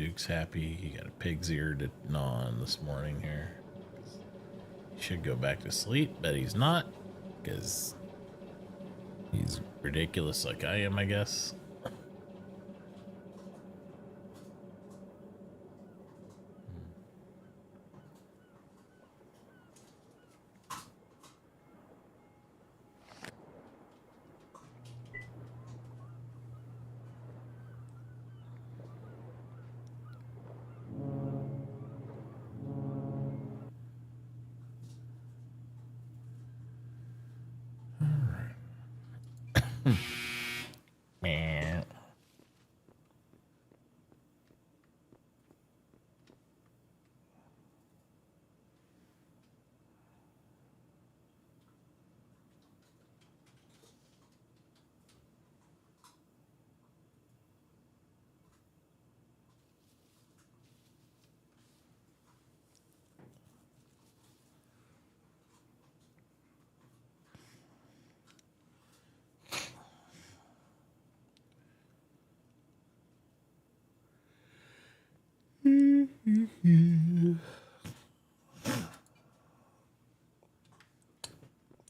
Duke's happy. He got a pig's ear to gnaw on this morning here. He should go back to sleep, but he's not, because he's ridiculous like I am, I guess. Man.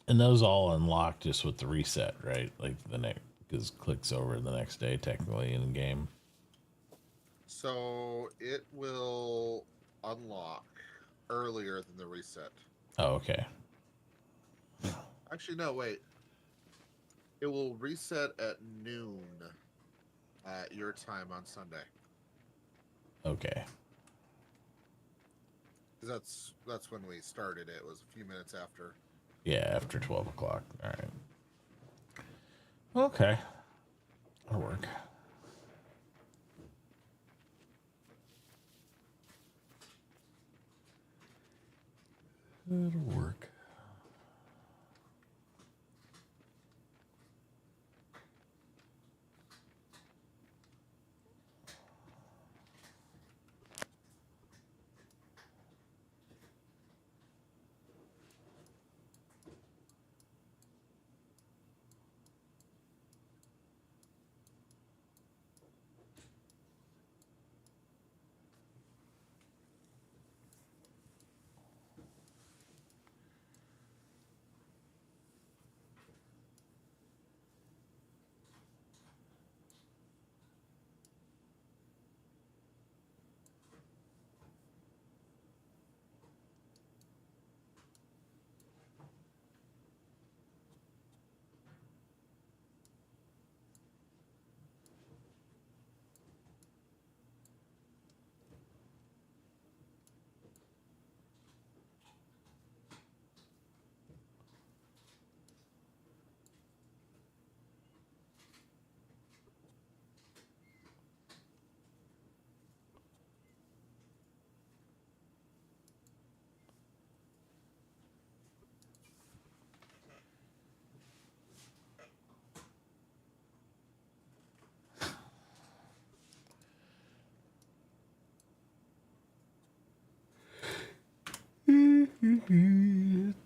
And those all unlock just with the reset, right? Like the next, because clicks over the next day technically in the game. So it will unlock earlier than the reset. Oh, okay. Actually, no, wait. It will reset at noon at your time on Sunday. Okay. Because that's when we started. It was a few minutes after. Yeah, after 12 o'clock. All right. Okay. That'll work. That'll work.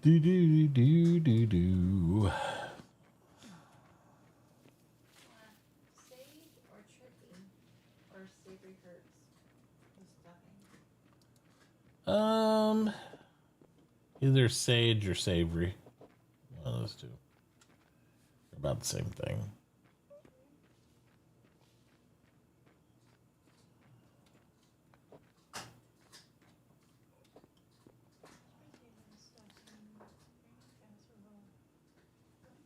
Do do do do do do. Sage or trippy or savory herbs with stuffing? Either sage or savory. One of those two. They're about the same thing.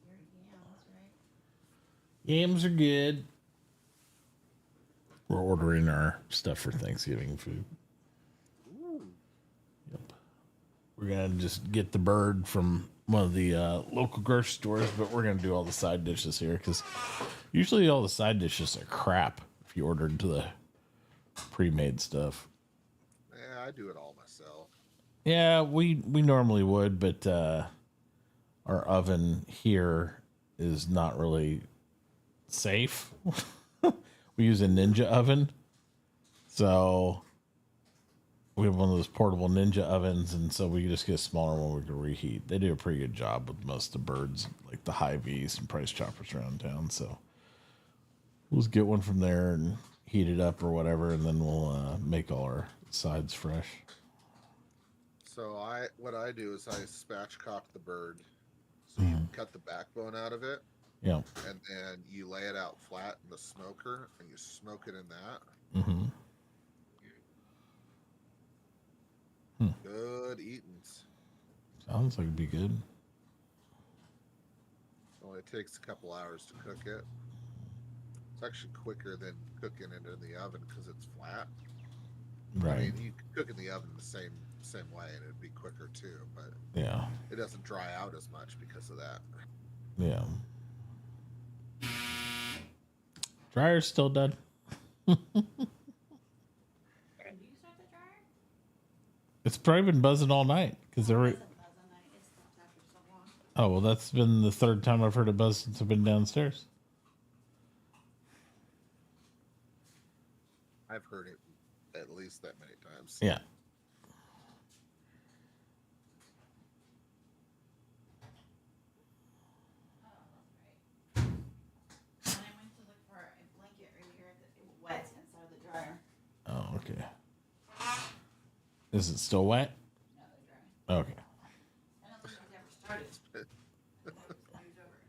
Your yams, right? Yams are good. We're ordering our stuff for Thanksgiving food. Ooh. Yep. We're going to just get the bird from one of the local grocery stores, but we're going to do all the side dishes here because usually all the side dishes are crap if you order into the pre-made stuff. Yeah, I do it all myself. Yeah, we normally would, but our oven here is not really safe. We use a Ninja oven. So we have one of those portable Ninja ovens, and so we just get a smaller one we can reheat. They do a pretty good job with most of the birds, like the Hy-Vees and Price Choppers around town. So we'll just get one from there and heat it up or whatever, and then we'll make all our sides fresh. So what I do is I spatchcock the bird. So you cut the backbone out of it, Yeah. and then you lay it out flat in the smoker, and you smoke it in that. Mm-hmm. Good eatings. Sounds like it'd be good. Only takes a couple hours to cook it. It's actually quicker than cooking it in the oven because it's flat. Right. I mean, you could cook in the oven the same way, and it'd be quicker too. But Yeah. it doesn't dry out as much because of that. Yeah. Dryer's still dead. Did you start the dryer? It's probably been buzzing all night because It every. doesn't buzz on night. It stopped after so long. Oh well, that's been the third time I've heard it buzz since I've been downstairs. I've heard it at least that many times. Yeah. Oh, that's right. When I went to look for a blanket earlier, it was wet inside the dryer. Oh, okay. Is it still wet? No, they're dry. Okay. I don't think it's ever started. I thought it was moved over.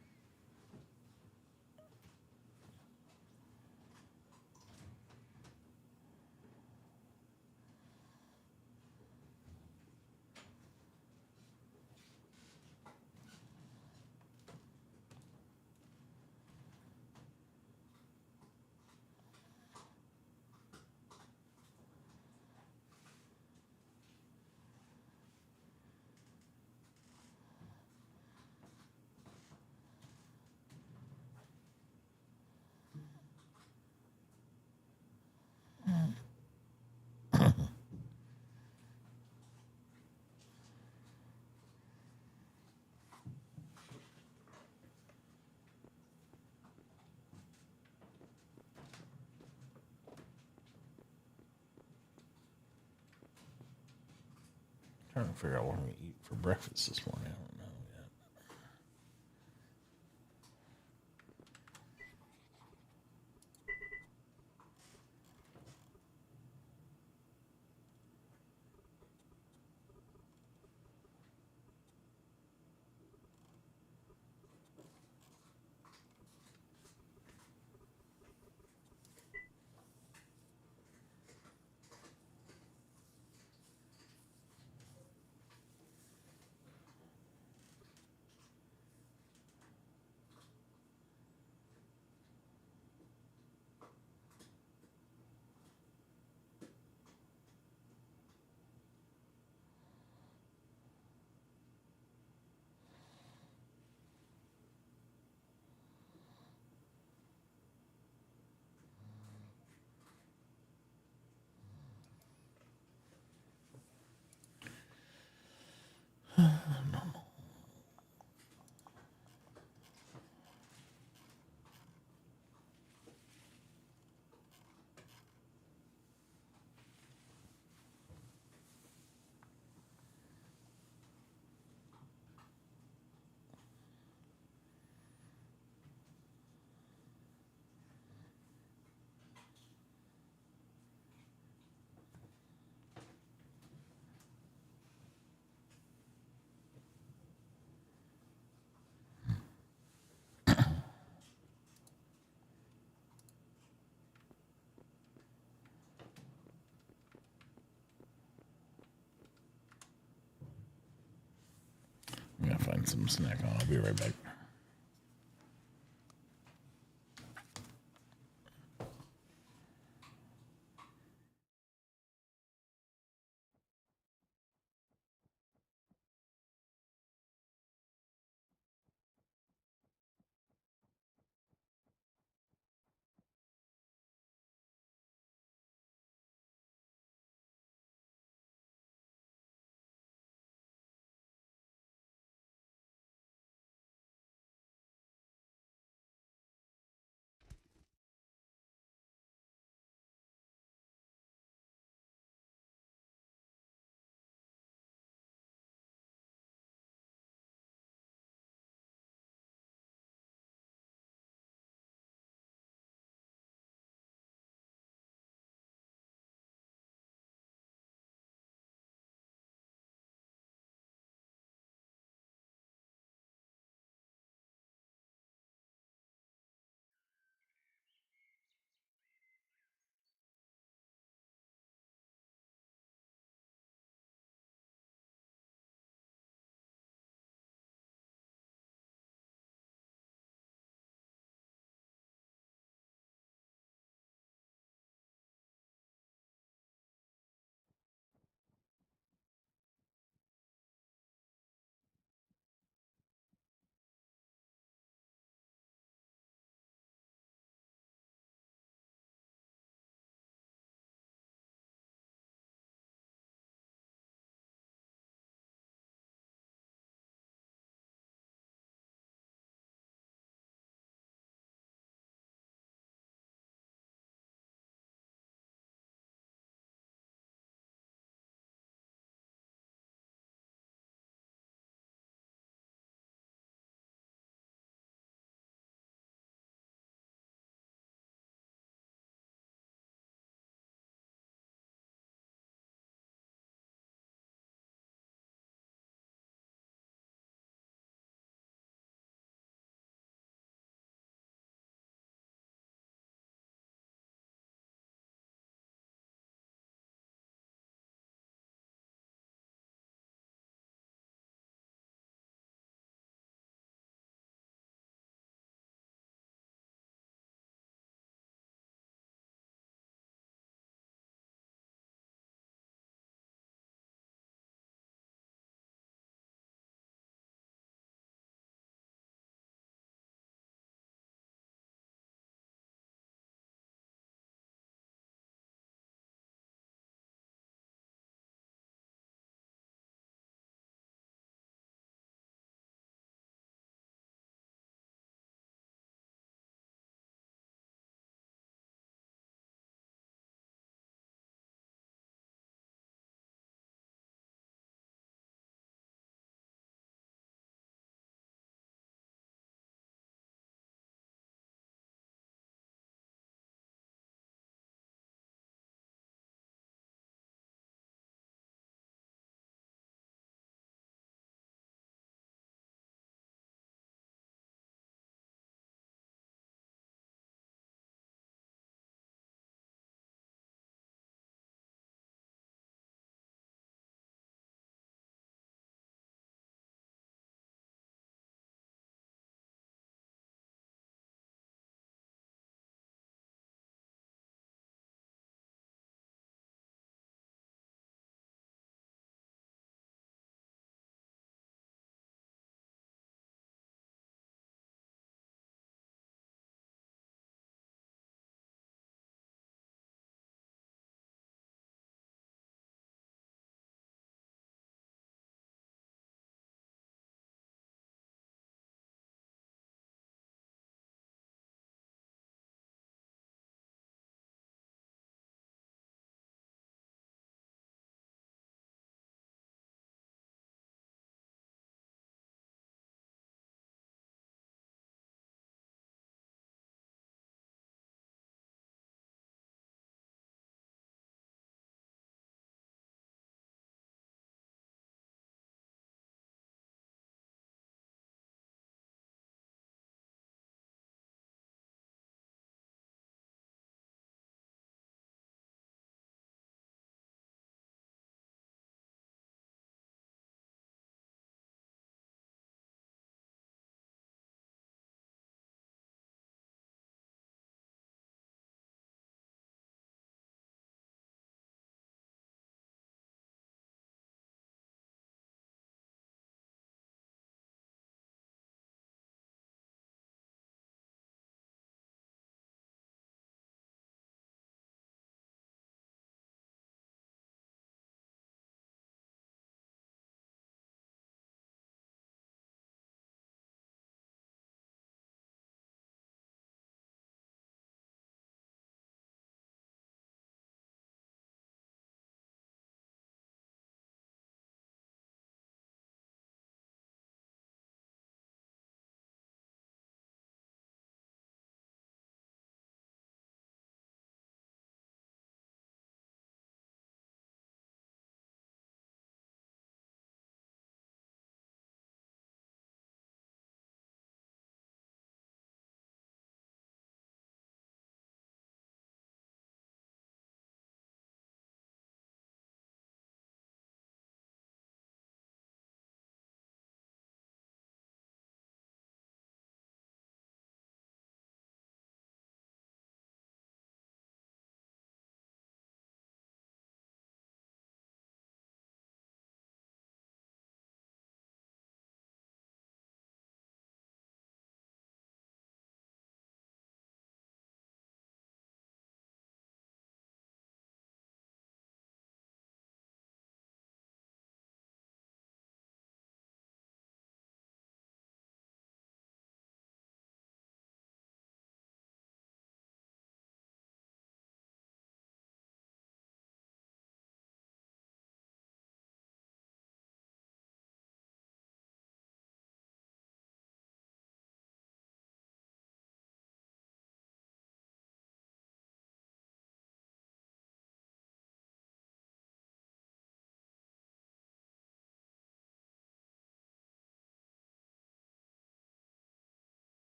Trying to figure out what I'm gonna eat for breakfast this morning. I don't know yet. I'm gonna find some snack on. I'll be right back.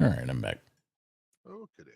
All right, I'm back. Okay.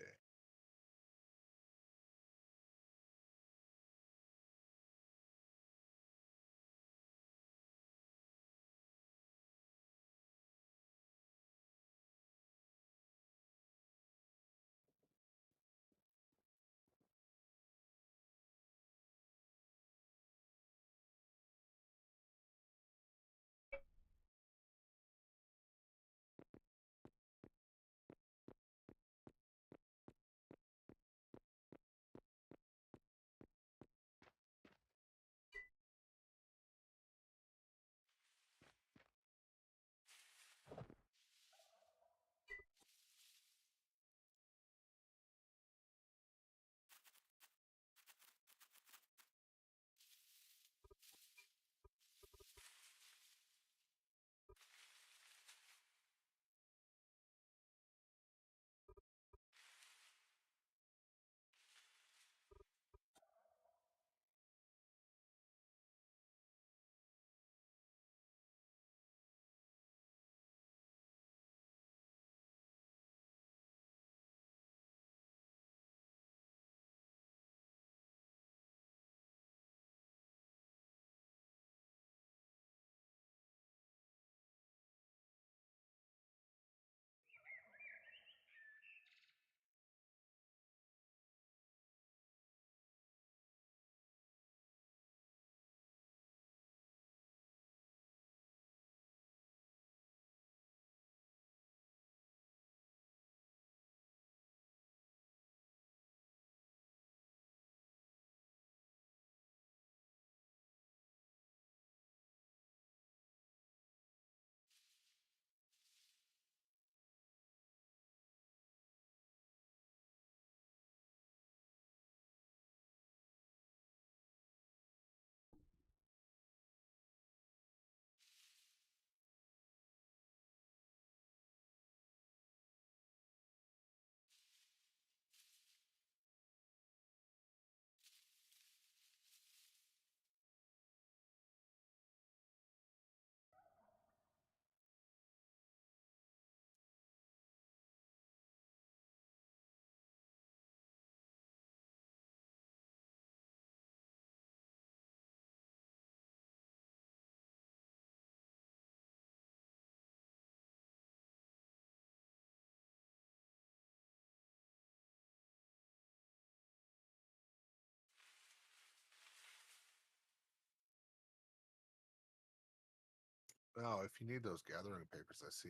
Now, if you need those gathering papers, I see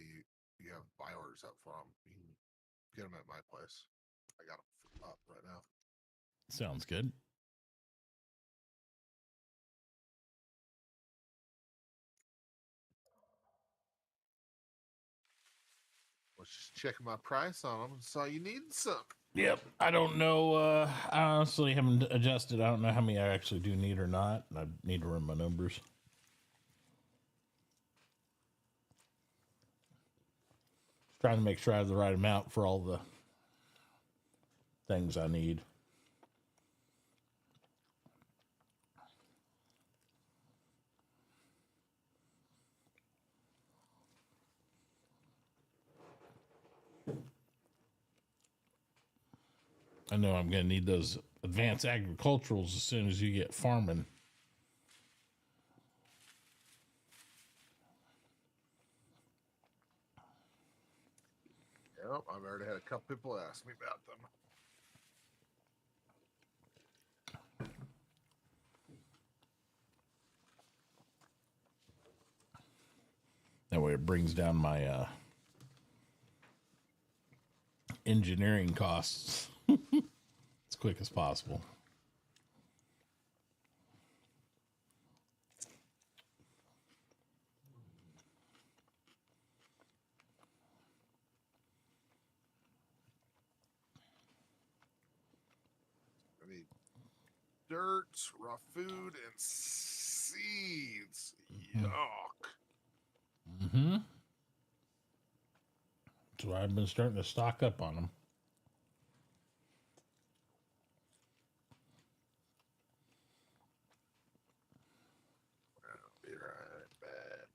you have buy orders up for them. You can get them at my place. I got them up right now. Sounds good. Was just checking my price on them and saw you need some. Yep. I don't know. I honestly haven't adjusted. I don't know how many I actually do need or not. I need to run my numbers. Trying to make sure I have the right amount for all the things I need. I know I'm going to need those advanced agriculturals as soon as you get farming. Yep, I've already had a couple people ask me about them. That way it brings down my engineering costs as quick as possible. I need dirt, raw food, and seeds. Yuck. Mm-hmm. So I've been starting to stock up on them. I'll be right back.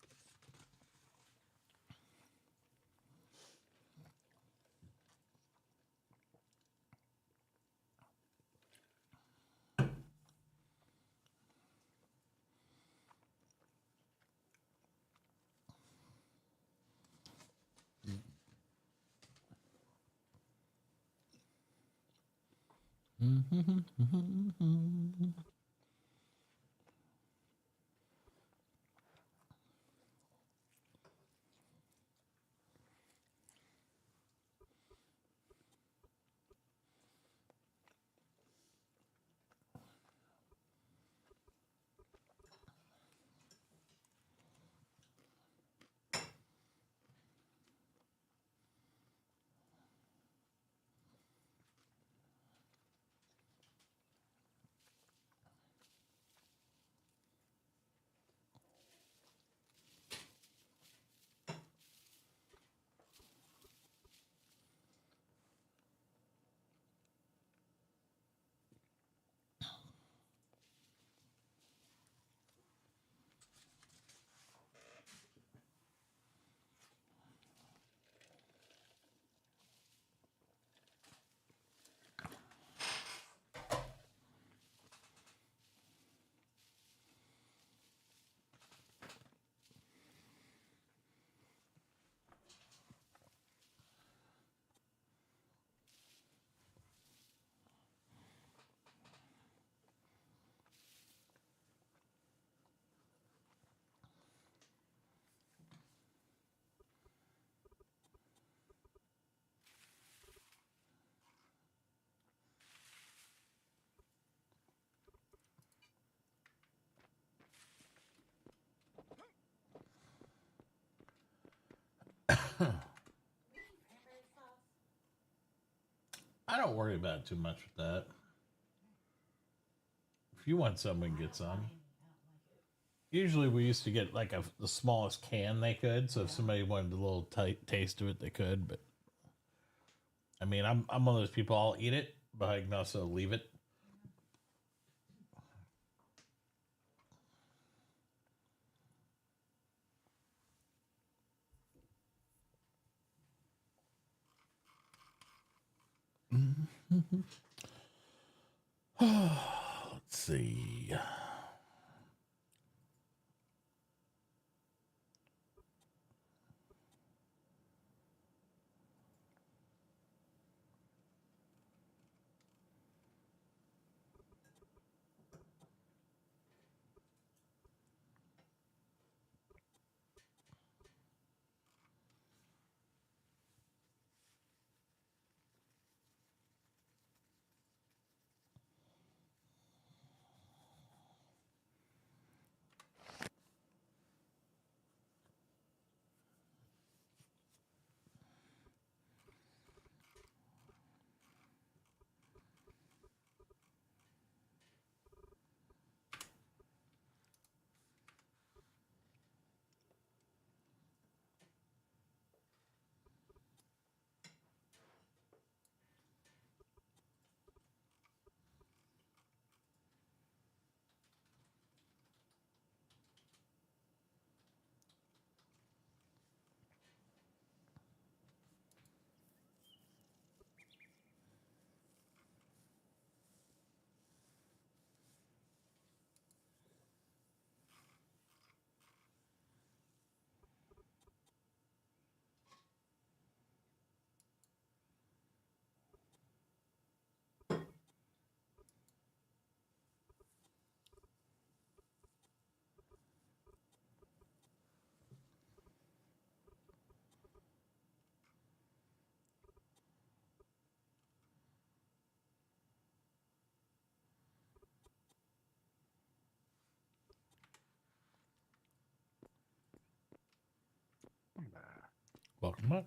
Cranberry sauce. I don't worry about it too much with that. If you want some, we can get some. I don't like it. Usually, we used to get like the smallest can they could. So if somebody wanted a little taste of it, they could. But I mean, I'm one of those people. I'll eat it, but I can also leave it. Let's see. Welcome up.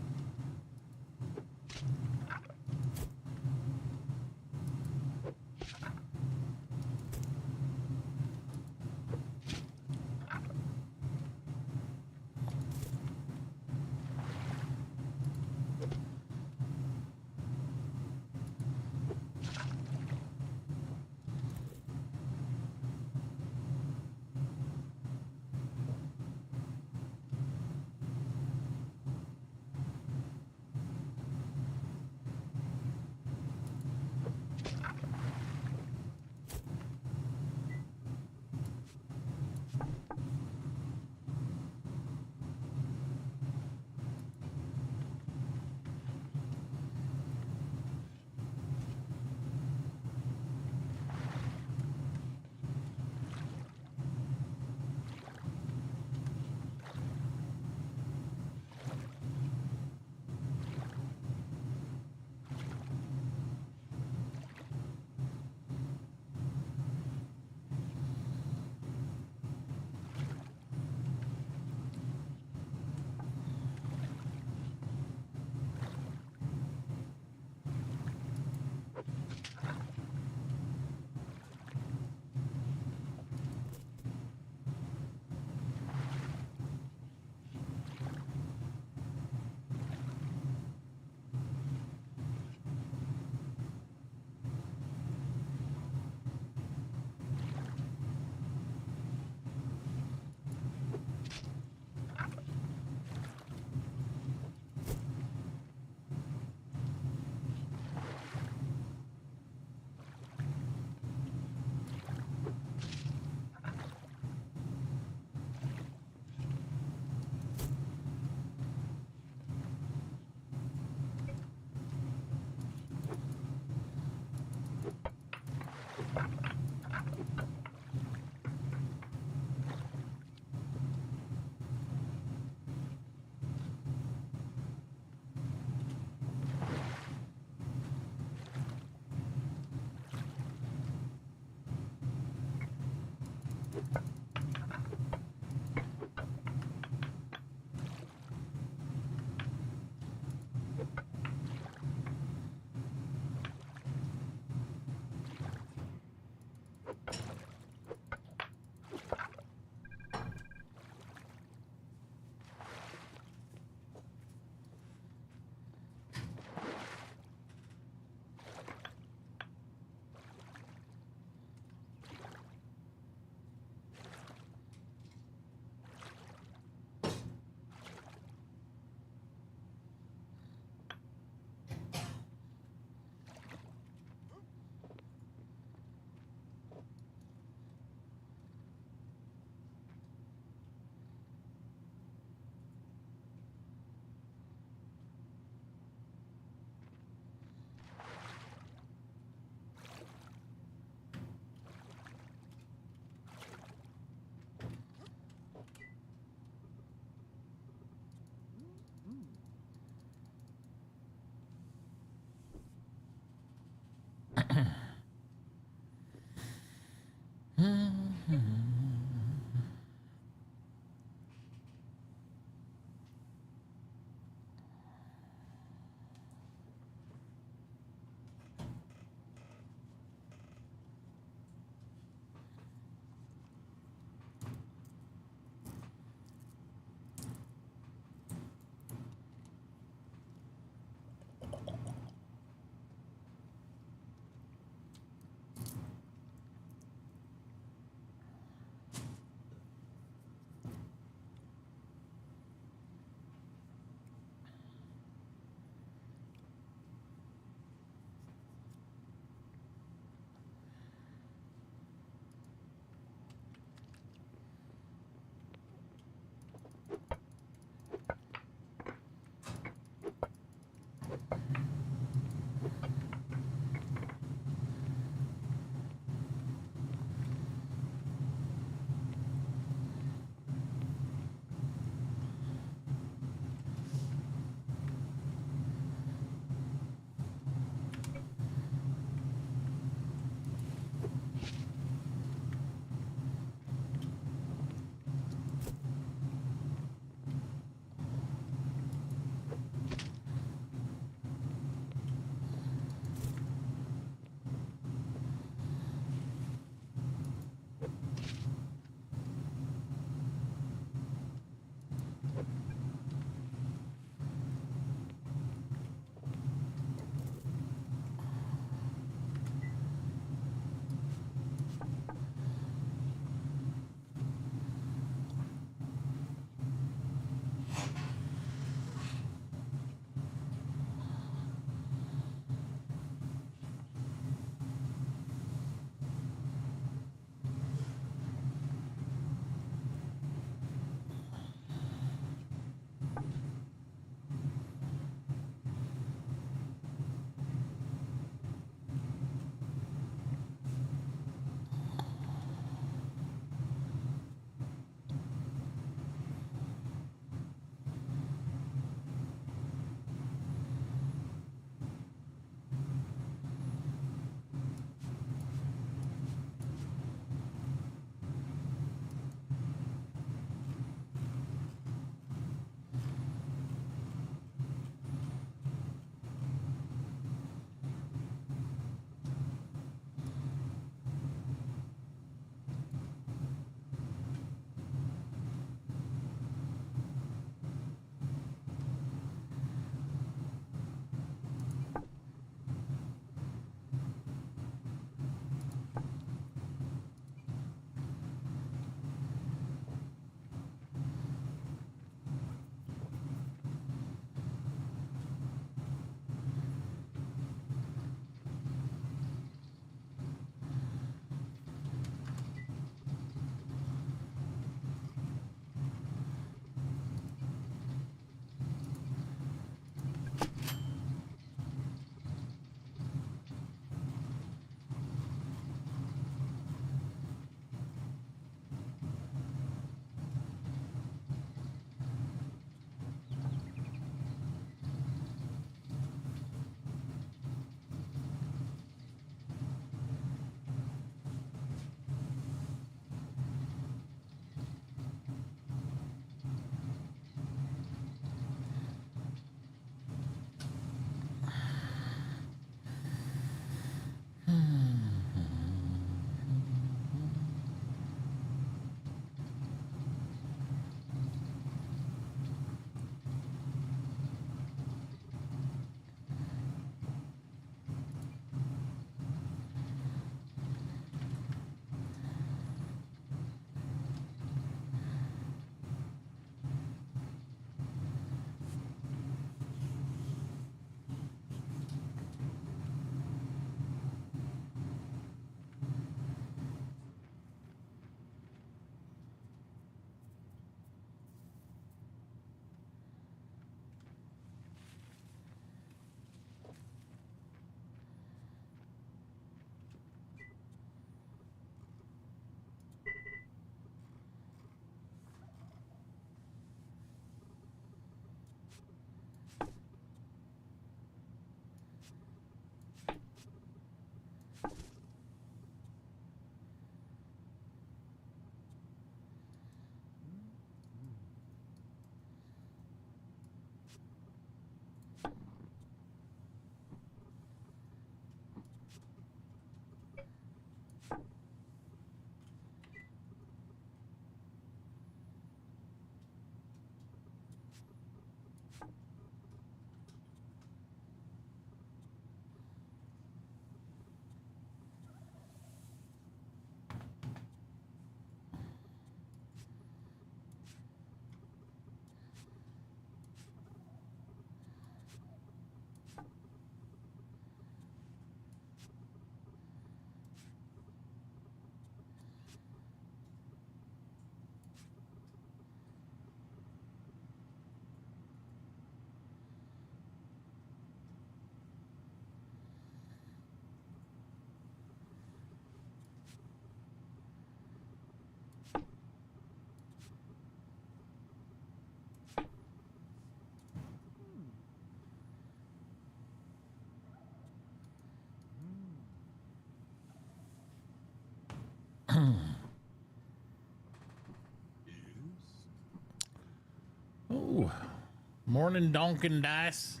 Morning, Donkin Dice.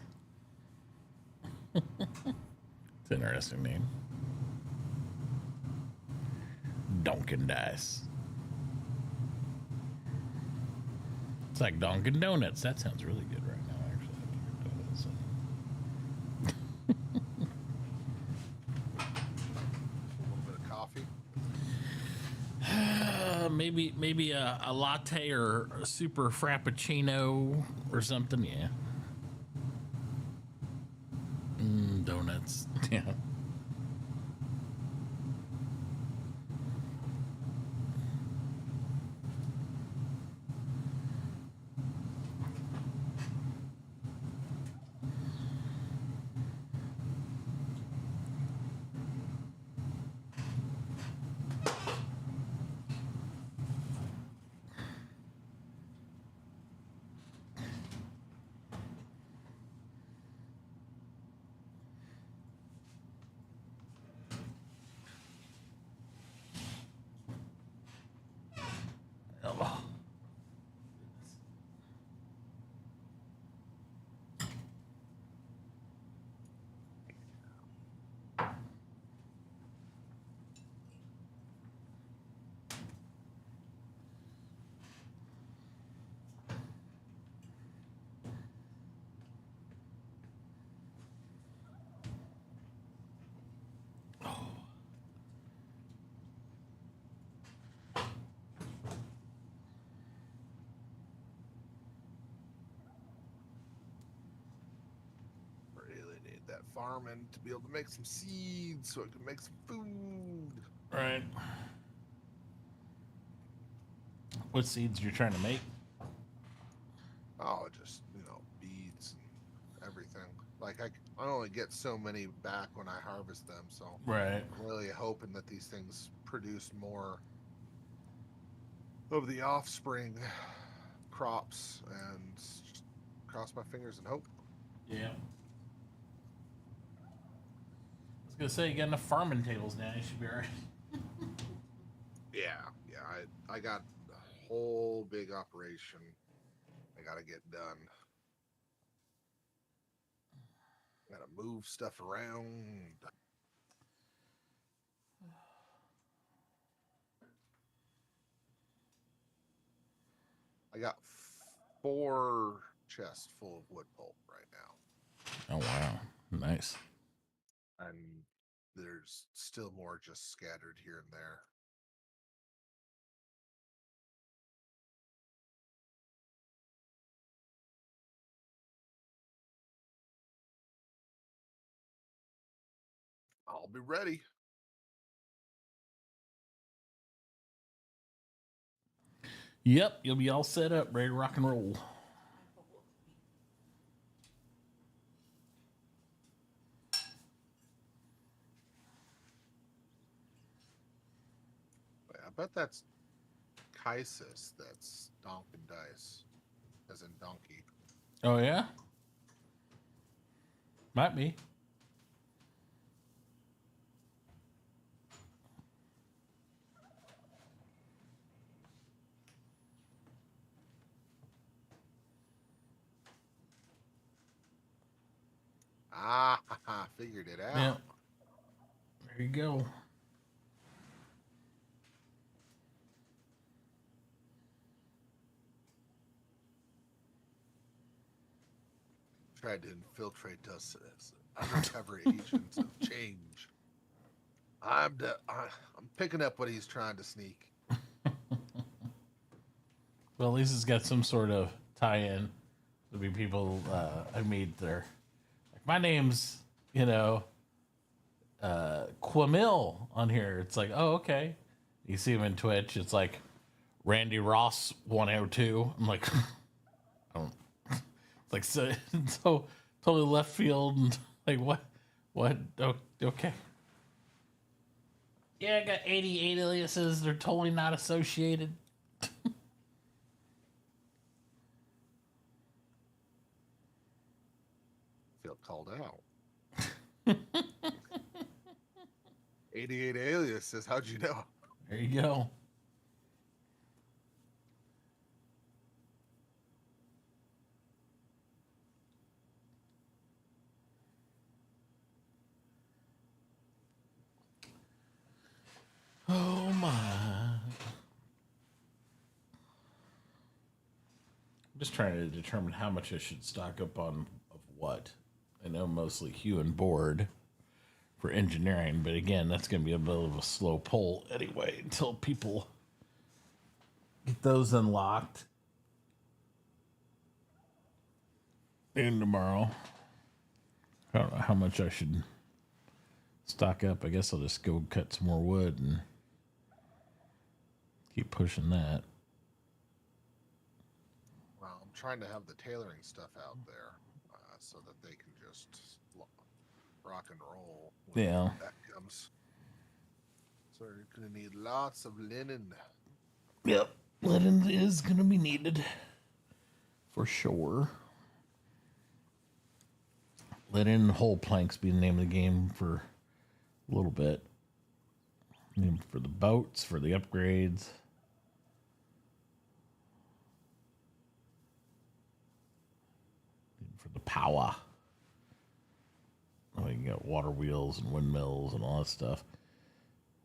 It's an interesting name. Donkin Dice. It's like Dunkin' Donuts. That sounds really good right now, actually. A little bit of coffee. Maybe a latte or a super frappuccino or something. Yeah. Donuts. Yeah. Oh. Really need that farming to be able to make some seeds so it can make some food. Right. What seeds you're trying to make? Oh, just, beads and everything. Like, I only get so many back when I harvest them, so Right. I'm really hoping that these things produce more of the offspring crops, and just cross my fingers and hope. Yeah. I was gonna say you got enough farming tables now. You should be alright. Yeah. I got a whole big operation I gotta get done. Gotta move stuff around. I got 4 chests full of wood pulp right now. Oh wow, nice. And there's still more just scattered here and there. I'll be ready. Yep, you'll be all set up, ready to rock and roll. Wait, I bet that's Kaisis. That's Donkin Dice, as in donkey. Oh yeah, might be. Ah, figured it out. Yeah. There you go. Tried to infiltrate us as undercover agents of change. I'm picking up what he's trying to sneak. Well, at least it's got some sort of tie-in. There'll be people I meet there. Like, my name's, Quamil on here. It's like, oh, okay. You see him in Twitch. It's like Randy Ross 102. I'm like, I don't. It's like so totally left field. And like, what? Okay. Yeah, I got 88 aliases. They're totally not associated. Feel called out. 88 aliases. How'd you know? There you go. Oh my. I'm just trying to determine how much I should stock up on of what. I know mostly hue and board for engineering, but again, that's going to be a bit of a slow pull anyway until people get those unlocked. And tomorrow, I don't know how much I should stock up. I guess I'll just go cut some more wood and keep pushing that. Well, I'm trying to have the tailoring stuff out there so that they can just rock and roll when Yeah. that comes. So you're going to need lots of linen. Yep. Linen is going to be needed for sure. Linen and whole planks be the name of the game for a little bit. For the boats, for the upgrades. For the power. Oh, you got water wheels and windmills and all that stuff.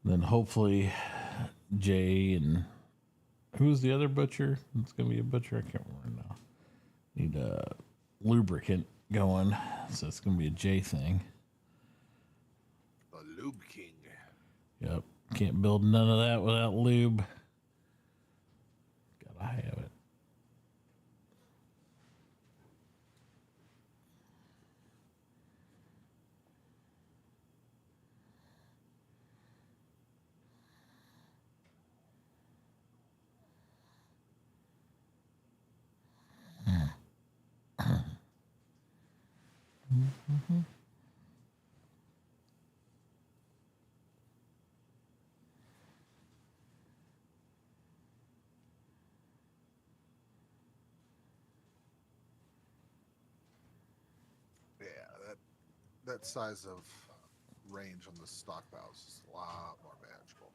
And then hopefully Jay and who's the other butcher? It's gonna be a butcher. I can't remember now. Need a lubricant going, so it's gonna be a Jay thing. The Lube King. Yep, can't build none of that without lube. Gotta have it. Yeah, that size of range on the stock bows is a lot more manageable.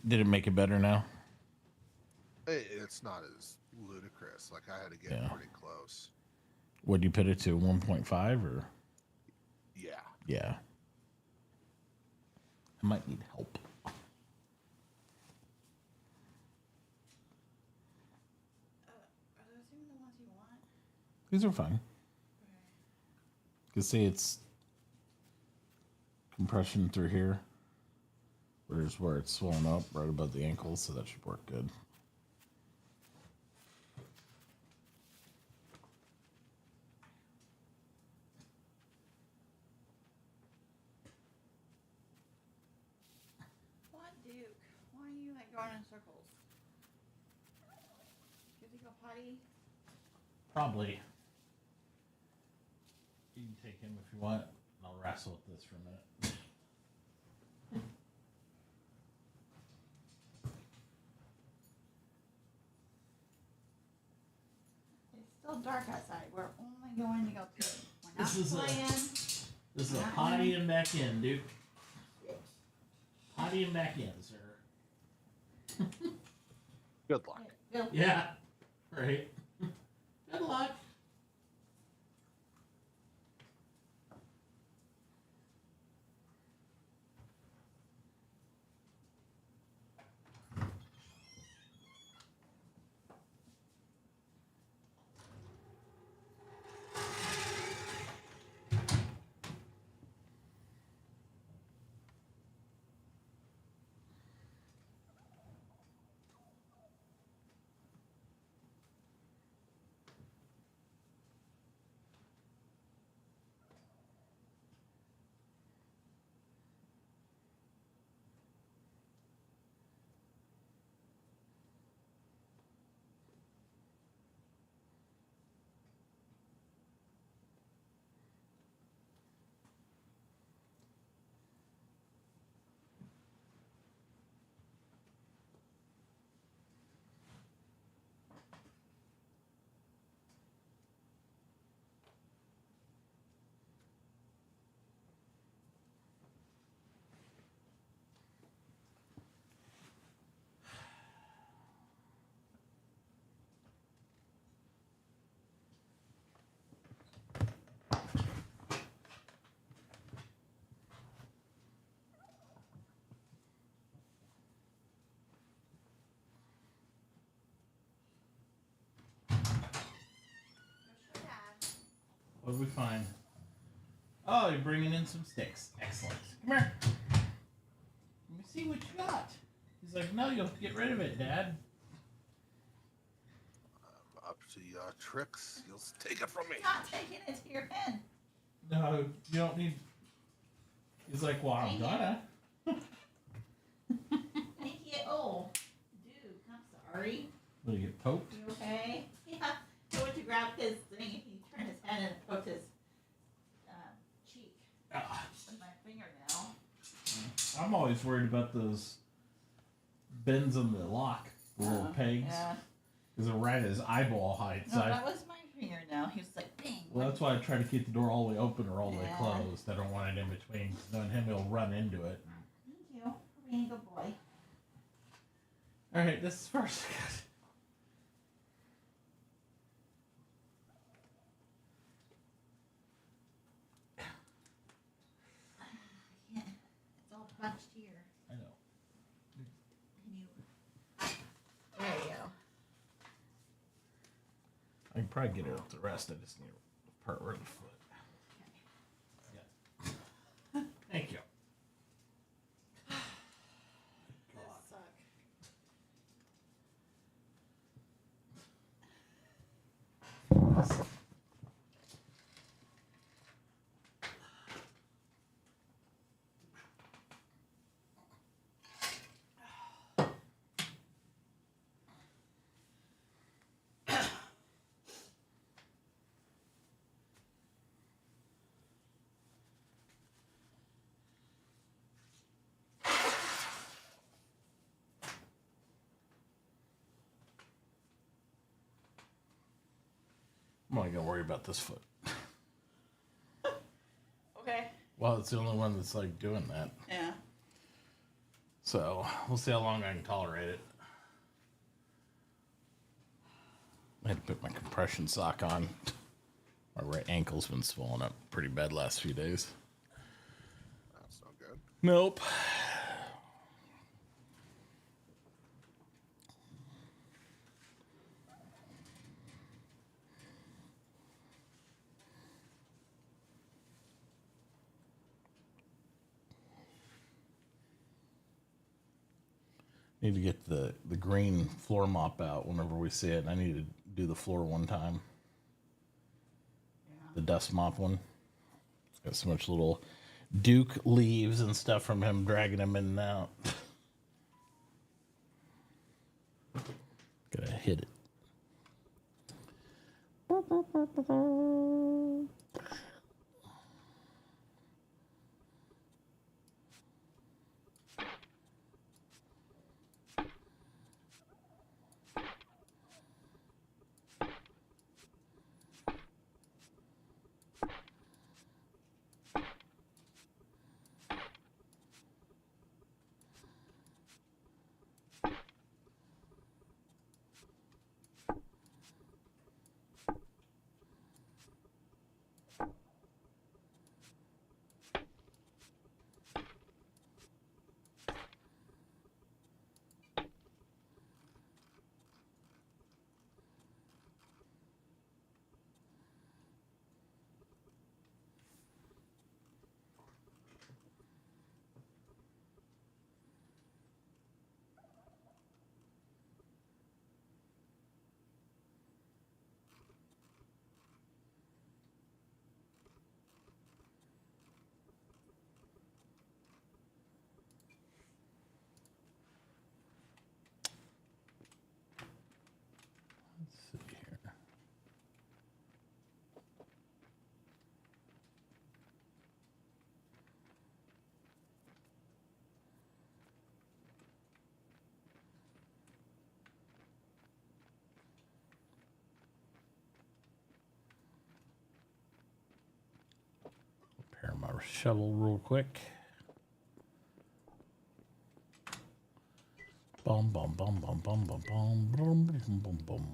Did it make it better now? It's not as ludicrous. Like I had to get Yeah. pretty close. Would you put it to 1.5 or? Yeah. Yeah. I might need help. Are those even the ones you want? These are fine. Okay. You can see it's compression through here. There's where it's swollen up right above the ankles, so that should work good. What, Duke? Why are you like going in circles? Did you go potty? Probably. You can take him if you want, and I'll wrestle with this for a minute. It's still dark outside. We're only going to go pee. We're not This is a- playing. This is a Not potty one. and back in, dude. Potty and back in, sir. Good luck. Go. Yeah. Right. Good luck. What did we find? Oh, you're bringing in some sticks. Excellent. Come here. Let me see what you got. He's like, no, you'll get rid of it, Dad. Up to your tricks. You'll take it from me. Not taking it to your pen. No, you don't need. He's like, well, I'm gonna. Thank you. Oh, dude, I'm sorry. Will you get poked? You okay? Yeah. I went to grab his thing. He turned his head and poked his cheek Ah. with my fingernail. I'm always worried about those bends in the lock, the little pegs. Yeah. Because they're right at his eyeball height. No, that was my fingernail. He was like, bang. Well, that's why I try to keep the door all the way open or all the way Yeah. closed. I don't want it in between. 'Cause knowing him, he'll run into it. Thank you for being a good boy. All right, this is first. Yeah. It's all punched here. I know. And you. There you go. I can probably get it up the rest. I just need a part where the foot. Yeah. Thank you. This suck. I'm only gonna worry about this foot. Okay. Well, it's the only one that's like doing that. Yeah. So we'll see how long I can tolerate it. I had to put my compression sock on. My right ankle's been swollen up pretty bad last few days. That's no good. Nope. Need to get the green floor mop out whenever we see it. I need to do the floor one time. Yeah. The dust mop one. It's got so much little Duke leaves and stuff from him dragging them in and out. Gotta hit it. Let's see here. Repair my shovel real quick. Bum bum bum bum bum bum bum bum bum bum bum.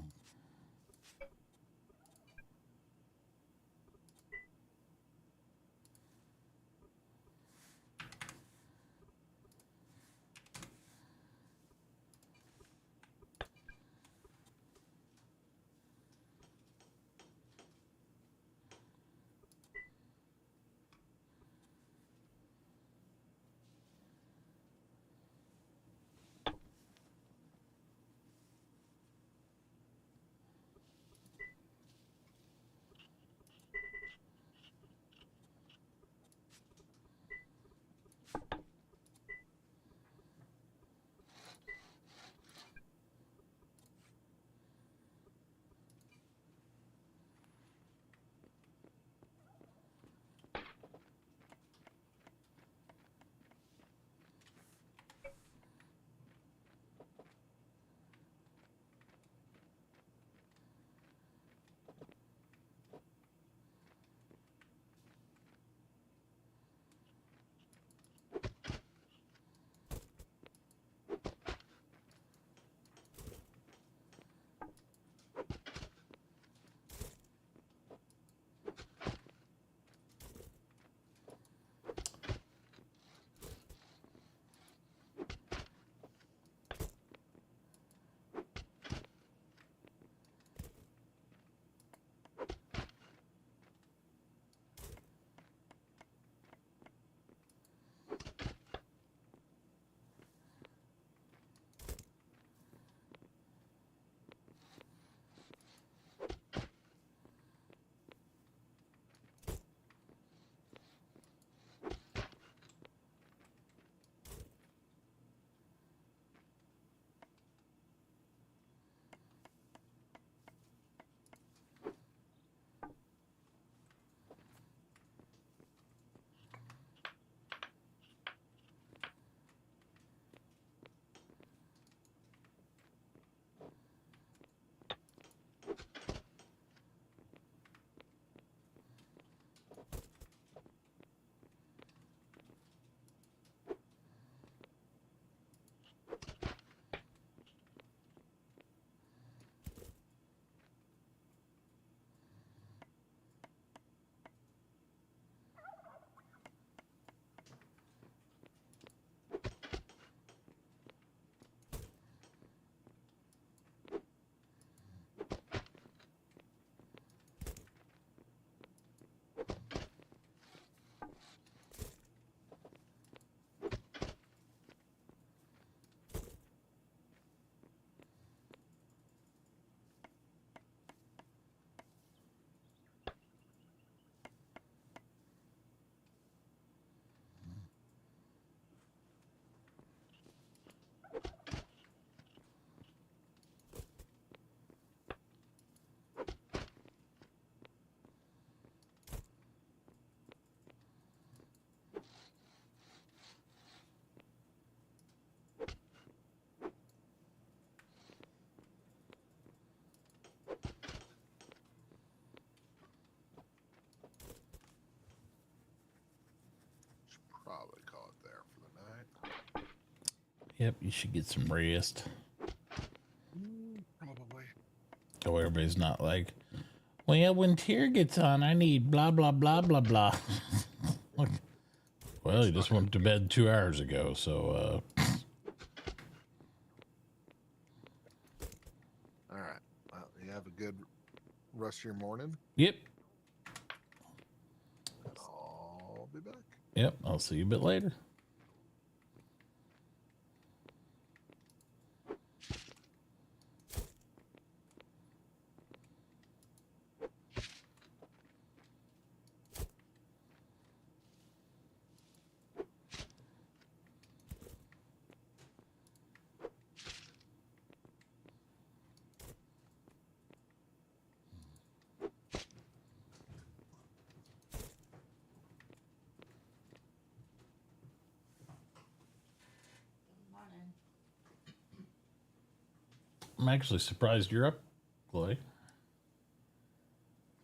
Yep, you should get some rest. Probably. So everybody's not like, well, when Tier gets on, I need blah, blah, blah, blah, blah. Look, well, he just went to bed 2 hours ago, so, All right. Well, you have a good rest of your morning. Yep. And I'll be back. Yep, I'll see you a bit later. Morning. I'm actually surprised you're up, Chloe.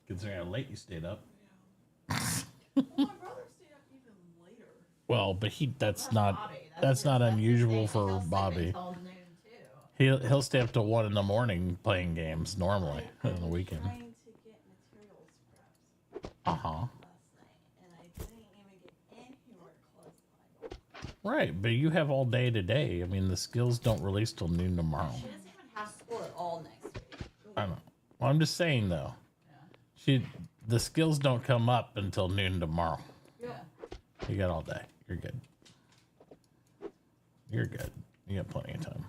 Considering how late you stayed up. Well, my brother stayed up even later. Well, but that's not Bobby. that's not his unusual thing. for He'll sleep Bobby. until noon, too. He'll stay up till 1 in the morning playing games normally I on the was weekend. trying to get materials preps Uh-huh. last night, and I didn't even get anywhere close to my goal. Right, but you have all day today. I mean, the skills don't release till noon tomorrow. She doesn't even have school at all next week. I know. Well, I'm just saying though. Yeah. The skills don't come up until noon tomorrow. Yeah. You got all day. You're good. You're good. You got plenty of time.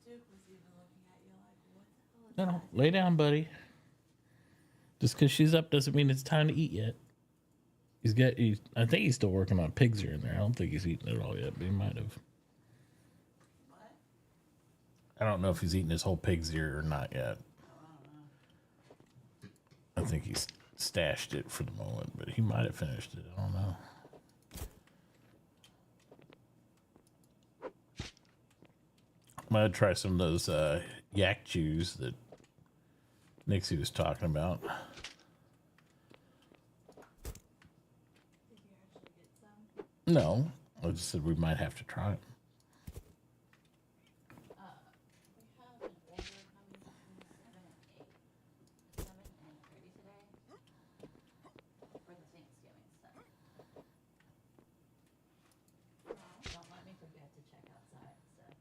Duke was even looking at you like, what the hell is No, that? no, lay down, buddy. Just because she's up doesn't mean it's time to eat yet. I think he's still working on pig's ear in there. I don't think he's eaten it all yet, but he might have. What? I don't know if he's eaten his whole pig's ear or not yet. I think he's stashed it for the moment, but he might have finished it. I don't know. I'm gonna try some of those yak chews that Nixie was talking about. Did you actually get some? No, I just said we might have to try it. We have an order coming between 7 and 8. 7 and 30 today. For the Thanksgiving stuff. Don't let me forget to check outside and stuff.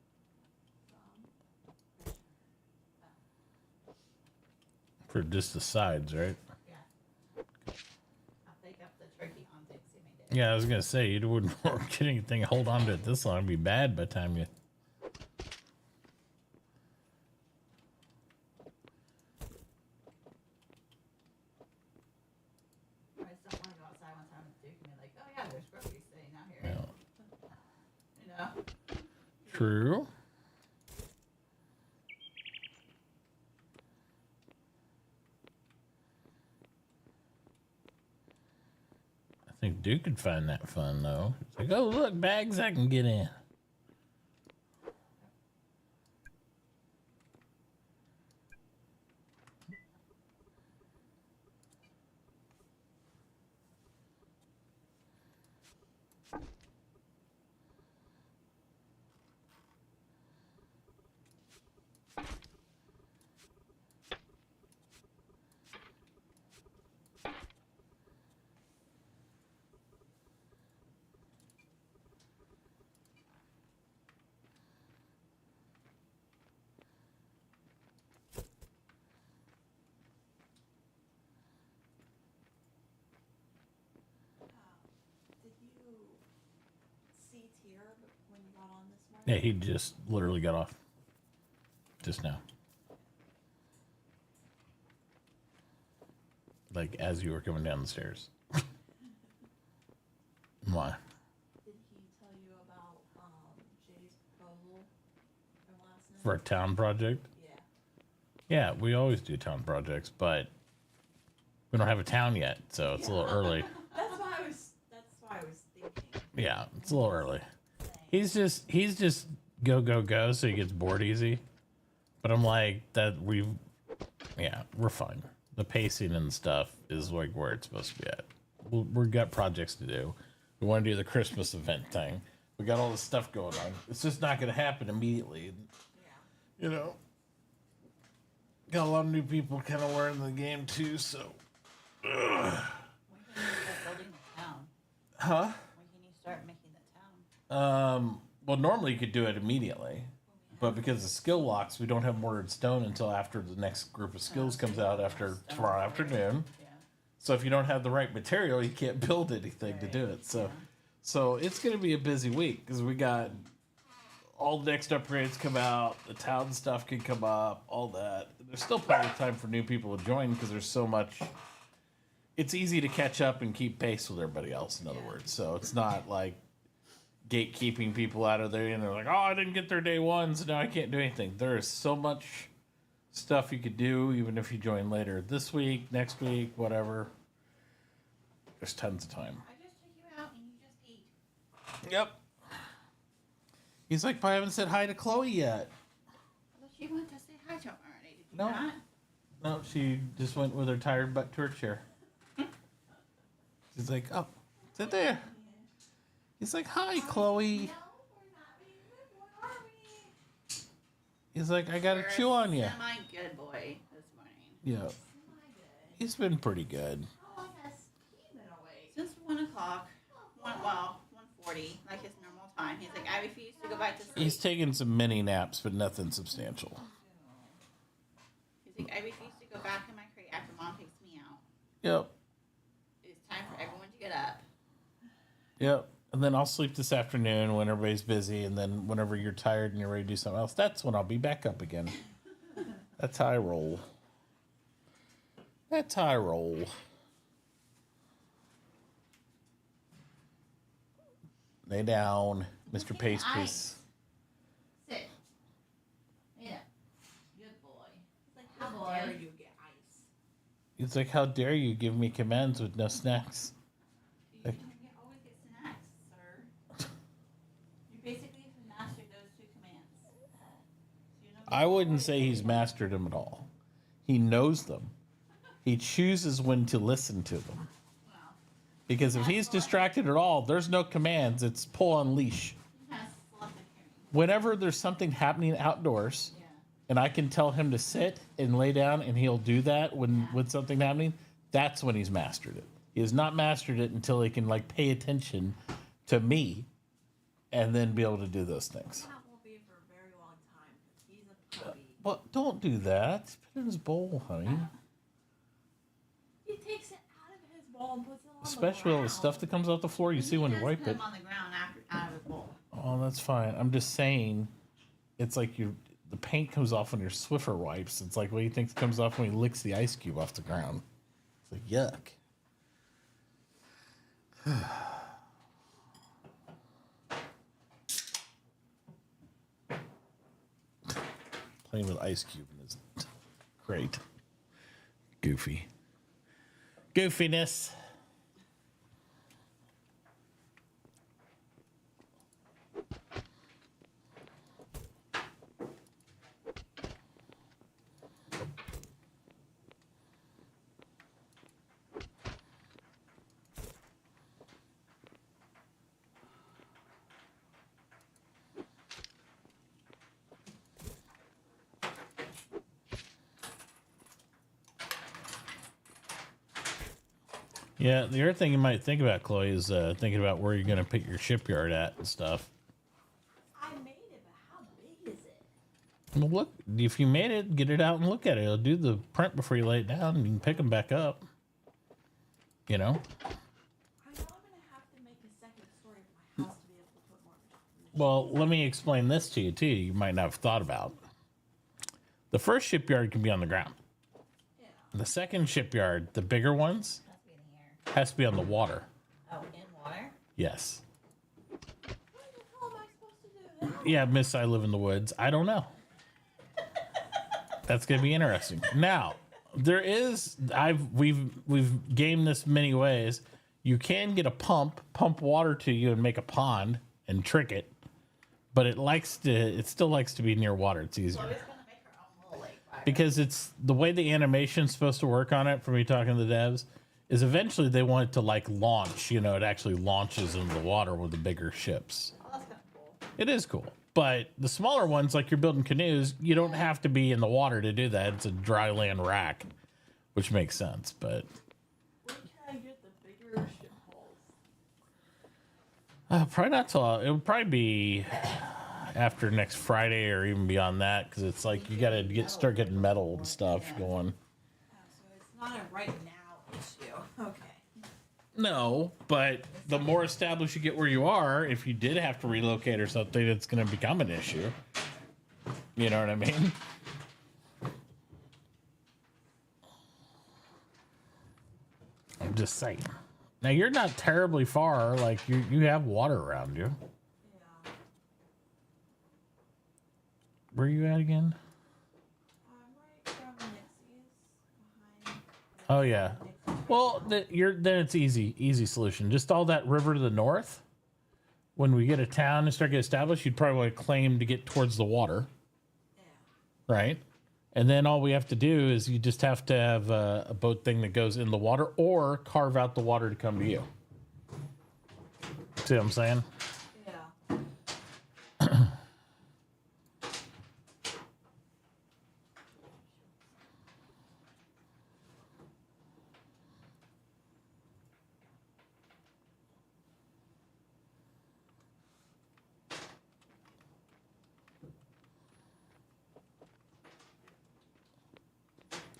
For just the sides, right? Yeah. I'll pick up the turkey on Thanksgiving Day. Yeah, I was gonna say you wouldn't get anything. Hold on to it this long; it'd be bad by the time you. I just don't want to go outside one time with Duke and be like, oh yeah, there's groceries sitting out here. Yeah. You know? True. I think Duke could find that fun though. It's like, oh look, bags I can get in. here when you got on this morning? Yeah, he just literally got off just now. Like as you were coming down the stairs. Why? Did he tell you about Jay's proposal from last night? For a town project? Yeah. Yeah, we always do town projects, but we don't have a town yet, so it's a little early. That's why I was thinking. Yeah, it's a little early. Saying. He's just go, so he gets bored easy. But I'm like we're fine. The pacing and stuff is like where it's supposed to be at. We've got projects to do. We want to do the Christmas event thing. We got all this stuff going on. It's just not going to happen immediately. Yeah. You know, got a lot of new people kind of learning the game too. So, When can you start building the town? huh? When can you start making the town? Well, normally you could do it immediately, but because of skill locks, we don't have Mortared Stone until after the next group of skills comes out after tomorrow afternoon. Yeah. So if you don't have the right material, you can't build anything to do it. So it's going to be a busy week because we got all the next upgrades come out, the town stuff can come up, all that. There's still plenty of time for new people to join because there's so much. It's easy to catch up and keep pace with everybody else. In other words, so it's not like gatekeeping people out of there. And they're like, oh, I didn't get their day one, so now I can't do anything. There is so much stuff you could do even if you join later this week, next week, whatever. There's tons of time. I just took you out and you just ate. Yep. He's like, but I haven't said hi to Chloe yet. I thought you went to say hi to him already. Did you No. not? No, she just went with her tired butt to her chair. She's like, oh, sit there. He's like, hi, Chloe. No, we're not being good. What are we? He's like, I gotta chew on you. Semi good boy this morning. Yeah, Am I good? he's been pretty good. How long has he been awake? Since 1 o'clock. 1:40, like his normal time. He's like, I refuse to go back to sleep. He's taken some mini naps, but nothing substantial. He's like, I refuse to go back in my crate after mom takes me out. Yep, It's time for everyone to get up. yep. And then I'll sleep this afternoon when everybody's busy, and then whenever you're tired and you're ready to do something else, that's when I'll be back up again. That's how I roll. That's how I roll. Lay down, Mr. Look at Pace the Pace. eyes. Sit. Yeah. Good boy. It's like, Good how boy. dare you get ice? He's like, how dare you give me commands with no snacks? You always get snacks, sir. You basically have mastered those 2 commands. So you know I wouldn't say he's mastered them at all. He knows them. He chooses when to listen to them. Wow. Because if he's distracted at all, there's no commands. It's pull on leash. He has selective hearing. Whenever there's something happening outdoors, Yeah. and I can tell him to sit and lay down, and he'll do that when with something happening, that's when he's mastered it. He has not mastered it until he can like pay attention to me, and then be able to do those things. That won't be for a very long time because he's a puppy. Well, don't do that. Put it in his bowl, honey. He takes it out of his bowl and puts it on Especially all the stuff that comes off the floor you see when you He does wipe put it. him on the ground out of his bowl. Oh, that's fine. I'm just saying, it's like the paint comes off on your Swiffer wipes. It's like what do you think comes off when he licks the ice cube off the ground? It's like yuck. Playing with ice cube is great. Goofy. Goofiness. Yeah, the other thing you might think about, Chloe, is thinking about where you're going to put your shipyard at and stuff. I made it, but how big is it? Well, look, if you made it, get it out and look at it. It'll do the print before you lay it down, and you can pick them back up. You know? I know I'm gonna have to make a second story for my house to be able to put more Well, let me explain this to you too. You might not have thought about. The first shipyard can be on the ground. Yeah. The second shipyard, the bigger ones, Has to be in the air. has to be on the water. Oh, in water? Yes. What the hell am I supposed to do that? Yeah, Miss, I live in the woods. I don't know. That's gonna be interesting. Now, there is we've gamed this many ways. You can get a pump water to you and make a pond and trick it, but it still likes to be near water. It's easier. Chloe's gonna make her own little lake by her. Because it's the way the animation's supposed to work on it, from me talking to the devs, is eventually they want it to like launch. You know, it actually launches into the water with the bigger ships. Oh, that's kind of cool. It is cool. But the smaller ones, like you're building canoes, you don't have to be in the water to do that. It's a dry land rack, which makes sense. But When can I get the bigger ship hulls? probably not till it would probably be after next Friday or even beyond that, because it's like you got to start getting metal and stuff going. Oh, so it's not a right now issue. Okay. No, but the more established you get where you are, if you did have to relocate or something, it's going to become an issue. You know what I mean? I'm just saying. Now you're not terribly far. Like you have water around you. Yeah. Where are you at again? I'm right from Nixie's behind. Oh yeah. Well, then it's easy solution. Just all that river to the north. When we get a town and start getting established, you'd probably want to claim to get towards the water, Yeah. right? And then all we have to do is you just have to have a boat thing that goes in the water, or carve out the water to come to you. See what I'm saying? Yeah.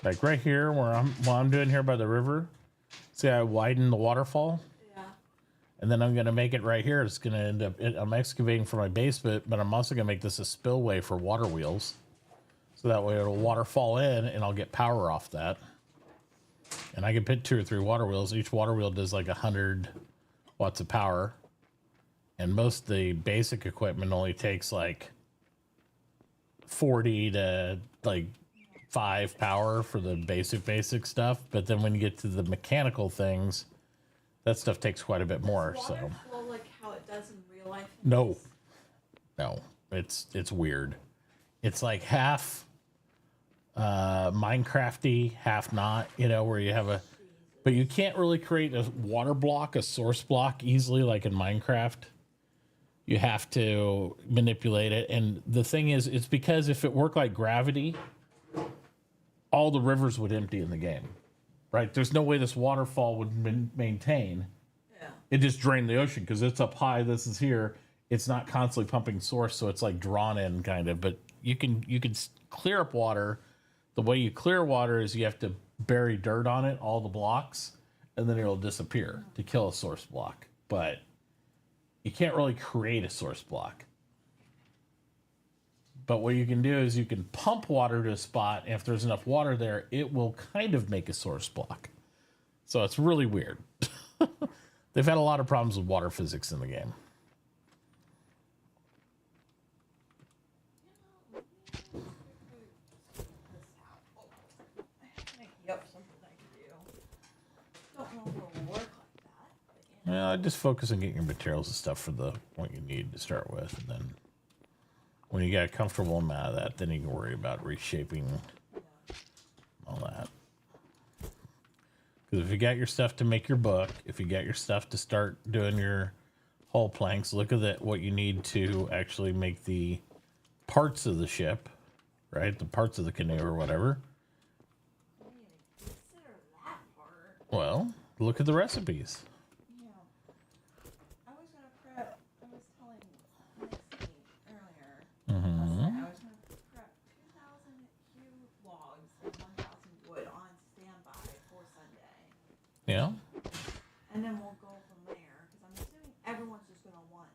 Like right here, where I'm doing here by the river. See, I widened the waterfall. Yeah. And then I'm going to make it right here. It's going to end up, I'm excavating for my basement, but I'm also going to make this a spillway for water wheels. So that way it'll waterfall in and I'll get power off that. And I can put 2 or 3 water wheels. Each water wheel does like 100 watts of power. And most of the basic equipment only takes like 40 to like 5 power for the basic stuff. But then when you get to the mechanical things, that stuff takes quite a bit more. Does So water flow like how it does in real life? no, it's weird. It's like half Minecrafty, half not. You know, where you have but you can't really create a water block, a source block easily like in Minecraft. You have to manipulate it, and the thing is, it's because if it worked like gravity, all the rivers would empty in the game, right? There's no way this waterfall would maintain. Yeah. It just drained the ocean because it's up high. This is here. It's not constantly pumping source, so it's like drawn in kind of. But you can clear up water. The way you clear water is you have to bury dirt on it, all the blocks, and then it'll disappear to kill a source block. But you can't really create a source block. But what you can do is you can pump water to a spot, and if there's enough water there, it will kind of make a source block. So it's really weird. They've had a lot of problems with water physics in the game. Yep, something I can do. Don't know if it'll work like that, but Yeah, I just focus on getting your materials and stuff for what you need to start with, and then when you get a comfortable amount of that, then you can worry about reshaping all that. Because if you got your stuff to make your book, if you got your stuff to start doing your hull planks, look at what you need to actually make the parts of the ship, right? The parts of the canoe or whatever. I didn't even consider that part. Well, look at the recipes. Yeah. I was gonna prep. I was telling Nixie earlier. Last night, I was gonna prep 2,000 cube logs and 1,000 wood on standby for Sunday, Yeah. and then we'll go from there. Because I'm assuming everyone's just gonna want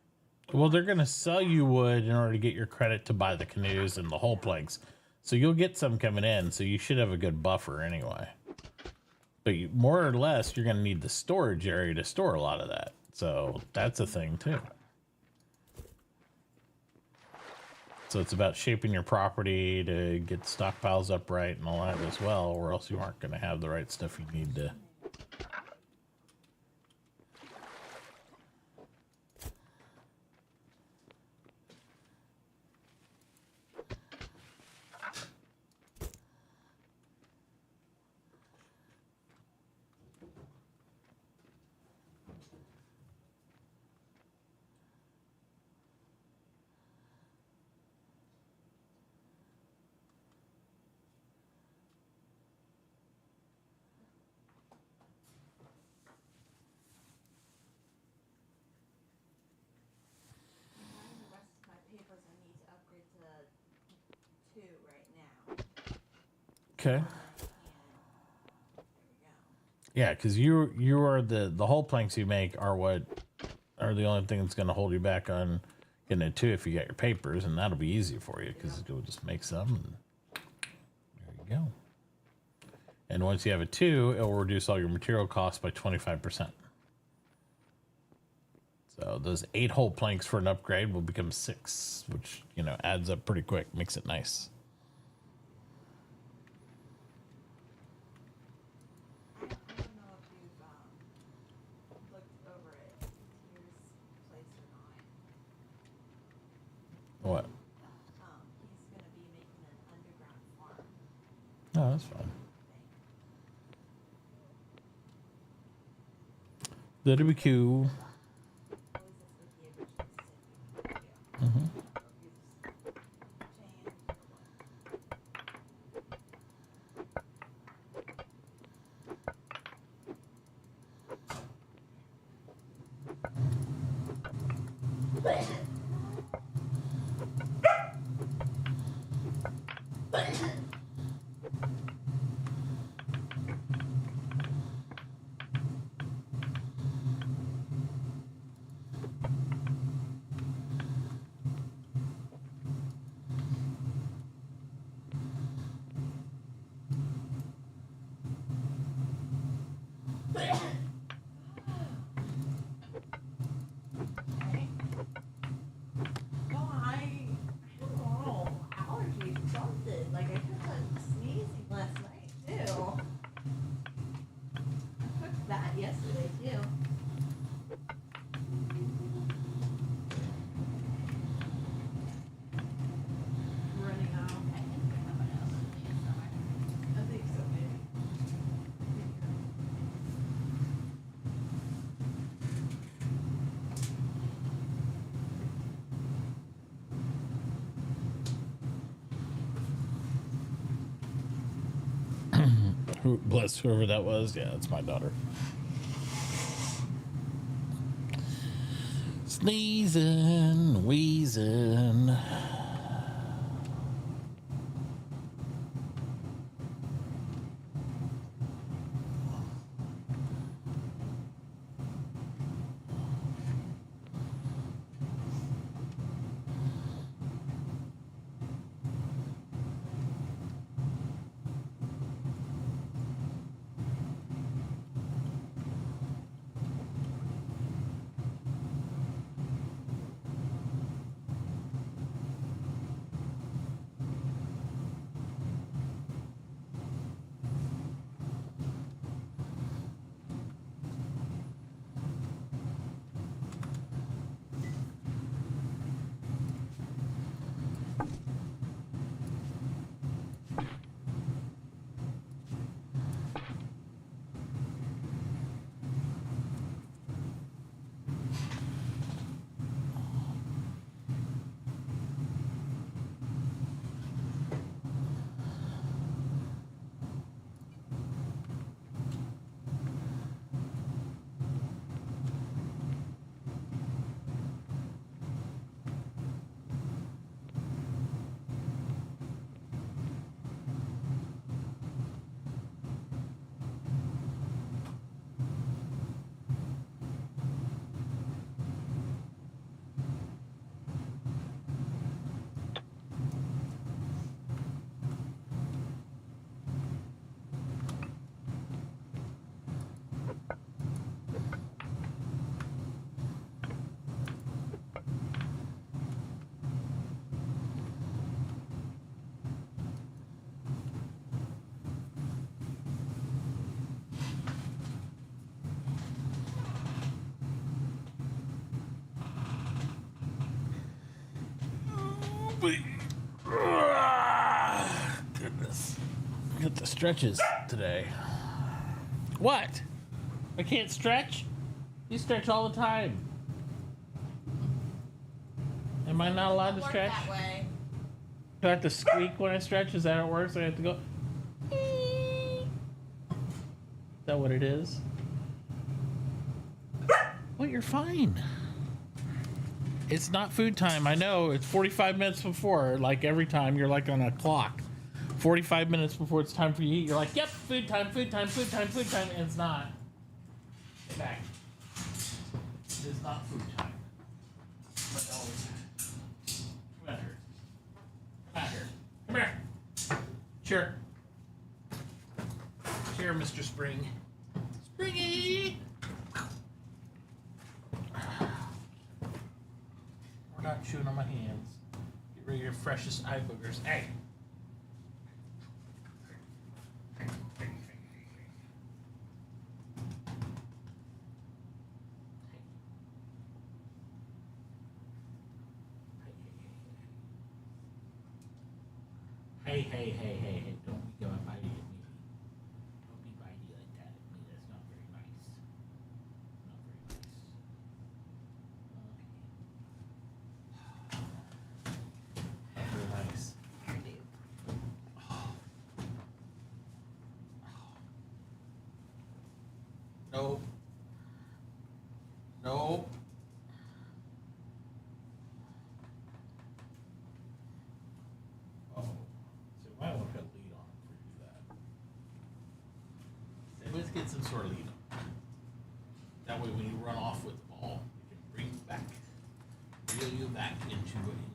Well, they're going to sell you wood in order to get your credit to buy the canoes and the whole planks. So you'll get some coming in, so you should have a good buffer anyway. But more or less, you're going to need the storage area to store a lot of that. So that's a thing too. So it's about shaping your property to get stockpiles up right and all that as well, or else you aren't going to have the right stuff you need to. I'm the rest of my papers I need to upgrade to 2 right now. Okay. And there we go. Yeah, because you are the whole planks you make are what are the only thing that's going to hold you back on getting it too if you got your papers, and that'll be easy for you because you'll just make some. And there you go. And once you have a 2, it will reduce all your material costs by 25%. So those 8 whole planks for an upgrade will become 6, which, you know, adds up pretty quick, makes it nice. I don't know if you've looked over at Tier's place or not. What? He's gonna be making an underground farm Oh, that's fine. thing. That'll be cool. At least that's what he originally said he would do. Mm-hmm. Okay. Well, I don't know, allergies or something. Like I kept on sneezing last night too. I cooked that yesterday too. Running out. I think there's someone else in the somewhere. I think so, maybe. Bless whoever that was. Yeah, that's my daughter. Sneezing, wheezing. Goodness. Get the stretches today. What? I can't stretch? You stretch all the time. Am I not allowed to Work stretch? that way. Do I have to squeak when I stretch? Is that how it works? I have to go. Is that what it is? Well, you're fine. It's not food time. I know. It's 45 minutes before. Like every time, you're like on a clock. 45 minutes before it's time for you to eat, you're like, yep, food time, food time, food time, food time. And it's not. Get back. It is not food time. But always. Come out here. Come out here. Come here. Sure. Sure, Mr. Spring. Springy! We're not chewing on my hands. Get rid of your freshest eye boogers. Hey! Hey, don't be going bitey at me. Don't be bitey like that at me. That's not very nice. Not very nice. Not very nice. Nope. Nope. Oh. So we might want to put a lead on him before you do that. So let's get some sort of lead on him. That way when you run off with the ball, you can bring you back. Reel you back into intensity.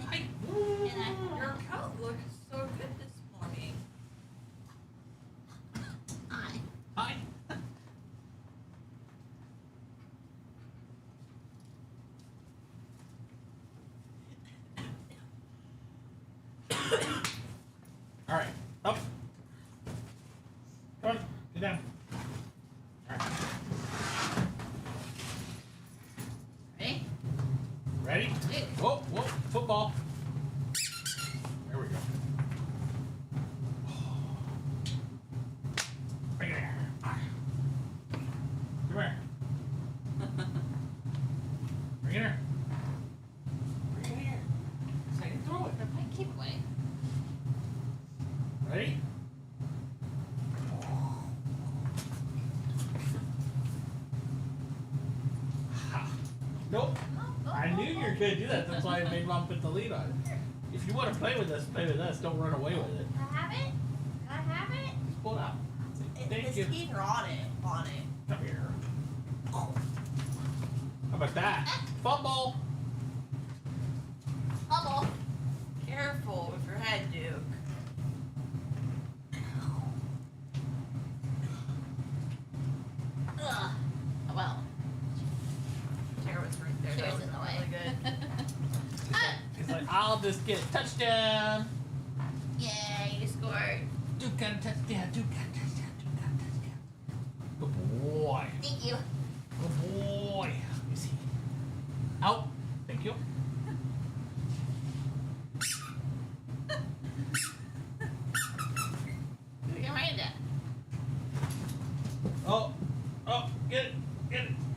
Hi. And your coat looks so good this morning. Hi. All right, up. Come on, get down. All right. Ready? Ready? Hey. Whoa, football. There we go. Bring it here. Come here. Bring it here. Bring it here. So I can throw it. Keep away. Ready? Ha. Nope. I knew you were going to do that. That's why I made Mom put the lead on it. If you want to play with us, play with us. Don't run away with it. Can I have it? Can I have it? Just pull it out. Thank His you. teeth are on it. Come here. How about that? Fumble. Bubble. Careful with your head, Duke. Ugh. Oh, well. Chair was right there. Chair's That was in the way. really good. He's like, I'll just get a touchdown. Yay, you scored. Duke got a touchdown. Duke got a touchdown. Duke got a touchdown. Good boy. Thank you. Good boy. Let me see. Out. Thank you. Get your hand up. Oh, get it.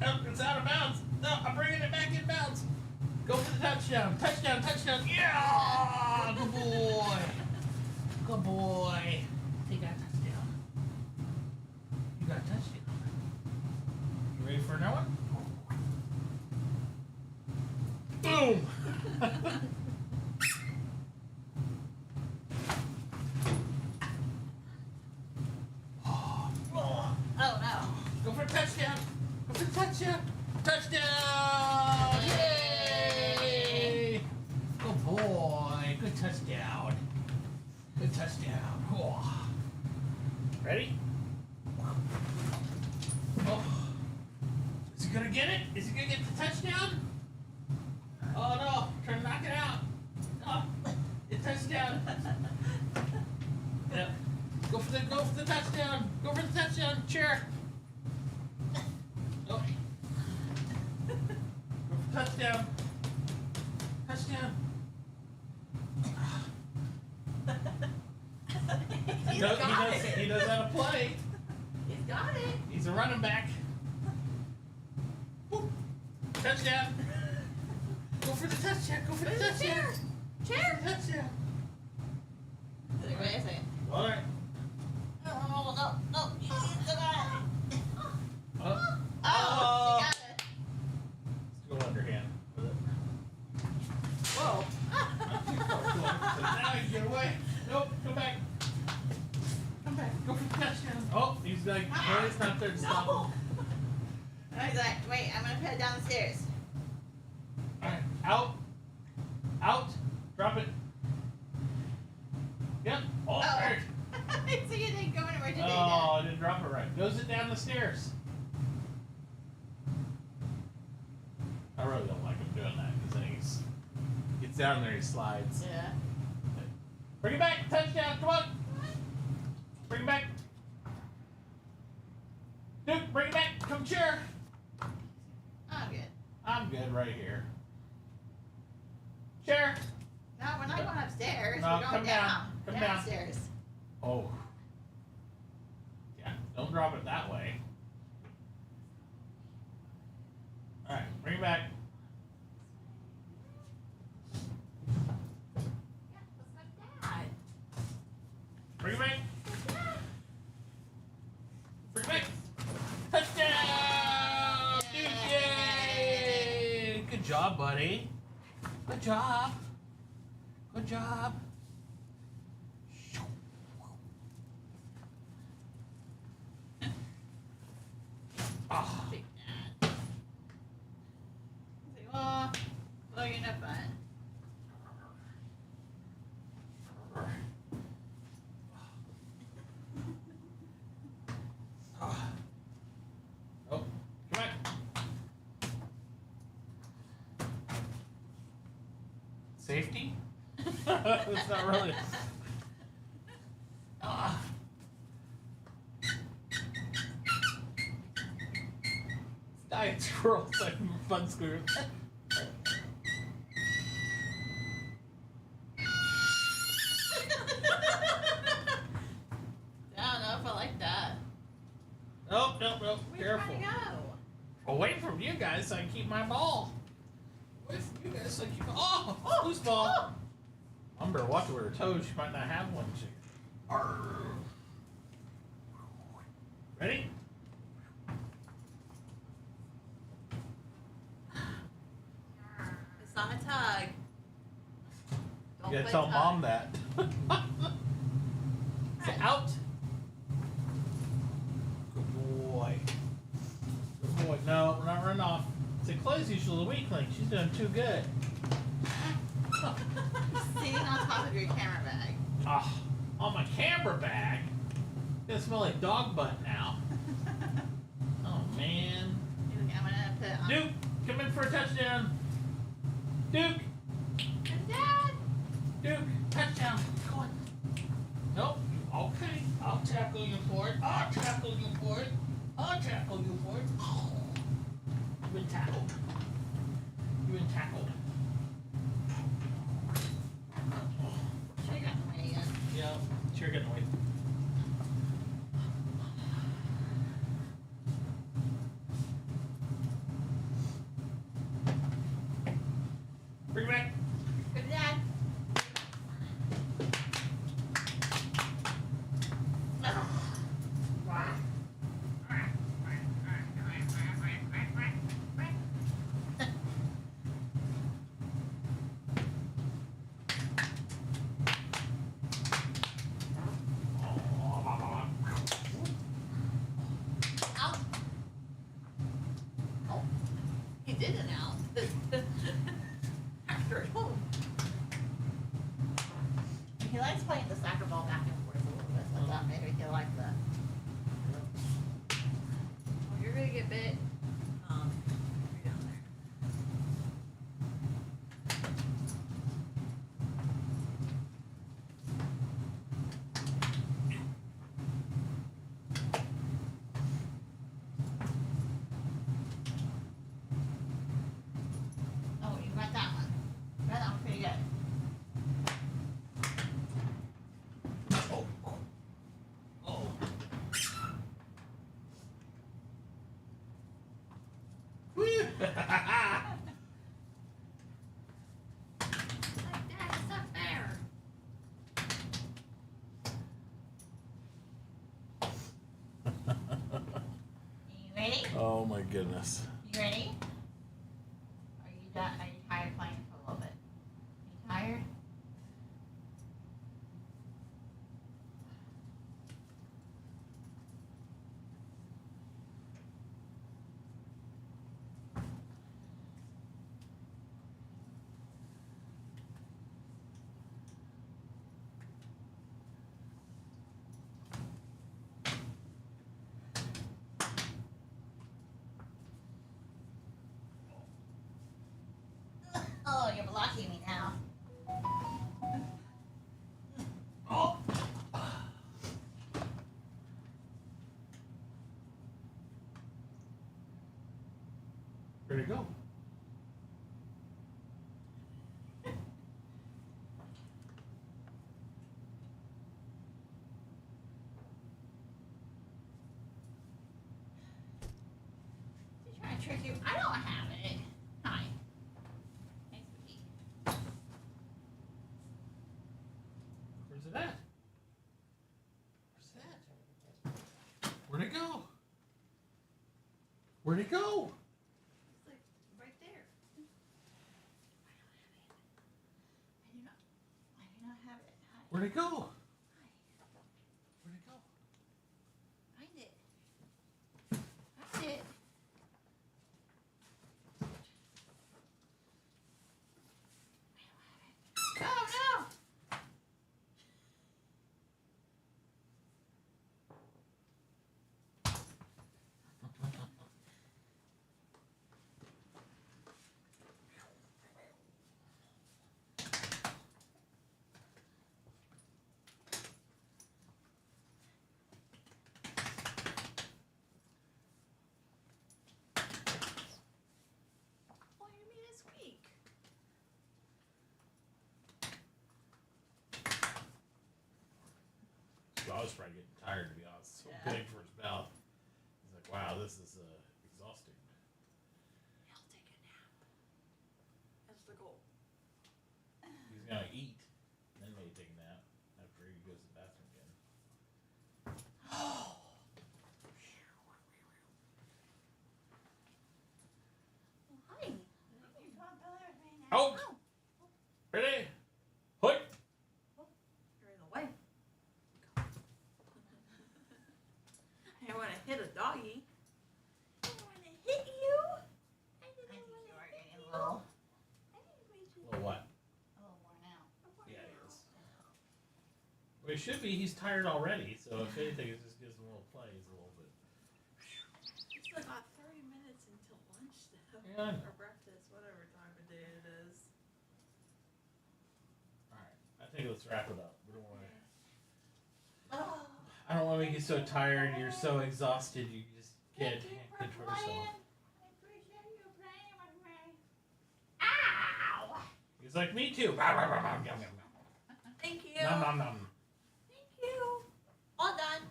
Oh, it's out of bounds. No, I'm bringing it back in bounds. Go for the touchdown. Touchdown. Yeah. Good boy. Good boy. Take that touchdown. You got a touchdown. You ready for another one? Boom. Oh, no. Go for a touchdown. Go for the touchdown. Touchdown. Yay. Good boy. Good touchdown. Good touchdown. Oh. Ready? Oh. Is he gonna get it? Is he gonna get the touchdown? Oh no. Try to knock it out. Oh. It's touchdown. Yeah. Go for the touchdown. Go for the touchdown. Chair. Oh. Go for touchdown. He knows how to play. He's got it. He's a running back. Woo. Touchdown. Go for the touchdown. Go for the touchdown. Chair. Touchdown. Wait a second. All right. Oh, no. You still got it. Oh. Oh, she got it. Let's go underhand with it. Whoa. Now you get away. Nope. Come back. Come back. Go for the touchdown. Oh, he's like, no, it's not there to stop him. All And I was like, wait, I'm gonna put it down the stairs. right. Out. Out. Drop it. Yep. Oh, there. So you didn't go anywhere today. Oh, I didn't drop it right. Goes it down the stairs. I really don't like him doing that because then he's gets down there, he slides. Yeah. Bring it back, touchdown, come on. Bring it back. Duke, bring it back, come cheer. I'm good. I'm good right here. Chair. No, we're not going upstairs. No, we're going come down. Come down. downstairs. Oh. Yeah, don't drop it that way. Alright, bring it back. Yeah, that's my dad. Bring it back. Bring it back. Touchdown! Dude, yay! Good job, buddy. Good job. Good job. Oh. Big dad. He's like, oh, well, you're not fun. Oh, come back. Safety? It's not really. Ah. Diet squirrels like fun squirrels. I don't know if I like that. Nope, nope, nope. Where Careful. you trying to go? Away from you guys so I can keep my ball. Away from you guys so I can keep my. Oh! Loose ball! Umber, watch her with her toes. She might not have one. Arr. Ready? It's not a tug. Don't You gotta play tell tug. mom that. Say out. Good boy. Good boy. No, we're not running off. Say Chloe's usually the weak link. She's doing too good. Sitting on top of your camera bag. Ah, on my camera bag. It's gonna smell like dog butt now. Oh man. I'm gonna put it on. Duke, come in for a touchdown. Duke, Dad! Duke, touchdown. Come on. Nope. Okay. I'll tackle you for it. I'll tackle you for it. I'll tackle you for it. You've been tackled. You've been tackled. Should've gotten away again. Yeah, sure getting away. Bring it back. Good dad. Out. Oh, he did it out. After home. He likes playing the soccer ball back and forth a little bit, so I thought maybe he'll like that. Oh, you're gonna get bit. You're down there. Oh, you got that one. You got that one pretty good. Oh. ready? Oh my goodness. You ready? Are you done? Are you tired playing for a little bit? You tired? Oh, you're blocking me now. Oh. Where'd it go? She's trying to trick you. I don't have it. Hi. Hey, sweetie. Where's it at? Where's it at? Where'd it go? Where'd it go? It's like right there. I do not have it. Hi. Where'd it go? Hi. Where'd it go? Find it. Find it. I don't have it. Oh, no. Well, you mean it's weak. So I was probably getting tired, to be honest. So Yeah. big for his mouth. He's like, wow, this is exhausting. He'll take a nap. That's the goal. He's gonna eat, then maybe take a nap after he goes to the bathroom again. Hi. You can't bother with me now. Oh! Ready? Hook! You're in the way. I didn't want to hit a doggy. I didn't want to hit you. I I didn't think want you to are hit getting you. a little, I didn't mean to. Well, what? a little worn out. Yeah, he is. Well, he should be. He's tired already. So if anything, it just gives him a little play. He's a little bit. We still got 30 minutes until lunch, though. Yeah, I know. Or breakfast, whatever time of day it is. All right. I think let's wrap it up. We don't want to. Oh. I don't want to make you so tired. You're so exhausted. You just can't Thank you for control yourself. playing. I appreciate you playing with me. Ow! He's like, me too. Nom, nom, nom, nom, nom, nom. Thank you. Nom, nom, nom. Thank you. All done.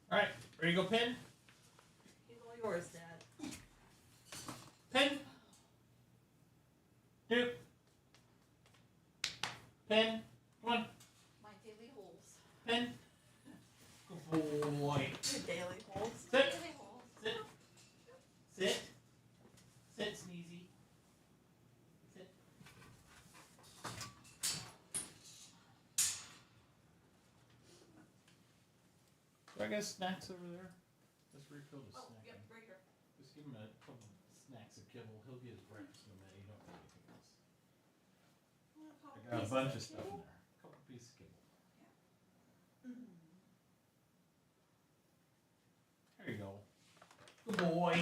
All right. Ready to go pin? He's all yours, Dad. Pin. Two. Pin. Come on. My daily holes. Pin. Good boy. Your daily holes. Sit. Daily holes. Sit. Sit. Sit, Sneezy. Sit. Do I got snacks over there? Let's refill the Oh, snack. yep, right here. Just give him a couple snacks of kibble. He'll get his breakfast in a minute. You don't need anything else. I got a bunch of stuff in there. A couple pieces of kibble. There you go. Good boy.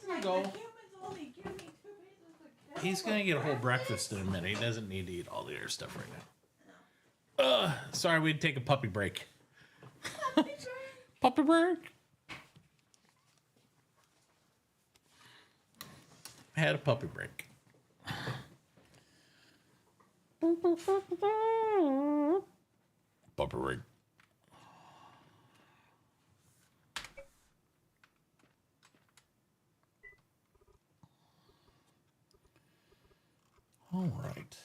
There you go. The humans only give me 2 pieces of kibble He's for gonna get a whole breakfast in a minute. He doesn't need to eat all the other stuff right now. Sorry, we'd take a puppy break. Puppy break. Had a puppy break. Puppy break. All right.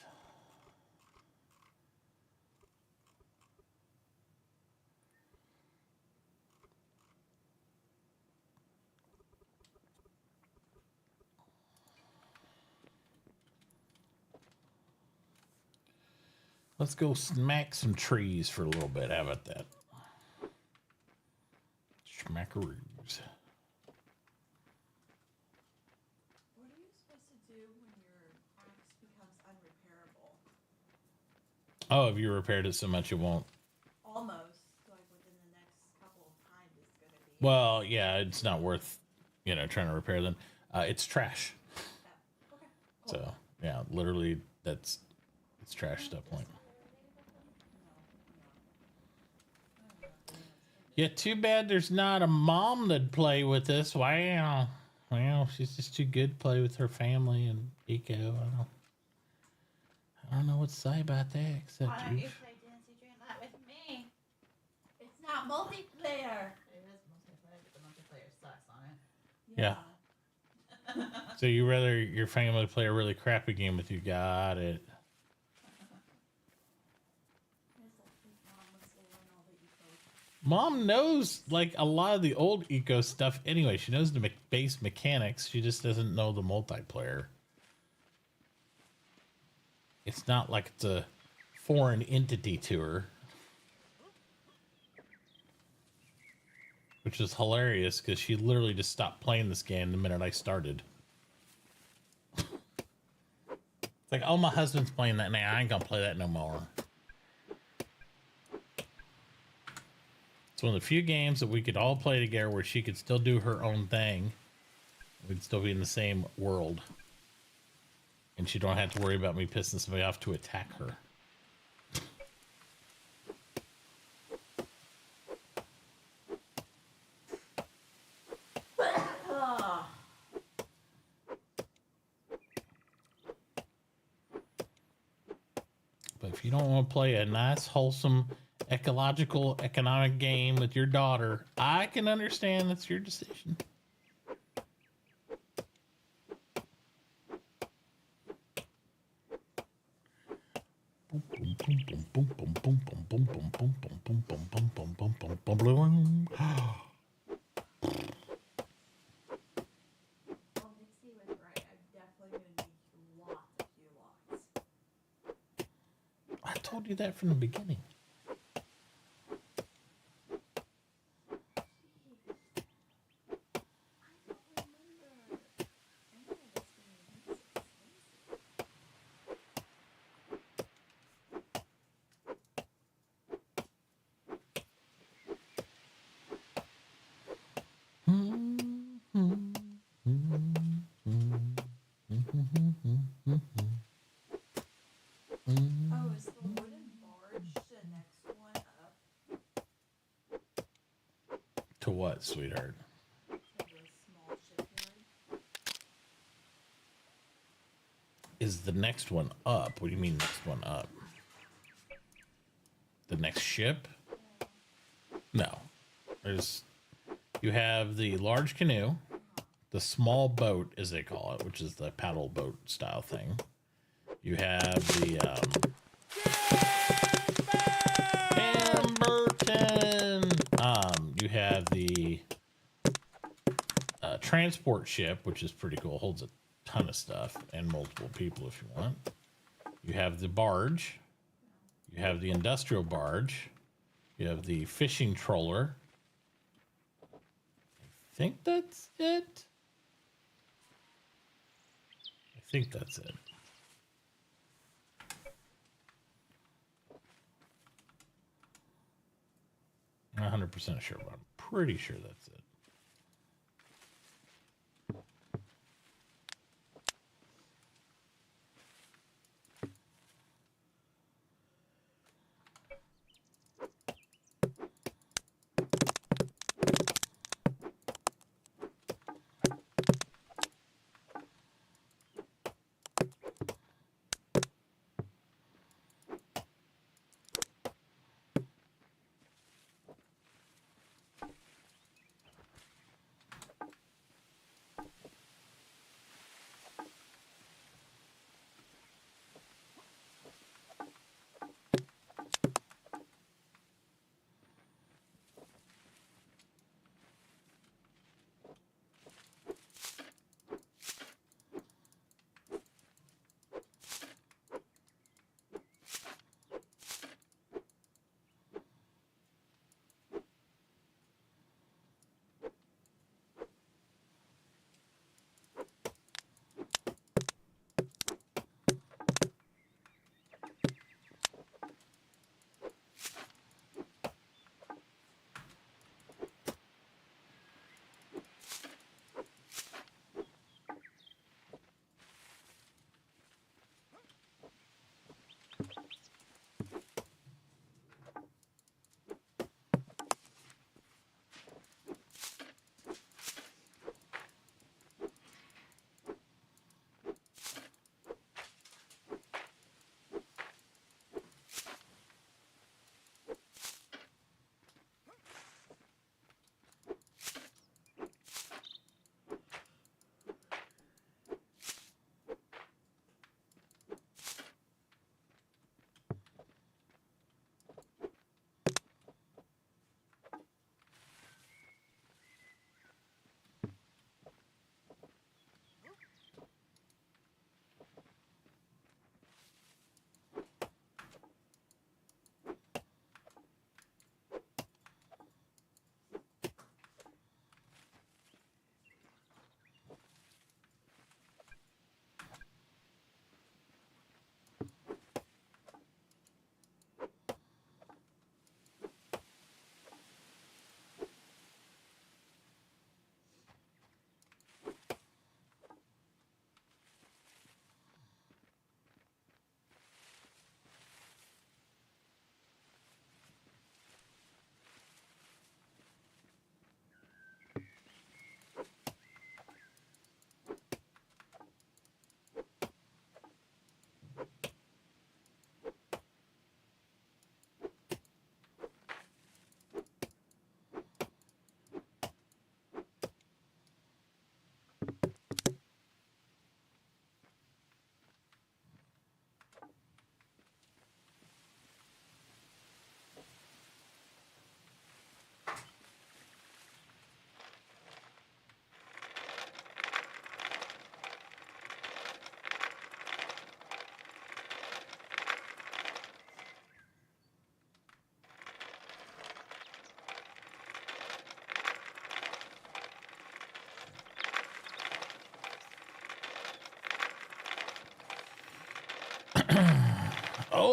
Let's go smack some trees for a little bit. How about that? Schmackaroos. What are you supposed to do when your axe becomes unrepairable? Oh, if you repaired it so much it won't. Almost, like within the next couple of times, it's gonna be. Well, yeah, it's not worth, trying to repair them. It's trash. Yeah. Okay. Cool. So, yeah, literally, it's trash at that point. Yeah, too bad there's not a mom that'd play with us. Wow. Well, she's just too good to play with her family and Eco. I don't know what to say about that, except Why don't you play Dancing Dreamlight with me? It's not multiplayer. It is multiplayer, but the multiplayer sucks on it. Yeah. So you rather your family play a really crappy game with you? Got it. Mom knows like a lot of the old Eco stuff anyway. She knows the base mechanics. She just doesn't know the multiplayer. It's not like it's a foreign entity to her. Which is hilarious because she literally just stopped playing this game the minute I started. It's like, oh, my husband's playing that now. I ain't gonna play that no more. It's one of the few games that we could all play together where she could still do her own thing. We'd still be in the same world. And she don't have to worry about me pissing somebody off to attack her. But if you don't want to play a nice, wholesome, ecological, economic game with your daughter, I can understand that's your decision. I told you that from the beginning. Oh, is the wooden barge the next one up? To what, sweetheart? To the small shipyard? Is the next one up? What do you mean next one up? The next ship? No. You have the large canoe, the small boat, as they call it, which is the paddle boat style thing. You have the Burton. You have the transport ship, which is pretty cool. Holds a ton of stuff and multiple people if you want. You have the barge. You have the industrial barge. You have the fishing trawler. I think that's it. I think that's it. I'm not 100% sure, but I'm pretty sure that's it.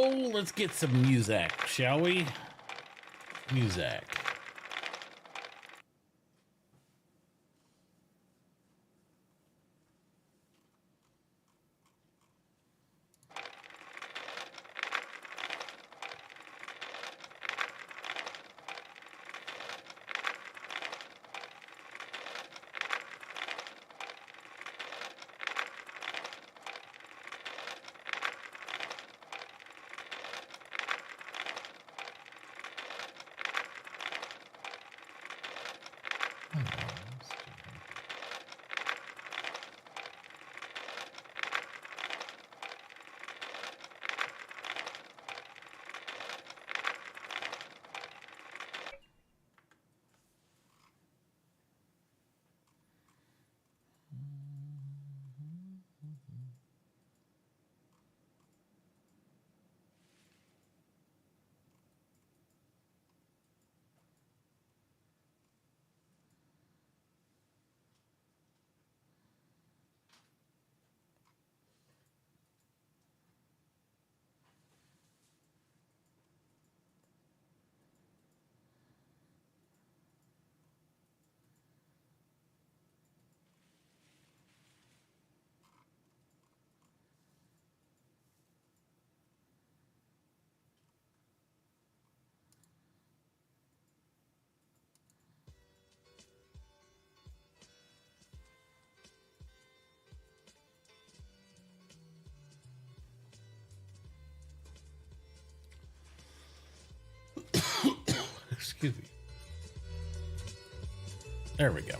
So let's get some music, shall we? Music. Excuse me. There we go.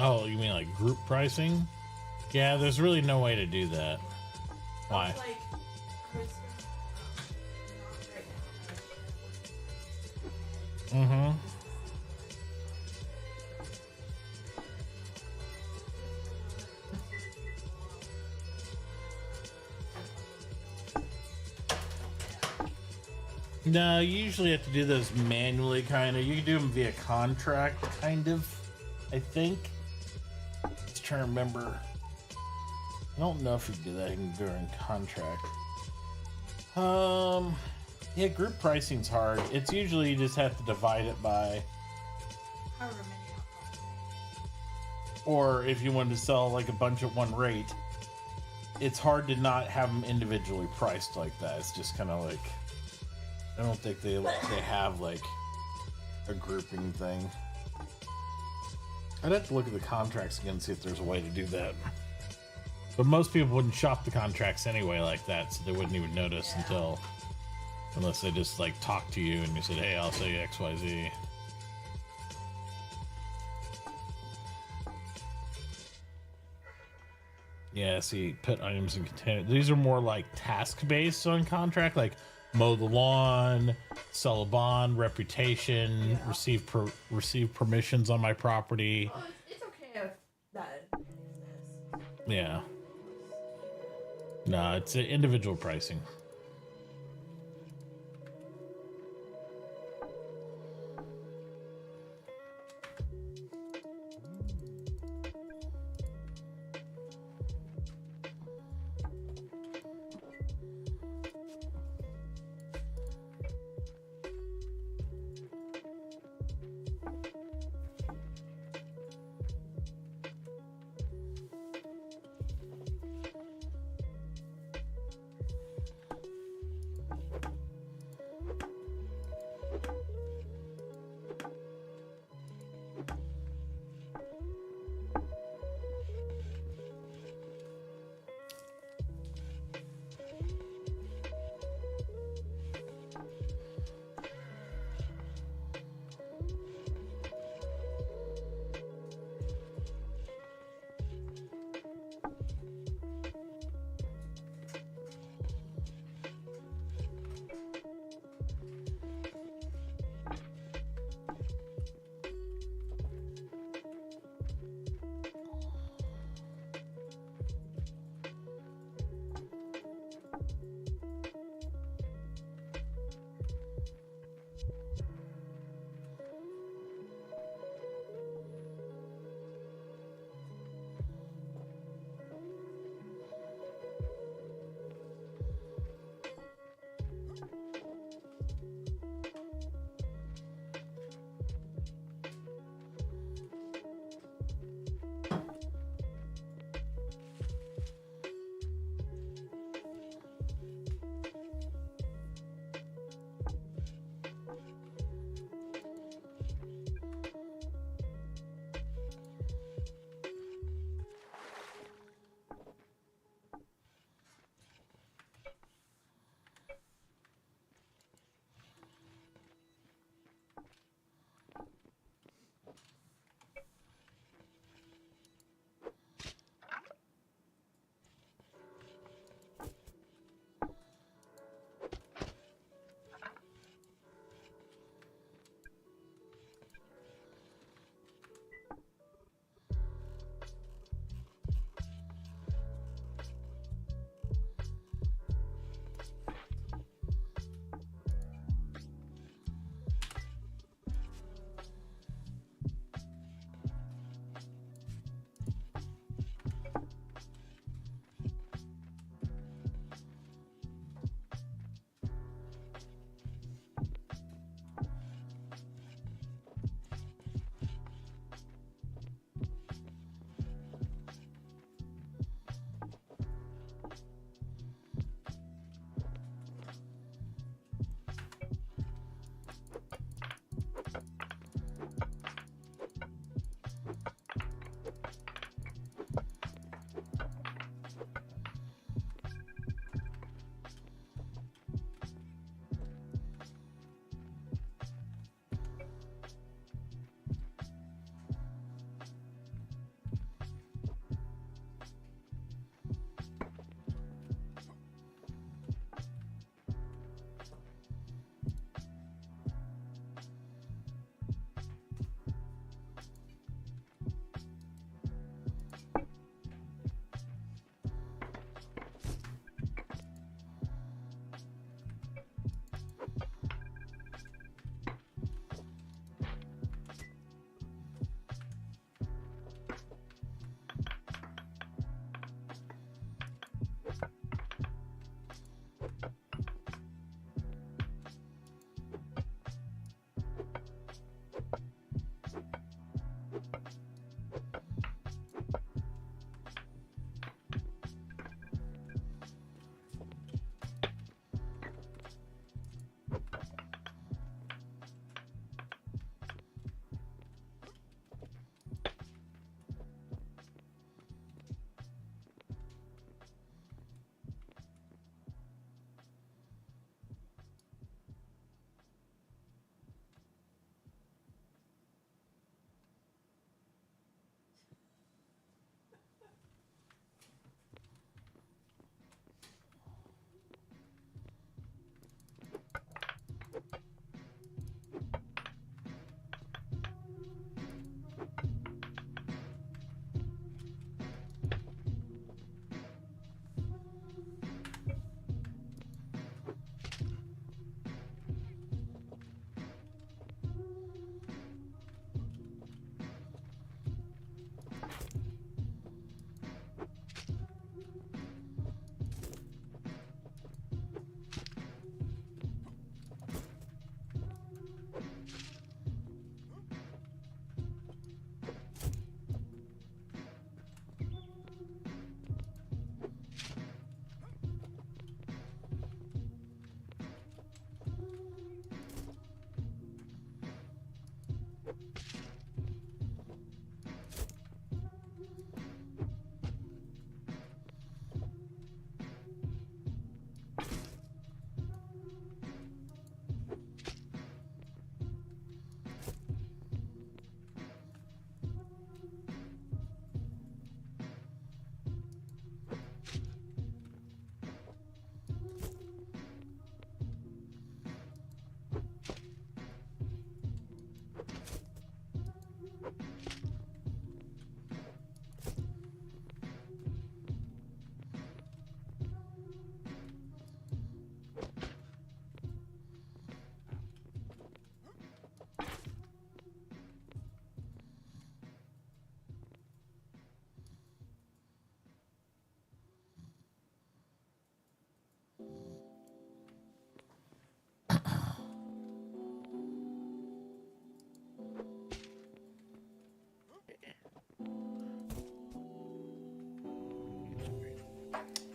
Oh, you mean like group pricing? Yeah, there's really no way to do that. Why? Like, I was not right now. Mm-hmm. No, you usually have to do those manually, kind of. You can do them via contract, kind of, I think. Just trying to remember. I don't know if you can do that during contract. Yeah, group pricing's hard. It's usually you just have to divide it by, However many alcohol. or if you wanted to sell like a bunch at one rate, it's hard to not have them individually priced like that. It's just kind of like, I don't think they have like a grouping thing. I'd have to look at the contracts again and see if there's a way to do that. But most people wouldn't shop the contracts anyway like that, so they wouldn't even notice unless they just like talk to you and you said, hey, I'll sell you XYZ. Yeah, see, put items in container. These are more like task based on contract, like mow the lawn, sell a bond, reputation, receive permissions on my property. Well, it's okay if that exists. Yeah. No, it's individual pricing.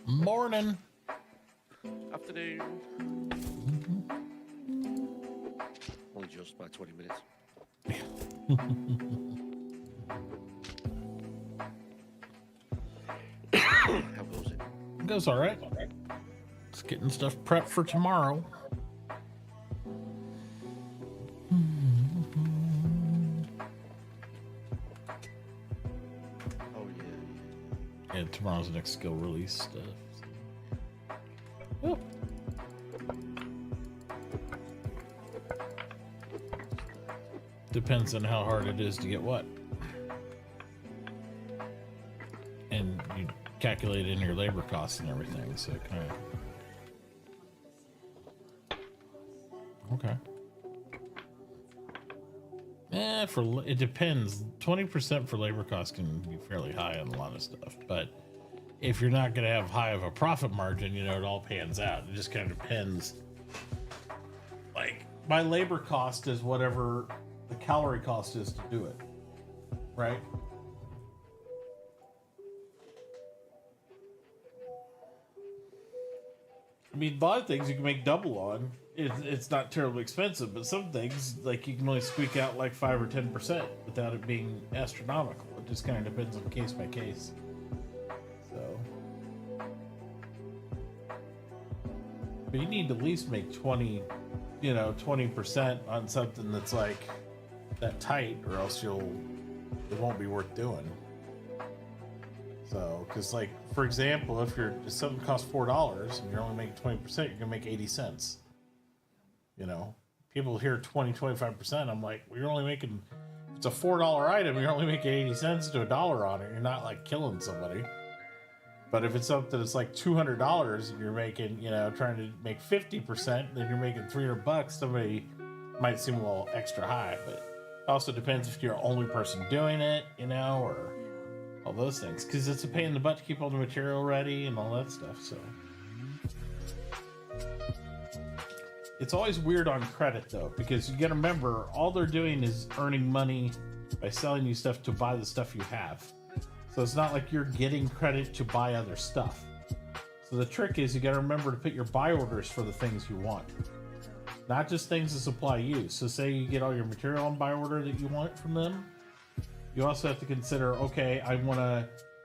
Morning. Afternoon. Only just about 20 minutes. How goes it? It goes all right. Just getting stuff prepped for tomorrow. Oh, yeah. Yeah, tomorrow's the next skill release stuff. Yep. Depends on how hard it is to get what. And you calculate in your labor costs and everything, so it kind of... Okay. It depends. 20% for labor costs can be fairly high on a lot of stuff, but if you're not going to have high of a profit margin, you know, it all pans out. It just kind of depends. Like, my labor cost is whatever the calorie cost is to do it, right? I mean, a lot of things you can make double on. It's not terribly expensive, but some things, like, you can only squeak out like 5 or 10% without it being astronomical. It just kind of depends on case by case. So, but you need to at least make 20% on something that's like that tight, or else it won't be worth doing. So, because, like, for example, if something costs $4 and you're only making 20%, you're gonna make 80 cents. You know, people hear 20-25%. I'm like, well, you're only making, if it's a $4 item, you're only making 80 cents to $1 on it. You're not like killing somebody. But if it's something that's like $200 and you're making, you know, trying to make 50%, then you're making $300. Somebody might seem a little extra high, but it also depends if you're the only person doing it, you know, or all those things. Because it's a pain in the butt to keep all the material ready and all that stuff. So it's always weird on credit, though, because you got to remember, all they're doing is earning money by selling you stuff to buy the stuff you have. So it's not like you're getting credit to buy other stuff. So the trick is you got to remember to put your buy orders for the things you want, not just things that supply you. So say you get all your material on buy order that you want from them. You also have to consider, okay,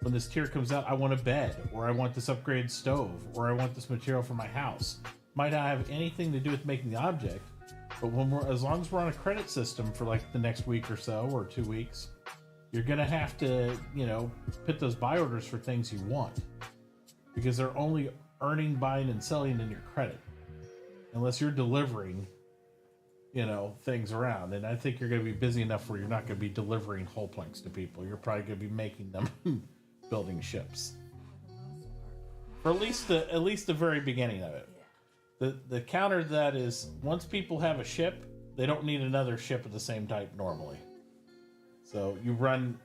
when this tier comes out, I want a bed, or I want this upgraded stove, or I want this material for my house. Might not have anything to do with making the object, but as long as we're on a credit system for like the next week or so, or 2 weeks, you're gonna have to, you know, put those buy orders for things you want, because they're only earning, buying, and selling in your credit, unless you're delivering, you know, things around. And I think you're gonna be busy enough where you're not gonna be delivering whole planks to people. You're probably gonna be making them building ships, for at least the very beginning of it. The counter to that is, once people have a ship, they don't need another ship of the same type normally. So you'll run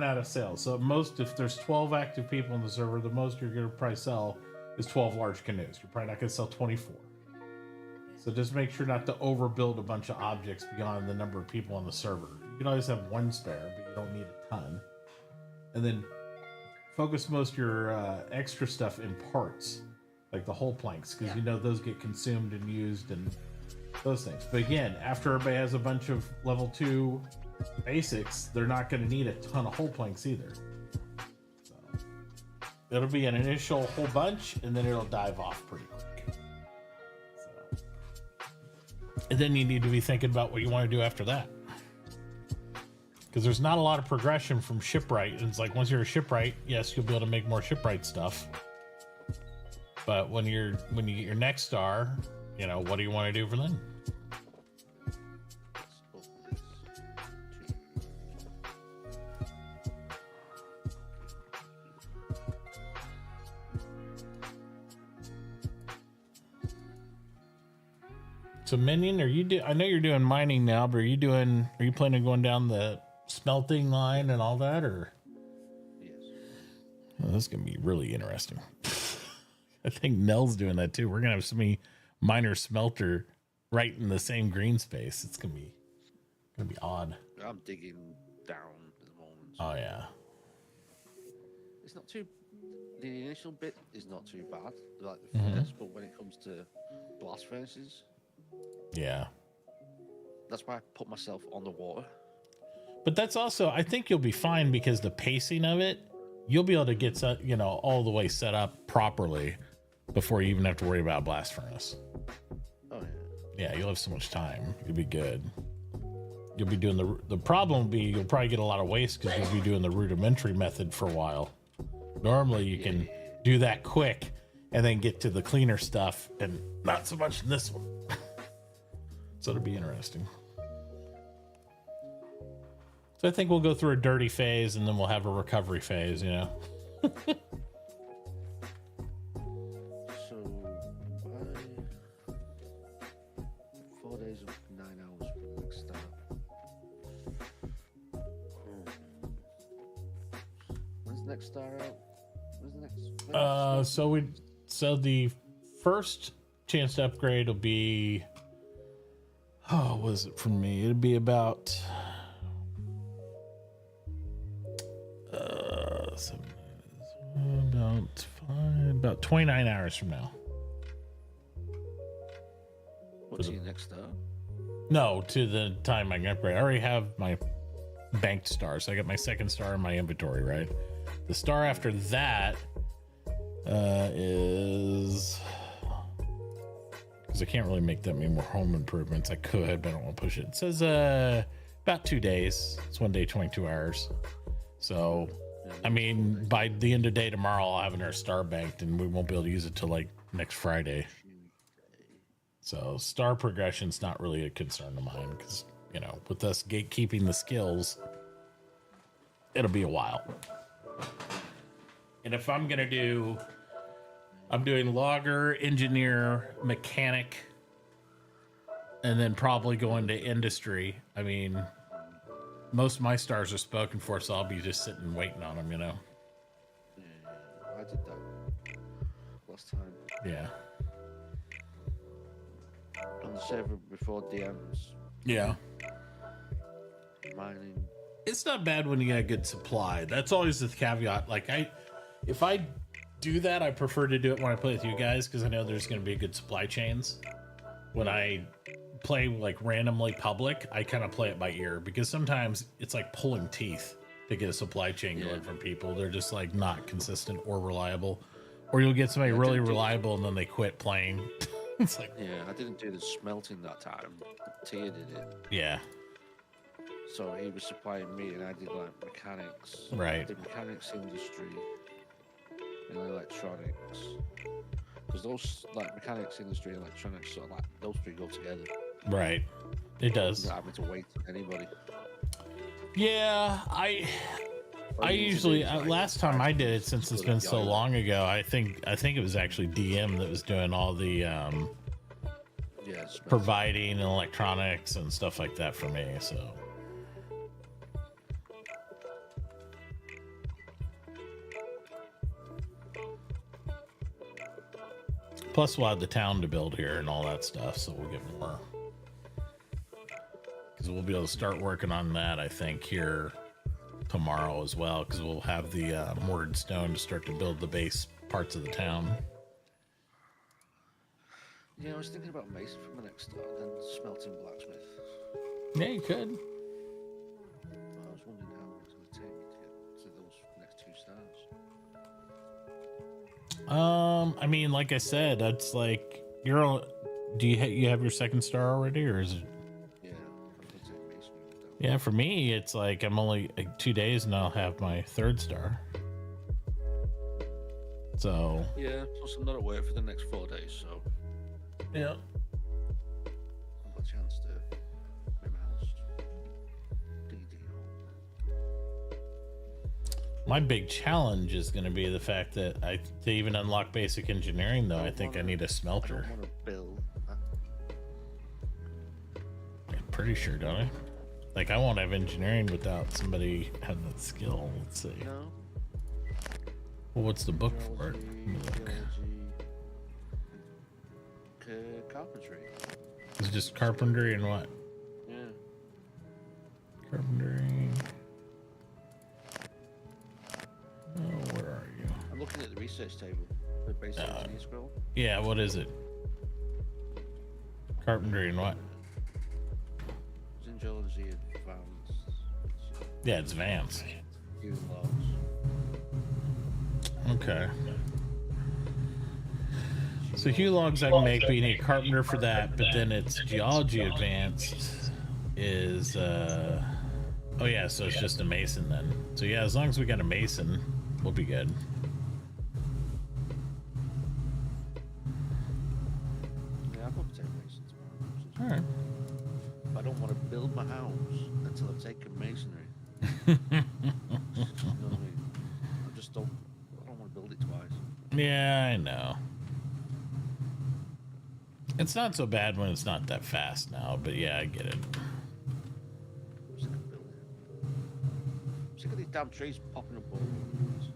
out of sales. So at most, if there's 12 active people in the server, the most you're going to probably sell is 12 large canoes. You're probably not going to sell 24. So just make sure not to overbuild a bunch of objects beyond the number of people on the server. You can always have one spare, but you don't need a ton. And then focus most of your extra stuff in parts, like the whole planks, because you know those get consumed and used and those things. But again, after everybody has a bunch of level 2 basics, they're not going to need a ton of whole planks either. So it'll be an initial whole bunch, and then it'll dive off pretty quick. So, and then you need to be thinking about what you want to do after that, because there's not a lot of progression from shipwright. And it's like, once you're a shipwright, yes, you'll be able to make more shipwright stuff. But when you get your next star, you know, what do you want to do for them? So Minion, I know you're doing mining now, but are you planning on going down the smelting line and all that, or? Yes. Oh, this is gonna be really interesting. I think Nell's doing that too. We're gonna have so many miner smelter right in the same green space. It's gonna be odd. I'm digging down at the moment. Oh yeah. it's not too. The initial bit is not too bad, like the furnace, but when it comes to blast furnaces, Yeah. that's why I put myself on the water. But that's also, I think you'll be fine because the pacing of it, you'll be able to get, all the way set up properly before you even have to worry about a blast furnace. Oh yeah. Yeah, you'll have so much time. You'll be good. You'll be doing the problem will be you'll probably get a lot of waste because you'll be doing the rudimentary method for a while. Normally you can do that quick and then get to the cleaner stuff, and not so much in this one. So it'll be interesting. So I think we'll go through a dirty phase and then we'll have a recovery phase, So by 4 days of 9 hours for the next start. When's the next star out? When's the next? So the first chance to upgrade will be, what was it from me? It'd be about about 29 hours from now. What's your next star? No, to the time I can upgrade. I already have my banked stars. I got my second star in my inventory, right? The star after that is, because I can't really make that many more home improvements. I could, but I don't want to push it. It says about 2 days. It's 1 day, 22 hours. So, I mean, by the end of the day tomorrow, I'll have another star banked, and we won't be able to use it till like next Friday. So star progression's not really a concern of mine because, with us gatekeeping the skills, it'll be a while. And if I'm doing logger, engineer, mechanic, and then probably going to industry. I mean, most of my stars are spoken for, so I'll be just sitting waiting on them, Yeah, I did that last time. Yeah. On the server before DMs, Yeah. mining. It's not bad when you get a good supply. That's always the caveat. Like if I do that, I prefer to do it when I play with you guys because I know there's going to be good supply chains. When I play like randomly public, I kind of play it by ear because sometimes it's like pulling teeth to get a supply chain going from people. They're just like not consistent or reliable, or you'll get somebody really reliable and then they quit playing. It's like, Yeah, I didn't do the smelting that time. Tia did it. yeah, So he was supplying me, and I did like mechanics. Right. I did mechanics, industry, and electronics. Because those, like mechanics, industry, and electronics, sort of like those three go together. right. It does. You're not having to wait on anybody. Yeah, I usually last time I did it, since it's been so long ago, I think it was actually DM that was doing all the providing and electronics and stuff like that for me. So plus we'll have the town to build here and all that stuff, so we'll get more. Because we'll be able to start working on that, I think, here tomorrow as well, because we'll have the mortared stone to start to build the base parts of the town. Yeah, I was thinking about mason for my next start, then smelting blacksmith. Yeah, you could. I was wondering how long it's going to take me to get to those next 2 stars. I mean, like I said, that's like you're on. Do you have your second star already, or is it? Yeah, I'm going to take mason. Yeah, for me, it's like I'm only like 2 days and I'll have my third star. So Yeah, plus I'm not at work for the next 4 days, so yeah. I've got a chance to make my house DD. My big challenge is going to be the fact that to even unlock basic engineering, though, I think I need a I smelter. don't want to build. I'm pretty sure, don't I? Like, I won't have engineering without somebody having that skill. Let's see. No. Well, what's the book for it? Let me look. Carpentry. Is it just carpentry and what? Yeah. Carpentry. Oh, where are looking at the research table. The basic engineer scroll. Yeah, what is it? Carpentry and what? In geology advanced. Yeah, it's Vance. Human logs. Okay. So Hugh logs I can make, but you need a carpenter for that. But then it's geology advanced is oh yeah, so it's just a mason then. So yeah, as long as we got a mason, we'll be good. Yeah, I've got to take masons. All right. I don't want to build my house until I've taken masonry. You know what I mean? I don't want to build it twice. Yeah, I know. It's not so bad when it's not that fast now, but yeah, I get it. I'm sick of building. I'm sick of these damn trees popping up all over the place.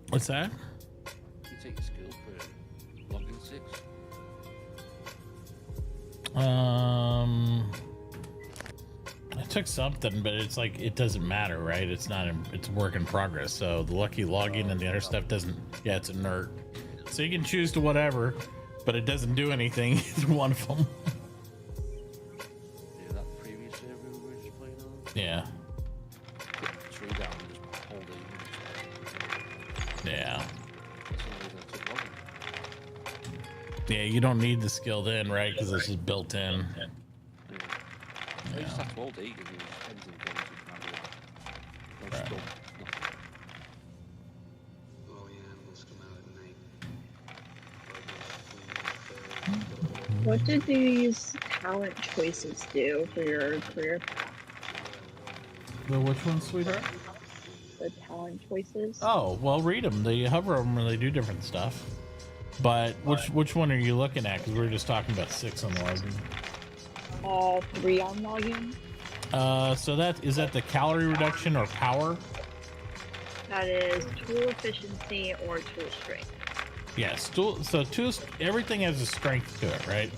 What's that? You take your skill for logging 6. I took something, but it's like it doesn't matter, right? It's not. It's work in progress. So the lucky logging and the other stuff doesn't. Yeah, it's inert. So you can choose to whatever, but it doesn't do anything. Either one of them. Yeah, that previous server we were just playing on. Yeah. Put the tree down and just hold it. Yeah. That's the only reason I took logging. Yeah, you don't need the skilled in, right? Because this is built in. Yeah. I just have to hold E and anything goes, you can have it. No Right. stun, nothing. Oh yeah, must come out at night. What did these talent choices do for your career path? The which one, sweetheart? The talent choices? Oh, well, read them. They hover them and they do different stuff. But which one are you looking at? Because we were just talking about 6 on logging. 3 on logging. So that is that the calorie reduction or power? That is tool efficiency or tool strength. Yes. So tools. Everything has a strength to it, right?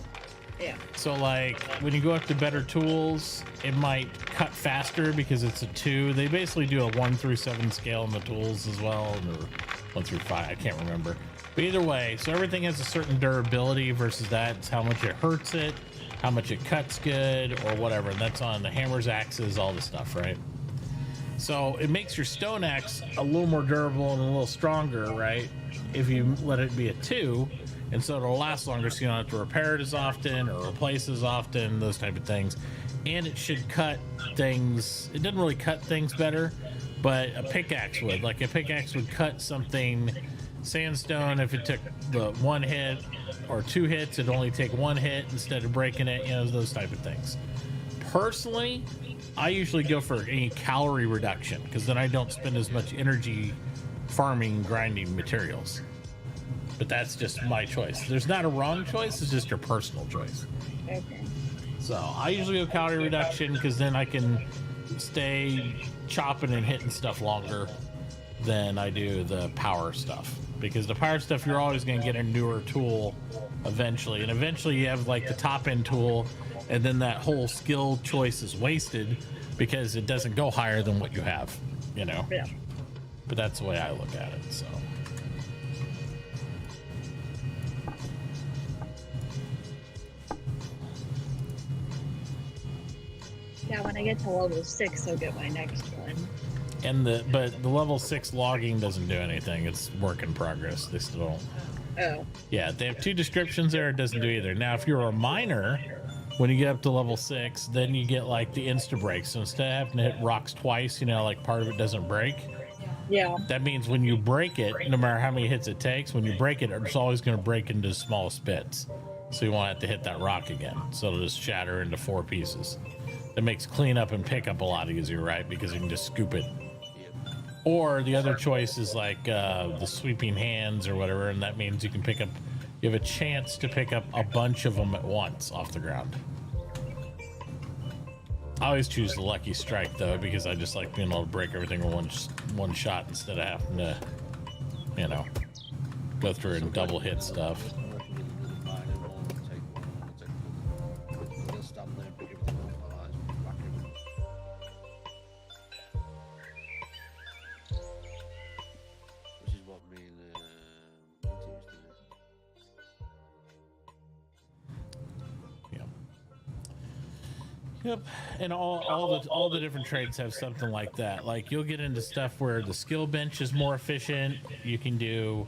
Yeah. So like when you go up to better tools, it might cut faster because it's a 2. They basically do a 1 through 7 scale in the tools as well, or 1 through 5. I can't remember. But either way, so everything has a certain durability versus that. It's how much it hurts it, how much it cuts good, or whatever. And that's on the hammers, axes, all the stuff, right? So it makes your stone axe a little more durable and a little stronger, right? If you let it be a 2, and so it'll last longer, so you don't have to repair it as often or replace as often, those type of things. And it should cut things. It doesn't really cut things better, but a pickaxe would. Like a pickaxe would cut something. Sandstone, if it took the 1 hit or 2 hits, it'd only take 1 hit instead of breaking it. You know, those type of things. Personally, I usually go for any calorie reduction because then I don't spend as much energy farming, grinding materials. But that's just my choice. There's not a wrong choice, it's just your personal choice. Okay. So I usually go calorie reduction because then I can stay chopping and hitting stuff longer than I do the power stuff. Because the power stuff, you're always going to get a newer tool eventually. And eventually you have like the top end tool, and then that whole skill choice is wasted because it doesn't go higher than what you have, you know? Yeah. But that's the way I look at it, so. Yeah, when I get to level 6, I'll get my next one. And but the level 6 logging doesn't do anything. It's work in progress. They still don't. Oh. Yeah, they have 2 descriptions there. It doesn't do either. Now, if you're a miner, when you get up to level 6, then you get like the insta break. So instead of having to hit rocks twice, you know, like part of it doesn't break. Yeah. That means when you break it, no matter how many hits it takes, when you break it, it's always going to break into small bits. So you won't have to hit that rock again. So it'll just shatter into 4 pieces. That makes cleanup and pickup a lot easier, right? Because you can just scoop it. Or the other choice is like the sweeping hands or whatever, and that means you can pick up, you have a chance to pick up a bunch of them at once off the ground. I always choose the lucky strike though, because I just like being able to break everything in one shot instead of having to, you know, go through and double hit stuff. Which is what me and Mitauchi did. Yep, and all the different trades have something like that. Like you'll get into stuff where the skill bench is more efficient. You can do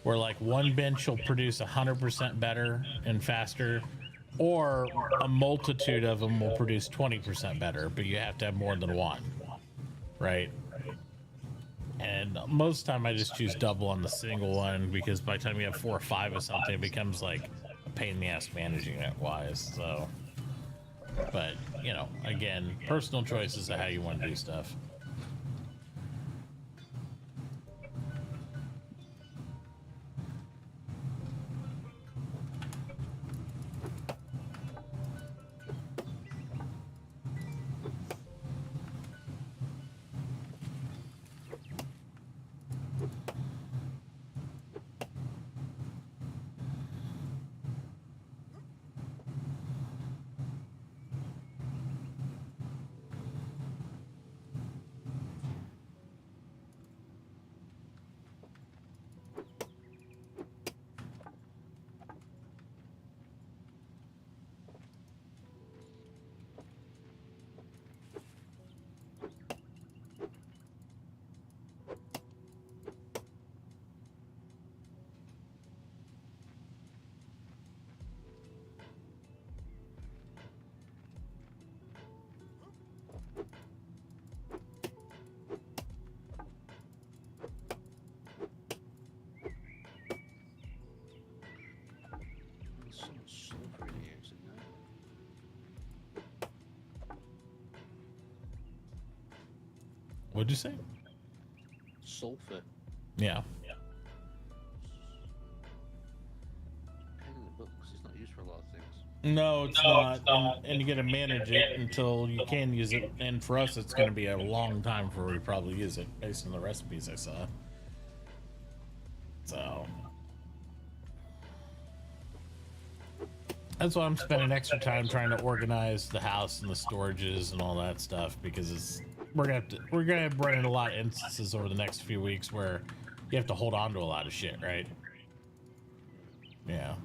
where like one bench will produce 100% better and faster, or a multitude of them will produce 20% better. But you have to have more than one, right? And most of the time I just choose double on the single one because by the time you have 4 or 5 of something, it becomes like a pain in the ass managing it wise. So. But, you know, again, personal choices of how you want to do stuff. What'd you say? Sulfur. Yeah. Pain in the butt because it's not used for a lot of things. No, it's not. And you got to manage it until you can use it. And for us, it's going to be a long time before we probably use it, based on the recipes I saw. So that's why I'm spending extra time trying to organize the house and the storages and all that stuff, because we're gonna run into a lot of instances over the next few weeks where you have to hold on to a lot of shit, right? Yeah.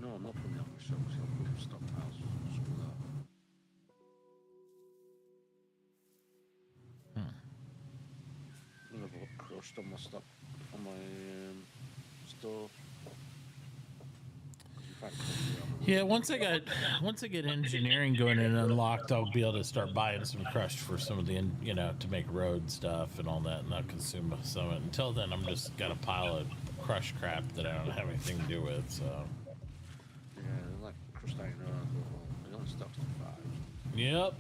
No, I'm not putting it on the shelves. I'll put it in stockpiles. Screw that. I'm gonna put crushed on my stock on my stove. You can't cook it on the Yeah, once I get engineering going and unlocked, I'll be able to start buying some crushed for some of the, to make road stuff and all that, and not consume some of it. Until then, I'm just got a pile of crushed crap that I don't have anything to do with. So, yeah, like crushed iron ore. It only stocks to 5.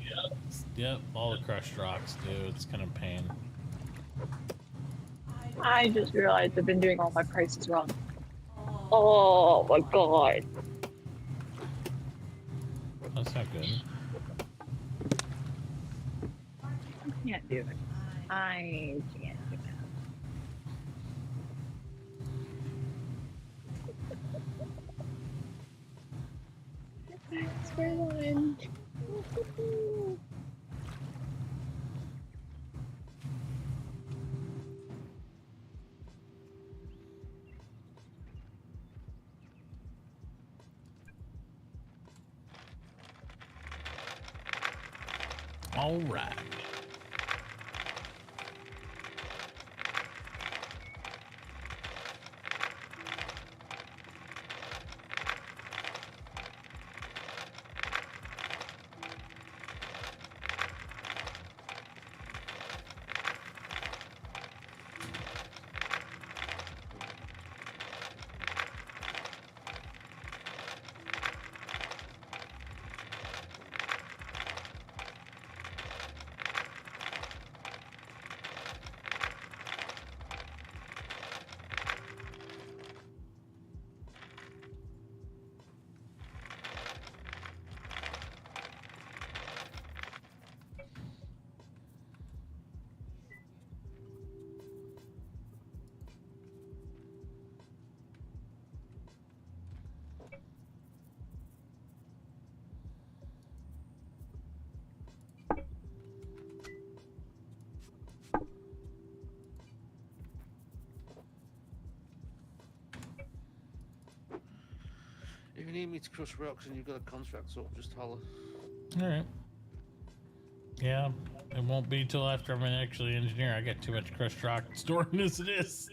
yep, all the crushed rocks do. It's kind of a pain. I just realized I've been doing all my prices wrong. Oh my god. That's not good. I can't do it. I can't do it. Thanks for lunch. All right. If you need me to crush rocks and you've got a contract, so just holler. All right. Yeah, it won't be till after I'm an actually engineer. I got too much crushed rock storing as it is.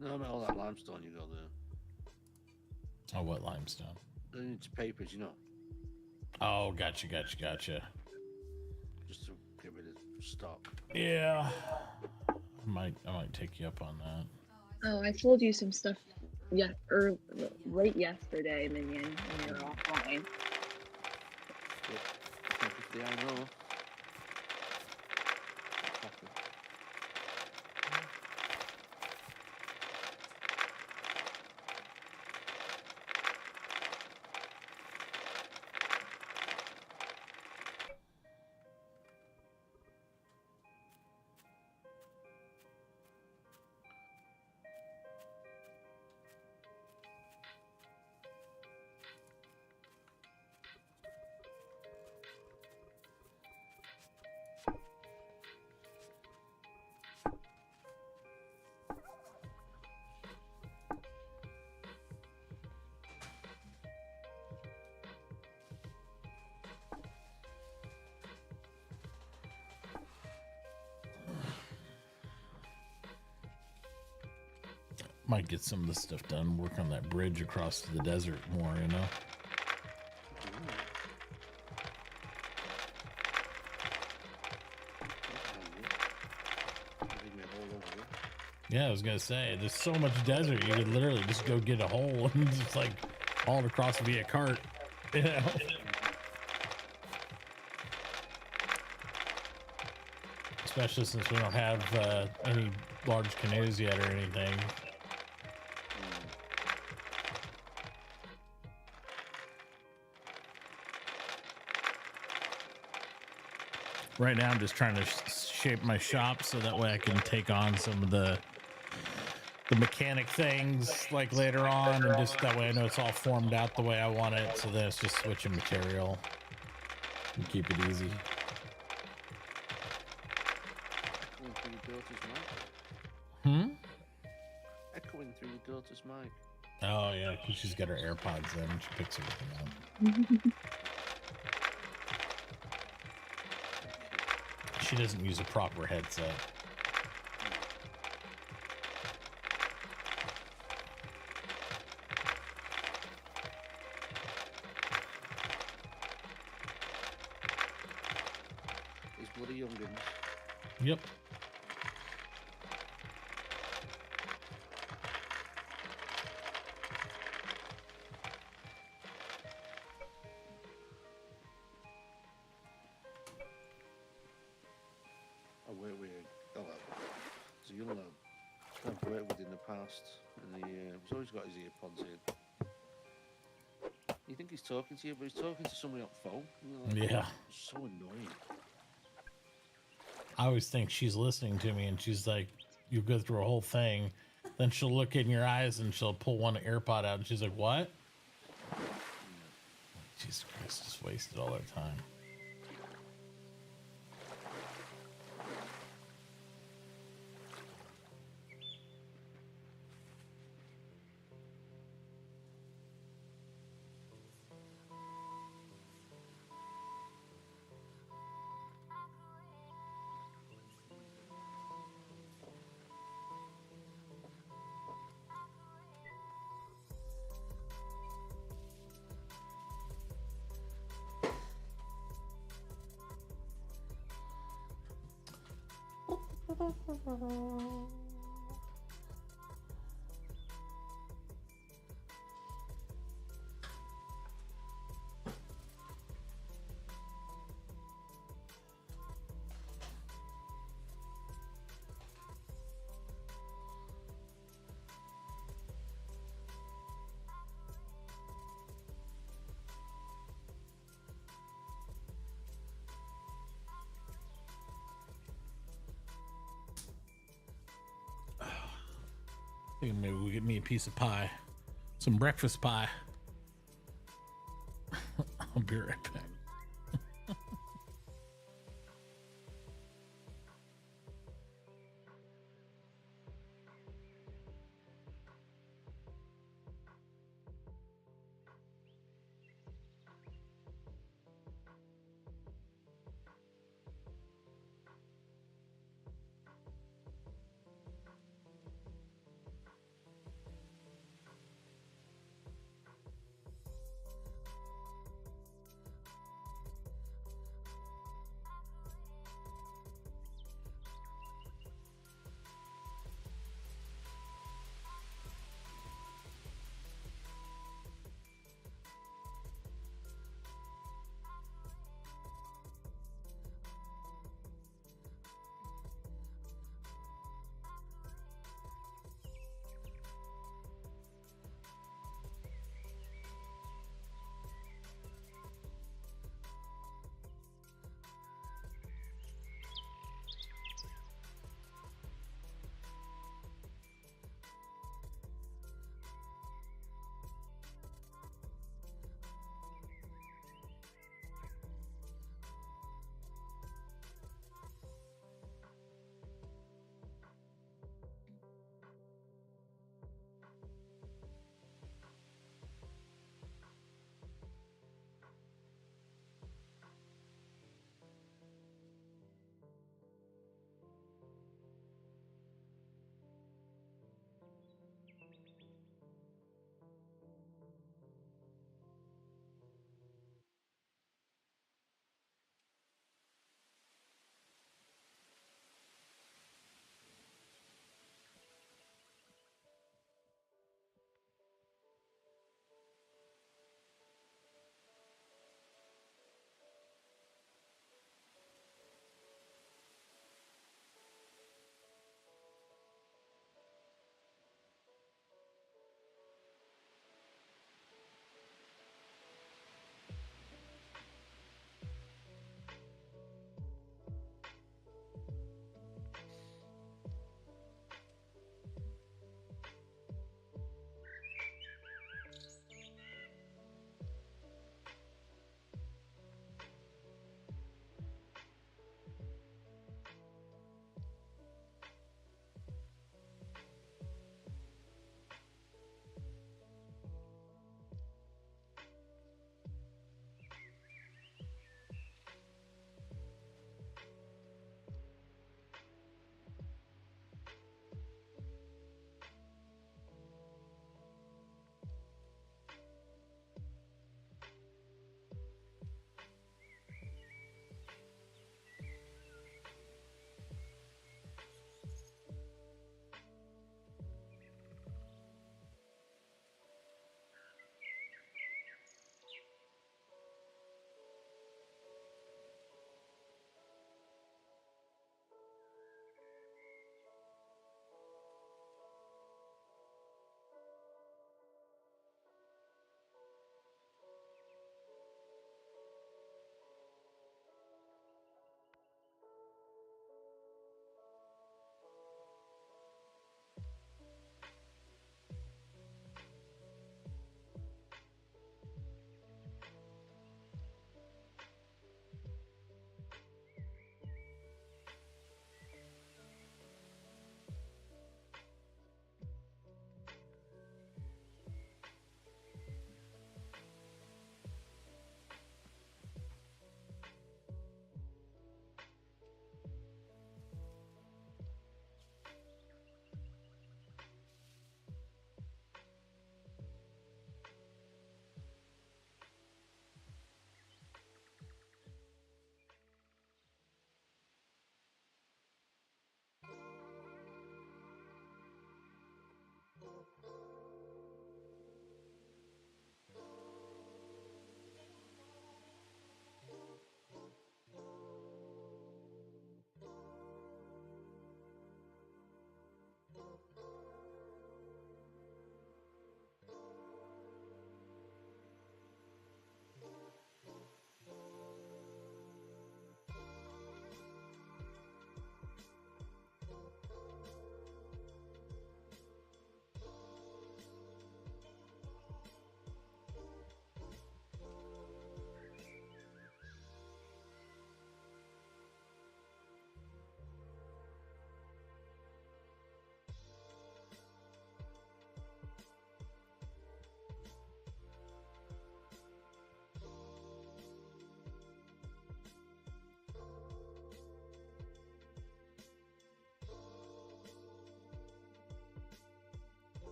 No, I mean all that limestone you got there. Oh, what limestone? It's papers, you know, Oh, gotcha. just to get rid of stock. Yeah, I might take you up on that. Oh, I told you some stuff late yesterday, Minion, when you were offline. Yep. Thank you for the I know. Copy. Might get some of this stuff done. Work on that bridge across to the desert more, you know. Yeah, I was gonna say, there's so much desert. You could literally just go get a hole and just like haul it across via cart. You know. Especially since we don't have any large canoes yet or anything. Right now, I'm just trying to shape my shop so that way I can take on some of the mechanic things like later on, and just that way I know it's all formed out the way I want it. So then it's just switching material and keep it easy. Echoing through your daughter's mic. Echoing through your daughter's mic. Oh yeah, 'cause she's got her AirPods in and she picks everything up. She doesn't use a proper headset. These bloody youngins. Yep. I worked with a lad. He's a young lad. I've worked with in the past, and he's always got his earpods in. You think he's talking to you, but he's talking to somebody on the phone. And you're like, Yeah. so annoying. I always think she's listening to me, and she's like, you go through a whole thing, then she'll look in your eyes and she'll pull one AirPod out, and she's like, what? Jesus Christ, just wasted all their time. I think maybe we'll get me a piece of pie. Some breakfast pie. I'll be right back.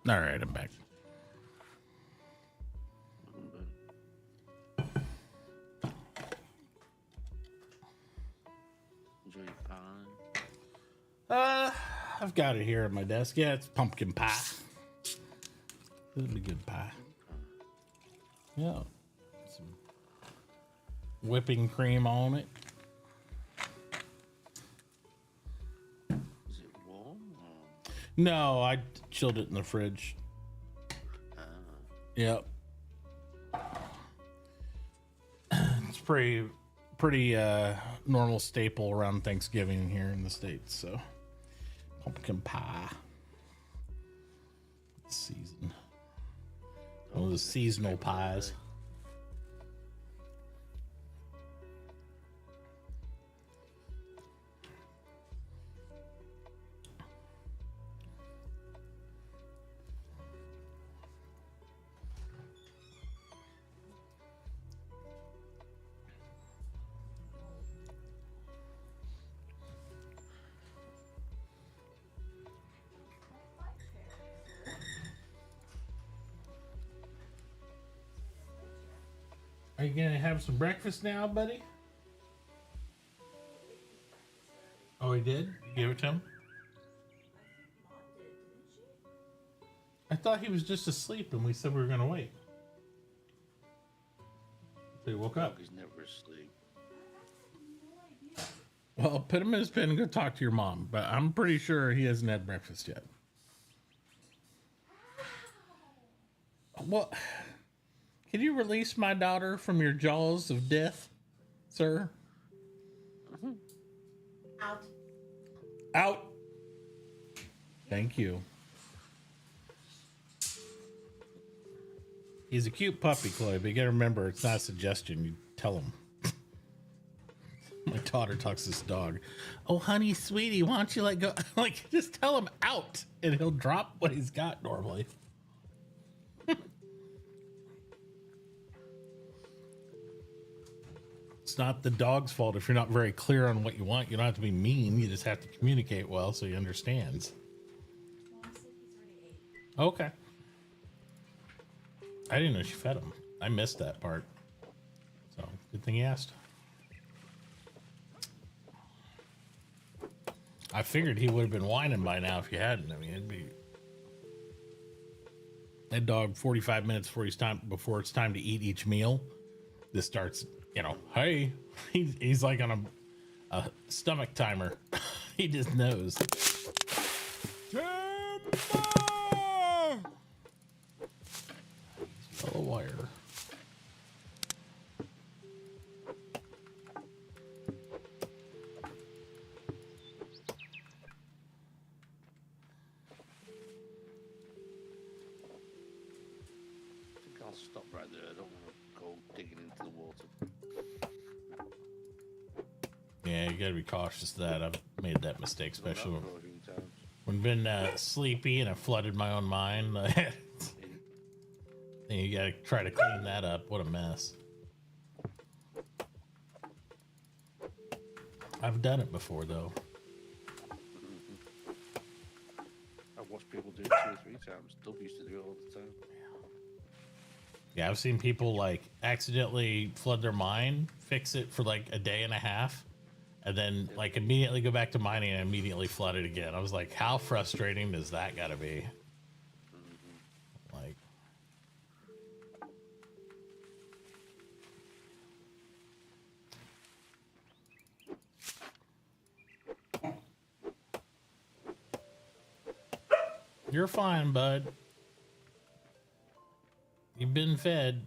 All right, I'm back. Enjoy your pie. I've got it here at my desk. Yeah, it's pumpkin pie. It'll be good pie. Yeah. Some whipping cream on it. Is it warm? Or... No, I chilled it in the fridge. Yep. It's pretty normal staple around Thanksgiving here in the States, so pumpkin pie. Season. One of the seasonal pies. Are you gonna have some breakfast now, buddy? Oh, he did? You gave it to him? I thought he was just asleep and we said we were gonna wait. So he woke up. He's never asleep. Well, put him in his pen and go talk to your mom, but I'm pretty sure he hasn't had breakfast yet. What? Can you release my daughter from your jaws of death, sir? Out. Out. Thank you. He's a cute puppy, Chloe, but you gotta remember, it's not a suggestion. You tell him. My daughter talks to this dog. Oh, honey, sweetie, why don't you let go? Like, just tell him out, and he'll drop what he's got normally. It's not the dog's fault if you're not very clear on what you want. You don't have to be mean. You just have to communicate well so he understands. Mom said he's already ate. Okay. I didn't know she fed him. I missed that part. So, good thing you asked. I figured he would have been whining by now if you hadn't. I mean, it'd be... That dog, 45 minutes before it's time to eat each meal, this starts... You know, hey, he's like on a stomach timer. He just knows. Yellow wire. I think I'll stop right there. I don't want to go digging into the water. Yeah, you gotta be cautious of that. I've made that mistake, especially Well, that'll go a few times. when I've been sleepy and I flooded my own mind. And you gotta try to clean that up. What a mess. I've done it before, though. I've watched people do it 2 or 3 times. Doug used to do it all the time. Yeah, I've seen people like accidentally flood their mine, fix it for like a day and a half, and then like immediately go back to mining and immediately flood it again. I was like, how frustrating does that gotta be? Like, you're fine, bud. You've been fed.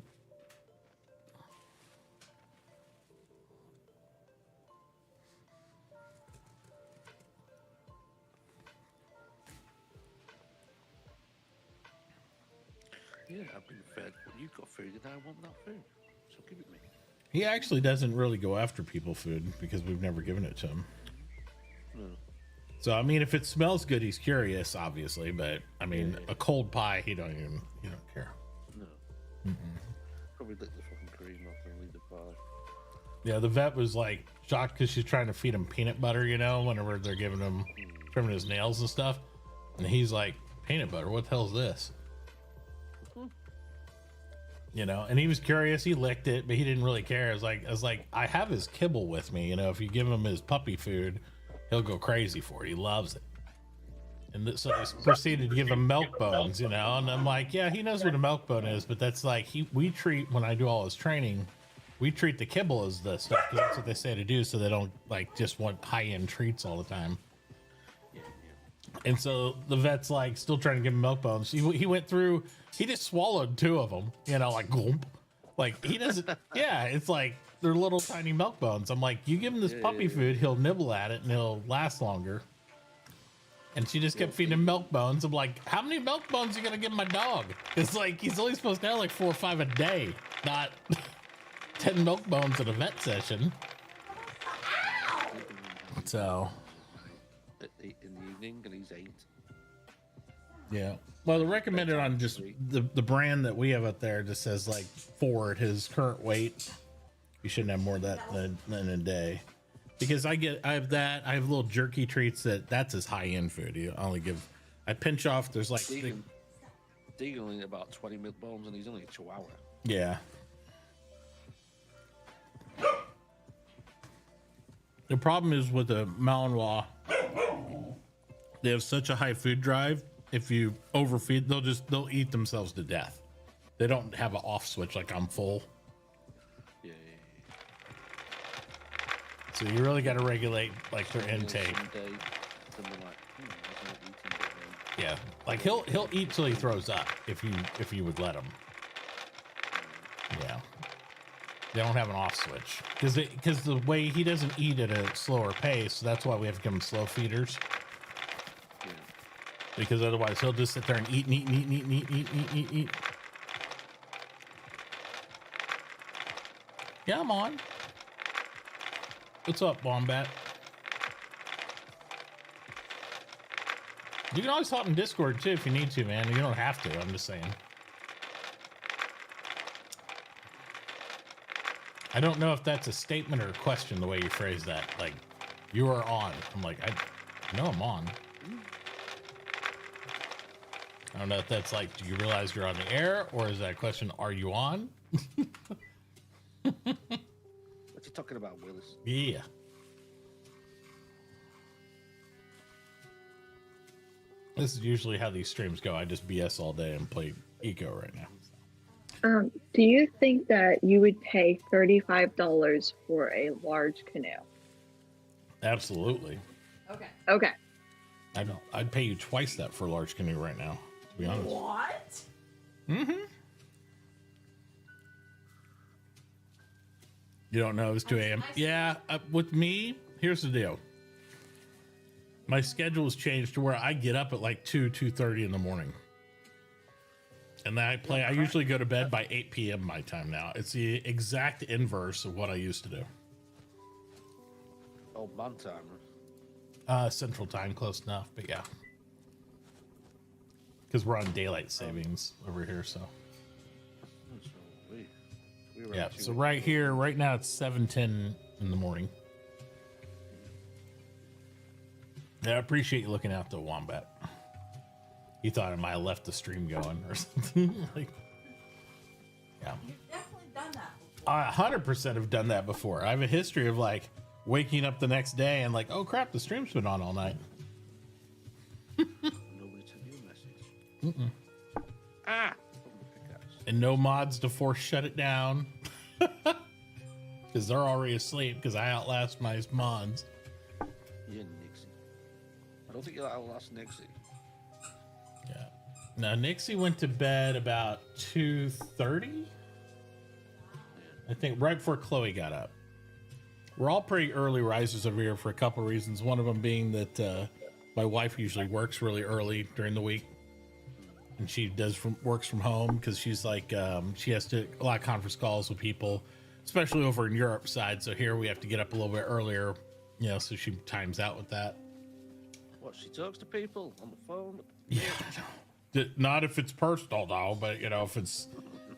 Yeah, I've been fed. You've got food and I want that food. So give it me. He actually doesn't really go after people food because we've never given it to him. No. So, I mean, if it smells good, he's curious, obviously. But, I mean, Yeah. a cold pie, he don't care. No. Probably lick the fucking cream off and leave the pie. Yeah, the vet was, like, shocked because she's trying to feed him peanut butter, whenever they're giving him, trimming his nails and stuff. And he's like, peanut butter. What the hell's this? You know, and he was curious. He licked it, but he didn't really care. I was like, I have his kibble with me. You know, if you give him his puppy food, he'll go crazy for it. He loves it. And so they proceeded to give him milk bones, you know, and I'm like, yeah, he knows what a milk bone is, but that's like, we treat, when I do all his training, we treat the kibble as the stuff, 'cause that's what they say to do, so they don't like just want high-end treats all the time. And so the vet's like still trying to give him milk bones. He went through, he just swallowed 2 of them, you know, like glump. Like he doesn't, yeah, it's like they're little tiny milk bones. I'm like, you give him this puppy food, he'll nibble at it and he'll last longer. And she just kept feeding him milk bones. I'm like, how many milk bones are you gonna give my dog? It's like he's only supposed to have like 4 or 5 a day, not 10 milk bones at a vet session. So In the evening, and he's 8. yeah. Well, the recommended on just the brand that we have up there just says like 4 at his current weight. You shouldn't have more of that than a day. Because I have that. I have little jerky treats that's his high end food. You only give, I pinch off. There's like, Deegan only eat about 20 milk bones, and he's only a chihuahua. yeah. The problem is with the Malinois, they have such a high food drive. If you overfeed, they'll eat themselves to death. They don't have an off switch like I'm full. Yeah. So you really got to regulate like their intake. Someday, then they're like, I wasn't eating, but then Yeah, like he'll eat till he throws up if you would let him. Yeah, they don't have an off switch because the way he doesn't eat at a slower pace, so that's why we have to give him slow feeders. yeah. Because otherwise he'll just sit there and eat and eat and eat and eat and eat and eat and eat and eat. Yeah, I'm on. What's up, Wombat? You can always hop in Discord too if you need to, man. You don't have to. I'm just saying. I don't know if that's a statement or a question the way you phrase that. Like, you are on. I'm like, I know I'm on. I don't know if that's like, do you realize you're on the air, or is that a question, are you on? What you talking about, Willis? Yeah. This is usually how these streams go. I just BS all day and play Eco right now. Do you think that you would pay $35 for a large canoe? Absolutely. Okay. Okay. I'd pay you twice that for a large canoe right now, to be honest. What? Mm-hmm. You don't know it was 2 a.m. Yeah, with me, here's the deal. My schedule has changed to where I get up at like 2:30 in the morning. And then I usually go to bed by 8 p.m. my time now. It's the exact inverse of what I used to do. Oh, man time. Central time, close enough, but yeah. Because we're on daylight savings over here, so. So we were Yeah, actually- so right here, right now it's 7:10 in the morning. Yeah, I appreciate you looking out the Wombat. You thought I might have left the stream going or something. Like, yeah. You've definitely done that. I 100% have done that before. I have a history of like waking up the next day and like, oh crap, the stream's been on all night. Nobody sent you a message. Ah! And no mods to force shut it down. Because they're already asleep because I outlast my mods. Yeah, Nixie. I don't think you'll outlast Nixie. Yeah. Now Nixie went to bed about 2:30. I think right before Chloe got up. We're all pretty early risers over here for a couple reasons. One of them being that my wife usually works really early during the week, and she works from home because she's like she has to a lot of conference calls with people, especially over in Europe side. So here we have to get up a little bit earlier, you know. So she times out with that. What, she talks to people on the phone? Yeah, not if it's personal though, but you know if it's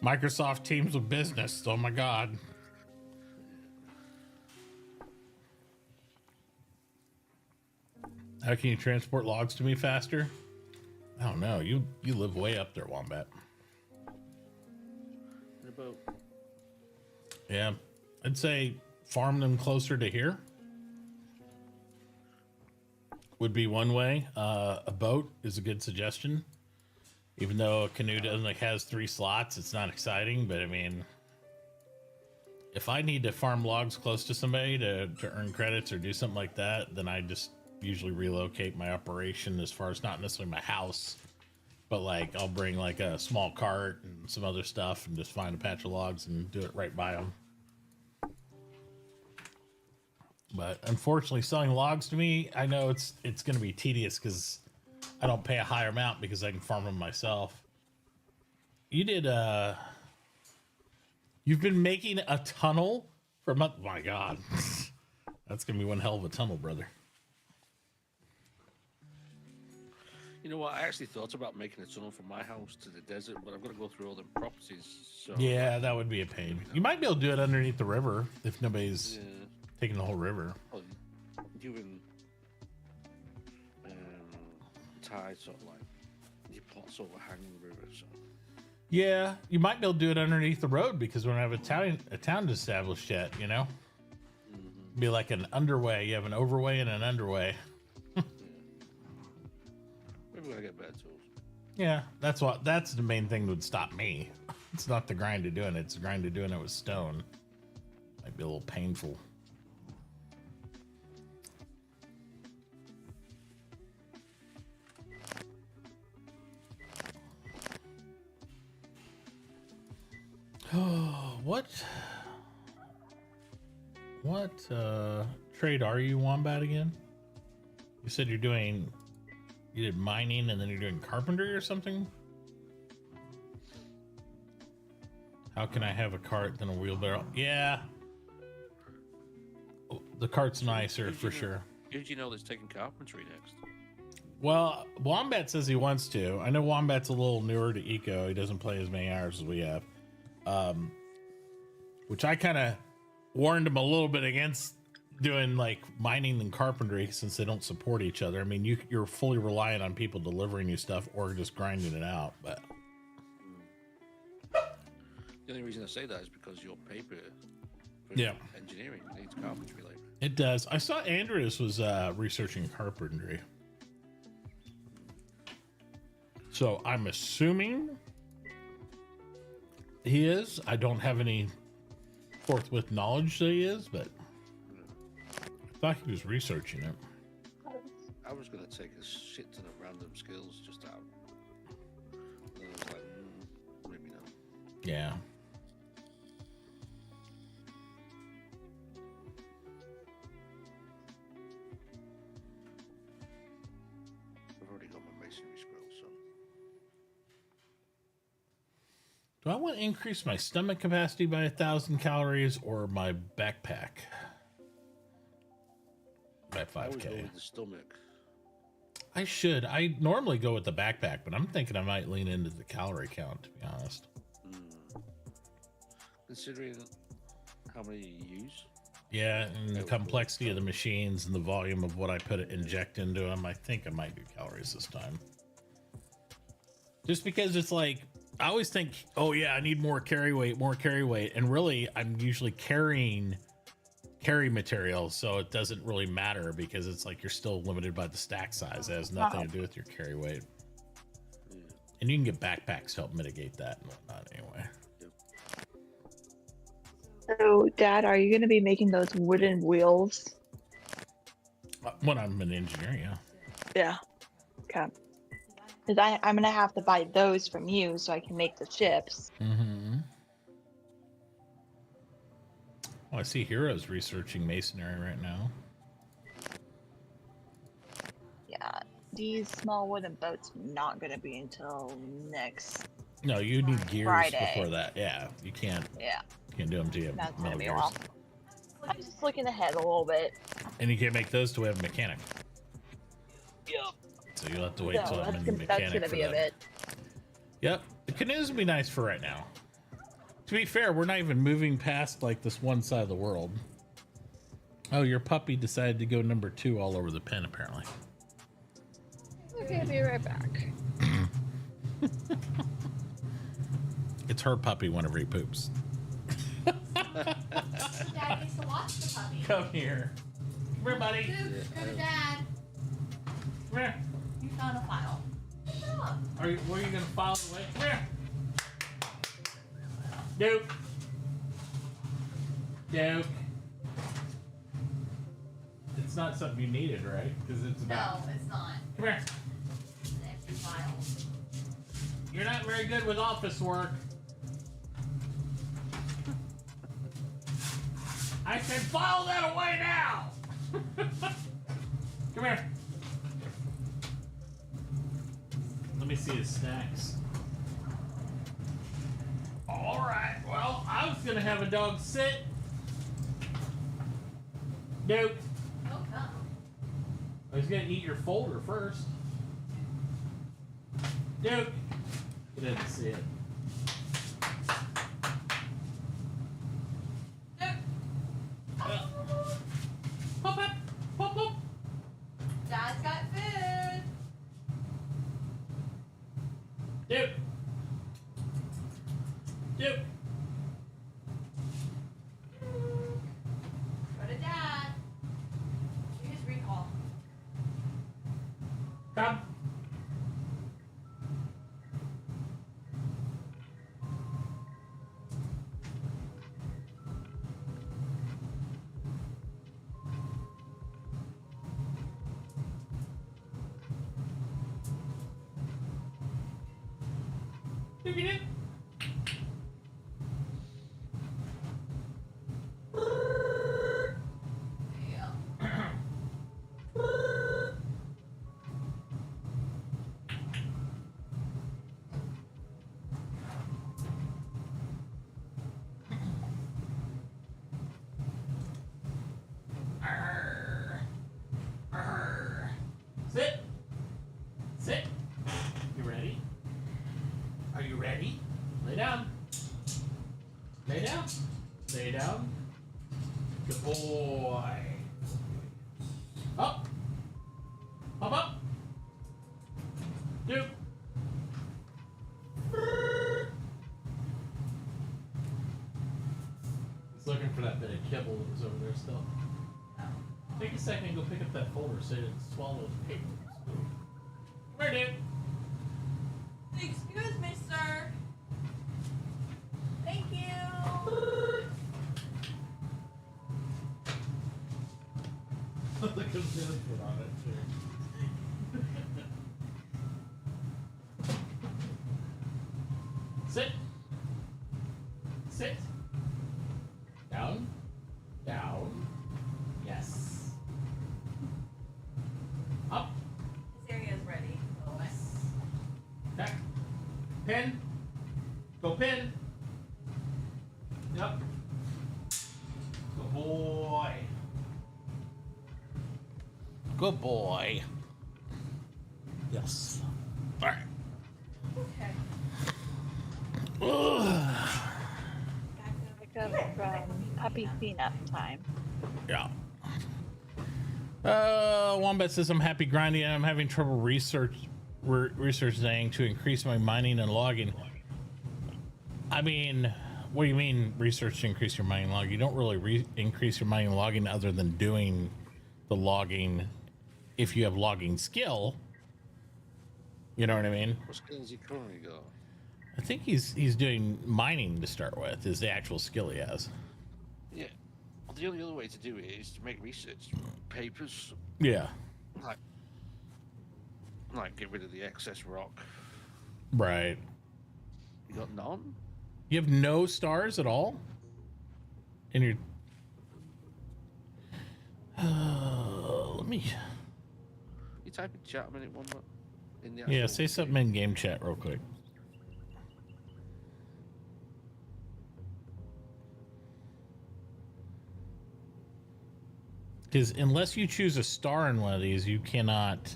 Microsoft Teams with business. Oh my God. How can you transport logs to me faster? I don't know. You live way up there, Wombat. In a boat. Yeah, I'd say farm them closer to here would be one way. A boat is a good suggestion. Even though a canoe doesn't like has 3 slots, it's not exciting. But I mean, if I need to farm logs close to somebody to earn credits or do something like that, then I just usually relocate my operation as far as not necessarily my house, but like I'll bring like a small cart and some other stuff and just find a patch of logs and do it right by them. But unfortunately, selling logs to me, I know it's going to be tedious because I don't pay a higher amount because I can farm them myself. You've been making a tunnel for a month. My God, that's going to be one hell of a tunnel, brother. You know what? I actually thought about making a tunnel from my house to the desert, but I've got to go through all the properties. So Yeah, that would be a pain. You might be able to do it underneath the river if nobody's taking the whole river. Well, you and tide sort of like you plot sort of hanging river. So Yeah, you might be able to do it underneath the road because we don't have a town established yet, you know? Be like an underway. You have an overway and an underway. maybe we gotta get better tools. Yeah, that's the main thing that would stop me. It's not the grind of doing it, it's the grind of doing it with stone. Might be a little painful. Oh, what trade are you, Wombat, again? You said you did mining and then you're doing carpentry or something? How can I have a cart than a wheelbarrow? Yeah. The cart's nicer for sure. Who do you know that's taking carpentry next? Well, Wombat says he wants to. I know Wombat's a little newer to Eco. He doesn't play as many hours as we have. Which I kind of warned him a little bit against doing like mining and carpentry since they don't support each other. I mean, you're fully reliant on people delivering you stuff or just grinding it out. But the only reason I say that is because your paper for engineering needs carpentry labor. It does. I saw Andreas was researching carpentry. So I'm assuming he is. I don't have any forthwith knowledge that he is, but I thought he was researching it. I was going to take a shit ton of random skills just out. And I was like, maybe not. Yeah. I've already got my masonry scroll, so. Do I want to increase my stomach capacity by 1,000 calories or my backpack by I would go 5K? with the stomach. I should. I normally go with the backpack, but I'm thinking I might lean into the calorie count, to be honest. Considering how many you use. Yeah, and the complexity of the machines and the volume of what I inject into them, I think I might do calories this time. Just because it's like, I always think, oh yeah, I need more carry weight. And really, I'm usually carrying carry material, so it doesn't really matter because it's like you're still limited by the stack size. It has nothing to do with your carry weight. And you can get backpacks to help mitigate that and whatnot anyway. So, Dad, are you going to be making those wooden wheels? When I'm an engineer, yeah. Yeah. Okay. Because I'm going to have to buy those from you so I can make the ships. Mm-hmm. Oh, I see Hero's researching masonry right now. Yeah. These small wooden boats not going to be until next. No, you need gears Friday. before that. Yeah, you can't. Yeah. You can't do them till you have That's going metal to be a gears. while. I'm just looking ahead a little bit. And you can't make those till we have a mechanic. Yep. So you'll have to wait till I'm in the That's mechanic going to for be a that. bit. Yep, the canoes would be nice for right now. To be fair, we're not even moving past like this one side of the world. Oh, your puppy decided to go number 2 all over the pen, apparently. Okay, I'll be right back. It's her puppy whenever he poops. Dad gets to watch the puppy. Come here. Come here, buddy. Duke, go to Dad. Come here. You found a file. Good job. Where are you gonna file it away? Come here. Duke. Duke. It's not something you needed, right? Because it's about. No, it's not. Come here. It's an empty file. You're not very good with office work. I said file that away now. Come here. Let me see his snacks. All right. Well, I was gonna have a dog sit. Nope. Oh, come. I was gonna eat your folder first. Nope. You didn't see it. Duke. Pop up. Pop up. Dad's got food. Duke. Duke. Go to Dad. Do his recall. Come. Dookie doo. Yeah. Arr. Arr. Sit. Sit. You ready? Are you ready? Lay down. Lay down. Lay down. Good boy. Up. Up, up. Duke. He's looking for that bit of kibble that was over there still. Take a second and go pick up that folder so you didn't swallow the paper. Where, Duke? Excuse me, sir. Thank you. Look at this foot on it too. Sit. Sit. Down. Down. Yes. Up. This area is ready. Back. Pin. Go pin. Yep. Good boy. Good boy. Yes. All right. Okay. Back up from puppy cleanup time. Yeah. Wombat says I'm happy grinding. I'm having trouble researching to increase my mining and logging. I mean, what do you mean research to increase your mining and logging? You don't really increase your mining and logging other than doing the logging if you have logging skill. You know what I mean? What skills he currently got? I think he's doing mining to start with, is the actual skill he has. Yeah. Well, the only other way to do it is to make research papers, Yeah. like get rid of the excess rock. Right. You got none? You have no stars at all in your. Let me. You type in chat a minute, one more. In the Yeah, actual say something in game chat real quick. Because unless you choose a star in one of these, you cannot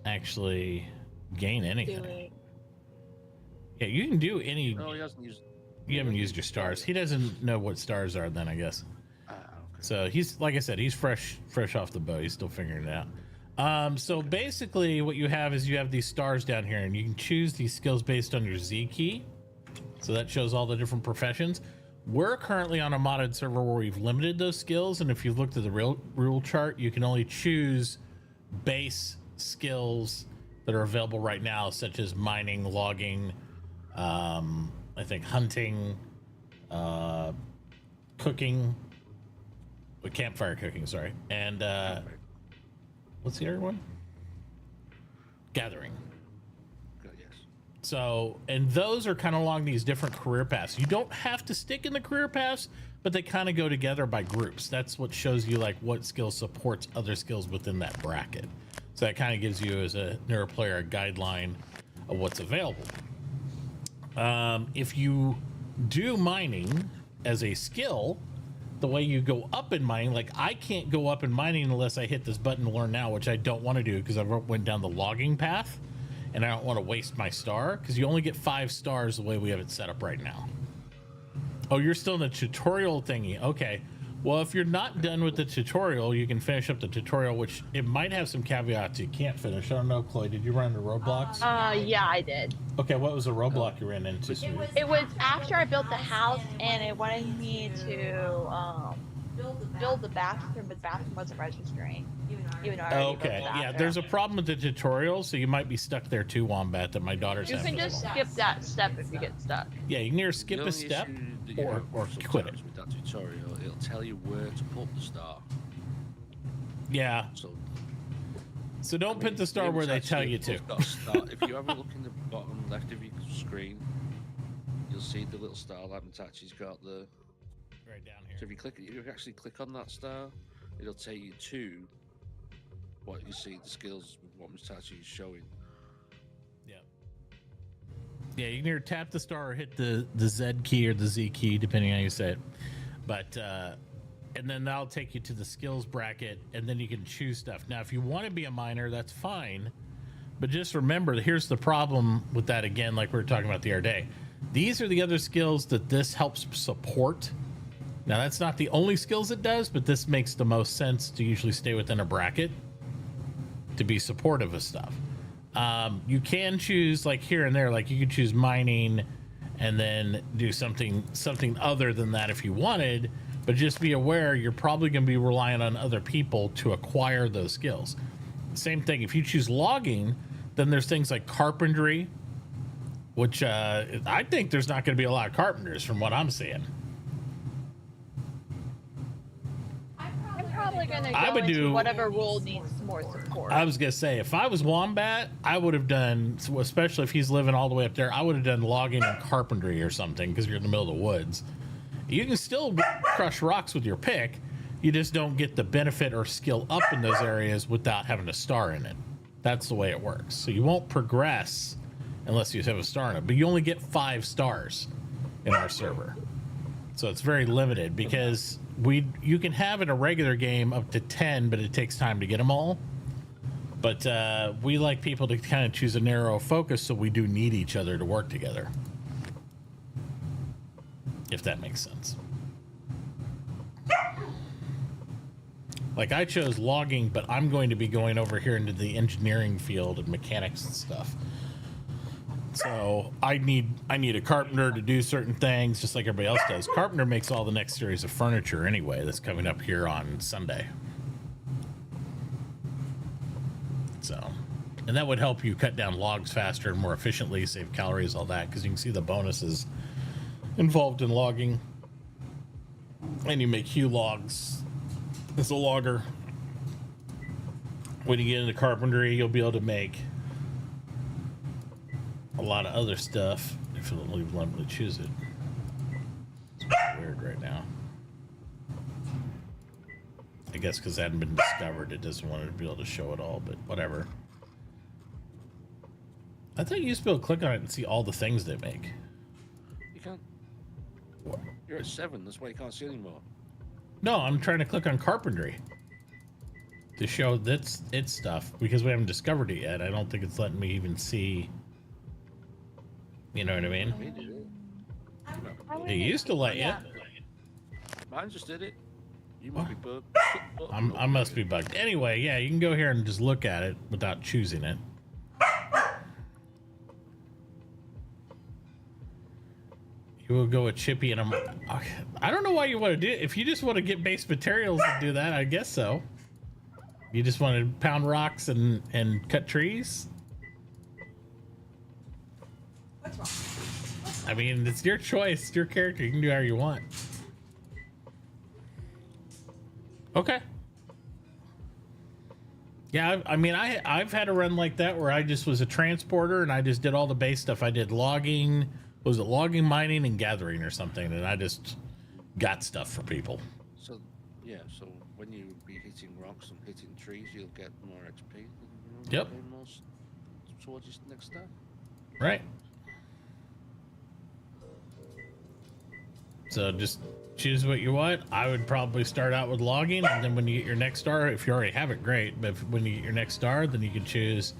actually gain anything. Doing Yeah, you can do any. No, he hasn't used. You haven't used your stars. He doesn't know what stars are then, I guess. Okay. So he's, like I said, he's fresh off the boat. He's still figuring it out. So basically what you have is you have these stars down here, and you can choose these skills based on your Z key. So that shows all the different professions. We're currently on a modded server where we've limited those skills, and if you've looked at the real rule chart, you can only choose base skills that are available right now, such as mining, logging, I think hunting, cooking, campfire cooking, sorry, and what's the other one? Gathering. Yes. So, and those are kind of along these different career paths. You don't have to stick in the career paths, but they kind of go together by groups. That's what shows you like what skill supports other skills within that bracket. So that kind of gives you as a newer player a guideline of what's available. If you do mining as a skill, the way you go up in mining, like I can't go up in mining unless I hit this button to learn now, which I don't want to do because I went down the logging path and I don't want to waste my star because you only get 5 stars the way we have it set up right now. Oh, you're still in the tutorial thingy. Okay. Well, if you're not done with the tutorial, you can finish up the tutorial, which it might have some caveats you can't finish. I don't know, Chloe, did you run into roadblocks? Yeah, I did. Okay, what was the roadblock you ran into? It was after I built the house, and it wanted me to build the bathroom, but the bathroom wasn't registering. Even though I already built the Okay, yeah, bathroom. there's a problem with the tutorial, so you might be stuck there too, Wombat, that my daughter's You having. can just skip that step if you get stuck. Yeah, you can either skip The a only step issue that you or have quit it. sometimes with that tutorial, it'll tell you where to put the star. Yeah, So don't put the star where they tell you to. If you have a look in the bottom left of your screen, you'll see the little star like Mitauchi's got the. Right down So here. if you actually click on that star, it'll take you to what you see, the skills, what Mitauchi is showing. Yeah. Yeah, you can either tap the star or hit the Z key or the Z key, depending on how you say it. But and then that'll take you to the skills bracket, and then you can choose stuff. Now, if you want to be a miner, that's fine. But just remember, here's the problem with that again, like we were talking about the other day. These are the other skills that this helps support. Now, that's not the only skills it does, but this makes the most sense to usually stay within a bracket to be supportive of stuff. You can choose like here and there, like you could choose mining and then do something other than that if you wanted, but just be aware you're probably going to be relying on other people to acquire those skills. Same thing, if you choose logging, then there's things like carpentry, which I think there's not going to be a lot of carpenters from what I'm seeing. I'm probably gonna I go would into do- whatever role needs more support. I was gonna say, if I was Wombat, I would have done, especially if he's living all the way up there, I would have done logging and carpentry or something because you're in the middle of the woods. You can still crush rocks with your pick, you just don't get the benefit or skill up in those areas without having a star in it. That's the way it works. So you won't progress unless you have a star in it, but you only get 5 stars in our server. So it's very limited because you can have in a regular game up to 10, but it takes time to get them all. But we like people to kind of choose a narrow focus, so we do need each other to work together. If that makes sense. Like I chose logging, but I'm going to be going over here into the engineering field and mechanics and stuff. So I need a carpenter to do certain things, just like everybody else does. Carpenter makes all the next series of furniture anyway. That's coming up here on Sunday. So, and that would help you cut down logs faster and more efficiently, save calories, all that, because you can see the bonuses involved in logging. And you make Hue logs as a logger. When you get into carpentry, you'll be able to make a lot of other stuff if it'll let me choose it. It's weird right now. I guess because it hadn't been discovered, it doesn't want to be able to show it all, but whatever. I thought you used to be able to click on it and see all the things they make. You can't. What? You're at 7, that's why you can't see anymore. No, I'm trying to click on carpentry to show that's its stuff because we haven't discovered it yet. I don't think it's letting me even see. You know what I mean? Me do. It used to let you. Yeah. Mine just did it. You must be bugged. I must be bugged. Anyway, yeah, you can go here and just look at it without choosing it. You will go with Chippy and I don't know why you want to do it. If you just want to get base materials and do that, I guess so. You just want to pound rocks and cut trees? What's wrong? I mean, it's your choice. It's your character. You can do whatever you want. Okay. Yeah, I mean, I've had a run like that where I just was a transporter and I just did all the base stuff. I did logging, was it logging, mining, and gathering or something, and I just got stuff for people. So, yeah, so when you be hitting rocks and hitting trees, you'll get more XP. And you'll Yep. gain more towards your next step. Right. So just choose what you want. I would probably start out with logging, and then when you get your next star, if you already have it, great. But when you get your next star, then you can choose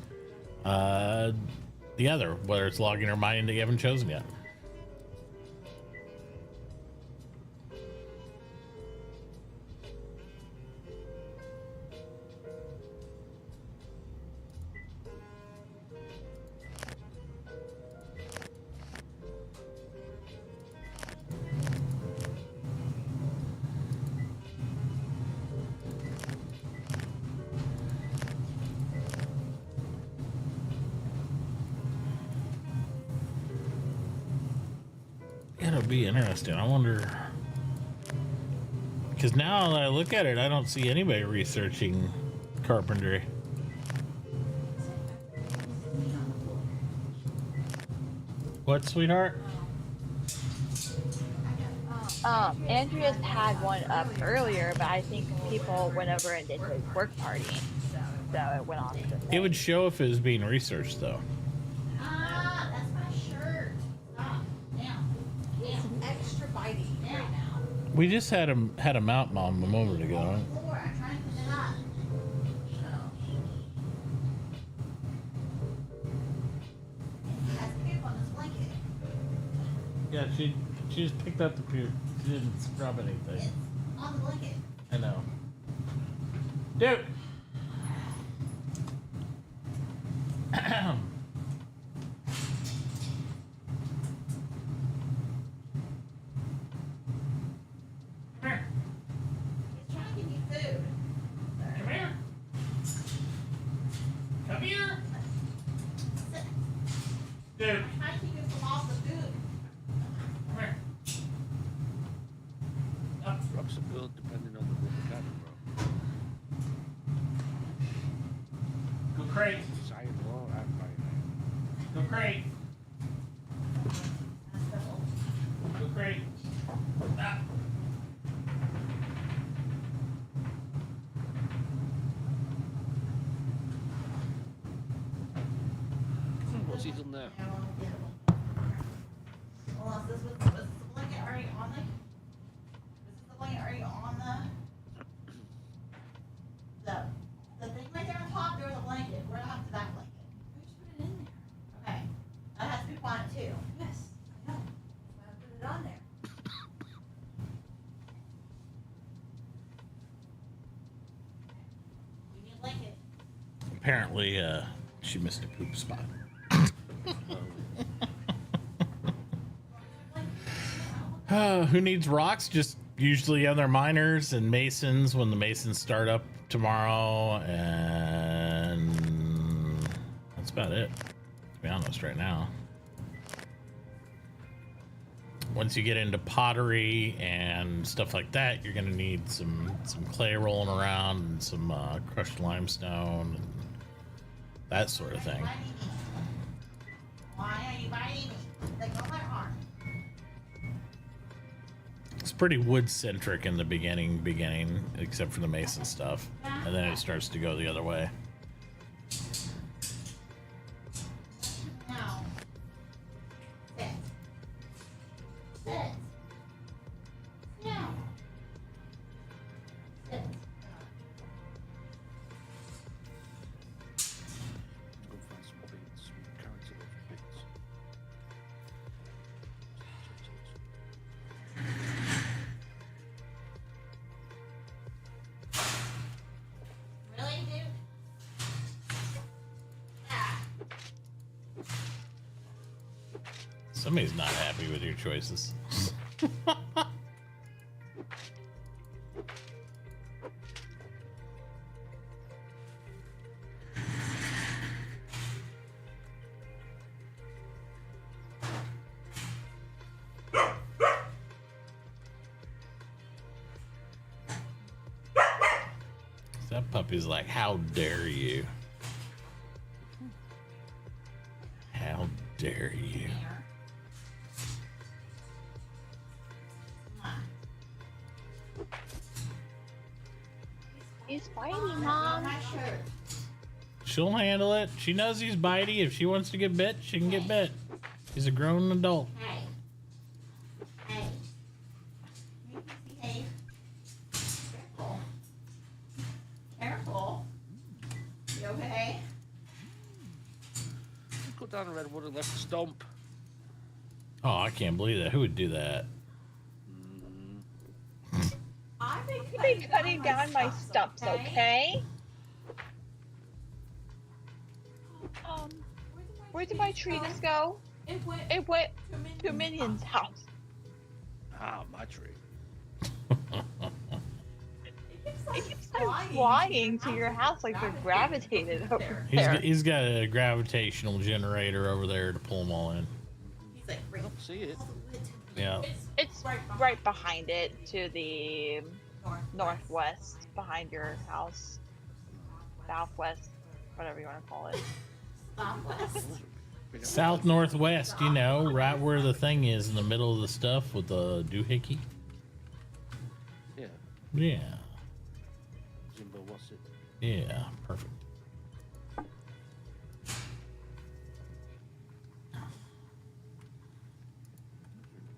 the other, whether it's logging or mining that you haven't chosen yet. It'll be interesting. I wonder, because now that I look at it, I don't see anybody researching carpentry. What, sweetheart? Andreas had one up earlier, but I think people went over and did his work party, so it went off. It would show if it was being researched, though. Ah, that's my shirt. Stop. Down. Down. Extra bitey right now. We just had a mountain on a moment ago. Right? Floor. I'm trying to put it up. Has poop on this blanket. Yeah, she just picked up the puke. She didn't scrub anything. It's on the blanket. I know. Dude. Come here. He's trying to give you food. Come here. Come here. Sit. Dude. I'm trying to keep you from off the food. Come here. Up. Rocks are good depending on the rubber cabin, bro. Go crate. It's iron ore and iron. Go crate. Go crate. Ah. What's he done there? Well, this was the blanket already on the. This is the blanket already on the thing right there on top. There was a blanket. We're not up to that blanket. I just put it in there. Okay, that has poop on it too. Yes, I know. That's why I put it on there. We need a blanket. Apparently, she missed a poop spot. Who needs rocks? Just usually other miners and masons when the masons start up tomorrow, and that's about it, to be honest, right now. Once you get into pottery and stuff like that, you're gonna need some clay rolling around and some crushed limestone and that sort of thing. Why are you biting me? Like on my arm. It's pretty wood centric in the beginning, except for the mason stuff, and then it starts to go the other way. Now. Sit. Sit. Now. Sit. Go find some beans. We can carry to those beans. Somebody's not happy with your choices. That puppy's like, how dare you? How dare you? Here. Come on. He's Come bitey, on, Mom. my shirt. She'll handle it. She knows he's bitey. If she wants to get bit, she can get bit. He's a grown adult. Hey. Hey. Hey. Careful. Careful. You okay? Cut down a redwood and left a stump. Oh, I can't believe that. Who would do that? I've You've been cutting down my stumps, okay? Where did my tree just go? It went It went to to Minion's house. Ah, my tree. It keeps like flying to your house like they're gravitated over there. He's got a gravitational generator over there to pull them all in. He's like, I don't see it. Yeah. It's right behind it to the northwest, behind your house. Southwest, whatever you want to call it. Southwest. South northwest, you know, right where the thing is in the middle of the stuff with the doohickey. Yeah. Yeah. Jimbo, what's it? Yeah. Perfect.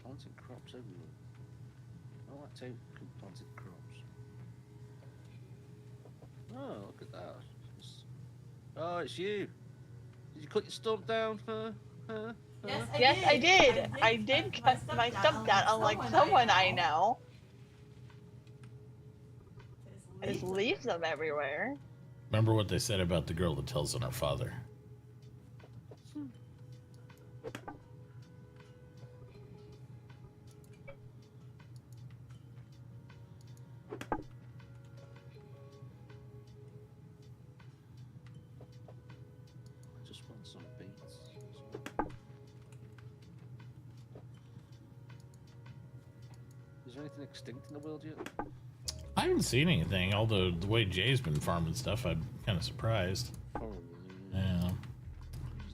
Planting crops everywhere. I like to planted crops. Oh, look at that. Oh, it's you. Did you cut your stump down? Huh? Yes, I did. I did cut my stump down, unlike someone I know. I just leaves them everywhere. Remember what they said about the girl that tells on her father. I just want some beets. Is there anything extinct in the world yet? I haven't seen anything, although the way Jay's been farming stuff, I'm kind of surprised. Probably. Yeah.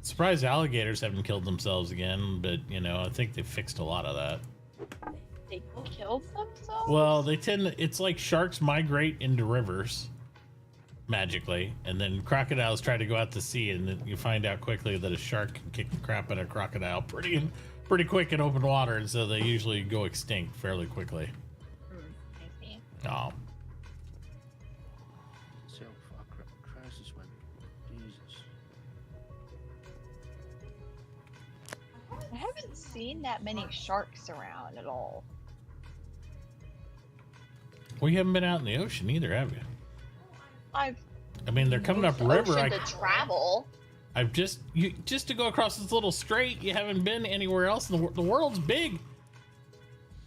Surprised alligators haven't killed themselves again, but, you know, I think they fixed a lot of that. They killed themselves? Well, they tend to, it's like sharks migrate into rivers magically, and then crocodiles try to go out to sea, and then you find out quickly that a shark can kick the crap out of a crocodile pretty quick in open water, and so they usually go extinct fairly quickly. I see. Oh. See how far crisis went. Jesus. I haven't seen that many sharks around at all. Well, you haven't been out in the ocean either, have you? I've I mean, they're coming up river. ocean to travel. I've just to go across this little strait. You haven't been anywhere else. The world's big.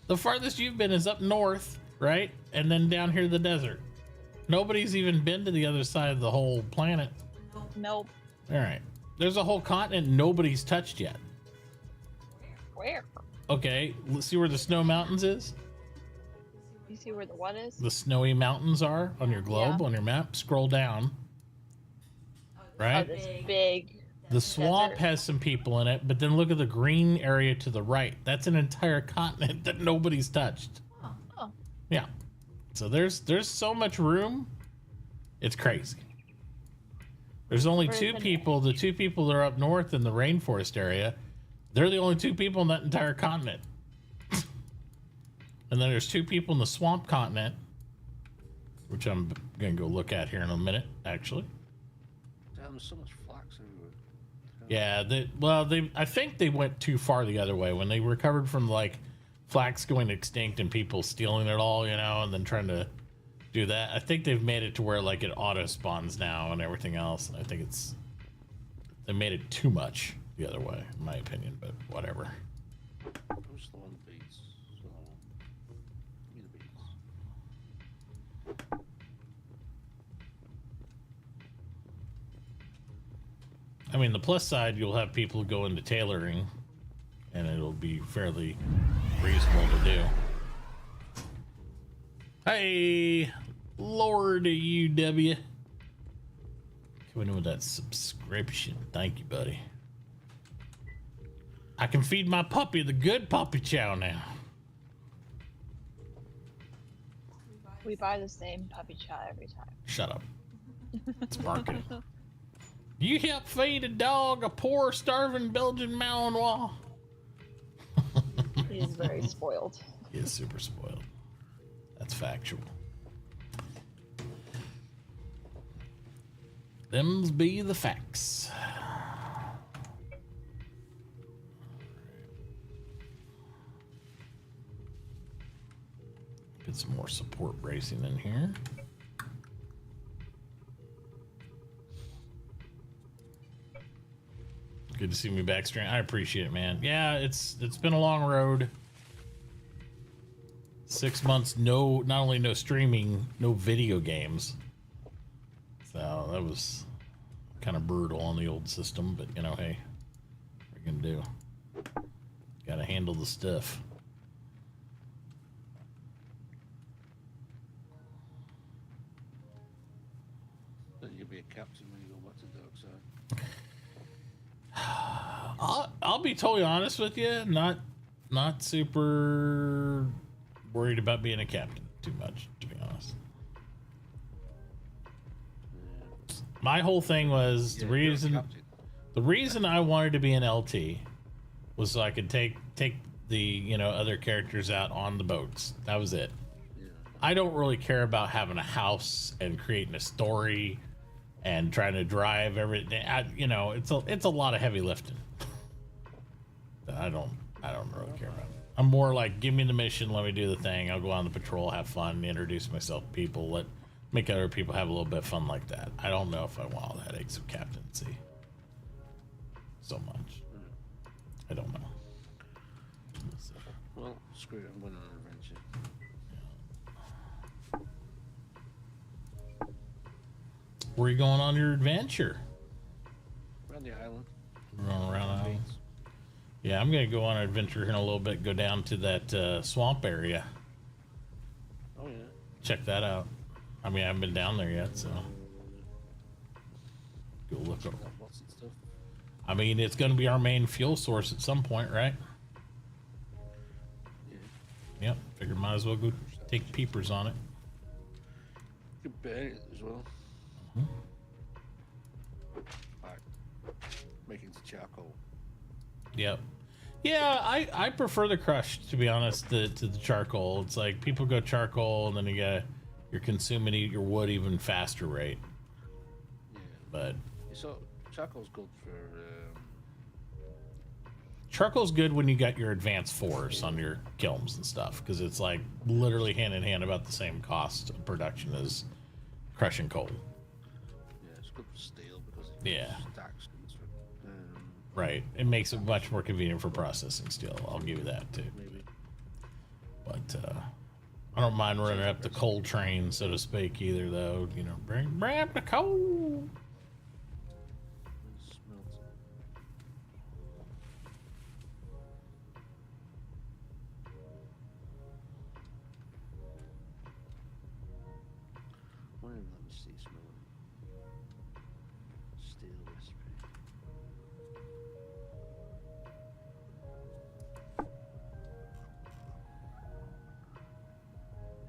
The farthest you've been is up north, right? And then down here, the desert. Nobody's even been to the other side of the whole planet. Nope. All right. There's a whole continent nobody's touched yet. Where? Okay, let's see where the snow mountains is. You see where the what is? The snowy mountains are on your globe, Yeah. on your map. Scroll down. Right? Oh, this big. The swamp desert. has some people in it, but then look at the green area to the right. That's an entire continent that nobody's touched. Oh. Yeah. So there's so much room. It's crazy. There's only Where's two the- people. The two people that are up north in the rainforest area, they're the only two people in that entire continent. And then there's two people in the swamp continent, which I'm going to go look at here in a minute, actually. Damn, there's so much flax everywhere. Yeah, I think they went too far the other way when they recovered from like flax going extinct and people stealing it all, you know, and then trying to do that. I think they've made it to where like it auto spawns now and everything else. And I think they made it too much the other way, in my opinion, but whatever. I'm slow on the beats. So, give me the beats. I mean, the plus side, you'll have people go into tailoring, and it'll be fairly reasonable to do. Hey, Lord UW. Coming in with that subscription. Thank you, buddy. I can feed my puppy the good puppy chow now. We buy the same puppy chow every time. Shut up. It's barking. You help feed a dog a poor, starving Belgian Malinois. He's very spoiled. He is super spoiled. That's factual. Them's be the facts. Get some more support bracing in here. Good to see me back stream. I appreciate it, man. Yeah, it's been a long road. 6 months, not only no streaming, no video games. So that was kind of brutal on the old system, but you know, hey, what are you gonna do? Gotta handle the stuff. Then you'll be a captain when you go back to the dark side. I'll be totally honest with you. Not super worried about being a captain too much, to be honest. My whole thing was Yeah, the you're a reason captain. the reason I wanted to be an LT was so I could take the other characters out on the boats. That was it. Yeah. I don't really care about having a house and creating a story and trying to drive everything. It's a lot of heavy lifting. That I don't really care about. I'm more like, give me the mission, let me do the thing. I'll go on the patrol, have fun, introduce myself to people, make other people have a little bit of fun like that. I don't know if I want all the headaches of captaincy so much. I don't know. Well, screw it. I'm going on an adventure. Where are you going on your adventure? Around the island. Going around island. Yeah, I'm gonna go on an adventure here in a little bit. Go down to that swamp area. Oh yeah. Check that out. I mean, I haven't been down there yet, so go look up. Got lots of stuff. I mean, it's gonna be our main fuel source at some point, right? Yeah. Yep. Figured might as well go take peepers on it. You can burn it as well. Like make it into charcoal. Yep. Yeah, I prefer the crush, to be honest, to the charcoal. It's like people go charcoal and then you're consuming your wood even faster rate. Yeah. But So charcoal's good for. charcoal's good when you got your advanced fours on your kilns and stuff, because it's like literally hand in hand about the same cost of production as crushing coal. Yeah, it's good for steel because it Yeah. stacks things for. Right. It makes it much more convenient for processing steel. I'll give you that too. Maybe. But I don't mind running up the coal train, so to speak, either. Though bring up the coal. It smells. Why don't let me see smelling? Steel recipe.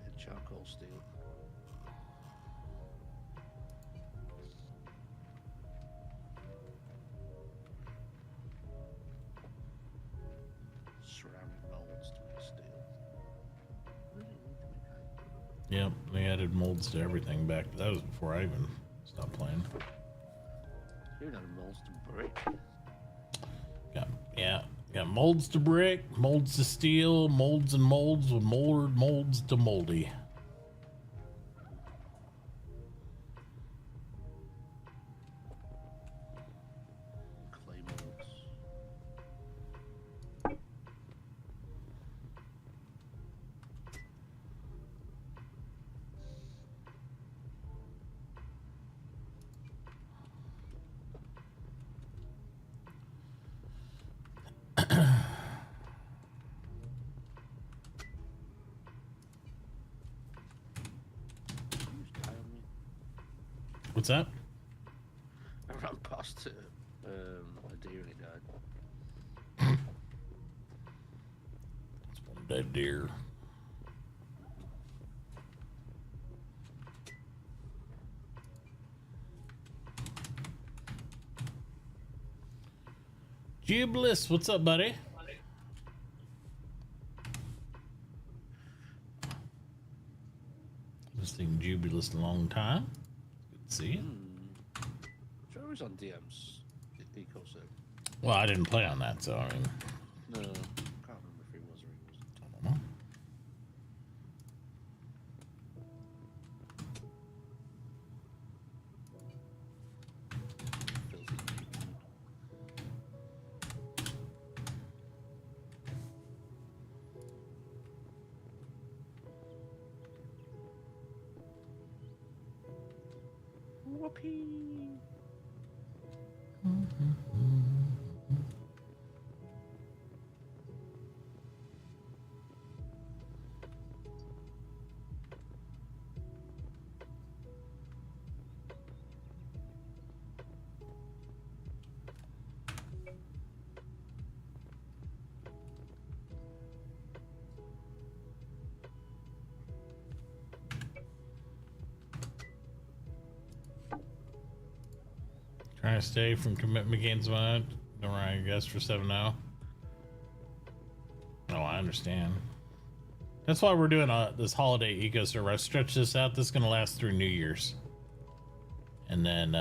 And charcoal steel. Ceramic molds to make steel. What do you need to make that? Yep, they added molds to everything back. That was before I even stopped playing. You're not a molds to brick. Got molds to brick, molds to steel, molds and molds with molds to moldy. Clay molds. What's up? I ran past a deer and it died. It's one dead deer. Jubilis, what's up, buddy? This thing Jubilis a long time. Good to see you. Sure, he was on DM's eco set. Well, I didn't play on that, so I mean, No, can't remember if he was or he wasn't. I don't know. Filthy. Whoopee. Trying to stay from commitment games mode. Don't worry, I guess for 7-0. Oh, I understand. That's why we're doing this holiday eco server. I stretched this out. This is going to last through New Year's. And then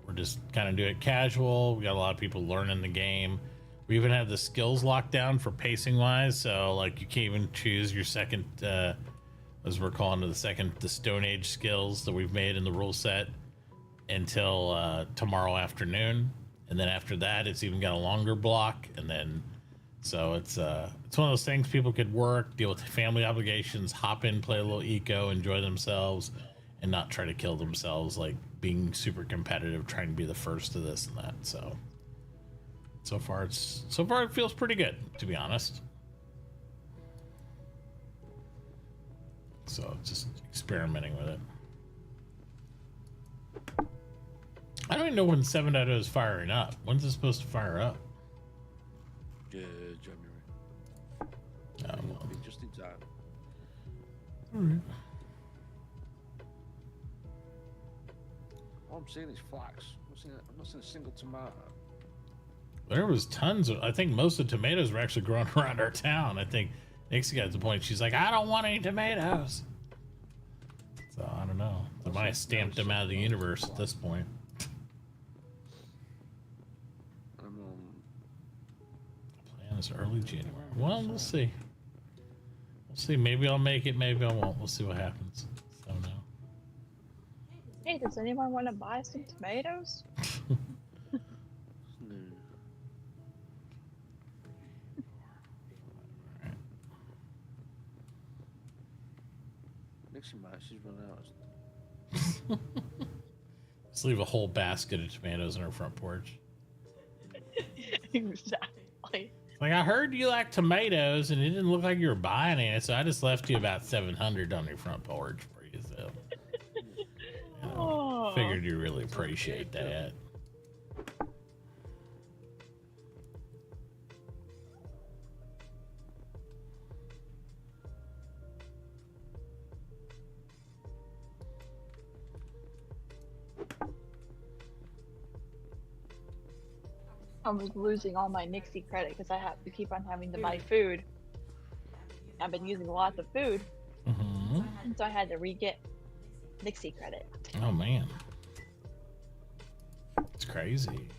we're just kind of doing it casual. We got a lot of people learning the game. We even have the skills locked down for pacing wise. So like you can't even choose your second, as we're calling it, the Stone Age skills that we've made in the rule set until tomorrow afternoon. And then after that, it's even got a longer block. And then, so it's one of those things people could work, deal with family obligations, hop in, play a little eco, enjoy themselves, and not try to kill themselves, like being super competitive, trying to be the first to this and that. So far it feels pretty good, to be honest. So just experimenting with it. I don't even know when 7.0 is firing up. When's it supposed to fire up? January. Oh, well. Be just in time. All right. All I'm seeing is flax. I'm not seeing a single tomato. There was tons of, I think most of the tomatoes were actually growing around our town. I think Nixie got to the point, she's like, I don't want any tomatoes. So I don't know. They might have stamped them out of the universe at this point. Plan is early January. Well, we'll see. We'll see. Maybe I'll make it. Maybe I won't. We'll see what happens. So no. Hey, does anyone want to buy some tomatoes? Nixie might. She's run out. Just leave a whole basket of tomatoes on her front porch. Exactly. Like, I heard you like tomatoes, and it didn't look like you were buying it, so I just left you about 700 on your front porch for you. So, you know, figured you really appreciate that. I was losing all my Nixie credit because I have to keep on having to buy food. I've been using lots of food, so I had to re-get Nixie credit. Oh man, it's crazy.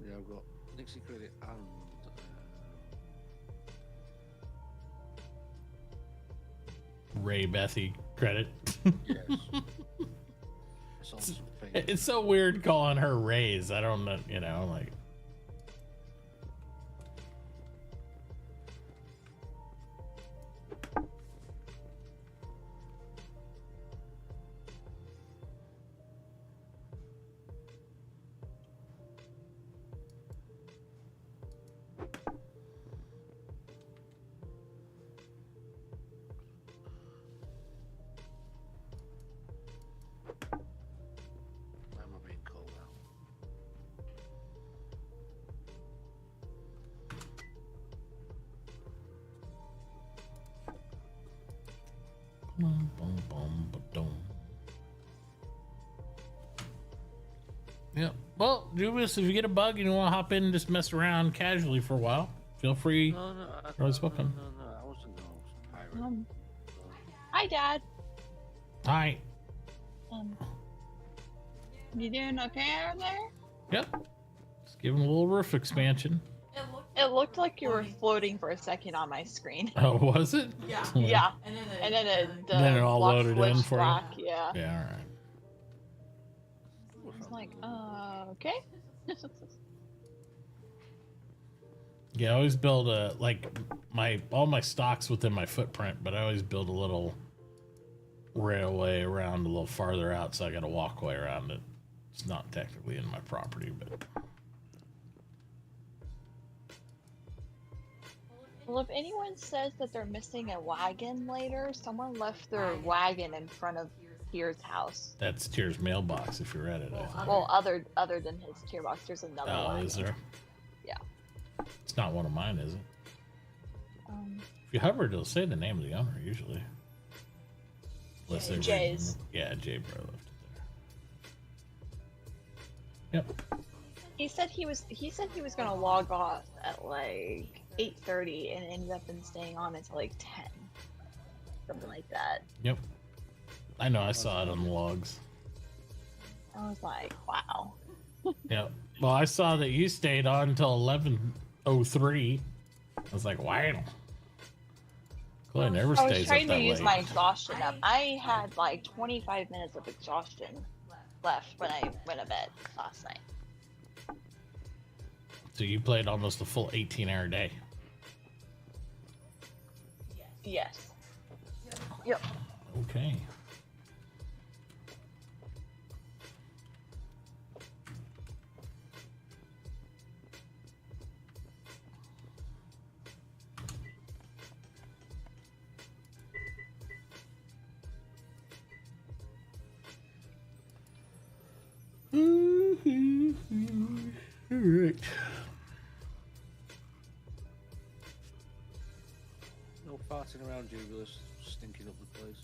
Yeah, I've got Nixie credit and Ray Bethy credit. yes. It's so weird calling her Rays. I don't know, you know, like. dum. Yeah. Well, Julius, if you get a bug and you want to hop in and just mess around casually for a while, feel free. No, no, You're always welcome. no. I wasn't. No, I was a pirate. Hi, Dad. Hi. You doing okay over there? Yep. Just giving a little roof expansion. It looked like you were floating for a second on my screen. Oh, was it? Yeah. Yeah. And then And then it all block loaded in switched for you? black. Yeah. Yeah, all right. I was like, okay. Yeah, I always build all my stocks within my footprint, but I always build a little railway around a little farther out, so I got a walkway around it. It's not technically in my property, but Well, if anyone says that they're missing a wagon later, someone left their wagon in front of Tier's house. that's Tier's mailbox if you read it. I think. Well, other than his tier box, there's another Oh, wagon. is there? Yeah. It's not one of mine, is it? If you hover, it'll say the name of the owner usually. Unless they're Jay's. Yeah, Jay probably left it there. Yep. He said he was gonna log off at like 8:30 and ended up staying on until like 10, something like that. Yep. I know. I saw it on the logs. I was like, wow. Yep. Well, I saw that you stayed on until 11:03. I was like, wow. Chloe never I was stays up trying that to use late. my exhaustion up. I had like 25 minutes of exhaustion left when I went to bed last night. So you played almost a full 18-hour day. Yes. Yep. Okay. All right. No farting around, Julius. Stinking up the place.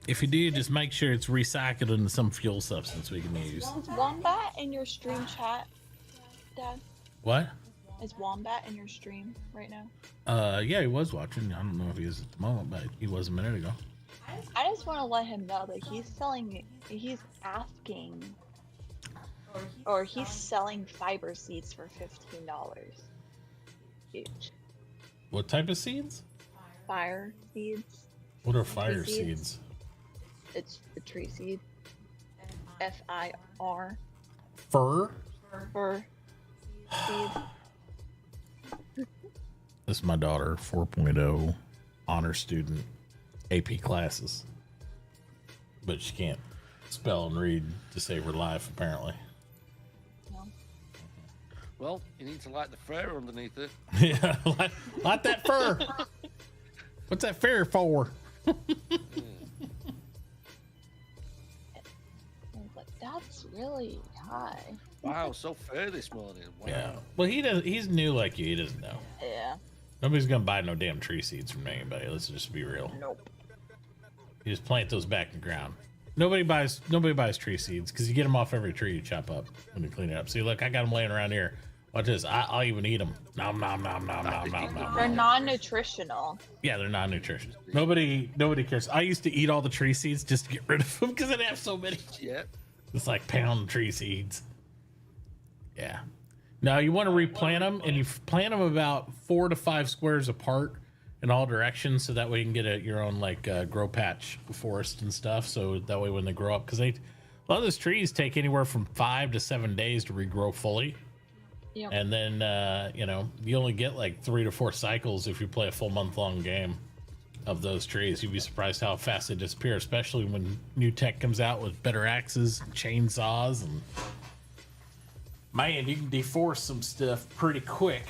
If you do, just make sure it's recycled into some fuel substance we can use. Is Wombat in your stream chat, Dad? What? Is Wombat in your stream right now? Yeah, he was watching. I don't know if he is at the moment, but he was a minute ago. I just want to let him know that he's asking, or he's selling fiber seeds for $15 each. What type of seeds? Fire seeds. What are fire seeds. seeds? It's the tree seed. FIR. Fur? For seeds. This is my daughter, 4.0, honor student, AP classes. But she can't spell and read to save her life, apparently. Well, you need to light the fur underneath it. Yeah, like that fur. What's that fur for? I was like, that's really high. Wow, so fair this morning. Wow. Yeah. Well, he's new like you. He doesn't know. Yeah. Nobody's gonna buy no damn tree seeds from anybody. Let's just be real. Nope. You just plant those back in the ground. Nobody buys tree seeds because you get them off every tree you chop up when you clean it up. See, look, I got them laying around here. Watch this. I'll even eat them. Nom nom nom nom nom nom nom. They're non-nutritional. Yeah, they're non-nutritious. Nobody cares. I used to eat all the tree seeds just to get rid of them because I'd have so many. Yeah. It's like pound tree seeds. Yeah. Now you want to replant them, and you plant them about 4 to 5 squares apart in all directions, so that way you can get your own like grow patch forest and stuff. So that way when they grow up, because a lot of those trees take anywhere from 5 to 7 days to regrow fully. Yep. And then you only get like 3 to 4 cycles if you play a full month-long game of those trees. You'd be surprised how fast they disappear, especially when new tech comes out with better axes, and chainsaws, and man, you can deforest some stuff pretty quick.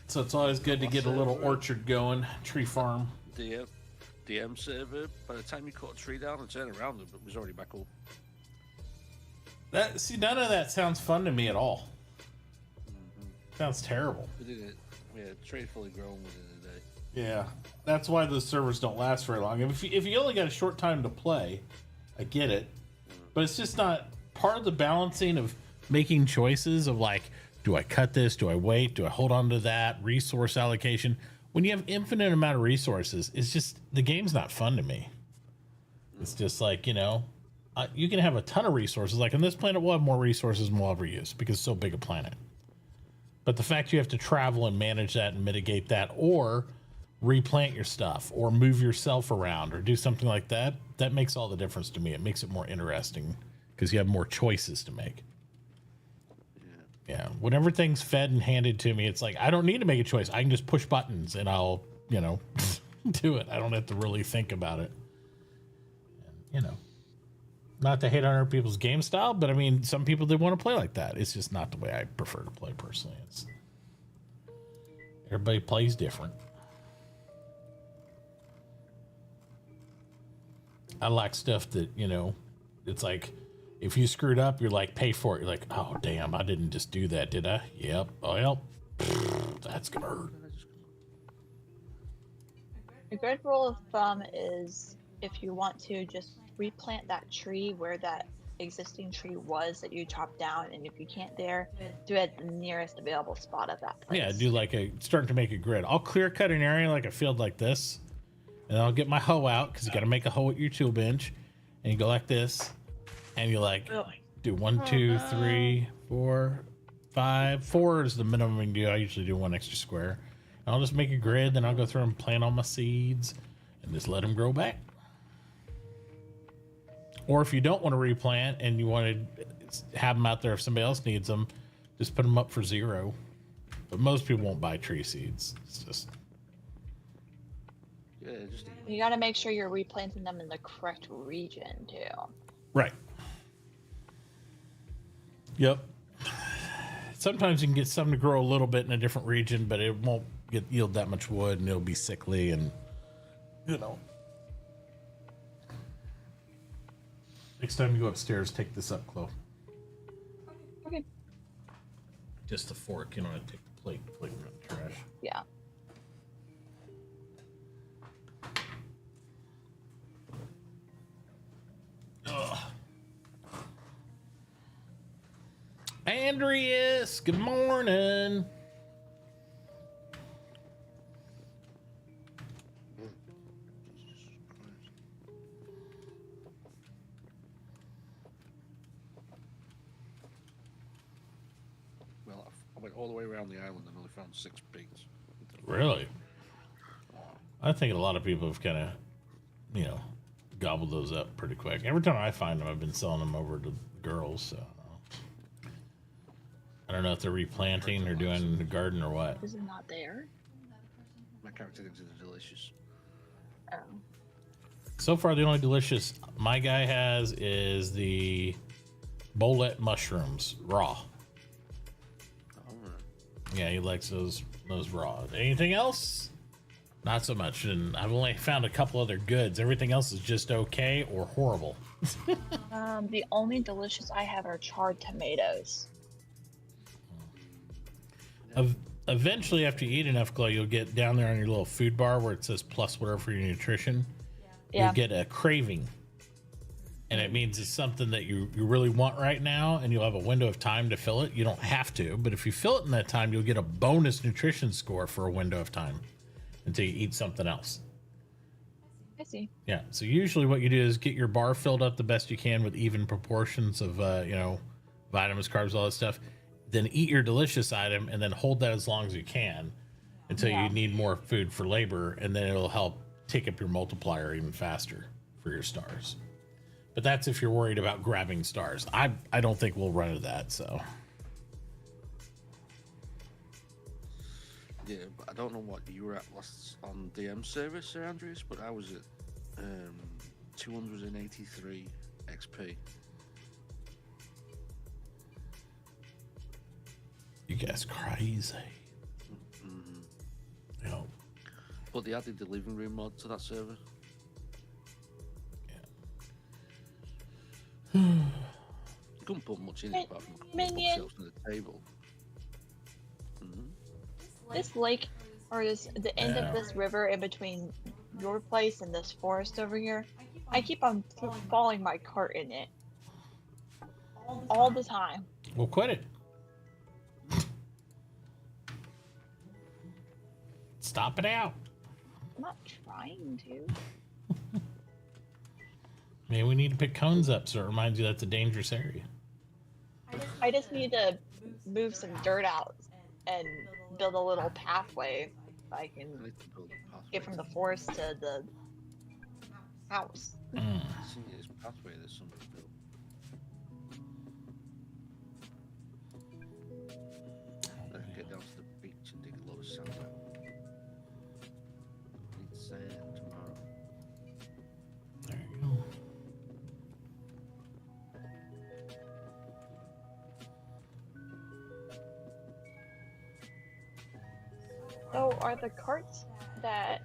So it's always good to get a little orchard going, tree farm. DM server, by the time you cut a tree down and turn around, it was already back up. None of that sounds fun to me at all. Sounds terrible. We did it. We had a tree fully grown within a Yeah, that's why those servers don't last very long. If you only got a short time to play, I get it, but it's just not part of the balancing of making choices of like, do I cut this? Do I wait? Do I hold on to that? Resource allocation. When you have infinite amount of resources, it's just the game's not fun to me. It's just like, you know, you can have a ton of resources. Like on this planet, we'll have more resources than we'll ever use because it's so big a planet. But the fact you have to travel and manage that and mitigate that, or replant your stuff, or move yourself around, or do something like that, that makes all the difference to me. It makes it more interesting because you have more choices to make. Yeah, when everything's fed and handed to me, it's like I don't need to make a choice. I can just push buttons and I'll, you know, do it. I don't have to really think about it. And, you know, not to hate on other people's game style, but I mean, some people did want to play like that. It's just not the way I prefer to play personally. It's everybody plays different. I like stuff that, you know, it's like if you screwed up, you're like, pay for it. You're like, oh, damn, I didn't just do that, did I? Yep. Well, that's going to hurt. A good rule of thumb is if you want to just replant that tree where that existing tree was that you chopped down, and if you can't there, do it at the nearest available spot of that place. Yeah, do like starting to make a grid. I'll clear cut an area like a field like this, and I'll get my hoe out because you got to make a hoe at your tool bench, and you go like this, and you like do 1, 2, 3, 4, 5. 4 is the minimum you can do. I usually do 1 extra square. And I'll just make a grid, then I'll go through and plant all my seeds, and just let them grow back. Or if you don't want to replant and you want to have them out there if somebody else needs them, just put them up for 0. But most people won't buy tree seeds. It's just... Yeah, just You got to make sure you're replanting them in the correct region too. Right. Yep. Sometimes you can get some to grow a little bit in a different region, but it won't yield that much wood, and it'll be sickly, and you know. Next time you go upstairs, take this up, Chloe. Okay. Just the fork. You don't have to take the plate. The plate from the trash. Yeah. Ugh. Andreas, good morning. well, I went all the way around the island and only found 6 pigs. Really? I think a lot of people have kind of, you know, gobbled those up pretty quick. Every time I find them, I've been selling them over to girls. So I don't know if they're replanting or doing in the garden or what. Is it not there? My character thinks it's delicious. Oh. So far, the only delicious my guy has is the bolette mushrooms raw. All right. Yeah, he likes those raw. Anything else? Not so much. And I've only found a couple other goods. Everything else is just okay or horrible. The only delicious I have are charred tomatoes. Eventually, after you eat enough, Chloe, you'll get down there on your little food bar where it says plus whatever for your nutrition. Yeah. You'll get a craving. And it means it's something that you really want right now, and you'll have a window of time to fill it. You don't have to, but if you fill it in that time, you'll get a bonus nutrition score for a window of time until you eat something else. I see. Yeah, so usually what you do is get your bar filled up the best you can with even proportions of, you know, vitamins, carbs, all that stuff. Then eat your delicious item and then hold that as long as you can until you need more food for labor, and then it'll help take up your multiplier even faster for your stars. But that's if you're worried about grabbing stars. I don't think we'll run into that, so. Yeah, but I don't know what you were at last on DM service, Sir Andreas, but I was at 283 XP. You guys crazy. You know, But they added the living room mod to that server. You couldn't put much in it apart from a couple of Minion. bookshelves and a table. This lake Or is the end of this river in between your place and this forest over here? I keep on falling my cart in it all the time. Well, quit it. Stop it out. I'm not trying to. Maybe we need to pick cones up so it reminds you that's a dangerous area. I just need to move some dirt out and build a little pathway so I can I need to build a pathway. get from the forest to the house. I see this pathway that somebody built. I can get down to the beach and dig a lot of sand out. Need sand tomorrow. There you go. So are the carts that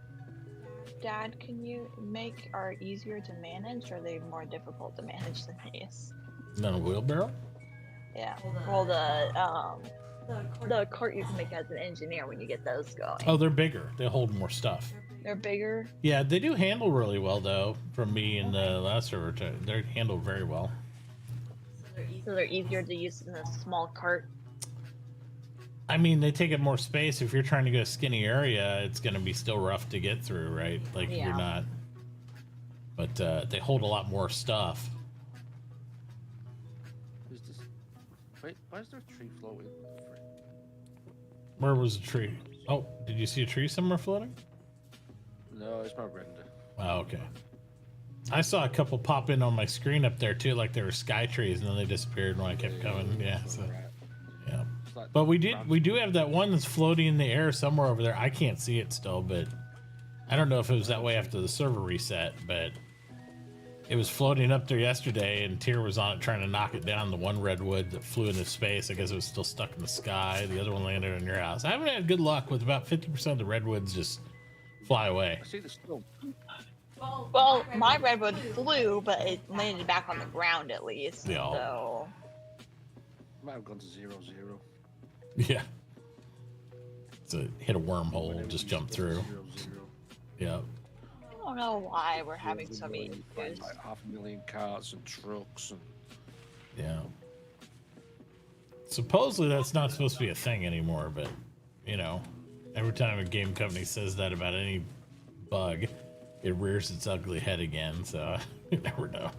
Dad can you make are easier to manage, or are they more difficult to manage than these? Not a wheelbarrow? Yeah. Well, the cart you can make as an engineer when you get those going. Oh, they're bigger. They hold more stuff. They're bigger. Yeah, they do handle really well, though, from me in the last server. They're handled very well. So they're easier to use in a small cart. I mean, they take up more space. If you're trying to go a skinny area, it's going to be still rough to get through, right? Like, Yeah. you're not... But they hold a lot more stuff. Who's this? Wait, why is there a tree floating? Where was the tree? Oh, did you see a tree somewhere floating? No, it's my render. Oh, okay. I saw a couple pop in on my screen up there, too, like they were sky trees, and then they disappeared when I kept coming. Yeah, so... Yeah. It's like But we do have that one that's floating in the air somewhere over there. I can't see it still, but I don't know if it was that way after the server reset, but it was floating up there yesterday and Tyr was on it trying to knock it down. The one redwood that flew into space, I guess it was still stuck in the sky. The other one landed on your house. I haven't had good luck with about 50% of the redwoods just fly away. I see the stone. Well, my redwood flew, but it landed back on the ground at least. Yeah. So Might have gone to 0-0. Yeah. It's a hit a wormhole, just jump through. 0-0. Yeah. I don't know why we're having so many issues. Like 500,000 carts and trucks and Yeah. Supposedly that's not supposed to be a thing anymore, but you know, every time a game company says that about any bug, it rears its ugly head again, so you never know. I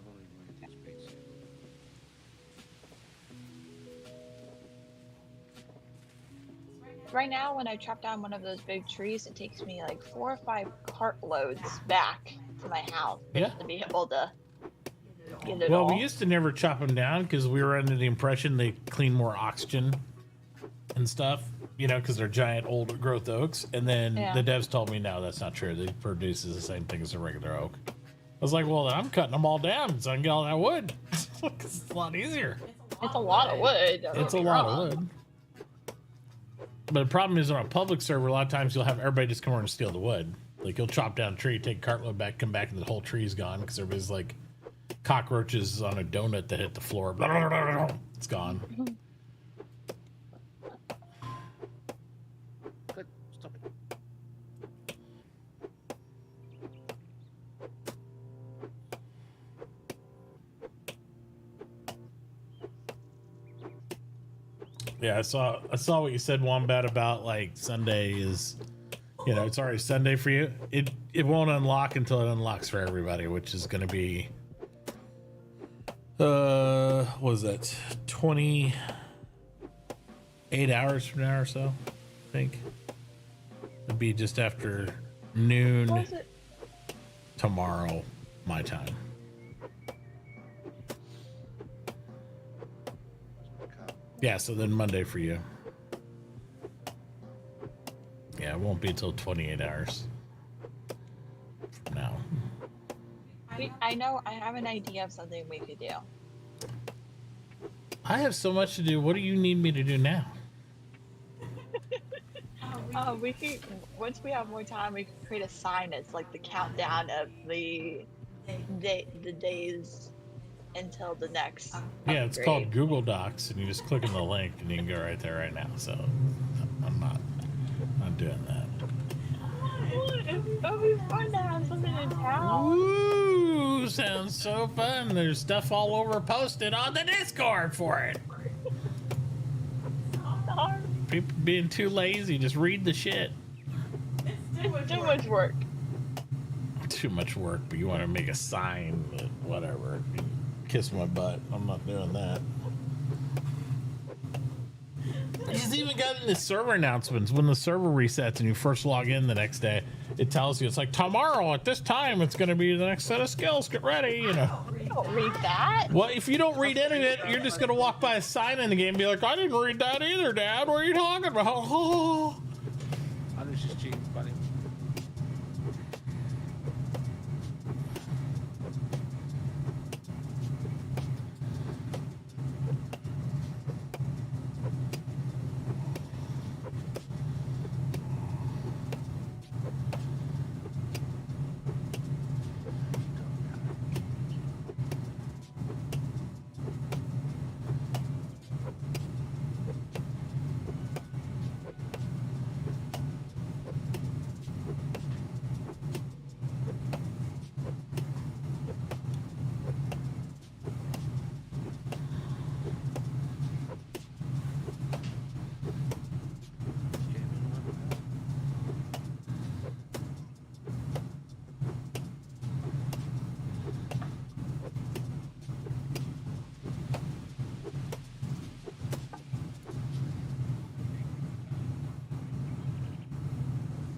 don't even know if it's basic. Right now, when I chop down one of those big trees, it takes me like 4 or 5 cart loads back to my house Yeah. to be able to get it Well, all. we used to never chop them down because we were under the impression they clean more oxygen and stuff, you know, because they're giant old growth oaks. And then Yeah. the devs told me, no, that's not true. They produces the same thing as a regular oak. I was like, well, then I'm cutting them all down so I can get all that wood. 'Cause it's a lot easier. It's a lot of wood. don't It's a get me lot wrong. of wood. But the problem is on a public server, a lot of times you'll have everybody just come over and steal the wood. Like you'll chop down a tree, take a cartload back, come back, and the whole tree's gone because everybody's like cockroaches on a donut that hit the floor. Blah, blah, blah, blah, blah. It's gone. Good, stop it. Yeah, I saw what you said, Wombat, about like Sunday is, you know, it's already Sunday for you. It won't unlock until it unlocks for everybody, which is going to be what was that, 28 hours from now or so, I think. It'd be just after noon What was it? tomorrow, my time. Yeah, so then Monday for you. Yeah, it won't be until 28 hours from now. I know. I have an idea of something we could do. I have so much to do. What do you need me to do now? We could, once we have more time, we could create a sign that's like the countdown of the days until the next. Yeah, it's upgrade. called Google Docs, and you just click on the link, and you can go right there right now. So I'm not. doing that. It would be fun to have something in town. Ooh, sounds so fun. There's stuff all over posted on the Discord for it. People being too lazy, just read the shit. It's too much work. Too much work, but you want to make a sign, that whatever. Kiss my butt. I'm not doing that. He's even got in the server announcements when the server resets and you first log in the next day. It tells you it's like tomorrow at this time it's going to be the next set of skills. Get ready, you know. You don't read that. Well, if you don't read any of it, you're just going to walk by a sign in the game and be like, I didn't read that either, Dad. What are you talking about? Oh. I know she's cheating, buddy.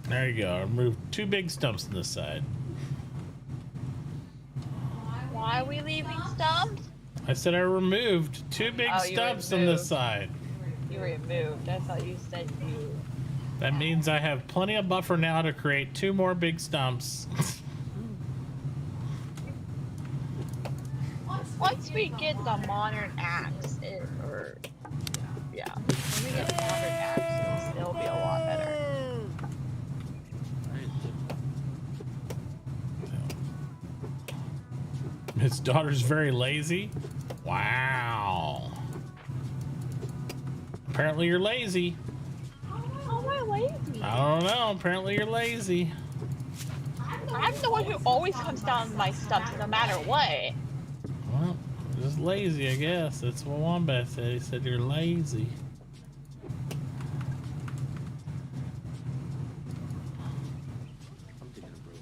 There you go. I removed 2 big stumps on this side. Why are we leaving stumps? I said I removed 2 big Oh, you stumps on removed. this side. You removed. I thought you said you. That means I have plenty of buffer now to create 2 more big stumps. Once we get the modern axe, when we get the modern axe, it'll be a lot better. His daughter's very lazy. Wow. Apparently you're lazy. How am I lazy? I don't know. Apparently you're lazy. I'm the one who always comes down my stumps no matter what. Well, just lazy, I guess. That's what Wombat said. He said you're lazy. I'm digging a room.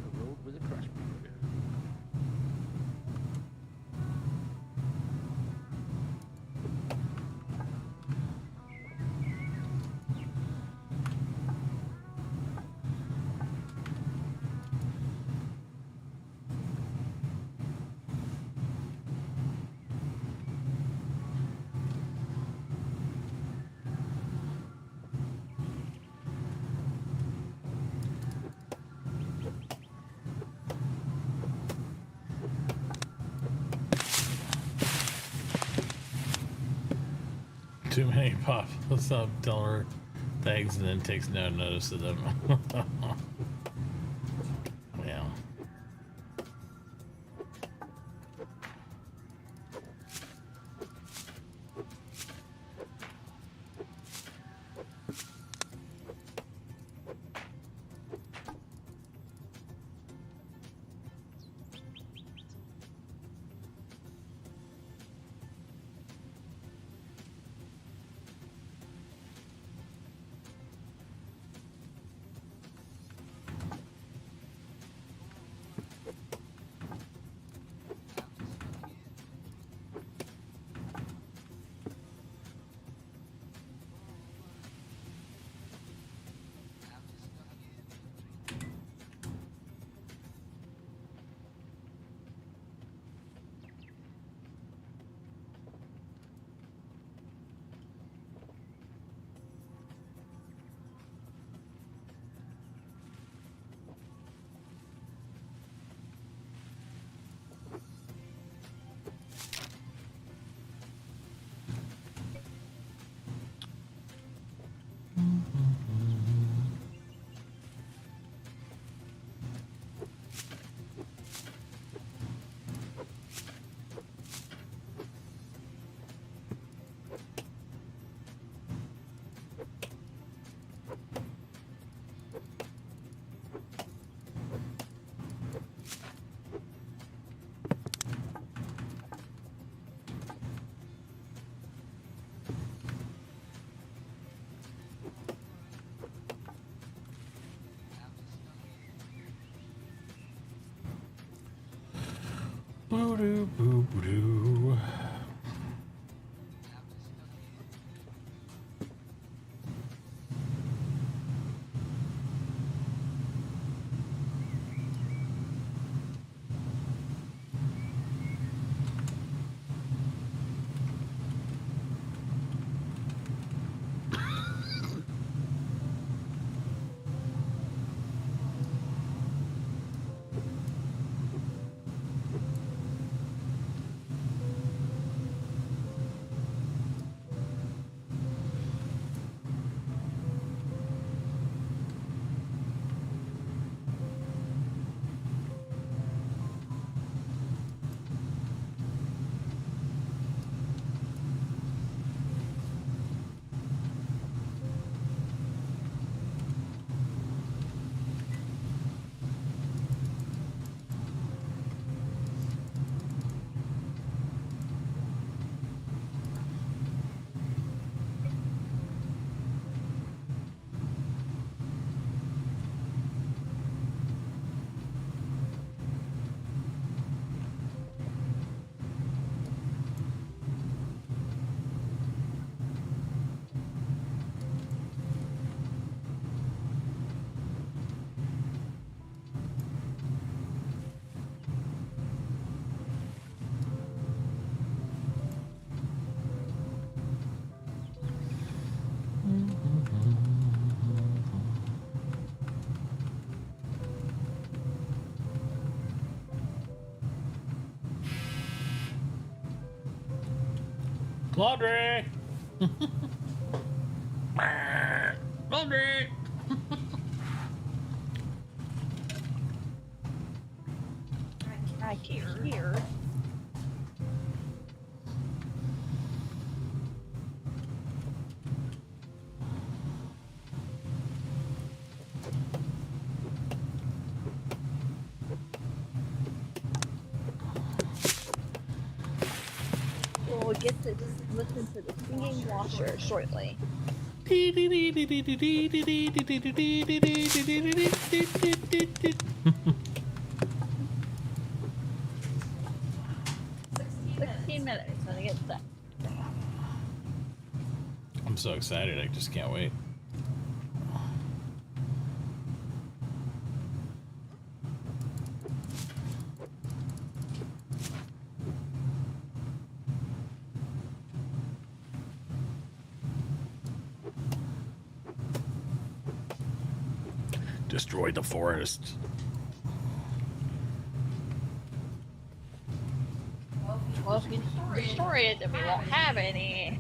A road with a crash barrier. Too many pop. What's up? Tell her thanks and then takes no notice of them. Yeah. Laundry. Laundry. I can't hear. We'll get to listen to the singing washer shortly. 16 minutes when it gets set. I'm so excited. I just can't wait. Destroy the forest. Well, if you destroy it, then we won't have any.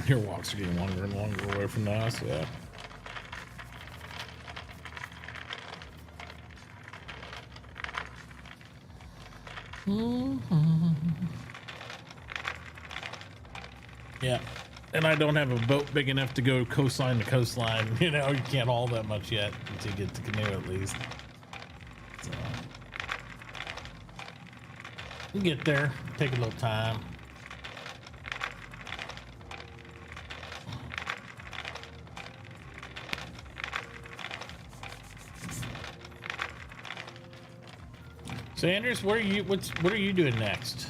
Your walks are getting longer and longer away from the house, yeah. Yeah, and I don't have a boat big enough to go coastline to coastline. You know, you can't haul that much yet until you get the canoe at least. So, you get there, take a little time. Sanders, what are you doing next?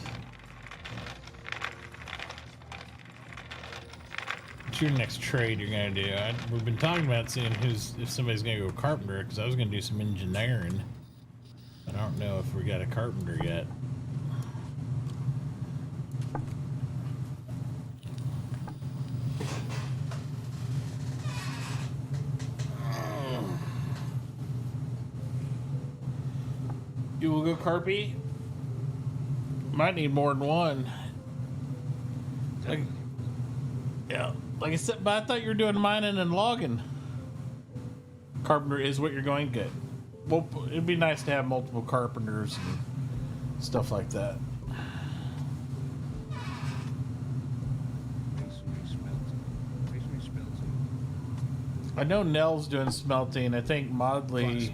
What's your next trade you're gonna do? We've been talking about seeing if somebody's gonna go carpenter, because I was gonna do some engineering. I don't know if we got a carpenter yet. You will go carpy? Might need more than one. Yeah, like I said, but I thought you were doing mining and logging. Carpenter is what you're going to get. Well, it'd be nice to have multiple carpenters and stuff like that. I know Nell's doing smelting. I think Modley.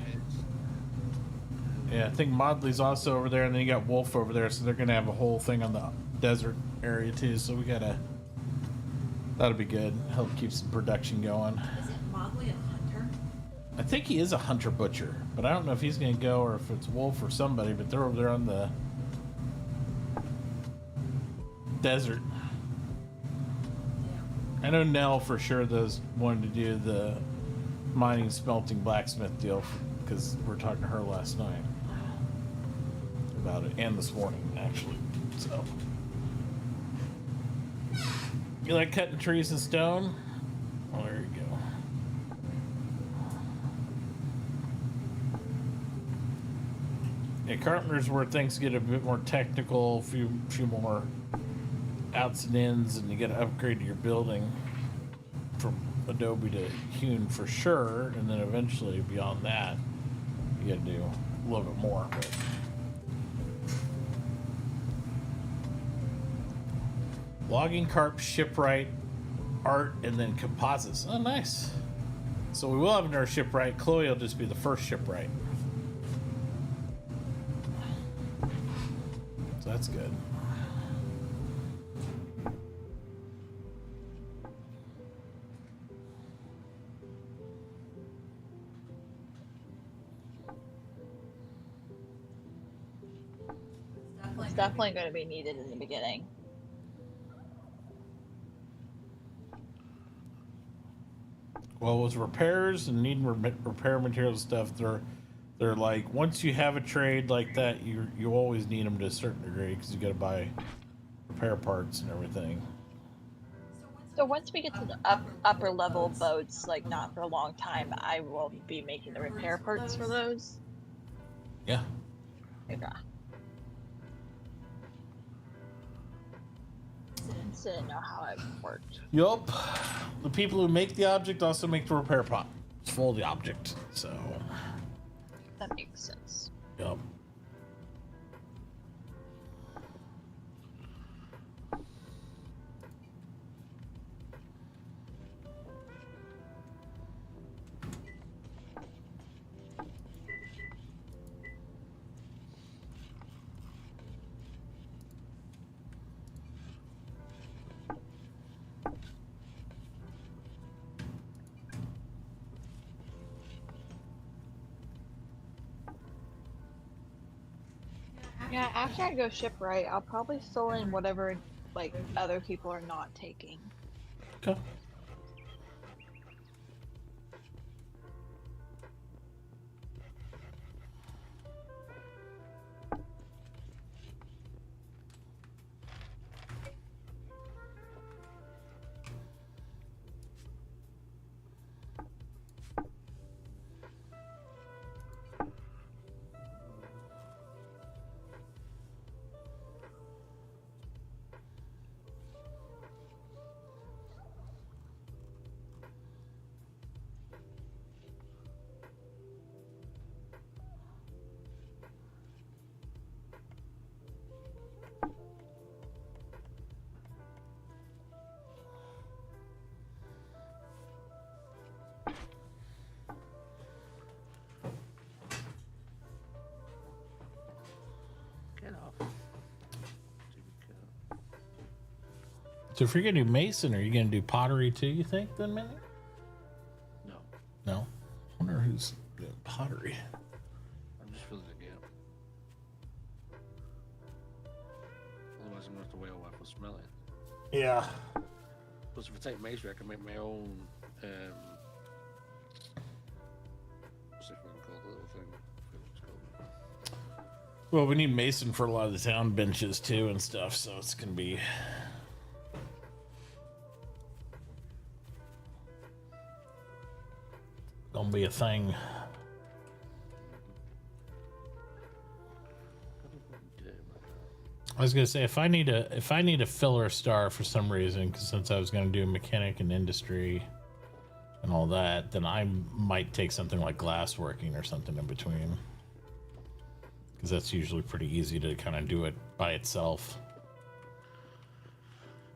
Yeah, I think Modley's also over there, and then you got Wolf over there, so they're gonna have a whole thing on the desert area too. So we gotta. That'll be good. Help keep some production going. Is it Mogley a hunter? I think he is a hunter butcher, but I don't know if he's gonna go or if it's Wolf or somebody. But they're over there on the desert. I know Nell for sure those wanted to do the mining, smelting, blacksmith deal because we were talking to her last night about it, and this morning actually. So, you like cutting trees and stone? Well, there you go. Yeah, carpenter's where things get a bit more technical, few more outs and ins, and you got to upgrade your building from Adobe to Hewn for sure, and then eventually beyond that, you got to do a little bit more. But logging, carp, shipwright, art, and then composites. Oh, nice. So we will have another shipwright. Chloe will just be the first shipwright. So that's good. It's definitely going to be needed in the beginning. Well, with repairs and needing repair materials and stuff, they're like, once you have a trade like that, you always need them to a certain degree because you got to buy repair parts and everything. So once we get to the upper level boats, like not for a long time, I will be making the repair parts for those. Yeah. Okay. Just didn't know how it worked. Yup. The people who make the object also make the repair pot for the object. So. That makes sense. Yup. Yeah, after I go shipwright, I'll probably fill in whatever like other people are not taking. Okay. Get off. So if you're gonna do mason, are you gonna do pottery too? You think then, maybe? No, No. I wonder who's doing pottery. I'm just filling the gap. Otherwise, I'm gonna have to wait a while for smelling. Yeah. Plus, if I take masonry, I can make my own. What's it called? The little thing. I forget what it's called. Well, we need mason for a lot of the town benches too and stuff, so it's gonna be. Gonna be a thing. I was gonna say if I need a filler star for some reason, because since I was gonna do mechanic and industry and all that, then I might take something like glassworking or something in between, because that's usually pretty easy to kind of do it by itself.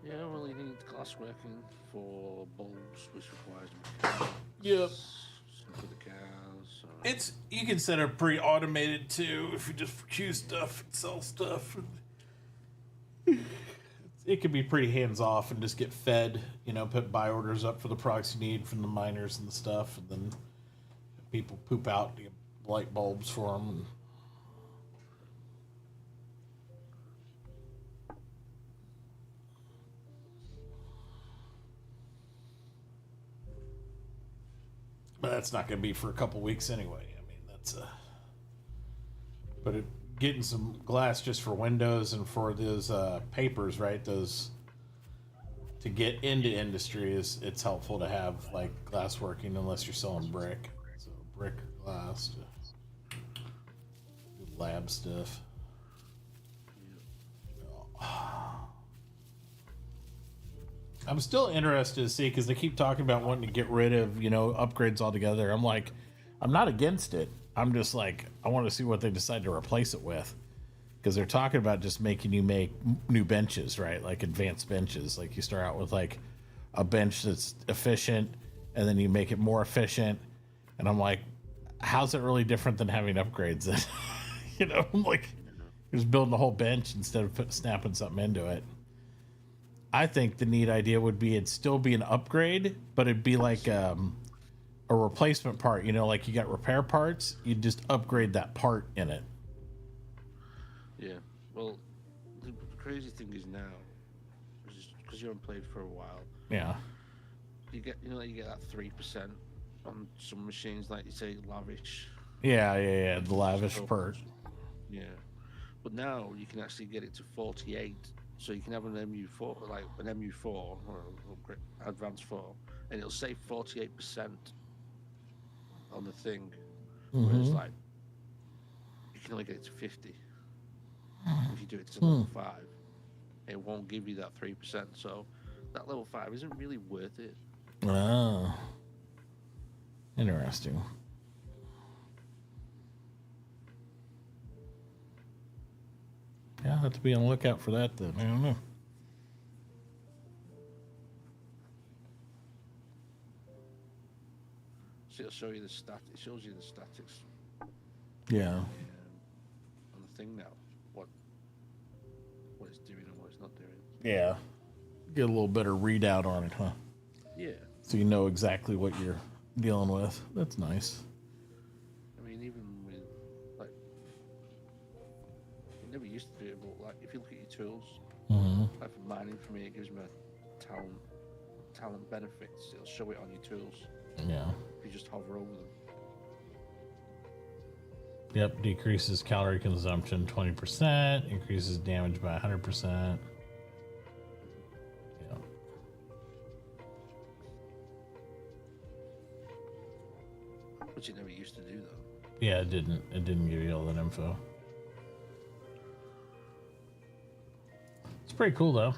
Yeah, well, you need glassworking for bulbs, which requires mechanics. Yep. Some for the cows. So. It's you can set up pre-automated too if you just choose stuff and sell stuff. It can be pretty hands-off and just get fed, put buy orders up for the products you need from the miners and the stuff, and then people poop out the light bulbs for them. that's not going to be for a couple weeks anyway. I mean, that's but getting some glass just for windows and for those papers, right? Those to get into industry it's helpful to have like glass working unless you're selling brick. So brick or glass, good lab stuff. I'm still interested to see because they keep talking about wanting to get rid of, upgrades altogether. I'm like, I'm not against it. I'm just like, I want to see what they decide to replace it with. Because they're talking about just making you make new benches, right? Like advanced benches. Like you start out with like a bench that's efficient and then you make it more efficient. And I'm like, how's it really different than having upgrades? I'm like, you're just building a whole bench instead of snapping something into it. I think the neat idea would be it'd still be an upgrade, but it'd be like a replacement part. Like you got repair parts, you just upgrade that part in it. Yeah. Well, the crazy thing is now, because you haven't played for a while, Yeah. you get that 3% on some machines, like you say, lavish. Yeah. The lavish part. Yeah. But now you can actually get it to 48. So you can have an MU4, like an MU4 or Advanced 4, and it'll save 48% on the thing. Whereas, like, you can only get it to 50 if you do it to level 5. It won't give you that 3%. So that level 5 isn't really worth it. Oh. Interesting. Yeah, I'll have to be on the lookout for that then. I don't know. So it'll show you the it shows you the statics Yeah. on the thing now. What it's doing and what it's not doing. Yeah. Get a little better readout on it, huh? Yeah. So you know exactly what you're dealing with. That's nice. I mean, even with, like, I never used to do it, but, like, if you look at your tools, like for mining for me, it gives me a talent benefits. It'll show it on your tools. Yeah. If you just hover over them. Yep. Decreases calorie consumption 20%. Increases damage by 100%. Yeah. Which it never used to do, though. Yeah, it didn't. It didn't give you all that info. It's pretty cool, though.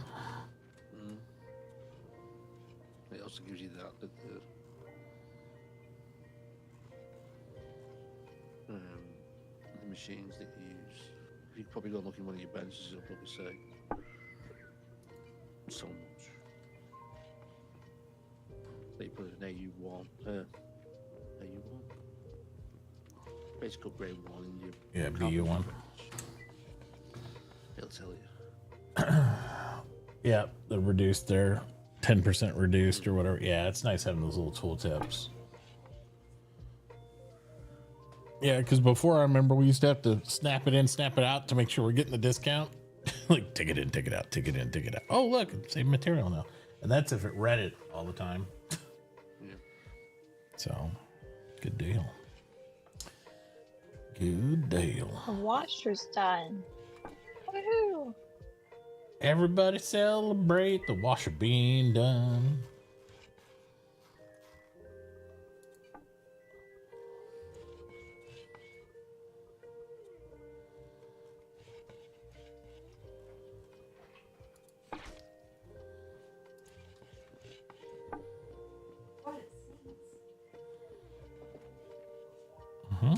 It also gives you the machines that you use. You could probably go and look in one of your benches, it'll probably say so much. So you put an AU1, basically grade 1 in your BU1. bench. It'll tell you. Yeah, the reduced there, 10% reduced or whatever. Yeah, it's nice having those little tool tips. Yeah, because before I remember we used to have to snap it in, snap it out to make sure we're getting the discount. Like, take it in, take it out, take it in, take it out. Oh, look, it's saving material now. And that's if it read it all the time. Yeah. So, good deal. Good deal. The washer's done. Woohoo! Everybody celebrate the washer being done. What it seems. Mm-hmm.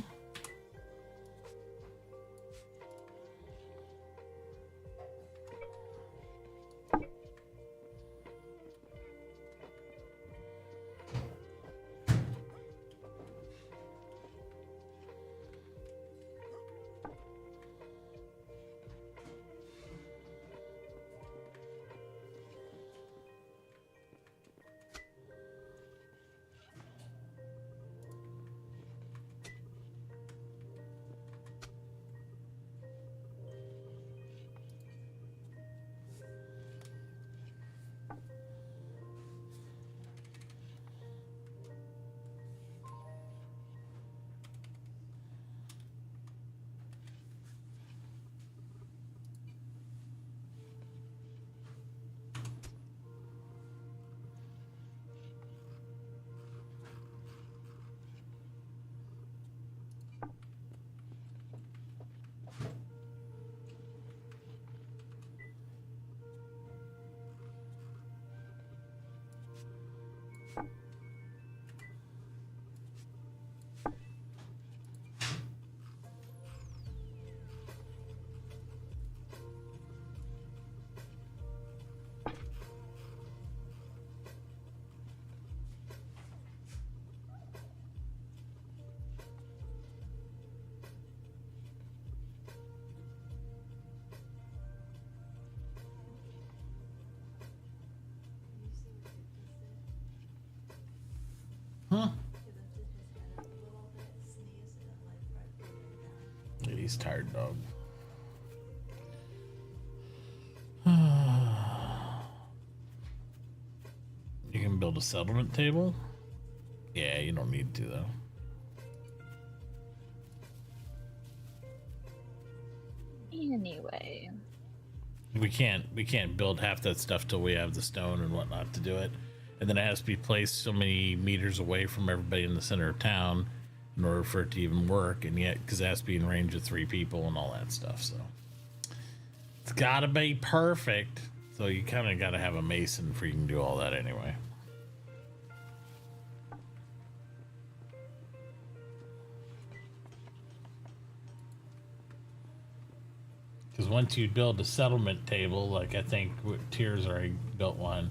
he's tired, dog. You can build a settlement table? Yeah, you don't need to, though. Anyway. We can't build half that stuff till we have the stone and whatnot to do it. And then it has to be placed so many meters away from everybody in the center of town in order for it to even work. And yet, because it has to be in range of 3 people and all that stuff. So it's got to be perfect. So you kind of got to have a mason for you can do all that anyway. Because once you build a settlement table, like I think Tears already built one.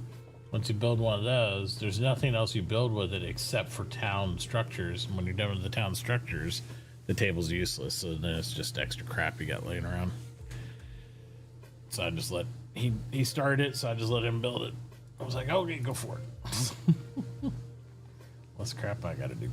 Once you build one of those, there's nothing else you build with it except for town structures. And when you're done with the town structures, the table's useless. So then it's just extra crap you got laying around. So I just let he started it, so I just let him build it. I was like, okay, go for it. Less crap I gotta do.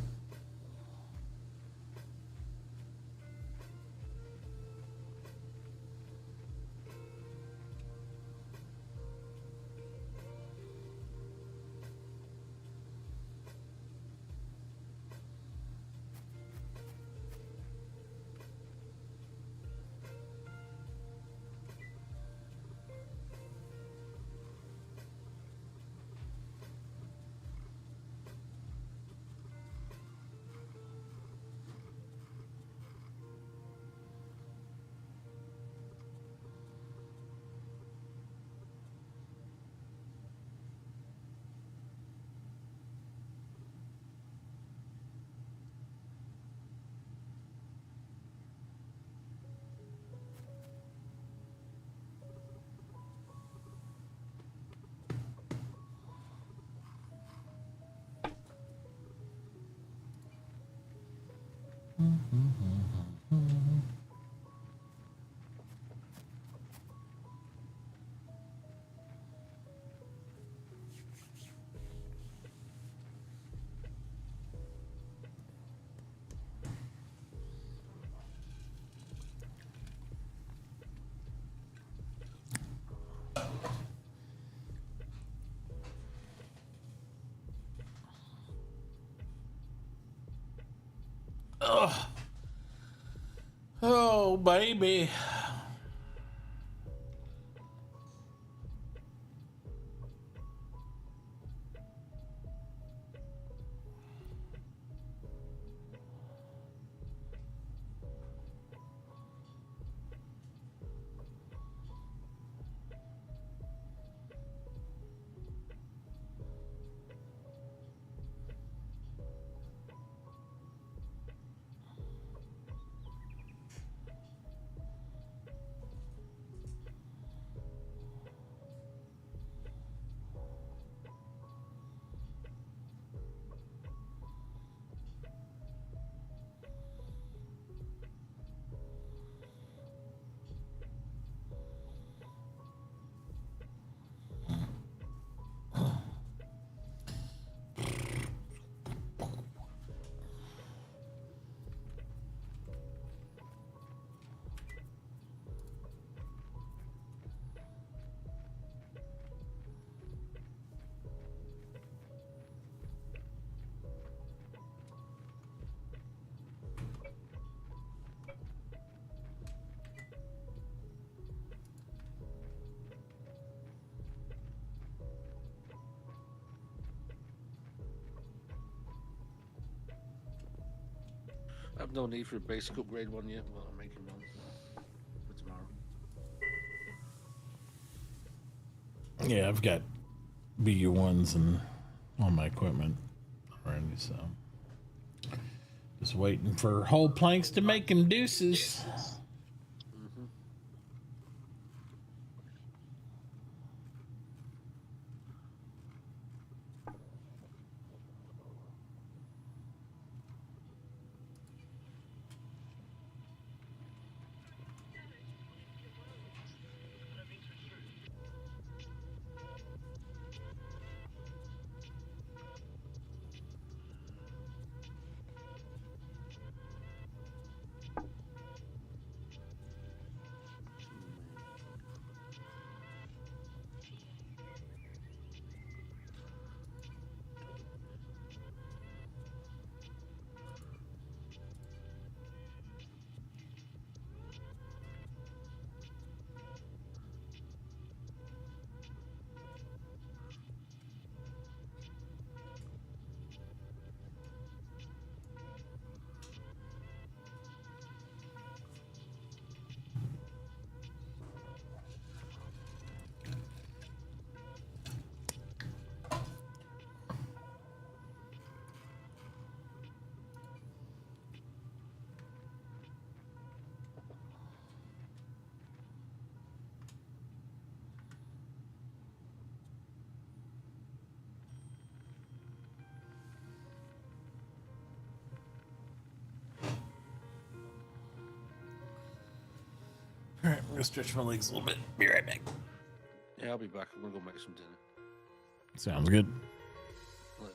Ugh. Oh, baby. I have no need for a basic upgrade one yet, but I'm making one for tomorrow. Yeah, I've got BU1s and all my equipment already, so just waiting for whole planks to make them deuces. Mm-hmm. right, I'm gonna stretch my legs a little bit. Be right back. Yeah, I'll be back. I'm gonna go make some dinner. Sounds good. Later.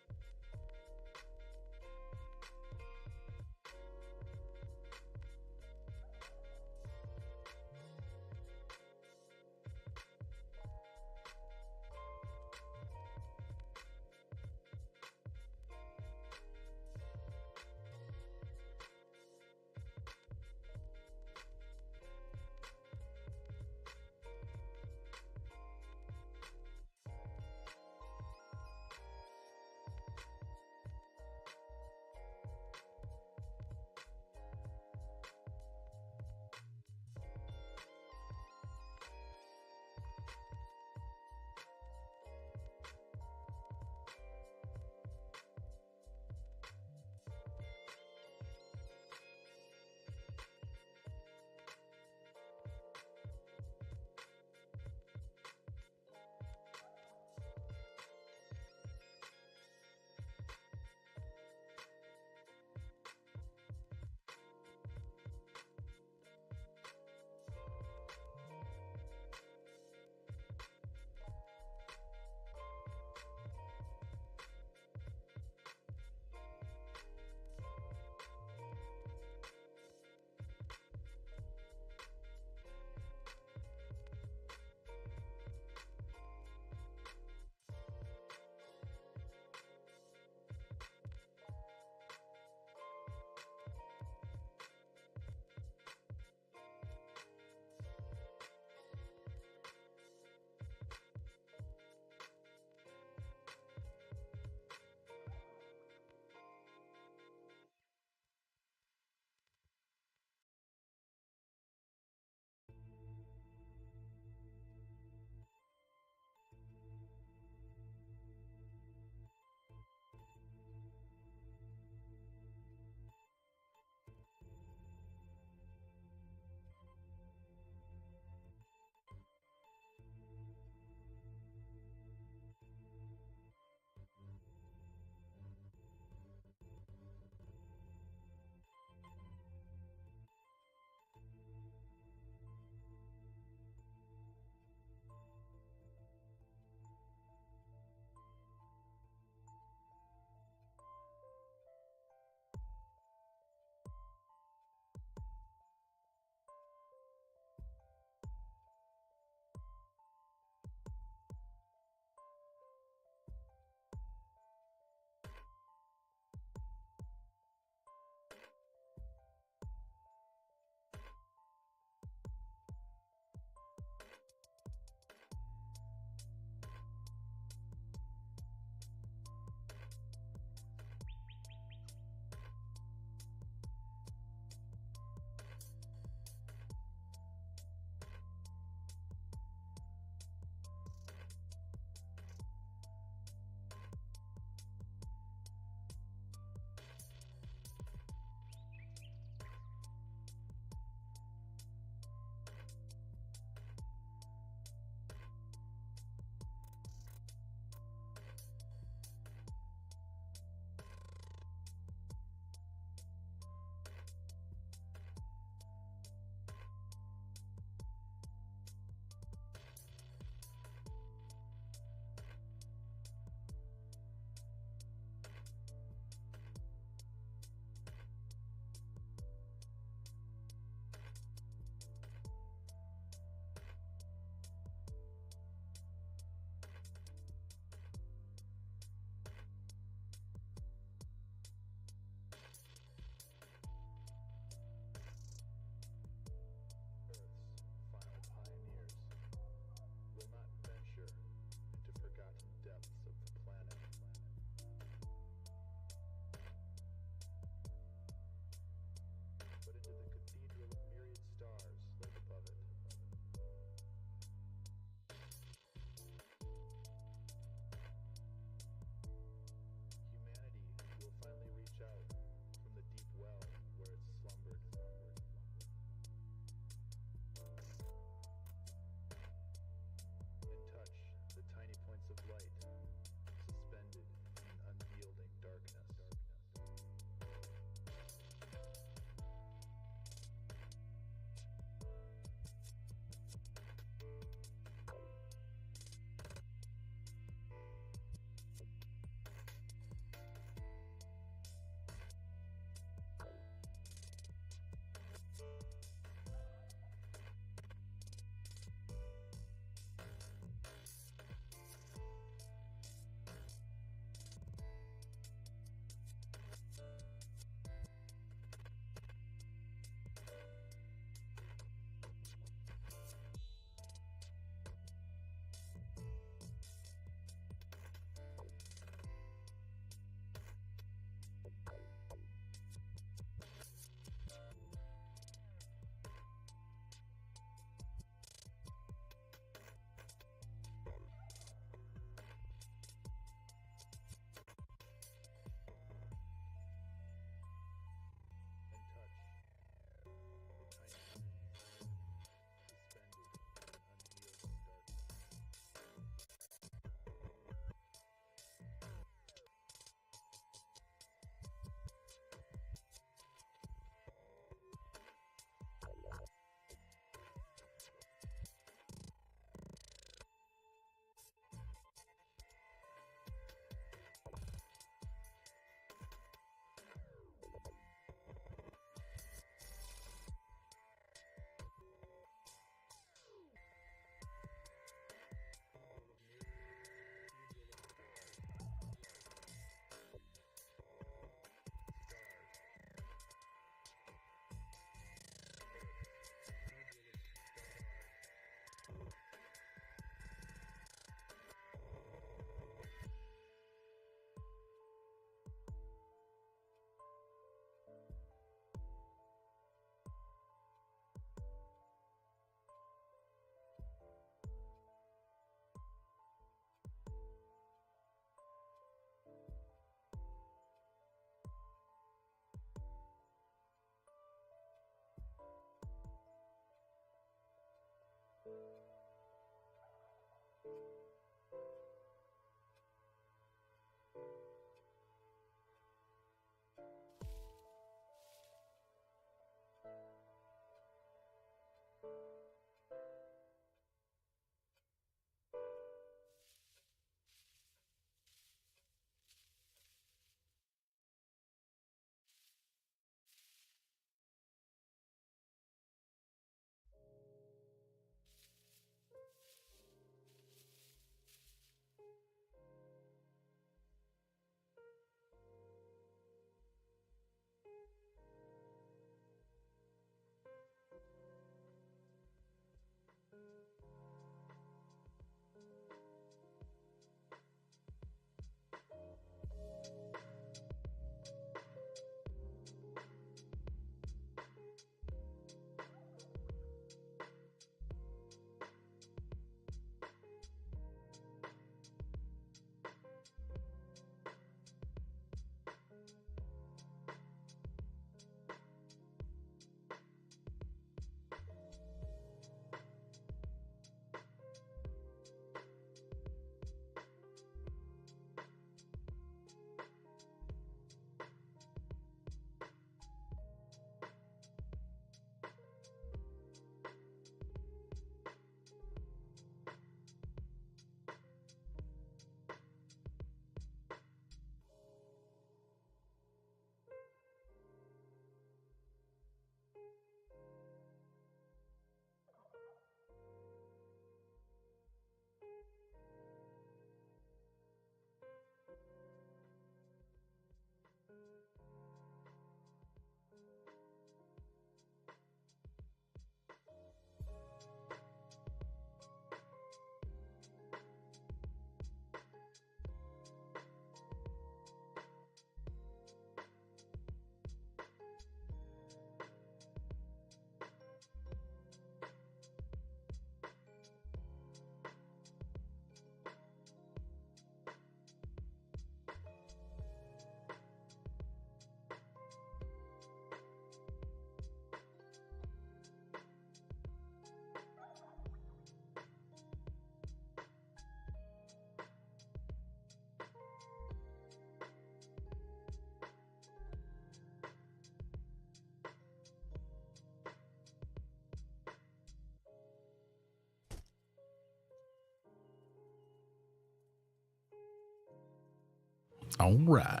All right.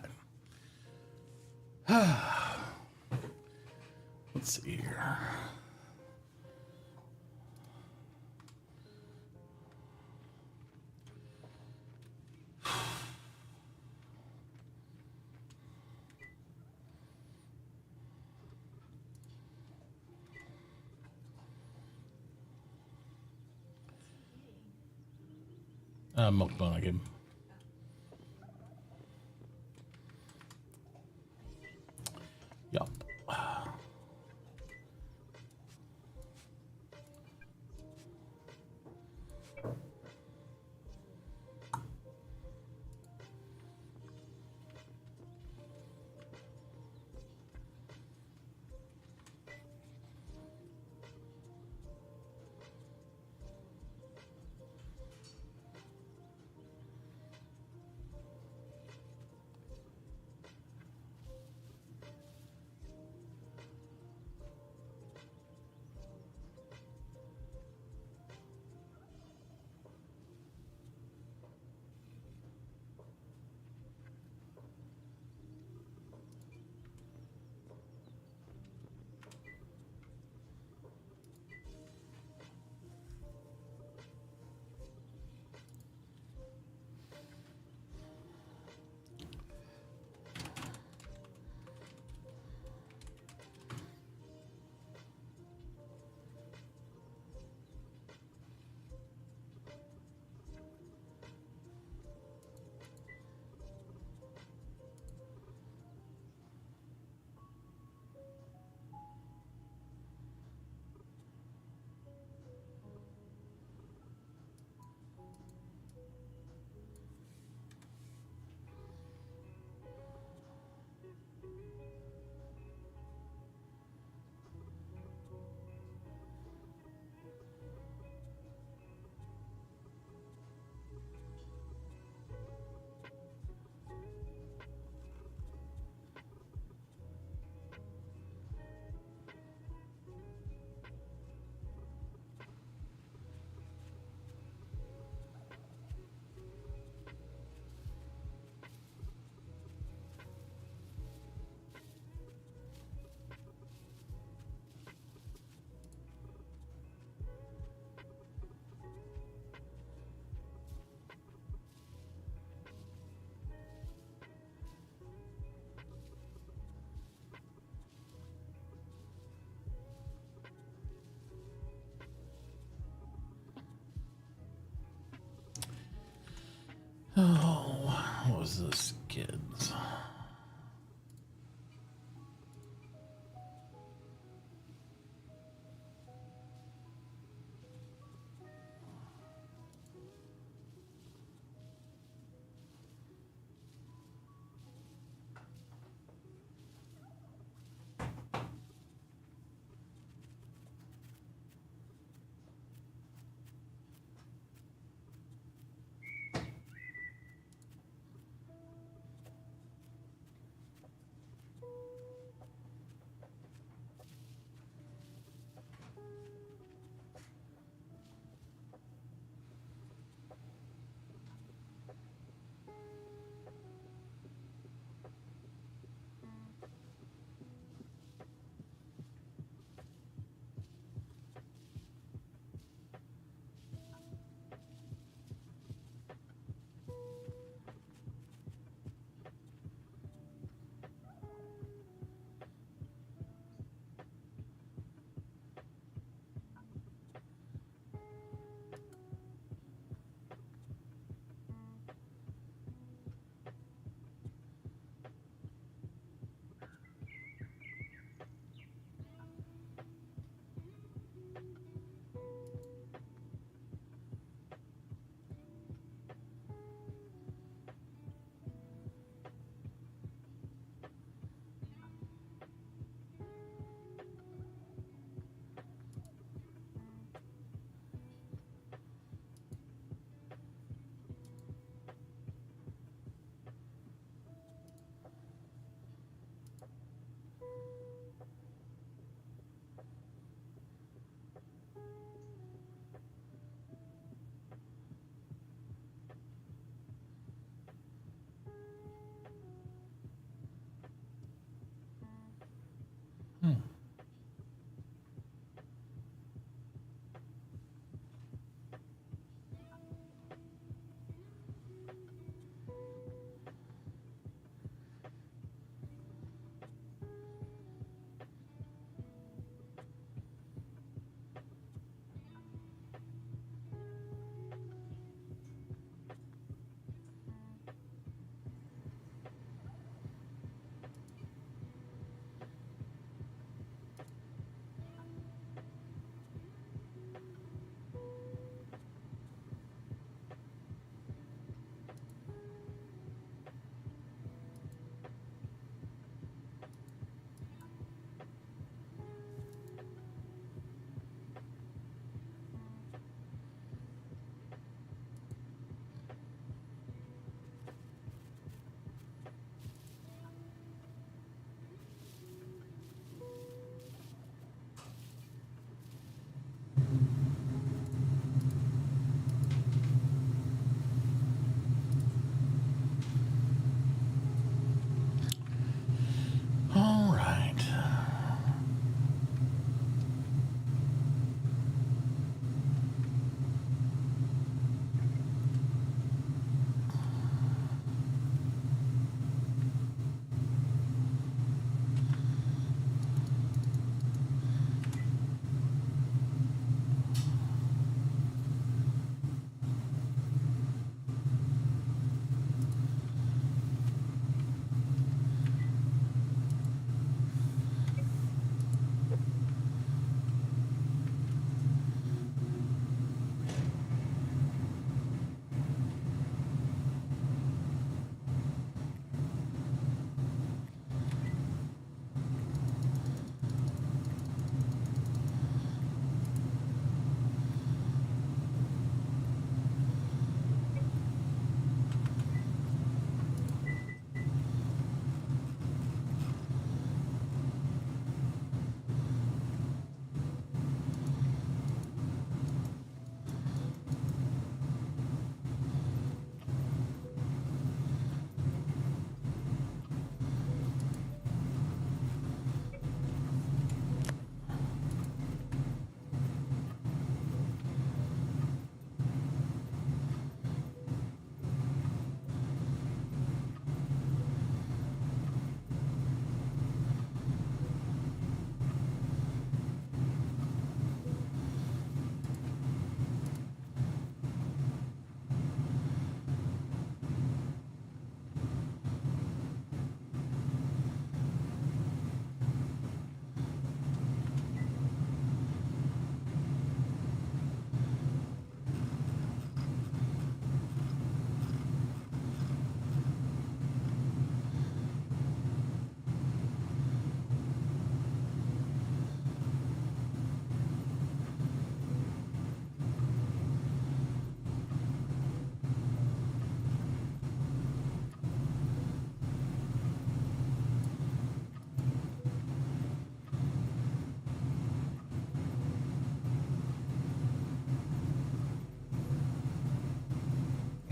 Let's see here. Milk bone I gave him. Yup. Oh, what was this, kids?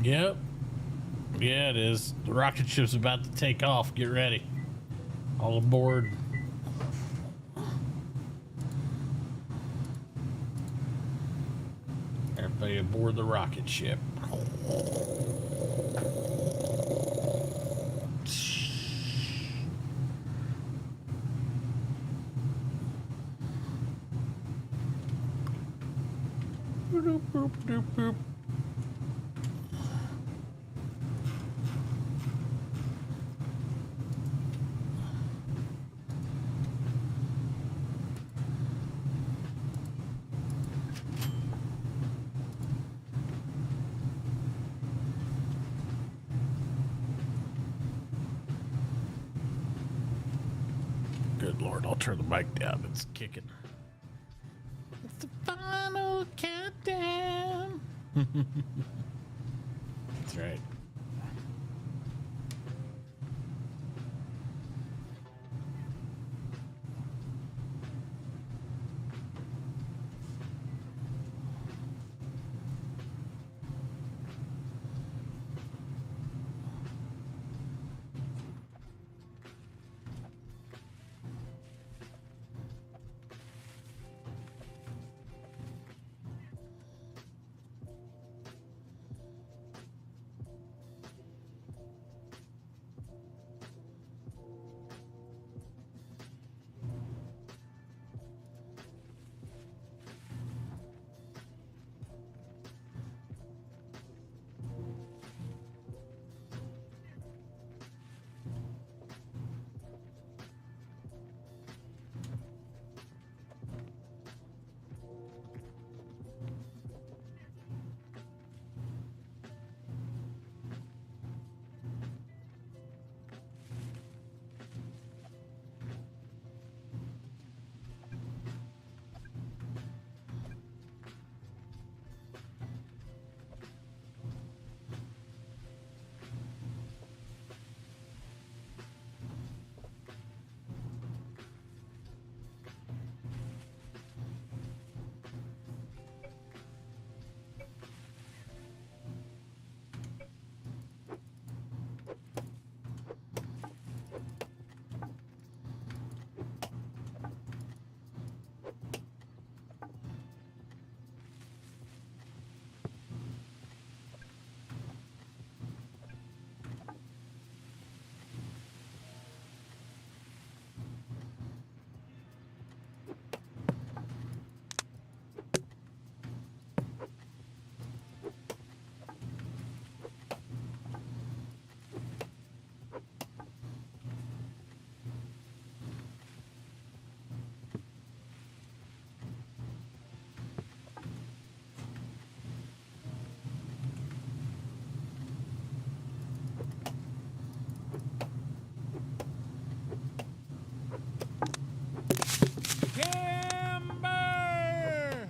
Yep. Yeah, it is. The rocket ship's about to take off. Get ready. All aboard. Everybody aboard the rocket ship. Boop, boop, boop, boop. Good Lord, I'll turn the mic down. It's kicking. It's the final countdown. That's right. Timber!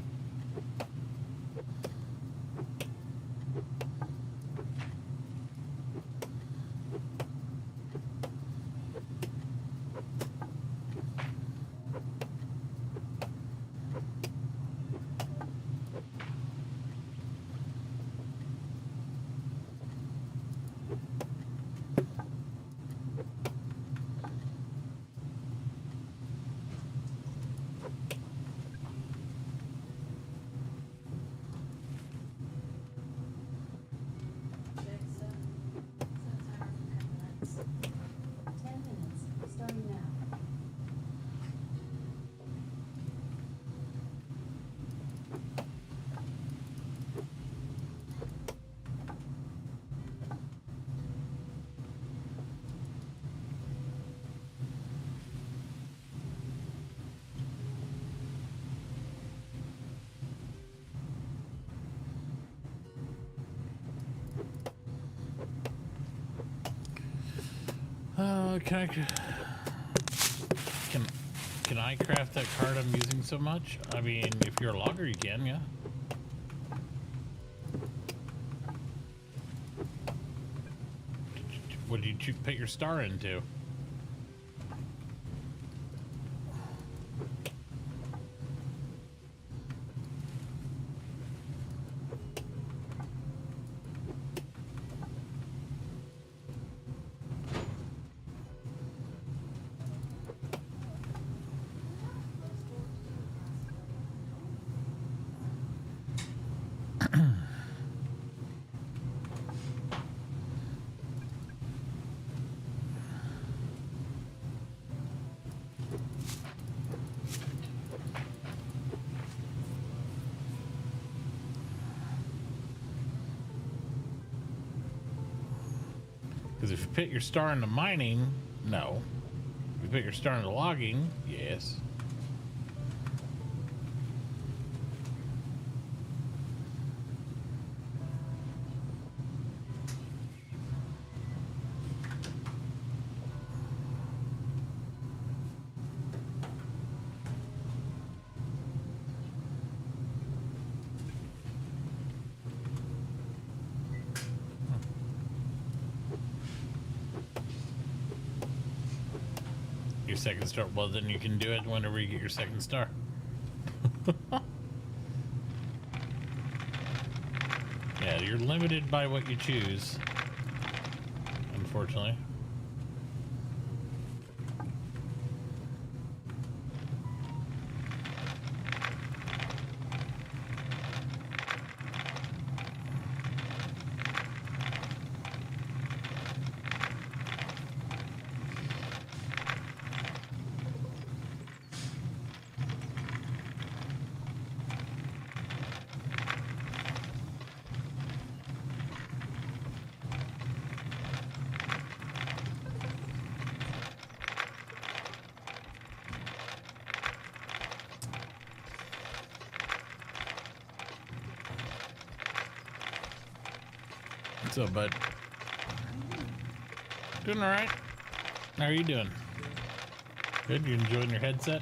Set a timer for 10 minutes. 10 minutes, starting now. Can I craft that card I'm using so much? I mean, if you're a logger, you can, yeah. What did you put your star into? if you put your star into mining, no. If you put your star into logging, yes. Your second star. Well, then you can do it whenever you get your second star. Yeah, you're limited by what you choose, unfortunately. What's up, bud? Doing all right. How are you doing? Good. You enjoying your headset?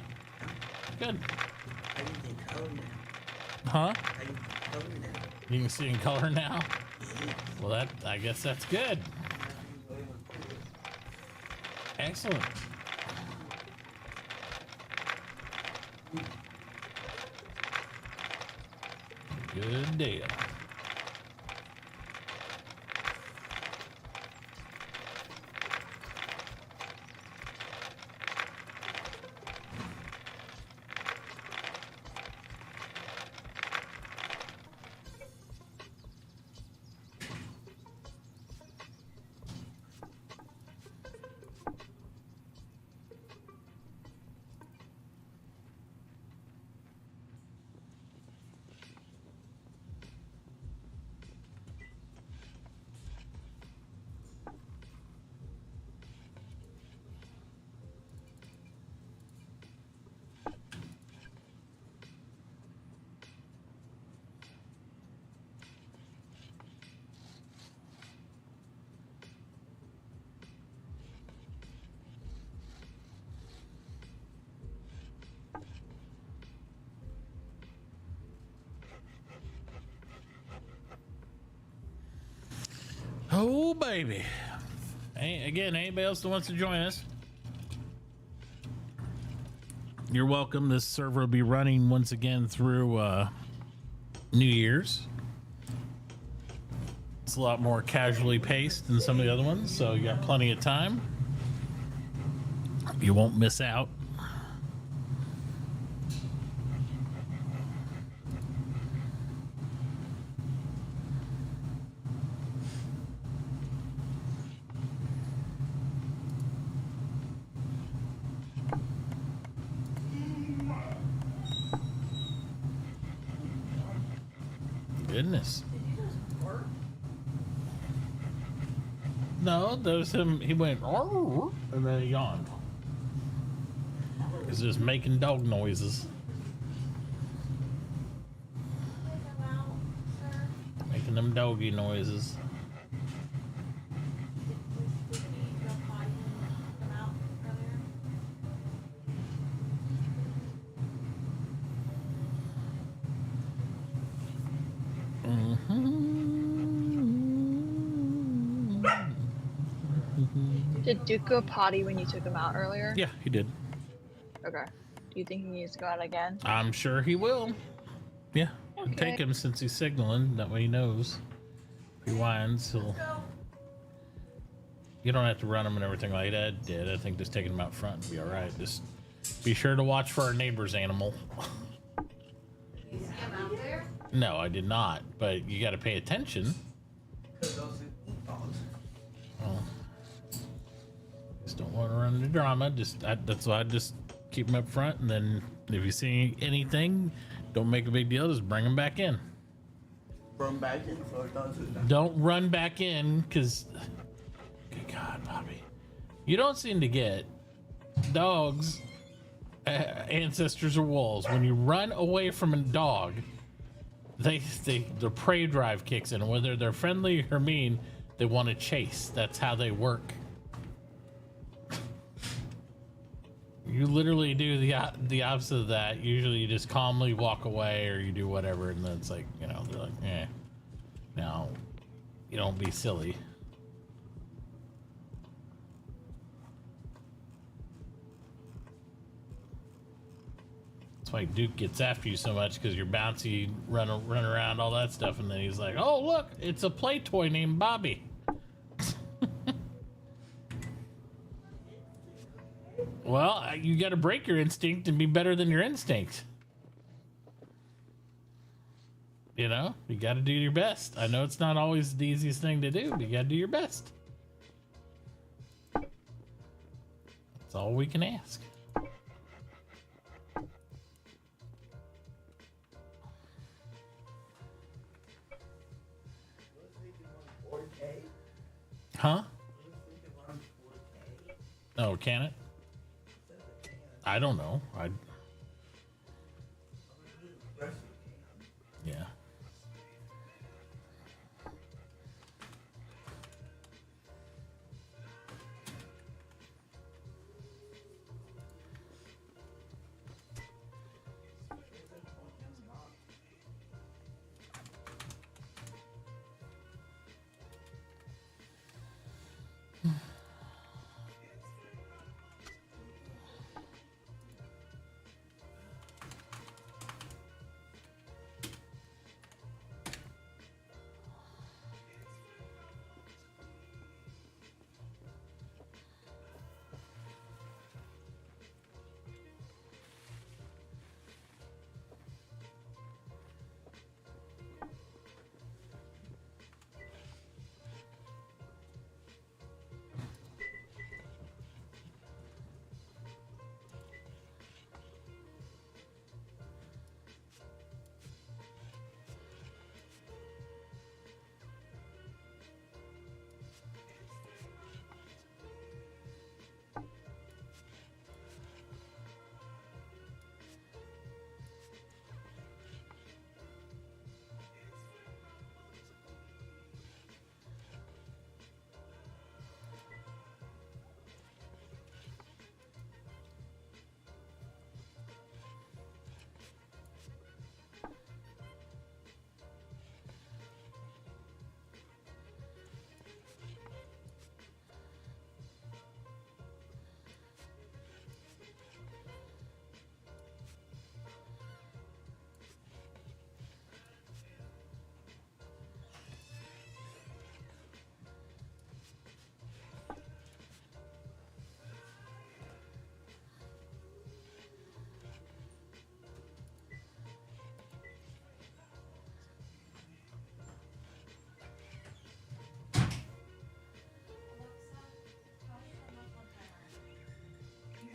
Good. I can see color now. Huh? I can see color now. You can see in color now. Yeah. Well, that I guess that's good. Excellent. Good deal. Oh, baby. Hey, again, anybody else that wants to join us, you're welcome. This server will be running once again through New Year's. It's a lot more casually paced than some of the other ones, so you got plenty of time. You won't miss out. Goodness. No, that was him. He went, "Arr," and then he yawned. He's just making dog noises. Making them doggy noises. Did he go potty and come out earlier? Did Duke go potty when you took him out earlier? Yeah, he did. Okay. Do you think he needs to go out again? I'm sure he will. Yeah, Okay. take him since he's signaling. That way he knows. If he whines, he'll. Go. You don't have to run him and everything like that. Did I think just taking him out front would be all right. Just be sure to watch for our neighbor's animal. You see him out there? No, I did not. But you got to pay attention. Because those eat dogs. Well, just don't want to run into drama. That's why I just keep him up front, and then if you see anything, don't make a big deal. Just bring him back in. Run back in so it doesn't. Don't run back in, because Good God, Bobby. You don't seem to get dogs, ancestors, or wolves. When you run away from a dog, the prey drive kicks in. Whether they're friendly or mean, they want to chase. That's how they work. You literally do the opposite of that. Usually you just calmly walk away or you do whatever, and then it's like, you know, they're like, eh. Now, you don't be silly. That's why Duke gets after you so much, because you're bouncy, run around, all that stuff, and then he's like, oh, look, it's a play toy named Bobby. Well, you got to break your instinct and be better than your instinct. You know, you got to do your best. I know it's not always the easiest thing to do, but you got to do your best. That's all we can ask. Huh? Oh, can it? I don't know. Yeah.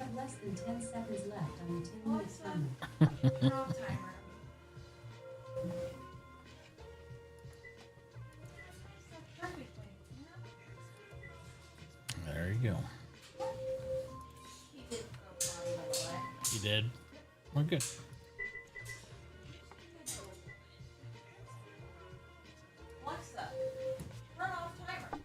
You have less than 10 seconds left on your 10-minute timer. Turn off timer. Perfectly. There you go. He did go potty, by the way. You did? We're good. Alexa, turn off timer.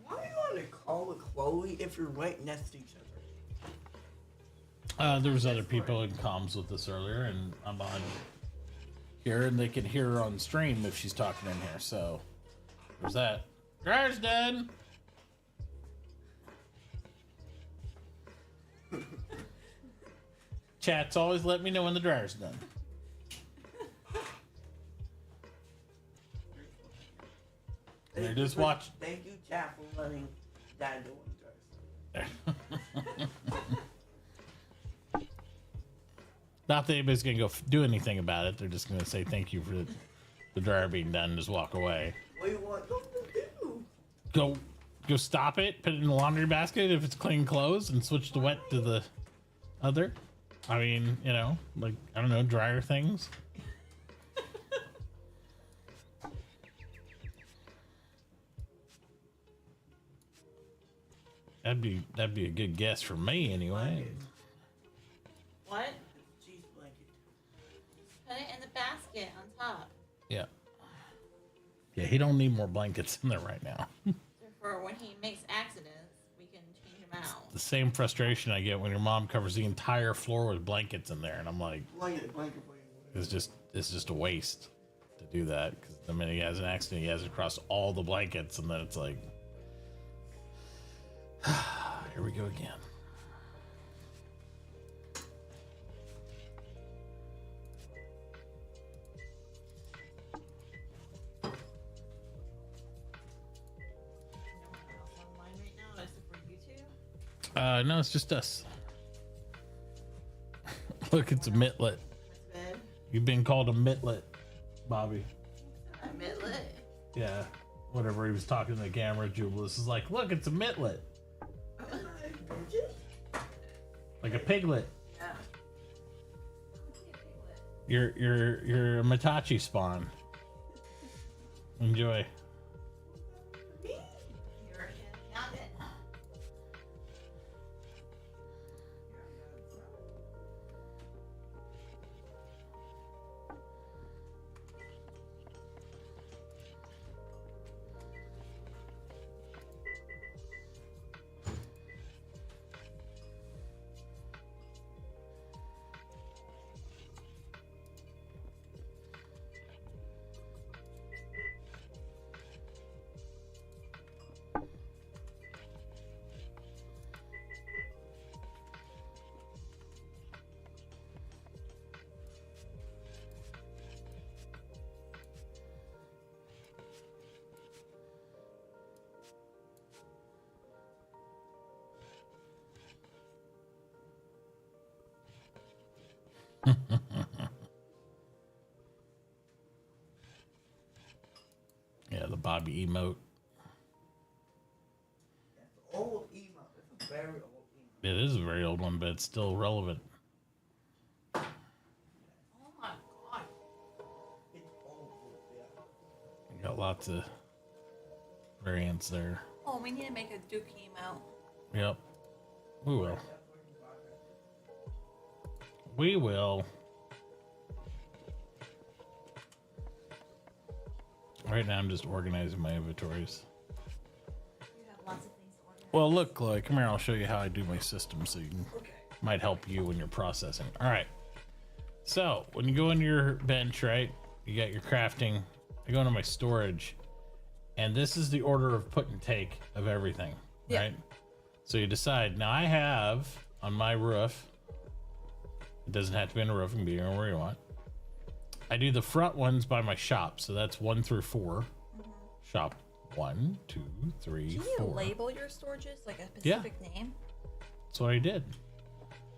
Why do you want to call it Chloe if you're right next to each other? There was other people in comms with us earlier, and I'm on. here, and they can hear her on stream if she's talking in here. So there's that. Dryer's done. Chat's always let me know when the dryer's done. They're just watching. Thank you, chat, for letting Dad do it. Not that anybody's gonna go do anything about it. They're just gonna say thank you for the dryer being done and just walk away. What do you want them to do? Go stop it, put it in the laundry basket if it's clean clothes, and switch the wet to the other. I mean, you know, like, I don't know, dryer things. That'd be a good guess for me anyway. What? Cheese blanket. Put it in the basket on top. Yeah. Yeah, he don't need more blankets in there right now. So for when he makes accidents, we can change him out. The same frustration I get when your mom covers the entire floor with blankets in there, and I'm like, Blanket. it's just a waste to do that, because the minute he has an accident, he has it across all the blankets, and then it's like, here we go again. No one else online right now except for you two. No, it's just us. Look, it's a mitlet. That's good. You've been called a mitlet, Bobby. I admit lit. Yeah, whatever he was talking to the camera, Jubilis is like, look, it's a mitlet. Like a piglet. Yeah. You're a Mitauchi spawn. Enjoy. You're not it. Yeah, the Bobby emote. That's an old email. It's a very old email. It is a very old one, but it's still relevant. Oh my god. It's old, yeah. You got lots of variants there. Oh, we need to make a Dookie emote. Yep. We will. We will. Right now, I'm just organizing my inventories. You have lots of things to organize. Well, look, Chloe, come here. I'll show you how I do my system, so you can might help you when you're processing. All right. So when you go into your bench, right, you got your crafting. I go into my storage, and this is the order of put and take of everything, right? So you decide. Now I have on my roof. It doesn't have to be on a roof; it can be anywhere you want. I do the front ones by my shop, so that's 1 through 4. Shop 1, 2, 3, Can 4. you label your storages like a specific name? That's what I did.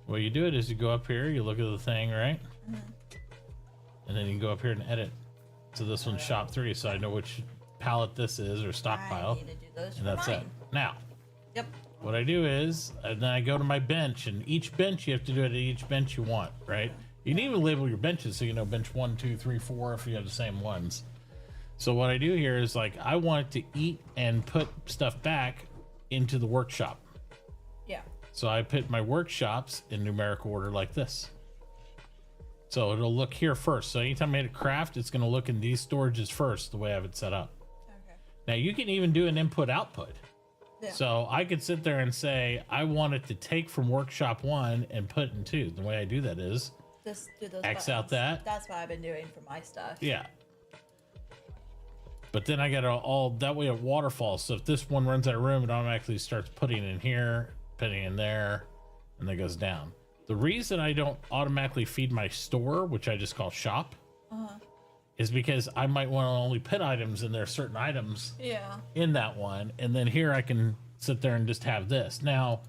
What you do it is you go up here, you look at the thing, right? And then you can go up here and edit. So this one's shop 3, so I know which pallet this is or stockpile. I need to do those for And that's mine. it. Now, Yep. what I do is, and then I go to my bench, and each bench you have to do it at each bench you want, right? You can even label your benches so you know bench 1, 2, 3, 4 if you have the same ones. So what I do here is like I want it to eat and put stuff back into the workshop. Yeah. So I put my workshops in numerical order like this. So it'll look here first. So anytime I hit a craft, it's going to look in these storages first, the way I have it set up. Okay. Now you can even do an input output. Yeah. So I could sit there and say, I want it to take from workshop 1 and put in 2. The way I do that is Just do those. X out buttons. that. That's what I've been doing for my stuff. Yeah. But then I got all that way it waterfalls. So if this one runs out of room, it automatically starts putting in here, putting in there, and then goes down. The reason I don't automatically feed my store, which I just call shop, is because I might want to only put items in there, certain items in that one. And then here I can sit there and just have this. Now,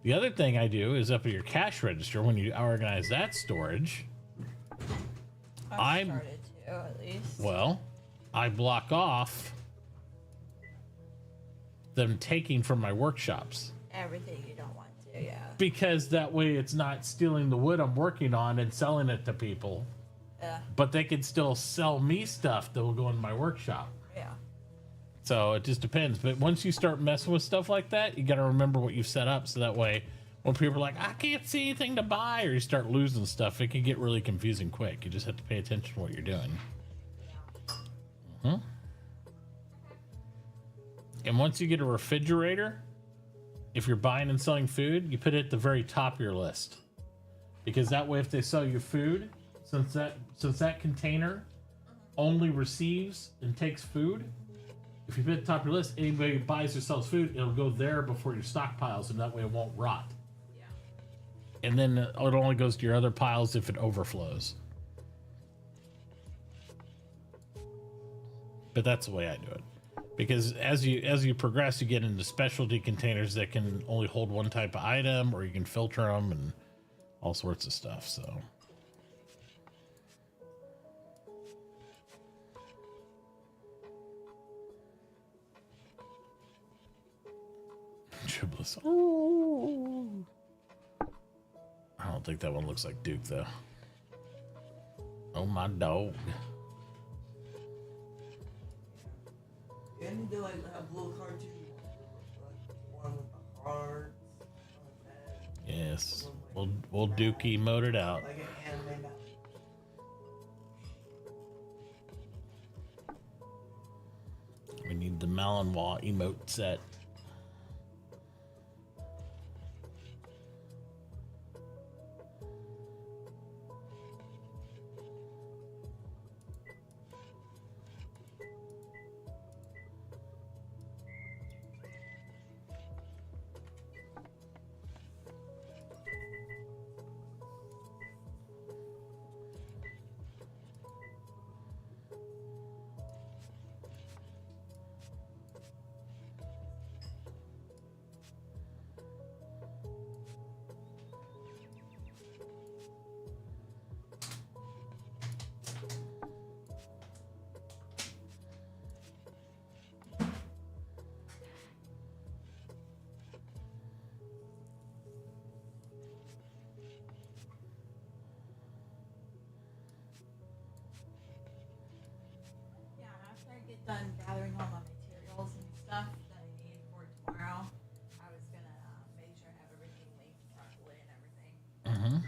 the other thing I do is up at your cash register, when you organize that storage, I started to, at least. well, I block off them taking from my workshops. Everything you don't want to, yeah. Because that way it's not stealing the wood I'm working on and selling it to people. Yeah. But they can still sell me stuff that will go in my workshop. Yeah. So it just depends. But once you start messing with stuff like that, you got to remember what you've set up. So that way, when people are like, I can't see anything to buy, or you start losing stuff, it can get really confusing quick. You just have to pay attention to what you're doing. And once you get a refrigerator, if you're buying and selling food, you put it at the very top of your list. Because that way, if they sell you food, since that container only receives and takes food, if you put it at the top of your list, anybody who buys or sells food, it'll go there before your stockpiles, and that way it won't rot. Yeah. And then it only goes to your other piles if it overflows. But that's the way I do it. Because as you progress, you get into specialty containers that can only hold one type of item, or you can filter them and all sorts of stuff. So, Gibless. Oh, I don't think that one looks like Duke though. Oh my dog. You need to like have little cartoons, like one with the hearts. Yes, we'll Dookie mode it out. Like an anime battle. We need the Malinois emote set. Get done gathering all my materials and stuff that I need for tomorrow. I was gonna make sure I have everything linked properly and everything.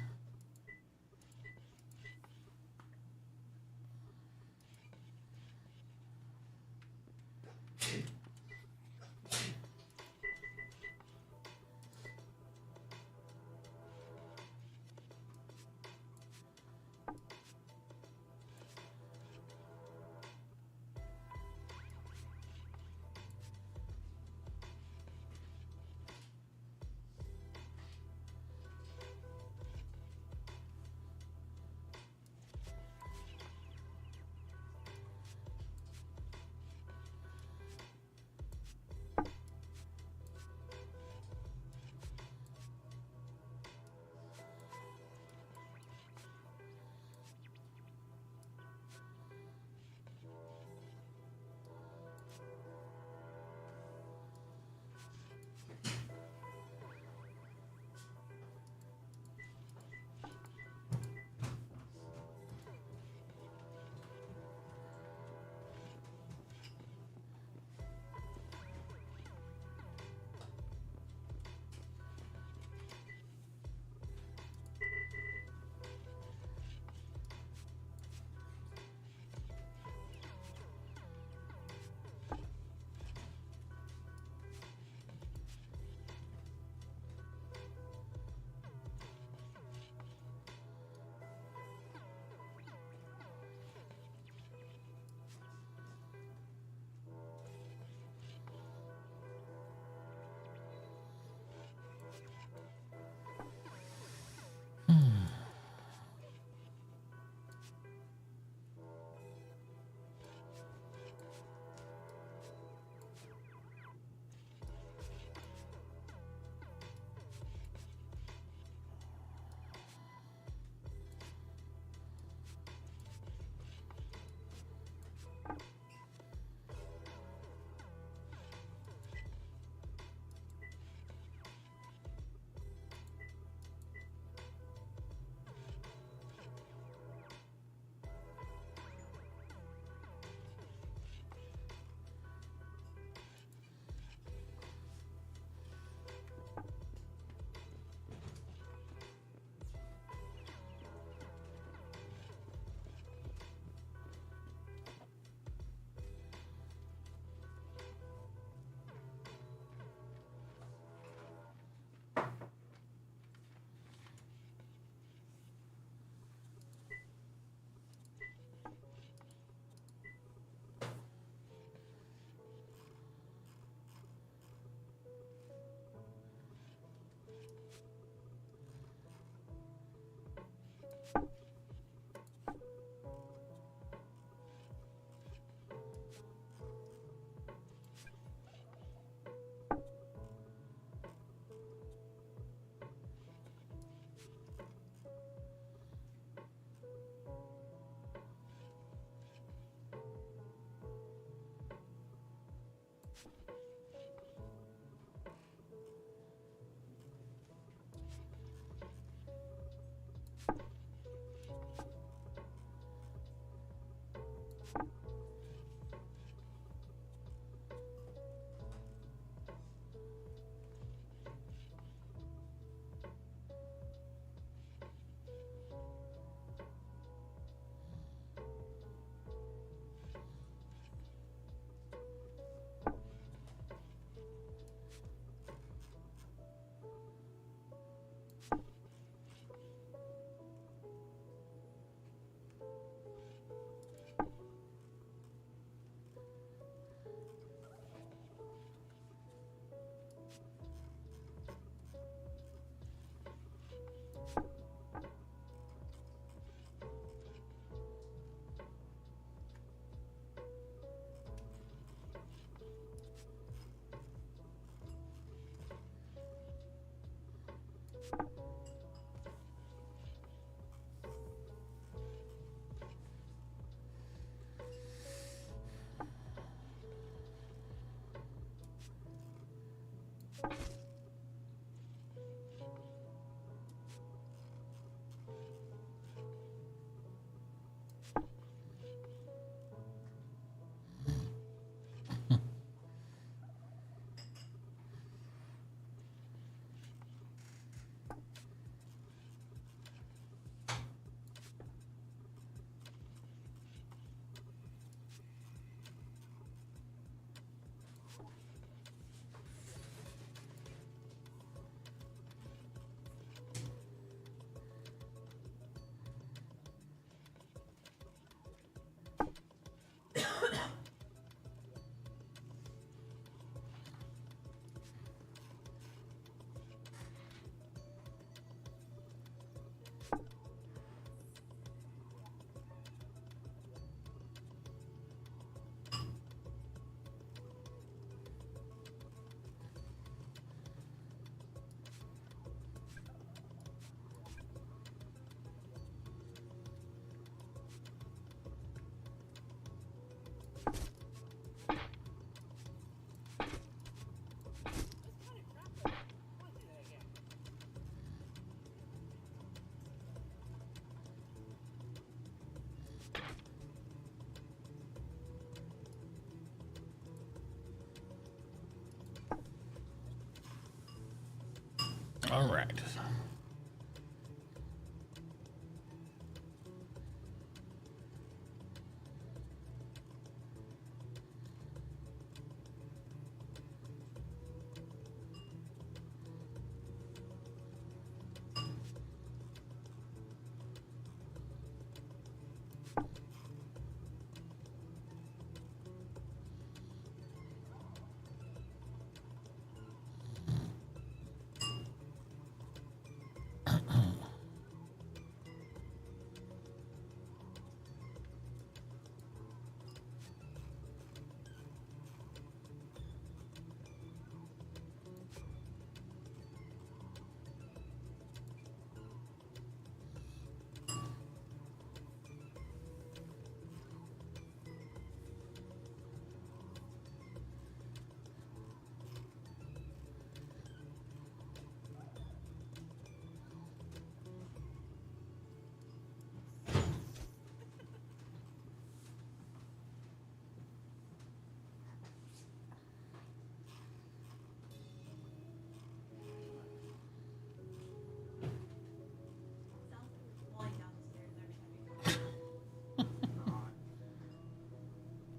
All right.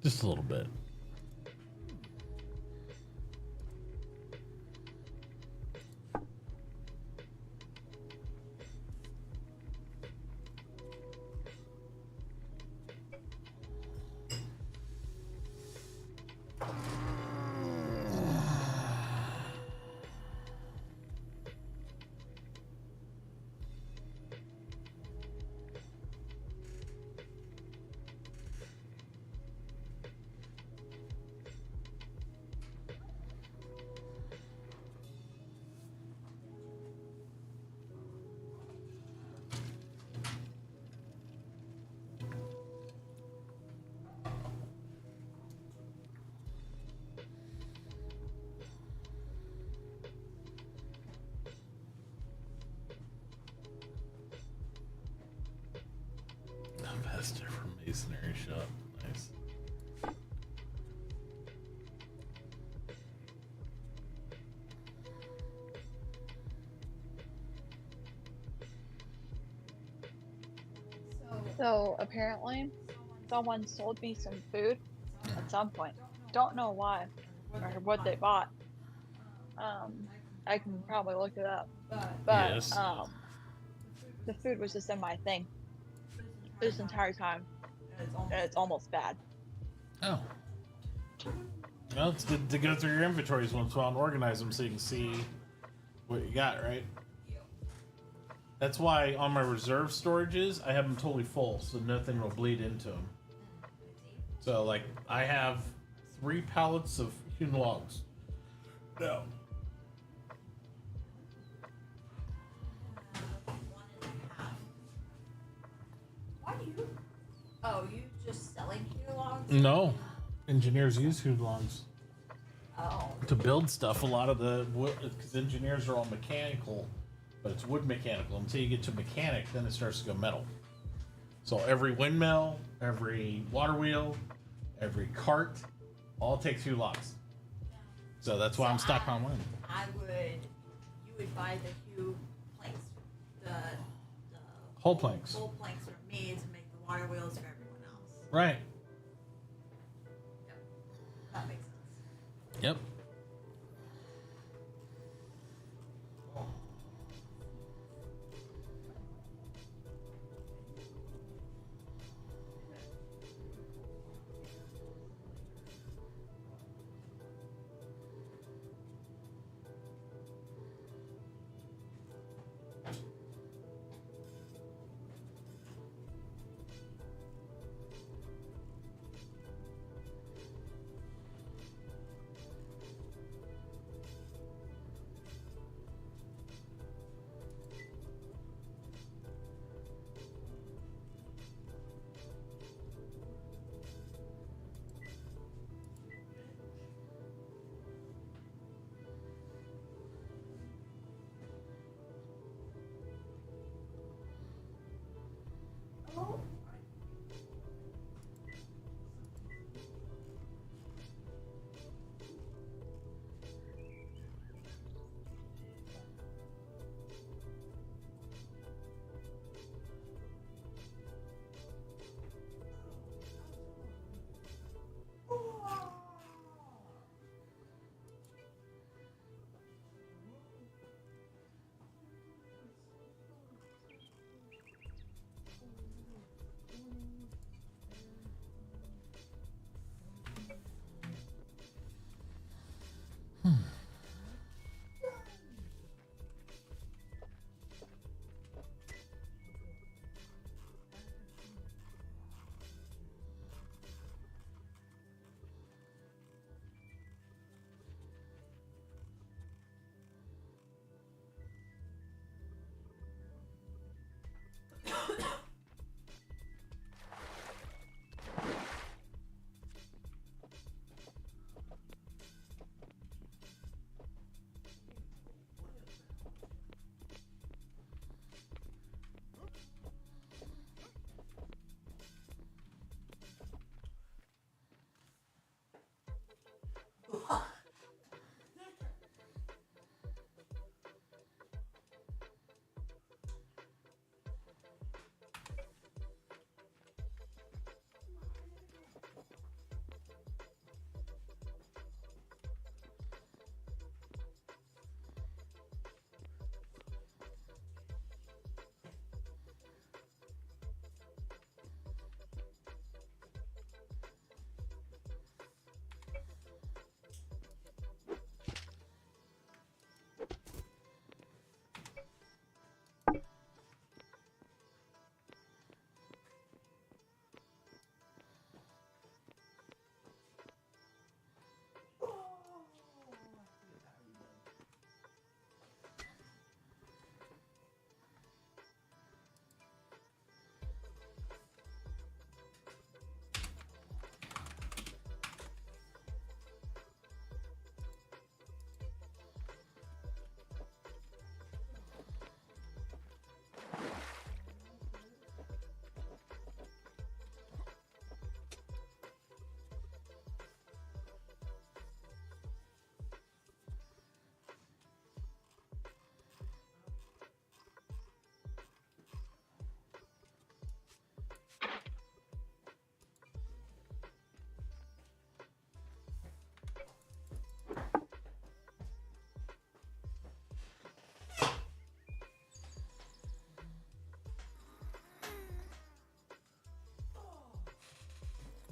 Just a little bit. Investor from Masonry Shop. Nice. So apparently, someone sold me some food at some point. Don't know why or what they bought. I can probably look it up. But Yes. the food was just in my thing this entire time, and it's almost bad. Oh. Well, it's good to go through your inventories once in a while and organize them so you can see what you got, right? That's why on my reserve storages, I have them totally full, so nothing will bleed into them. So, like, I have 3 pallets of hewn logs. No. Why do you? Oh, you just selling hewn logs? No. Engineers use hewn logs Oh. to build stuff. A lot of the wood, because engineers are all mechanical, but it's wood mechanical. Until you get to mechanic, then it starts to go metal. So every windmill, every water wheel, every cart, all takes hewn logs. So that's why I'm stockpiling one. You would buy the hue planks, the Whole planks. whole planks from me to make the water wheels for everyone else. Right. Yep. That makes sense. Yep.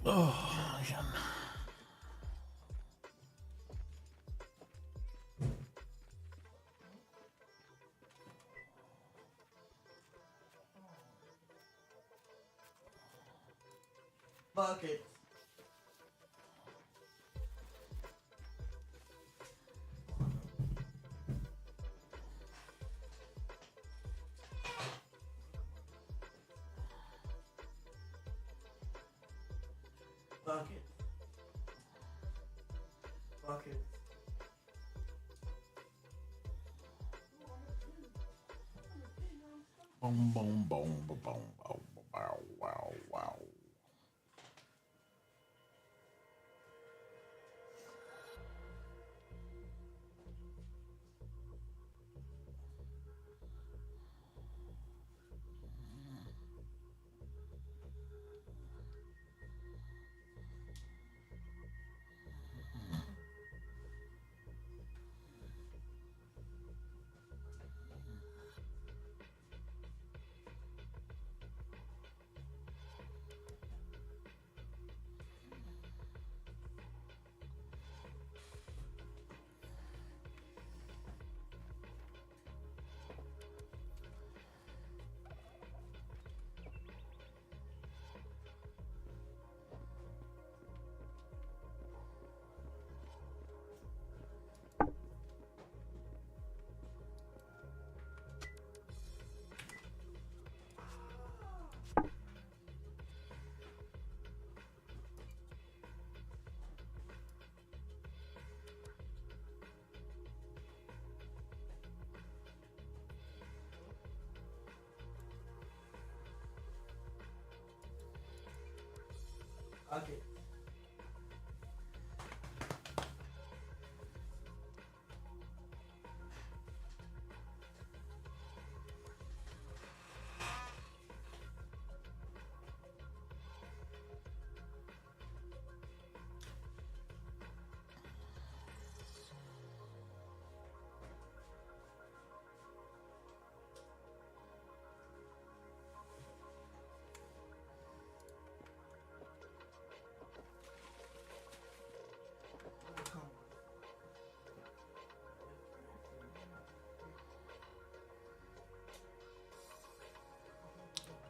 Oh, man. Buckets. Buckets. Buckets. Boom, boom, boom, boom, boom, boom, wow, wow, wow. Buckets.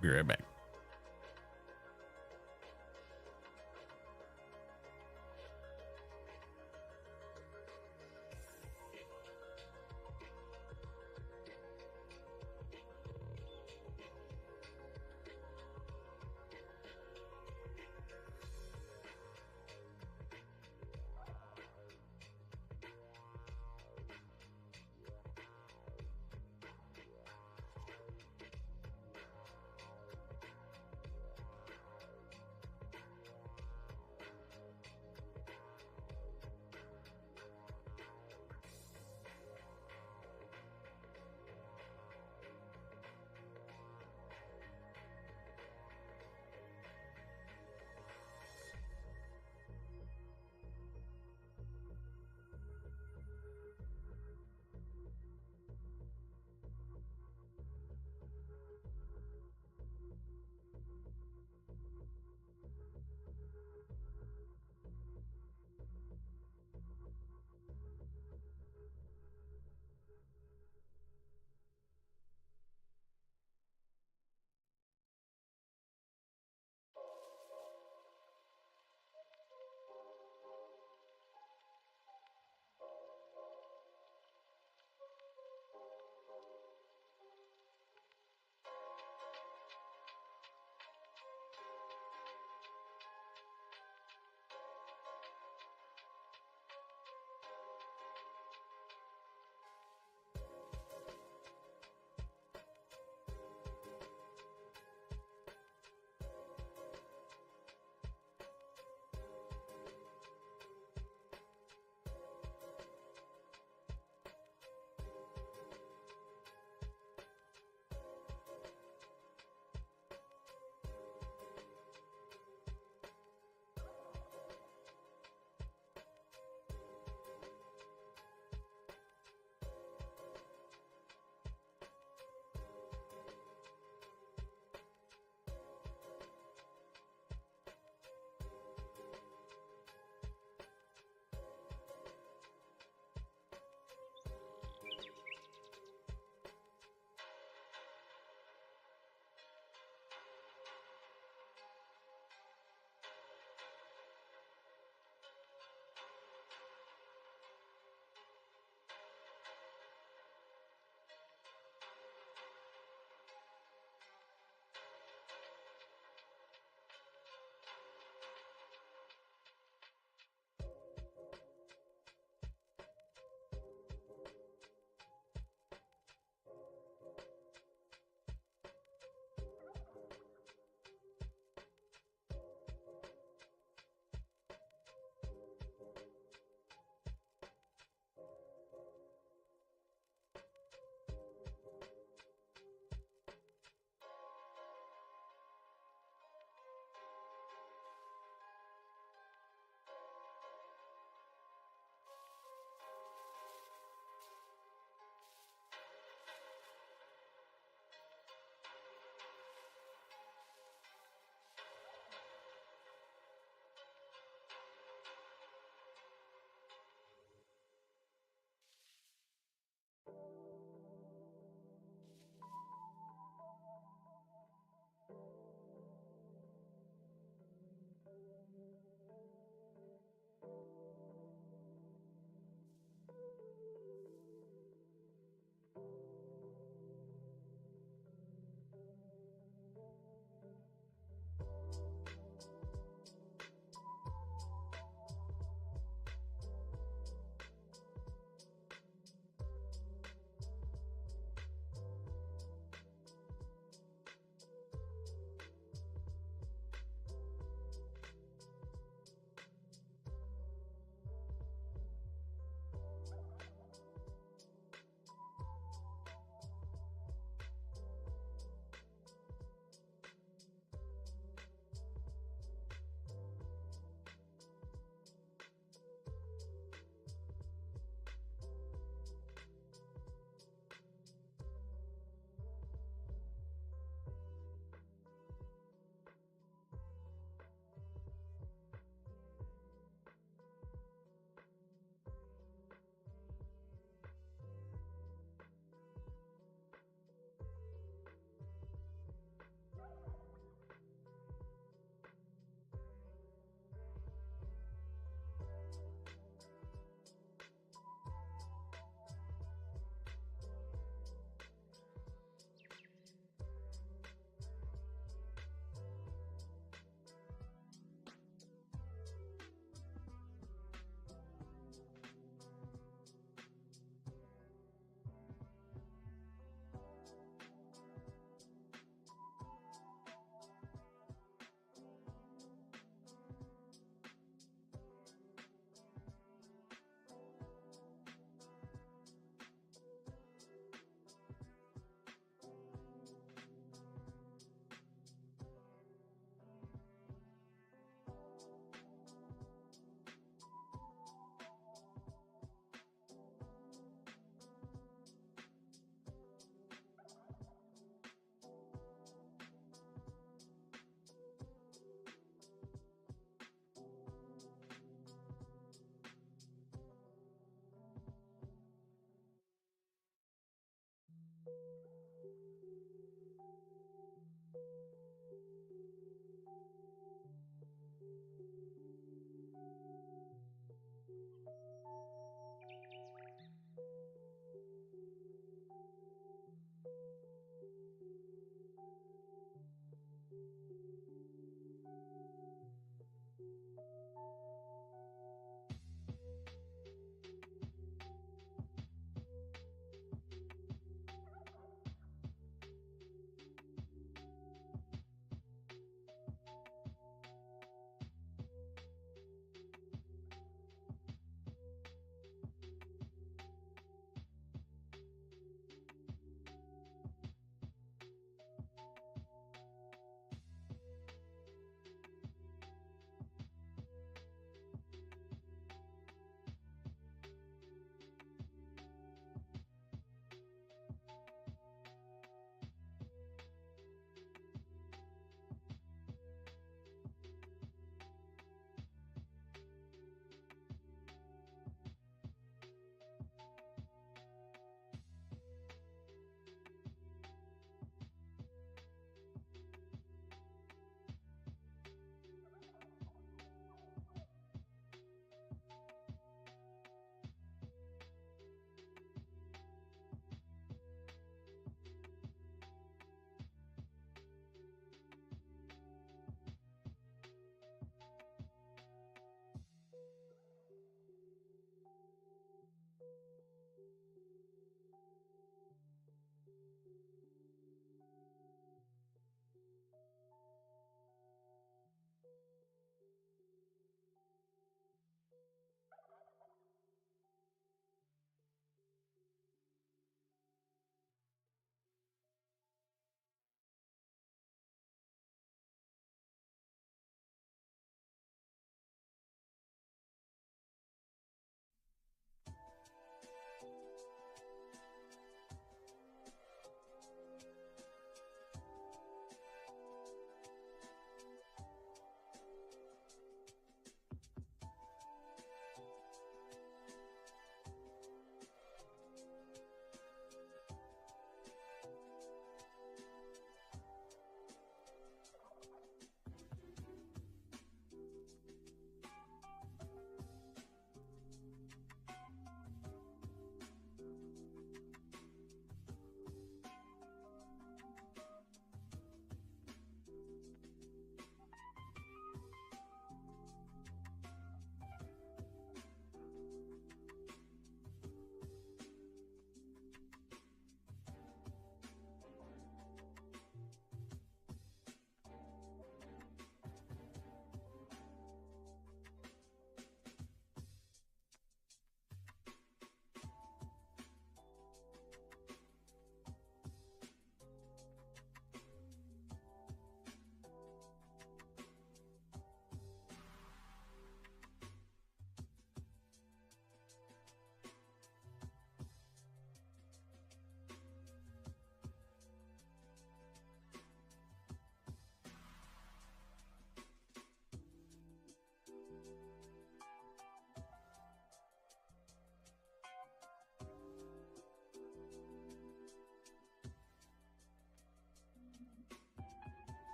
Be right back.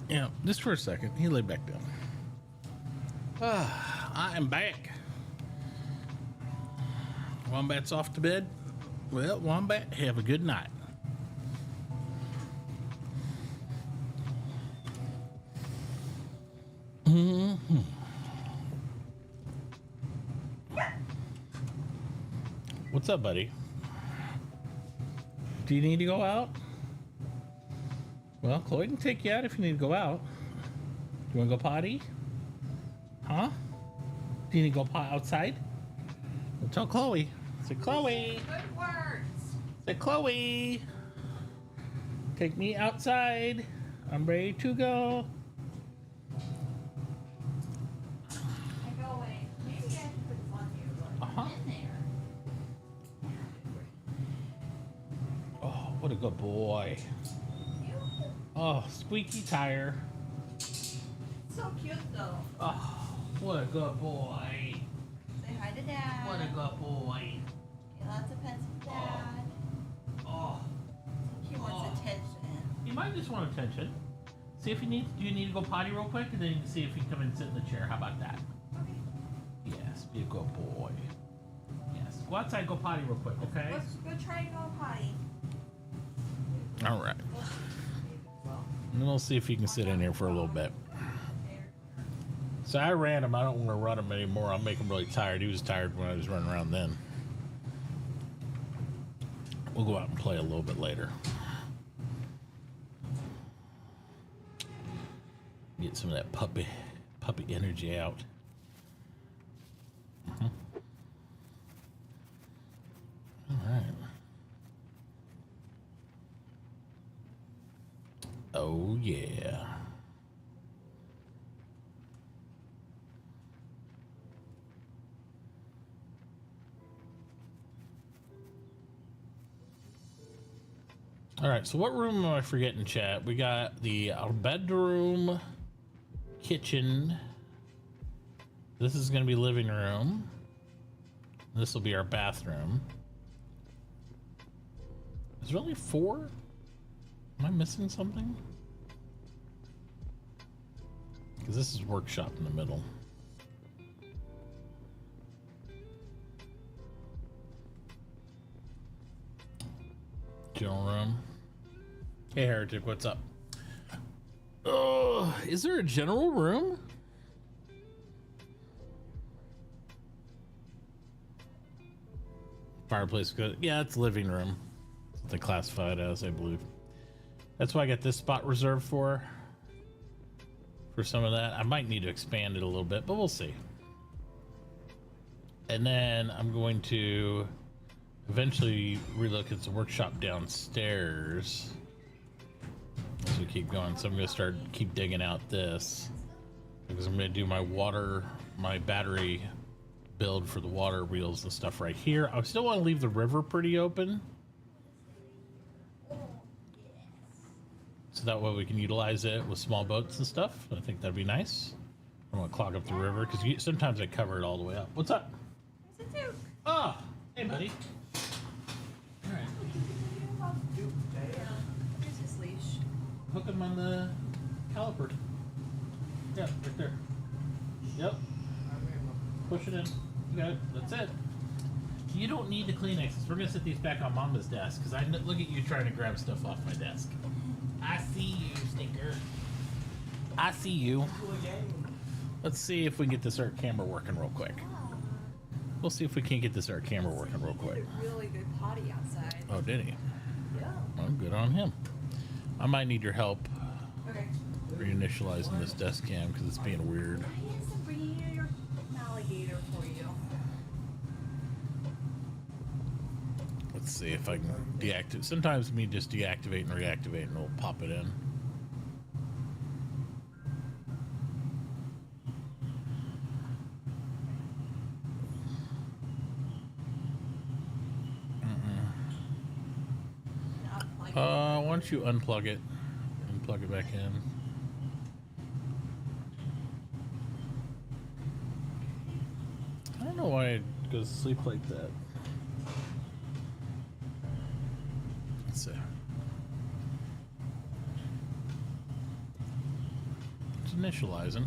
Yeah, just for a second. He laid back down. I am back. Wombat's off to bed. Well, Wombat, have a good night. What's up, buddy? Do you need to go out? Well, Chloe can take you out if you need to go out. You want to go potty? Huh? Do you need to go outside? Well, tell Chloe. Say, Chloe. Good words. Say, Chloe. Take me outside. I'm ready to go. I go away. Maybe I should put this on you. Uh-huh. In there. Oh, what a good boy. Oh, squeaky tire. So cute though. Oh, what a good boy. Say hi to Dad. What a good boy. Get lots of pets with Dad. Oh, He wants attention. you might just want attention. See if you need. Do you need to go potty real quick, and then you can see if you can come and sit in the chair. How about that? Okay. Yes, be a good boy. Yes, go outside, go potty real quick, okay? Let's go try and go potty. All right. And then we'll see if you can sit in here for a little bit. So I ran him. I don't want to run him anymore. I'll make him really tired. He was tired when I was running around then. We'll go out and play a little bit later. Get some of that puppy energy out. All right. Oh, yeah. All right, so what room am I forgetting, chat? We got the bedroom, kitchen. This is going to be living room. This will be our bathroom. Is there only 4? Am I missing something? Because this is workshop in the middle. General room. Hey, Heretic, what's up? Oh, is there a general room? Fireplace, good. Yeah, it's living room. That's what they classify it as, I believe. That's why I got this spot reserved for some of that. I might need to expand it a little bit, but we'll see. And then I'm going to eventually relocate the workshop downstairs as we keep going. So I'm going to keep digging out this because I'm going to do my battery build for the water wheels and stuff right here. I still want to leave the river pretty open, so that way we can utilize it with small boats and stuff. I think that'd be nice. I don't want to clog up the river because sometimes I cover it all the way up. What's up? There's a Duke. Oh, hey, buddy. All right. Here's his leash. Hook him on the caliper. Yeah, right there. Yep. Push it in. You got it. That's it. You don't need the Kleenexes. We're gonna set these back on Mama's desk because look at you trying to grab stuff off my desk. I see you, stinker. I see you. Let's see if we can get this art camera working real quick. We'll see if we can't get this art camera working real quick. He did a really good potty outside. Oh, did he? Yeah. Well, good on him. I might need your help Okay. reinitializing this desk cam because it's being weird. I have some real alligator for you. Let's see if I can deactivate. Sometimes me just deactivate and reactivate and it'll pop it in. Why don't you unplug it and plug it back in? I don't know why it goes to sleep like that. Let's see. It's initializing.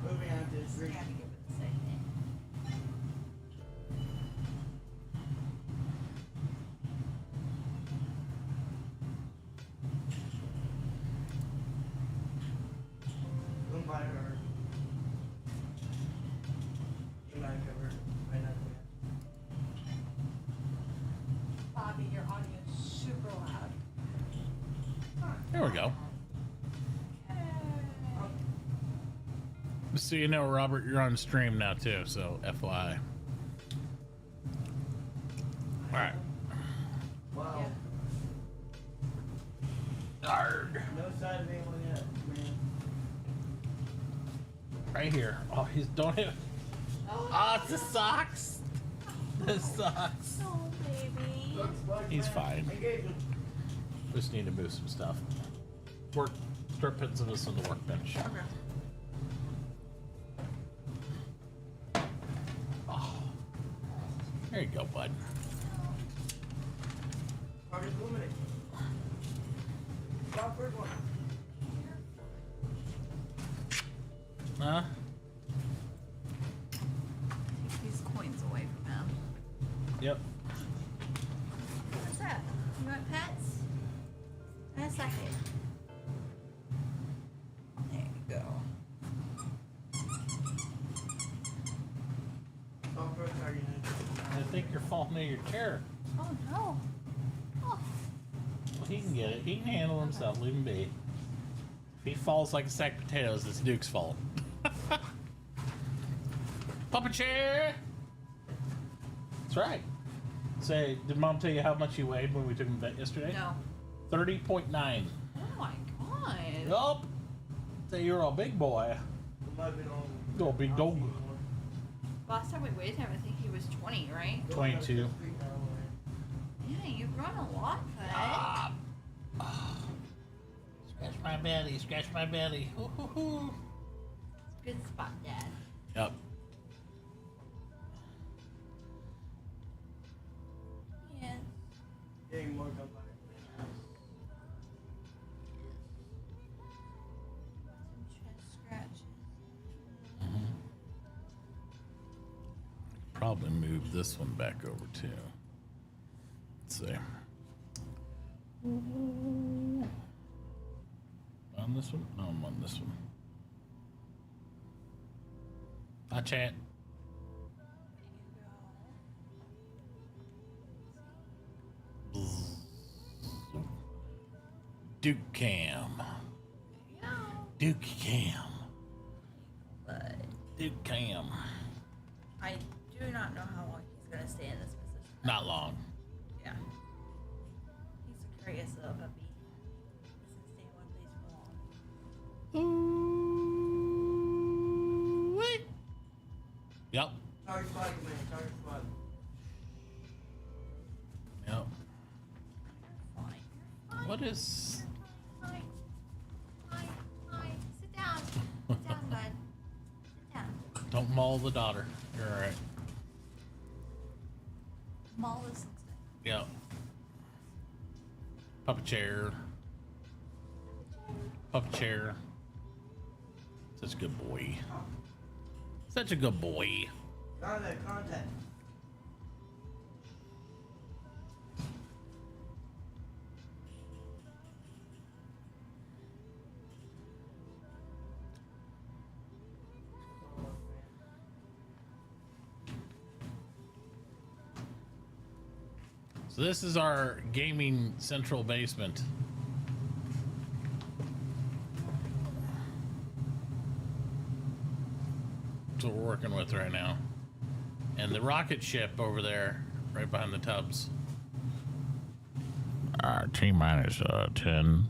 Moving on to three. Gotta give it a second. Come by her. You might cover. Might not do Bobby, your audio is super loud. There we go. So you know, Robert, you're on stream now too, so FYI. Alright. Wow. Arg. No sign of anyone yet, man. Right here. Oh, he's don't hit. Oh, it's the socks. The socks. Oh, baby. He's fine. Engage him. Just need to move some stuff. Start putting some of this on the workbench. Okay. Oh. There you go, bud. Target's eliminated. Stop first one. Huh? Take these coins away from him. Yep. What's that? You want pets? In a second. There you go. Stop first target. I think you're falling in your chair. Oh no. Oh. Well, he can get it. He can handle himself. Leave him be. If he falls like a sack of potatoes, it's Duke's fault. Papa chair. That's right. Say, did Mom tell you how much he weighed when we took him to vet yesterday? No. 30.9. Oh my god. Yup. Say you're a big boy. Oh, big dog. Last time we weighed him, I think he was 20, right? 22. Yeah, you've grown a lot, bud. Ah. Scratch my belly. Scratch my belly. Hoo, hoo, hoo. Good spot, Dad. Yep. Yes. Getting more come by. Some chest scratches. Probably move this one back over too. Let's see. On this one? No, I'm on this one. Hi, chat. Duke Cam. Duke Cam. But Duke Cam. I do not know how long he's gonna stay in this position. Not long. Yeah. He's a curious little puppy. He doesn't stay in one place for long. Ooh, wait. Yep. Target spot, man. Target spot. Yep. Fine. You're fine. What is? Fine. Fine. Fine. Sit Don't maul the daughter. You're all right. Maul is instinct. Yeah. Puppet chair. Puppet chair. Such a good boy. Such a good boy. Contact. So this is our gaming central basement. That's what we're working with right now. And the rocket ship over there, right behind the tubs. T-minus 10,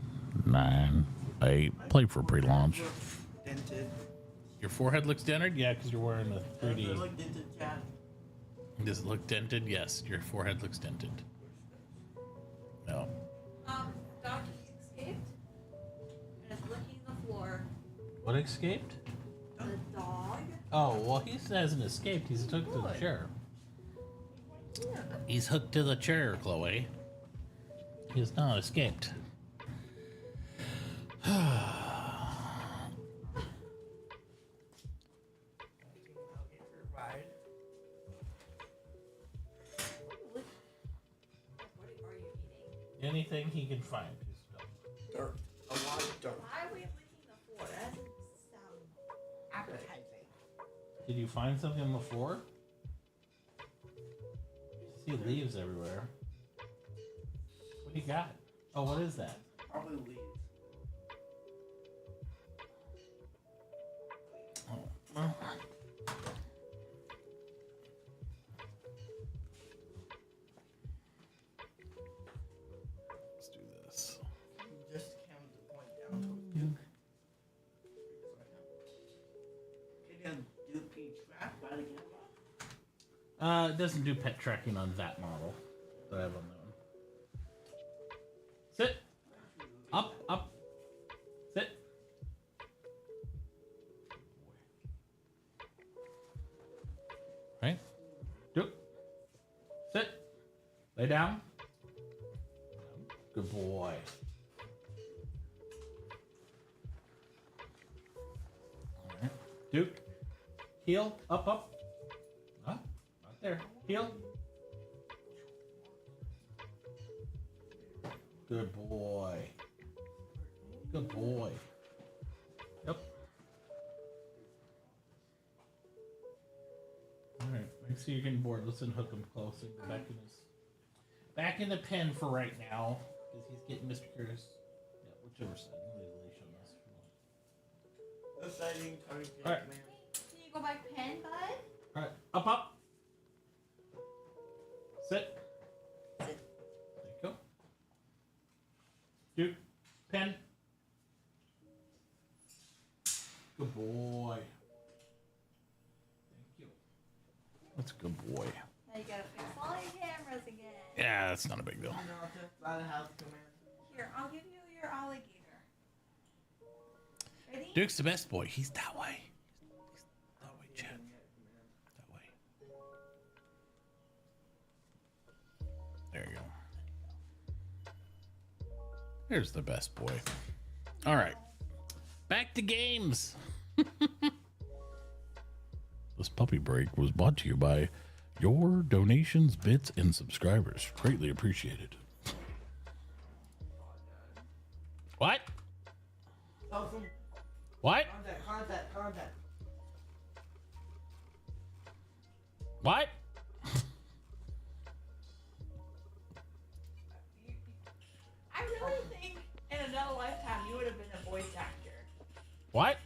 9, 8. Play for pre-launch. Dented. Your forehead looks dented? Yeah, because you're wearing the 3D. Does it look dented, Chad? Does it look dented? Yes, your forehead looks dented. No. Dog escaped and is licking the floor. What escaped? The dog. Oh, well, he hasn't escaped. He's hooked to the chair. He's hooked to the chair, Chloe. He has not escaped. Anything he can find. Dirt. A lot of dirt. Why are we licking the floor? That doesn't sound appetizing. Did you find something on the floor? I see leaves everywhere. What do you got? Oh, what is that? Probably leaves. Oh, well. Let's do this. Just count the point down to Duke. Can you do P track by the camera? It doesn't do pet tracking on that model that I have on that one. Sit. Up, up. Sit. Right. Do. Sit. Lay down. Good boy. All right. Duke. Heel. Up, up. Huh? Not there. Heel. Good boy. Good boy. Yep. All right. Make sure you're getting bored. Let's unhook him close and go back in the pen for right now because he's getting Mr. Curious. Yeah, whichever side. I'll leave the leash on this if you want. The sighting target. All right. Can you go by pen, bud? All right. Up, up. Sit. Sit. There you go. Duke. Pen. Good boy. Thank you. That's a good boy. Now you gotta fix all your cameras again. Yeah, that's not a big deal. By the house command. Here, I'll give you your alligator. Ready? Duke's the best boy. He's that way. He's that way, Chad. That way. There you go. There's the best boy. All right. Back to games. This puppy break was brought to you by your donations, bits, and subscribers. Greatly appreciated. What? What? Contact. What? I really think in another lifetime you would have been a voice actor. What?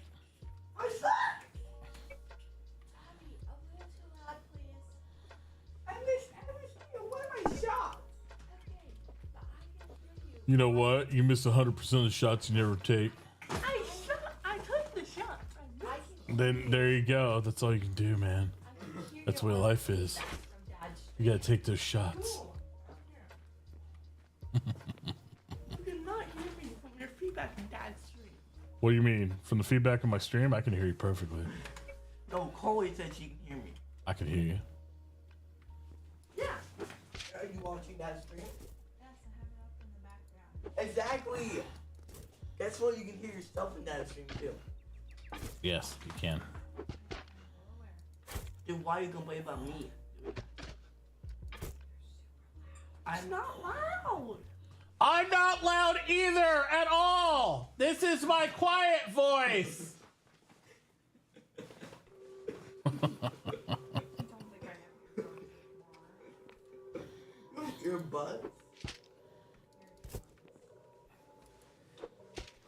I suck! Abby, a little too loud, please. I missed you. What are my shots? Okay, but I can hear you. You know what? You miss 100% of the shots you never take. I took the shots. I can Then there you go. That's all you can do, man. hear That's you what on life the is. feedback from Dad's You gotta take those shots. You did not hear me from your feedback in Dad's stream. What do you mean? From the feedback on my stream, I can hear you perfectly. No, Chloe said she can hear me. I could hear you. Yeah. Are you watching that stream? Yes, I have it up in the background. Exactly. Guess what? You can hear yourself in that stream too. Yes, you can. Then why are you complaining about me? I'm not loud. I'm not loud either at all. This is my quiet voice. Earbuds.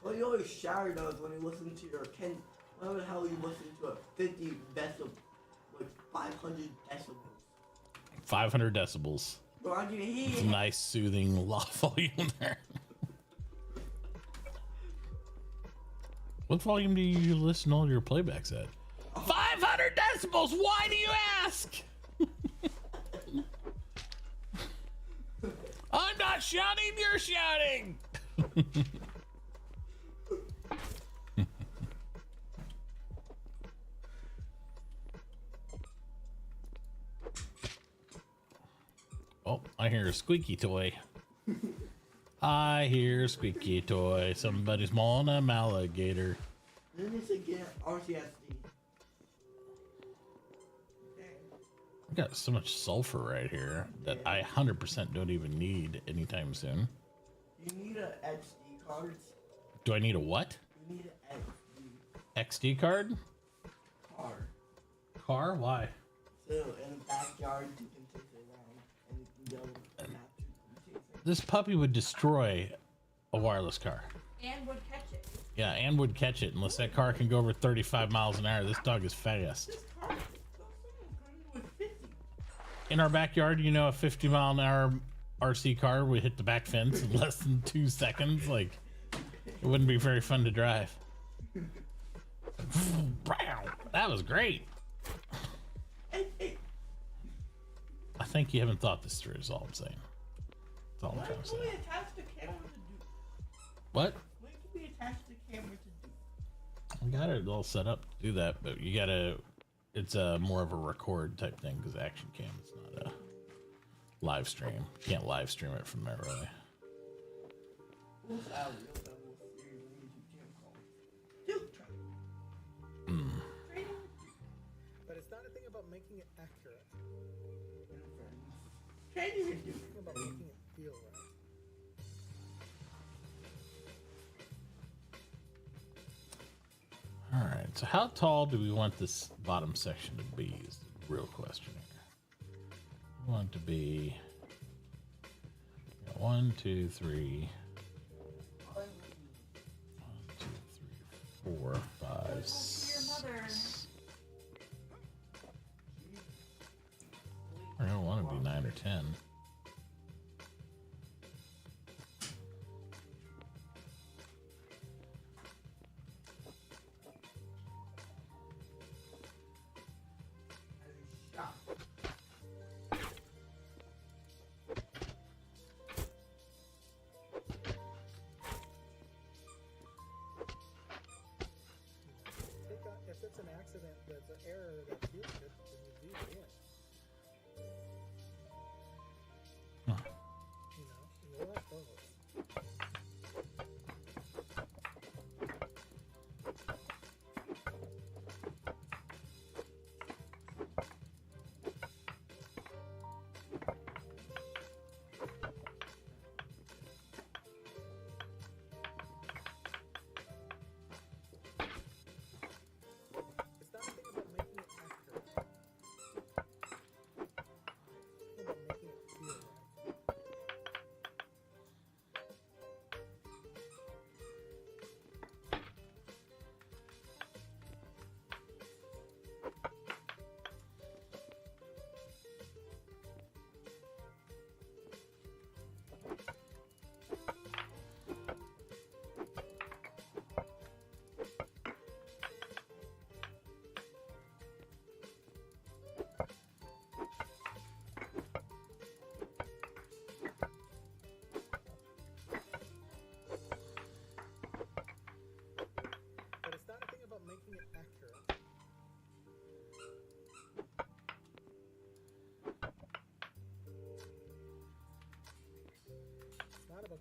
Well, you always shower those when you listen to your whatever the hell you listen to a 50 decibel, like 500 decibels. 500 decibels. Bro, I can hear It's a it. nice, soothing, low volume there. What volume do you listen to all your playbacks at? 500 decibels! Why do you ask? I'm not shouting, you're shouting! Oh, I hear a squeaky toy. I hear a squeaky toy. Somebody's mauling an alligator. Then it's again RCSD. I got so much sulfur right here that I 100% don't even need anytime soon. You need an XD card. Do I need a what? You need an XD card? card. Car? Why? So in the backyard you can take it around and you can go and not to This puppy would destroy a wireless car. And would catch it. Yeah, and would catch it unless that car can go over 35 miles an hour. This dog is fast. This car was 50. In our backyard, you know, a 50 mile an hour RC car would hit the back fence in less than 2 seconds. Like, it wouldn't be very fun to drive. That was great. Hey. I think you haven't thought this through, is all I'm saying. That's all I'm What trying to can we say. attach the camera to do? What? What can we attach the camera to do? I got it all set up to do that, but you gotta, it's more of a record type thing because Action Cam is not a live stream. You can't live stream it from there, really. What's our real level series on YouTube channel called? Dude, try. But it's not a thing about making it accurate. Training is It's a thing about making it feel right. All right, so how tall do we want this bottom section to be is the real question here. We want it to be 1, 2, 3, 1, 2, 3, 4, 5, 6. I don't want to be 9 or 10. If it's an accident, that's an error that feels good, then you leave it in. Huh. You know, you'll let those. It's not a thing about making it accurate.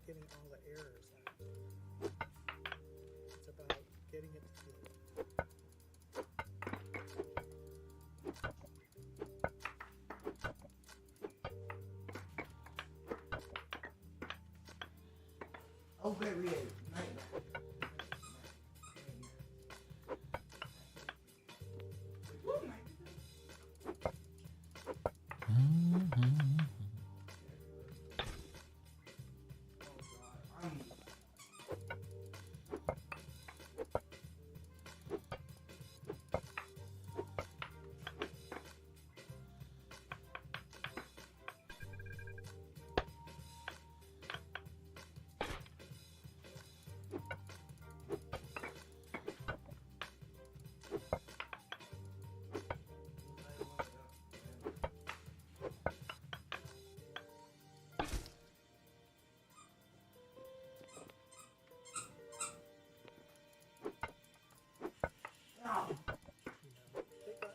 getting all the errors out. It's about getting it to do. Oh, great, we had nightmare.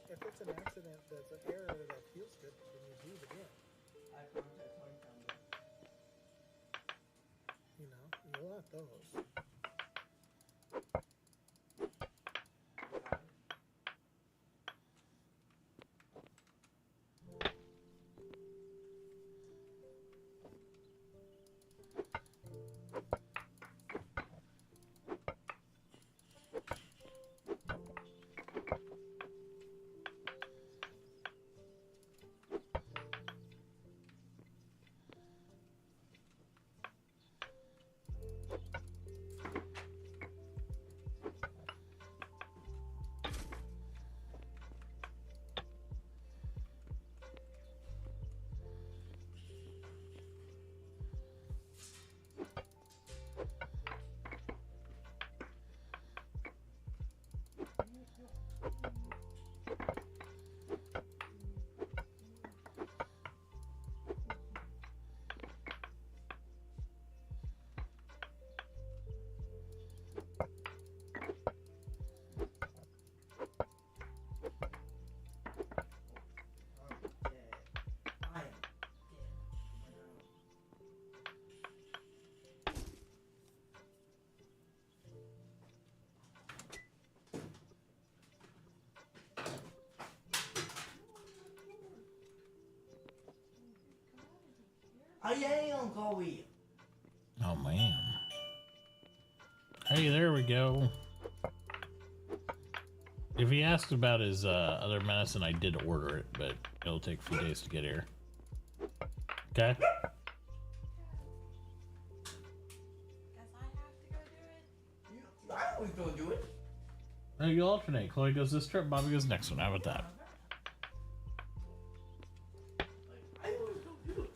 If it's an accident that's an error that feels good, then you do it again. You know, you want those. I am going. Oh man. Hey, there we go. If he asks about his other medicine, I did order it, but it'll take a few days to get here. Okay. Guess I have to go do it. I always go do it. No, you alternate. Chloe goes this trip, Bobby goes next one. How about that? I always go do it.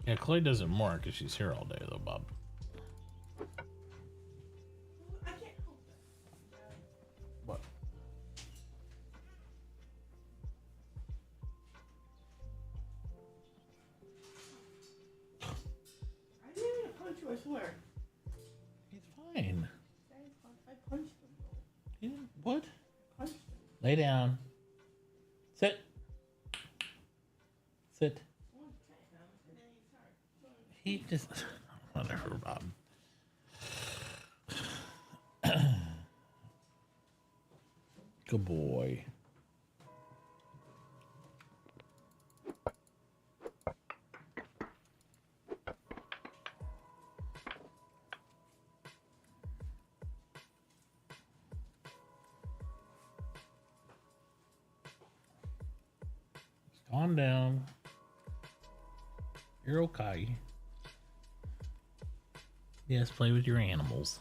Yeah, Chloe does it more because she's here all day, though, Bob. I can't help that. What? I didn't even punch you, I swear. He's fine. I punched him, bro. He didn't. What? Punched him. Lay down. Sit. Sit. He just. Whatever, Bob. Good boy. Calm down. You're okay. Yes, play with your animals.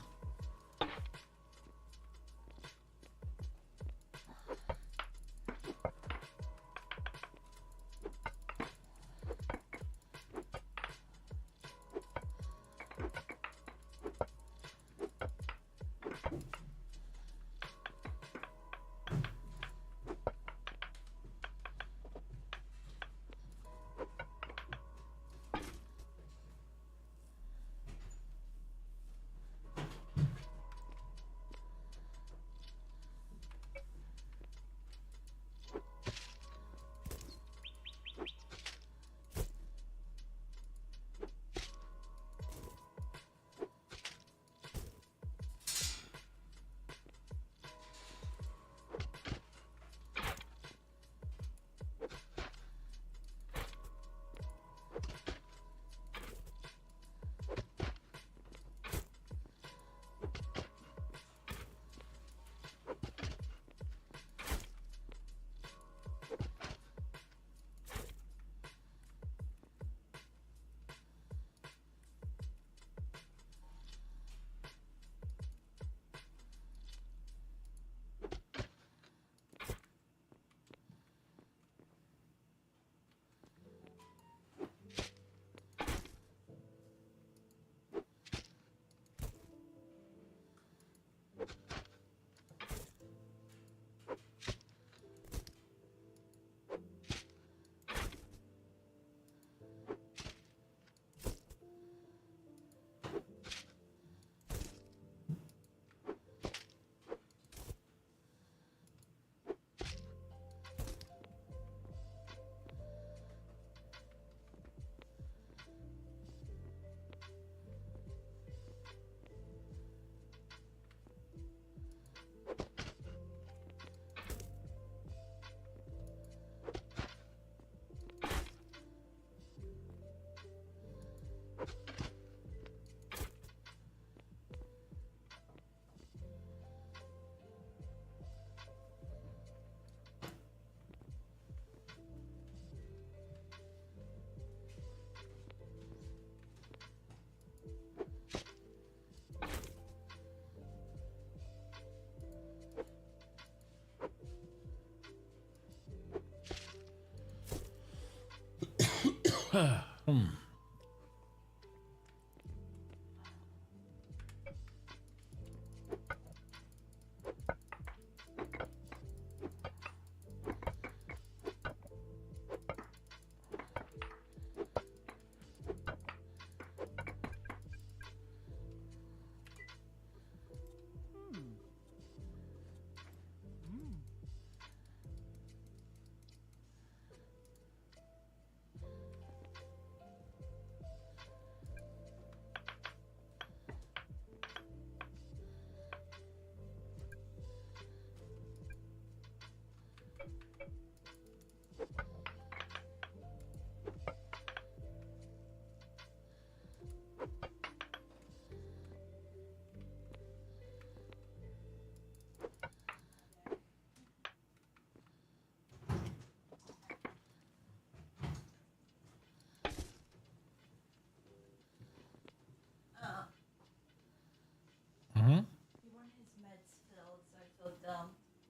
Mm-hmm. He wanted his meds filled, so I filled them.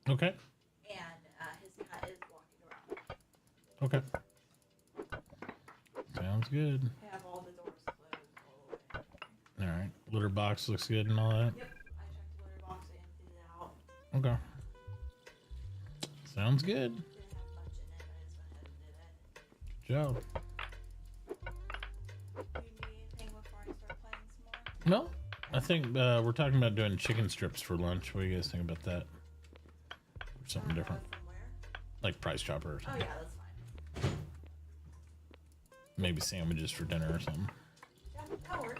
Okay. And his cat is walking around. Okay. Sounds good. I have all the doors closed all the way. All right. Litter box looks good and all that. Yep. I checked the litter box. I emptied it out. Okay. Sounds good. Didn't have much in it, but I just went ahead and did it. Good job. Do you need anything before I start playing some more? No, I think we're talking about doing chicken strips for lunch. What do you guys think about that? Or something different, From where? like Price Chopper or Oh something. yeah, that's fine. Maybe sandwiches for dinner or something. Yeah, that'll work.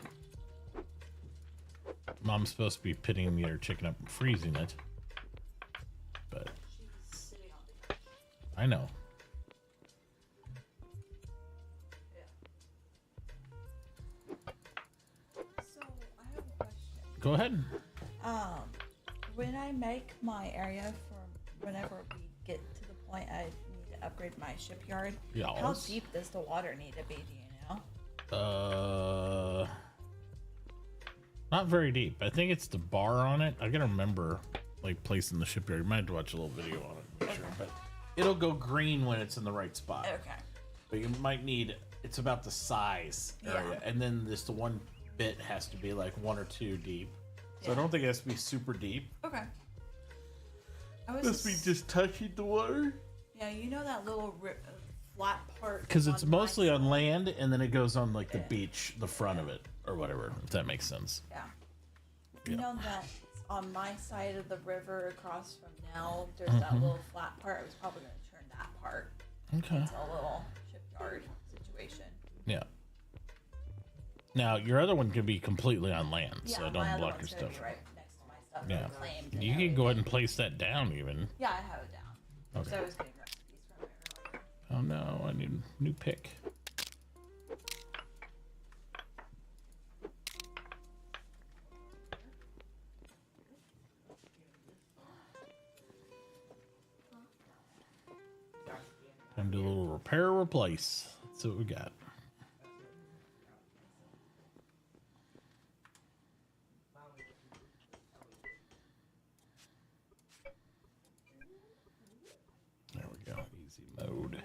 Mom's supposed to be pitting their chicken up and freezing it, but She's sitting on the couch. I know. So I have a question. Go ahead. When I make my area for whenever we get to the point I need to upgrade my shipyard, how Yes. deep does the water need to be? Do you know? Not very deep. I think it's the bar on it. I gotta remember, like, placing the shipyard. You might have to watch a little video on it, to be sure. But it'll go green when it's in the right spot. Okay. But you might need. It's about the area, and then the one bit has to be like 1 or 2 deep. So I don't think it has to be super deep. Okay. I was Must be just touching the water. Yeah, you know that little flat part. Because it's on my mostly on side? land, and then it goes on like the beach, the front of it, or whatever. If that makes sense. Yeah. You know that on my side of the river across from now, there's that little flat part. I was probably going to turn that part Okay. into a little shipyard situation. Yeah. Now your other one can be completely on land, Yeah, so my don't other block your one's gonna stuff. be right next to my stuff. Yeah. that I claimed and You can go everything. ahead and place that down even. Yeah, I have it down. Okay. So I was getting recipes from it earlier. Oh no, I need a new pick. Time to do a little repair, replace. That's what we got. There we go. Easy mode.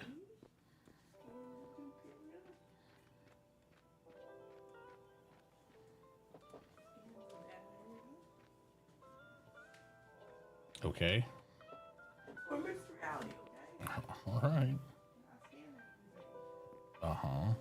Okay. For mixed reality, okay? All right. Uh-huh.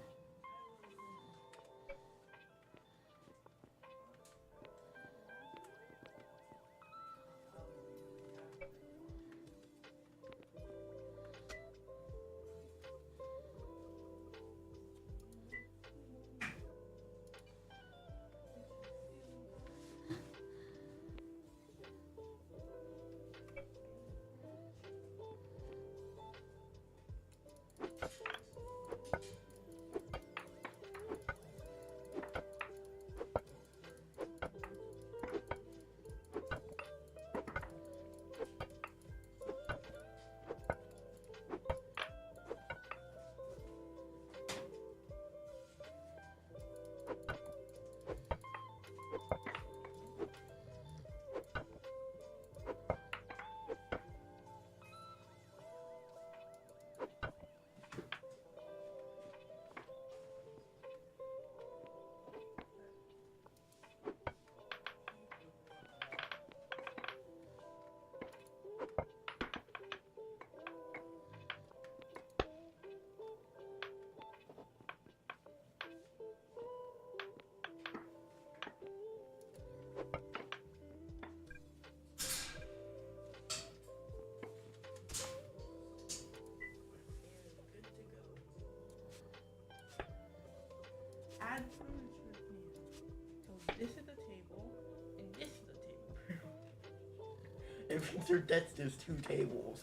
Mr. Dexter's 2 tables.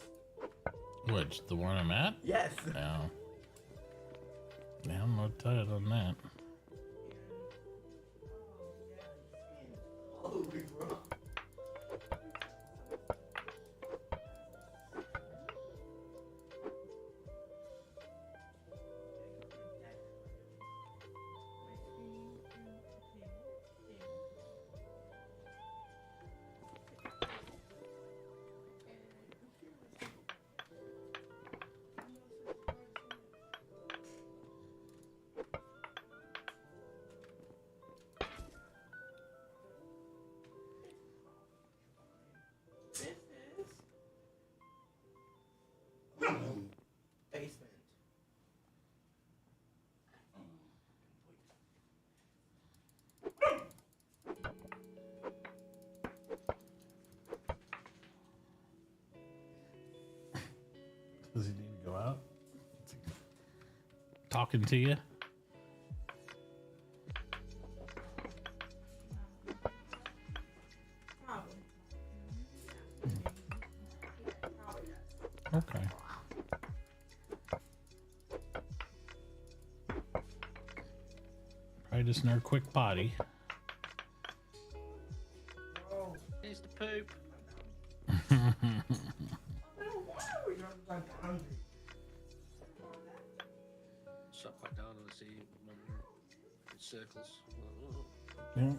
Which, the one I'm at? Yes. No. Yeah, I'm not tired on that. Oh, big bro. Basement. Does he need to go out? Talking to you? Probably. Probably does. Okay. Probably just another quick potty. Here's the poop. Sat back down and I see remember in circles. Yeah.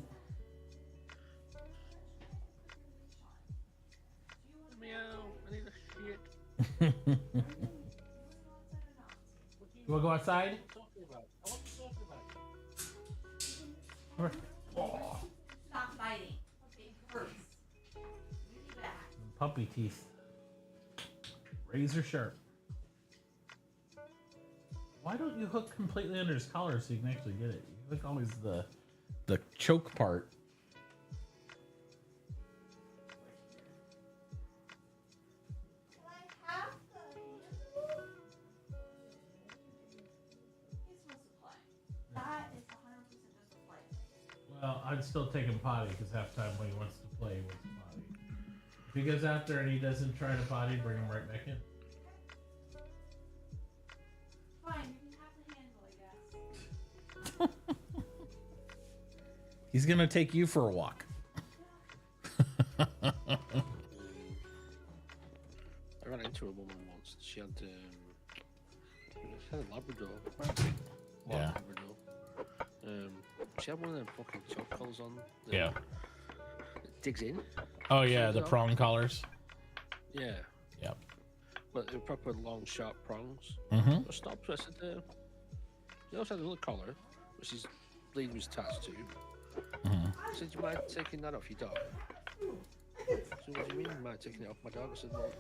Meow, I need a shit. You wanna go outside? Talking about? I want to talk about. Stop biting. Okay, it hurts. Really bad. Puppy teeth. Razor sharp. Why don't you hook completely under his collar so you can actually get it? You hook always the choke part. Can I have the handle? He's supposed to play. That is 100% just a play thing. Well, I'd still take him potty because half the time when he wants to play, he wants to potty. If he goes out there and he doesn't try to potty, bring him right back in. Fine, you can have the handle, I guess. He's gonna take you for a walk. I ran into a woman once. She had a Labrador. Yeah. Labrador. She had one of them fucking choke collars on. That Yeah. digs in. Oh yeah, the prong collars. Yeah. Yep. But they're proper long, sharp prongs. Mm-hmm. I stopped. I said, you also had another collar, which his bleed was attached to. Mm-hmm. I said, do you mind taking that off your dog? So what do you mean, you mind taking it off my dog? I said, well,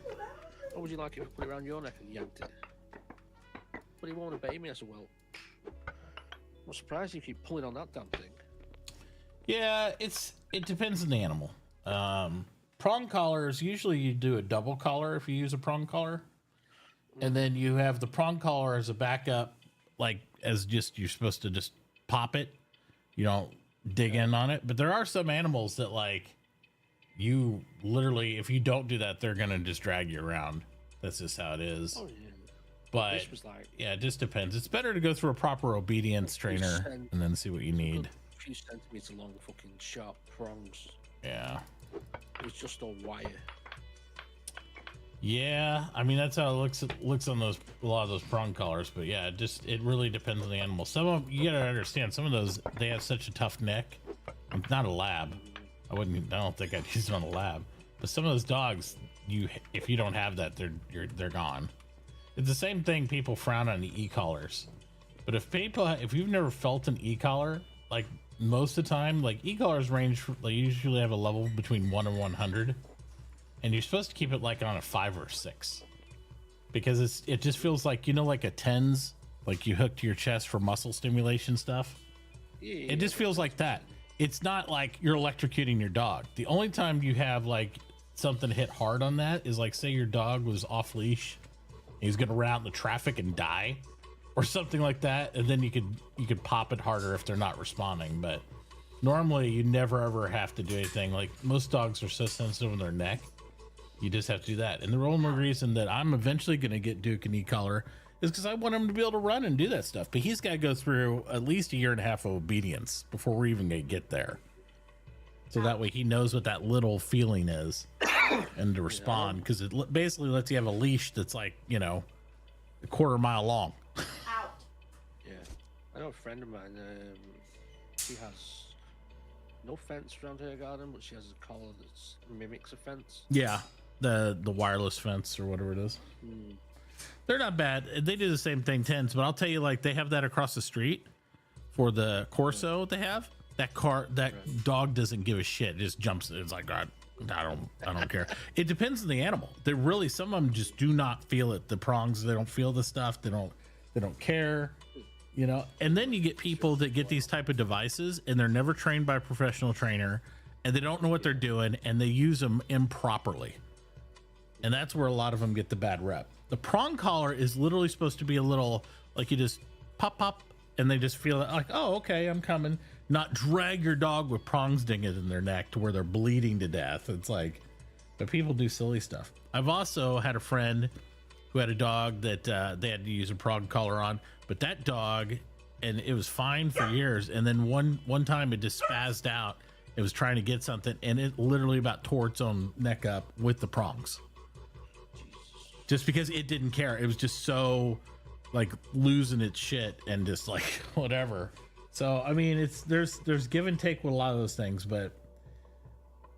what would you like if I put it around your neck and yanked it? But he won't obey me. I said, well, I'm surprised you keep pulling on that damn thing. Yeah, it depends on the animal. Prong collars, usually you do a double collar if you use a prong collar. And then you have the prong collar as a backup, like as just you're supposed to just pop it. You don't dig in on it. But there are some animals that like you literally, if you don't do that, they're gonna just drag you around. That's just how it is. Oh, yeah. But This was like yeah, it just depends. It's better to go through a proper obedience trainer and then see what you need. a few centimeters long, fucking sharp prongs. Yeah. It was just all wire. Yeah, I mean that's how it looks on those a lot of those prong collars, but yeah, it really depends on the animal. Some of them, you gotta understand, some of those they have such a tough neck. It's not a lab. I don't think I'd use it on a lab. But some of those dogs, if you don't have that, they're gone. It's the same thing. People frown on the e-collars, but if you've never felt an e-collar, like most of the time, like e-collars range, they usually have a level between 1 and 100. And you're supposed to keep it like on a 5 or 6 because it just feels like, like a TENS, like you hook to your chest for muscle stimulation stuff. Yeah. It just feels like that. It's not like you're electrocuting your dog. The only time you have like something hit hard on that is like, say your dog was off leash, he's gonna run out in the traffic and die or something like that. And then you could pop it harder if they're not responding. But normally you never ever have to do anything. Like most dogs are so sensitive in their neck You just have to do that. And the only reason that I'm eventually going to get Duke an e-collar is because I want him to be able to run and do that stuff. But he's got to go through at least 1.5 years of obedience before we're even going to get there. So that way he knows what that little feeling is and to respond, because it basically lets you have a leash that's like, you know, 1/4 mile long. Out. Yeah. I know a friend of mine, she has no fence around her garden, but she has a collar that mimics a fence. Yeah. The wireless fence or whatever it is. Mm. They're not bad. They do the same thing, tens, but I'll tell you, like, they have that across the street for the Corso they have. That dog doesn't give a shit. It just jumps. It's like, God, I don't care. It depends on the animal. They really, some of them just do not feel it. The prongs, they don't feel the stuff. They don't care, you know. And then you get people that get these type of devices and they're never trained by a professional trainer, and they don't know what they're doing, and they use them improperly. And that's where a lot of them get the bad rep. The prong collar is literally supposed to be a little, like, you just pop, and they just feel like, oh, okay, I'm coming. Not drag your dog with prongs dinging in their neck to where they're bleeding to death. It's like, but people do silly stuff. I've also had a friend who had a dog that they had to use a prong collar on, but that dog, and it was fine for years. And then one time it just spazzed out. It was trying to get something, and it literally about tore its own neck up with the prongs. Just because it didn't care. It was just so like losing its shit and just like whatever. So I mean, there's give and take with a lot of those things, but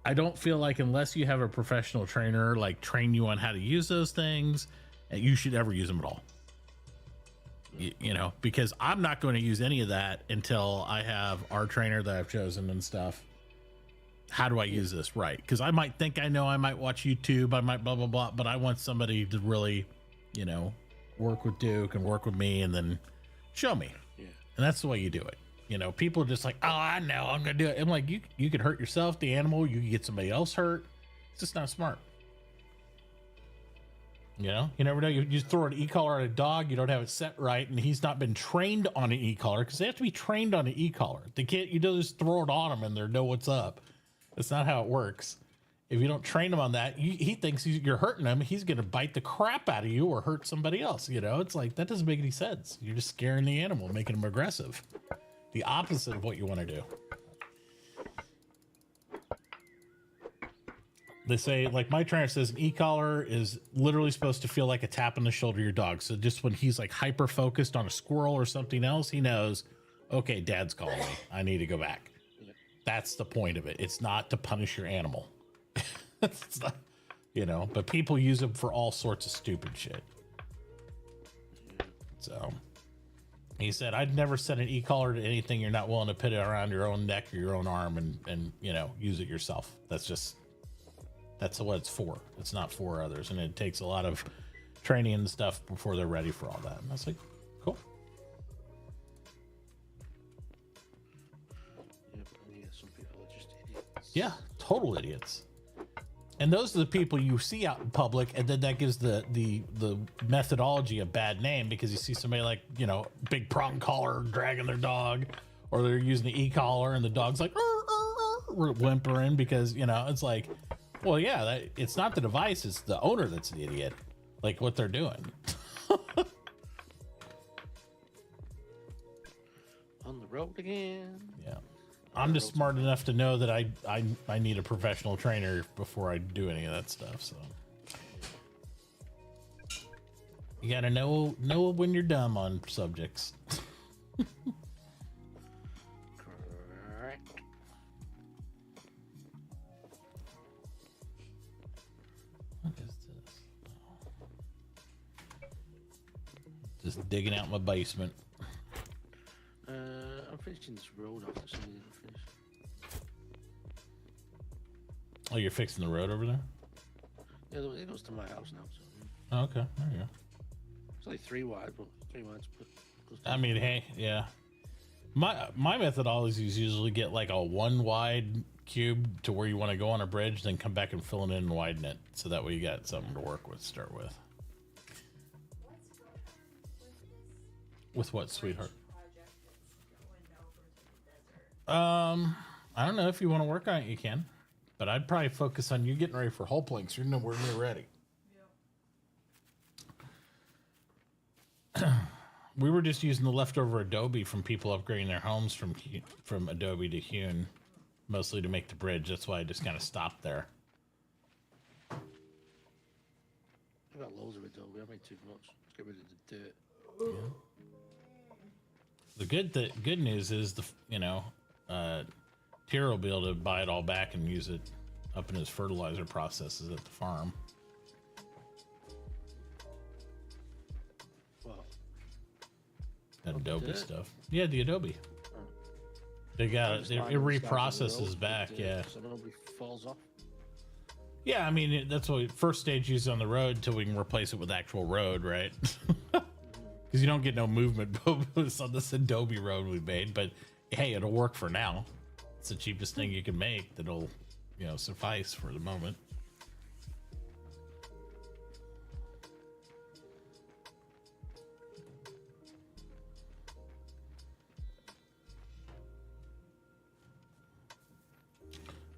I don't feel like unless you have a professional trainer like train you on how to use those things, you should ever use them at all. You know, because I'm not going to use any of that until I have our trainer that I've chosen and stuff. How do I use this right? Because I might think I know, I might watch YouTube, I might blah blah blah, but I want somebody to really, you know, work with Duke and work with me and then show me. Yeah. And that's the way you do it. You know, people are just like, oh, I know, I'm gonna do it. I'm like, you could hurt yourself, the animal, you could get somebody else hurt. It's just not smart. You know, you never know. You just throw an e-collar at a dog, you don't have it set right, and he's not been trained on an e-collar, because they have to be trained on an e-collar. They can't, you don't just throw it on them and they know what's up. That's not how it works. If you don't train him on that, he thinks you're hurting him. He's going to bite the crap out of you or hurt somebody else. You know, it's like, that doesn't make any sense. You're just scaring the animal, making him aggressive. The opposite of what you want to do. They say, like my trainer says, an e-collar is literally supposed to feel like a tap on the shoulder of your dog. So just when he's like hyper focused on a squirrel or something else, he knows, okay, dad's calling me. I need to go back. That's the point of it. It's not to punish your animal. It's not, you know, but people use them for all sorts of stupid shit. So he said, I'd never set an e-collar to anything you're not willing to put it around your own neck or your own arm and you know, use it yourself. That's what it's for. It's not for others. And it takes a lot of training and stuff before they're ready for all that. And I was like, cool. Some people are just idiots. Yeah, total idiots. And those are the people you see out in public, and then that gives the methodology a bad name, because you see somebody like, you know, big prong collar dragging their dog, or they're using the e-collar and the dog's like whimpering, because, you know, it's like, well, yeah, it's not the device, it's the owner that's an idiot, like what they're doing. On the road again. Yeah. I'm just smart enough to know that I need a professional trainer before I do any of that stuff. So you gotta know when you're dumb on subjects. Correct. What is this? Just digging out my basement. I'm finishing this road off. That's something to finish. Oh, you're fixing the road over there? Yeah, it goes to my house now. So Oh, okay, there you go. it's only 3 wide, but 3 wide's goes to I mean, hey, yeah. My methodology is usually get like a 1 wide cube to where you want to go on a bridge, then come back and fill it in and widen it, so that way you got something to work with. Start with. With what, sweetheart? I don't know, if you want to work on it, you can. but I'd probably focus on you getting ready for whole planks. You're nowhere near ready. We were just using the leftover Adobe from people upgrading their homes from Adobe to Hewn, mostly to make the bridge. That's why I just kind of stopped there. I got loads of Adobe. I made too much. Let's get rid of the dirt. The good news is Tira will be able to buy it all back and use it up in his fertilizer processes at the farm. Well, That Adobe dirt? stuff. Yeah, the Adobe. Oh. They got it. Just It find on the sides of the reprocesses road, back. but, Yeah. So nobody falls off. Yeah, I mean, that's what first stage uses on the road until we can replace it with actual road, right? Because you don't get no movement bonus on this Adobe road we made. But hey, it'll work for now. It's the cheapest thing you can make that'll, suffice for the moment.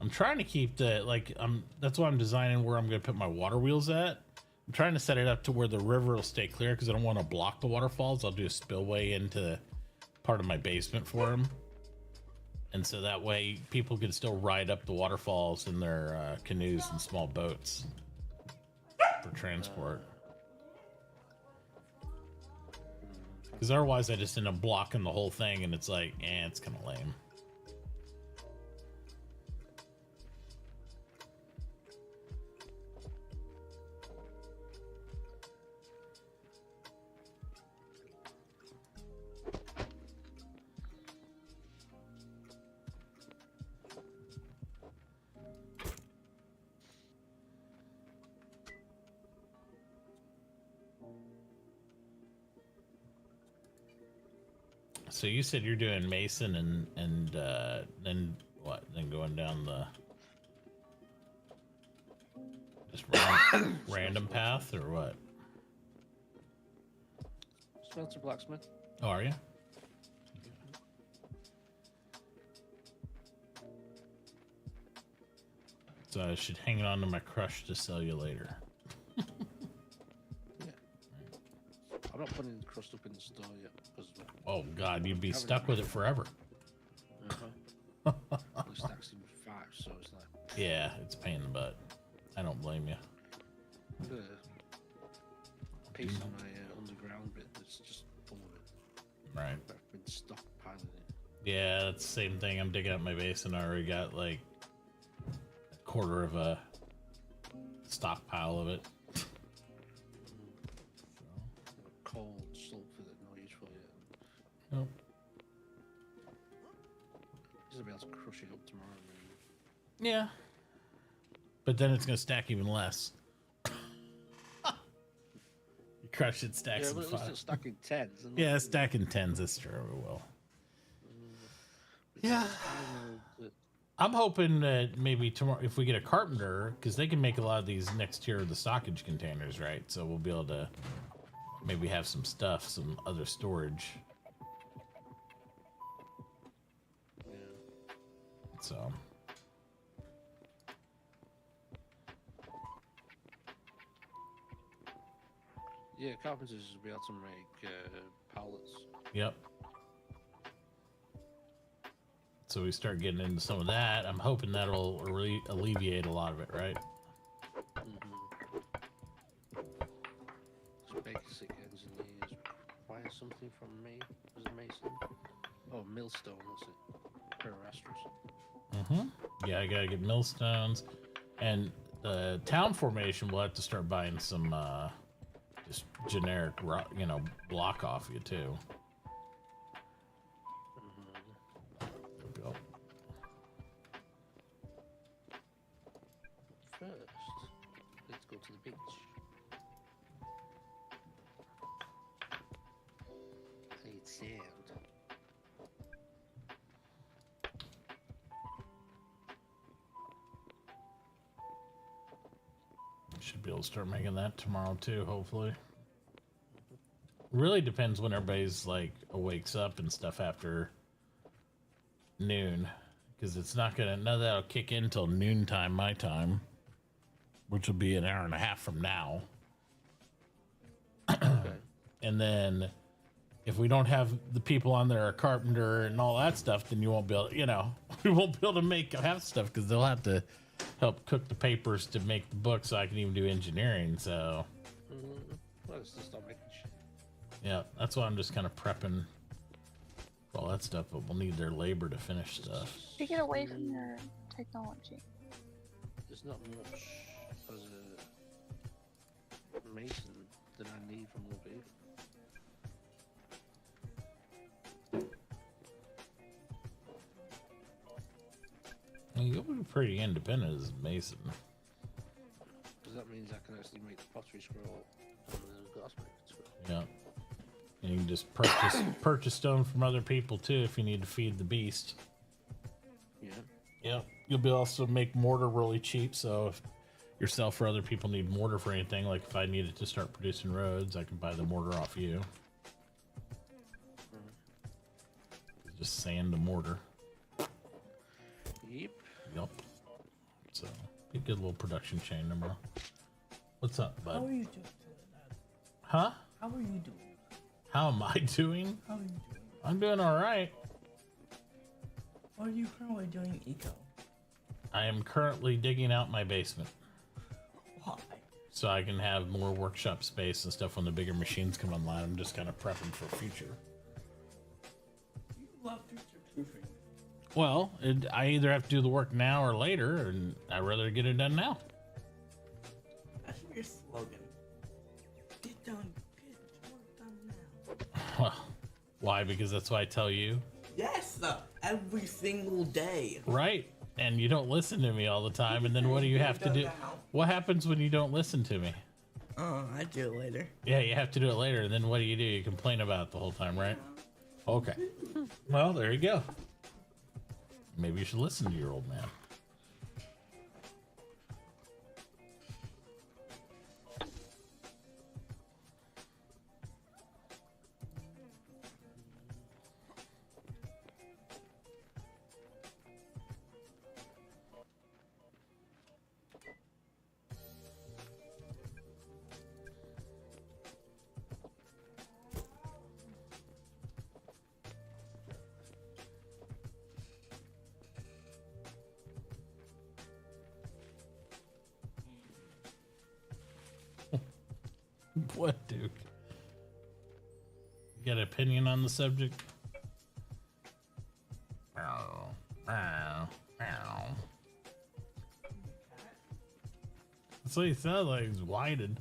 I'm trying to keep that's why I'm designing where I'm going to put my water wheels at. I'm trying to set it up to where the river will stay clear because I don't want to block the waterfalls. I'll do a spillway into part of my basement for them. And so that way people can still ride up the waterfalls in their canoes and small boats for transport. Because otherwise I just end up blocking the whole thing and it's like, it's kind of lame. So you said you're doing Mason and then what? Then going down the just random path or what? Smelter blacksmith. Oh, are you? So I should hang on to my crush to sell you later. I'm not putting the crust up in the store yet. Oh God, you'd be stuck with it forever. It stacks in 5, so it's like. Yeah, it's a pain in the butt. I don't blame you. I've got a piece of my underground bit that's just full of it. Right. I've been stockpiling it. Yeah, that's the same thing. I'm digging up my basin. I already got like a quarter of a stockpile of it. Cold sulfur that's not useful yet. Nope. Just be able to crush it up tomorrow. Maybe. Yeah. But then it's going to stack even less. You crush it, stacks Yeah, in but at least 5. it's stacking 10s. Isn't Yeah, it? stacking 10s. That's true. It will. But Yeah. I know that I'm hoping that maybe tomorrow, if we get a carpenter, because they can make a lot of these next tier of the stockage containers, right? So we'll be able to maybe have some stuff, some other storage. Yeah. So. Yeah, carpenters will be able to make pallets. Yep. So we start getting into some of that. I'm hoping that'll alleviate a lot of it, right? Basic engineers require something from me as a mason. Oh, millstone, that's it. Parastrus. Yeah, I gotta get millstones. And the town formation will have to start buying some just generic, block off you too. First, let's go to the beach. I need sand. Should be able to start making that tomorrow too, hopefully. Really depends when everybody's like wakes up and stuff after noon, because it's not gonna. None of that'll kick in until noontime my time, which will be an hour and a half from now. Okay. And then if we don't have the people on there, a carpenter and all that stuff, then you won't be able, we won't be able to make half stuff because they'll have to help cook the papers to make the book so I can even do engineering. So, Well, it's just not making shit. yeah, that's why I'm just kind of prepping for all that stuff, but we'll need their labor to finish stuff. Take it away from your technology. There's not much as a mason that I need from the people. You'll be pretty independent as a mason. Because that means I can actually make the pottery scroll and the glassmaking scroll. Yeah. And you can just purchase stone from other people too if you need to feed the beast. Yeah. Yeah. You'll be also make mortar really cheap, so if yourself or other people need mortar for anything, like if I needed to start producing roads, I can buy the mortar off you. Just sand to mortar. Yep. Yep. So be a good little production chain tomorrow. What's up, bud? How are you doing? Huh? How are you doing? How am I doing? How are you doing? I'm doing all right. What are you currently doing, Eco? I am currently digging out my basement Why? so I can have more workshop space and stuff when the bigger machines come online. I'm just kind of prepping for future. You love future proofing. Well, I either have to do the work now or later, and I'd rather get it done now. That should be your slogan. Get work done now. Well, why? Because that's why I tell you. Yes, every single day. Right. And you don't listen to me all the time, and then what do you have to do? What happens when you don't listen to me? Oh, I do it later. Yeah, you have to do it later, and then what do? You complain about it the whole time, right? Okay. Well, there you go. Maybe you should listen to your old man. What, Duke? You got an opinion on the subject? Ow. Ow. Ow. That's what he sounds like. He's whited.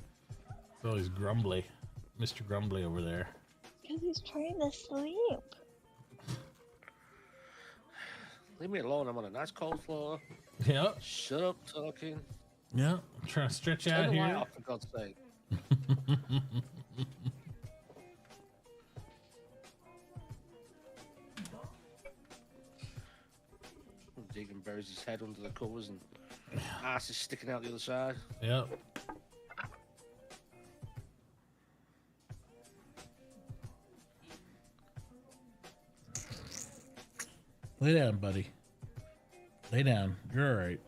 So he's grumbly. Mr. Grumbly over there. Because he's trying to sleep. Leave me alone. I'm on a nice cold floor. Yep. Shut up talking. Yep. I'm trying to stretch Turn out the light here. off, for God's sake. Deacon buries his head under the covers and ass is sticking out the other side. Yep. Lay down, buddy. Lay down. You're all right.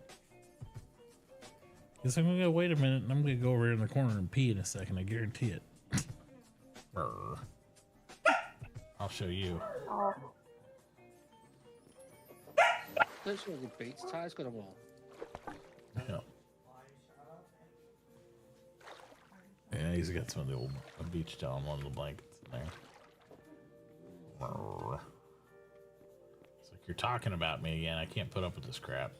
Guess I'm gonna wait a minute, and I'm gonna go over here in the corner and pee in a second. I guarantee it. Brr. I'll show you. Oh, There's all the beats. Ty's got them all. Yeah. Yeah, he's got some of the old beach towel on one of the blankets in there. Brr. It's like you're talking about me again. I can't put up with this crap.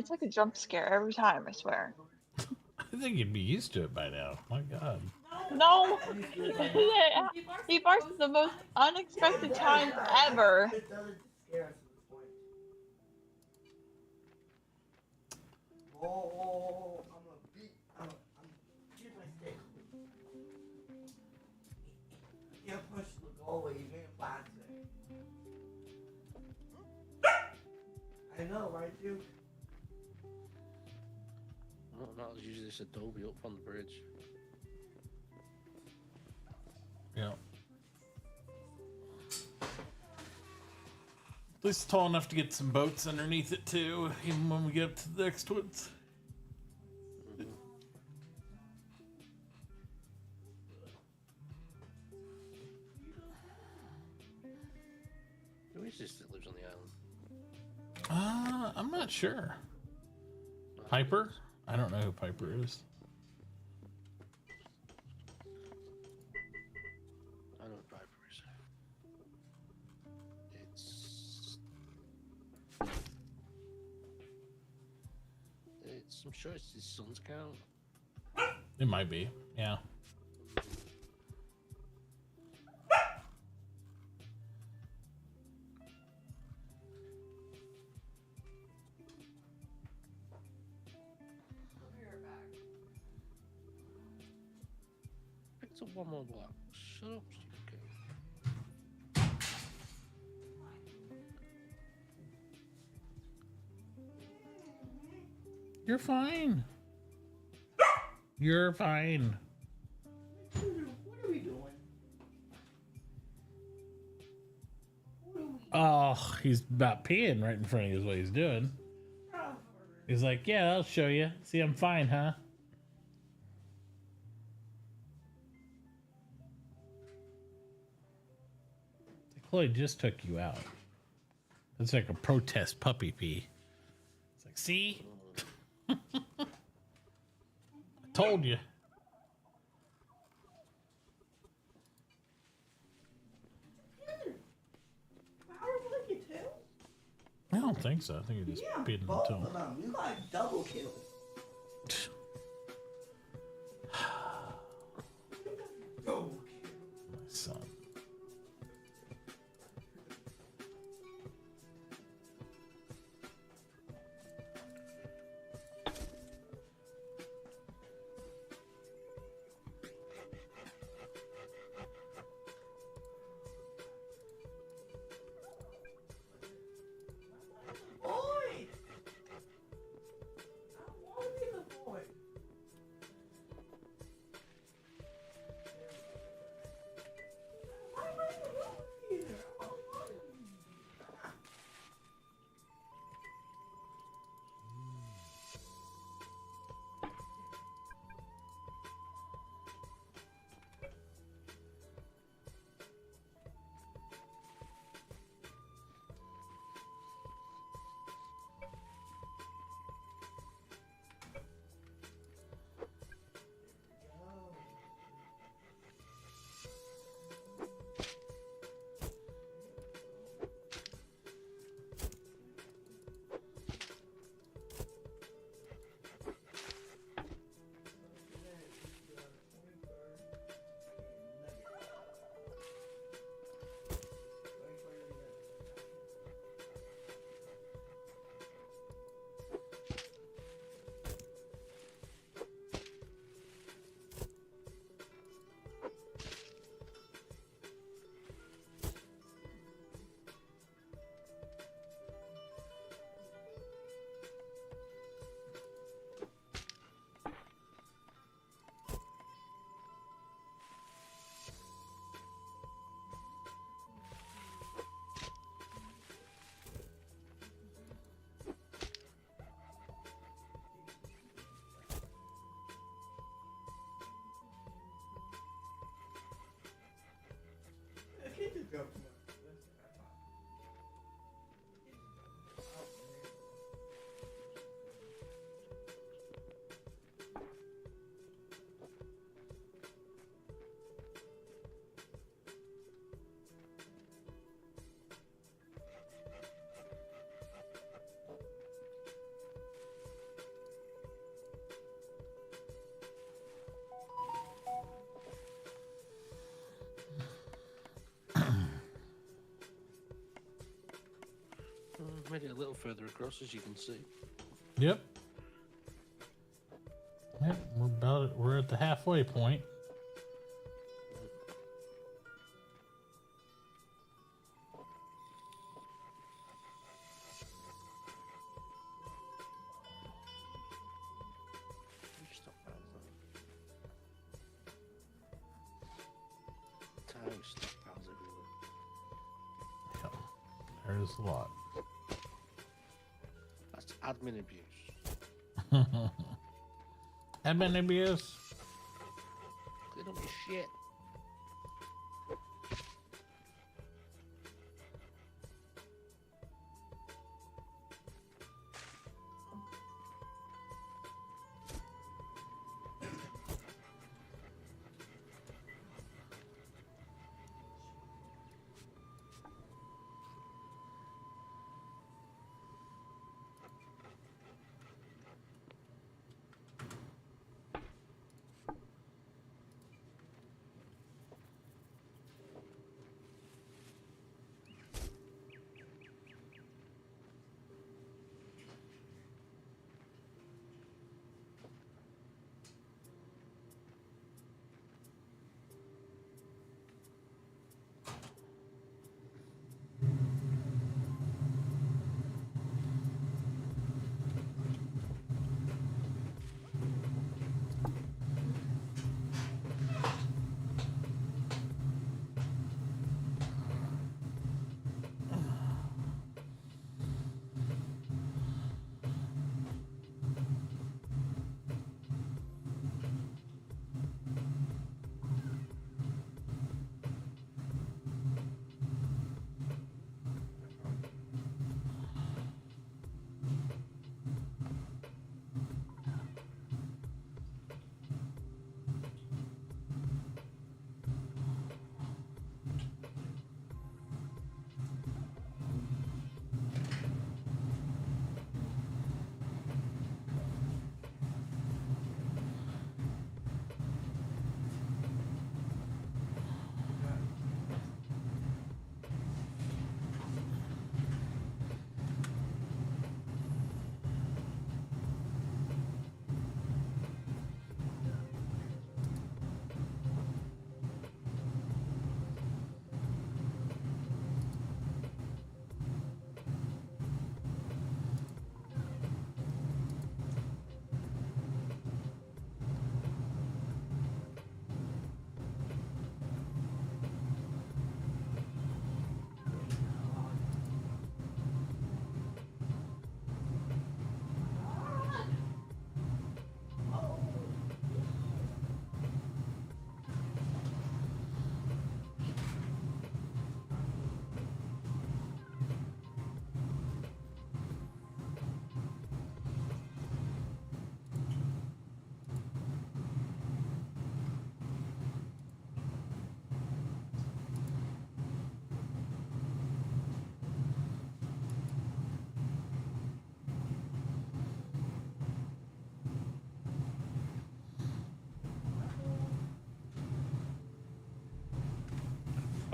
it's like a jump scare every time, I swear. I think you'd be used to it by now. My God. No! He barks at the most unexpected time ever. It doesn't scare us at this point. Oh, I'm gonna beat. Here's my stick. You can't push the goalie, he's made of plastic. I know, right, Duke? No, no, it's usually just Adobe up on the bridge. Yeah. At least tall enough to get some boats underneath it too, even when we get up to the next ones. Who is this that lives on the island? I'm not sure. Piper? I don't know who Piper is. I know what Piper is. I'm sure it's his son's account. It might be, yeah. Picked up one more block. Shut up, stupid kid. You're fine. You're fine. What are we doing? Oh, he's about peeing right in front of you is what he's doing. He's like, yeah, I'll show you. See, I'm fine, huh? Chloe just took you out. It's like a protest puppy pee. It's like, see? I told you. I don't think so. I think he just peed in the Both toe. of them. You got double kills. Double My son. Boy! I want to be the boy. Why am I the here? I want to be. I can't just go too much. That's fine. Made it a little further across, as you can see. Yep. Yep, we're at the halfway point. Stop that. just stockpiles everywhere. There's a lot. That's admin abuse. Admin abuse. Clean up your shit.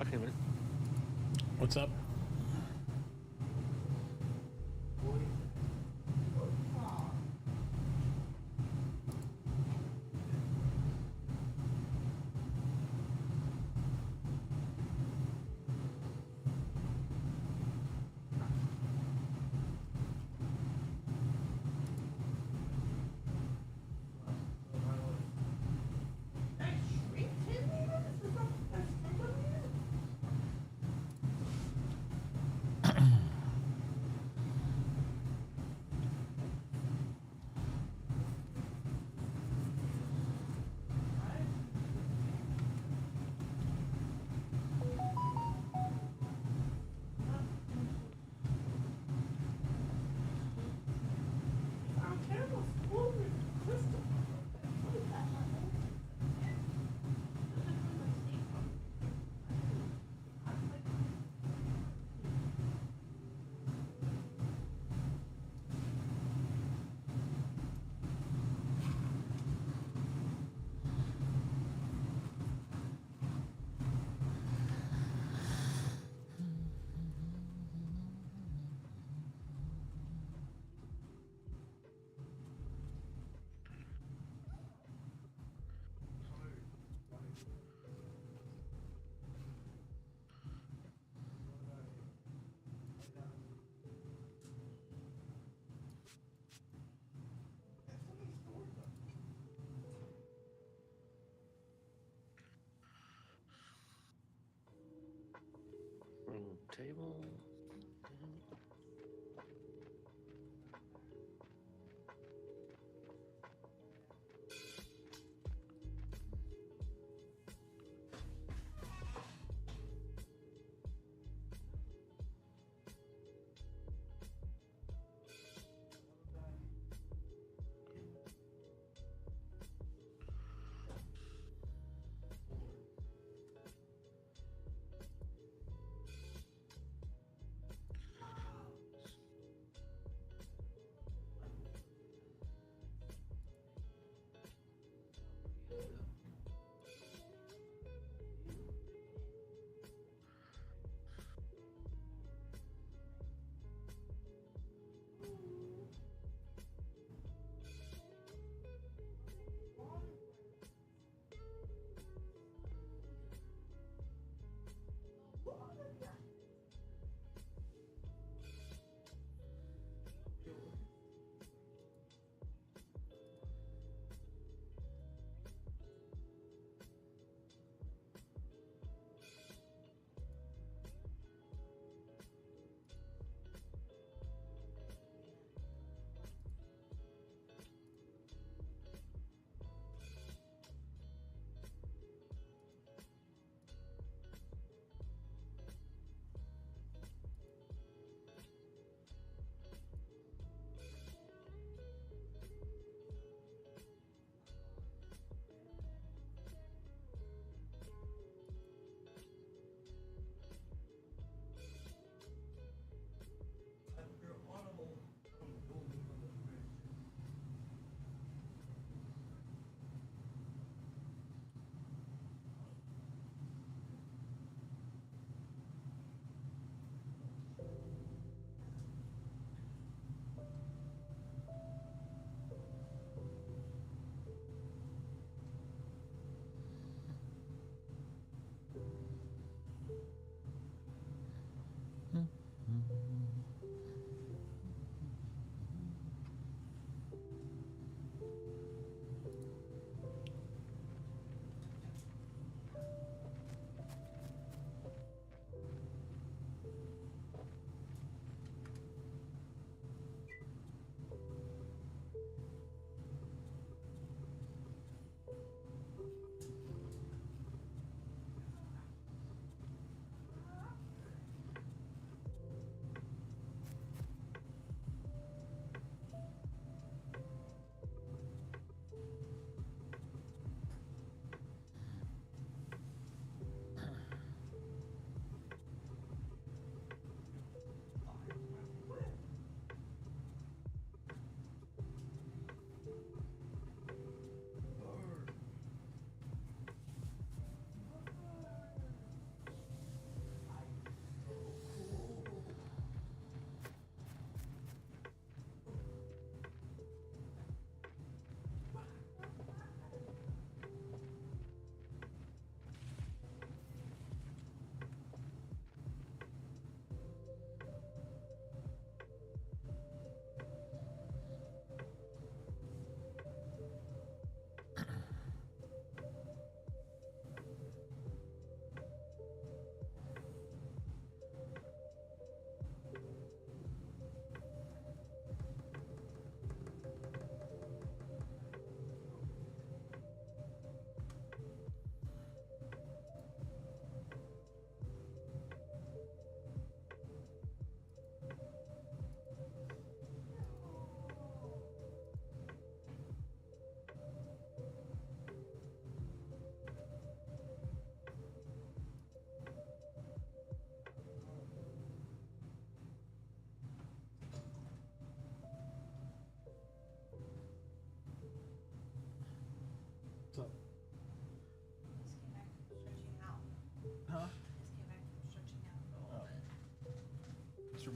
Okay, a minute. What's up?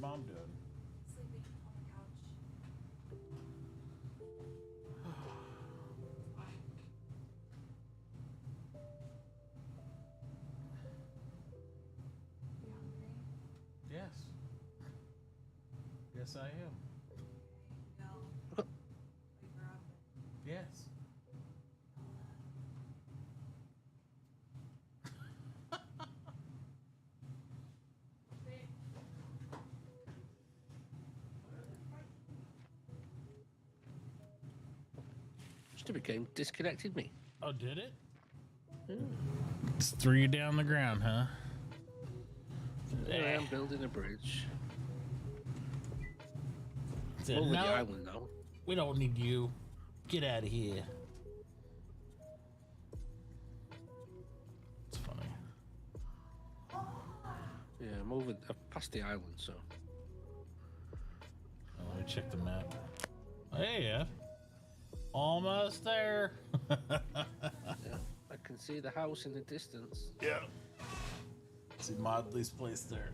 mom doing? Sleeping on the couch. You hungry? Yes. Yes, I am. No. Wake her up. Yes. Stupid game disconnected me. Oh, did it? Just threw you down the ground, huh? Yeah, I'm building a bridge. Said, Over no, the island now. we don't need you. Get out of here. It's funny. Yeah, I'm over. I've passed the island, so. Oh, let me check the map. Hey, yeah. Almost there. Yeah, I can see the house in the distance. Yeah. See Modley's place there.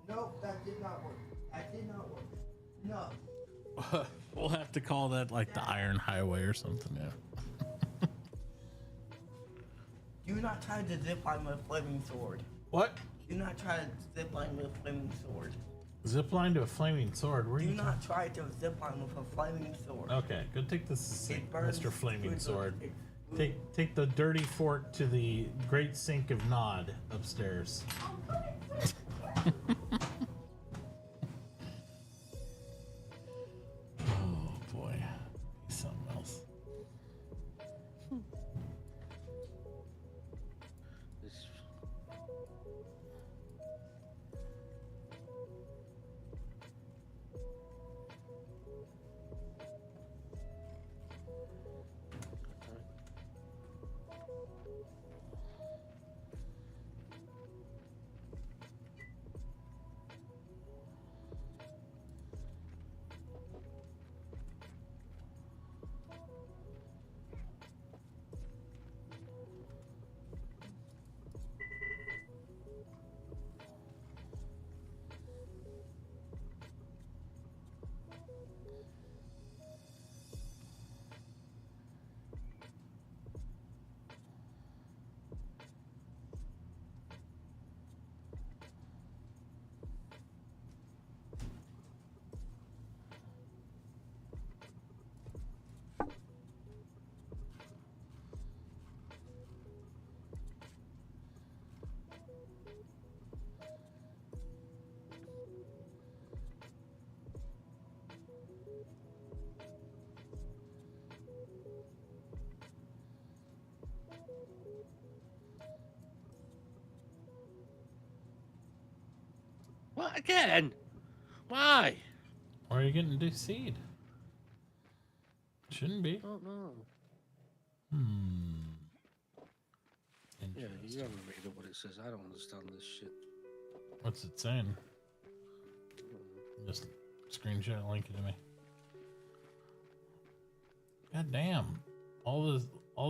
Nope, that did not work. That did not work. No. We'll have to call that like the Iron Highway or something. Yeah. Do not try to zip line with a flaming sword. What? Do not try to zip line with a flaming sword. Zip line to a flaming sword. Where Do you not try to zip line with a flaming sword. Okay, go take this sink, burns Mr. Flaming food. Sword. Take the dirty fork to the great sink of Nod upstairs. Oh boy, he's something else. This- What again? Why? Where are you getting the seed? Shouldn't be. I don't know. Yeah, you haven't read up what it says. I don't understand this shit. What's it saying? Just screenshot and link it to me. God damn. All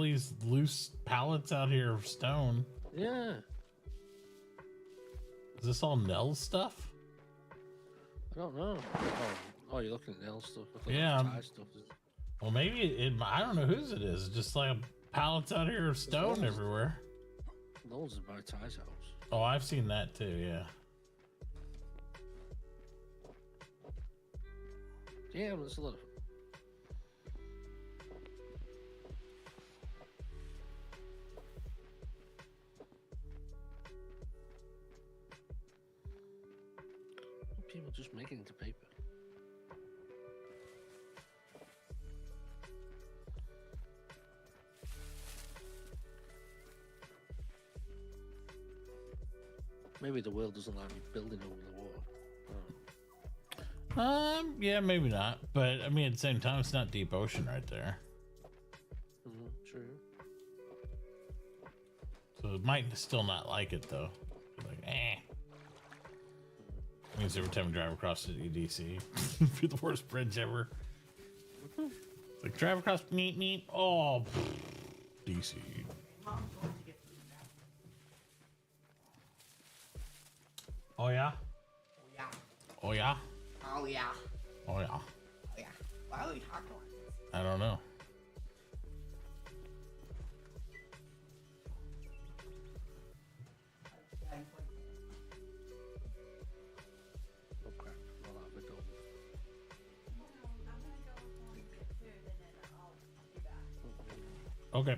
these loose pallets out here of stone. Yeah. Is this all Nell's stuff? I don't know. Oh, you're looking at Nell stuff. I thought Yeah. it was Ty stuff. Well, maybe I don't know whose it is. It's just like pallets out here of stone everywhere. Nell's is by Ty's house. Oh, I've seen that too, yeah. Yeah, there's a lot of. People just make it into paper. Maybe the world doesn't like me building over the water. Yeah, maybe not. But I mean, at the same time, it's not deep ocean right there. True. So it might still not like it though. Like, means every time we drive across the EDC, it'd be the worst bridge ever. It's like drive across, meet. Oh, DC. Mom, Oh yeah. Oh yeah. Oh yeah. Oh yeah. Oh yeah. Oh yeah. Why are we talking like this? I don't know. Okay, well, I'll be done. I'm gonna go home and get food and then I'll be back. Okay.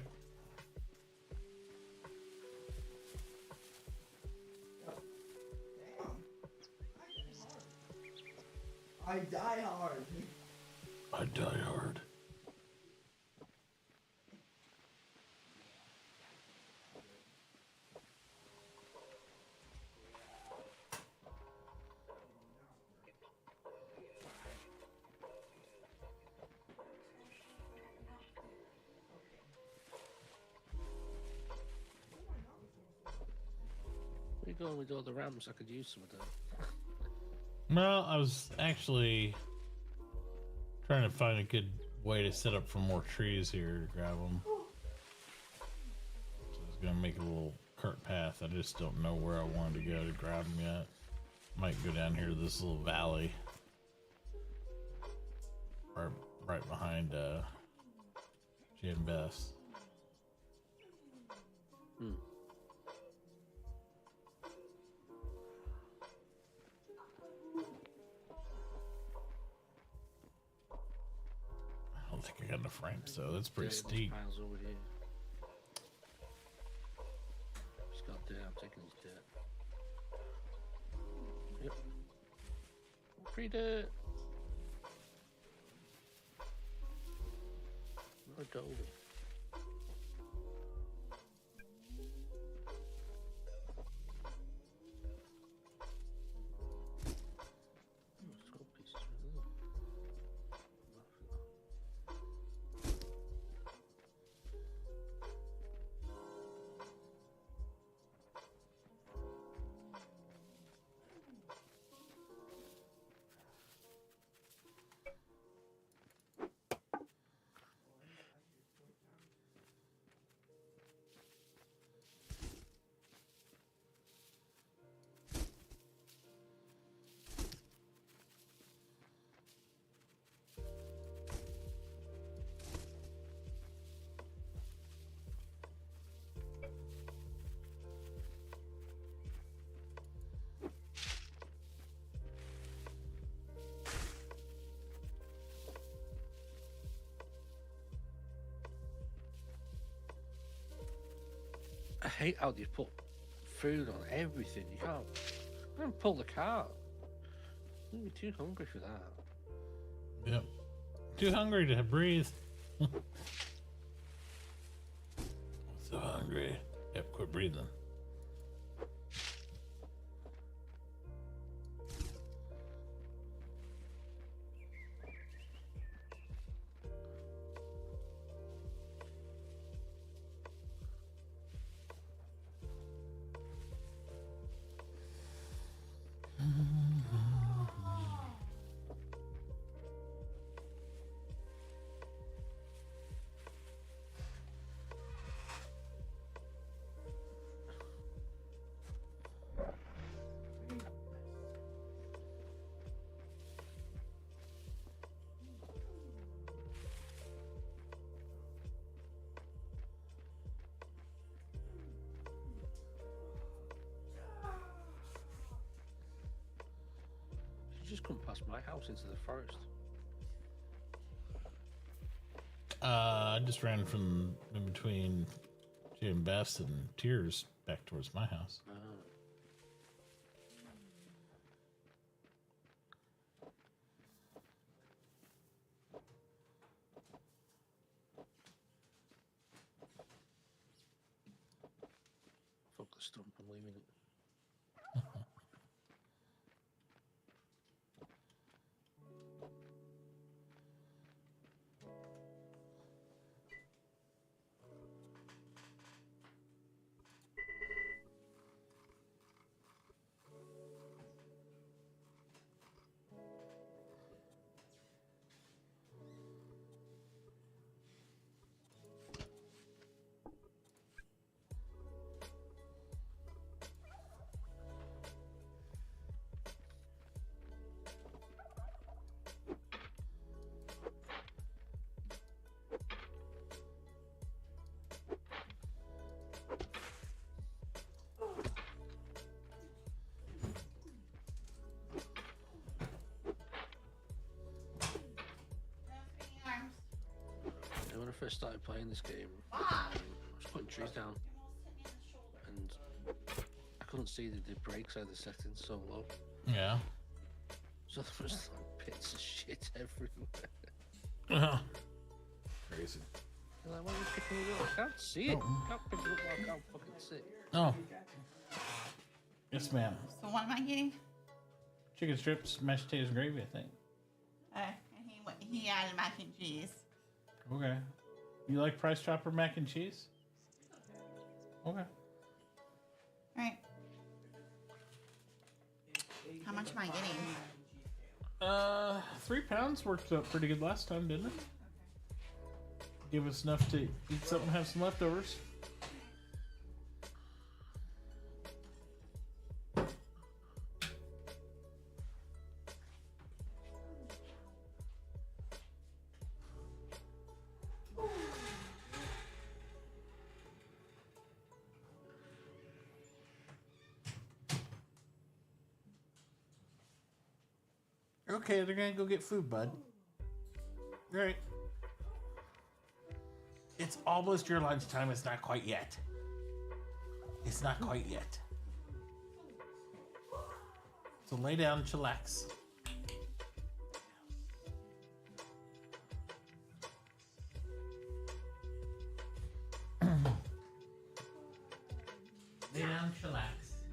I die hard. I die hard. Where you going with all the rams? I could use some of them. Well, I was actually trying to find a good way to set up for more trees here to grab them. So I was gonna make a little cart path. I just don't know where I wanted to go to grab them yet. Might go down here to this little valley, right behind Jim Best. Hmm. I don't think I got enough ramps though. That's pretty Yeah, there's steep. piles over here. He's got dirt. I'm taking his dirt. Yep. Free dirt. Not Adobe. Skull pieces right there. I hate how you put food on everything. You can't pull the cart. You'd be too hungry for that. Yep. Too hungry to breathe. So hungry. Yep, quit breathing. You just come past my house into the forest. I just ran from in between Jim Best and Tears back towards my house. Ah. Fuck the stump, I'm leaving it. first started playing this game, I was putting trees down, and I couldn't see the brakes. I had the settings so low, Yeah. so there was like bits of shit everywhere. Crazy. I'm like, why are you picking it up? I can't see it. I can't pick it up. I can't fucking see it. Oh. Yes, ma'am. So what am I getting? Chicken strips, mashed potatoes, and gravy, I think. And he added mac and cheese. Okay. You like Price Chopper mac and cheese? Okay. Right. How much am I getting? 3 pounds worked out pretty good last time, didn't it? Give us enough to eat something and have some leftovers. Okay, they're gonna go get food, bud. All right. It's almost your lunchtime. It's not quite yet. It's not quite yet. So lay down and chillax. Lay down, chillax.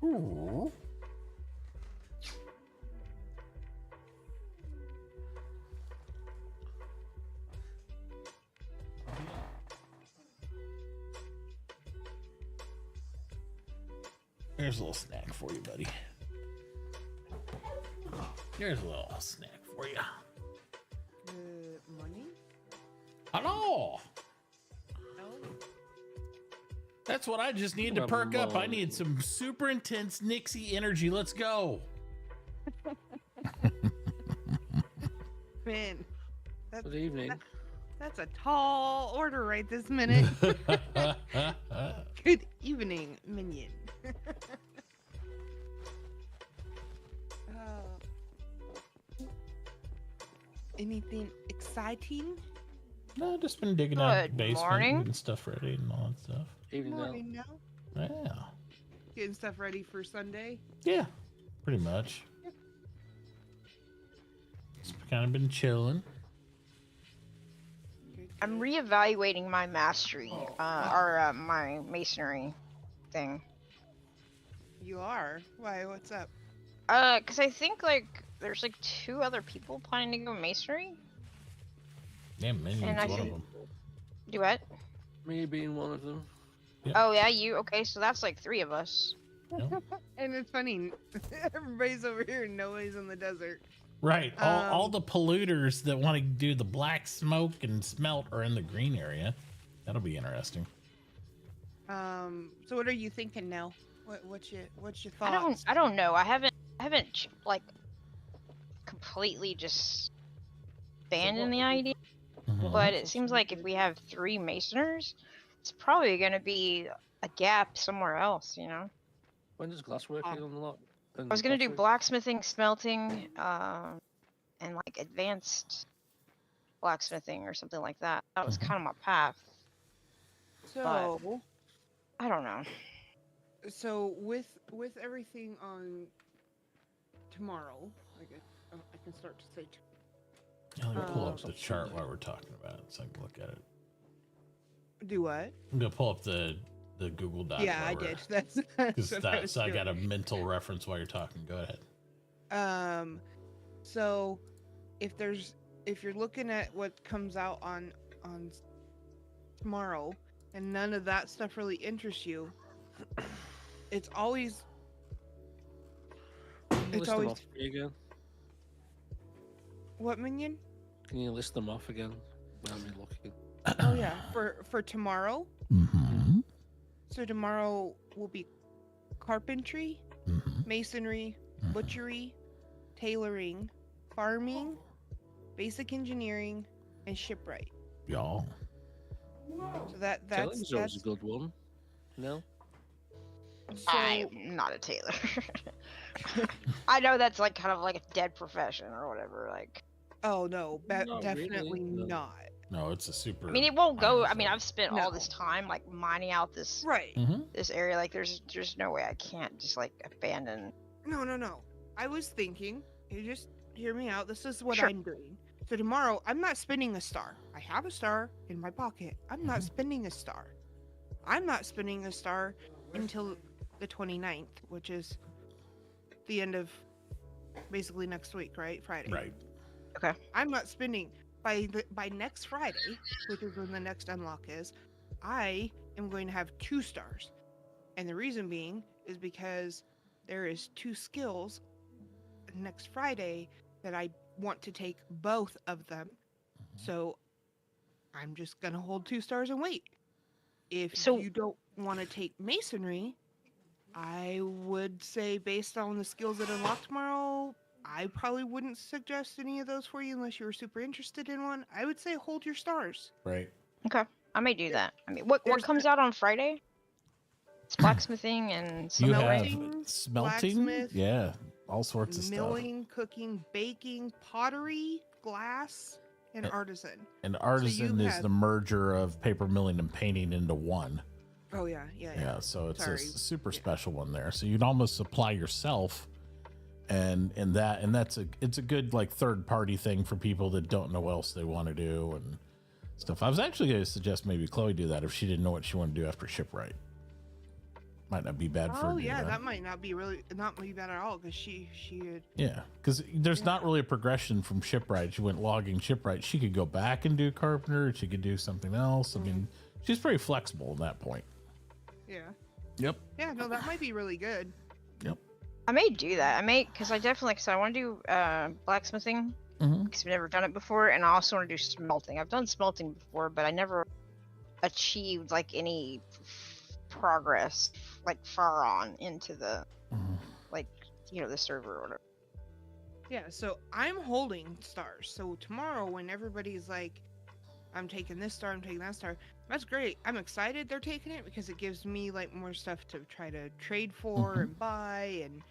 Ooh. Here's a little snack for you, buddy. Here's a little snack for you. Good morning. Hello. That's what I just need to perk up. I need some super intense Nixie energy. Let's go. Man, Good evening. that's a tall order right this minute. Good evening, minion. Anything exciting? No, just been digging out the Good basement, morning. getting stuff ready and all that stuff. Evening now. Morning now. Yeah. Getting stuff ready for Sunday. Yeah, pretty much. Just kind of been chilling. I'm reevaluating my mastery, or my masonry thing. You are? Why? What's up? Cause I think like there's like 2 other people planning to go masonry. Yeah, Minion's And I one of think- them. Do what? Me being one of them. Oh yeah, you. Okay, so that's like 3 of us. And it's funny. Everybody's over here and nobody's in the desert. Right. All the polluters that want to do the black smoke and smelt are in the green area. That'll be interesting. So what are you thinking now? What's your thoughts? I don't know. I haven't like completely just abandoned the idea. Mhm. But it seems like if we have 3 masoners, it's probably gonna be a gap somewhere else, you know? When does glass work on the lot? I was gonna do blacksmithing, smelting, and like advanced blacksmithing or something like that. That was kind of my path. So, I don't know. so with everything on tomorrow, I guess I can start to say. Yeah, let me pull up the chart while we're talking about it so I can look at it. Do what? I'm gonna pull up the Google Doc. Yeah, I did. That's So I got a mental reference while you're talking. Go ahead. So if you're looking at what comes out on tomorrow and none of that stuff really interests you, it's always List them off again. What, minion? Can you list them off again? Without me looking. Oh yeah, for tomorrow. Mm-hmm. So tomorrow will be carpentry, Mm-hmm. masonry, butchery, tailoring, farming, basic engineering, and shipwright. Y'all. So that's Tailor's always a good one. No? so, I'm not a tailor. I know that's like kind of like a dead profession or whatever. Like, Oh no, Not definitely really, no. not. No, it's a super. I mean, it won't go. minor I mean, zone. I've spent all this time like mining out this Right. this area. Like, there's no way I can't just like abandon. No. I was thinking, you just hear me out. This is what Sure. I'm doing. So tomorrow, I'm not spending a star. I have a star in my pocket. I'm not spending a star. I'm not spending a star until the 29th, which is the end of basically next week, right? Friday. Right. Okay. I'm not spending by next Friday, which is when the next unlock is. I am going to have 2 stars, and the reason being is because there is 2 skills next Friday that I want to take both of them. So I'm just gonna hold 2 stars and wait. If So- you don't want to take masonry, I would say based on the skills that unlock tomorrow, I probably wouldn't suggest any of those for you unless you were super interested in one. I would say hold your stars. Right. Okay, I may do that. I mean, what There's comes out on Friday? It's blacksmithing and You something, right? have Smelting, smelting. blacksmith, Yeah. All sorts of stuff. milling, cooking, baking, pottery, glass, and Uh, artisan. And artisan you is have- the merger of paper milling and painting into one. Oh yeah. Yeah, so it's Sorry. a super special one there. So you'd almost supply yourself, and that's it's a good like third party thing for people that don't know what else they want to do and stuff. I was actually going to suggest maybe Chloe do that if she didn't know what she wanted to do after shipwright. Might not be bad for her. Oh to do yeah, that. that might not be bad at all because she had, Yeah, because there's not really a progression from shipwright. She went logging shipwright. She could go back and do carpenter. She could do something else. I mean, she's pretty flexible at that point. yeah. Yep. Yeah, no, that might be really good. Yep. I may do that. I may, because I definitely, because I want to do blacksmithing Mhm. because I've never done it before, and I also want to do smelting. I've done smelting before, but I never achieved like any progress like far on into the like the server or whatever. Yeah, so I'm holding stars. So tomorrow, when everybody's like, I'm taking this star, I'm taking that star, that's great. I'm excited they're taking it because it gives me like more stuff to try to trade for and buy and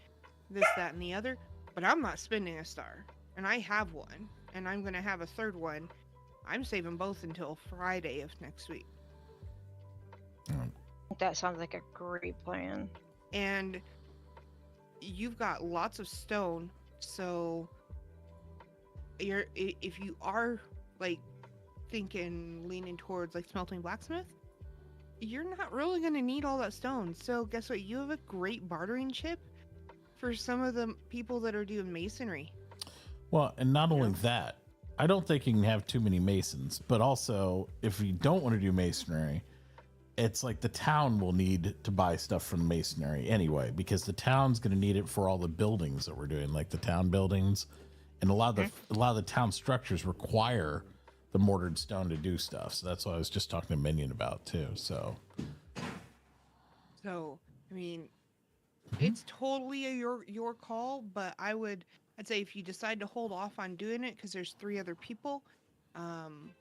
this, that, and the other. But I'm not spending a star, and I have one, and I'm gonna have a third one. I'm saving both until Friday of next week. That sounds like a great plan. And you've got lots of stone, so if you are like leaning towards like smelting blacksmith, you're not really going to need all that stone. So guess what, you have a great bartering chip for some of the people that are doing masonry. Well, and not only that, I don't think you can have too many masons, but also if you don't want to do masonry, it's like the town will need to buy stuff from masonry anyway, because the town's going to need it for all the buildings that we're doing, like the town buildings, and a lot of the town structures require the mortared stone to do stuff. So that's what I was just talking to Minion about too. So I mean, it's totally your call, but I'd say if you decide to hold off on doing it because there's 3 other people, and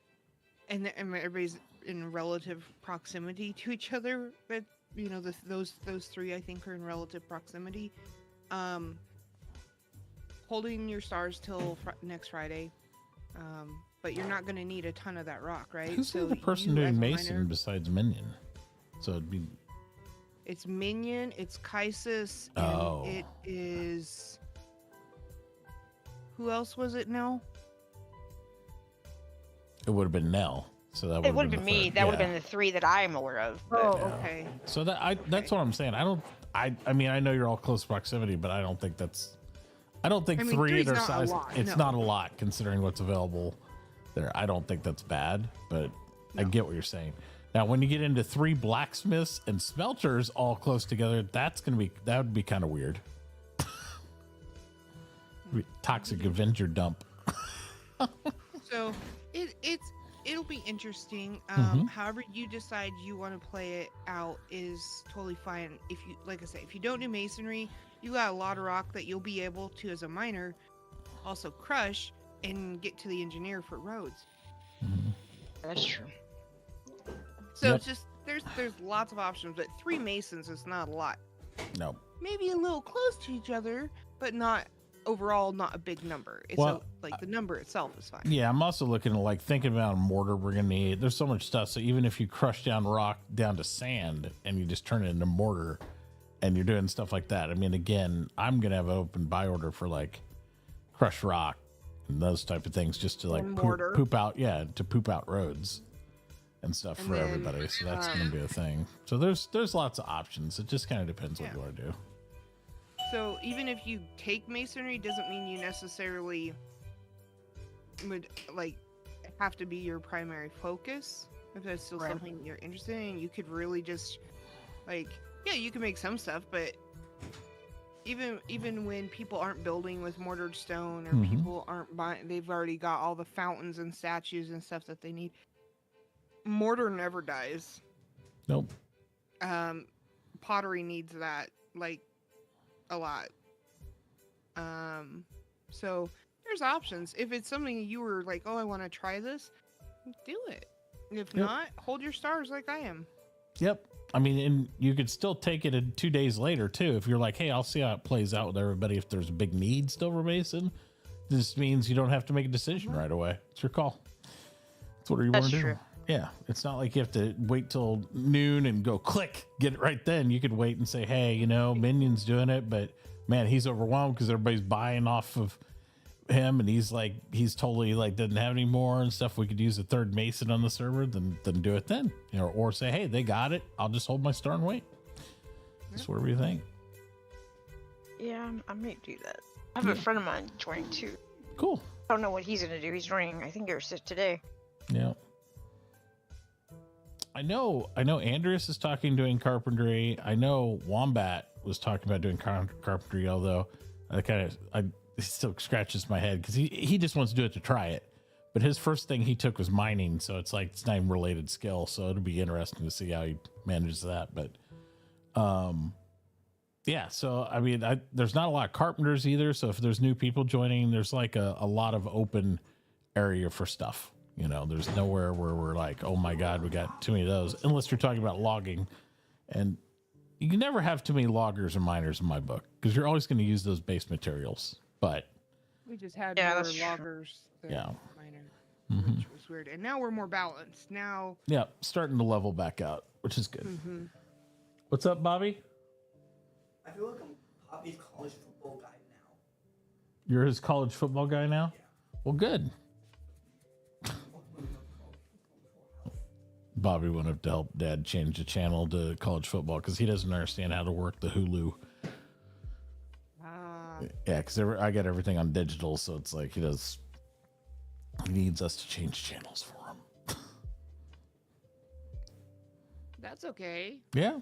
everybody's in relative proximity to each other, but those 3 I think are in relative proximity. Holding your stars till next Friday, but you're not going to need a ton of that rock, right? who's so the other person you, doing as a mason miner, besides Minion? So it'd be it's Minion, it's Kaisis, and Oh. it is, who else was it now? it would have been Nell. So that It would have the been me. third. That would have Yeah. been the 3 that I'm aware of. But Oh, okay. So that's what I'm saying. I mean, I know you're all close proximity, but I don't think I mean, 3 3 is their not a size. lot, It's no. not a lot considering what's available there. I don't think that's bad, but I get what you're saying. Now, when you get into 3 blacksmiths and smelters all close together, that would be kind of weird. Toxic Avenger dump. So it'll be interesting. However you decide you want to play it out is totally fine. If you, like I said, if you don't do masonry, you got a lot of rock that you'll be able to, as a miner, also crush and get to the engineer for roads. that's true. So Yep. it's just there's lots of options, but 3 masons is not a lot. No. Maybe a little close to each other, but not overall not a big number. It's Well, like the number itself is fine. Yeah, I'm also looking at like thinking about a mortar we're gonna need. There's so much stuff. So even if you crush down rock down to sand and you just turn it into mortar and you're doing stuff like that. I mean, again, I'm gonna have an open buy order for like crushed rock and those type of things just to like poop out, to poop out roads and stuff And for then, everybody. So that's gonna be a thing. So there's lots of options. It just kind of depends what you want to do. So even if you take masonry, doesn't mean you necessarily would like have to be your primary focus. If that's still something you're interested in, you could really just like, yeah, you can make some stuff, but even when people aren't building with mortared stone or people aren't buying, they've already got all the fountains and statues and stuff that they need. Mortar never dies. Nope. Pottery needs that like a lot. So there's options. If it's something you were like, oh, I want to try this, do it. If not, hold your stars like I am. Yep. I mean, and you could still take it in 2 days later too. If you're like, hey, I'll see how it plays out with everybody. If there's a big need still for Mason, this means you don't have to make a decision right away. It's your call. That's what you want to do. True. Yeah. It's not like you have to wait till noon and go click, get it right then. You could wait and say, hey, you know, Minion's doing it, but man, he's overwhelmed because everybody's buying off of him and he's totally like doesn't have any more and stuff. We could use a third Mason on the server, then do it then, you know, or say, hey, they got it, I'll just hold my star and wait. Just whatever you think. Yeah, I may do that. I have a friend of mine joining too. Cool. I don't know what he's gonna do. He's joining, I think, today. Yeah. I know Andreas is doing carpentry. I know Wombat was talking about doing carpentry, although it still scratches my head because he just wants to do it to try it. But his first thing he took was mining, so it's like it's not even related skill. So it'll be interesting to see how he manages that. But yeah, so I mean, there's not a lot of carpenters either. So if there's new people joining, there's like a lot of open area for stuff. You know, there's nowhere where we're like, oh my God, we got too many of those, unless you're talking about logging. And you can never have too many loggers or miners in my book because you're always going to use those base materials. But we just had more loggers than miners, which was weird. And now we're more balanced. Now, yeah, starting to level back out, which is good. What's up, Bobby? I feel like I'm Poppy's college football guy now. You're his college football guy now? Yeah. Well, good. Bobby went up to help Dad change the channel to college football because he doesn't understand how to work the Hulu. Yeah, because I got everything on digital, so it's like he needs us to change channels for him. that's okay. Yeah.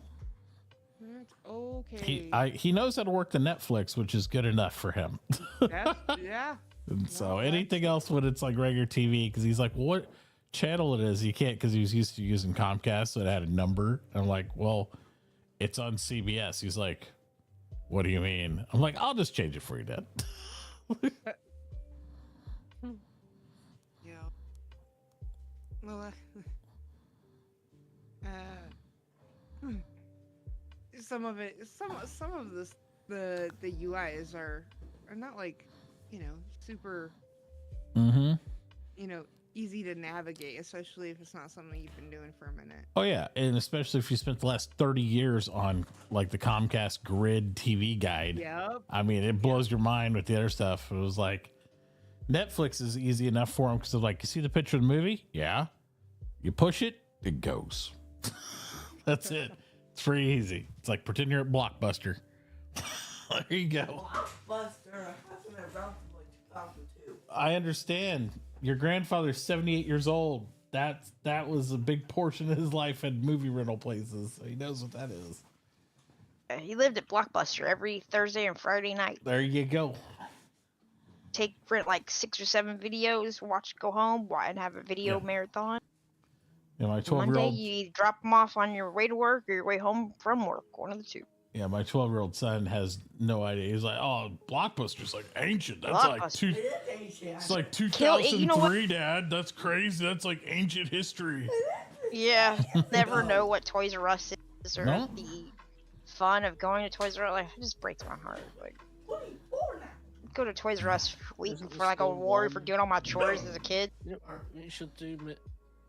That's okay. He knows how to work the Netflix, which is good enough for him. Yeah. And so anything else when it's like regular TV, because he's like, what channel it is? He can't because he was used to using Comcast, so it had a number. I'm like, well, it's on CBS. He's like, what do you mean? I'm like, I'll just change it for you, Dad. Yeah. Well, some of this, the UIs are not like, super, easy to navigate, especially if it's not something you've been doing for a minute. Oh yeah, and especially if you spent the last 30 years on like the Comcast Grid TV guide. Yep. I mean, it blows your mind with the other stuff. It was like Netflix is easy enough for them because they're like, you see the picture of the movie? Yeah. You push it, it goes. That's it. It's pretty easy. It's like pretend you're at Blockbuster. There you go. Blockbuster. I haven't been around since like 2002. I understand. Your grandfather's 78 years old. That was a big portion of his life at movie rental places. So he knows what that is. He lived at Blockbuster every Thursday and Friday night. There you go. Rent like 6 or 7 videos, watch, go home, and have a video marathon. Yeah, my 12-year-old. One day you drop them off on your way to work or your way home from work, one of the two. Yeah, my 12-year-old son has no idea. He's like, "Oh, Blockbuster's like ancient. That's like it's like 2003, Dad. That's crazy. That's like ancient history." Yeah, never know what Toys R Us is or the fun of going to Toys R Us. Like, it just breaks my heart. Like, go to Toys R Us week Isn't for there like a still reward for one? doing all my chores as a kid. You know, you should do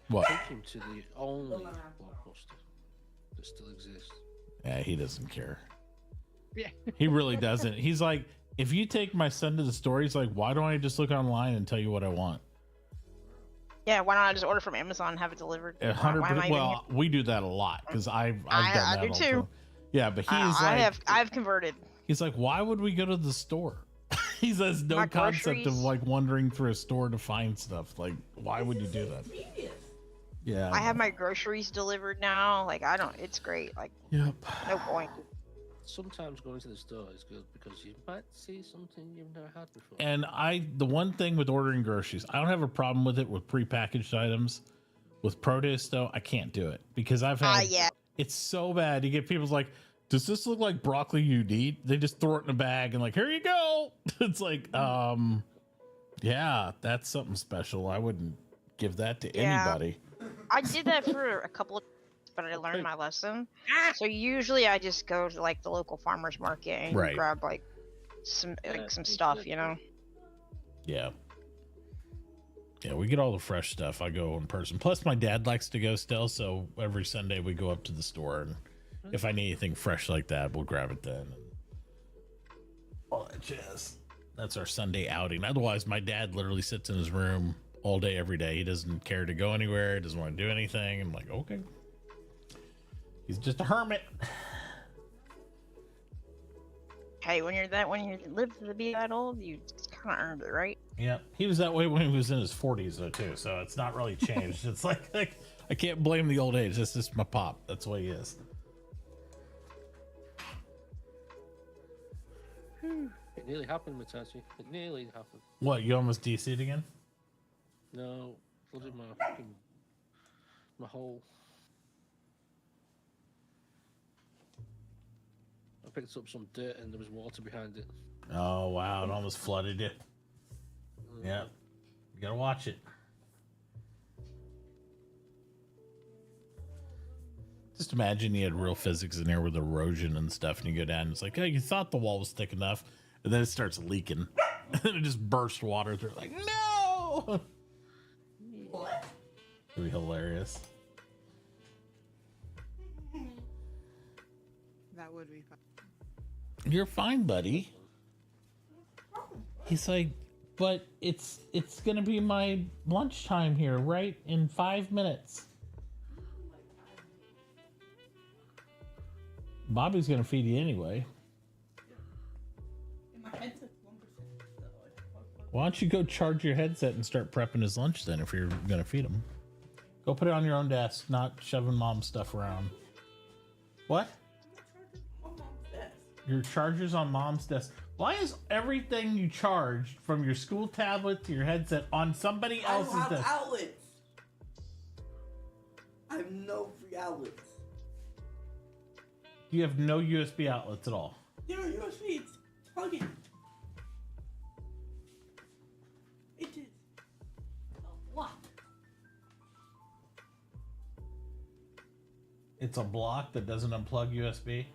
What? take him to the only Blockbuster that still exists. Yeah, he doesn't care. Yeah. He really doesn't. He's like, if you take my son to the store, he's like, why don't I just look online and tell you what I want? Yeah, why don't I just order from Amazon and have it delivered? Why am I 100%. even Well, we do that a lot because I've done I that do all the too. time. Yeah, but he's like, I've converted. he's like, why would we go to the store? He has no My concept of groceries. like wandering through a store to find stuff. Like, why would you do that? Yeah. I have my groceries delivered now. Like I don't. It's great. Like Yep. no point. Sometimes going to the store is good because you might see something you've never had before. And the one thing with ordering groceries, I don't have a problem with it with prepackaged items. With produce though, I can't do it because I've had, Yeah. it's so bad. You get people's like, does this look like broccoli you need? They just throw it in a bag and like, here you go. It's like, yeah, that's something special. I wouldn't give that to Yeah. anybody. I did that for a couple of, but I learned my lesson. So usually I just go to like the local farmers market and Right. grab like some stuff, you know. Yeah. Yeah, we get all the fresh stuff. I go in person. Plus, my dad likes to go still, so every Sunday we go up to the store, and if I need anything fresh like that, we'll grab it then. And all that jazz. That's our Sunday outing. Otherwise, my dad literally sits in his room all day, every day. He doesn't care to go anywhere. He doesn't want to do anything. I'm like, okay. He's just a hermit. Hey, when you live to be that old, you kind of earned it, right? Yeah, he was that way when he was in his 40s though too. So it's not really changed. It's like I can't blame the old age. That's just my pop. That's the way he is. It nearly happened, Mitauchi. It nearly happened. What, you almost DC'd again? No, flooded my hole. I picked up some dirt and there was water behind it. Oh wow, it almost flooded you. Yeah, you gotta watch it. Just imagine you had real physics in there with erosion and stuff, and you go down and it's like, oh, you thought the wall was thick enough, and then it starts leaking, and then it just bursts water through. Like, no! What? It'd be hilarious. That would be fun. You're fine, buddy. He's like, but it's gonna be my lunchtime here, right? In 5 minutes. Bobby's gonna feed you anyway. My headset's 1%. Why don't you go charge your headset and start prepping his lunch then if you're gonna feed him? Go put it on your own desk, not shoving mom's stuff around. What? Your charger's on mom's desk. Why is everything you charged from your school tablet to your headset on somebody I else's don't have desk? outlets. I have no free outlets. You have no USB outlets at all. There are USB. It's plug in. It is. What? It's a block that doesn't unplug USB.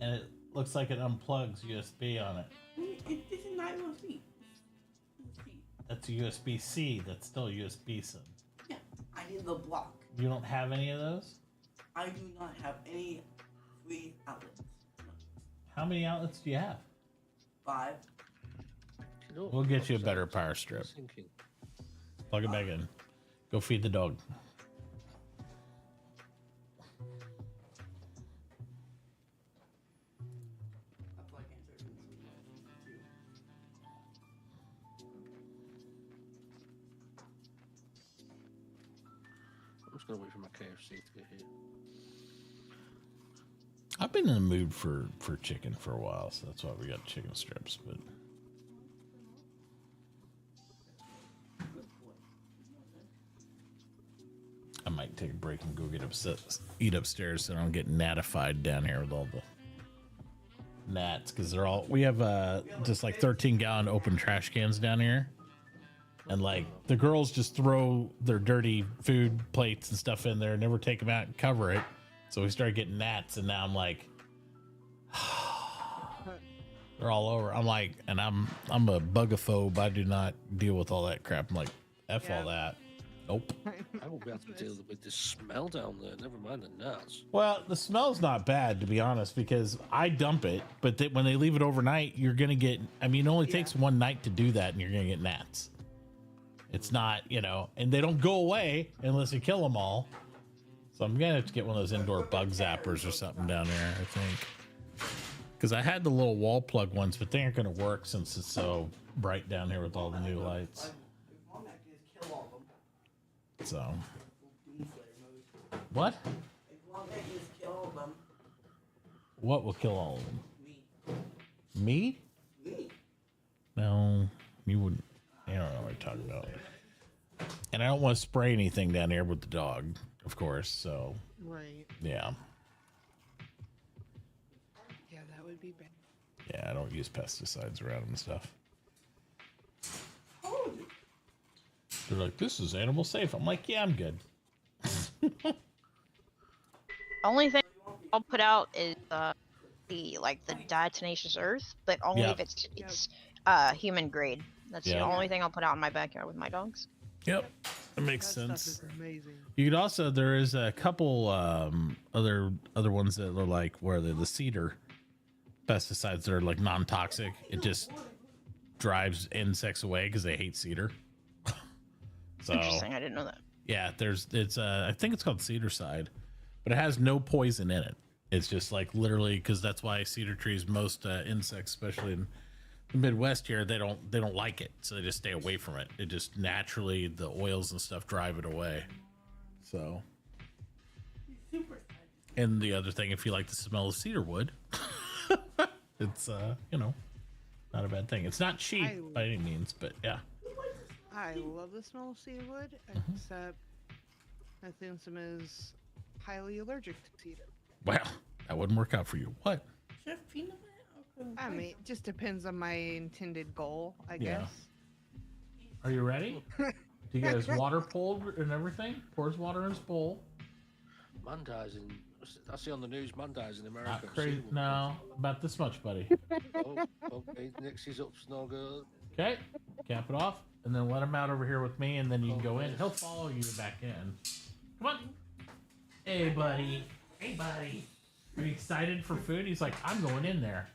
And it looks like it unplugs USB on it. This is not USB. That's a USB-C. That's still a USB sub. Yeah, I need the block. You don't have any of those? I do not have any free outlets. How many outlets do you have? 5. We'll get you a better power strip. Plug it back in. Go feed the dog. I'm just gonna wait for my KFC to get here. I've been in the mood for chicken for a while, so that's why we got chicken strips. But I might take a break and go eat upstairs so I don't get gnatified down here with all the gnats, because we have just like 13-gallon open trash cans down here, And like the girls just throw their dirty food plates and stuff in there, never take them out and cover it. So we started getting gnats, and now I'm like, they're all over. I'm like, and I'm a bugaphobe. I do not deal with all that crap. I'm like, F all that. Nope. I won't be able to deal with the smell down there. Never mind the nuts. Well, the smell's not bad, to be honest, because I dump it, but when they leave it overnight, you're going to get, I mean, it only takes one night to do that, and you're going to get gnats. It's not, you know, and they don't go away unless you kill them all. So I'm going to have to get one of those indoor bug zappers or something down there, I think. Because I had the little wall plug ones, but they aren't going to work since it's so bright down here with all the new lights. So, what? What will kill all of them? Me? No, you wouldn't. I don't know what you're talking about. And I don't want to spray anything down here with the dog, of course. So, Right. yeah. Yeah, that would be bad. Yeah, I don't use pesticides around them and stuff. They're like, this is animal safe. I'm like, yeah, I'm good. Only thing I'll put out is the diatomaceous earth, but only if it's human grade. That's the only thing I'll put out in my backyard with my dogs. Yep, that makes That sense. stuff is amazing. You could also, there is a couple other ones that are like, where they're the cedar pesticides that are like non-toxic. It just drives insects away because they hate cedar. So, interesting, I didn't know that. Yeah, I think it's called Cedar Side, but it has no poison in it. It's just like literally, because that's why cedar trees, most insects, especially in the Midwest here, they don't like it, so they just stay away from it. It just naturally, the oils and stuff drive it away. So, and the other thing, if you like the smell of cedar wood, it's not a bad thing. It's not cheap by any means, but yeah. I love the smell of cedarwood, except I think some is highly allergic to cedar. Well, that wouldn't work out for you. What? I mean, it just depends on my intended goal, I Yeah. guess. Are you ready? Do you guys water pulled and everything? Pours water in his bowl. Man dies in. I see on the news, man dies in America. Not crazy. No, about this much, buddy. Okay, Nixie's up, no good. Okay, cap it off, and then let him out over here with me, and then you can go in. He'll follow you back in. Come on. Hey, buddy. Hey, buddy. Are you excited for food? He's like, I'm going in there.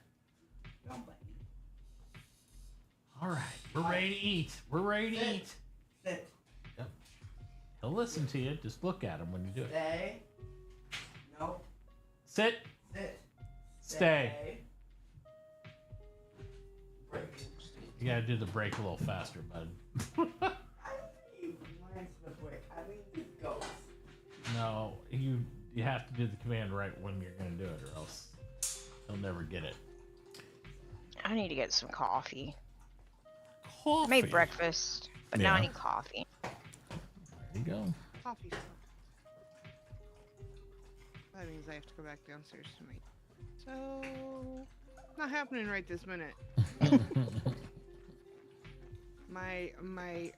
All right, we're ready to eat. We're ready to eat. Sit. Yep. He'll listen to you. Just look at him when you do it. Stay. No. Sit. Sit. Stay. You gotta do the break a little faster, bud. No, you have to do the command right when you're gonna do it, or else he'll never get it. I need to get some coffee. Coffee. I made breakfast, but now I Yeah. need coffee. There you go. Coffee. That means I have to go back downstairs to make. So, not happening right this minute. My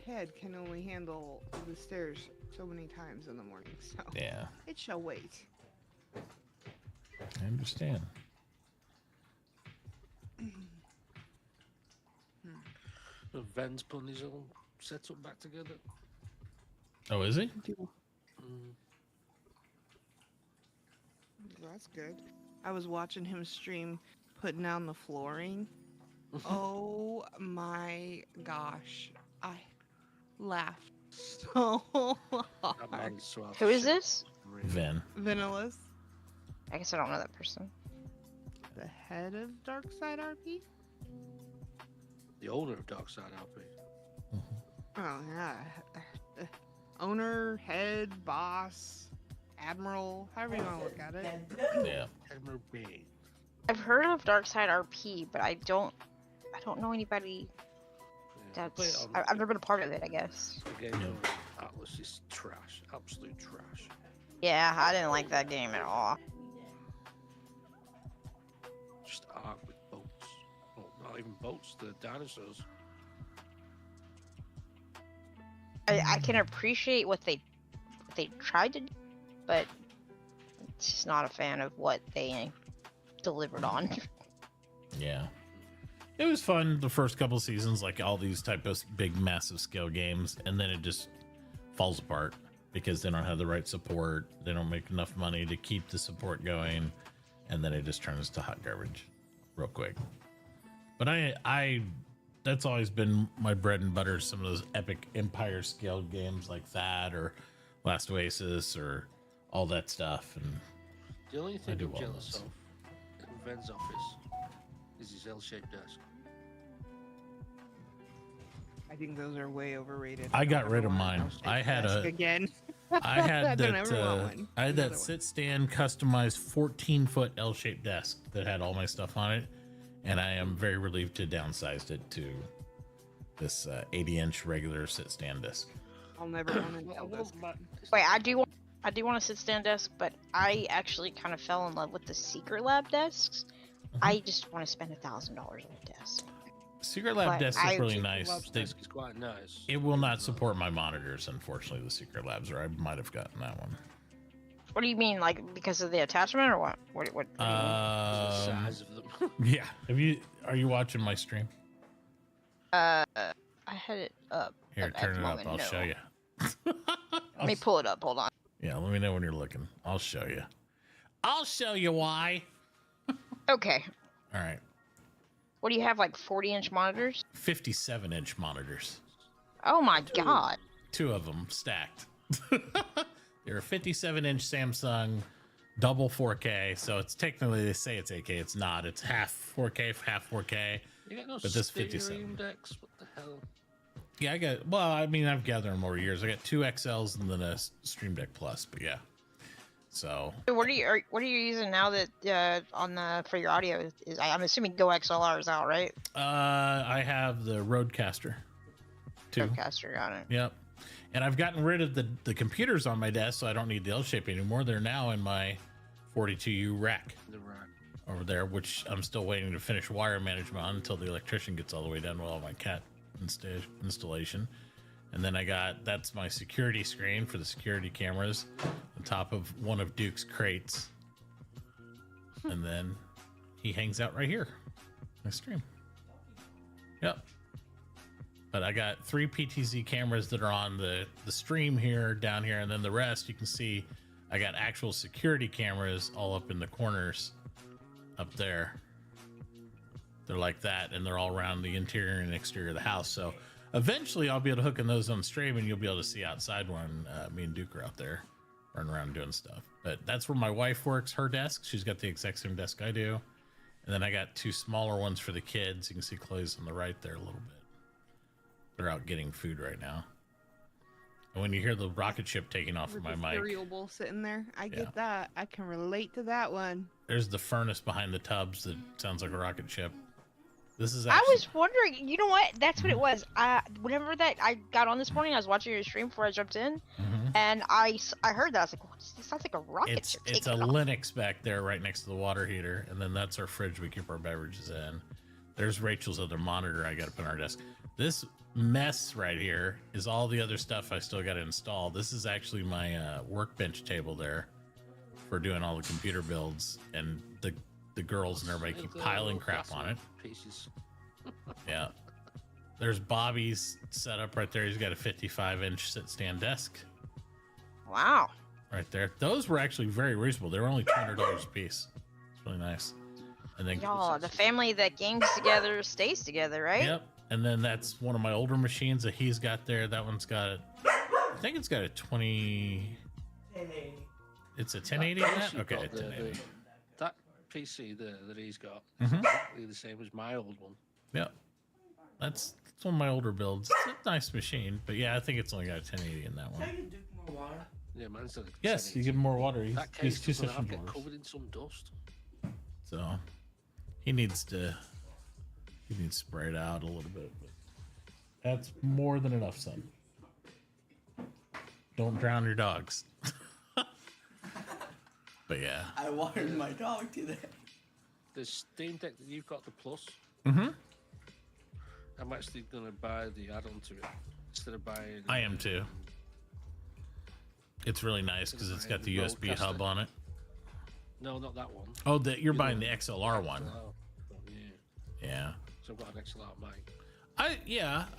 head can only handle the stairs so many times in the morning, so Yeah, it shall wait. I understand. Ven's putting his own setup back together. Oh, is he? That's good. I was watching him stream putting down the flooring. Oh my gosh. I laughed so hard. Who is this? Ven. Vanillas, I guess I don't know that person. the head of Darkside RP? The owner of Darkside RP. Oh, yeah. Owner, head, boss, admiral, however you want to look at it. Yeah. Admiral B. I've heard of Darkside RP, but I don't know anybody that's. I've never been a part of it, I guess. The game of Atlas is trash. Absolute trash. Yeah, I didn't like that game at all. Just art with boats. Well, not even boats, the dinosaurs. I can appreciate what they tried to do, but just not a fan of what they delivered on. Yeah. It was fun the first couple seasons, like all these type of big, massive scale games, and then it just falls apart because they don't have the right support. They don't make enough money to keep the support going, and then it just turns to hot garbage real quick. But I that's always been my bread and butter, some of those epic empire scale games like that, or Last Oasis, or all that stuff. And The only thing do I'm all jealous those. of in Ven's office is his L-shaped desk. I think those are way overrated. I got don't rid ever of want mine. an L-shaped I had desk a- again. I had I don't that. ever want one. I had that Another one. sit stand customized 14-foot L-shaped desk that had all my stuff on it, and I am very relieved to downsize it to this 80-inch regular sit stand desk. I'll never want an Well, I L wouldn't desk. Wait, I do want a sit stand desk, but I actually kind of fell in love with the Secret Lab desks. I just want to spend $1,000 on a desk. Secret Lab But desk is really Secret nice. Lab's They- desk is quite nice. it will not support my monitors, unfortunately. The Secret Labs, or I might have gotten that one. What do you mean, like because of the attachment, or what? What do you mean? The size of them. Yeah. Are you watching my stream? I had it up. Here, at turn the it up. moment, I'll no. show you. Let me pull it up. Hold on. Yeah, let me know when you're looking. I'll show you. I'll show you why. Okay. All right. What do you have, like 40-inch monitors? 57-inch monitors. Oh my god. Two of them stacked. They're a 57-inch Samsung double 4K, so it's technically, they say it's 8K. It's not. It's half 4K, half 4K. You got no But this steering 57. decks? What the hell? Yeah, I've gathered them over years. I got two XLs and then a Stream Deck Plus, but yeah. So So what are you using now that for your audio? I'm assuming Go XLR is out, right? I have the Rodecaster 2. Rodecaster, got it. Yep. And I've gotten rid of the computers on my desk, so I don't need the L-shape anymore. They're now in my 42U rack The rack. over there, which I'm still waiting to finish wire management on until the electrician gets all the way done with all my cat installation. And then that's my security screen for the security cameras on top of one of Duke's crates. And then he hangs out right here. My stream. Yep. But I got 3 PTZ cameras that are on the stream here, down here, and then the rest you can see I got actual security cameras all up in the corners up there. They're like that, and they're all around the interior and exterior of the house. So eventually I'll be able to hook in those on stream, and you'll be able to see outside when me and Duke are out there running around doing stuff. But that's where my wife works, her desk. She's got the exact same desk I do. And then I got 2 smaller ones for the kids. You can see Chloe's on the right there a little bit. They're out getting food right now. And when you hear the rocket ship taking off With from the my mic, cereal bowl sitting there. I Yeah. get that. I can relate to that one. there's the furnace behind the tubs that sounds like a rocket ship. This is I actually, was wondering, you know what? That's what it was. Whenever that I got on this morning, I was watching your stream before I jumped in, Mhm. and I heard that. I was like, what is this? Sounds like a rocket it's ship. a taking off. Linux back there right next to the water heater, and then that's our fridge we keep our beverages in. There's Rachel's other monitor I got to put on our desk. This mess right here is all the other stuff I still got to install. This is actually my workbench table there for doing all the computer builds, and the girls and everybody keep piling crap on it. Pieces. Yeah. There's Bobby's setup right there. He's got a 55-inch sit-stand desk Wow. right there. Those were actually very reasonable. They were only $200 a piece. It's really nice. And then, Y'all, the family that games together stays together, right? yep. And then that's one of my older machines that he's got there. That one's got, I think it's got a 20. Hey, It's a 1080 on that? You've Okay, got a 1080. that PC there that he's got Mhm. is exactly the same as my old one. Yep. That's one of my older builds. It's a nice machine, but yeah, I think it's only got a 1080 in that can one. I get Duke more water? Yeah, mine's a Yes, you 1080. give him more water. That He's case two doesn't session have to get drawers. covered in some dust. So he needs to spray it out a little bit. But that's more than enough, son. Don't drown your dogs. But yeah. I watered my dog today. The Steam Deck that you've got, the Plus, Mm-hmm. I'm actually going to buy the add-on to it. instead of buying. I am too. It's really nice because it's got the USB hub on it. No, not that one. Oh, you're buying the XLR one. Yeah. Yeah. So I've got an XLR mic.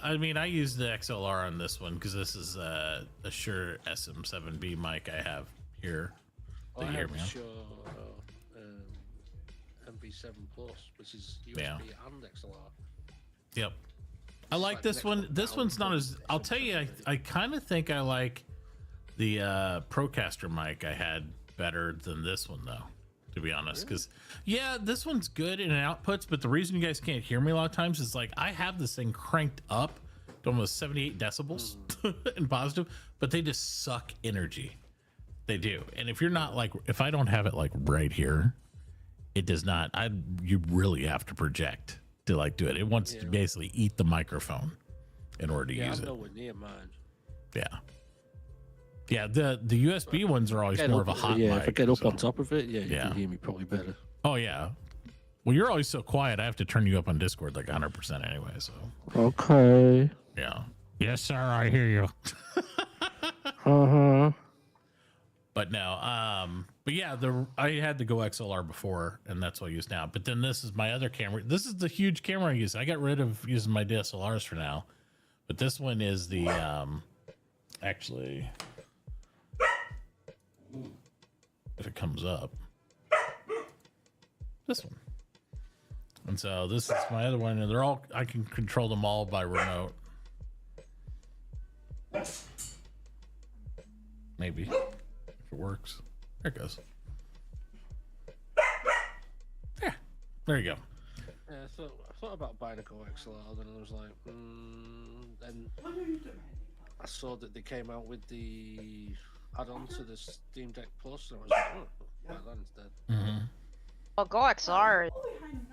I mean, I use the XLR on this one because this is a Shure SM7B mic I have here. I have a Shure MV7 Plus, which is USB and XLR. Yep. I like this one. This one's not as. I'll tell you, I kind of think I like the Procaster mic I had better than this one, though, to be honest. Because, this one's good in outputs, but the reason you guys can't hear me a lot of times is like I have this thing cranked up to almost 78 decibels in positive, but they just suck energy. They do. And if you're not like, if I don't have it like right here, it does not. You really have to project to like do it. It wants to basically eat the microphone in order to use it. Nowhere near mine. Yeah, the USB ones are always more of a hot mic. If I get up on top of it, you can hear me probably better. Oh, yeah. Well, you're always so quiet, I have to turn you up on Discord like 100% anyway, so. Okay. Yeah. Yes, sir, I hear you. Uh-huh. But no, but yeah, I had the Go XLR before, and that's what I use now. But then this is my other camera. This is the huge camera I use. I got rid of using my DSLRs for now. But this one is the, actually... if it comes up, this one. And so this is my other one, and they're all, I can control them all by remote. Maybe if it works. There it goes. Yeah, there you go. Yeah, I thought about buying a Go XLR, then I was like, then I saw that they came out with the add-on to the Steam Deck Plus, and I was like, buy that instead. Well, Go XLR,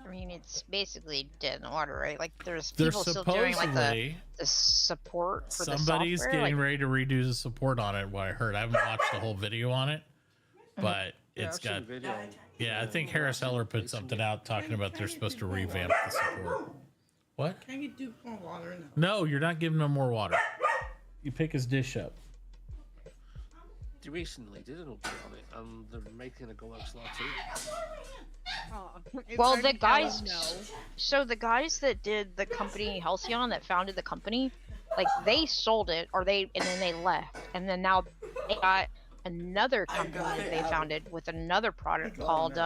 I mean, it's basically dead in the water, right? Like, there's people still doing like the support for somebody's the software. getting ready to redo the support on it. What I heard, I haven't watched the whole video on it, but it's got. Yeah, I think Harris Heller put something out talking about they're supposed to revamp the support. What? Can you do more water now? No, you're not giving him more water. You pick his dish up. They recently did an update on it, and they're making a Go XLR too. Well, the guys, so the guys that did the company Halcyon, that founded the company, like they sold it, and then they left, and then now they got another company that they founded with another product called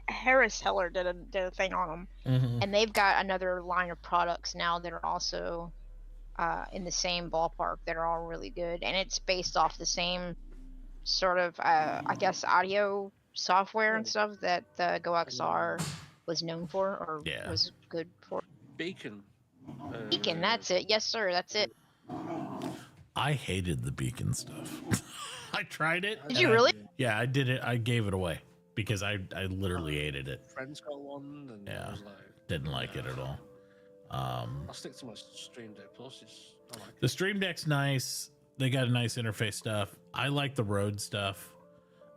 Harris Heller did a thing on them, and they've got another line of products now that are also in the same ballpark that are all really good, and it's based off the same sort of I guess audio software and stuff that the Go XR was known for, or was good for. Beacon. Beacon, that's it. Yes, sir, that's it. I hated the Beacon stuff. I tried it. Did you really? Yeah, I did it. I gave it away because I literally hated it. Friends got one, and I was like, didn't like it at all. I'll stick to my Stream Deck Plus. I like the Stream Deck's nice. They got a nice interface stuff. I like the Rode stuff.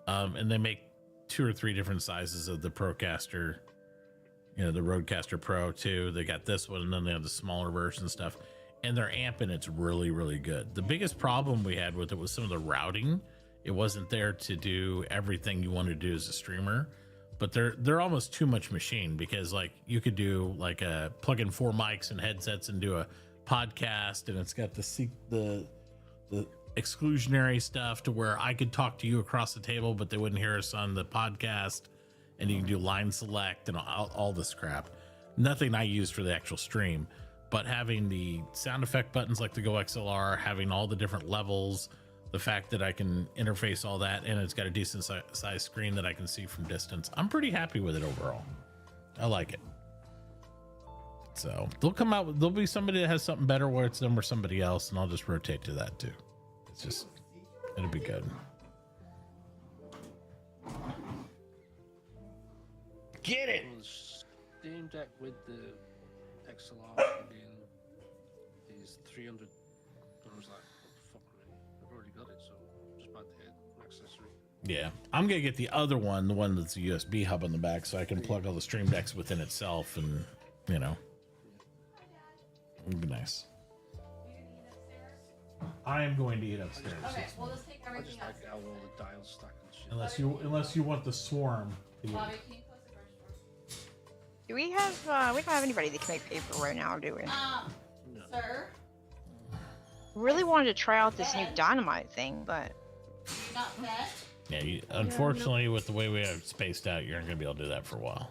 And they make 2 or 3 different sizes of the Procaster, the Rodecaster Pro too. They got this one, and then they have the smaller version stuff. And their amp in it's really, really good. The biggest problem we had with it was some of the routing. It wasn't there to do everything you want to do as a streamer. But they're almost too much machine, because like you could do like a plug in 4 mics and headsets and do a podcast, and it's got the exclusionary stuff to where I could talk to you across the table, but they wouldn't hear us on the podcast, and you can do line select and all this crap. Nothing I used for the actual stream, but having the sound effect buttons like the Go XLR, having all the different levels, the fact that I can interface all that, and it's got a decent size screen that I can see from distance. I'm pretty happy with it overall. I like it. So there'll be somebody that has something better where it's them or somebody else, and I'll just rotate to that too. It's just, it'll be good. Get it! Steam Deck with the XLR is $300. I was like, fuck me, I've already got it, so just buy the accessory. Yeah, I'm gonna get the other one, the one that's a USB hub on the back, so I can plug all the Stream Decks within itself, and It'd be nice. You gonna eat upstairs? I am going to eat upstairs. Okay, we'll just take I everything just like upstairs. how all the dials stack and shit. Unless you want the swarm. To Bobby, can you close the garage door? Do we have? We don't have anybody that can make paper right now, do we? No. Sir, Really wanted to try out this new dynamite thing, but you not fed? Yeah, unfortunately, with the way we have spaced out, you're not gonna be able to do that for a while.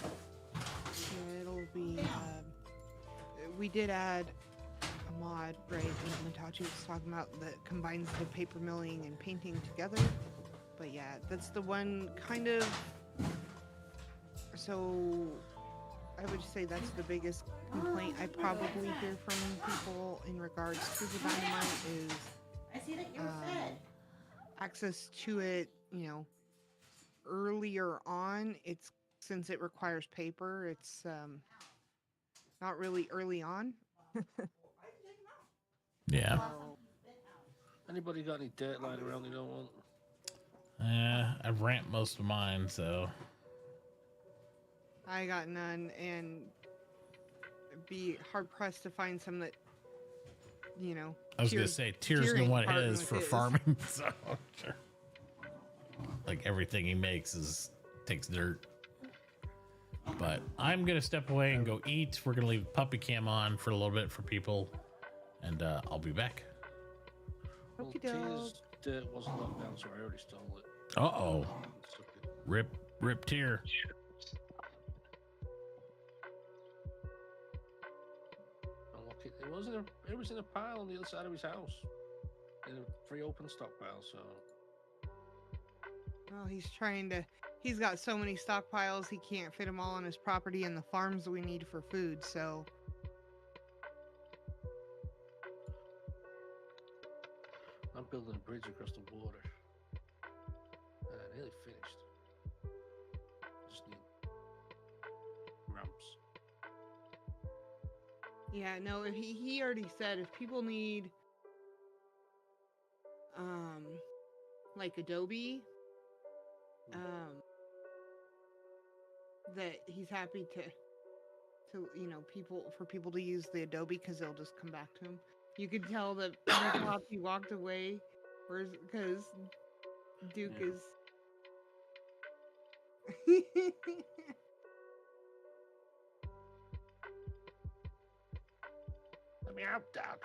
Yeah, it'll be. We did add a mod, right? When Mitauchi was talking about that combines the paper milling and painting together. But yeah, that's the one kind of. So, I would say that's the biggest complaint I probably hear from people in regards to the dynamite is I see that you're fed. access to it. You know, earlier on, it's since it requires paper. It's not really early on. Yeah. Anybody got any dirt lying around they don't want? I've ramped most of mine, so I got none, and be hard pressed to find some that, you know. I was gonna say Tier's gonna ain't want parting his with for his. farming, so sure. Like everything he makes takes dirt. But I'm gonna step away and go eat. We're gonna leave PuppyCam on for a little bit for people, and I'll be back. Well, Okey-doke. Tier's dirt wasn't locked down, so I already stole it. Uh-oh. Suck it. Rip Tier. Unlock it. It was in a pile on the other side of his house. In a free open stockpile, so. Well, he's got so many stockpiles, he can't fit them all on his property and the farms we need for food, so. I'm building a bridge across the water. Nearly finished. Just need ramps. Yeah, no, he already said if people need, like Adobe, that he's happy to for people to use the Adobe because they'll just come back to him. You could tell that he walked away, because Duke Yeah. is. Let me out, Dad.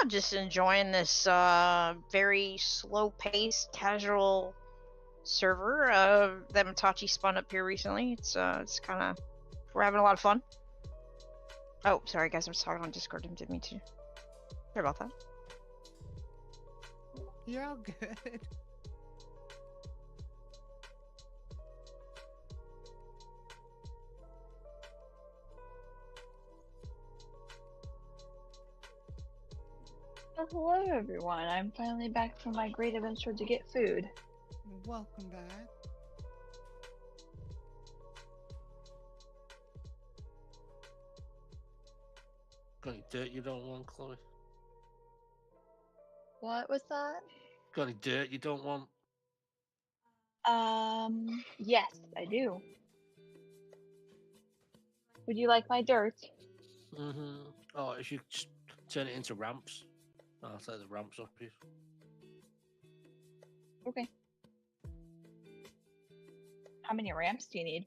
I'm just enjoying this very slow-paced, casual server that Mitauchi spun up here recently. It's kind of, we're having a lot of fun. Oh, sorry guys, I was talking on Discord and didn't mean to. Sorry about that. You're all good. Oh, hello, everyone. I'm finally back from my great adventure to get food. Welcome back. Got any dirt you don't want, Chloe? What was that? Got any dirt you don't want? Yes, I do. Would you like my dirt? Mm-hmm. Oh, if you just turn it into ramps, I'll take the ramps off you. Okay. How many ramps do you need?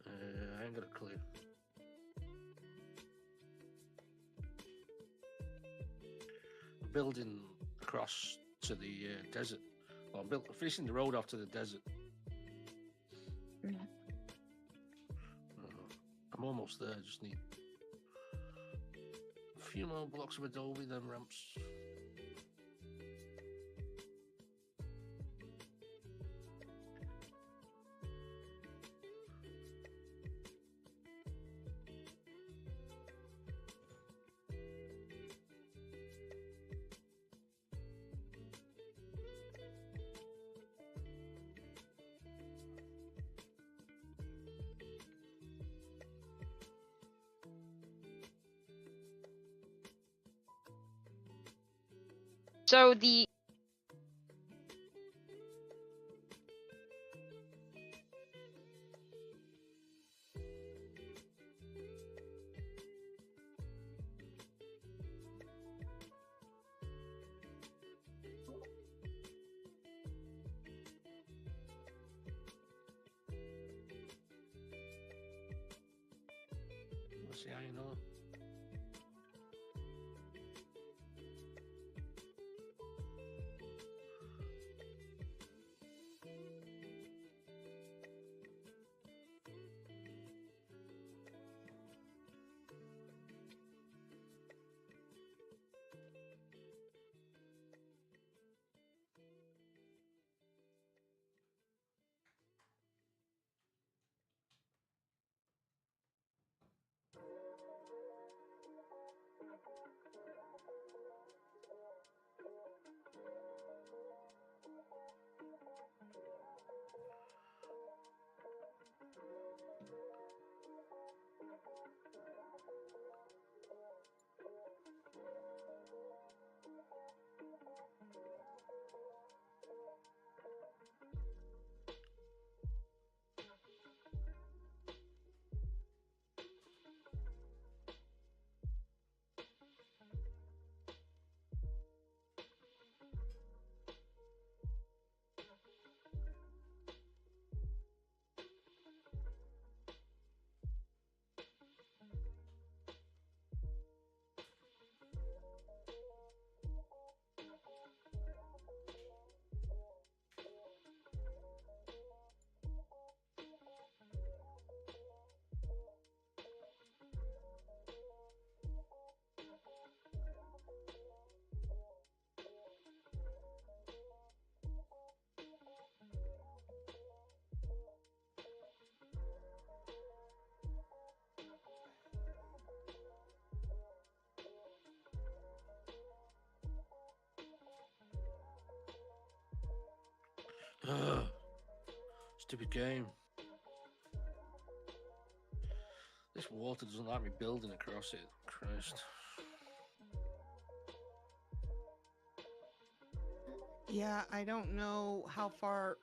I ain't got a clue. I'm building across to the desert. Well, I'm finishing the road off to the desert. Mhm. I'm almost there. Just need a few more blocks of adobe, then ramps. So the Let's see how you know. Ugh. Stupid game. This water doesn't like me building across it. Christ. Yeah, I don't know how far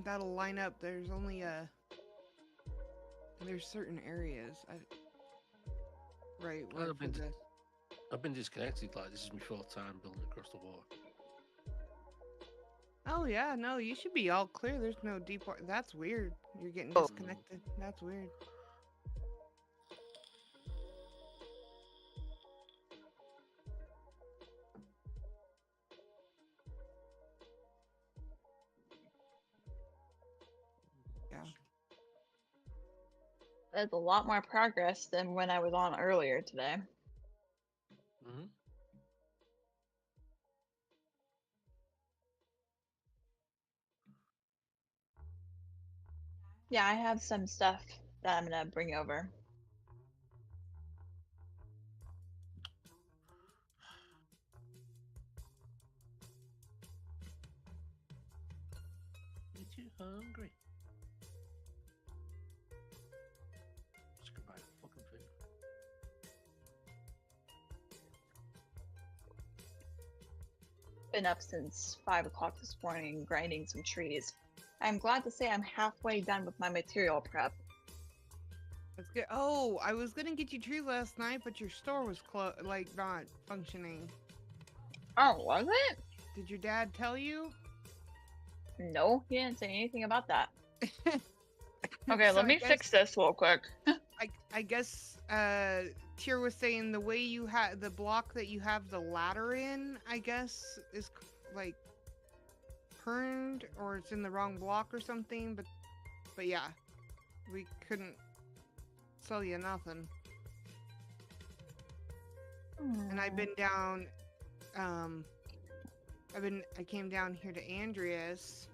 that'll line up. There's only there's certain areas. Right, where for the I've been disconnected. Like, this is my fourth time building across the water. Oh yeah, no, you should be all clear. There's no deep water. That's weird. You're getting Oh. disconnected. That's weird. Yeah. That's a lot more progress than when I was on earlier today. Mm-hmm. Yeah, I have some stuff that I'm gonna bring over. hungry. Just go buy fucking food. Been up since 5 o'clock this morning grinding some trees. I'm glad to say I'm halfway done with my material prep. That's good. Oh, I was gonna get you trees last night, but your store was like not functioning. Oh, was it? Did your dad tell you? No, he didn't say anything about that. Okay, So let I me fix this real quick. I guess Tyr was saying the way you have the block that you have the ladder in, I guess, is like turned or it's in the wrong block or something. But yeah, we couldn't sell you nothing. And I've been down. I came down here to Andreas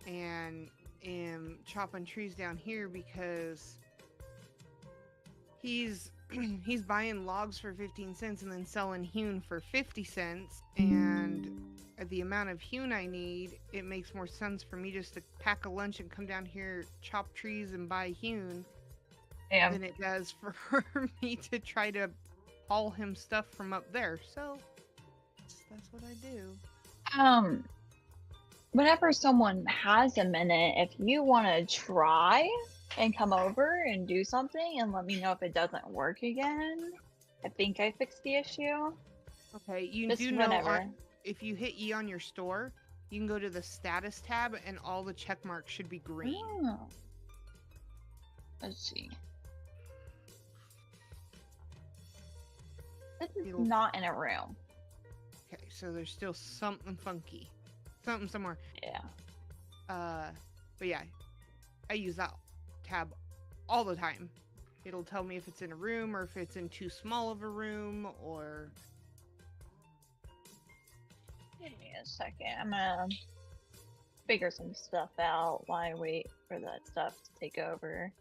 and am chopping trees down here because he's buying logs for 15 cents and then selling hewn for 50 cents. And at the amount of hewn I need, it makes more sense for me just to pack a lunch and come down here, chop trees and buy hewn than it does for me to try to haul him stuff from up there. So that's what I do. Whenever someone has a minute, if you want to try and come over and do something and let me know if it doesn't work again. I think I fixed the issue. Okay, you Just do know whenever. if you hit E on your store, you can go to the status tab and all the check marks should be green. Oh. Let's see. This is not in a room. Okay, so there's still something funky. Something somewhere. Yeah. But yeah, I use that tab all the time. It'll tell me if it's in a room or if it's in too small of a room or... Give me a second. I'm gonna figure some stuff out while I wait for that stuff to take over.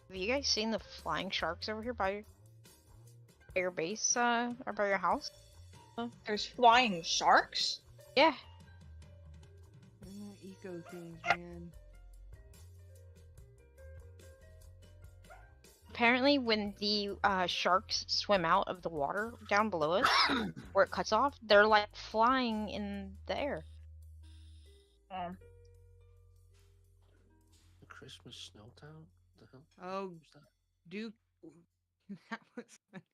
Have you guys seen the flying sharks over here by your base, or by your house? There's flying sharks? Yeah. Eco things, man. Apparently, when the sharks swim out of the water down below us, where it cuts off, they're like flying in the air. The Christmas snow town? What the hell? Oh, Who's that? Duke. That was funny.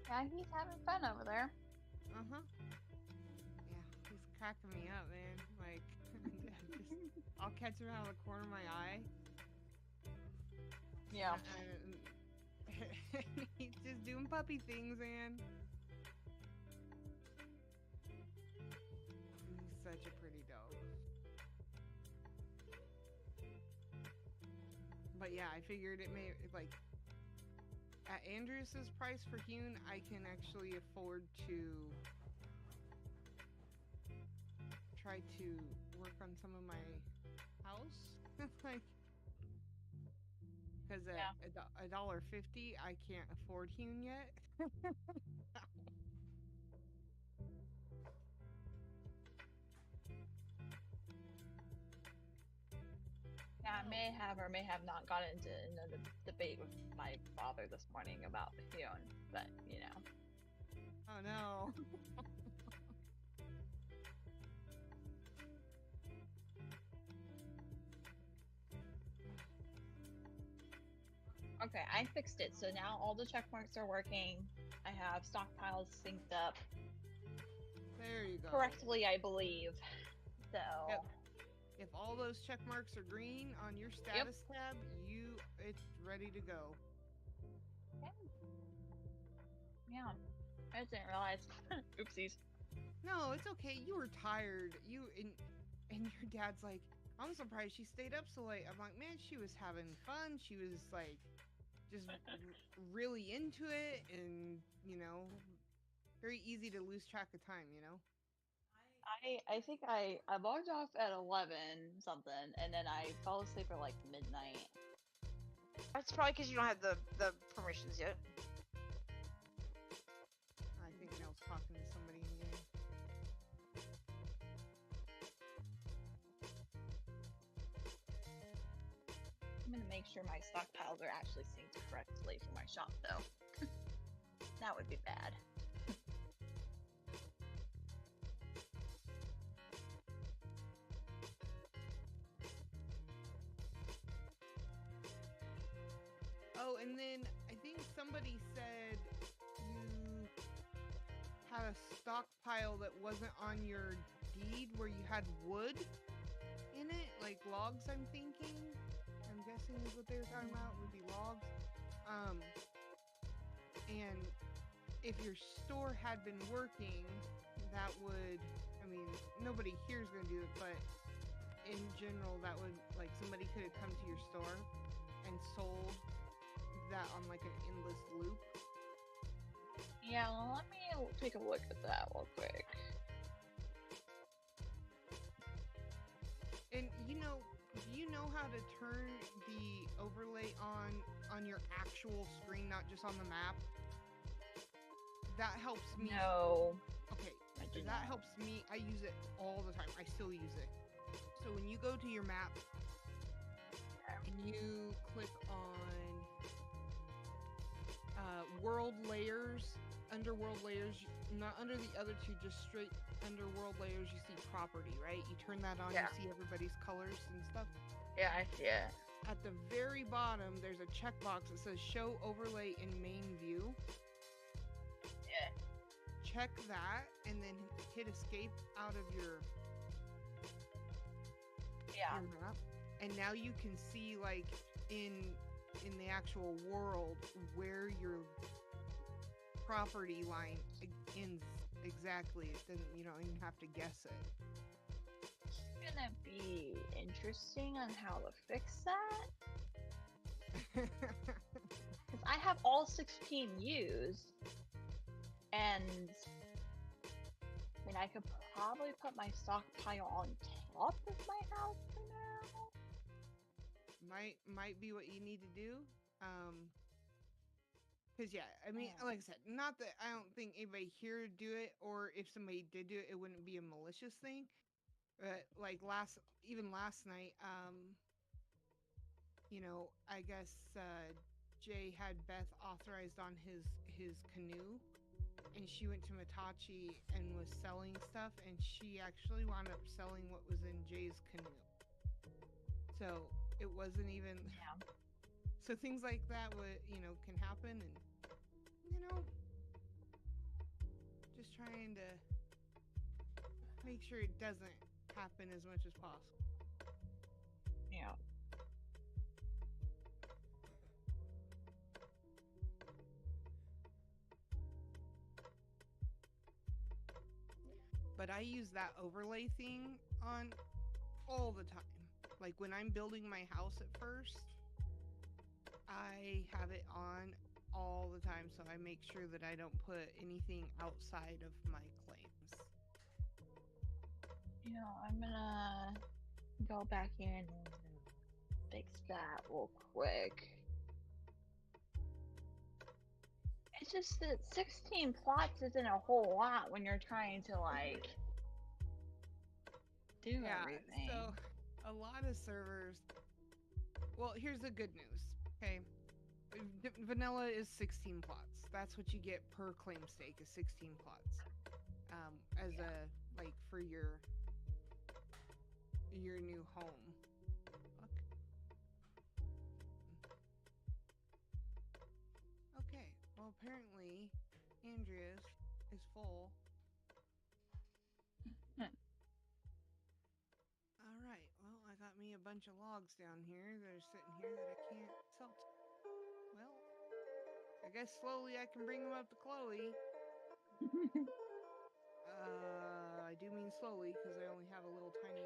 Yeah, he's having fun over there. Uh-huh. Yeah, he's cracking me up, man. Like, I'll catch him out of the corner of my eye. Yeah. And he's just doing puppy things, man. He's such a pretty dog. But yeah, I figured it may, like, at Andreas's price for hewn, I can actually afford to try to work on some of my house. Like, because at $1.50, I can't afford hewn yet. Yeah, I may have or may have not gotten into another debate with my father this morning about Fiona, but you know. Oh no. Okay, I fixed it. So now all the check marks are working. I have stockpiles synced up There you go. correctly, I believe. So. Yep. If all those check marks are green on your status tab, it's ready to go. Yeah, I just didn't realize. Oopsies. No, it's okay. You were tired. And your dad's like, I'm surprised she stayed up so late. I'm like, man, she was having fun. She was like, just really into it, and very easy to lose track of time. I think I logged off at 11 something, and then I fell asleep at like midnight. That's probably because you don't have the permissions yet. I think Nell's talking to somebody in game. I'm gonna make sure my stockpiles are actually synced correctly for my shop, though. That would be bad. Oh, and then I think somebody said you had a stockpile that wasn't on your deed where you had wood in it, like logs, I'm thinking. I'm guessing is what they were talking about, would be logs. And if your store had been working, that would, I mean, nobody here is going to do it, but in general, that would, like, somebody could have come to your store and sold that on like an endless loop. Yeah, well, let me take a look at that real quick. And do you know how to turn the overlay on your actual screen, not just on the map? That helps me. No. Okay, I do that not. helps me. I use it all the time. I still use it. So when you go to your map and you click on world layers, under world layers, not under the other two, just straight under world layers, you see property, right? You turn that on, Yeah. you see everybody's colors and stuff. Yeah, I see it. At the very bottom, there's a checkbox that says show overlay in main view. Yeah. Check that and then hit escape out of your map. And now you can see, like, in the actual world where your property line ends exactly. Then you don't even have to guess it. It's gonna be interesting on how to fix that. Because I have all 16 used, and I mean, I could probably put my stockpile on top of my house for now. Might be what you need to do. Because yeah, I mean, like I said, not that I don't think anybody here would do it, or if somebody did do it, it wouldn't be a malicious thing. But like last night, I guess Jay had Beth authorized on his canoe, and she went to Mitauchi and was selling stuff, and she actually wound up selling what was in Jay's canoe. So it wasn't even. Yeah. So things like that would, can happen, and just trying to make sure it doesn't happen as much as possible. Yeah. But I use that overlay thing on all the time. Like when I'm building my house at first, I have it on all the time, so I make sure that I don't put anything outside of my claims. I'm gonna go back in and fix that real quick. It's just that 16 plots isn't a whole lot when you're trying to, like, do everything. So a lot of servers. Well, here's the good news. Okay, vanilla is 16 plots. That's what you get per claim stake, is 16 plots. As a for your new home. Fuck. Okay. Well, apparently Andrea's is full. All right. Well, I got me a bunch of logs down here that are sitting here that I can't sell. Well, I guess slowly I can bring them up to Chloe. I do mean slowly because I only have a little tiny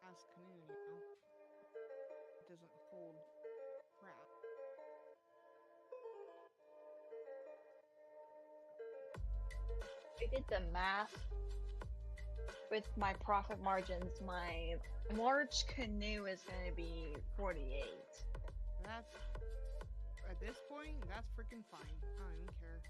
ass canoe, It doesn't hold crap. I did the math with my profit margins, my March canoe is going to be 48. That's at this point, that's freaking fine. I don't even care.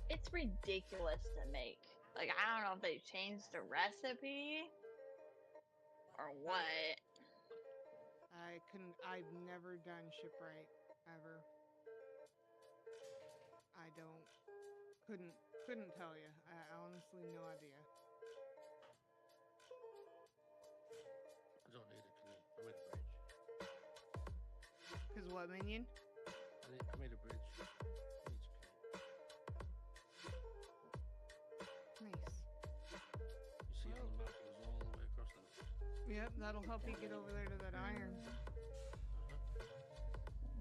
It's ridiculous to make. Like, I don't know if they changed the recipe or what. I've never done shipwright ever. I couldn't tell you. I honestly no idea. I don't need a canoe. I made a bridge. Cause what, minion? I made a bridge. I need a canoe. Nice. You see on the map, it goes all the way across there. Yep, that'll help you get over there to that iron. I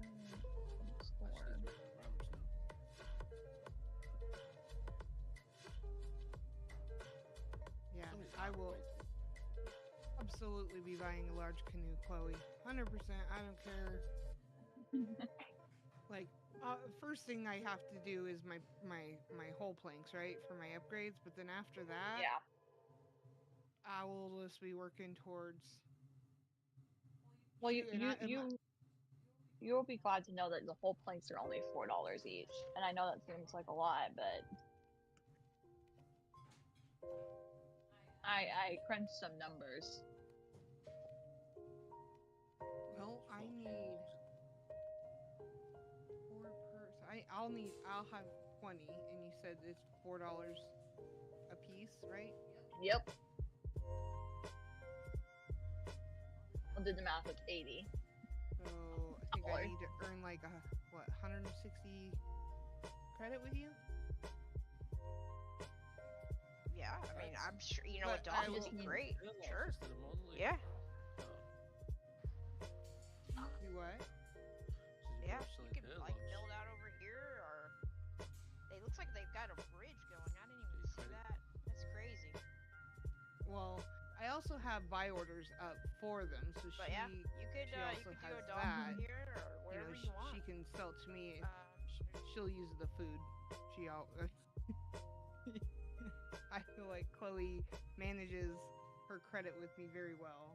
just need to make the ramps now. Yeah, I will absolutely be buying a large canoe, Chloe. 100%. I don't care. Like, first thing I have to do is my hull planks, right, for my upgrades. But then after that, Yeah. I will just be working towards. Well, Shoot, you'll be glad to know that the whole planks are only $4 each, and I know that seems like a lot, but I crunched some numbers. Well, I need 4 per. I'll have 20, and you said it's $4 a piece, right? Yep. I'll do the math. It's 80. So I think I need to earn like 160 credit with you. Yeah, I mean, I'm sure you know But a I dog would will- be great. Sure. Instead of modeling. Yeah. Do what? Yeah, you could like build out over here, or it looks like they've got a bridge going. I didn't even see that. That's crazy. Well, I also have buy orders up for them, so But yeah, she you could she you also could do has a dog that. over here or You wherever know, you want. she can sell it to me. She'll use the food. She all. I feel like Chloe manages her credit with me very well.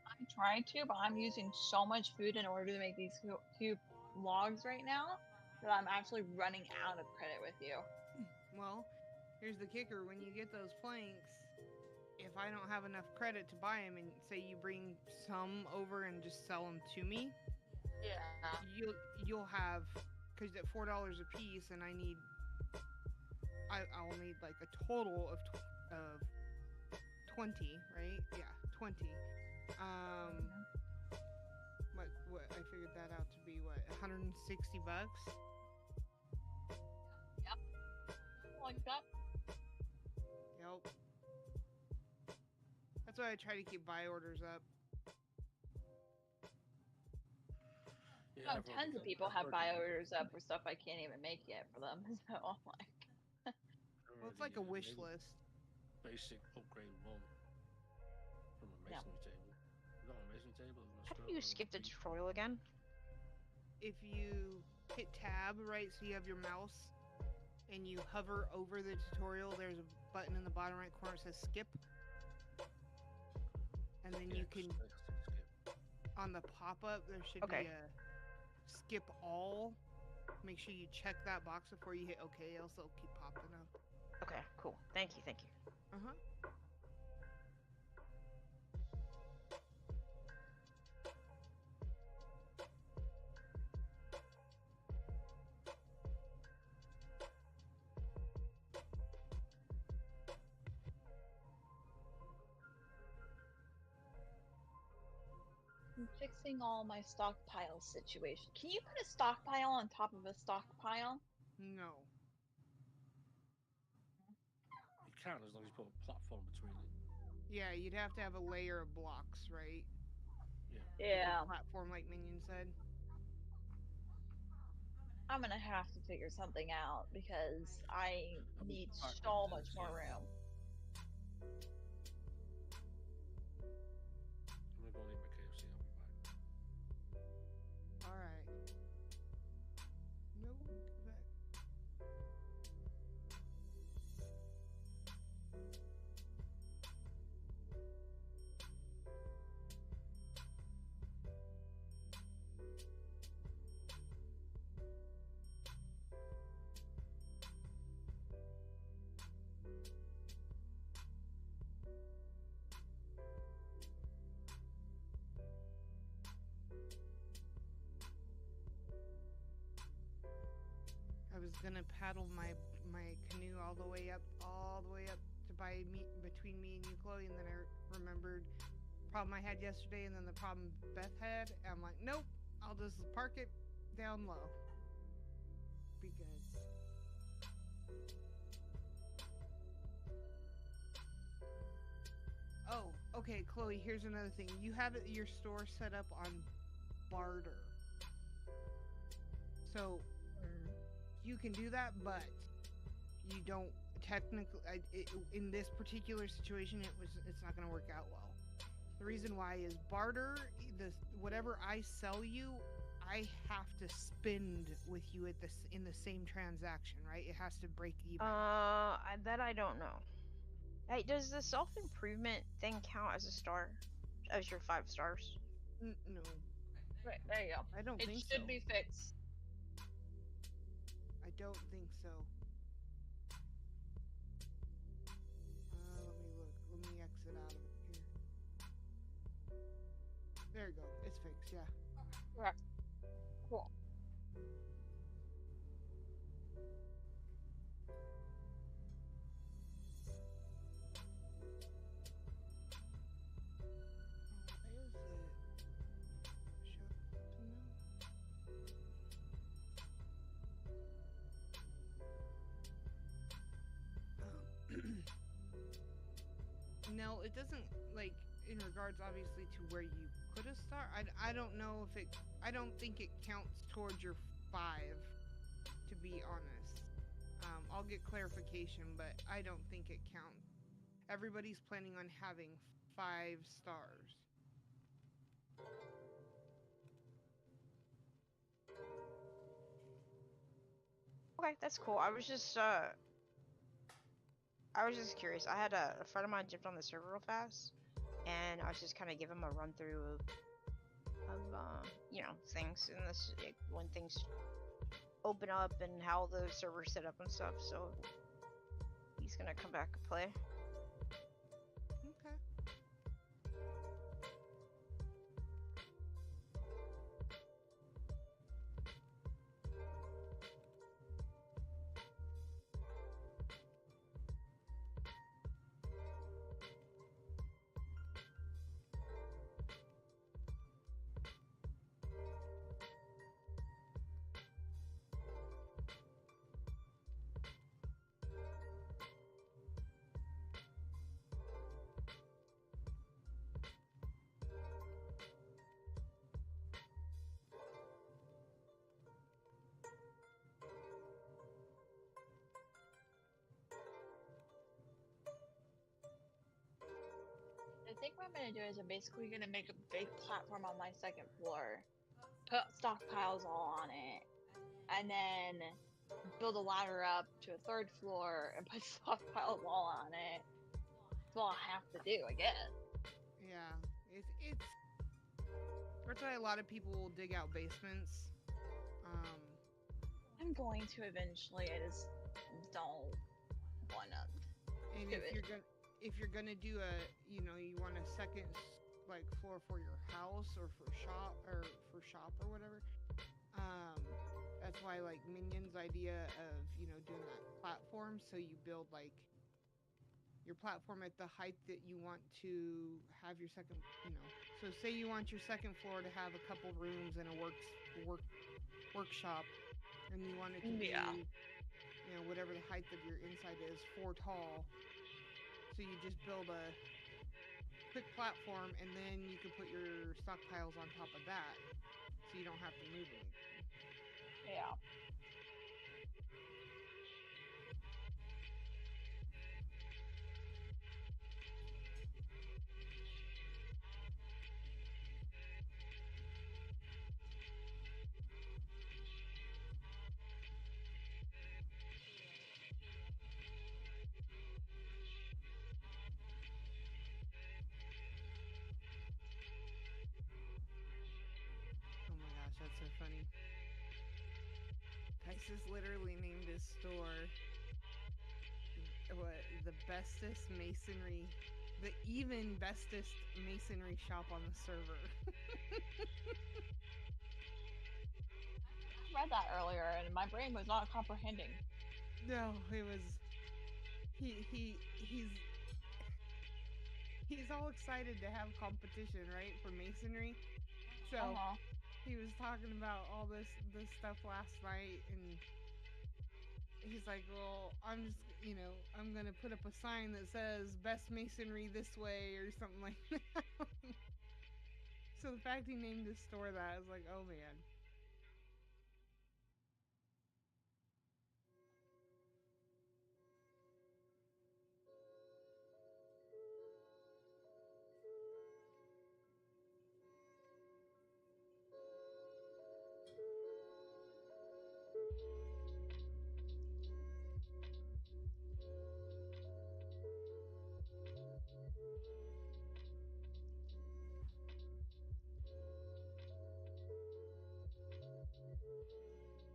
I'm trying to, but I'm using so much food in order to make these two logs right now that I'm actually running out of credit with you. Well, here's the kicker: when you get those planks, if I don't have enough credit to buy them, and say you bring some over and just sell them to me, yeah, you'll have, because at $4 a piece, and I'll need like a total of 20, right? Yeah, 20. What I figured that out to be what, $160? Yep. Like that. Yep. That's why I try to keep buy orders up. Yeah, Tons of people have buy orders up for stuff I can't even make yet for them. So I'm like, Well, it's like a wish list. Basic upgrade 1 from a masonry table. You got a masonry table? How do you skip the tutorial again? If you hit tab, right, so you have your mouse and you hover over the tutorial, there's a button in the bottom right corner that says skip. And then you can, on the pop-up, there should be a skip all. Make sure you check that box before you hit OK, else it'll keep popping up. Okay, cool. Thank you. Uh-huh. I'm fixing all my stockpile situation. Can you put a stockpile on top of a stockpile? No. You can, as long as you put a platform between it. Yeah, you'd have to have a layer of blocks, right? Yeah. Yeah. Like a platform, like Minion said. I'm gonna have to figure something out because I need so much more room. I'm gonna go and eat my KFC. I'll be back. All right. gonna paddle my canoe all the way up to between me and you, Chloe, and then I remembered the problem I had yesterday, and then the problem Beth had. And I'm like, nope, I'll just park it down low. Be good. Oh, okay, Chloe, here's another thing. You have your store set up on barter. So, you can do that, but you don't technically, in this particular situation, it's not going to work out well. The reason why is barter, whatever I sell you, I have to spend with you in the same transaction, right? It has to break even. That I don't know. Hey, does the self-improvement thing count as a star? As your 5 stars? No. Right, there you go. I don't think so. It should be fixed. I don't think so. Let me look. Let me exit out of it here. There you go. It's fixed, yeah. Right. Cool. Where is it? Show to know. No, it doesn't, like, in regards, obviously, to where you could have started. I don't know if it... I don't think it counts towards your 5, to be honest. I'll get clarification, but I don't think it counts. Everybody's planning on having 5 stars. Okay, that's cool. I was just curious. I had a friend of mine jumped on the server real fast, and I was just kind of giving him a run through of you know, things and this, like, when things open up and how the server's set up and stuff. So he's gonna come back and play. Okay. I think what I'm gonna do is I'm basically gonna make a big platform on my second floor, put stockpiles all on it, and then build a ladder up to a 3rd floor and put stockpiles all on it. That's all I have to do, I guess. Yeah. It's... That's why a lot of people will dig out basements. I'm going to eventually, I just don't wanna And do if you're gonna do a, you know, you want a second, like, floor for your house or for shop or whatever, that's why, like, Minion's idea of, you know, doing that platform, so you build, like, your platform at the height that you want to have your second, you know, so say you want your second floor to have a couple rooms and a workshop, and you want it to be, you know, whatever the height of your inside is, 4 tall. So you just build a quick platform, and then you can put your stockpiles on top of that, so you don't have to move anything. Yeah. Oh my gosh, that's so funny. Tysus literally named his store the bestest masonry, the even bestest masonry shop on the server. read that earlier, and my brain was not comprehending. No, it was he's all excited to have competition, right, for masonry. So he was talking about all this stuff last night, and he's like, well, I'm just, I'm gonna put up a sign that says best masonry this way or something like that. So the fact he named his store that, I was like, oh man.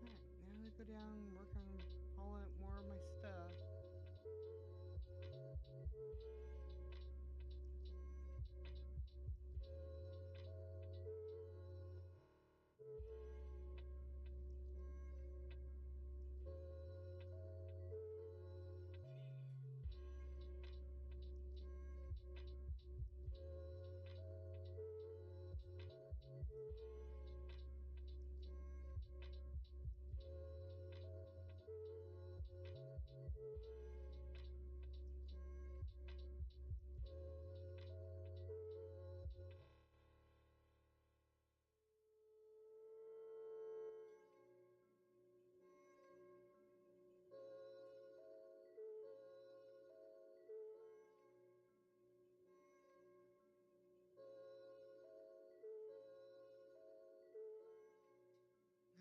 Alright, now I go down and work on hauling up more of my stuff.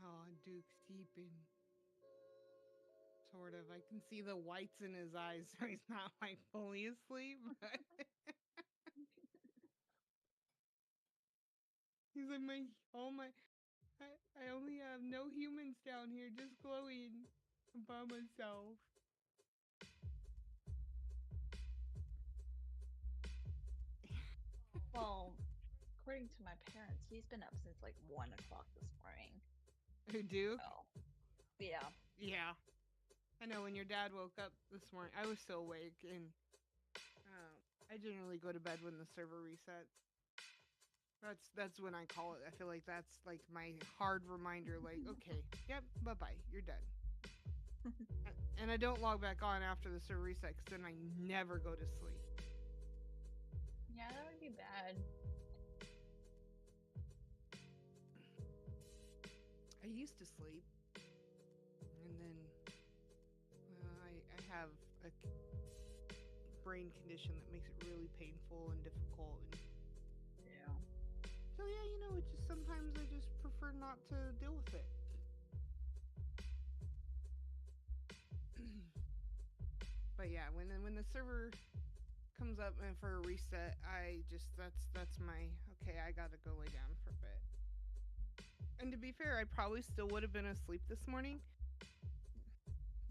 Oh, Duke's sleeping. Sort of. I can see the whites in his eyes, so he's not like fully asleep. But he's like I only have no humans down here, just glowing by myself. Well, according to my parents, he's been up since like 1 o'clock this morning. Who, Duke? So, yeah. Yeah. I know when your dad woke up this morning, I was still awake, and I generally go to bed when the server resets. That's when I call it. I feel like that's like my hard reminder, like, okay, yep, bye-bye, you're done. And I don't log back on after the server reset, because then I never go to sleep. Yeah, that would be bad. I used to sleep, and then I have a brain condition that makes it really painful and difficult. And yeah. So yeah, it just sometimes I just prefer not to deal with it. But yeah, when the server comes up and for a reset, I just that's my okay. I gotta go lay down for a bit. And to be fair, I probably still would have been asleep this morning,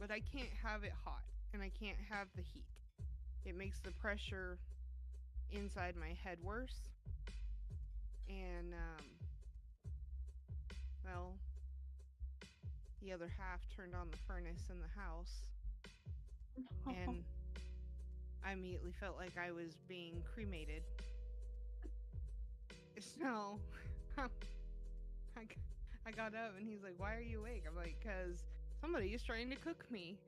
but I can't have it hot, and I can't have the heat. It makes the pressure inside my head worse. And, well, the other half turned on the furnace in the house, and I immediately felt like I was being cremated. So, I got up, and he's like, why are you awake? I'm like, because somebody is trying to cook me.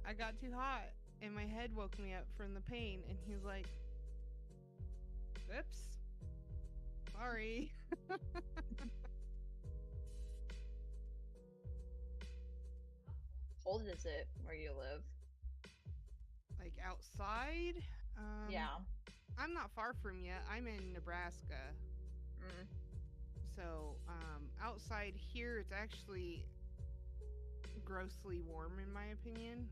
I got too hot, and my head woke me up from the pain, and he's like, oops, sorry. How cold is it where you live? Like outside? Yeah. I'm not far from you. I'm in Nebraska. Mm. So, outside here, it's actually grossly warm in my opinion.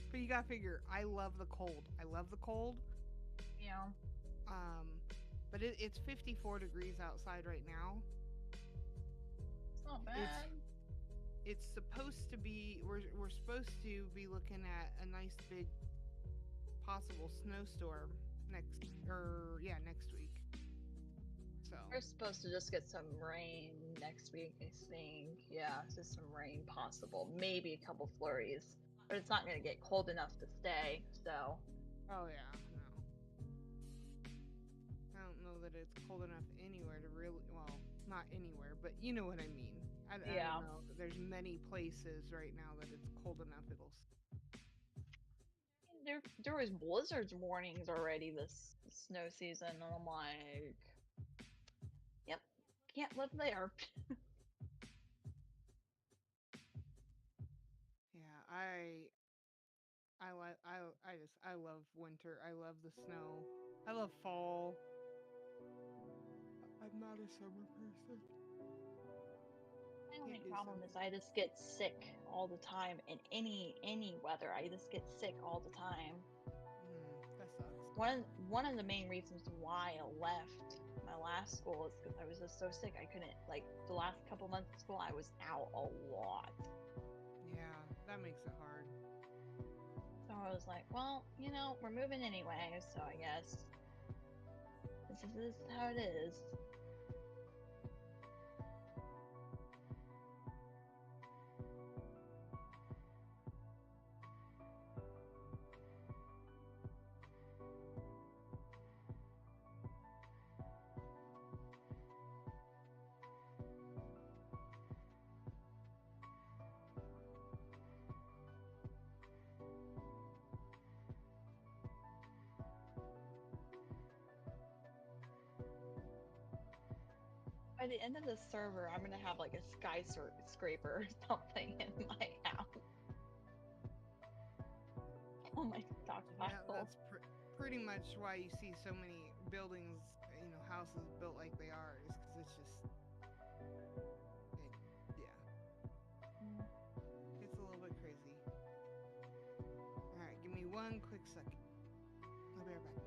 But you gotta figure, I love the cold. Yeah. But it's 54 degrees outside right now. It's not bad. It's supposed to be, we're supposed to be looking at a nice big possible snowstorm next week. So We're supposed to just get some rain next week, I think. Yeah, just some rain possible. Maybe a couple flurries. But it's not going to get cold enough to stay, so. Oh yeah, no. I don't know that it's cold enough anywhere to really, well, not anywhere, but you know what I mean. I Yeah. don't know. There's many places right now that it's cold enough it'll. There was blizzards warnings already this snow season, and I'm like, yep, can't live there. Yeah, I love winter. I love the snow. I love fall. I'm not a summer person. My only Can't do problem summer. is I just get sick all the time in any weather. I just get sick all the time. That sucks. One of the main reasons why I left my last school is because I was just so sick. I couldn't, like, the last couple months of school I was out a lot. Yeah, that makes it hard. So I was like, well, you know, we're moving anyway, so I guess this is how it is. By the end of the server, I'm gonna have like a skyscraper or something in my house. Oh my stockpile. Yeah, that's pretty much why you see so many buildings, you know, houses built like they are, is because it's just, yeah. It's a little bit crazy. Alright, give me one quick second. I'll be right back.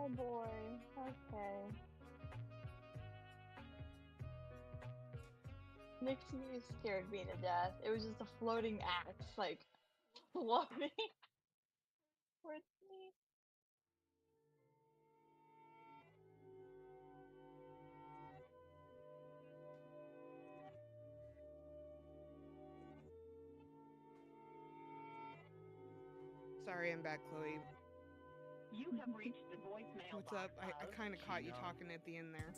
Oh boy. Okay. Nixie scared me to death. It was just a floating axe, like floating towards me. Sorry, I'm back, Chloe. You have reached the voicemail What's box up? I of kind of caught you Gino. talking at the end there.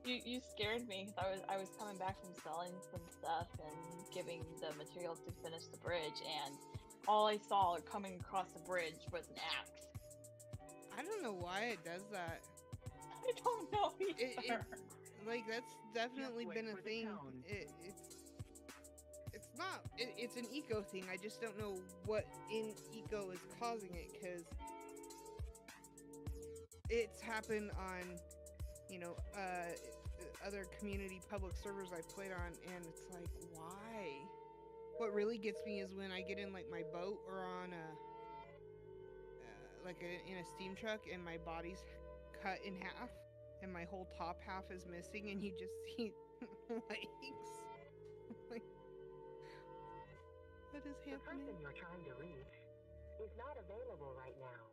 You scared me because I was coming back from selling some stuff and giving the materials to finish the bridge, and all I saw coming across the bridge was an axe. I don't know why it does that. I don't know either. Like that's definitely Just been wait a for the thing. tone. It's not. It's an eco thing. I just don't know what in eco is causing it, because it's happened on, other community public servers I've played on, and it's like, why? what really gets me is when I get in like my boat or on a in a steam truck and my body's cut in half and my whole top half is missing and you just see legs. Like, what is happening? The person you're trying to reach is not available right now.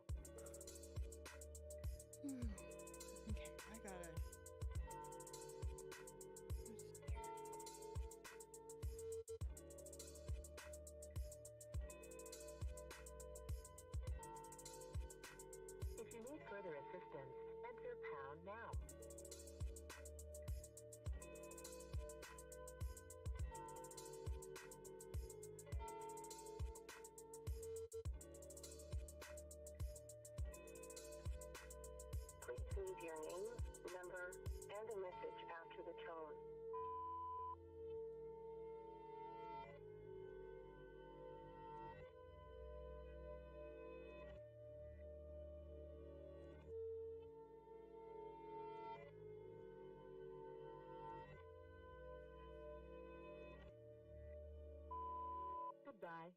Okay, I gotta. If you need further assistance, enter pound now. Please leave your name, number, and a message after the tone. Goodbye.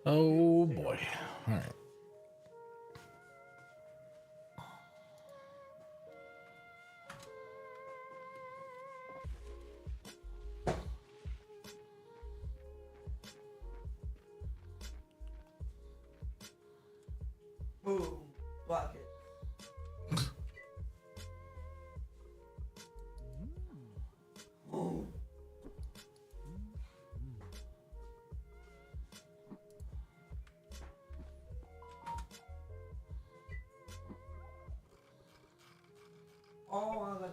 Oh boy. All right. Boom. Bucket. Boom. Oh, I got to do.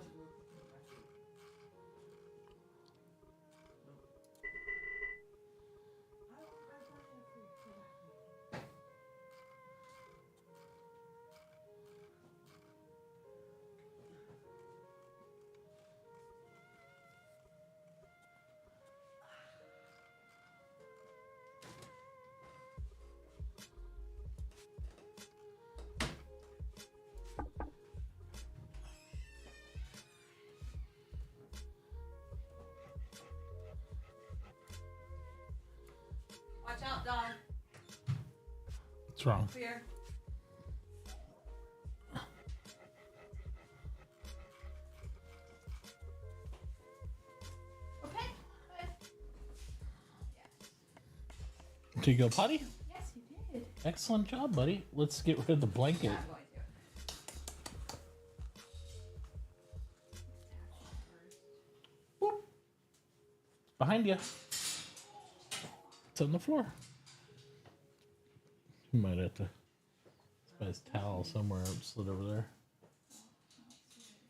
Watch out, dog. What's wrong? Clear. Okay. Did you go potty? Yes, you did. Excellent job, buddy. Let's get rid of the blanket. Yeah, I'm going to. Behind you. It's on the floor. You might have to. It's by his towel somewhere. It slid over there.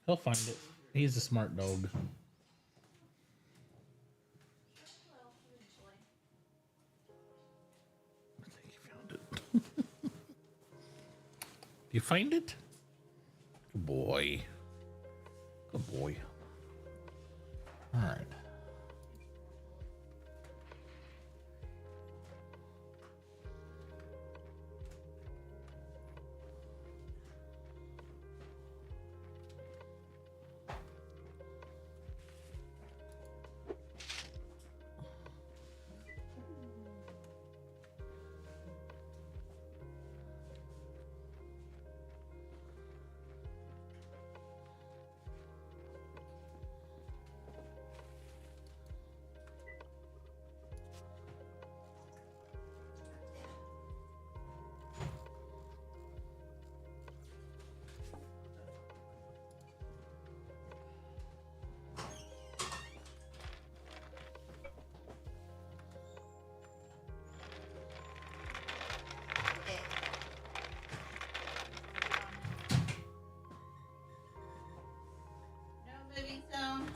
He'll find it. He's a smart dog. I think he found it. You find it? Good boy. Good boy. All right. No moving zone.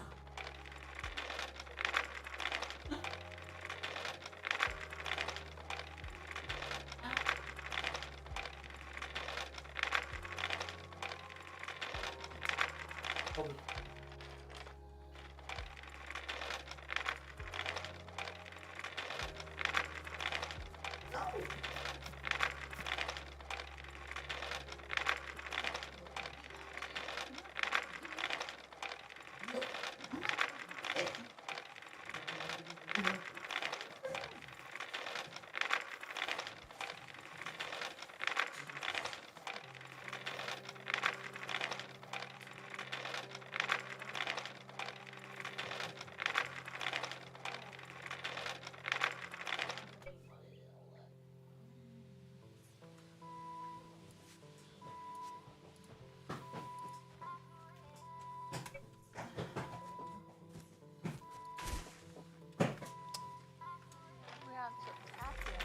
We have to tap him.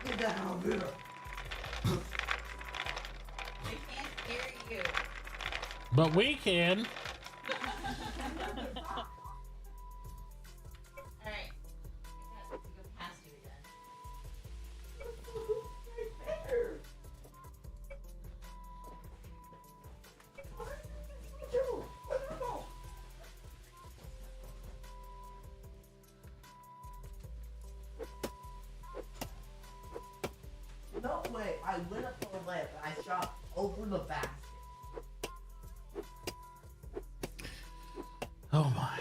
Get down here. They can't scare you. But we can. Alright. I got to go past you again. No way, I went up on the lamp and I shot over the basket. Oh my.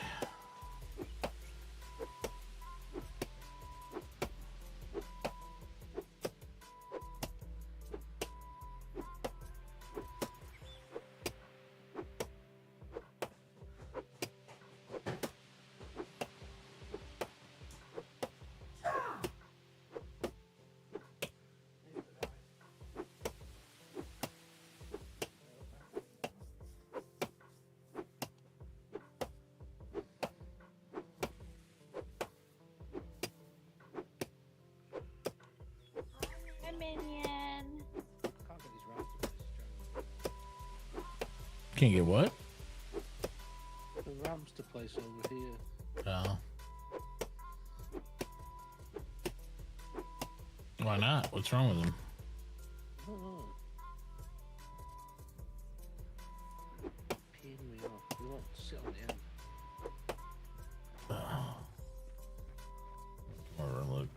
Minion. Can't get these ramps to place. Can't get what? The ramps to place over here. Oh. Why not? What's wrong with them? I don't know. Peeing me off. We won't sit on the end. Or look.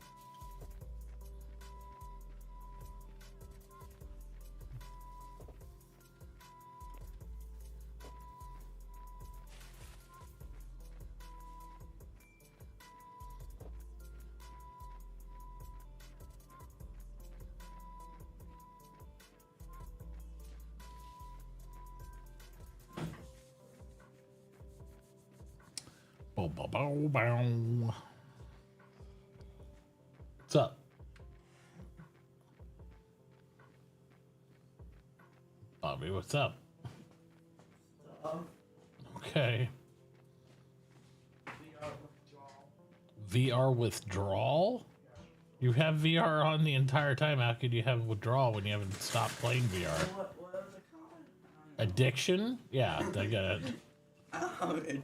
Bow, bow, bow, bow. What's up? Bobby, what's up? Okay. VR withdrawal? You have VR on the entire time. How could you have withdrawal when you haven't stopped playing VR? What was it called? Addiction? Yeah, I got it. Addiction. Okay.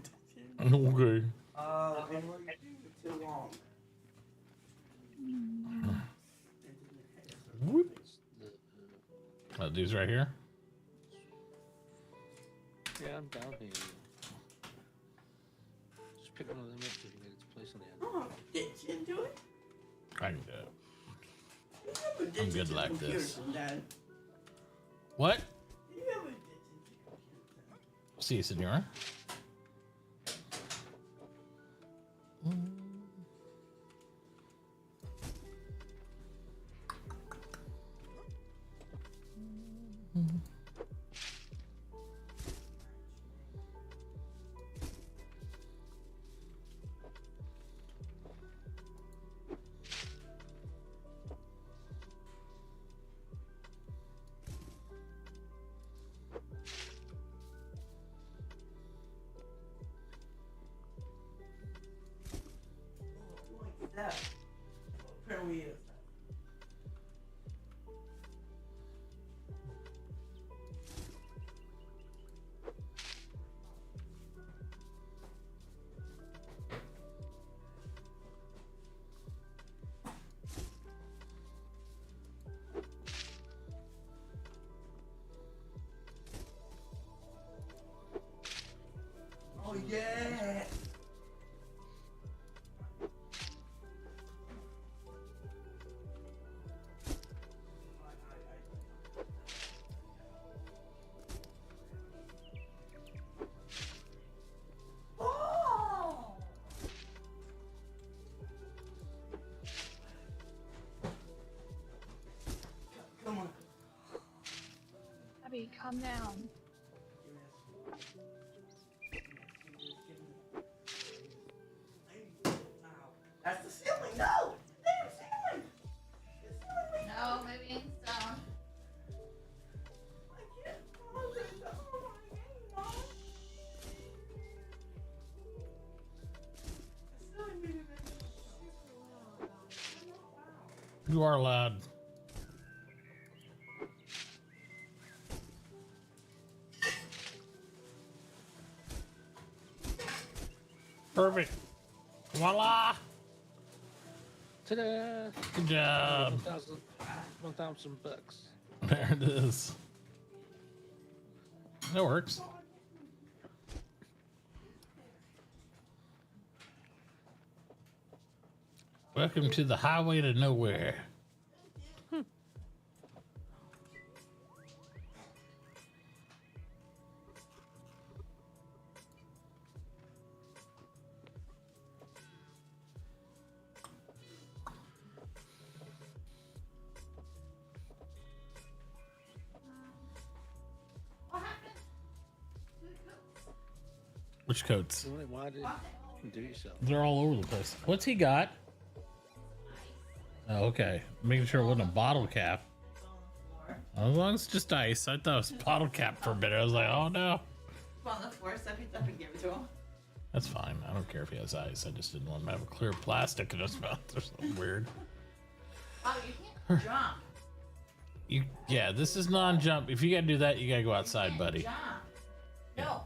And what you do too long. Whoop. Oh, dude's right here. Yeah, I'm down here. Just pick one of them up so you can get its place on the end. Oh, ditch into it? I can do it. You never ditch I'm into good like computers, this. Dad. What? You never ditch into computers. See, senor. Like that. Apparently is. Oh yeah. Oh! Come on. Abby, calm down. That's the ceiling. No! Damn ceiling! The ceiling. No, moving stone. I can't follow this. Oh my game, Mom. The ceiling made it super loud. I'm not loud. You are loud. Perfect. Voila! Ta-da! Good job. 1,000 bucks. There it is. That works. Welcome to the highway to nowhere. What happened to the coats? Which coats? Why did you do yourself? They're all over the place. What's he got? Oh, okay. Making sure it wasn't a bottle cap. As long as it's just ice. I thought it was bottle cap for a bit. I was like, oh no. On the floor, so I picked up and gave it to him. That's fine. I don't care if he has ice. I just didn't want him to have a clear plastic in his mouth or something weird. Oh, you can't jump. Yeah, this is non-jump. If you gotta do that, you gotta go outside, buddy. Jump. No.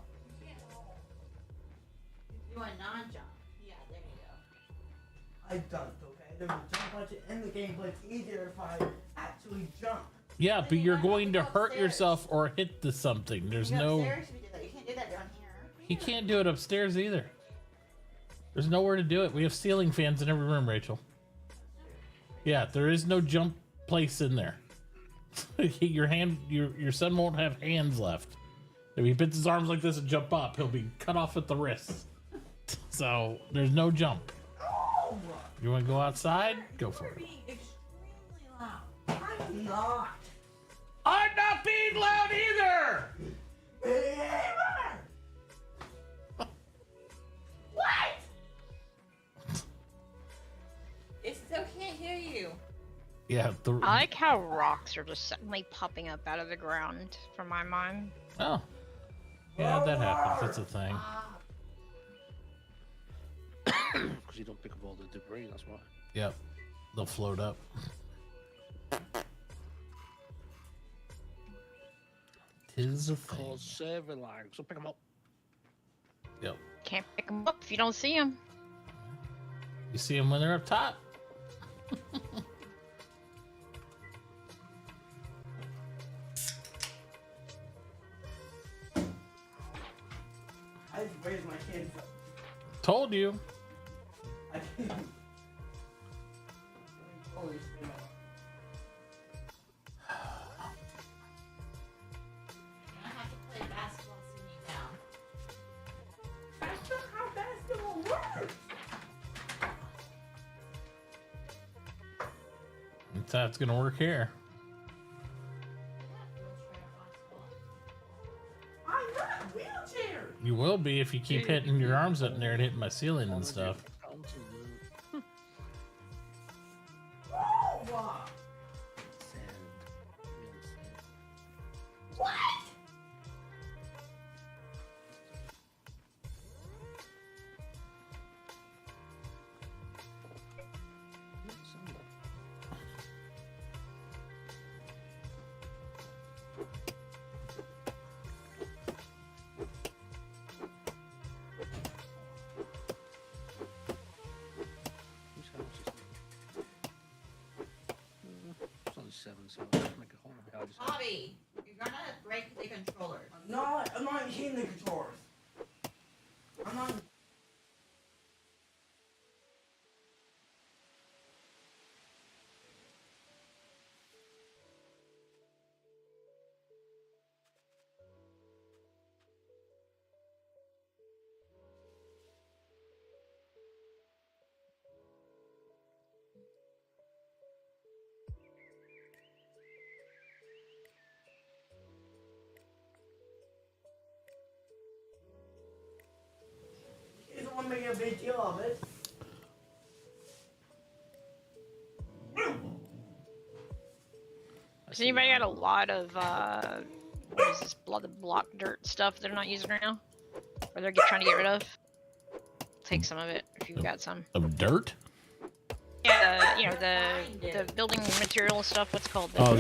You want non-jump. Yeah, there you go. I dunked, okay? There's a jump button in the game, but it's easier if I actually jump. Yeah, but you're going to hurt yourself or hit the something. There's no. Upstairs, we do that. You can't do that down here. He can't do it upstairs either. There's nowhere to do it. We have ceiling fans in every room, Rachel. Yeah, there is no jump place in there. Your son won't have hands left. If he puts his arms like this and jump up, he'll be cut off at the wrists. So there's no jump. You want to go outside? Go for it. Being extremely loud. I'm not. I'm not being loud either. What? It still can't hear you. Yeah. I like how rocks are just suddenly popping up out of the ground from my mind. Oh. Yeah, that happens. That's a thing. Because you don't pick up all the debris, that's why. Yep. They'll float up. Tis a thing. Cause server lag, so pick them up. Yep. Can't pick them up if you don't see them. You see them when they're up top. I just raised my hands up. Told you. I can't. Holy shit. I have to play basketball sitting down. That's not how basketball works. That's how it's gonna work here. I'm not wheelchair. You will be if you keep hitting your arms up in there and hitting my ceiling and stuff. Oh, what? It's only 7, so I'll make a home. I'll just Bobby, you're gonna break the controllers. I'm not hitting the controllers. I'm not. You don't want to make a big deal of it. Has anybody got a lot of what is this block dirt stuff they're not using right now? Or they're trying to get rid of? Take some of it if you've got some. Of dirt? Yeah, you know, the building material stuff, what's it called? Oh,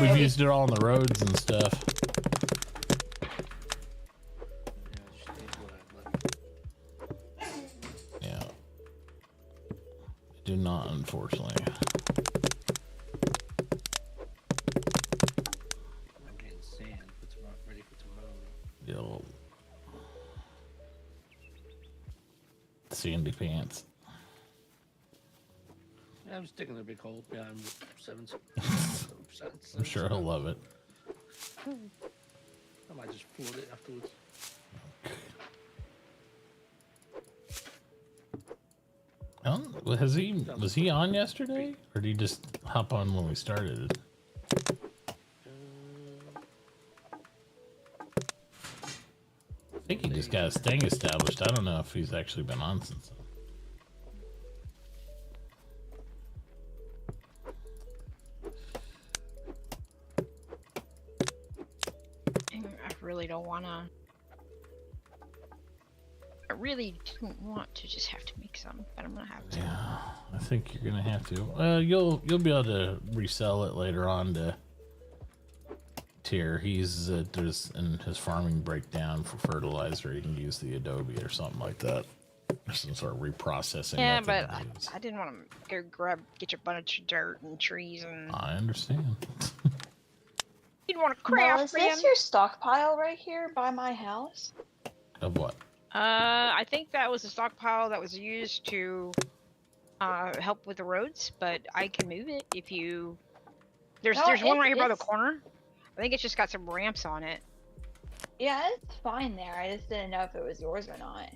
we've used it all on the roads and stuff. Yeah. I do not, unfortunately. I'm getting sand for tomorrow, ready for tomorrow. Yo. Sandy pants. Yeah, I'm just digging a big hole behind 7%. I'm sure he'll love it. I might just float it afterwards. Was he on yesterday? Or did he just hop on when we started? I think he just got his thing established. I don't know if he's actually been on since. I really don't want to I really don't want to just have to make some, but I'm gonna have to. Yeah, I think you're gonna have to. You'll be able to resell it later on to Tier. He's there's in his farming breakdown for fertilizer. You can use the Adobe or something like that. There's some sort of reprocessing Yeah, method but to use. I didn't want to go get your bunch of dirt and trees and. I understand. You didn't want to Mel, craft. is this your stockpile right here by my house? Of what? I think that was a stockpile that was used to help with the roads, but I can move it if you. There's No, one right here by the it's corner. I think it's just got some ramps on it. yeah, it's fine there. I just didn't know if it was yours or not.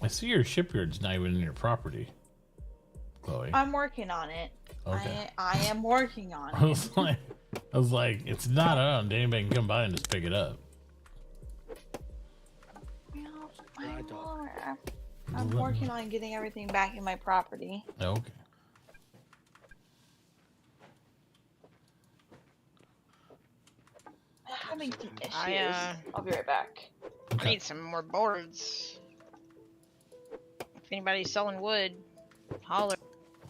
I see your shipyard's not even in your property, Chloe. I'm working on it. Okay. I am working on I it. was like, it's not owned. Anybody can come by and just pick it up. I'm working on getting everything back in my property. Okay. I'm having some issues. I'll be right back. I need some more boards. If anybody's selling wood, holler.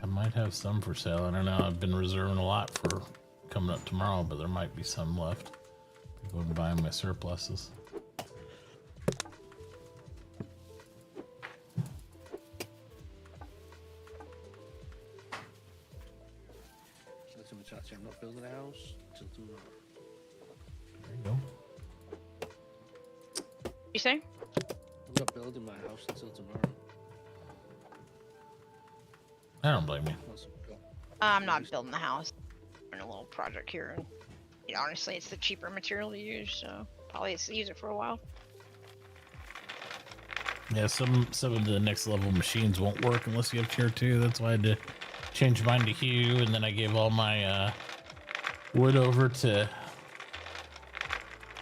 I might have some for sale. I don't know. I've been reserving a lot for coming up tomorrow, but there might be some left. Go and buy my surpluses. Listen, Mitauchi, I'm not building a house until tomorrow. There you go. You say? I'm not building my house until tomorrow. I don't blame you. I'm not building the house. I'm in a little project here, and honestly, it's the cheaper material to use, so probably use it for a while. Yeah, some of the next level machines won't work unless you have tier 2. That's why I had to change mine to Hue, and then I gave all my wood over to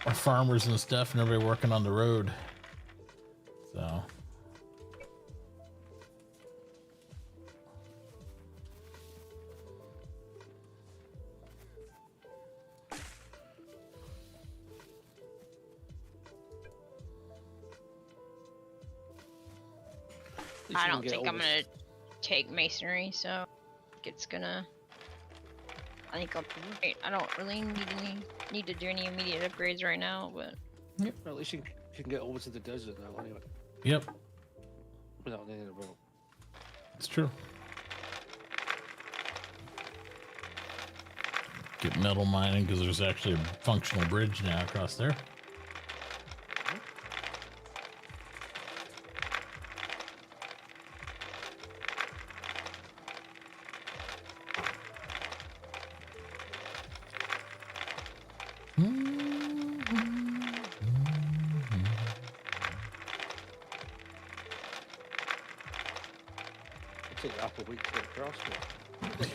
our farmers and stuff, and everybody working on the road. So. I don't think I'm gonna take masonry, so it's gonna. I think I don't really need to do any immediate upgrades right now, but. Yep. Well, at least you can get over to the desert now, anyway. Yep. Without needing a boat. It's true. Get metal mining because there's actually a functional bridge now across there. It'll take half a week to get across it.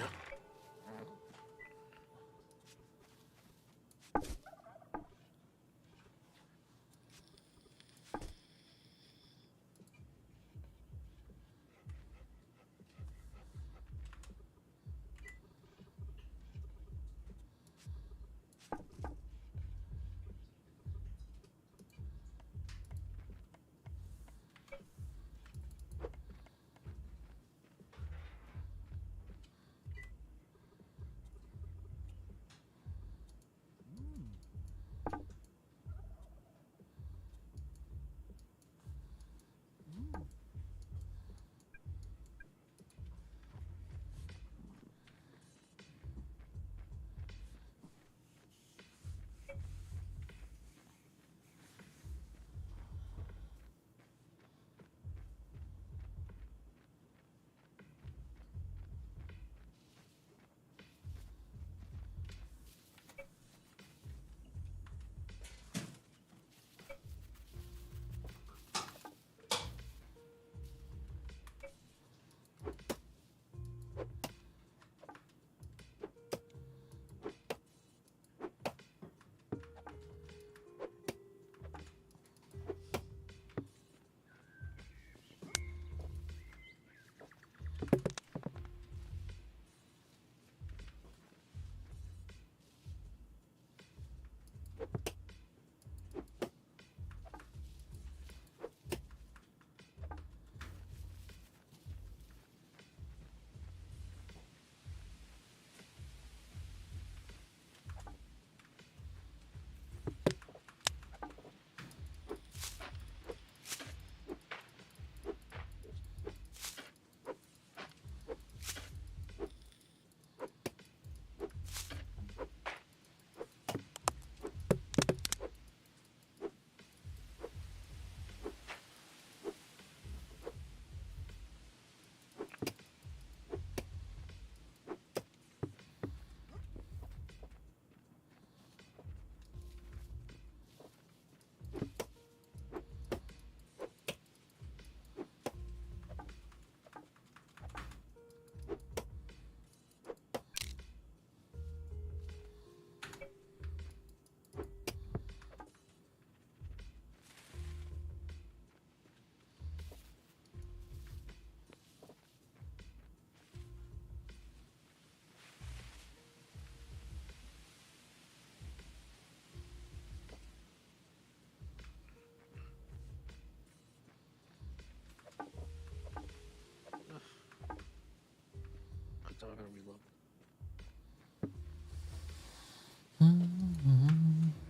time I gotta reload.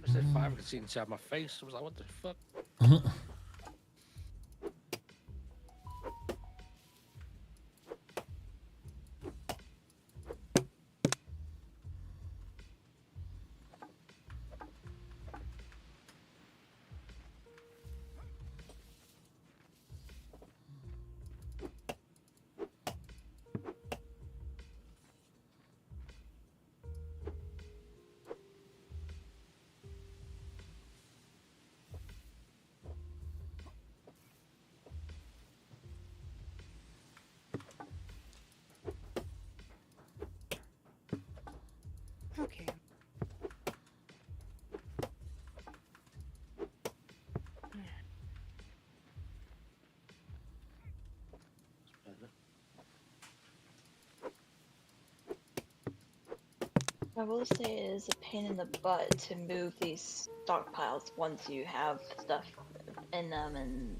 I said 5, I could see inside my face. I was like, what the fuck? Okay. I will say it is a pain in the butt to move these stockpiles once you have stuff in them and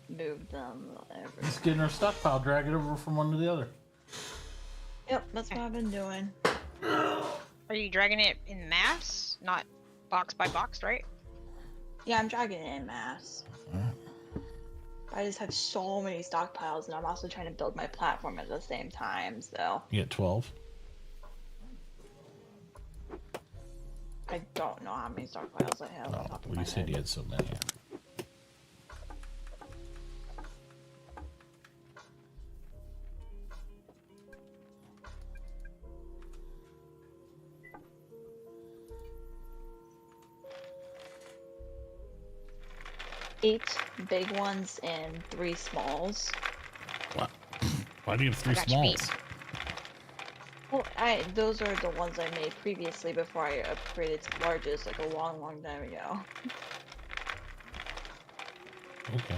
move them. Whatever. Just getting our stockpile, drag it over from one to the other. Yep, that's what I've been doing. Are you dragging it in mass, not box by box, right? Yeah, I'm dragging it in mass. I just have so many stockpiles, and I'm also trying to build my platform at the same time, so You get 12. I don't know how many stockpiles I have. Oh, off the top of well, my you said head. you had so many. 8 big ones and 3 smalls. What? Why do you have 3 got you beat. smalls? Well, those are the ones I made previously before I upgraded to largest, like a long, long time ago. Okay.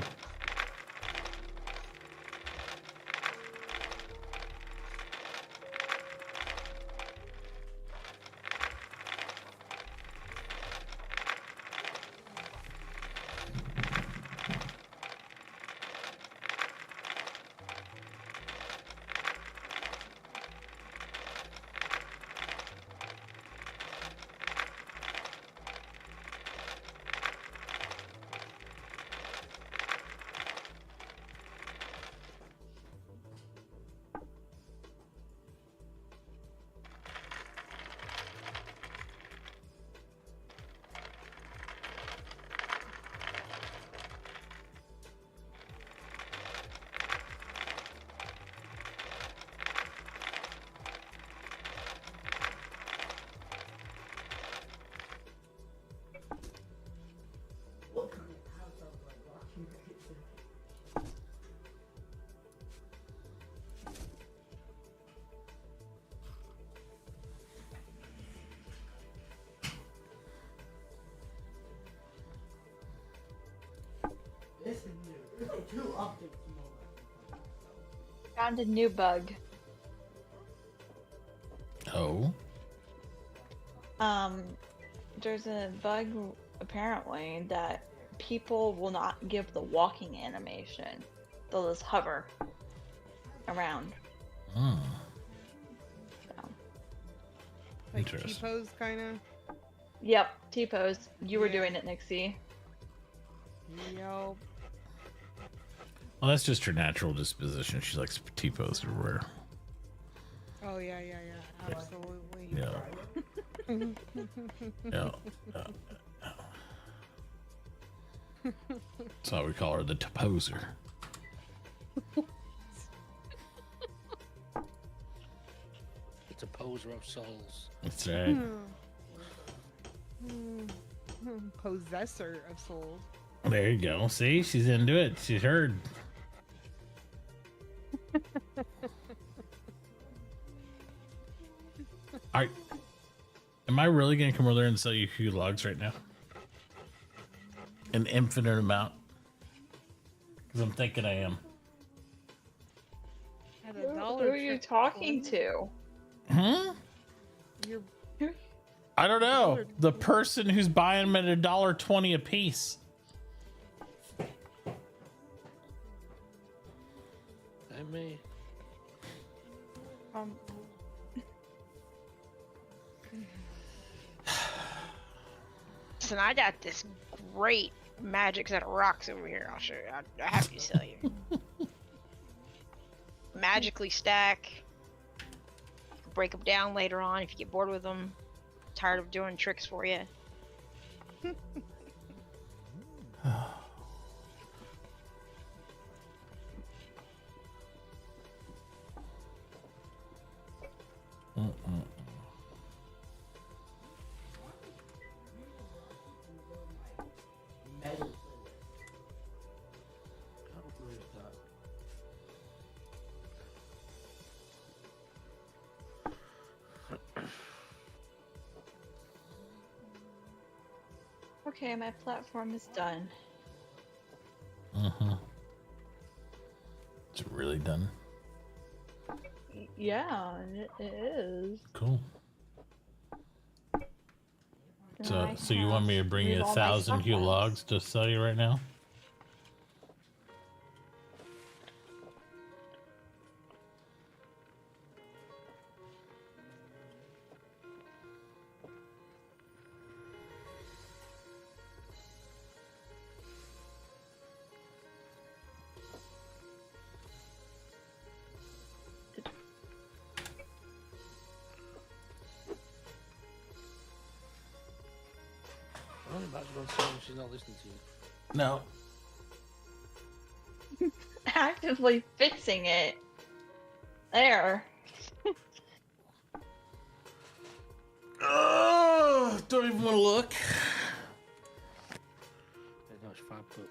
What kind of house I was like watching it? This is new. There's like 2 updates more. Found a new bug. Oh. There's a bug apparently that people will not give the walking animation. They'll just hover around. Hmm. So. Like Interesting. T-pose, kind of. Yep, T-pose. You were Yeah. doing it, Nixie. Yup. Well, that's just her natural disposition. She likes T-pose everywhere. Oh yeah, yeah, yeah. Absolutely. Yeah. Yeah. That's why we call her the T-poser. It's a poser of souls. That's right. Possessor of souls. There you go. See, she's into it. She's heard. Am I really gonna come over there and sell you a few logs right now? An infinite amount? Because I'm thinking I am. At Who $1 are you talking to? Hmm? You're I don't know. The person who's buying them at $1.20 a piece. And me. So I got this great magic set of rocks over here. I'll show you. I have to tell you. Magically stack. Break them down later on if you get bored with them. Tired of doing tricks for you. Okay, my platform is done. It's really done. Yeah, it is. Cool. Now I So you want me to have bring you move all my 1,000 stuff Hue out. logs to sell you right now? I only imagine on saying she's not listening to you. No. Actively fixing it. There. Oh, don't even want to look. Hey, no, it's $5.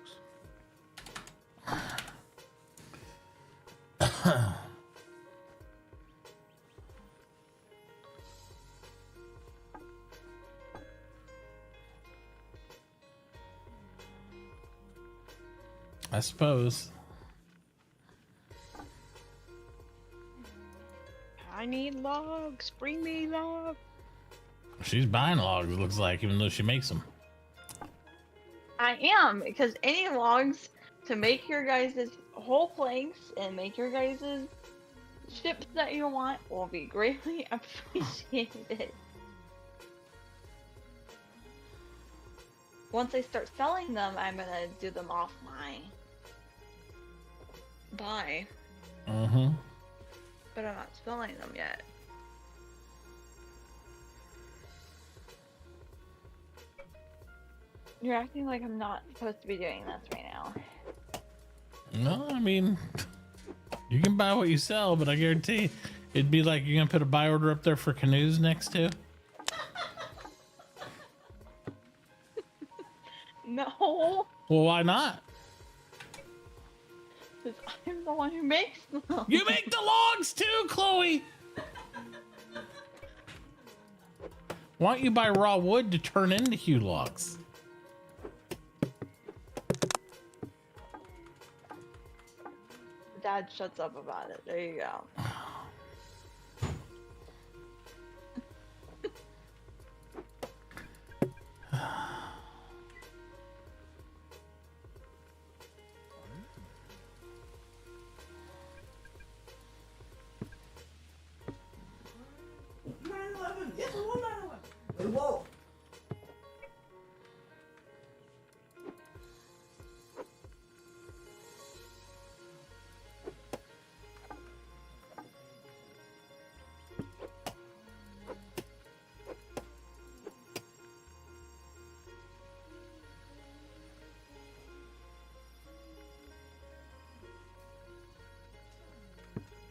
I suppose. I need logs. Bring me logs. She's buying logs, it looks like, even though she makes them. I am, because any logs to make your guys' whole planks and make your guys' ships that you want will be greatly appreciated. Once I start selling them, I'm gonna do them off my buy, Mm-hmm. but I'm not selling them yet. You're acting like I'm not supposed to be doing this right now. No, I mean, you can buy what you sell, but I guarantee it'd be like you're gonna put a buy order up there for canoes next to. No, Well, why not? because I'm the one who makes them. You make the logs too, Chloe. Why don't you buy raw wood to turn into Hue logs? Dad shuts up about it. There you go. Yes, I want 9/11. Hey, whoa.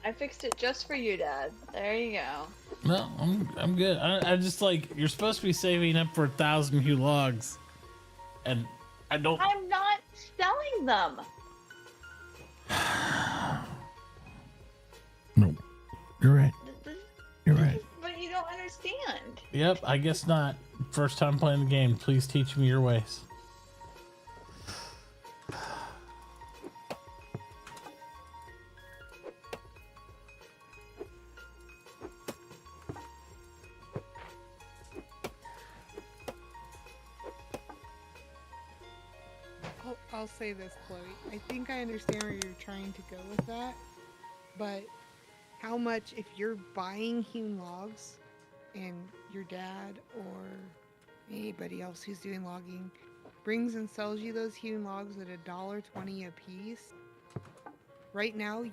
I fixed it just for you, Dad. There you go. No, I'm good. I just like you're supposed to be saving up for 1,000 Hue logs, and I don't. I'm not selling them. No, you're right. You're right. But you don't understand. Yep, I guess not. First time playing the game. Please teach me your ways. I'll say this, Chloe. I think I understand where you're trying to go with that, but how much, if you're buying hewn logs, and your dad or anybody else who's doing logging brings and sells you those hewn logs at $1.20 a piece, right now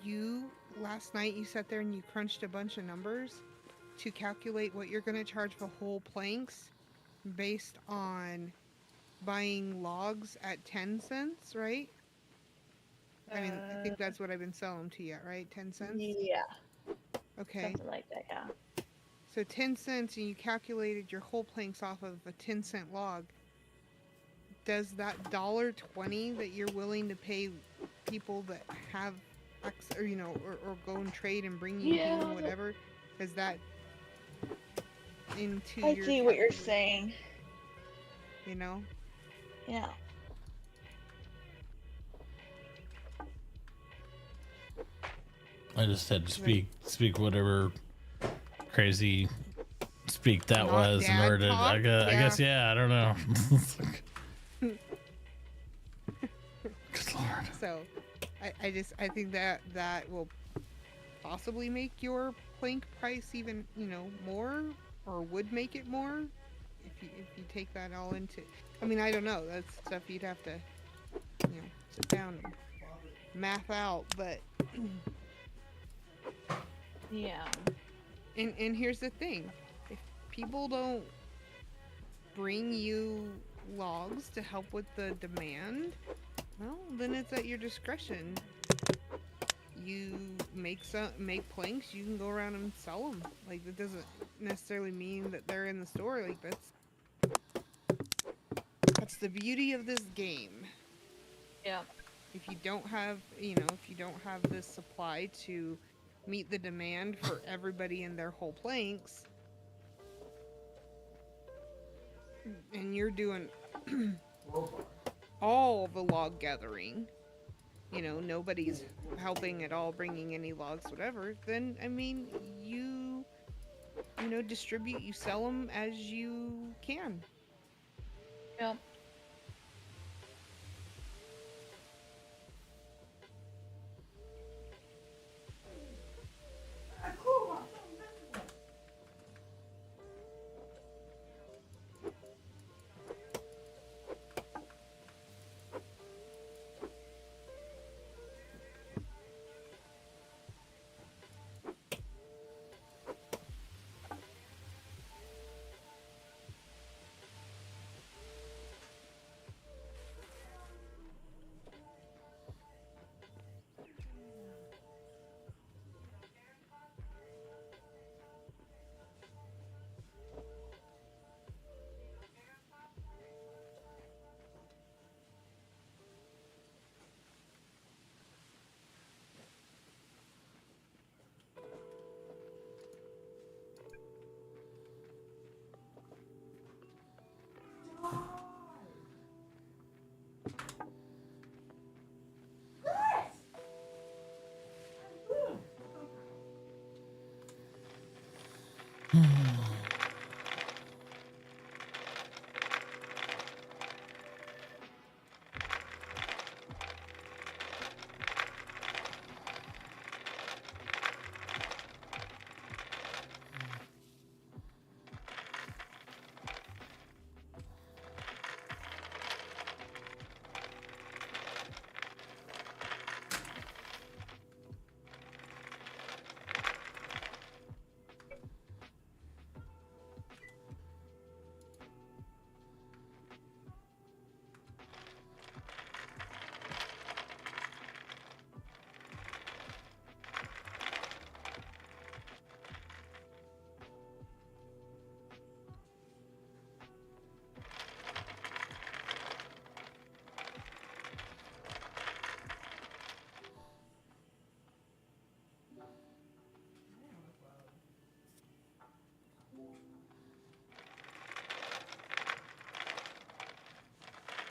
last night you sat there and you crunched a bunch of numbers to calculate what you're going to charge for whole planks based on buying logs at 10 cents, right? I mean, I think that's what I've been selling them to you at, right? 10 cents? Yeah. Okay. Something like that, yeah. So 10 cents, and you calculated your whole planks off of a 10-cent log. Does that $1.20 that you're willing to pay people that have, or or go and trade and bring you hewn whatever, does that into I your see what you're calculation? saying. You know? Yeah. I just had to speak whatever crazy speak that Not was in dad order to. talk? I guess yeah. I don't know. Good lord. So, I think that will possibly make your plank price even more, or would make it more, if you take that all into. I mean, I don't know. That's stuff you'd have to sit down and math out, but. Yeah. And here's the thing, if people don't bring you logs to help with the demand, well, then it's at your discretion. You make planks, you can go around and sell them. Like, that doesn't necessarily mean that they're in the store. Like, that's the beauty of this game. Yeah. If you don't have this supply to meet the demand for everybody in their whole planks, and you're doing all the log gathering, nobody's helping at all, bringing any logs, whatever, then, I mean, you distribute, you sell them as you can. Yeah.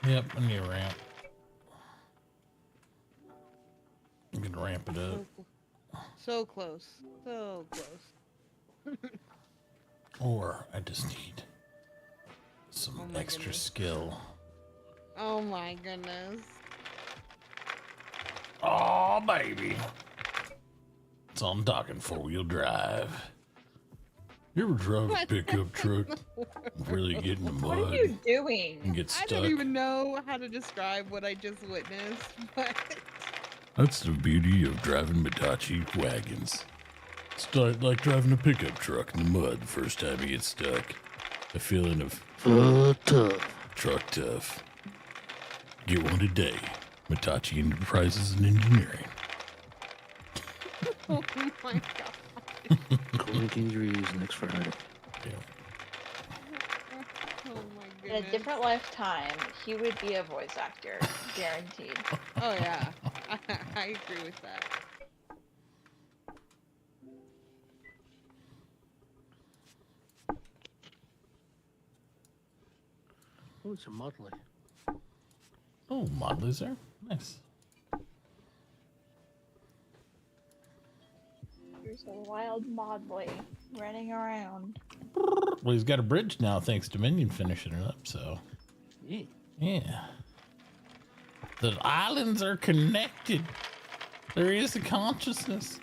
Yep, I need a ramp. I'm gonna ramp it up. So close. So close. Or I just need some extra goodness. skill. Oh my goodness. Oh, baby. That's all I'm talking, 4-wheel drive. You ever drive a pickup truck? Really get in the What mud are you doing? and get I stuck? don't even know how to describe what I just witnessed, but That's the beauty of driving Mitauchi wagons. Start like driving a pickup truck in the mud the first time you get stuck. A feeling of truck tough. Get one today. Mitauchi Enterprises and Engineering. oh my god. Chronic injuries next Friday. Yeah. Oh my In goodness. a different lifetime, he would be a voice actor, guaranteed. Oh yeah. I agree with that. Oh, it's a Modley. Oh, Modley's there. Nice. There's a wild Modley running around. Well, he's got a bridge now, thanks to Minion finishing it up. So, Yeah. yeah, the islands are connected. There is a consciousness.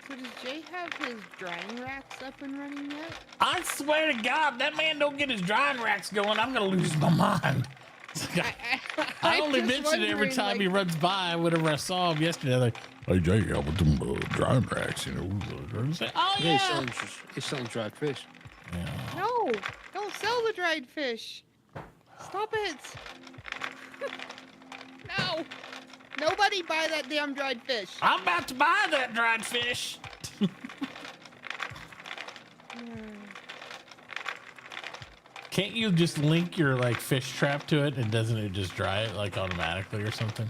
So does Jay have his drying racks up and running yet? I swear to God, that man don't get his drying racks going, I'm gonna lose my mind. I only just mention it every wondering, time he runs by. Whenever I saw him yesterday, I'm like, "Hey Jay, how about them drying racks?" You know, I say, "Oh Yeah, yeah." he's selling dried fish. No, don't sell the dried fish. Stop it. No. Nobody buy that damn dried fish. I'm about to buy that dried fish. Can't you just link your like fish trap to it and doesn't it just dry it like automatically or something?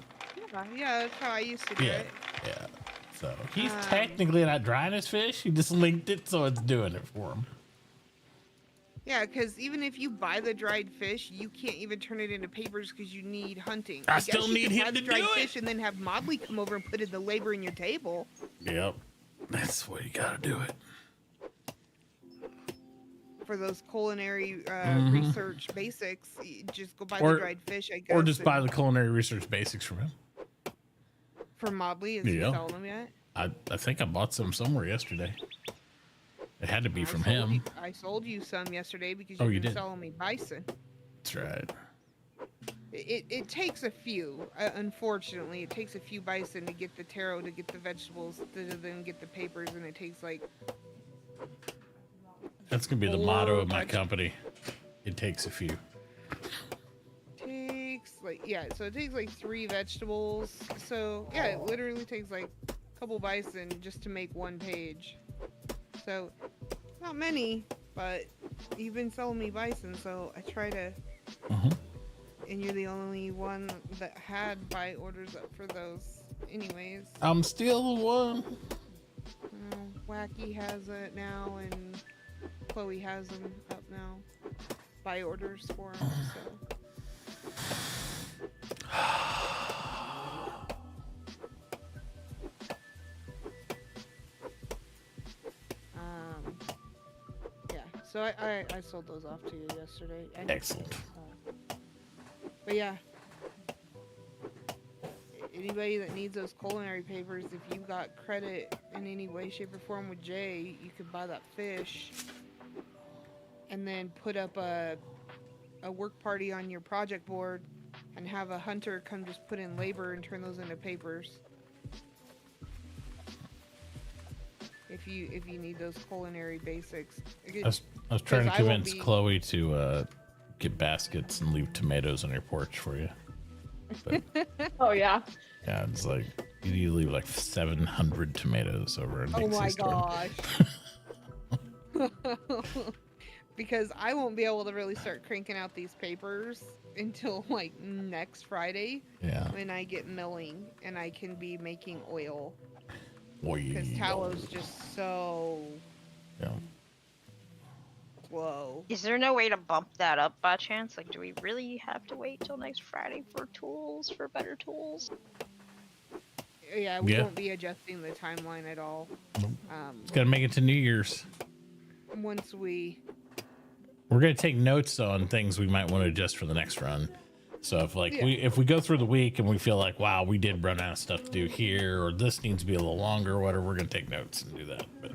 Yeah, that's how I used to do it. Yeah. So he's technically not drying his fish. He just linked it so it's doing it for him. Yeah, because even if you buy the dried fish, you can't even turn it into papers because you need hunting. I guess still you need could him buy the to dried do it. fish and then have Modley come over and put in the labor in your table. Yep. That's the way you gotta do it. For those culinary research basics, you just go buy Or- the dried fish, I guess. Or just buy and- the culinary research basics from him. For Modley, is he Yeah. selling them yet? I think I bought some somewhere yesterday. It had to be from sold him. You, I sold you some yesterday because Oh, you've you been did? selling me bison. That's right. It takes a few. Unfortunately, it takes a few bison to get the taro, to get the vegetables, to then get the papers, and it takes like. That's gonna be the motto of my company. It takes a few. So it takes like 3 vegetables. So yeah, it literally takes like a couple bison just to make 1 page. So not many, but you've been selling me bison, so I try to. And you're the only one that had buy orders up for those, anyways. I'm still the one. Wacky has it now, and Chloe has them up now. Buy orders for them, so. Yeah, so I sold those off to you yesterday. Excellent. But yeah, anybody that needs those culinary papers, if you got credit in any way, shape, or form with Jay, you could buy that fish and then put up a work party on your project board and have a hunter come just put in labor and turn those into papers. If you need those culinary basics. I was trying to 'Cause I won't convince be- Chloe to get baskets and leave tomatoes on your porch for you. But, Oh yeah. yeah, it's like you need to leave like 700 tomatoes over a Oh Dixie my store. gosh. Because I won't be able to really start cranking out these papers until like next Friday. Yeah. When I get milling and I can be making oil. Oil. Because tallow's just so Yeah. slow. Is there no way to bump that up by chance? Like, do we really have to wait till next Friday for tools, for better tools? Yeah, we Yeah. won't be adjusting the timeline at all. It's got to make it to New Year's. once we. We're gonna take notes though on things we might want to adjust for the next run. So if we go through the week and we feel like, wow, we did run out of stuff to do here, or this needs to be a little longer, or whatever, we're gonna take notes and do that. But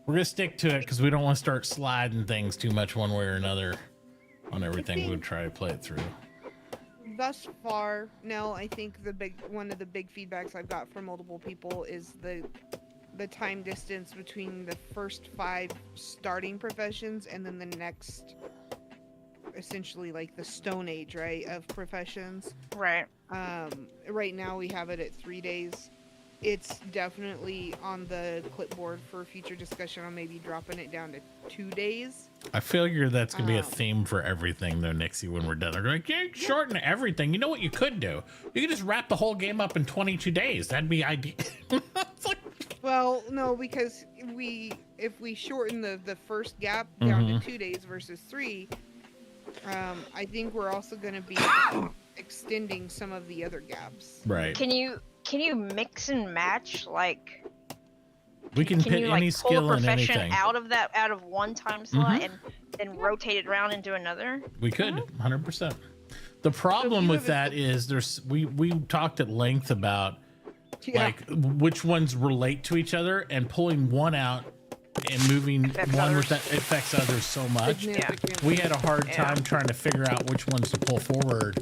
we're gonna stick to it because we don't want to start sliding things too much one way or another on everything. We would try to play it through. Thus far, no, I think one of the big feedbacks I've got from multiple people is the time distance between the first 5 starting professions and then the next, essentially like the Stone Age, right, of professions. Right. Right now we have it at 3 days. It's definitely on the clipboard for future discussion on maybe dropping it down to 2 days. I figure that's gonna be a theme for everything though, Nixie, when we're done. They're like, yeah, shorten everything. You know what you could do? You could just wrap the whole game up in 22 days. That'd be ideal. Well, no, because if we shorten the first gap down to 2 days versus 3, I think we're also going to be extending some of the other gaps. Right. Can you mix and match, like? We can put you, any pull skill a in profession anything. out of one time slot and then rotate it around into another? We could, 100%. The problem with that is we talked at length about like which ones relate to each other, and pulling one out and moving one with that affects others so much. Yeah. We had a hard time trying to figure out which ones to pull forward,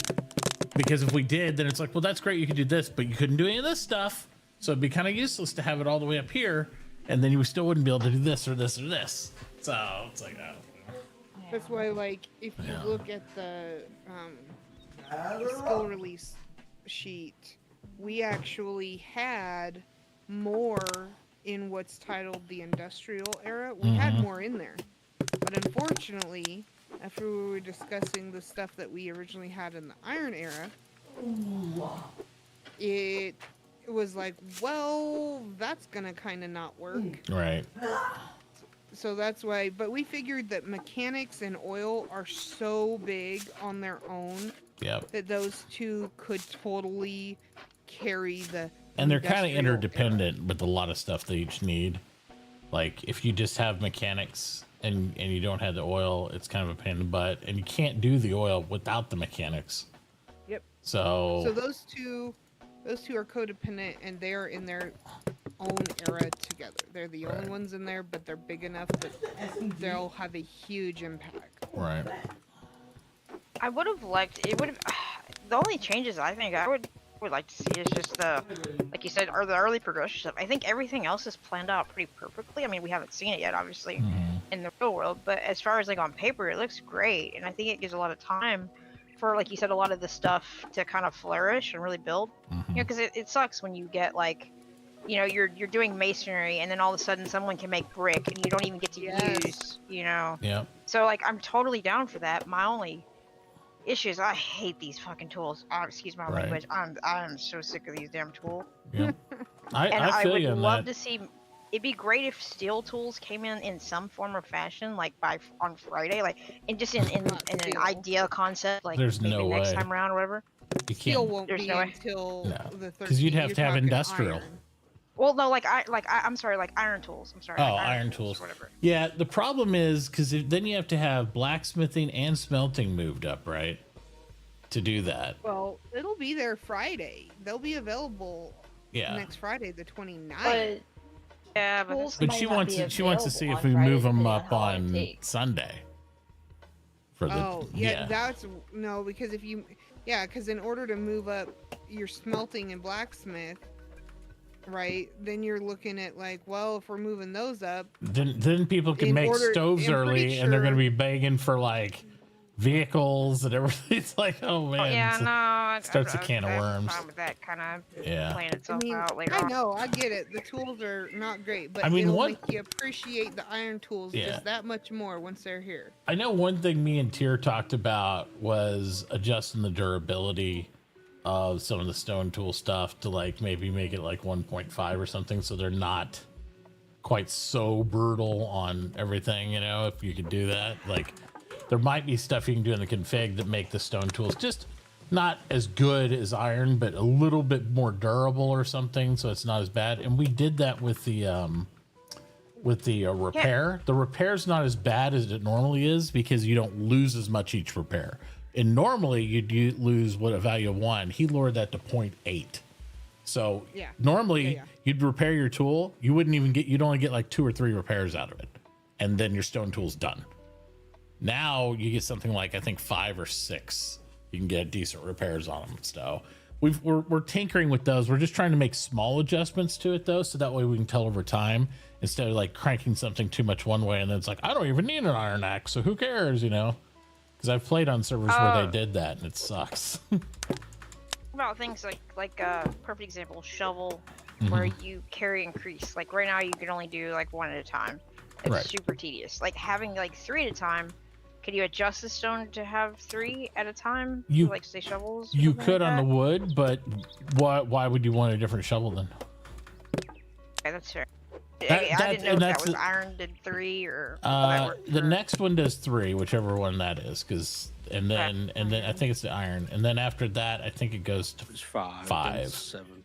because if we did, then it's like, well, that's great, you could do this, but you couldn't do any of this stuff, so it'd be kind of useless to have it all the way up here, and then you still wouldn't be able to do this or this or this. So it's like, That's why, like, if you look at the skill release sheet, we actually had more in what's titled the industrial era. We had more in there, but unfortunately, after we were discussing the stuff that we originally had in the iron era, it was like, well, that's gonna kind of not work. right. So that's why, but we figured that mechanics and oil are so big on their own that those two could totally carry the. And they're kind of industrial interdependent with a lot of stuff they each need. Like if you just have mechanics and you don't have the oil, it's kind of a pain in the butt, and you can't do the oil without the mechanics. Yep. So those two are codependent, and they are in their own era together. They're the only ones in there, but they're big enough that they'll have a huge impact. Right. I would have liked it. Would have the only changes I think I would like to see is just the, like you said, or the early progression stuff. I think everything else is planned out pretty perfectly. I mean, we haven't seen it yet, obviously, in the real world, but as far as like on paper, it looks great, and I think it gives a lot of time for, like you said, a lot of the stuff to kind of flourish and really build. You know, because it sucks when you get like, you know, you're doing masonry and then all of a sudden someone can make brick and you don't even get to use, you know. Yeah. So like I'm totally down for that. My only issue is I hate these fucking tools. Excuse my language. I'm so sick of these damn tools. Yeah. I feel would you on love that. to see. It'd be great if steel tools came in some form or fashion, like on Friday, like and just in an idea concept, like There's maybe no next way. time around or whatever. You Steel can't. won't There's be no way. until the 13th. Because you'd have to have You're talking industrial. iron. Well, no, I'm sorry, like iron tools. I'm sorry. Oh, like iron tools. Whatever. Yeah, the problem is because then you have to have blacksmithing and smelting moved up, right? To do that. Well, it'll be there Friday. They'll be available next Friday, the 29th. But yeah, But she wants to see if we move them up on Sunday. For the that's no, because if you because in order to move up your smelting and blacksmith, right, then you're looking at like, well, if we're moving those up, then people can make stoves early, and they're going to be begging for like vehicles and everything. It's like, oh man, it starts a can of worms. Fine with that kind of Yeah. playing itself out later I on. know, I get it. The tools are not great, but I mean, it'll what- make you appreciate the iron tools just that much more once they're here. I know one thing me and Tyr talked about was adjusting the durability of some of the stone tool stuff to like maybe make it like 1.5 or something, so they're not quite so brutal on everything, you know, if you could do that. Like there might be stuff you can do in the config that make the stone tools just not as good as iron, but a little bit more durable or something, so it's not as bad. And we did that with the with the repair. The repair's not as bad as it normally is because you don't lose as much each repair. And normally you'd lose what a value of 1. He lowered that to 0.8. So normally you'd repair your tool, you'd only get like 2 or 3 repairs out of it, and then your stone tool's done. Now you get something like, I think 5 or 6. You can get decent repairs on them. So we're tinkering with those. We're just trying to make small adjustments to it though, so that way we can tell over time instead of like cranking something too much one way and then it's like, I don't even need an iron axe, so who cares, you know? Because I've played on servers where they did that and it sucks. About things like perfect example, shovel, where you carry increase. Like right now you can only do like 1 at a time. It's super tedious. Like having like 3 at a time. Could you adjust the stone to have 3 at a time? You like say shovels. You could like on the wood, but why would you want a different shovel then? Okay, that's fair. I didn't know if that was iron did 3 or the next one does 3, whichever one that is, and then I think it's the iron, and then after that I think it goes to 5,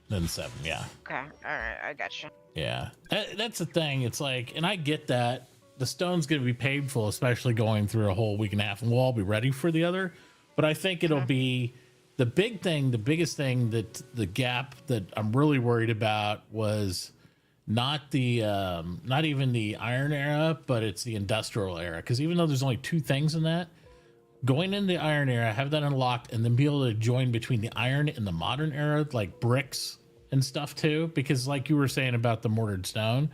then 7. Yeah. Okay. All right. I gotcha. Yeah. That's the thing. It's like, and I get that the stone's going to be painful, especially going through a whole week and a half, and we'll all be ready for the other. But I think it'll be the biggest thing that the gap that I'm really worried about was not even the iron era, but it's the industrial era. Because even though there's only 2 things in that, going in the iron era, have that unlocked, and then be able to join between the iron and the modern era, like bricks and stuff too. Because like you were saying about the mortared stone,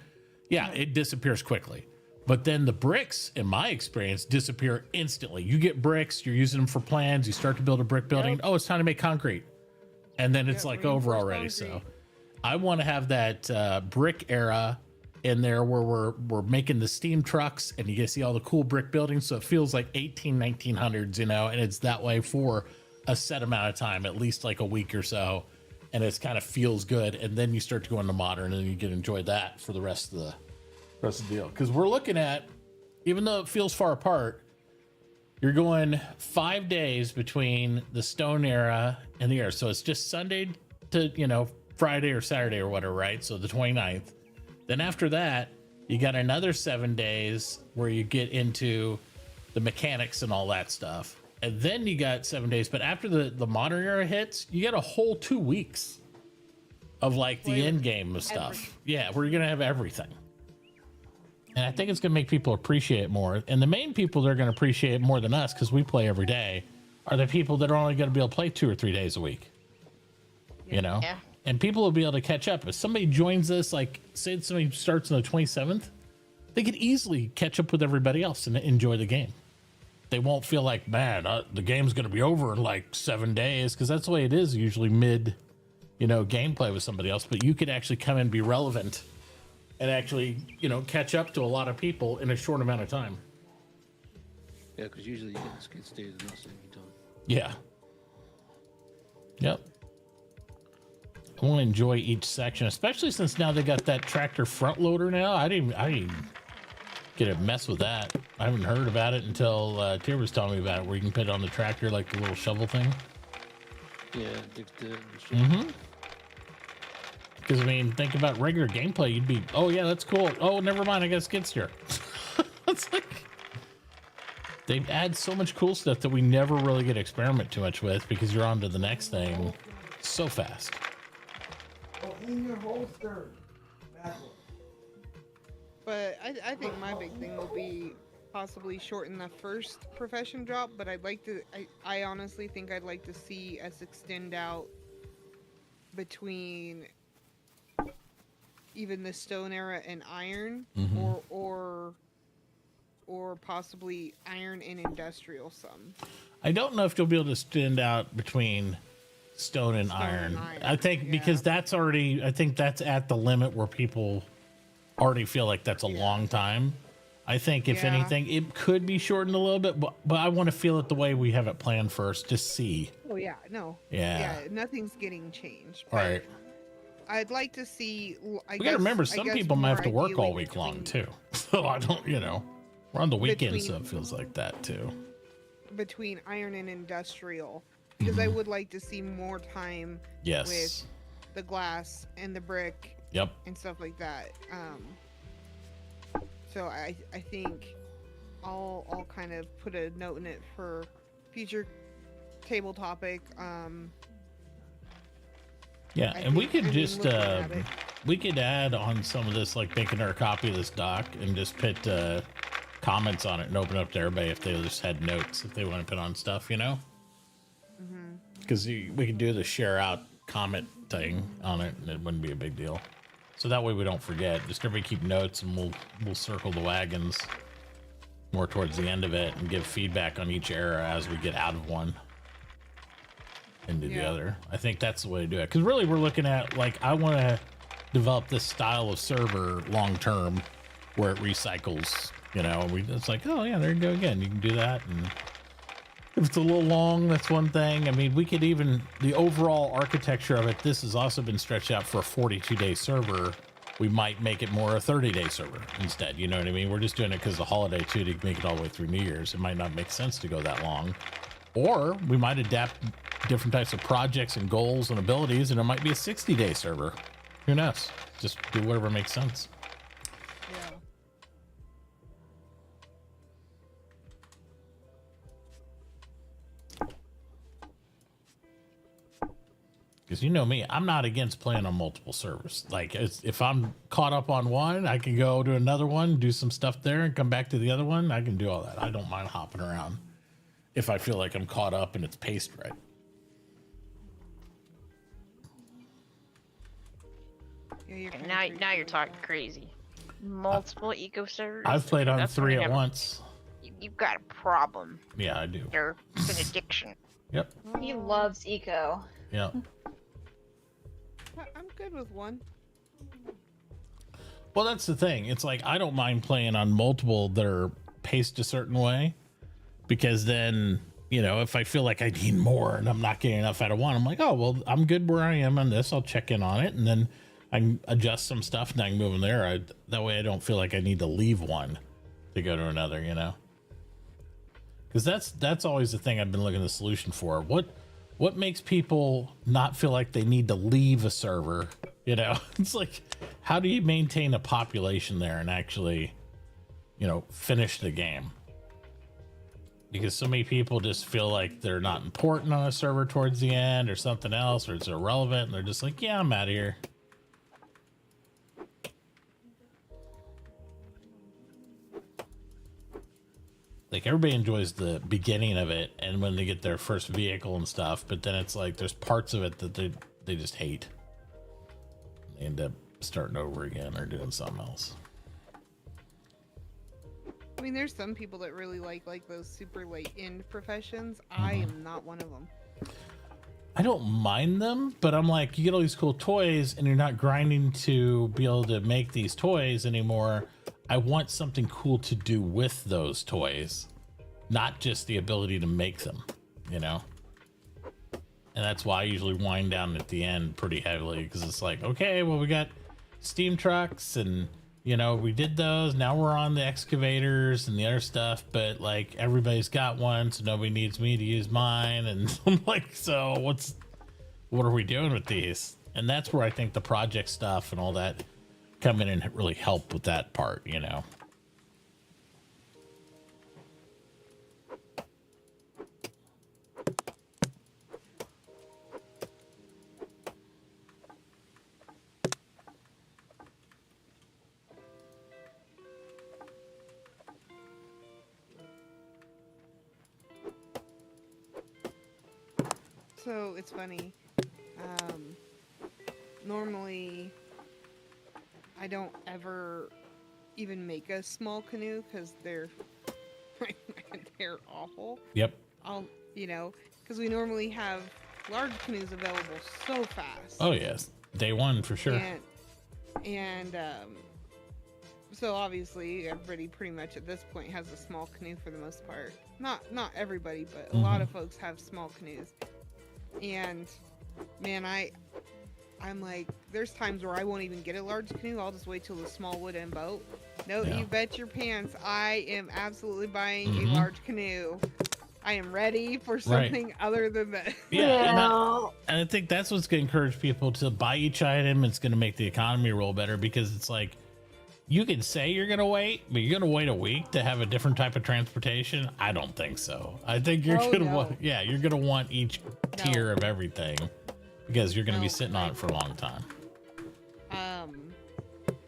yeah, it disappears quickly. But then the bricks, in my experience, disappear instantly. You get bricks, you're using them for plans, you start to build a brick building. Oh, it's time to make concrete. And then it's like over already. Concrete. So I want to have that brick era in there where we're making the steam trucks and you get to see all the cool brick buildings. So it feels like 1900s, you know, and it's that way for a set amount of time, at least like a week or so. And it's kind of feels good. And then you start to go into modern and you can enjoy that for the rest of the deal. Because we're looking at, even though it feels far apart, you're going 5 days between the stone era and the era. So it's just Sunday to, you know, Friday or Saturday or whatever, right? So the 29th. Then after that, you got another 7 days where you get into the mechanics and all that stuff. And then you got 7 days. But after the modern era hits, you got a whole 2 weeks of like the end game of stuff. Yeah, where you're going to have everything. And I think it's going to make people appreciate it more. And the main people that are going to appreciate it more than us, because we play every day, are the people that are only going to be able to play 2 or 3 days a week. You know? Yeah. And people will be able to catch up. If somebody joins this, like say somebody starts on the 27th, they could easily catch up with everybody else and enjoy the game. They won't feel like, man, the game's going to be over in like 7 days, because that's the way it is usually mid, you know, gameplay with somebody else. But you could actually come and be relevant and actually, you know, catch up to a lot of people in a short amount of time. Yeah, because usually you get the skid steers and that's it, you're done. Yeah. Yep. I want to enjoy each section, especially since now they got that tractor front loader now. I didn't get to mess with that. I haven't heard about it until Tyr was telling me about it, where you can put it on the tractor like the little shovel thing. Yeah, digs dirt and shit. Because, I mean, think about regular gameplay. You'd be, oh, yeah, that's cool. Oh, never mind. I got a skid steer. It's like, they add so much cool stuff that we never really get to experiment too much with, because you're on to the next thing so fast. Oh, in your holster. Backward. But I think my big thing will be possibly shorten the first profession drop, but I honestly think I'd like to see us extend out between even the stone era and iron, or possibly iron and industrial some. I don't know if you'll be able to stand out between stone and iron. I think because that's already, I think that's at the limit where people already feel like that's a long time. I think if anything, it could be shortened a little bit, but I want to feel it the way we have it planned first, just see. Oh yeah, no. Yeah. Nothing's getting changed. Right. I'd like to see. We gotta remember, some people might have to work all week long too. So I don't, you know, we're on the weekends, so it feels like that too. Between iron and industrial, because I would like to see more time with the glass and the brick. Yep. And stuff like that. So I think I'll kind of put a note in it for future table topic. Yeah, I and we think- could I mean, just looking at it. we could add on some of this, like making our copy of this doc and just put comments on it and open up to everybody if they just had notes if they want to put on stuff, you know. Because we could do the share out comment thing on it, and it wouldn't be a big deal. So that way we don't forget. Just everybody keep notes, and we'll circle the wagons more towards the end of it and give feedback on each era as we get out of one into the Yeah. other. I think that's the way to do it. Because really, we're looking at, like, I want to develop this style of server long term where it recycles. You know, it's like, oh yeah, there you go again. You can do that, and if it's a little long, that's one thing. I mean, we could even, the overall architecture of it, this has also been stretched out for a 42-day server. We might make it more a 30-day server instead. You know what I mean? We're just doing it because of the holiday too, to make it all the way through New Year's. It might not make sense to go that long. Or we might adapt different types of projects and goals and abilities, and it might be a 60-day server. Who knows? Just do whatever makes sense. Yeah. Because you know me, I'm not against playing on multiple servers. Like, if I'm caught up on one, I can go to another one, do some stuff there, and come back to the other one. I can do all that. I don't mind hopping around if I feel like I'm caught up and it's paced right. Yeah, you're Okay, kinda now crazy you're with talking that. crazy. Multiple eco servers. I've played on That's 3 when at you have- once. You've got a problem. Yeah, I do. You're it's an addiction. Yep. He loves eco. Yeah. I'm good with one. Well, that's the thing. It's like, I don't mind playing on multiple that are paced a certain way, because then, you know, if I feel like I need more and I'm not getting enough out of one, I'm like, oh, well, I'm good where I am on this. I'll check in on it, and then I can adjust some stuff and I can move them there. That way I don't feel like I need to leave one to go to another, you know? Because that's always the thing I've been looking at the solution for. What makes people not feel like they need to leave a server? You know, it's like, how do you maintain a population there and actually, you know, finish the game? Because so many people just feel like they're not important on a server towards the end or something else, or it's irrelevant, and they're just like, yeah, I'm out of here. Like, everybody enjoys the beginning of it and when they get their first vehicle and stuff, but then it's like there's parts of it that they just hate. They end up starting over again or doing something else. I mean, there's some people that really like those super late end professions. I am not one of them. I don't mind them, but I'm like, you get all these cool toys and you're not grinding to be able to make these toys anymore. I want something cool to do with those toys, not just the ability to make them, you know? And that's why I usually wind down at the end pretty heavily, because it's like, okay, well, we got steam trucks and, you know, we did those. Now we're on the excavators and the other stuff, but like everybody's got one, so nobody needs me to use mine. And I'm like, so what are we doing with these? And that's where I think the project stuff and all that come in and really help with that part, you know? So it's funny. Normally, I don't ever even make a small canoe because they're awful. Yep. Because we normally have large canoes available so fast. Oh yes, day one for sure. And so obviously everybody pretty much at this point has a small canoe for the most part. Not everybody, but a lot of folks have small canoes. And man, I'm like, there's times where I won't even get a large canoe. I'll just wait till the small wooden boat. No, Yeah. you bet your pants. I am absolutely buying a large canoe. I am ready for something other than that. Yeah, and I think that's what's going to encourage people to buy each item. It's going to make the economy roll better, because it's like, you can say you're gonna wait, but you're gonna wait a week to have a different type of transportation. I don't think so. I think you're Oh, gonna no. want, yeah, you're gonna want each tier of everything because you're gonna be No, sitting on it for a long time.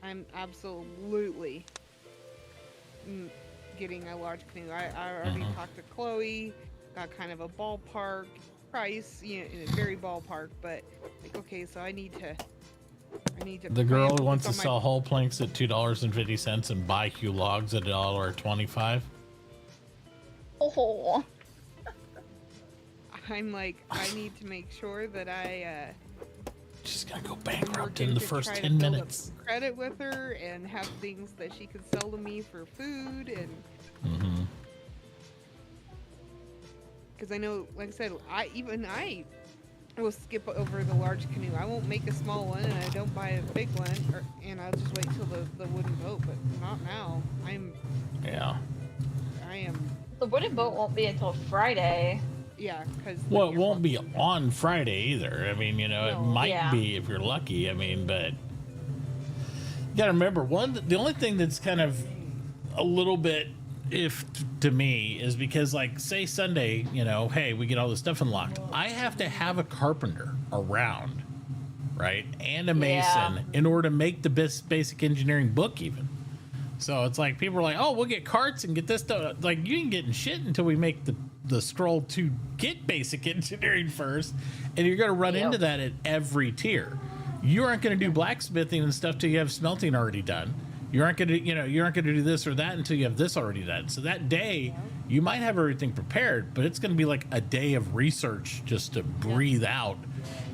I'm absolutely getting a large canoe. I already talked to Chloe, got kind of a ballpark price, you know, very ballpark, but like, okay, so I need to. The girl who wants to on my- sell whole planks at $2.50 and buy Q logs at $1.25. Oh. I'm like, I need to make sure that I She's gonna go I'm bankrupt working in the to first try to 10 build up minutes. credit with her and have things that she can sell to me for food and because I know, like I said, I will skip over the large canoe. I won't make a small one and I don't buy a big one, and I'll just wait till the wooden boat. But not now. I am. The wooden boat won't be until Friday. Yeah, because. Well, it won't be on Friday either. I mean, you know, it might be if you're lucky. I mean, but you gotta remember the only thing that's kind of a little bit to me is because, like, say Sunday, you know, hey, we get all this stuff unlocked. I have to have a carpenter around, right, and a mason in order to make the basic engineering book even. So it's like people are like, oh, we'll get carts and get this stuff. Like, you ain't getting shit until we make the scroll to get basic engineering first, and you're going to run into that at every tier. You aren't going to do blacksmithing and stuff till you have smelting already done. You aren't going to, you aren't going to do this or that until you have this already done. So that day, you might have everything prepared, but it's going to be like a day of research just to breathe out.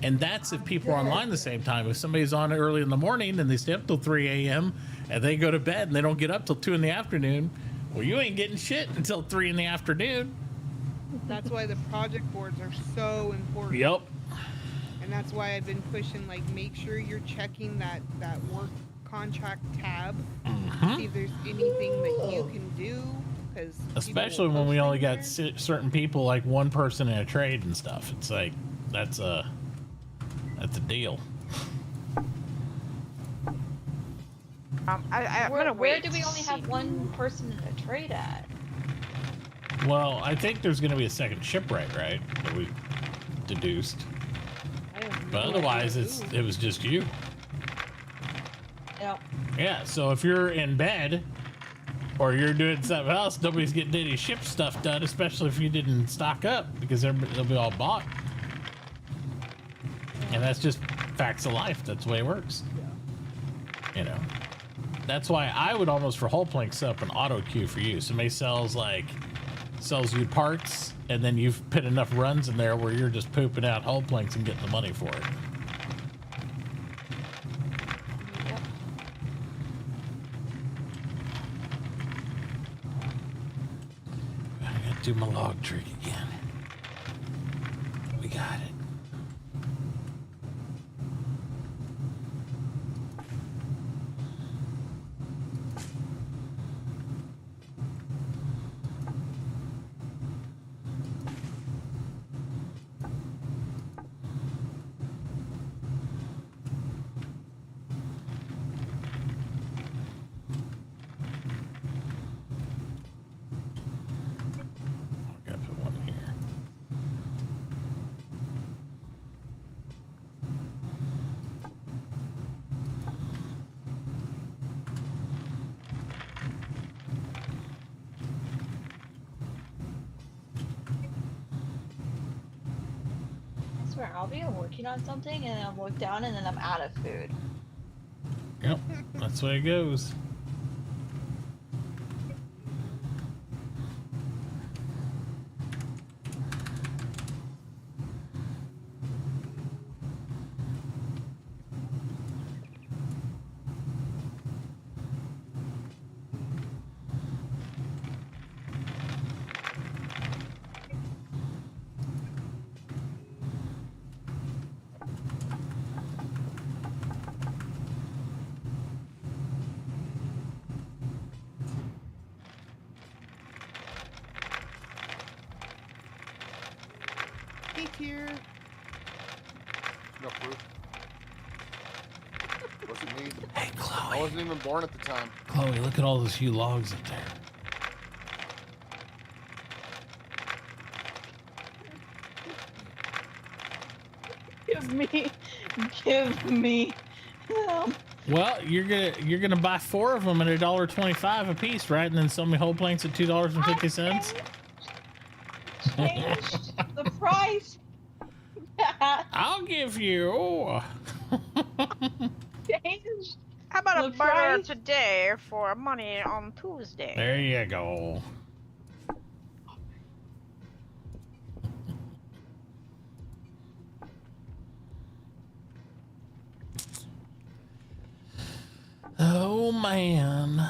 And that's if people are online the same time. If somebody's on early in the morning and they stay up till 3 a.m. and they go to bed and they don't get up till 2 in the afternoon, well, you ain't getting shit until 3 in the afternoon. That's why the project boards are so important. Yep. And that's why I've been pushing, like, make sure you're checking that work contract tab. See if there's anything that you can do. Because especially when we only got certain people, like one person in a trade and stuff. It's like, that's a deal. I'm gonna wait. Where do we only have one person in a trade at? Well, I think there's going to be a second shipwright, right? That we deduced. But otherwise, it was just you. Yep. Yeah, so if you're in bed or you're doing something else, nobody's getting any ship stuff done, especially if you didn't stock up, because they'll be all bought. And that's just facts of life. That's the way it works. You know, that's why I would almost for whole plank set up an auto queue for you. Somebody sells you parts, and then you've put enough runs in there where you're just pooping out whole planks and getting the money for it. I gotta do my log trick again. We got it. I swear, I'll be working on something and I'll look down and then I'm out of food. Yep, that's the way it goes. Hey, tier. No proof. Wasn't me. Hey, Chloe. I wasn't even born at the time. Chloe, look at all those few logs up there. Give me. Well, you're gonna buy 4 of them at $1.25 a piece, right? And then sell me whole planks at $2.50. Changed the price. I'll give you. Changed. How about The a burger price? today for money on Tuesday? There you go. Oh man.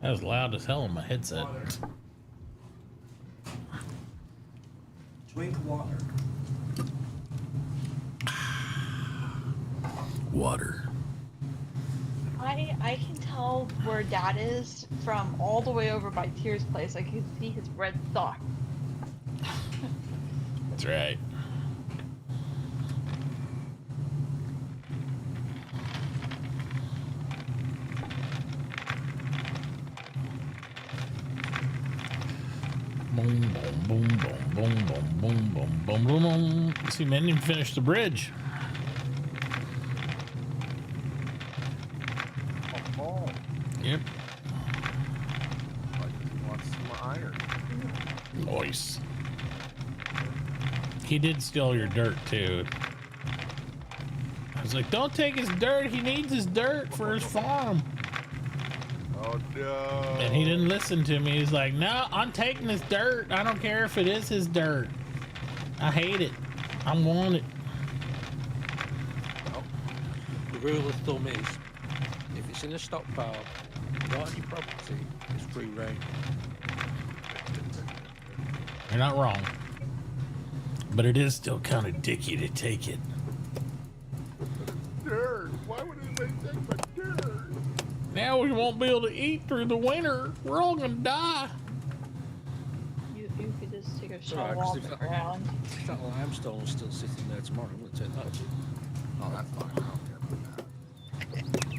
That was loud as hell in my headset. Drink water. Water. I can tell where Dad is from all the way over by Tier's place. I can see his red sock. That's right. Boom, boom, boom, boom, boom, boom, boom, boom, boom, boom, boom. See, man, didn't finish the bridge. Oh, Yep. like he wants some iron. Nice. He did steal your dirt, too. I was like, don't take his dirt. He needs his dirt for his farm. Oh no. And he didn't listen to me. He's like, no, I'm taking his dirt. I don't care if it is his dirt. I hate it. I want it. The rule of thumb is, if it's in a stockpile, not on your property, it's free reign. You're not wrong. But it is still kind of dicky to take it. Dirt. Why would anybody take my dirt? Now we won't be able to eat through the winter. We're all gonna die. You could just take a It's alright, shovel 'cause off if the that, ground. if that limestone's still sitting there tomorrow, I'm going to take that. Oh, that's fine. I don't care about that.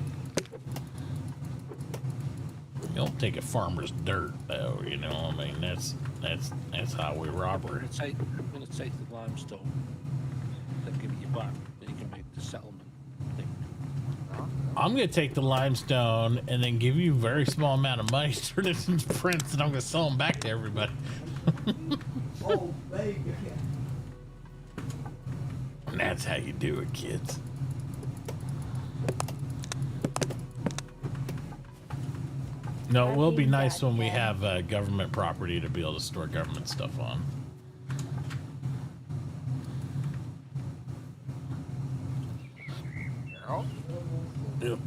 You don't take a farmer's dirt, though. You know what I mean? That's highway robbery. I'm going to take the limestone, then give it you back, then you can make the settlement thing. I'm gonna take the limestone and then give you a very small amount of money, turn it into prints, and I'm gonna sell them back to everybody. Oh, baby. And that's how you do it, kids. No, it will be nice when we have government property to be able to store government stuff on. Carol? Yep.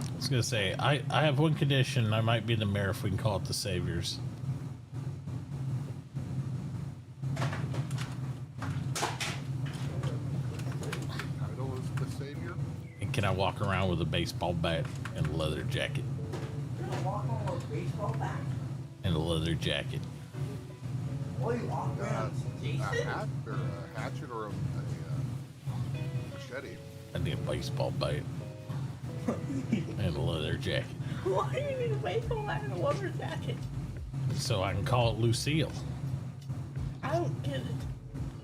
I was gonna say, I have one condition. I might be the mayor if we can call it the Saviors. Title is the savior. And can I walk around with a baseball bat and a leather jacket? You're gonna walk on with a baseball bat? And a leather jacket. What are you walking around, A Jason? hat or a hatchet or a machete. I need a baseball bat and a leather jacket. Why do you need a baseball bat and a leather jacket? So I can call it Lucille. I don't get it.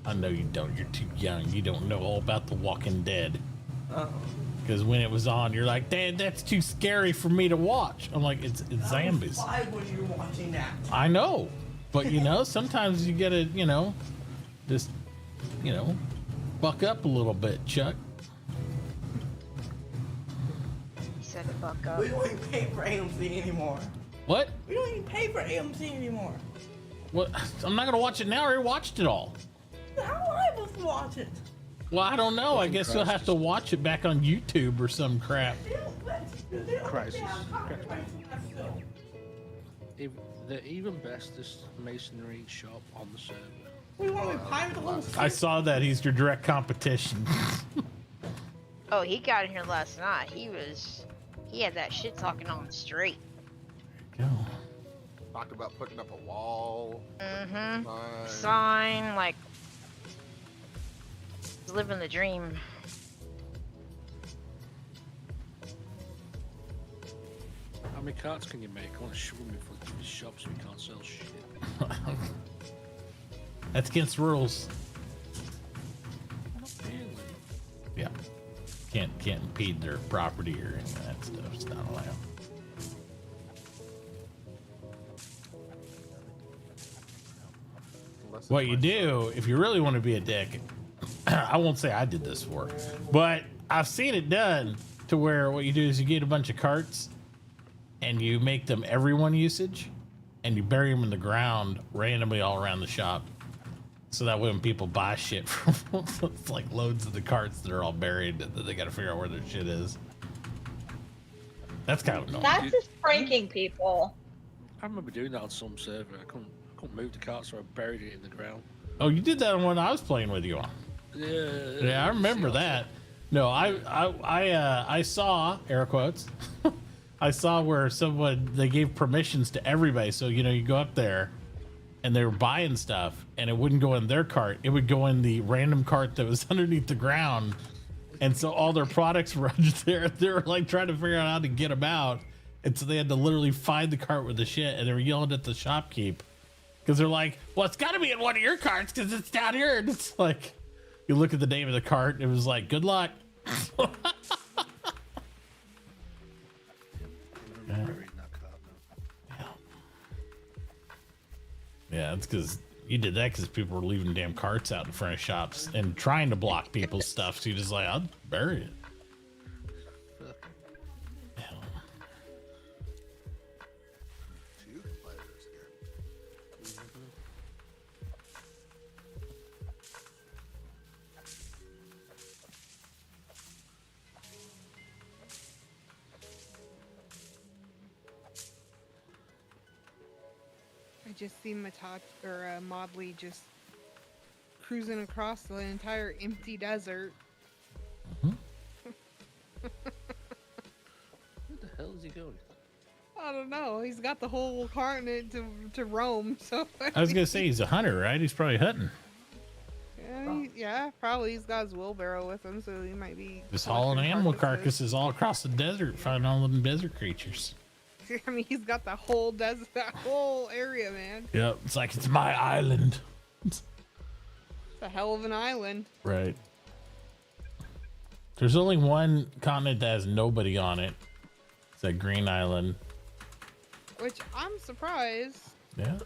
I know you don't. You're too young. You don't know all about The Walking Dead. Because when it was on, you're like, Dad, that's too scary for me to watch. I'm like, it's zombies. 5 when you were watching that. I know, but you know, sometimes you gotta, you know, just, you know, buck up a little bit, Chuck. He said to buck up. We don't even pay for AMC anymore. What? We don't even pay for AMC anymore. What? I'm not gonna watch it now. I already watched it all. How am I supposed to watch it? Well, I don't know. I guess you'll have to watch it back on YouTube or some crap. Crisis. The even bestest masonry shop on the server. We want to pirate the whole I saw that. He's your direct competition. Oh, he got in here last night. He had that shit talking on straight. Go. Talked about putting up a wall. Mm-hmm. Sign. Sign, like, living the dream. How many carts can you make? I want to show me for the shops we can't sell shit. That's against rules. Not really. Yeah. Can't impede their property or any of that stuff. It's not allowed. What you do, if you really want to be a dick, I won't say I did this before, but I've seen it done to where what you do is you get a bunch of carts and you make them everyone usage and you bury them in the ground randomly all around the shop. So that when people buy shit from it's like loads of the carts that are all buried that they got to figure out where their shit is. That's kind of annoying. That's just pranking people. I remember doing that on some server. I couldn't move the cart, so I buried it in the ground. Oh, you did that on one I was playing with you on. Yeah, I remember that. No, I saw air quotes. I saw where they gave permissions to everybody. So you know, you go up there, and they were buying stuff, and it wouldn't go in their cart. It would go in the random cart that was underneath the ground, and so all their products were there. They were like trying to figure out how to get them out, and so they had to literally find the cart with the shit, and they were yelling at the shopkeep because they're like, "Well, it's got to be in one of your carts because it's down here." And it's like, you look at the name of the cart, and it was like, "Good luck." Yeah, it's because you did that because people were leaving damn carts out in front of shops and trying to block people's stuff. So you just like, I'll bury it. I just see Mitauchi or Modley just cruising across the entire empty desert. Where the hell is he going? I don't know. He's got the whole continent to roam. So I was gonna say he's a hunter, right? He's probably hunting. Yeah, probably he's got his wheelbarrow with him, so he might be Just hauling animal carcasses all across the desert, finding all them desert creatures. I mean, he's got the whole desert, that whole area, man. Yep, it's like it's my island. It's a hell of an island. Right. There's only one continent that has nobody on it. It's that Green Island. Which I'm surprised. Yeah.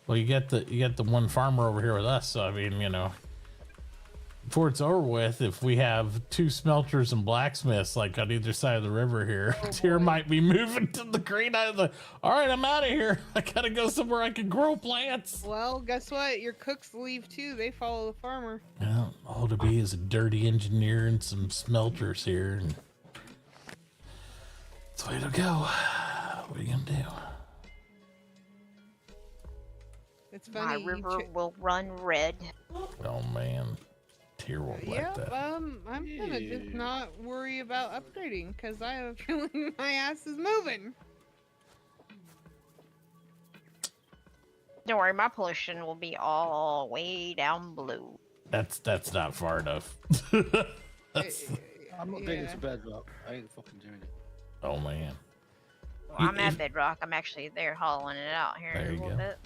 Well, you get the one farmer over here with us, so I mean, you know, before it's over with, if we have 2 smelters and blacksmiths like on either side of the river here, Tyr might be moving to the Green Island. All right, I'm out of here. I gotta go somewhere I can grow plants. Well, guess what? Your cooks leave too. They follow the farmer. Well, all to be is a dirty engineer and some smelters here, and that's the way to go. What are you gonna do? It's funny. My river will run red. Oh man, Tyr won't like that. I'm gonna just not worry about upgrading because I have a feeling my ass is moving. Don't worry, my pollution will be all way down below. That's not far enough. I'm not digging to bedrock. I ain't fucking doing it. Oh man. Well, I'm at bedrock. I'm actually there hauling it out here There in a you little go. bit.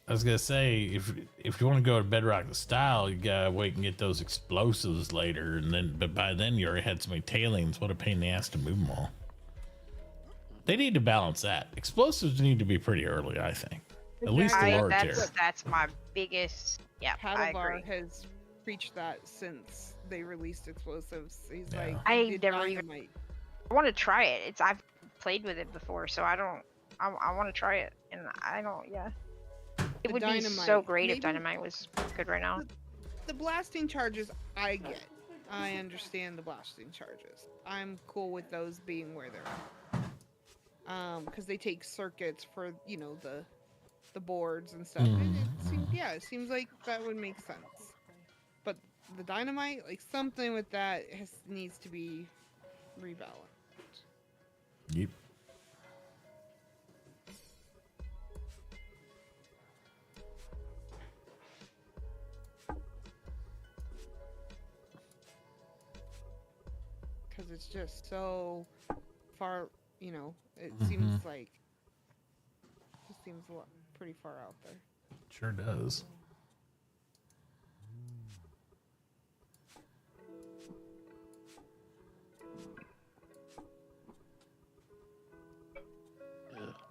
I was gonna say if you want to go to Bedrock style, you gotta wait and get those explosives later, and then but by then you already had so many tailings. What a pain in the ass to move them all. They need to balance that. Explosives need to be pretty early, I think. At least the lower tier. That's my biggest. Yeah, I Padavar agree. has preached that since they released explosives. He's Yeah. like, I "Did never even- dynamite." I want to try it. I've played with it before, so I don't. I want to try it, and I don't. Yeah, it The would be so dynamite, great if maybe- dynamite was good right now. The blasting charges, I get. I understand the blasting charges. I'm cool with those being where they're at. Because they take circuits for the boards and stuff. And it seems like that would make sense. But the dynamite, like something with that needs to be rebalanced. Yep. Because it's just so far, it seems like it seems pretty far out there. Sure does.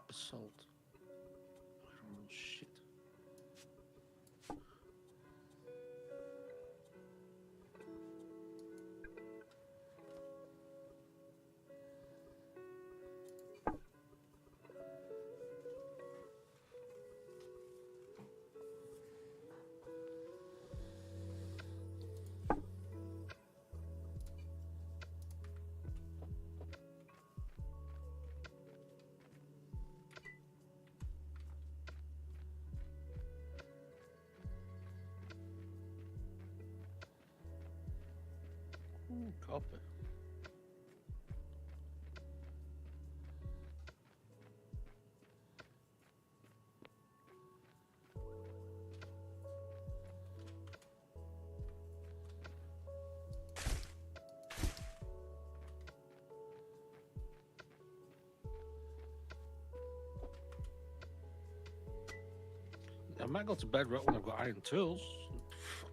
Basalt. Oh, shit. Copper. I might go to bed right when I've got iron tools.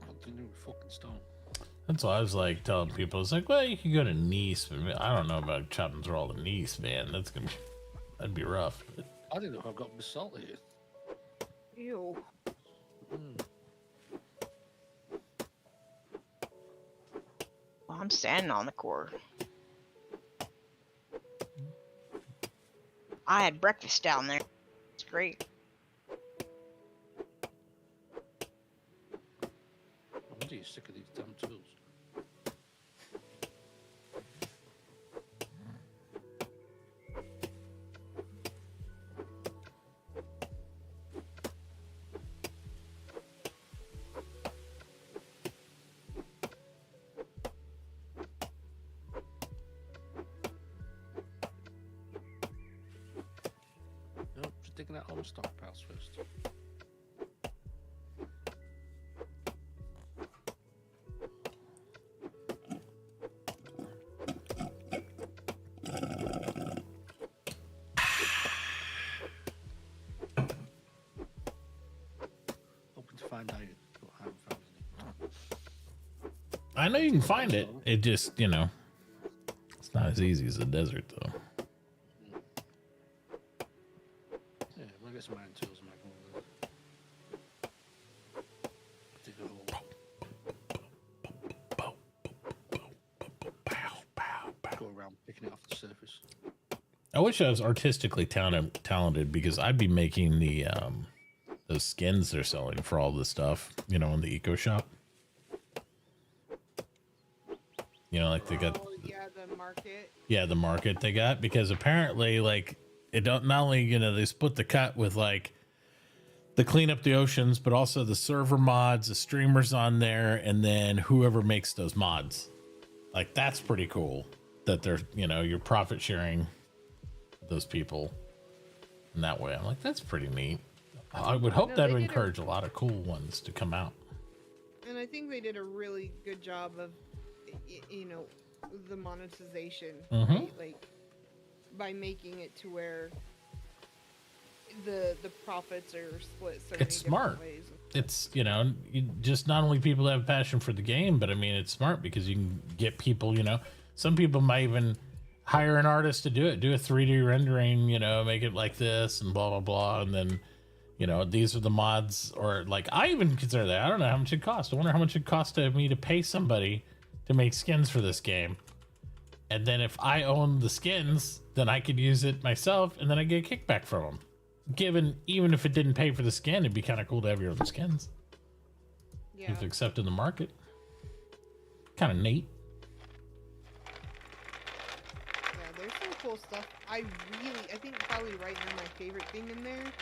I'll do fucking stone. That's why I was like telling people. It's like, well, you can go to Nice, but I don't know about chopping through all the Nice, man. That'd be rough. But... I don't know if I've got basalt here. Ew. Well, I'm standing on the cord. I had breakfast down there. It's great. I wonder you're sick of these damn tools. Nope, just digging out all the stockpiles first. Hoping to find iron, but I haven't found any. I know you can find it. It just, it's not as easy as the desert, though. Yeah, when I get some iron tools, I might go over there. Dig a hole. Go around picking it off the surface. I wish I was artistically talented because I'd be making the those skins they're selling for all this stuff, in the eco shop. Like they got The market. Yeah, the market they got, because apparently, it don't not only they split the cut with the clean up the oceans, but also the server mods, the streamers on there, and then whoever makes those mods. That's pretty cool that they're you're profit sharing those people in that way. I'm like, that's pretty neat. I would hope that would encourage a lot of cool ones to come out. And I think they did a really good job of, the monetization, right? By making it to where the profits are split so It's many smart. different ways. It's, you know, just not only people that have passion for the game, but I mean, it's smart because you can get people, you know, some people might even hire an artist to do it, do a 3D rendering, you know, make it like this and blah, blah, blah. And then, you know, these are the mods, or like, I even consider that. I don't know how much it costs. I wonder how much it costs to me to pay somebody to make skins for this game. And then if I own the skins, then I could use it myself and then I get a kickback from them. Even if it didn't pay for the skin, it'd be kind of cool to have your own skins. Yeah. If accepted in the market. Kind of neat. Yeah, there's some cool stuff. I think probably right now my favorite thing in there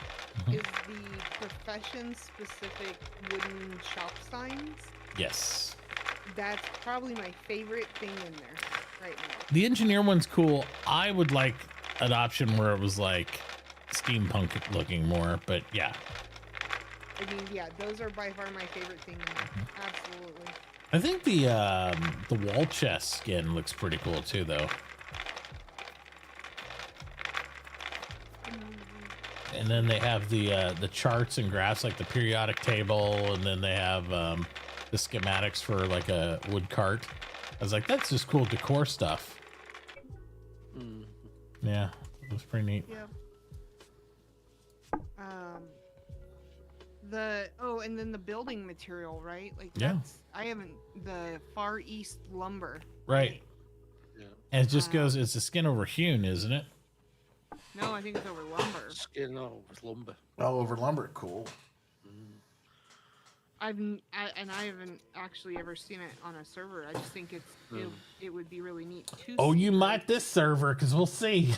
is the profession-specific wooden shop signs. Yes. That's probably my favorite thing in there right now. The engineer one's cool. I would like an option where it was like steampunk looking more, but yeah. I mean, yeah, those are by far my favorite thing in there. Absolutely. I think the wall chest skin looks pretty cool too, though. And then they have the charts and graphs, like the periodic table, and then they have the schematics for like a wood cart. I was like, that's just cool decor stuff. Yeah, it was pretty neat. Yeah. And then the building material, right? Like Yeah. I haven't the Far East lumber. Right. Yeah. And it just goes, it's a skin over hewn, isn't it? No, I think it's over lumber. Skin with lumber. Oh, over lumber, cool. I haven't actually ever seen it on a server. I just think it would be really neat to Oh, see you it. might this server, because we'll see.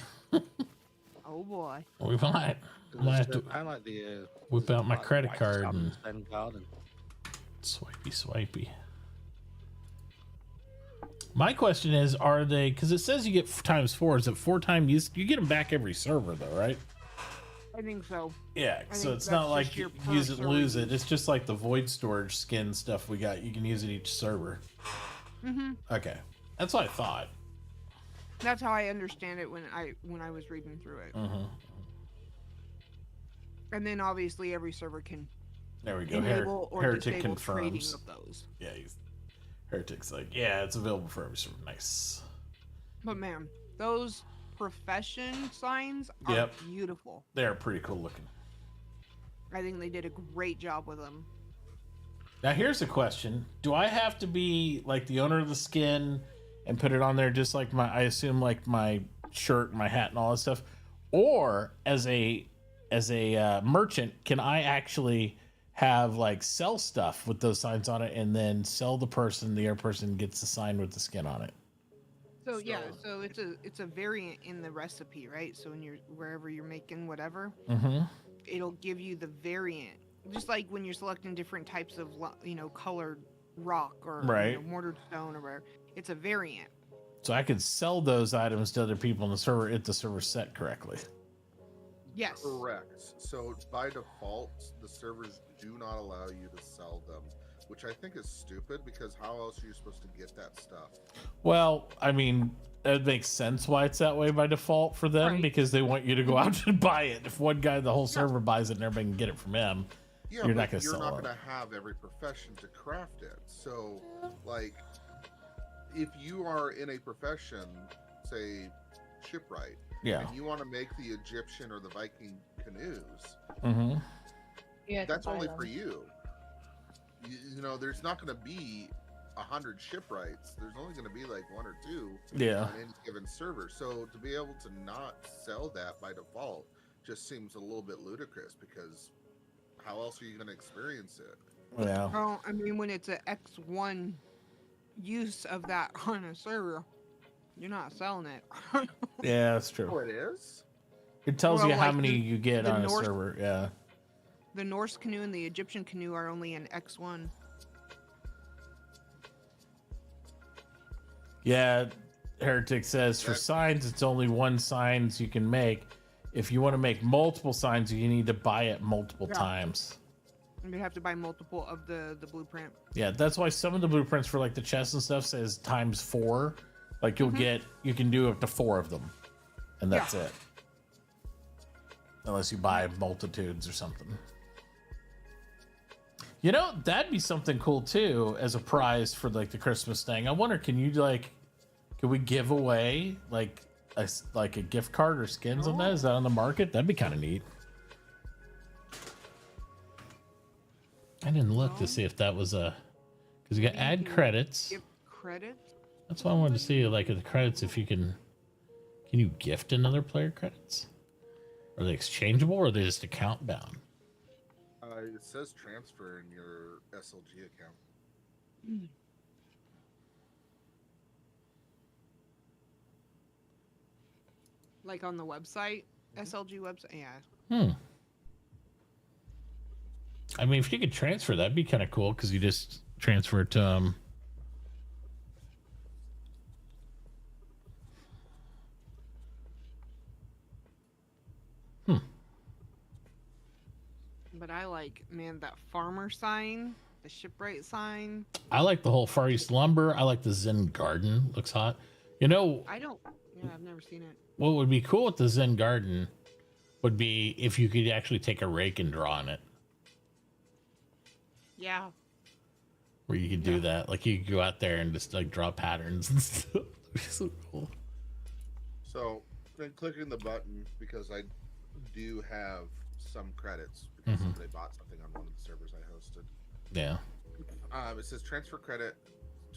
Oh boy. We might. Might have to I like the whip out my like credit white card sand and garden. swipey. My question is, are they, because it says you get ×4, is it 4 times you get them back every server though, right? I think so. Yeah, I so think it's that's not just like your use per it, server lose it. use. It's just like the void storage skin stuff we got. You can use it each server. Okay, that's what I thought. That's how I understand it when I was reading through it. And then obviously every server can There we go. enable or Heretic disable trading confirms. of those. Yeah, Heretic's like, yeah, it's available for every server. Nice. But man, those profession signs are Yep. beautiful. They're pretty cool looking. I think they did a great job with them. Now here's a question: do I have to be like the owner of the skin and put it on there just like I assume like my shirt, my hat, and all that stuff, or as a merchant, can I actually have like sell stuff with those signs on it and then sell the other person gets the sign with the skin on it? So yeah, so it's a variant in the recipe, right? So when wherever you're making whatever, it'll give you the variant. Just like when you're selecting different types of colored rock or mortared stone or whatever, it's a variant. So I could sell those items to other people in the server if the server's set correctly. Yes. Correct. So by default, the servers do not allow you to sell them, which I think is stupid because how else are you supposed to get that stuff? Well, I mean, it makes sense why it's that way by default for them because they want you to go out and buy it. If one guy, the whole server buys it and everybody can get it from him, Yeah, you're but not going to you're sell not it. going to have every profession to craft it. So, like, if you are in a profession, say shipwright, Yeah. and you want to make the Egyptian or the Viking canoes, Yeah, that's only for you. You know, there's not going to be 100 shipwrights. There's only going to be like 1 or 2 Yeah. on any given server. So to be able to not sell that by default just seems a little bit ludicrous because how else are you going to experience it? Yeah. Well, I mean, when it's an X1 use of that on a server, you're not selling it. Yeah, that's true. Oh, it is? It tells Well, you how like many you get the on a Norse- server. Yeah. The Norse canoe and the Egyptian canoe are only an X1. Yeah. Heretic says for signs, it's only 1 signs you can make. If you want to make multiple signs, you need to buy it multiple times. And you have to buy multiple of the blueprint. Yeah, that's why some of the blueprints for like the chests and stuff says ×4. Like you can do up to 4 of them, and that's it. unless you buy multitudes or something. You know, that'd be something cool too as a prize for like the Christmas thing. I wonder, can we give away like a gift card or skins on that? Is that on the market? That'd be kind of neat. I didn't look to see if that was a, because you got add credits. Give credits. That's why I wanted to see, like, the credits, if you can you gift another player credits? Are they exchangeable or are they just account bound? It says transfer in your SLG account. Like on the website, SLG website. Yeah. I mean, if you could transfer, that'd be kind of cool because you just transfer it to But I like, man, that farmer sign, the shipwright sign. I like the whole Far East Lumber. I like the Zen Garden. Looks hot. You know, I've never seen it. what would be cool with the Zen Garden would be if you could actually take a rake and draw on it. Yeah. Where you could do that. Like you could go out there and just like draw patterns and stuff. It'd be so cool. So then clicking the button, because I do have some credits because somebody bought something on one of the servers I hosted. Yeah. It says transfer credit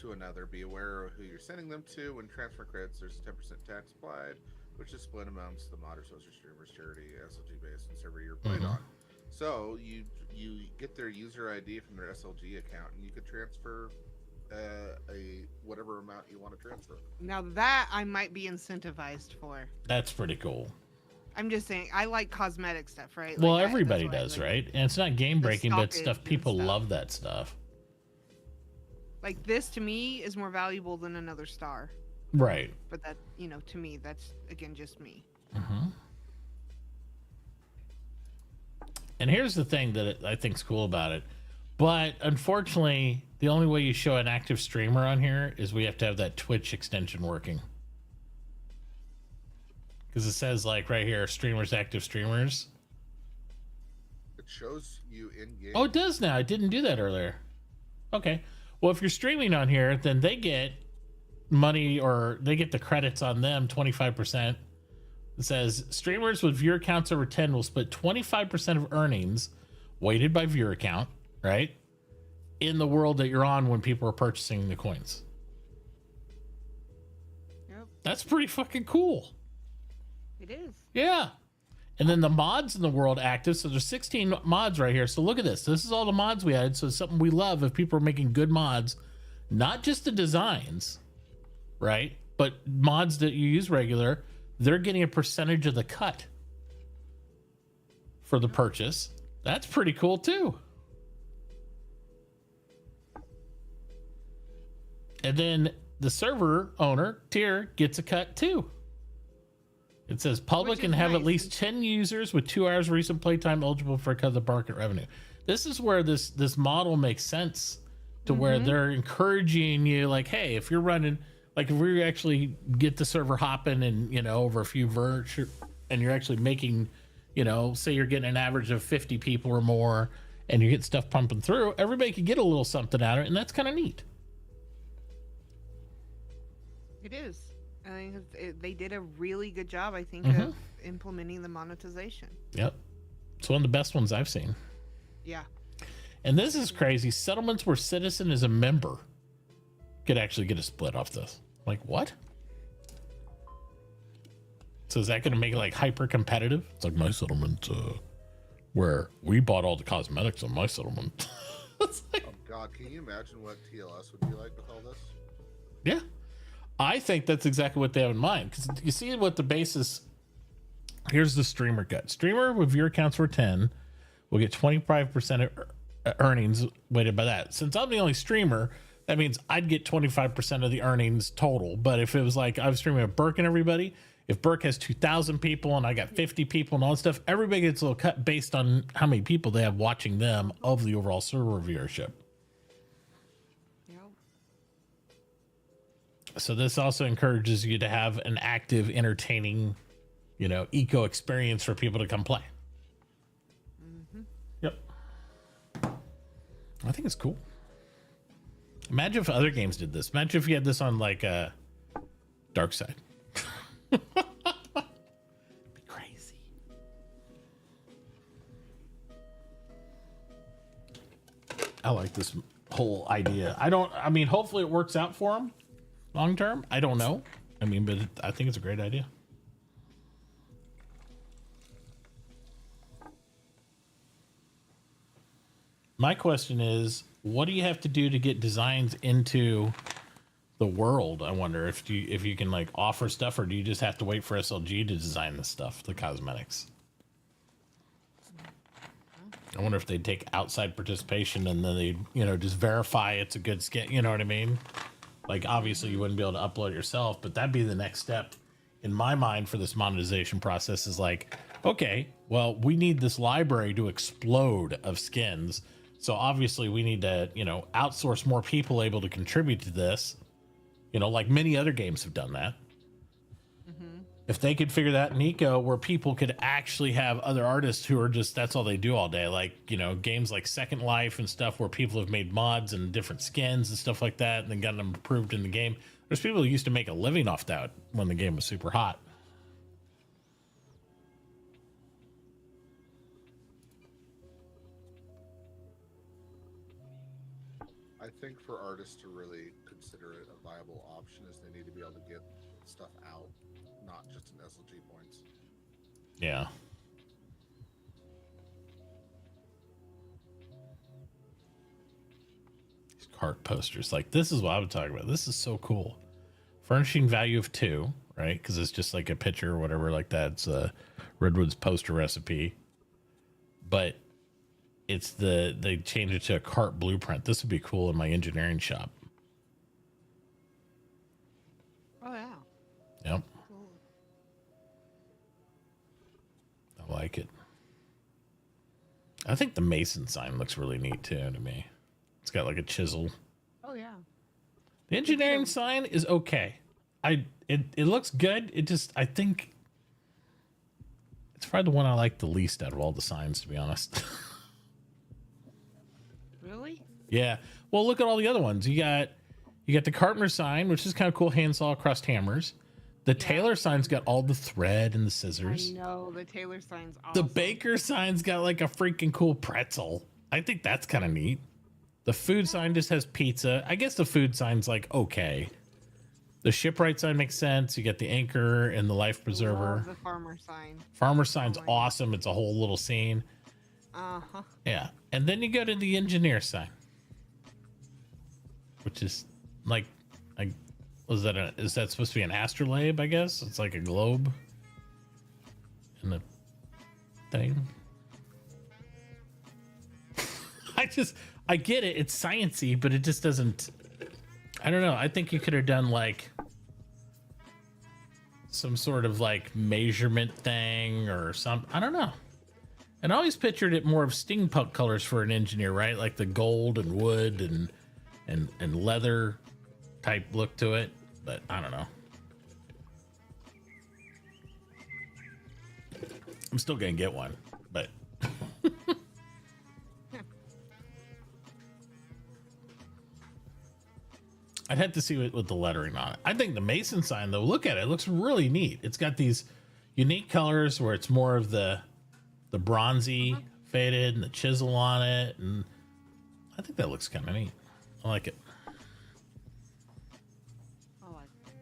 to another. Be aware of who you're sending them to. When transfer credits, there's a 10% tax applied, which is split amongst the mod or social streamers, charity, SLG based, and server you're played on. So you get their user ID from their SLG account, and you could transfer a whatever amount you want to transfer. Now that I might be incentivized for. That's pretty cool. I'm just saying, I like cosmetic stuff, right? Well, Like, everybody does, right? And it's not game breaking, but stockage stuff and people stuff. love that stuff. Like this to me is more valuable than another star. Right. But that, to me, that's again just me. And here's the thing that I think's cool about it. But unfortunately, the only way you show an active streamer on here is we have to have that Twitch extension working. Because it says like right here, streamers, active streamers. It shows you in game. Oh, it does now. It didn't do that earlier. Okay. Well, if you're streaming on here, then they get money, or they get the credits on them, 25%. It says streamers with viewer counts over 10 will split 25% of earnings weighted by viewer count, right? In the world that you're on when people are purchasing the coins. Yep. That's pretty fucking cool. It is. Yeah. And then the mods in the world active. So there's 16 mods right here. So look at this. This is all the mods we had. So it's something we love if people are making good mods, not just the designs, right? But mods that you use regular, they're getting a percentage of the cut for the purchase. That's pretty cool too. And then the server owner tier gets a cut too. It says public can have at least 10 users with 2 hours recent playtime eligible for a cut of the market revenue. This is where this model makes sense to where they're encouraging you, like, hey, if you're running, like if we actually get the server hopping and, over a few and you're actually making, say you're getting an average of 50 people or more and you get stuff pumping through, everybody could get a little something out of it. And that's kind of neat. It is. I think they did a really good job, I think, of implementing the monetization. Yep. It's one of the best ones I've seen. Yeah. And this is crazy. Settlements where citizen is a member could actually get a split off this. Like, what? So is that going to make it like hyper competitive? It's like my settlement where we bought all the cosmetics on my settlement. It's like, Oh God, can you imagine what TLS would be like with all this? yeah. I think that's exactly what they have in mind. Because you see what the basis... Here's the streamer cut. Streamer with viewer counts for 10 will get 25% of earnings weighted by that. Since I'm the only streamer, that means I'd get 25% of the earnings total. But if it was like I was streaming with Burke and everybody, if Burke has 2,000 people and I got 50 people and all that stuff, everybody gets a little cut based on how many people they have watching them of the overall server viewership. So this also encourages you to have an active, entertaining, eco experience for people to come play. I think it's cool. Imagine if other games did this. Imagine if you had this on like Dark Side. Be crazy. I like this whole idea. I mean, hopefully it works out for them long term. I don't know. I mean, but I think it's a great idea. My question is, what do you have to do to get designs into the world? I wonder if you can like offer stuff, or do you just have to wait for SLG to design the stuff, the cosmetics? I wonder if they'd take outside participation and then they'd, you know, just verify it's a good skin. You know what I mean? Like, obviously you wouldn't be able to upload it yourself, but that'd be the next step in my mind for this monetization process is like, okay, well, we need this library to explode of skins. So obviously we need to, you know, outsource more people able to contribute to this, you know, like many other games have done that. If they could figure that in Eco where people could actually have other artists who are just, that's all they do all day. Like, you know, games like Second Life and stuff where people have made mods and different skins and stuff like that and then got them approved in the game. There's people who used to make a living off that when the game was super hot. I think for artists to really consider it a viable option is they need to be able to get stuff out, not just in SLG points. Yeah. These cart posters, like this is what I would talk about. This is so cool. Furnishing value of 2, right? Because it's just like a picture or whatever like that. It's a Redwood's poster recipe. But it's they change it to a cart blueprint. This would be cool in my engineering shop. Oh yeah. Yep. I like it. I think the Mason sign looks really neat too to me. It's got like a chisel. Oh yeah. The engineering sign is okay. It looks good. It just, I think it's probably the one I like the least out of all the signs, to be honest. Really? Yeah. Well, look at all the other ones. You got the Carpenter sign, which is kind of cool, handsaw crossed hammers. The Taylor sign's got all the thread and the scissors. I know, the Taylor sign's awesome. The Baker sign's got like a freaking cool pretzel. I think that's kind of neat. The food sign just has pizza. I guess the food sign's like okay. The shipwright sign makes sense. You got the anchor and the life preserver. Love the farmer sign. Farmer sign's awesome. It's a whole little scene. Uh-huh. Yeah. And then you go to the engineer sign, which is like, is that supposed to be an astrolabe, I guess? It's like a globe and a thing. I get it. It's sciencey, but it just doesn't, I don't know. I think you could have done like some sort of like measurement thing or something. I don't know. And I always pictured it more of steampunk colors for an engineer, right? Like the gold and wood and leather type look to it. But I don't know. I'm still gonna get one, but I'd have to see it with the lettering on it. I think the Mason sign, though, look at it. It looks really neat. It's got these unique colors where it's more of the bronzy faded and the chisel on it. And I think that looks kind of neat. I like it. I like it.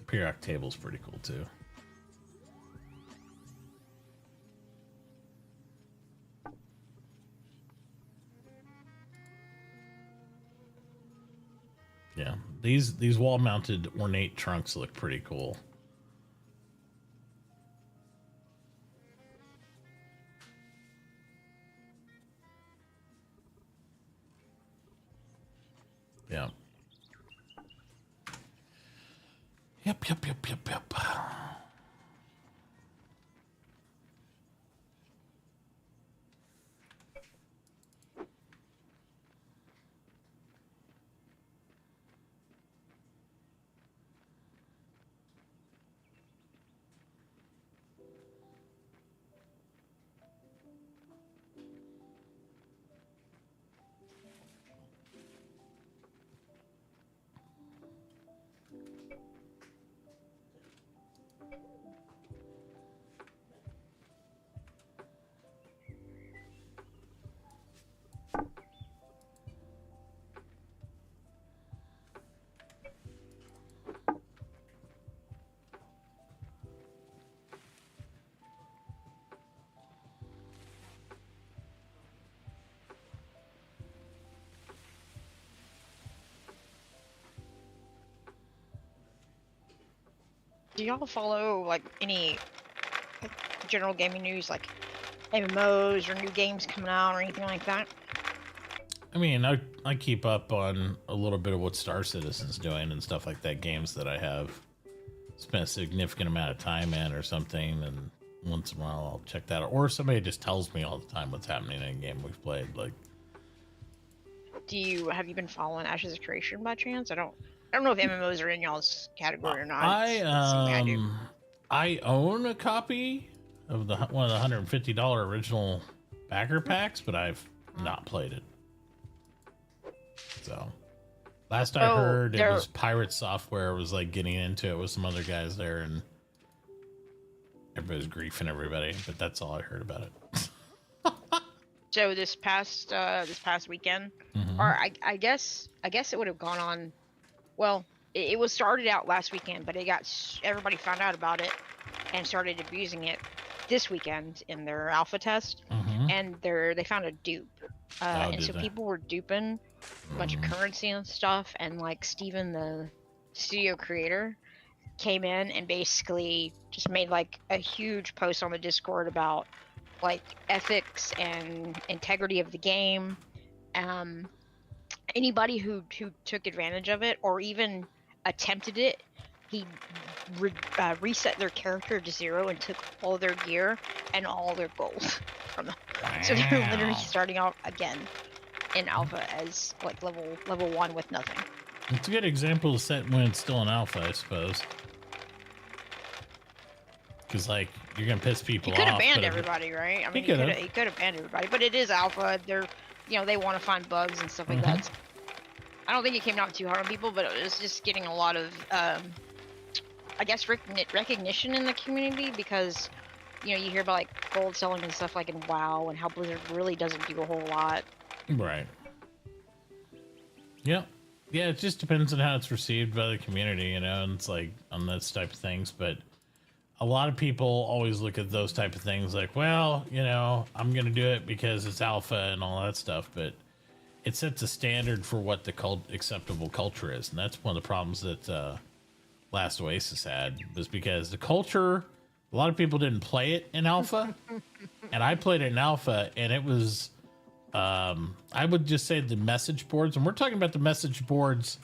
Periodic table's pretty cool, too. Yeah, these wall-mounted ornate trunks look pretty cool. Yeah. Yep. Do y'all follow like any like, general gaming news, like MMOs or new games coming out or anything like that? I mean, I keep up on a little bit of what Star Citizen's doing and stuff like that. Games that I have spent a significant amount of time in or something, and once in a while I'll check that out. Or somebody just tells me all the time what's happening in a game we've played. Like, Have you been following Ashes of Creation by chance? I don't know if MMOs are in y'all's category or not. I own a copy of one of the $150 original backer packs, but I've not played it. So last I heard, it was Pirate Software was like getting into it with some other guys there, and everybody was griefing everybody. But that's all I heard about it. So this past weekend, or I guess it would have gone on. Well, it was started out last weekend, but everybody found out about it and started abusing it this weekend in their alpha test, and they found a dupe, and so people were duping a bunch of currency and stuff, and like Steven, the studio creator, came in and basically just made like a huge post on the Discord about like ethics and integrity of the game. Anybody who took advantage of it or even attempted it, he reset their character to 0 and took all their gear and all their gold from them. Wow. So they're literally starting out again in alpha as like level 1 with nothing. It's a good example of set when it's still in alpha, I suppose. Because like you're gonna piss people off. He could have banned everybody, right? I mean, he could have banned everybody, but it is alpha. They're, they want to find bugs and stuff like that. So I don't think it came out too hard on people, but it was just getting a lot of, I guess, recognition in the community because, you hear about like gold selling and stuff like in WoW and how Blizzard really doesn't do a whole lot. Right. Yeah. Yeah, it just depends on how it's received by the community, and it's like on those type of things, but a lot of people always look at those type of things like, well, I'm going to do it because it's alpha and all that stuff. But it sets a standard for what the acceptable culture is. And that's one of the problems that Last Oasis had, was because the culture, a lot of people didn't play it in alpha. And I played it in alpha, and it was, I would just say the message boards. And we're talking about the message boards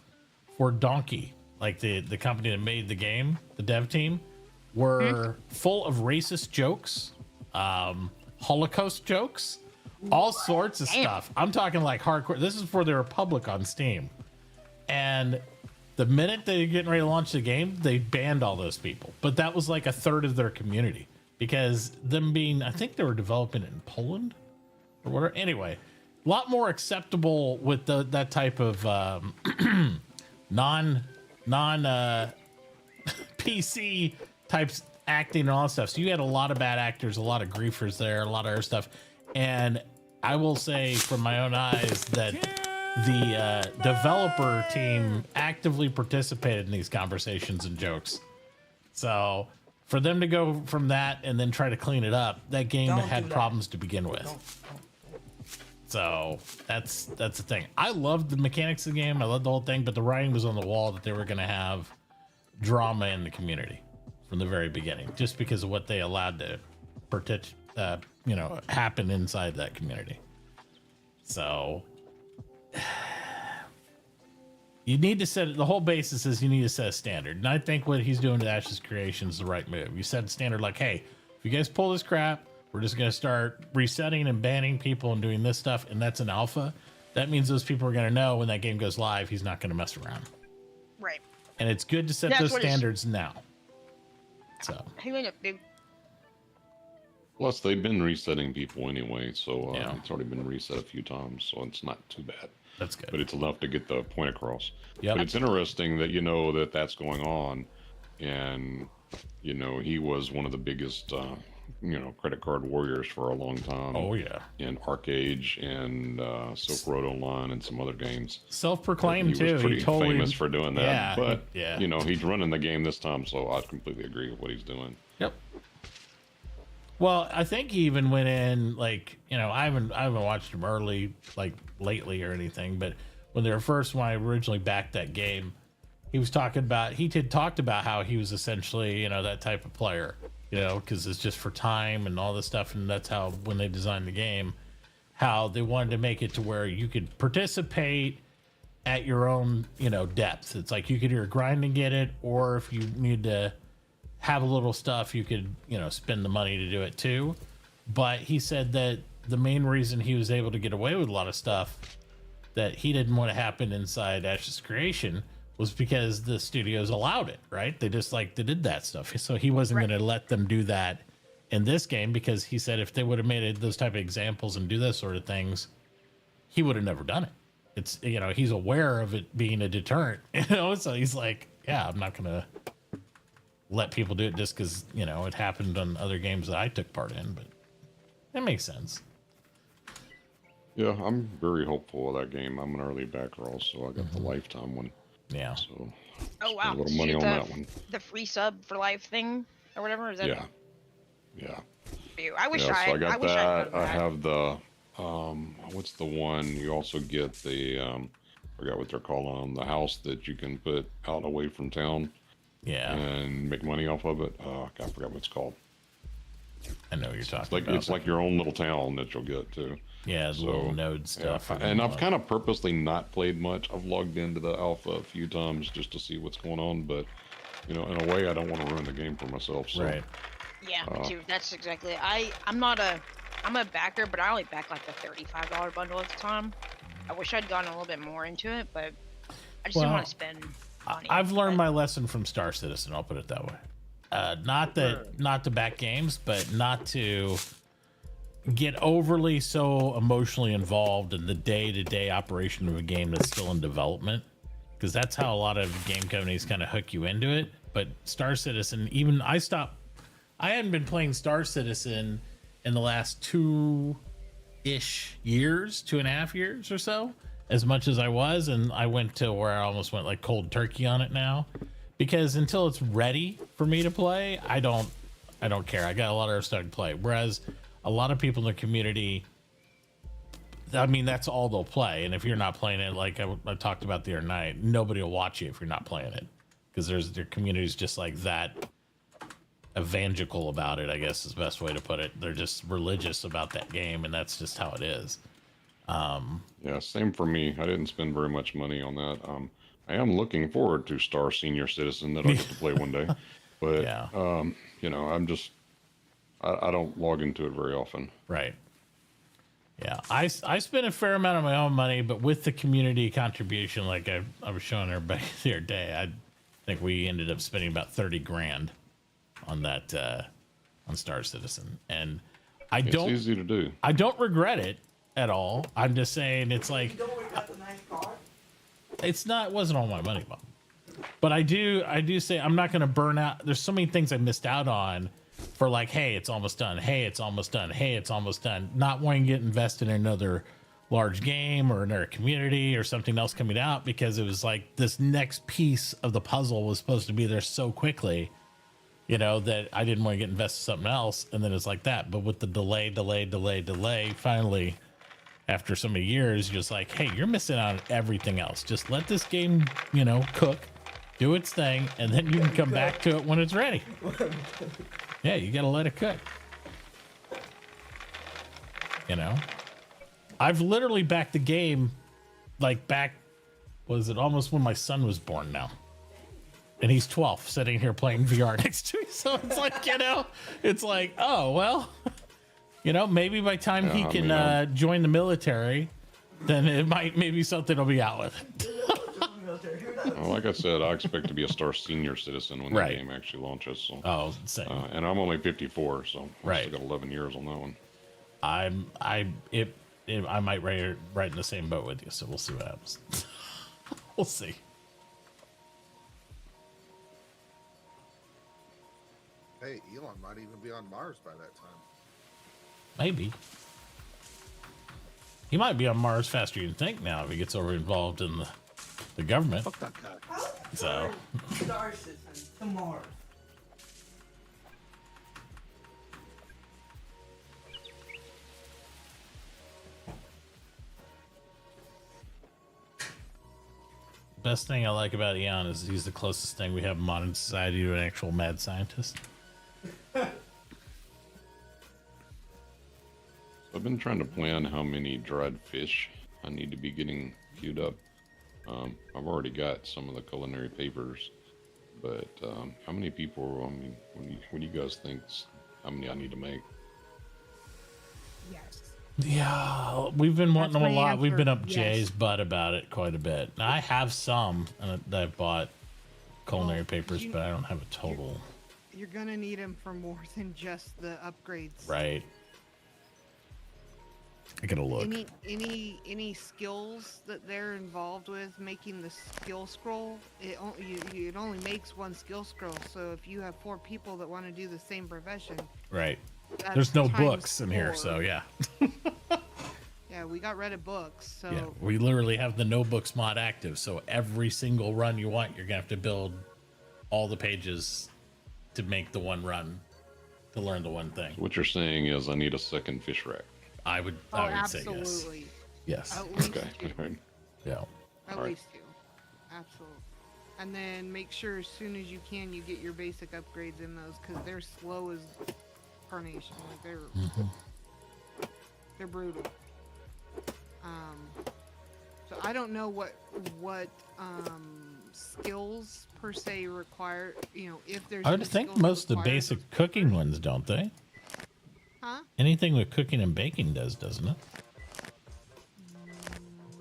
for Donkey, like the company that made the game, the dev team, were full of racist jokes, Holocaust jokes, all sorts of stuff. I'm talking like hardcore. This is for the Republic on Steam. And the minute they were getting ready to launch the game, they banned all those people. But that was like a third of their community because them being, I think they were developing it in Poland or whatever. Anyway, a lot more acceptable with that type of non PC types acting and all that stuff. So you had a lot of bad actors, a lot of griefers there, a lot of other stuff. And I will say from my own eyes that the developer team actively participated in these conversations and jokes. So for them to go from that and then try to clean it up, that game had problems to begin with. So that's the thing. I loved the mechanics of the game. I loved the whole thing, but the writing was on the wall that they were going to have drama in the community from the very beginning, just because of what they allowed to happen inside that community. So you need to set the whole basis is you need to set a standard. And I think what he's doing to Ash's Creation is the right move. You set a standard like, hey, if you guys pull this crap, we're just going to start resetting and banning people and doing this stuff. And that's an alpha. That means those people are going to know when that game goes live, he's not going to mess around. Right. And it's good to set those standards now. So he made a big. Plus, they've been resetting people anyway, so it's already been reset a few times, so it's not too bad. That's good. But it's enough to get the point across. Yeah. But it's interesting that that's going on, and he was one of the biggest credit card warriors for a long time. Oh yeah. In Arcade and Silk Road Online and some other games. Self-proclaimed too. He was pretty totally famous for doing that. Yeah, but he's running the game this time, so I completely agree with what he's doing. Yep. Well, I think he even went in like, I haven't watched him lately or anything, but when I originally backed that game, he was talking about, he had talked about how he was essentially, you know, that type of player, you know, because it's just for time and all this stuff. And that's how, when they designed the game, how they wanted to make it to where you could participate at your own, you know, depth. It's like you could either grind and get it, or if you need to have a little stuff, you could, you know, spend the money to do it too. But he said that the main reason he was able to get away with a lot of stuff that he didn't want to happen inside Ash's Creation was because the studios allowed it, right? They just like, they did that stuff. So he wasn't going to let them do that in this game, because he said if they would have made it, those type of examples and do those sort of things, he would have never done it. It's, you know, he's aware of it being a deterrent, you know? So he's like, yeah, I'm not going to let people do it just because, you know, it happened on other games that I took part in, but that makes sense. Yeah, I'm very hopeful of that game. I'm an early backer also. I got the lifetime one. Yeah. So Oh wow! a little Did money you on get that one. the free sub for life thing or whatever. Is that? Yeah. Yeah. I wish yeah, so I got wish I'd that. done I that. have the what's the one? You also get the I forgot what they're calling them, the house that you can put out away from town. Yeah. And make money off of it. Oh, I forgot what it's called. I know what you're talking Like about. it's like your own little town that you'll get to. Yeah, the little node stuff. Yeah, and I've kind of purposely not played much. I've logged into the alpha a few times just to see what's going on, but you know, in a way, I don't want to ruin the game for myself. So. Right. Yeah, me too. That's exactly it. I'm a backer, but I only back like the $35 bundle at the time. I wish I'd gone a little bit more into it, but I just didn't want to spend money. I've learned my lesson from Star Citizen. I'll put it that way. Not to back games, but not to get overly so emotionally involved in the day-to-day operation of a game that's still in development, because that's how a lot of game companies kind of hook you into it. But Star Citizen, even I hadn't been playing Star Citizen in the last 2-ish years, 2.5 years or so, as much as I was, and I went to where I almost went like cold turkey on it now, because until it's ready for me to play, I don't care. I got a lot of stuff to play. Whereas a lot of people in the community, I mean, that's all they'll play. And if you're not playing it, like I talked about the other night, nobody will watch you if you're not playing it, because their community's just like that evangelical about it, I guess is the best way to put it. They're just religious about that game, and that's just how it is. Yeah, same for me. I didn't spend very much money on that. I am looking forward to Star Senior Citizen that I get to play one day, but yeah. You know, I don't log into it very often. Right. Yeah, I spent a fair amount of my own money, but with the community contribution, like I was showing everybody the other day, I think we ended up spending about 30 grand on that on Star Citizen, and It's easy to do. I don't regret it at all. I'm just saying it's like You don't got the nice car? it wasn't all my money, Bob. But I do say I'm not going to burn out. There's so many things I missed out on for like, hey, it's almost done. Hey, it's almost done. Hey, it's almost done. Not wanting to get invested in another large game or another community or something else coming out, because it was like this next piece of the puzzle was supposed to be there so quickly, you know, that I didn't want to get invested in something else. And then it's like that. But with the delay, finally, after so many years, you're just like, hey, you're missing out on everything else. Just let this game, you know, cook, do its thing, and then you can come back to it when it's ready. Yeah, you got to let it cook. You know? I've literally backed the game, like was it almost when my son was born now? And he's 12, sitting here playing VR next to me. So it's like, you know, it's like, oh, well, you know, maybe by the time he can join the military, then it might, maybe something will be out with it. Well, like I said, I expect to be a Star Senior Citizen when the game actually launches. So. Same. And I'm only 54, so I Right. still got 11 years on that one. I might right in the same boat with you, so we'll see what happens. We'll see. Hey, Elon might even be on Mars by that time. Maybe. He might be on Mars faster than you think now if he gets over involved in the government. Fuck that guy. So. Star Citizen to Mars. best thing I like about Eon is he's the closest thing we have in modern society to an actual mad scientist. I've been trying to plan how many dried fish I need to be getting queued up. I've already got some of the culinary papers, but how many people? I mean, what do you guys think? How many I need to make? Yes. Yeah, we've been wanting them a That's my lot. We've been answer, up yes. Jay's butt about it quite a bit. I have some that I've bought culinary papers, but I don't have a total. You're gonna need them for more than just the upgrades. Right. I gotta look. Any skills that they're involved with making the skill scroll, it only makes one skill scroll. So if you have 4 people that want to do the same profession, Right. that's There's no times books in here, 4. so yeah. Yeah, we got rid of books, so Yeah, we literally have the no books mod active. So every single run you want, you're gonna have to build all the pages to make the one run, to learn the one thing. What you're saying is I need a second fish rack. I would say yes. absolutely. Yes. At least Okay. 2. All right. Yeah. At All right. least 2. Absolutely. And then make sure as soon as you can, you get your basic upgrades in those, because they're slow as carnation. Like they're brutal. So I don't know what skills per se require. You know, if there's. I would any think skills most of the required. basic cooking ones, don't they? Huh? Anything with cooking and baking does, doesn't it?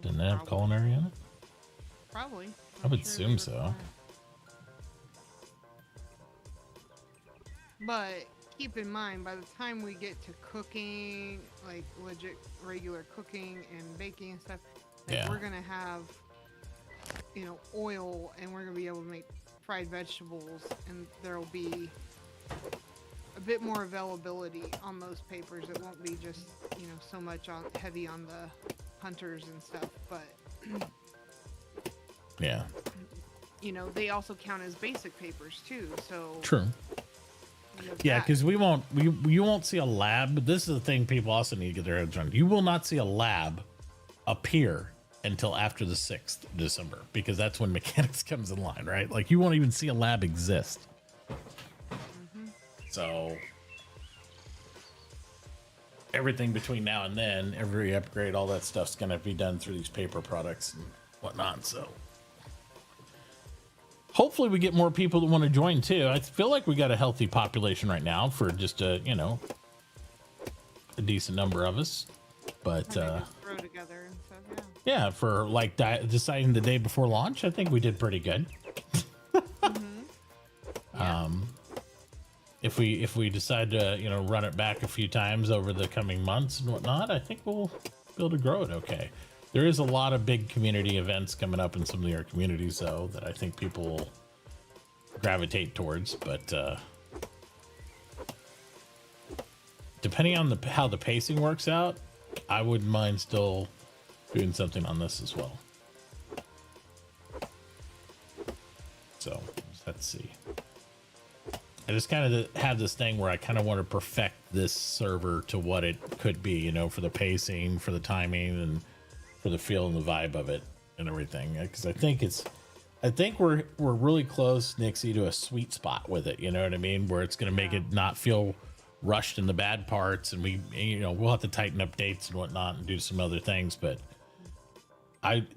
Doesn't it have culinary in it? Probably. I would assume so. But keep in mind, by the time we get to cooking, like legit regular cooking and baking and stuff, like Yeah. we're gonna have, you know, oil, and we're gonna be able to make fried vegetables, and there'll be a bit more availability on those papers. It won't be just, you know, so much heavy on the hunters and stuff, but Yeah. you know, they also count as basic papers too. So True. you know, Yeah, that- because you won't see a lab. But this is the thing people also need to get their heads around. You will not see a lab appear until after the 6th of December, because that's when mechanics comes in line, right? Like you won't even see a lab exist. So everything between now and then, every upgrade, all that stuff's gonna be done through these paper products and whatnot. So hopefully we get more people that want to join too. I feel like we got a healthy population right now for just a decent number of us. But just throw together and stuff. yeah, for like deciding the day before launch, I think we did pretty good. If we decide to run it back a few times over the coming months and whatnot, I think we'll be able to grow it okay. There is a lot of big community events coming up in some of your communities, though, that I think people will gravitate towards. But depending on how the pacing works out, I wouldn't mind still doing something on this as well. So let's see. I just kind of have this thing where I kind of want to perfect this server to what it could be, for the pacing, for the timing, and for the feel and the vibe of it and everything. Because I think we're really close, Nixie, to a sweet spot with it. You know what I mean? Where it's going to make it not feel rushed in the bad parts, and we'll have to tighten up dates and whatnot and do some other things. But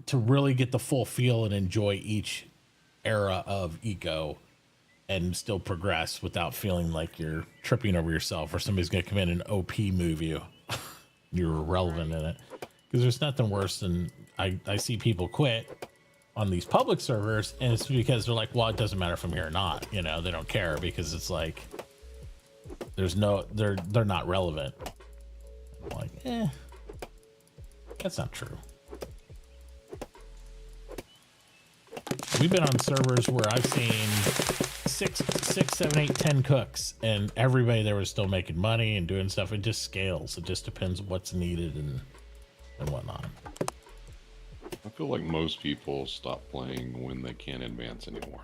to really get the full feel and enjoy each era of Eco and still progress without feeling like you're tripping over yourself or somebody's going to come in and OP move you. You're irrelevant in it. Because there's nothing worse than I see people quit on these public servers, and it's because they're like, well, it doesn't matter if I'm here or not. They don't care, because it's like they're not relevant. I'm like, that's not true. We've been on servers where I've seen 6, 7, 8, 10 cooks, and everybody there was still making money and doing stuff. It just scales. It just depends what's needed and whatnot. I feel like most people stop playing when they can't advance anymore.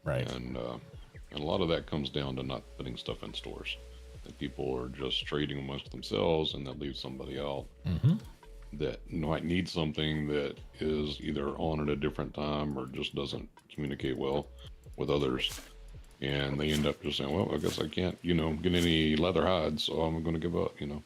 Right. And a lot of that comes down to not putting stuff in stores. That people are just trading amongst themselves, and that leaves somebody out. Mm-hmm. that might need something that is either on at a different time or just doesn't communicate well with others. And they end up just saying, well, I guess I can't, you know, get any leather hides, so I'm going to give up, you know,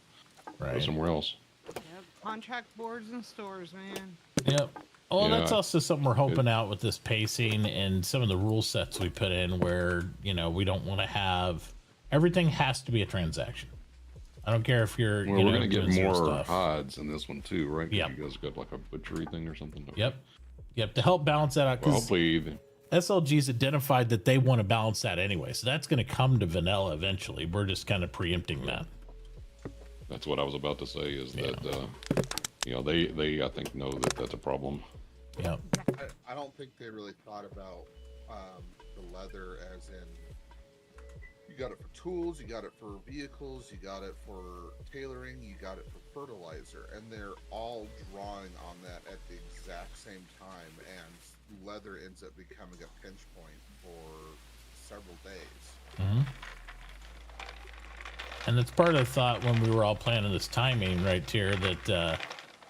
go somewhere else. Yep, contract boards and stores, man. Yep. Well, Yeah, that's also something we're hoping out with this pacing and some of the rule sets we put in where, you know, we don't want to have, everything has to be a transaction. I don't care if you're, Well, you know, we're going to get doing zero more stuff. hides in this one too, right? 'Cause Yep. You guys got like a butchery thing or something? Yep. Yep. To help balance that out. Well, 'Cause hopefully, SLG's identified that they want to balance that anyway. So that's going to come to vanilla eventually. We're just kind of preempting that. that's what I was about to say is that, you know, they, I think, know that that's a problem. Yep. I don't think they really thought about the leather as in you got it for tools, you got it for vehicles, you got it for tailoring, you got it for fertilizer, and they're all drawing on that at the exact same time, and leather ends up becoming a pinch point for several days. Mm-hmm. And it's part of the thought when we were all planning this timing right here that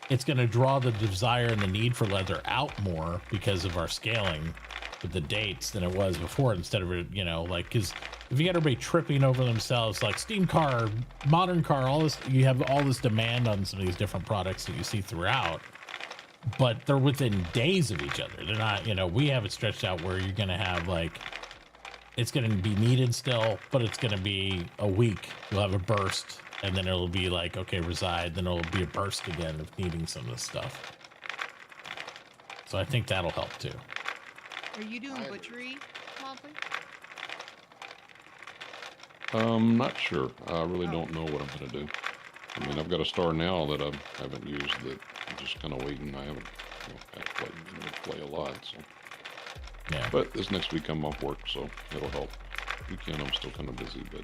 it's going to draw the desire and the need for leather out more because of our scaling with the dates than it was before. Instead of, you know, like, because if you got everybody tripping over themselves, like steam car, modern car, all this, you have all this demand on some of these different products that you see throughout, but they're within days of each other. They're not, you know, we have it stretched out where you're going to have like, it's going to be needed still, but it's going to be a week. You'll have a burst, and then it'll be like, okay, reside. Then it'll be a burst again of needing some of this stuff. So I think that'll help too. Are you doing butchery, Mobley? Not sure. I really don't know what I'm going to do. I mean, I've got a star now that I haven't used that I'm just kind of waiting. I haven't, you know, had to play a lot, so. Yeah. But this next week I'm off work, so it'll help. Weekend I'm still kind of busy, but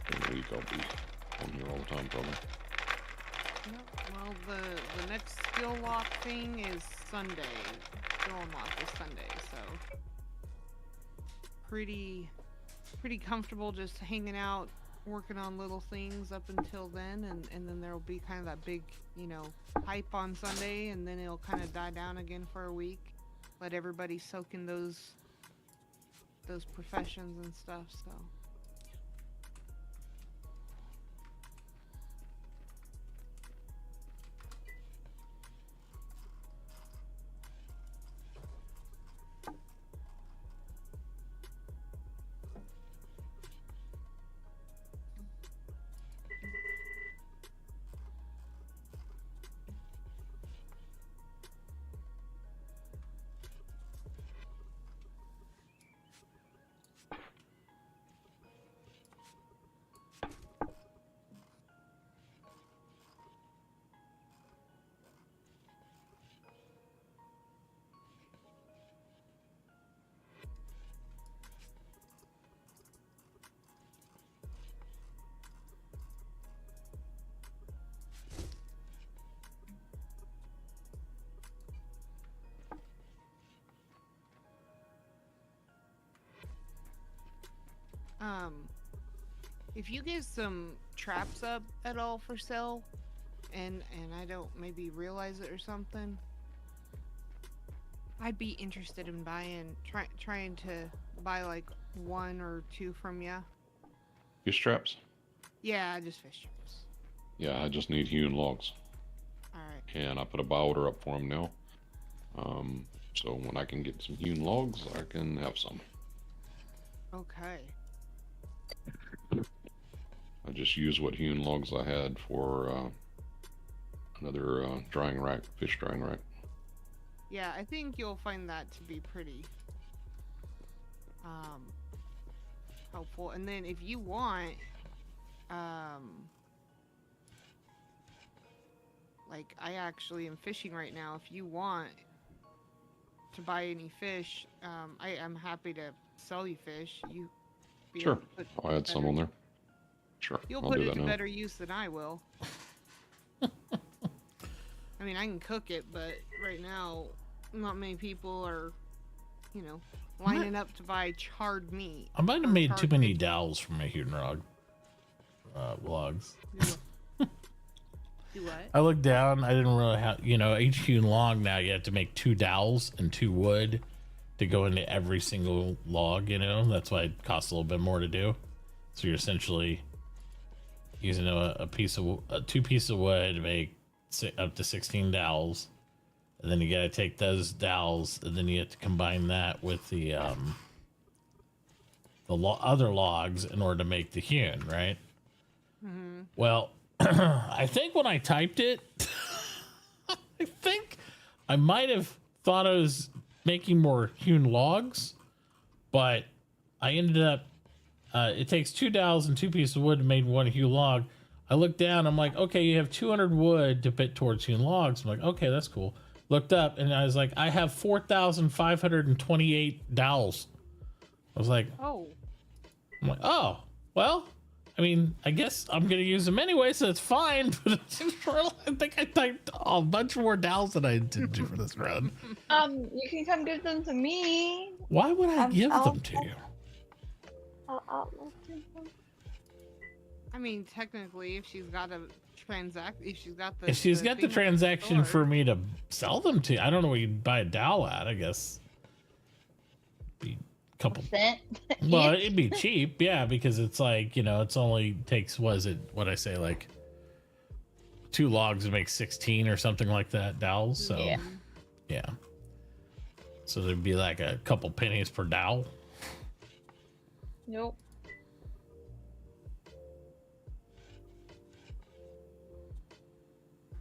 during the week I'll be on here all the time probably. Yep. Well, the next skill lock thing is Sunday. Skill unlock is Sunday, so pretty comfortable just hanging out, working on little things up until then, and then there'll be kind of that big, you know, hype on Sunday, and then it'll kind of die down again for a week. Let everybody soak in those professions and stuff, so. If you get some traps up at all for sale, and I don't maybe realize it or something, I'd be interested in buying, trying to buy like 1 or 2 from you. Fish traps? Yeah, just fish traps. Yeah, I just need hewn logs. Alright. And I put a buy order up for them now. So when I can get some hewn logs, I can have some. Okay. I just used what hewn logs I had for another drying rack, fish drying rack. Yeah, I think you'll find that to be pretty helpful. And then if you want, like I actually am fishing right now. If you want to buy any fish, I'm happy to sell you fish. You Sure, I'll add some on there. Sure, You'll I'll put do it that to now. better use than I will. I mean, I can cook it, but right now, not many people are, you know, lining up to buy charred meat. I might have made too many dowels for my hewn log logs. Do what? I looked down. I didn't really have, each hewn log now you have to make 2 dowels and 2 wood to go into every single log, That's why it costs a little bit more to do. So you're essentially using a 2 pieces of wood to make up to 16 dowels. And then you got to take those dowels and then you have to combine that with the other logs in order to make the hewn, right? Mm-hmm. Well, I think when I typed it, I think I might have thought I was making more hewn logs, but I ended up, it takes 2 dowels and 2 pieces of wood to make 1 hewn log. I looked down, I'm like, okay, you have 200 wood to put towards hewn logs. I'm like, okay, that's cool. Looked up and I was like, I have 4,528 dowels. I was like, Oh. I'm like, oh, well, I mean, I guess I'm going to use them anyway, so it's fine. But I think I typed a bunch more dowels than I did do for this run. You can come give them to me. Why would I give them to you? I'll I mean, technically, if she's got a if she's got the If she's got the thing transaction store. for me to sell them to, I don't know where you'd buy a dowel at, I guess. Be a couple. cent. Well, it'd be cheap, yeah, because it's like, it's only takes, what I say, like 2 logs to make 16 or something like that dowels. So, yeah. So there'd be like a couple pennies per dowel. Nope.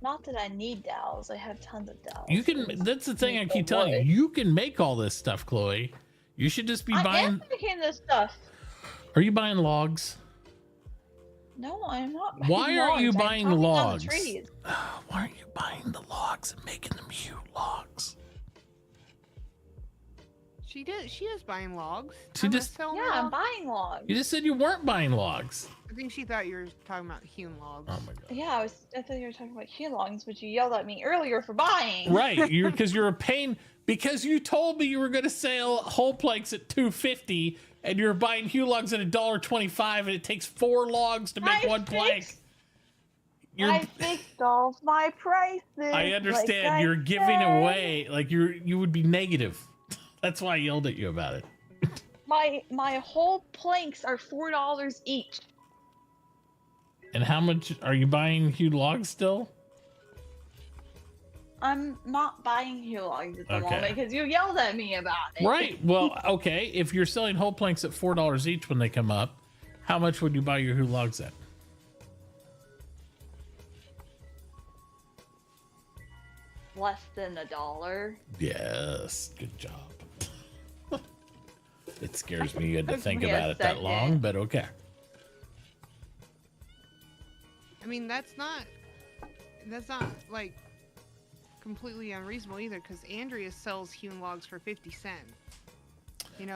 Not that I need dowels. I have tons of dowels. You can, that's the thing I keep telling you. You can make all this stuff, Chloe. You should just be I buying. am making this stuff. Are you buying logs? No, I'm not. Why aren't you buying logs? Trees. Why aren't you buying the logs and making them hewn logs? She is buying logs. She just- I'm buying logs. You just said you weren't buying logs. I think she thought you were talking about hewn logs. Oh my god. Yeah, I thought you were talking about hewn logs, but you yelled at me earlier for buying. Right, because you're a pain. Because you told me you were going to sell whole planks at $2.50, and you're buying hewn logs at $1.25, and it takes 4 logs to make 1 plank. I fixed all my prices. I understand like you're I giving said. away, like you would be negative. That's why I yelled at you about it. My whole planks are $4 each. And how much are you buying hewn logs still? I'm not buying hewn logs at the Okay. moment because you yelled at me about it. Right. Well, okay. If you're selling whole planks at $4 each when they come up, how much would you buy your hewn logs at? Less than $1. Yes. Good job. It scares me you had to Give think me a about it that second. long, but okay. I mean, that's not like completely unreasonable either, because Andrea sells hewn logs for 50 cents.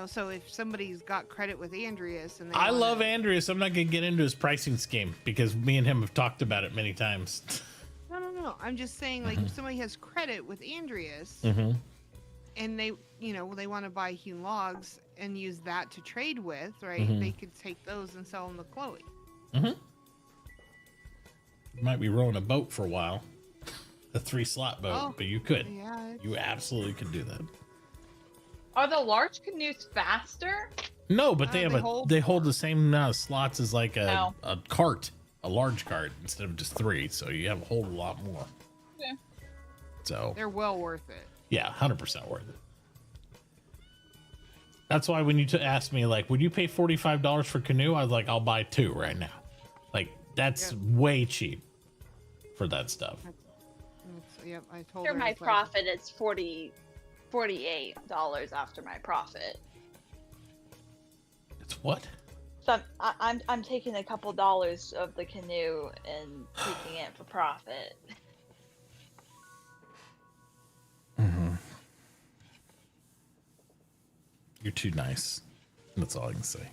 So if somebody's got credit with Andreas and I love Andreas. I'm not going to get into his pricing scheme because me and him have talked about it many times. No. I'm just saying, like, if somebody has credit with Andreas and they want to buy hewn logs and use that to trade with, right? They could take those and sell them to Chloe. You might be rowing a boat for a while. A 3-slot boat, but you could. Yeah. You absolutely could do that. Are the large canoes faster? No, but they they hold the same amount of slots as like No. a cart, a large cart instead of just 3. So you have a whole lot more. Yeah. So They're well worth it. yeah, 100% worth it. That's why when you asked me, like, would you pay $45 for canoe? I was like, I'll buy 2 right now. Like, that's way cheap for that stuff. Yep, I told After her. my it's like- profit, it's $48 after my profit. It's what? So I'm taking a couple dollars of the canoe and taking it for profit. You're too nice. That's all I can say.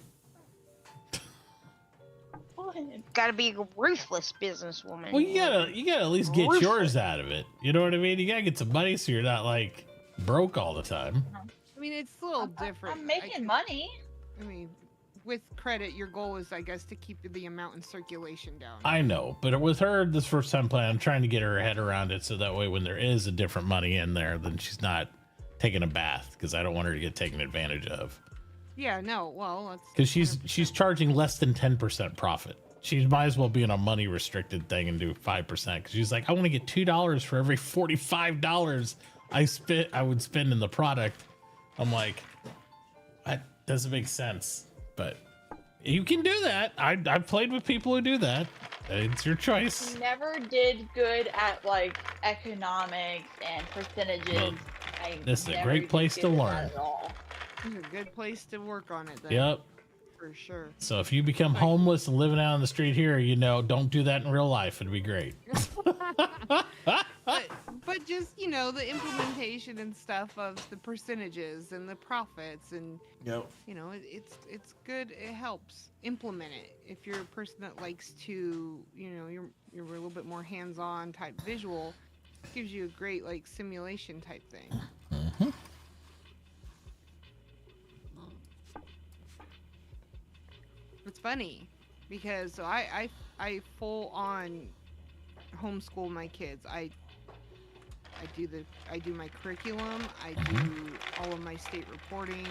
Got to be a ruthless businesswoman. Well, you gotta at least get Ruthless. yours out of it. You know what I mean? You gotta get some money so you're not like broke all the time. I mean, it's a little different. I'm making money. I mean, with credit, your goal is, I guess, to keep the amount in circulation down. I know, but with her, this first time playing, I'm trying to get her head around it so that way when there is a different money in there, then she's not taking a bath, because I don't want her to get taken advantage of. Yeah, no, well, that's Because she's charging less than 10% profit. She might as well be in a money restricted thing and do 5%. Because she's like, I want to get $2 for every $45 I would spend in the product. I'm like, that doesn't make sense. But you can do that. I've played with people who do that. It's your choice. Never did good at like economics and percentages. Well, this is a great place to learn. It's a good place to work on it then. Yep. For sure. So if you become homeless and living out on the street here, don't do that in real life. It'd be great. But just, the implementation and stuff of the percentages and the profits and, it's good. It helps implement it. If you're a person that likes to, you're a little bit more hands-on type visual, it gives you a great, like, simulation type thing. Mm-hmm. It's funny because I full on homeschool my kids. I do my curriculum. I do all of my state reporting.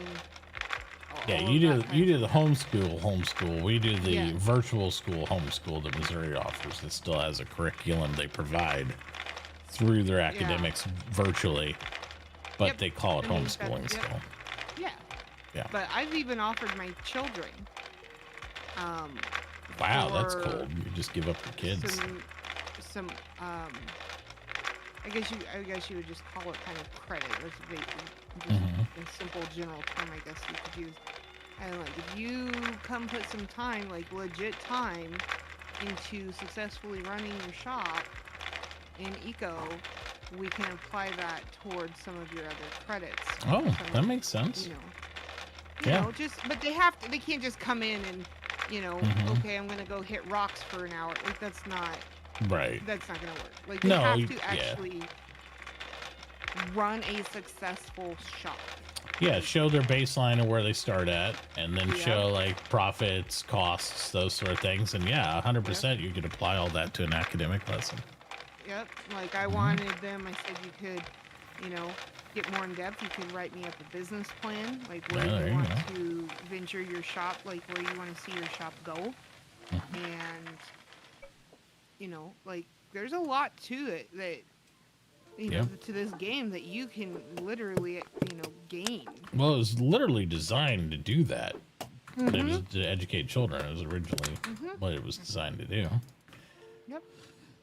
Yeah, you do the homeschool. We do the virtual school homeschool that Missouri offers. It still has a curriculum they provide through their academics virtually, but they call it homeschooling still. Yeah. Yeah. But I've even offered my children. Wow, that's cool. You just give up your kids. Some I guess you would just call it kind of credit. That's a simple general term I guess you could use. And like if you come put some time, like legit time, into successfully running your shop in eco, we can apply that towards some of your other credits. Oh, that makes sense. But they can't just come in and okay, I'm gonna go hit rocks for an hour. Like that's not right. That's not gonna work. Like they have to actually run a successful shop. Yeah, show their baseline of where they start at, and then show like profits, costs, those sort of things. And 100% you could apply all that to an academic lesson. Yep. Like I wanted them. I said you could, get more in depth. You could write me up a business plan, like where you want to venture your shop, like where you want to see your shop go, and like there's a lot to it that to this game that you can literally gain. Well, it was literally designed to do that. It was to educate children. It was originally what it was designed to do. Yep.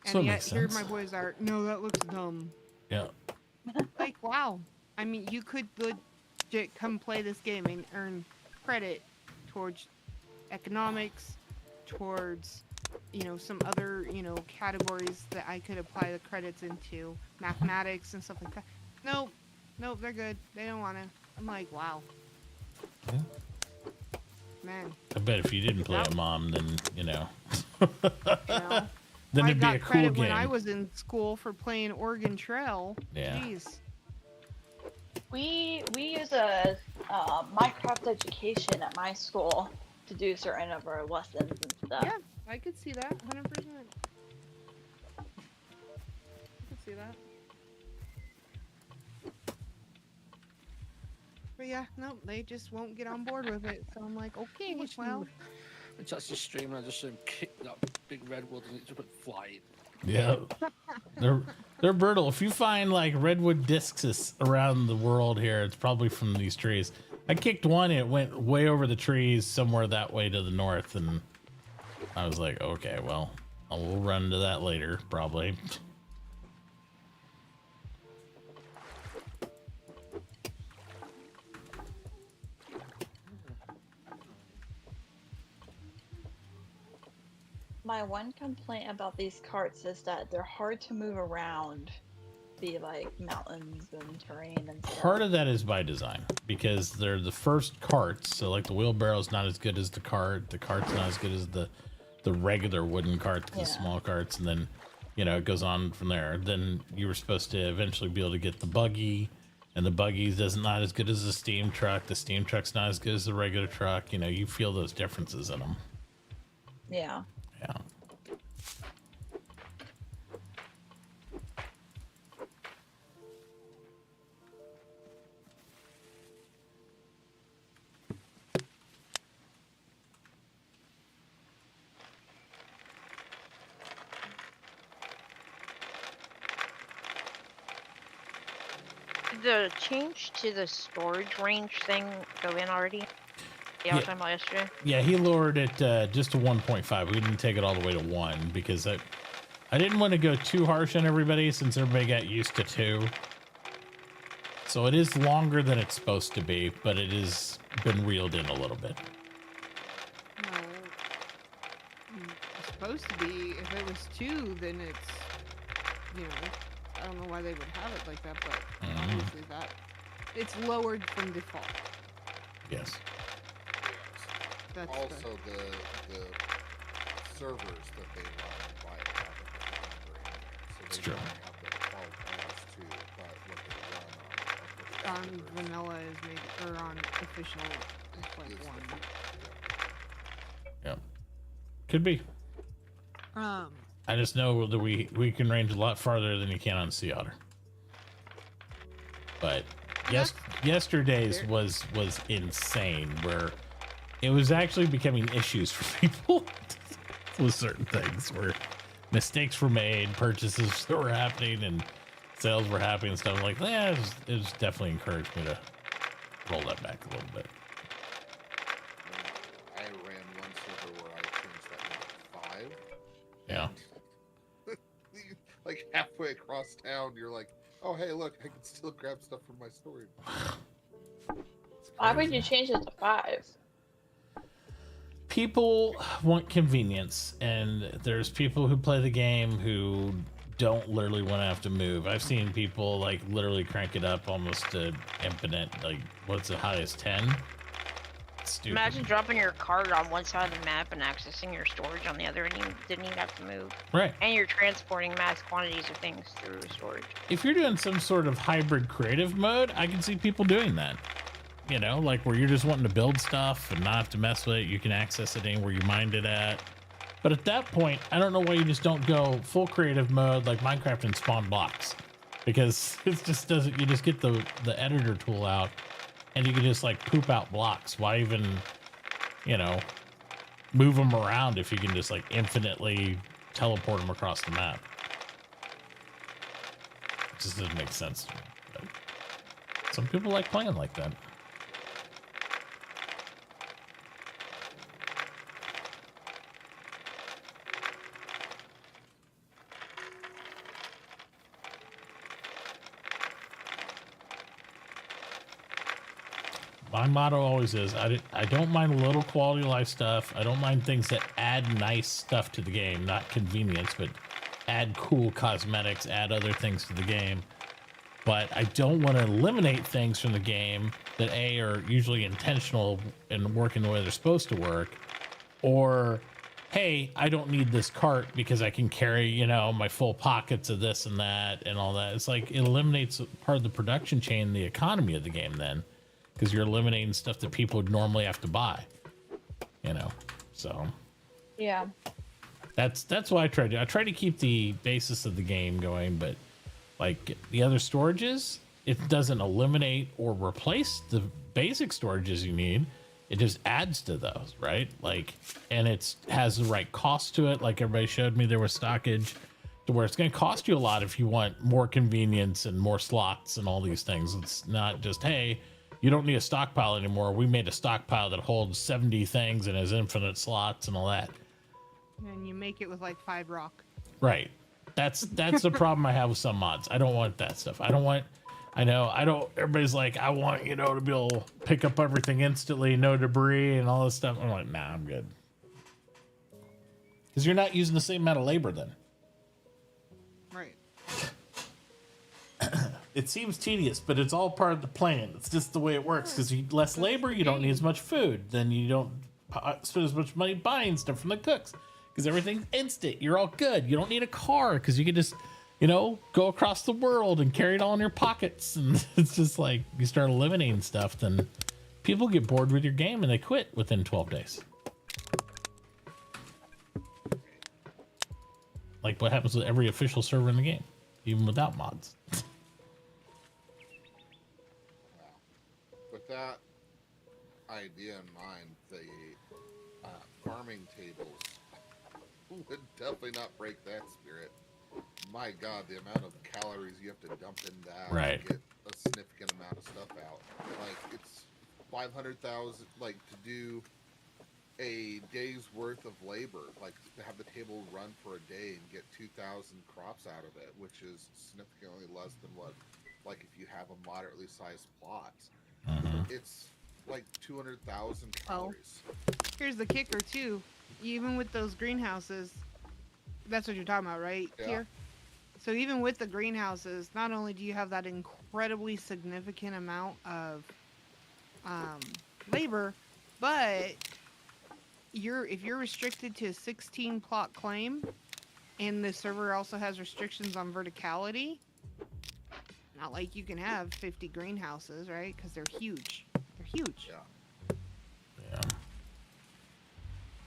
So and yet here my boys are, no, that looks dumb. Yeah. Like, wow. I mean, you could legit come play this game and earn credit towards economics, towards, some other, categories that I could apply the credits into, mathematics and stuff like that. Nope, they're good. They don't want to. I'm like, wow. Yeah. Man. I bet if you didn't play a mom, then, then I it'd be got a cool credit game. when I was in school for playing Oregon Trail. Yeah. Jeez. We use a Minecraft education at my school to do certain of our lessons and stuff. Yeah, I could see that 100%. I could see that. But yeah, no, they just won't get on board with it. So I'm like, okay, well. It's actually streaming. I just kick that big redwood and it just went flying. Yeah, they're brutal. If you find like redwood discs around the world here, it's probably from these trees. I kicked one, it went way over the trees somewhere that way to the north, and I was like, okay, well, we'll run into that later, probably. My one complaint about these carts is that they're hard to move around, be like mountains and terrain and stuff. Part of that is by design because they're the first carts, so like the wheelbarrow's not as good as the cart's not as good as the regular wooden cart, the small carts, and then it goes on from there. Then you were supposed to eventually be able to get the buggy, and the buggies is not as good as the steam truck. The steam truck's not as good as the regular truck. You know, you feel those differences in them. Yeah. Yeah. Did the change to the storage range thing go in already? Yeah, I was talking about yesterday. Yeah, he lowered it just to 1.5. We didn't take it all the way to 1 because I didn't want to go too harsh on everybody since everybody got used to 2. So it is longer than it's supposed to be, but it has been reeled in a little bit. No. It's supposed to be. If it was 2, then it's, you know, I don't know why they would have it like that, but obviously that it's lowered from default. Yes. That's also the servers that they run by have a number in there, so It's they true. don't have the default as to but what they run on official servers. vanilla is maybe, or on official it's like Is 1. Yeah. Could be. I just know that we can range a lot farther than you can on Sea Otter. But yesterday's was insane, where it was actually becoming issues for people with certain things, where mistakes were made, purchases that were happening, and sales were happening and stuff like that. It was definitely encouraged me to roll that back a little bit. I ran one server where I changed that to 5. Yeah. Like halfway across town, you're like, oh hey, look, I can still grab stuff from my storage. Why would you change it to 5? People want convenience, and there's people who play the game who don't literally want to have to move. I've seen people like literally crank it up almost to infinite, like what's the highest, 10? Stupid. Imagine dropping your card on one side of the map and accessing your storage on the other, and you didn't even have to move. Right. And you're transporting mass quantities of things through storage. If you're doing some sort of hybrid creative mode, I can see people doing that. You know, like where you're just wanting to build stuff and not have to mess with it. You can access it anywhere you mind it at. But at that point, I don't know why you just don't go full creative mode like Minecraft and spawn blocks, because it just doesn't. You just get the editor tool out, and you can just like poop out blocks. Why even, you know, move them around if you can just like infinitely teleport them across the map? It just doesn't make sense to me. But some people like playing like that. My motto always is, I don't mind a little quality of life stuff. I don't mind things that add nice stuff to the game, not convenience, but add cool cosmetics, add other things to the game. But I don't want to eliminate things from the game that A, are usually intentional and working the way they're supposed to work, or, hey, I don't need this cart because I can carry, you know, my full pockets of this and that and all that. It's like it eliminates part of the production chain, the economy of the game then, because you're eliminating stuff that people would normally have to buy, you know. So Yeah. that's what I try to do. I try to keep the basis of the game going, but like the other storages, it doesn't eliminate or replace the basic storages you need. It just adds to those, right? Like, and it has the right cost to it. Like everybody showed me, there was stockage to where it's going to cost you a lot if you want more convenience and more slots and all these things. It's not just, hey, you don't need a stockpile anymore. We made a stockpile that holds 70 things and has infinite slots and all that. And you make it with like 5 rock. Right. That's the problem I have with some mods. I don't want that stuff. Everybody's like, I want, you know, to be able to pick up everything instantly, no debris and all this stuff. I'm like, nah, I'm good. Because you're not using the same amount of labor then. Right. It seems tedious, but it's all part of the plan. It's just the way it works. Because less labor, you don't need as much food. Then you don't spend as much money buying stuff from the cooks. Because everything's instant. You're all good. You don't need a car because you can just you know, go across the world and carry it all in your pockets. And it's just like you start eliminating stuff, then people get bored with your game and they quit within 12 days. Like what happens with every official server in the game, even without mods. With that idea in mind, the farming tables would definitely not break that spirit. My God, the amount of calories you have to dump in that Right. to get a significant amount of stuff out. Like, it's 500,000, like, to do a day's worth of labor, like, to have the table run for a day and get 2,000 crops out of it, which is significantly less than what, like, if you have a moderately sized plot. It's like 200,000 calories. Here's the kicker, too. Even with those greenhouses, that's what you're talking about, right? Yeah. Here. So even with the greenhouses, not only do you have that incredibly significant amount of labor, but if you're restricted to a 16 plot claim, and the server also has restrictions on verticality, not like you can have 50 greenhouses, right? Because they're huge. They're huge. Yeah. Yeah.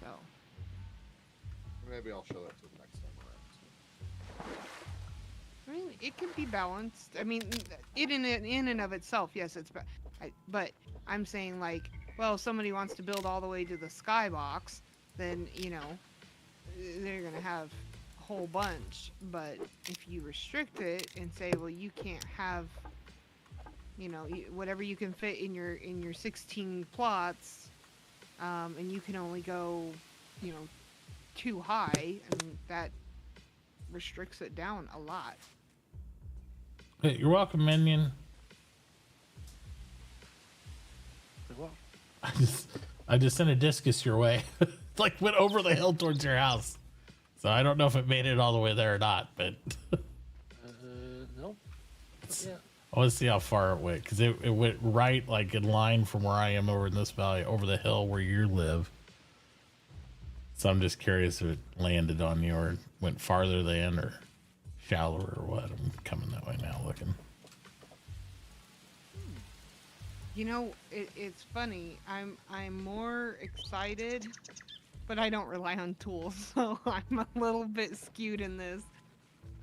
So. Maybe I'll show that to the next time around. I mean, it can be balanced. I mean, it in and of itself, yes, it's. But I'm saying, like, well, if somebody wants to build all the way to the skybox, then you know they're gonna have a whole bunch. But if you restrict it and say, well, you can't have, you know, whatever you can fit in your 16 plots, and you can only go, you know, too high, I mean, that restricts it down a lot. Hey, you're welcome, Minion. What? I just sent a discus your way. Like went over the hill towards your house. So I don't know if it made it all the way there or not, but no. Yeah. I want to see how far it went, because it went right like in line from where I am over in this valley over the hill where you live. So I'm just curious if it landed on you or went farther than or shallower or what. I'm coming that way now looking. You know, it's funny. I'm more excited, but I don't rely on tools, so I'm a little bit skewed in this.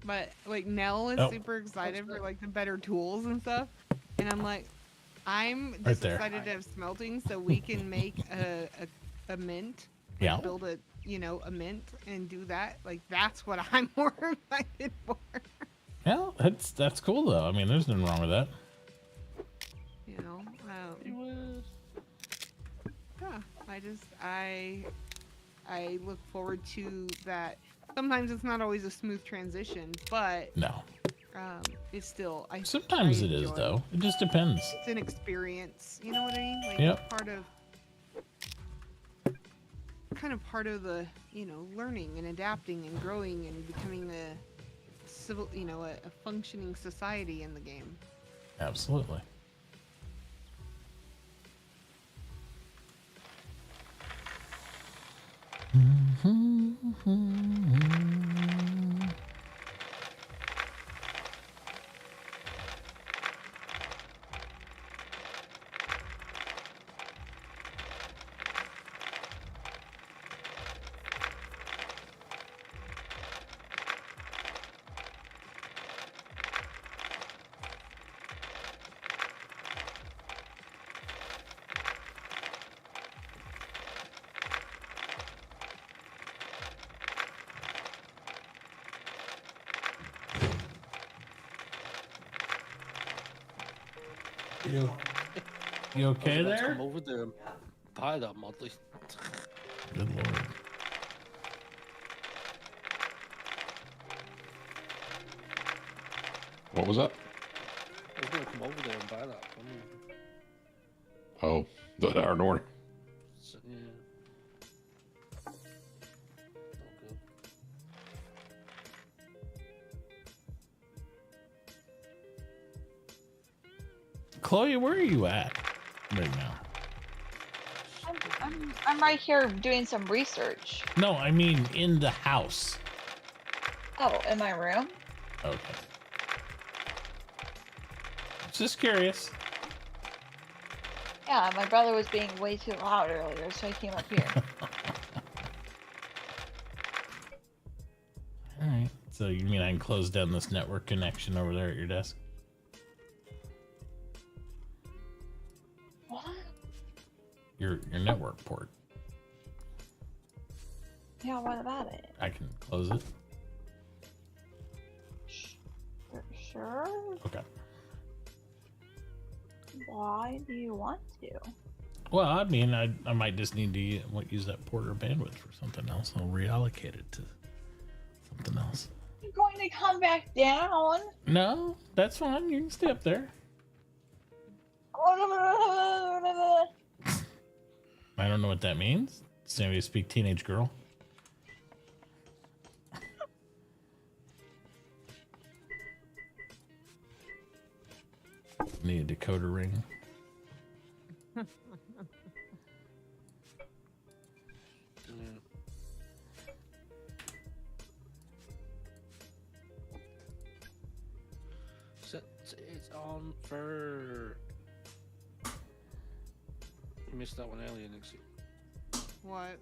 But like Nell is super excited for like the better tools and stuff, and I'm like, I'm just excited to have smelting so we can make a mint. Yeah. Build a mint and do that. Like that's what I'm more excited for. Yeah, that's cool though. I mean, there's nothing wrong with that. You know, yeah. I look forward to that. Sometimes it's not always a smooth transition, but no, it's still. Sometimes it is though. It just depends. It's an experience. You know what I mean? Like yep. Kind of part of the, you know, learning and adapting and growing and becoming a civil, you know, a functioning society in the game. Absolutely. You okay there? Come over there and buy that monthly. Good lord. What was that? I was gonna come over there and buy that from you. Oh, the Iron Order. So, yeah. Okay. Chloe, where are you at right now? I'm right here doing some research. No, I mean in the house. Oh, in my room? Okay. Just curious. Yeah, my brother was being way too loud earlier, so I came up here. All right. So you mean I can close down this network connection over there at your desk? What? Your network port. Yeah, what about it? I can close it. Sure. Okay. Why do you want to? Well, I mean, I might just need to use that port or bandwidth for something else. I'll reallocate it to something else. You're going to come back down? No, that's fine. You can stay up there. I I don't know what that means. Sammy to speak teenage girl. Need a decoder ring. Set it on for. You missed that one earlier, Nixie. What?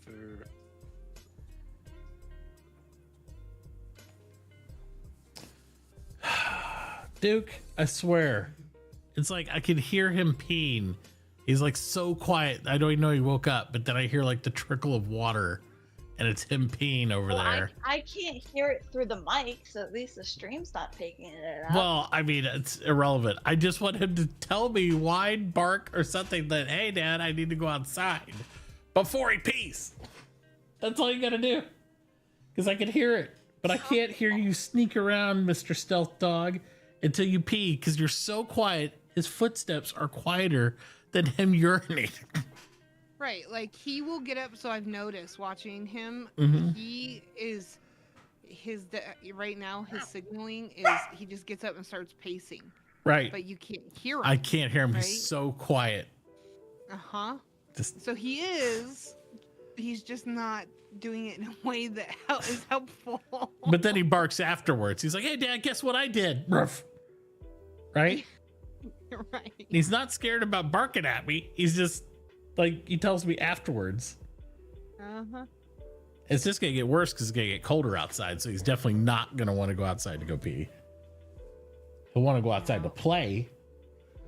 For. Duke, I swear. It's like I could hear him peeing. He's like so quiet. I don't even know he woke up, but then I hear like the trickle of water and it's him peeing over there. I can't hear it through the mic, so at least the stream's not picking it up. Well, I mean, it's irrelevant. I just want him to tell me, whine, bark, or something that, hey, Dad, I need to go outside before he pees. That's all you got to do. Because I can hear it. But I can't hear you sneak around, Mr. Stealth Dog, until you pee because you're so quiet. His footsteps are quieter than him urinating. Right, like he will get up. So I've noticed watching him. Mhm. He is right now. His signaling is he just gets up and starts pacing. Right. But you can't hear him. I can't hear him. Right? He's so quiet. So he's just not doing it in a way that is helpful. But then he barks afterwards. He's like, hey, Dad, guess what I did? Ruff. Right? Right. He's not scared about barking at me. He's just like, he tells me afterwards. Uh-huh. It's just going to get worse because it's going to get colder outside. So he's definitely not going to want to go outside to go pee. He'll want to go outside to play,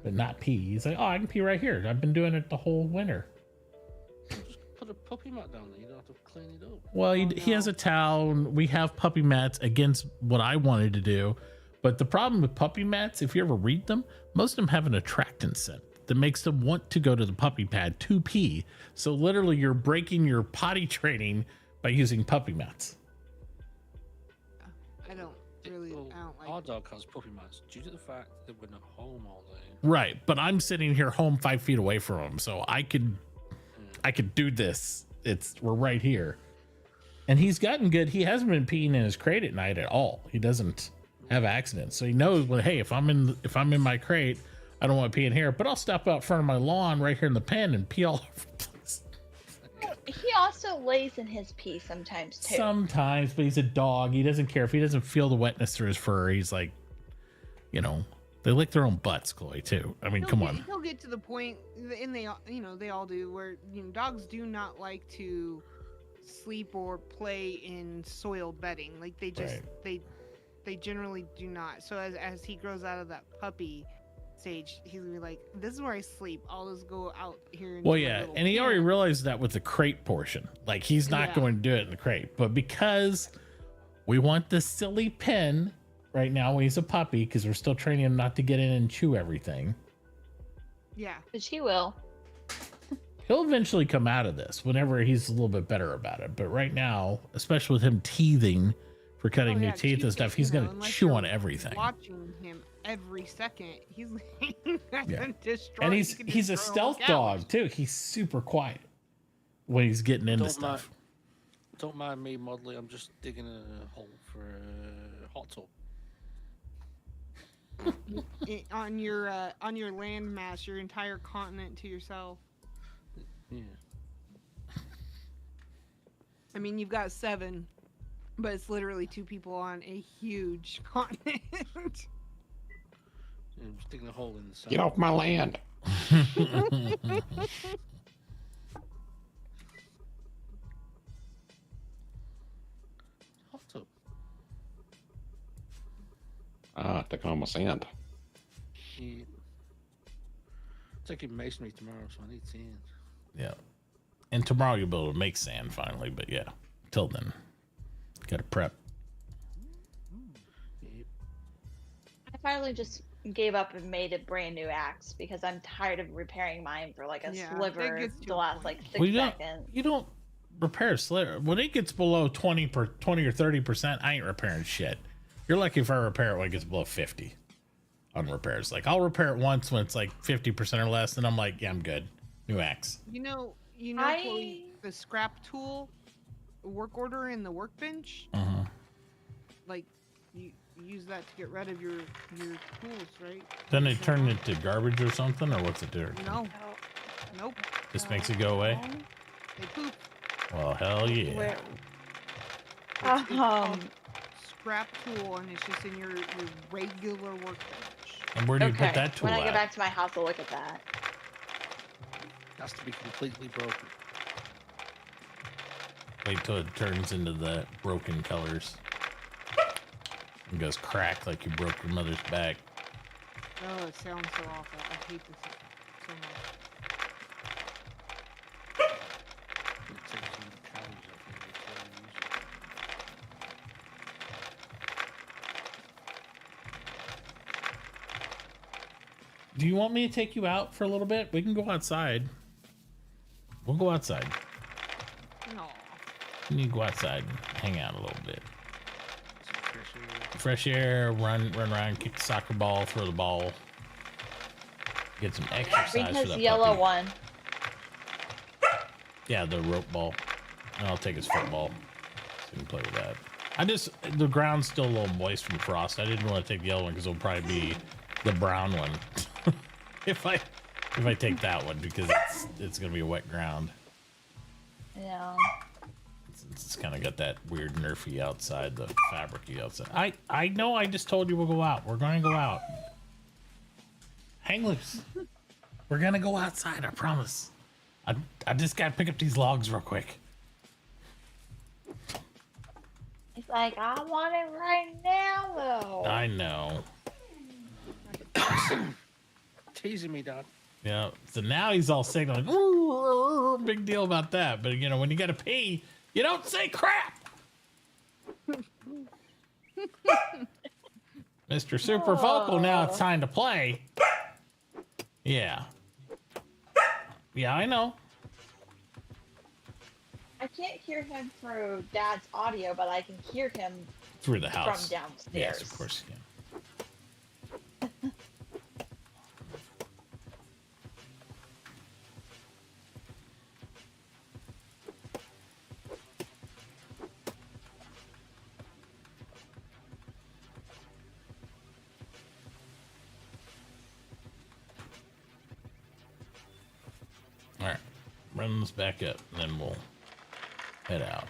but not pee. He's like, oh, I can pee right here. I've been doing it the whole winter. Just put a puppy mat down there. You don't have to clean it up. Well, he has a towel. We have puppy mats against what I wanted to do. But the problem with puppy mats, if you ever read them, most of them have an attractant scent that makes them want to go to the puppy pad to pee. So literally you're breaking your potty training by using puppy mats. I don't like our dog has puppy mats due to the fact that we're not home all day. Right. But I'm sitting here home 5 feet away from him. So I could do this. We're right here. And he's gotten good. He hasn't been peeing in his crate at night at all. He doesn't have accidents. So he knows, well, hey, if I'm in my crate, I don't want to pee in here, but I'll step out front of my lawn right here in the pen and pee all over the place. He also lays in his pee sometimes too. Sometimes, but he's a dog. He doesn't care if he doesn't feel the wetness through his fur. He's like, they lick their own butts, Chloe, too. I mean, come on. He'll get to the point, and they all do, where dogs do not like to sleep or play in soiled bedding. Like they just they generally do not. So as he grows out of that puppy stage, he's gonna be like, this is where I sleep. I'll just go out here. Well, yeah, and he already realized that with the crate portion. Like, he's not going to do it in the crate. But because we want the silly pen right now when he's a puppy, because we're still training him not to get in and chew everything. Yeah. Which he will. He'll eventually come out of this whenever he's a little bit better about it. But right now, especially with him teething for cutting new teeth and stuff, he's going to chew on everything. Watching him every second, he's And he's a stealth dog too. He's super quiet when he's getting into stuff. Don't mind me, Modley. I'm just digging a hole for a hot tub. on your land mass, your entire continent to yourself. Yeah. I mean, you've got 7. But it's literally two people on a huge continent. And sticking a hole in the side. Get off my land. Hot tub. Taking on my sand. Yeah. Taking masonry tomorrow, so I need sand. Yeah. And tomorrow you'll be able to make sand finally, but yeah. Till then, gotta prep. Yep. I finally just gave up and made a brand new axe because I'm tired of repairing mine for like a Yeah, that sliver gets to to a last point. like 6 Well, seconds. you don't repair a sliver. When it gets below 20 or 30%, I ain't repairing shit. You're lucky if I repair it when it gets below 50 on repairs. Like, I'll repair it once when it's like 50% or less, and I'm like, yeah, I'm good. New axe. You know, I- Chloe, the scrap tool work order in the workbench. Uh-huh. Like, you use that to get rid of your tools, right? Then it turn into garbage or something, or what's it do? No. Nope. Just makes it go away? They poop. Well, hell yeah. Where? It's called scrap tool, and it's just in your regular workbench. And where do you Okay. put that tool When I get at? back to my house, I'll look at that. Has to be completely broken. Wait till it turns into the broken colors. It goes crack like you broke your mother's back. Oh, it sounds so awful. I hate this so much. It takes some of the calories off of it before you use it. Do you want me to take you out for a little bit? We can go outside. We'll go outside. No. You need to go outside and hang out a little bit. Some fresh air. Fresh air, run around, kick the soccer ball, throw the ball. Get some exercise Bring for his that yellow puppy. one. Yeah, the rope ball. And I'll take his football. So you can play with that. The ground's still a little moist from frost. I didn't want to take the yellow one because it'll probably be the brown one. if I take that one, because it's gonna be a wet ground. Yeah. It's kind of got that weird nerfy outside, the fabricy outside. I know. I just told you we'll go out. We're going to go out. Hang loose. We're gonna go outside. I promise. I just gotta pick up these logs real quick. He's like, I want it right now, though. I know. Teasing me, Dad. Yeah. So now he's all signaling. Ooh, big deal about that. But you know, when you gotta pee, you don't say crap. Mr. Super Vocal, now it's time to play. Yeah. Yeah, I know. I can't hear him through Dad's audio, but I can hear him Through the house. from downstairs. Yes, of course you can. All right, run this back up, and then we'll head out.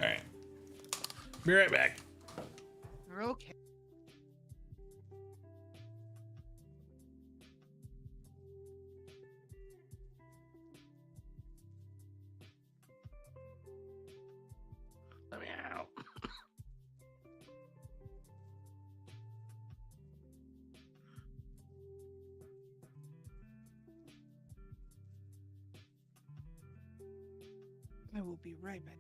All right. Be right back. Okay. Let me out. I will be right back.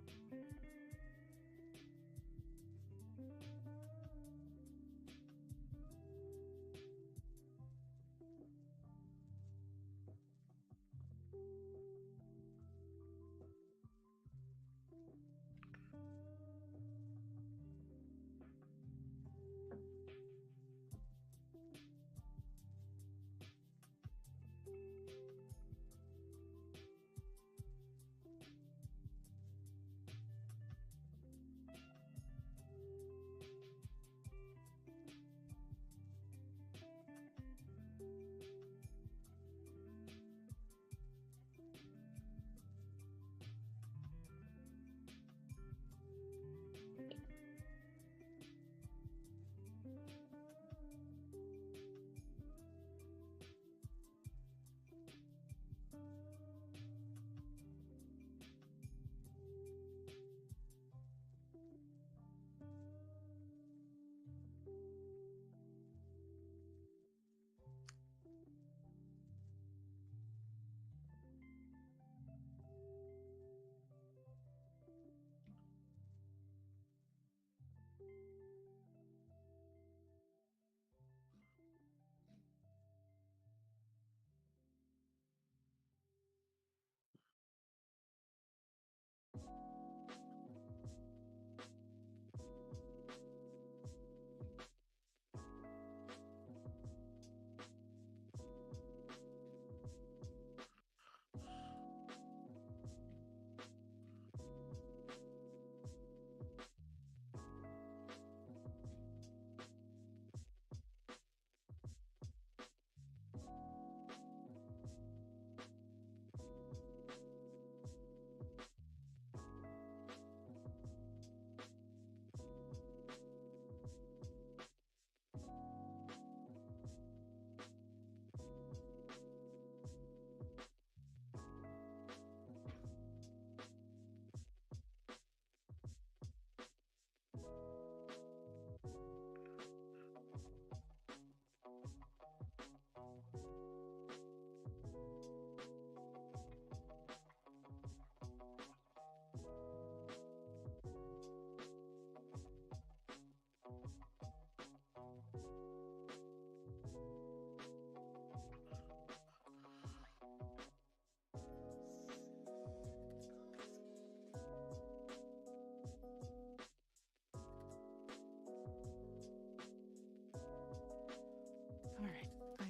All right. I am.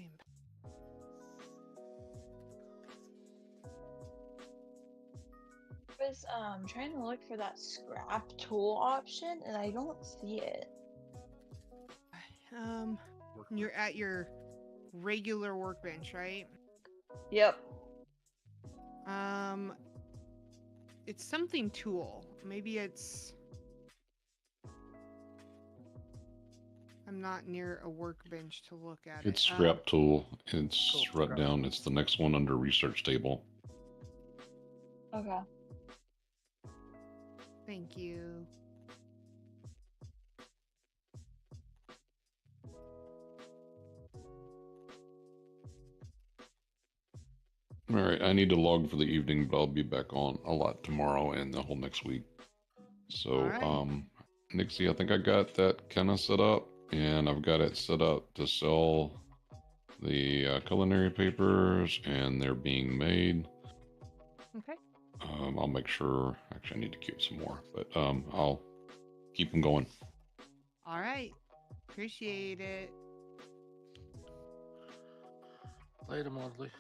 I was trying to look for that scrap tool option and I don't see it. You're at your regular workbench, right? Yep. It's something tool. Maybe it's. I'm not near a workbench to look at It's it. scrap tool. It's right down. It's the next one under research table. Okay. Thank you. All right, I need to log for the evening, but I'll be back on a lot tomorrow and the whole next week. So, right. Nixie, I think I got that kind of set up, and I've got it set up to sell the culinary papers, and they're being made. Okay. I'll make sure. Actually, I need to keep some more, but I'll keep them going. All right. Appreciate it. Later, Maudley.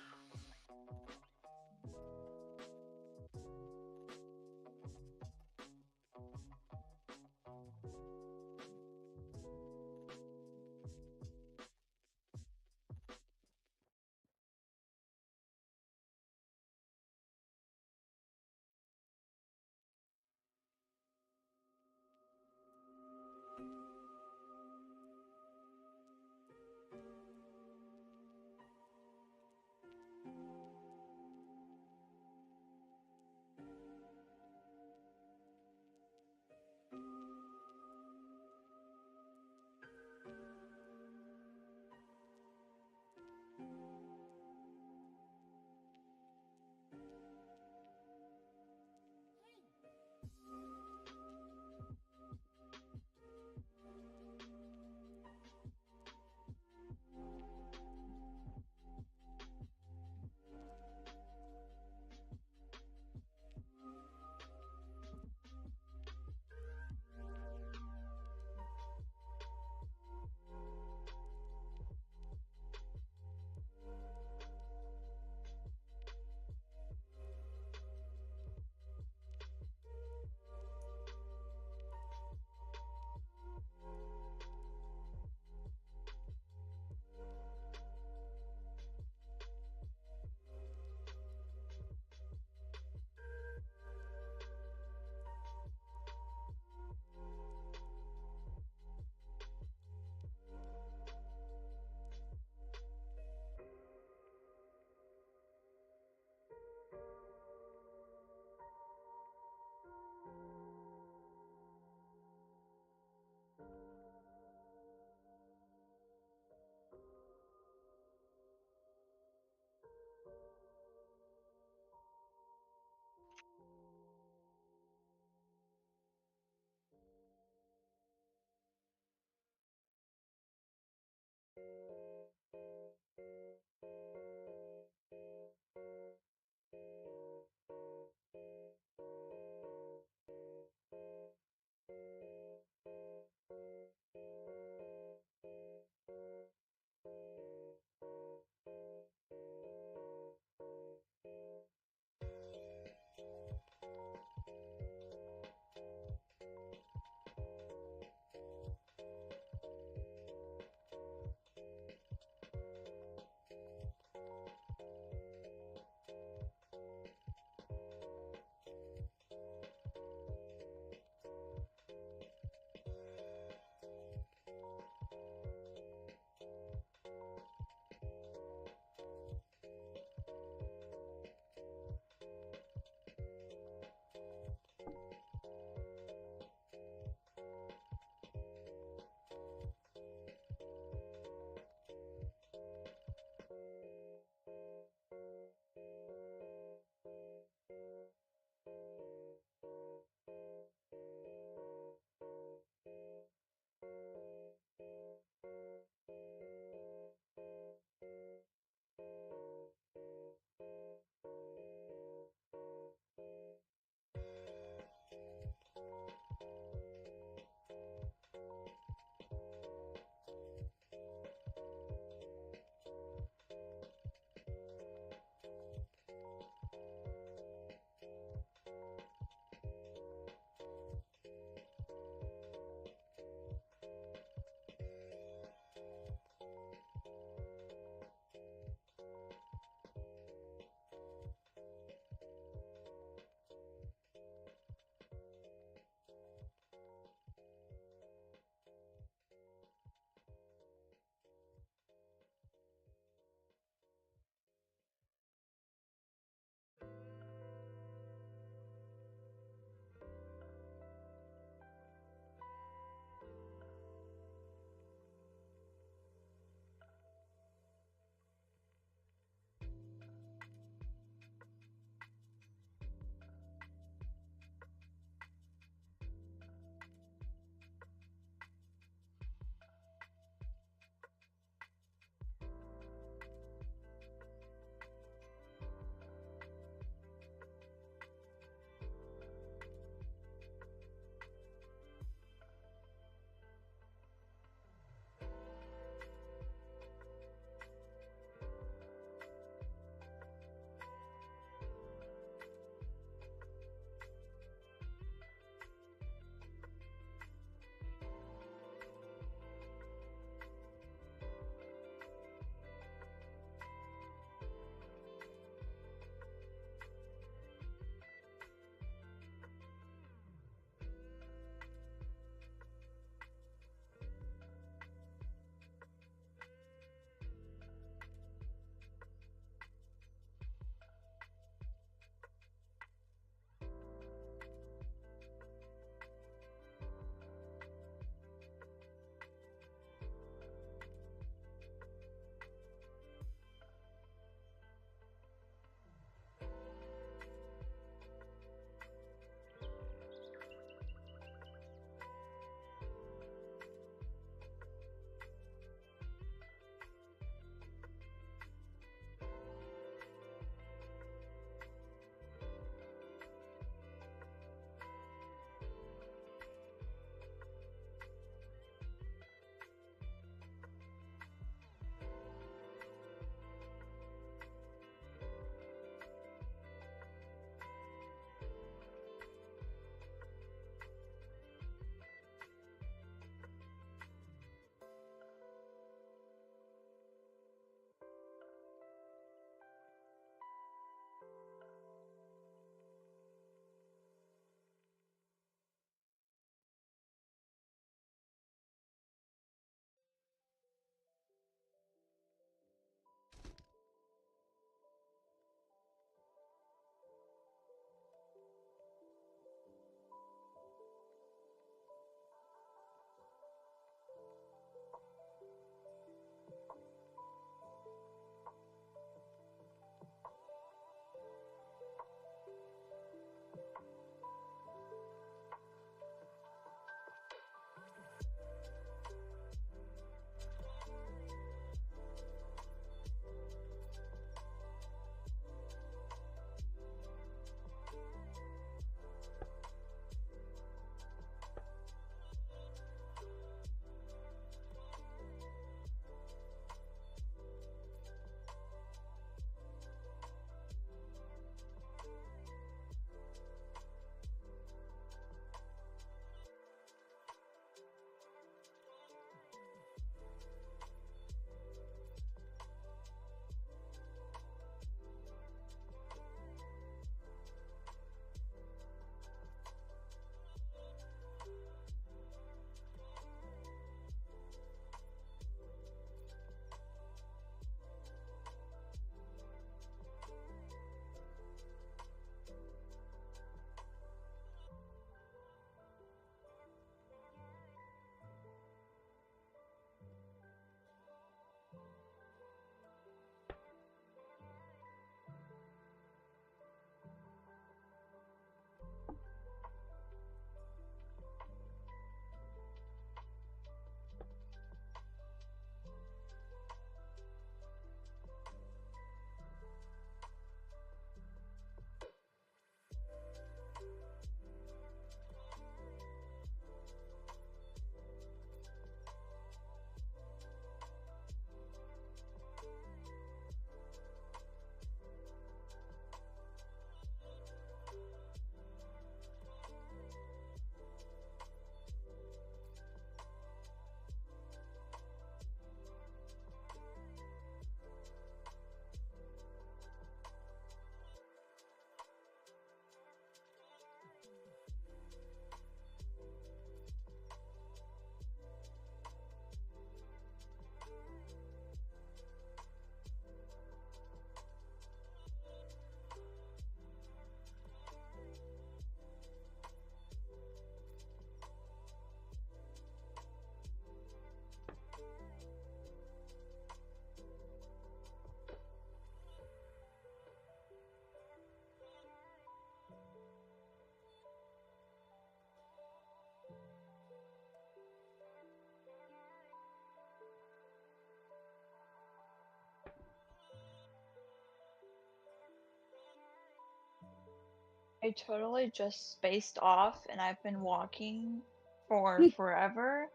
I totally just spaced off and I've been walking for forever.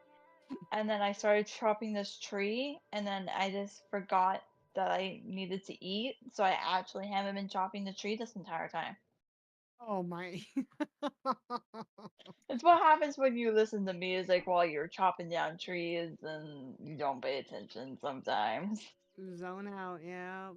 And then I started chopping this tree and then I just forgot that I needed to eat. So I actually haven't been chopping the tree this entire time. Oh my. It's what happens when you listen to music while you're chopping down trees and you don't pay attention sometimes. Zone out, yeah.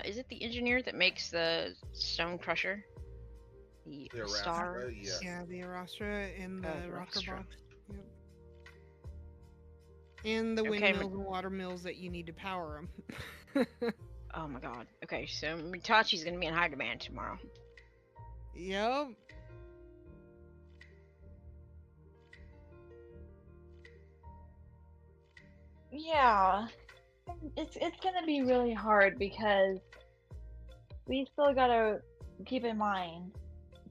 Is it the engineer that makes the stone crusher? The The star? Arastra, yes. Yeah, the Arastra and the the rocker Arastra. box. Yep. And the Okay, windmills and water mills that you need to power them. Oh my god. Okay, so Mitauchi's gonna be in high demand tomorrow. Yep. Yeah, it's gonna be really hard because we still gotta keep in mind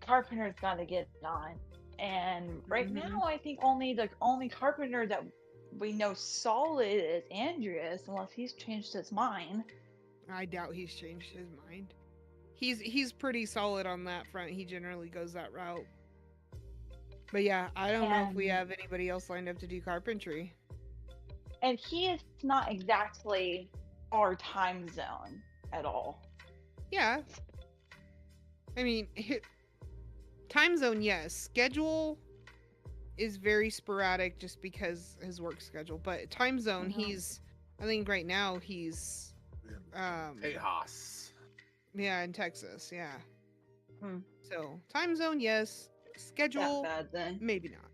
Carpenter's gotta get it on, and right Mhm. now I think only the only Carpenter that we know solid is Andreas, unless he's changed his mind. I doubt he's changed his mind. He's pretty solid on that front. He generally goes that route. But yeah, I don't know if we And have anybody else lined up to do carpentry. and he is not exactly our time zone at all. Yeah. I mean, time zone, yes. Schedule is very sporadic just because his work schedule. But time zone, he's, I think right now he's, Tejas. yeah, in Texas, yeah. Hmm. So time zone, yes. Schedule, That bad then. maybe not.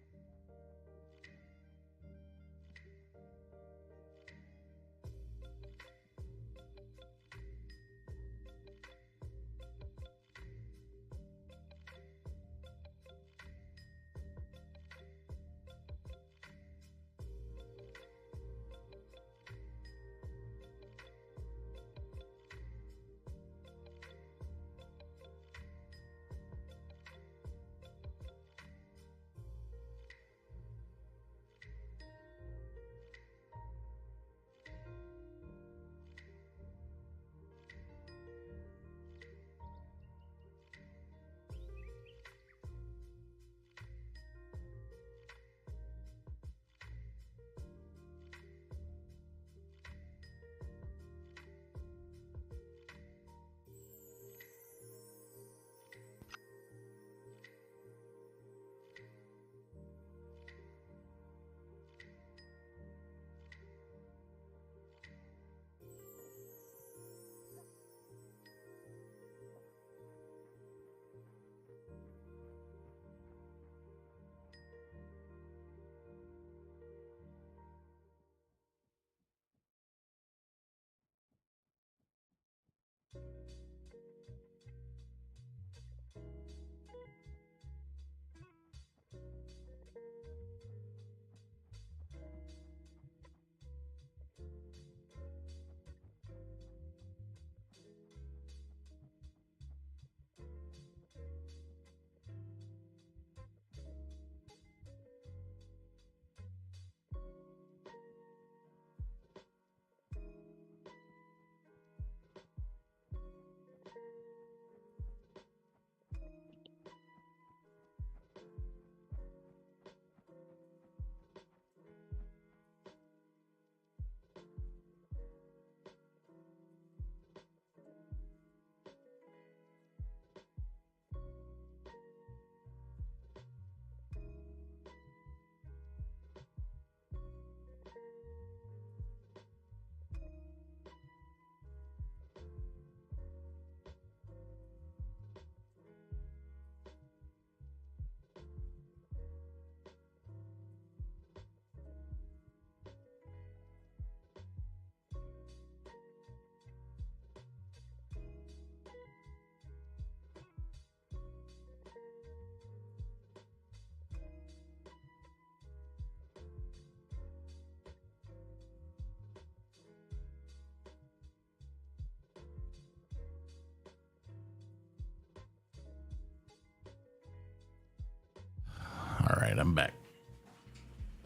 right, I'm back.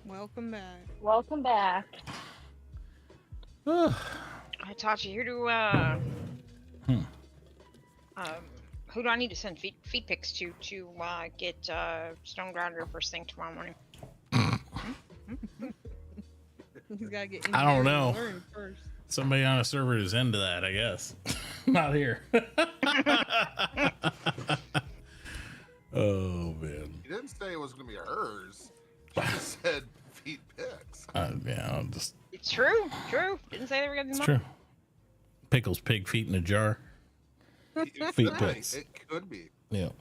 Welcome back. Welcome back. Mitauchi, who do I need to send feed pics to get Stone Grinder first thing tomorrow morning? He's gotta get. I don't know. Learn first. Somebody on a server is into that, I guess. Not here. Oh man. He didn't say it was going to be hers. She just said feet pics. Yeah, I'll just. It's true. Didn't say they were gonna be It's mine. true. Pickles pig feet in a jar. Feet pics. It could be. Yeah. It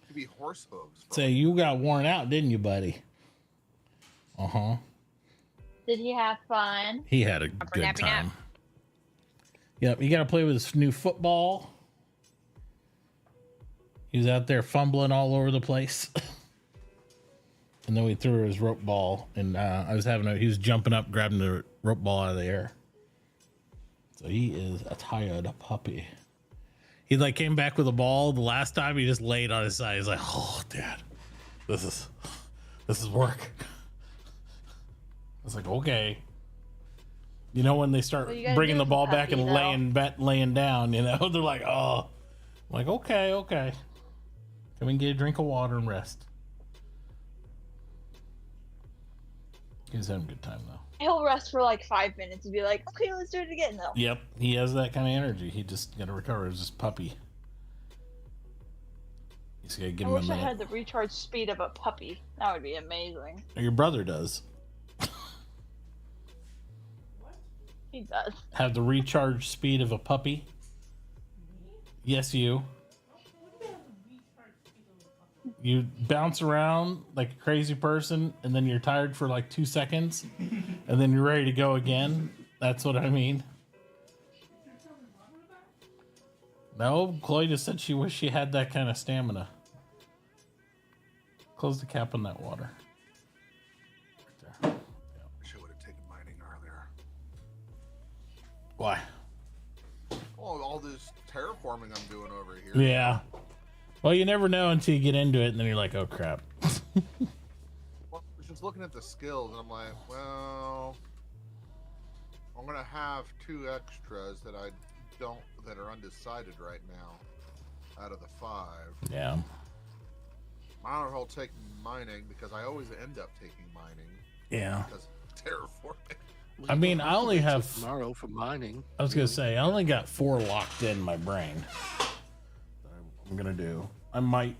could be horse hooves. Say you got worn out, didn't you, buddy? Uh-huh. Did he have fun? He had a good time. Yep, you got to play with his new football. He was out there fumbling all over the place. And then we threw his rope ball, and he was jumping up, grabbing the rope ball out of the air. So he is a tired puppy. He came back with a ball the last time. He just laid on his side. He's like, "Oh, Dad, this is work." I was like, "Okay." You know, when they start bringing the ball back and laying down, you know, they're like, "Oh," I'm like, "Okay. Come and get a drink of water and rest." He's having a good time though. He'll rest for like 5 minutes and be like, "Okay, let's do it again though." Yep, he has that kind of energy. He just got to recover. It's just puppy. He's got to give I him a wish I minute. had the recharge speed of a puppy. That would be amazing. Your brother does. He does. Have the recharge speed of a puppy? Yes, you. You bounce around like a crazy person, and then you're tired for like 2 seconds, and then you're ready to go again. That's what I mean. No, Chloe just said she wished she had that kind of stamina. Close the cap on that water. Right there. Wish I would have taken mining earlier. Why? Oh, all this terraforming I'm doing over here. Yeah. Well, you never know until you get into it, and then you're like, "Oh crap." Well, I was just looking at the skills, and I'm like, well, I'm gonna have 2 extras that are undecided right now, out of the 5. Yeah. Might as well take mining because I always end up taking mining. Yeah. Because terraforming. I mean, I only have tomorrow for mining. I was gonna say I only got 4 locked in my brain. I'm gonna do. I might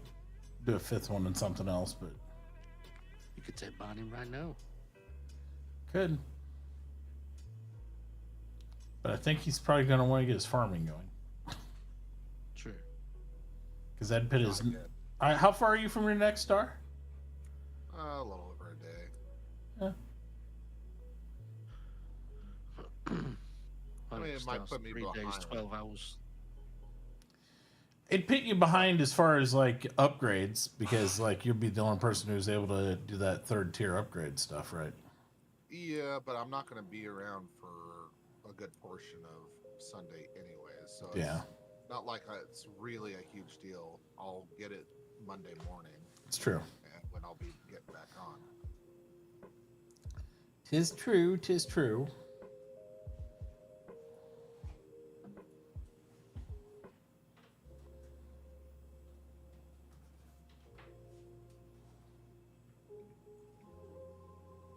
do a 5th one and something else, but You could take mining right now. could. But I think he's probably gonna want to get his farming going. True. Because that'd put his. How far are you from your next star? A little over a day. Yeah. I mean, it might put me 3 days, behind. 12 hours. It'd put you behind as far as like upgrades, because like you'll be the only person who's able to do that 3rd tier upgrade stuff, right? Yeah, but I'm not going to be around for a good portion of Sunday anyways. So Yeah. it's not like it's really a huge deal. I'll get it Monday morning. It's true. And when I'll be getting back on. 'Tis true. 'Tis true.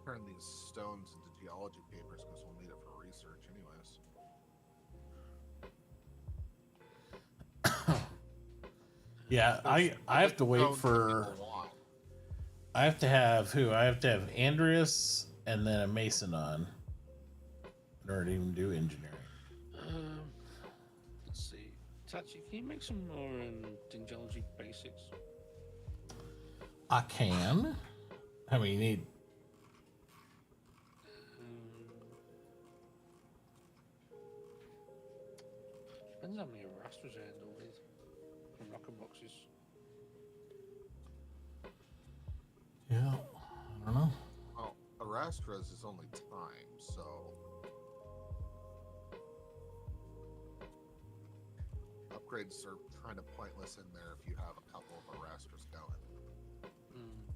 Turn these stones into geology papers because we'll need it for research anyways. Yeah, I have to wait for. I have to have who? I have to have Andreas and then a Mason on in order to even do engineering. Let's see. Tachi, can you make some more geology basics? I can. How many you need? Depends how many rasters I end up with from rocket boxes. Yeah, I don't know. Well, Arastras is only time, so upgrades are kind of pointless in there if you have a couple of Arastras going.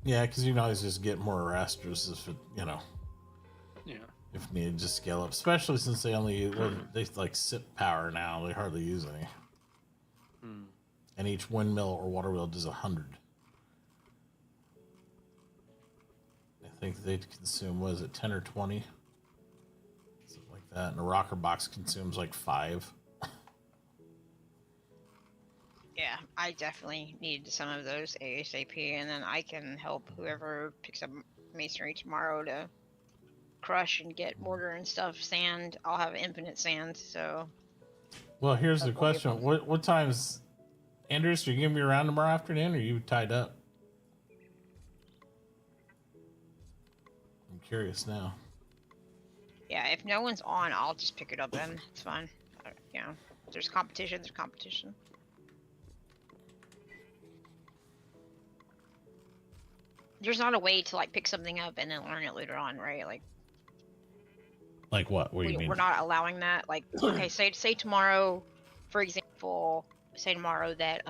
Yeah, because you can always just get more rasters if it, Yeah. if needed, just scale up. Especially since they only they like sip power now. They hardly use any. Hmm. And each windmill or water wheel does 100. I think they consume, was it 10 or 20? Something like that. And a rocker box consumes like 5. Yeah, I definitely need some of those ASAP, and then I can help whoever picks up masonry tomorrow to crush and get mortar and stuff. Sand, I'll have infinite sand, so. Well, here's the That won't be a question: problem. what times, Andrews? Are you gonna be around tomorrow afternoon, or are you tied up? I'm curious now. Yeah, if no one's on, I'll just pick it up then. It's fine. If there's competition, there's competition. There's not a way to like pick something up and then learn it later on, right? Like what? What do you mean? We're not allowing that. Like, okay, say tomorrow, for example, say tomorrow that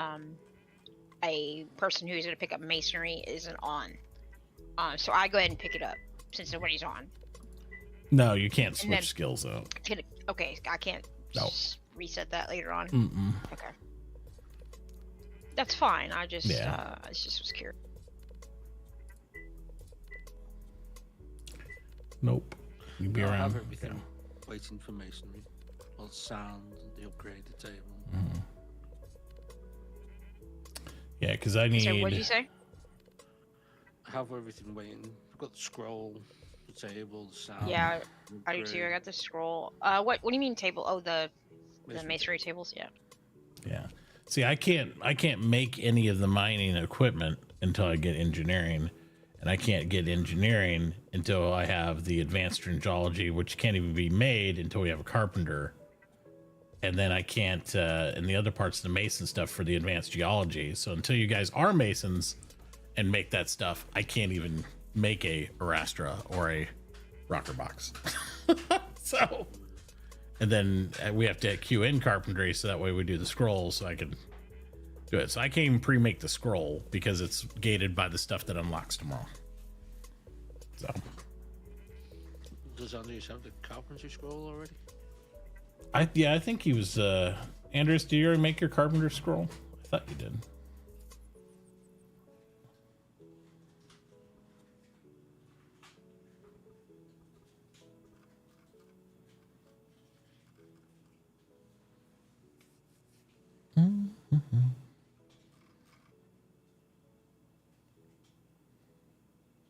a person who's gonna pick up masonry isn't on. So I go ahead and pick it up since nobody's on. No, you can't And switch then- skills out. Okay, I can't No. reset that later on. Mm-mm. Okay. That's fine. I just was curious. Nope. You be I around. have everything waiting for masonry. All the sound, the upgraded table. Mm-hmm. Yeah, because I need. So what did you say? I have everything waiting. I've got the scroll, the table, the sound. Yeah, the I do too. I upgrade. got the scroll. What do you mean table? Oh, the masonry tables. Yeah. Yeah. See, I can't make any of the mining equipment until I get engineering, and I can't get engineering until I have the advanced geology, which can't even be made until we have a carpenter. And then I can't, and the other parts of the mason stuff for the advanced geology. So until you guys are masons and make that stuff, I can't even make a Arastra or a rocker box. So, and then we have to queue in carpentry, so that way we do the scrolls, so I can do it. So I can't even pre-make the scroll because it's gated by the stuff that unlocks tomorrow. So. Does Andrews have the carpentry scroll already? I think he was, Andrews, do you already make your carpenter scroll? I thought you did.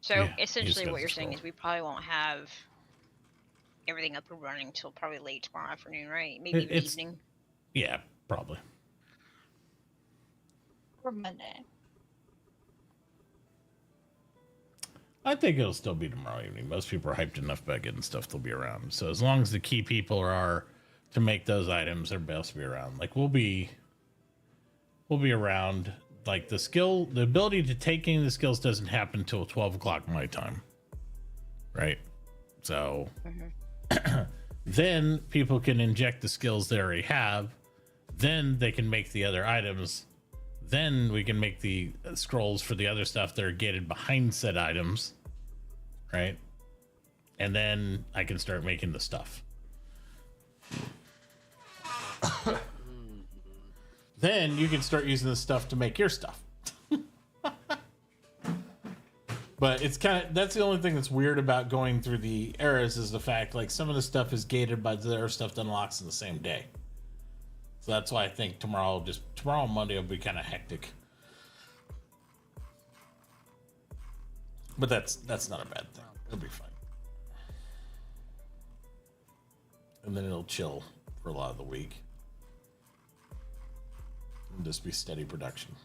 So Yeah, he's essentially, got what the you're saying scroll. is we probably won't have everything up and running till probably late tomorrow afternoon, right? Maybe even It's- evening. Yeah, probably. For Monday. I think it'll still be tomorrow evening. Most people are hyped enough about getting stuff, they'll be around. So as long as the key people are to make those items, everybody else will be around. Like we'll be around. Like the ability to take any of the skills doesn't happen until 12 o'clock my time. Right? So then people can inject the skills they already have. Then they can make the other items. Then we can make the scrolls for the other stuff that are gated behind said items. Right? And then I can start making the stuff. Then you can start using this stuff to make your stuff. But it's that's the only thing that's weird about going through the eras is the fact like some of the stuff is gated by the other stuff that unlocks in the same day. So that's why I think tomorrow and Monday will be kind of hectic. But that's not a bad thing. It'll be fine. And then it'll chill for a lot of the week. And just be steady production.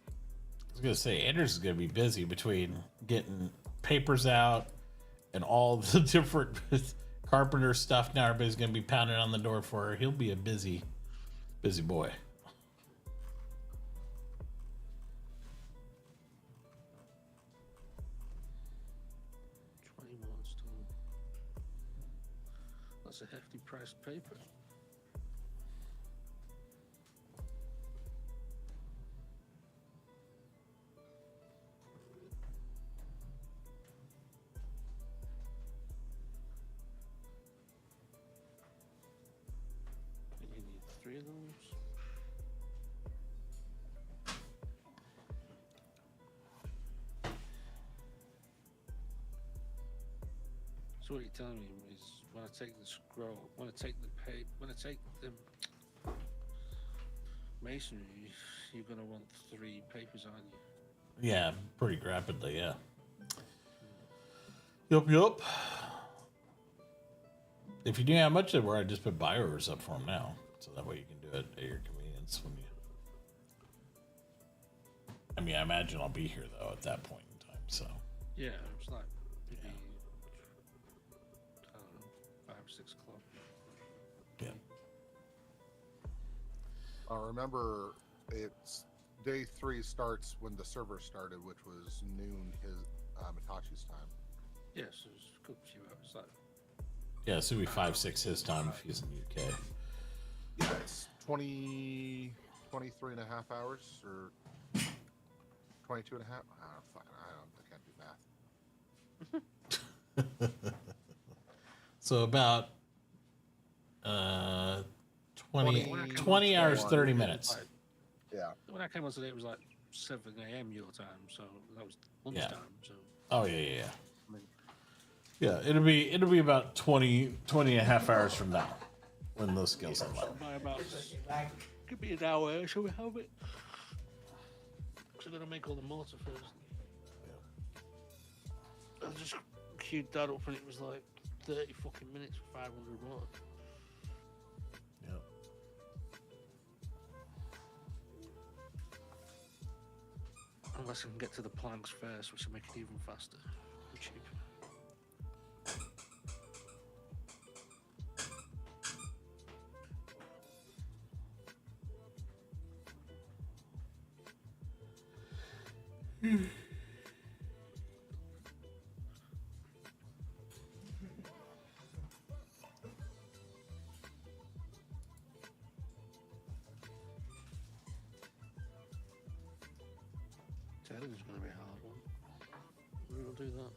I was gonna say Anders is gonna be busy between getting papers out and all the different carpenter stuff. Now everybody's gonna be pounding on the door for her. He'll be a busy boy. That's a hefty price paper. You need 3 of those. So what you're telling me is when I take the scroll, when I take the paper, when I take the masonry, you're gonna want 3 papers, aren't you? Yeah, pretty rapidly, yeah. Yup. If you knew how much they were, I'd just put buy orders up for them now. So that way you can do it at your convenience when you... I mean, I imagine I'll be here, though, at that point in time, so... Yeah, it's like maybe, I don't know, 5 or 6 o'clock. Yeah. Remember, it's day 3 starts when the server started, which was noon his Mitauchi's time. Yes, yeah, so it's a good few hours. Like, yeah, so it'll be 5, 6 his time if he's in the UK. Yeah, it's 23 and a half hours, or 22 and a half. I can't do math. So about 20 hours, 30 minutes. like, Yeah. when I came on today, it was like 7 a.m. your time, so that was lunchtime. So. Oh yeah. I mean, Yeah, it'll be about 20 and a half hours from now when those skills unlock. by about could be an hour. Shall we have it? So I'm gonna make all the mortar first. I just queued that up and it was like 30 fucking minutes for 500 mortar. Yeah. Unless I can get to the planks first, which will make it even faster and cheaper. Taylor's going to be a hard one. We will do that.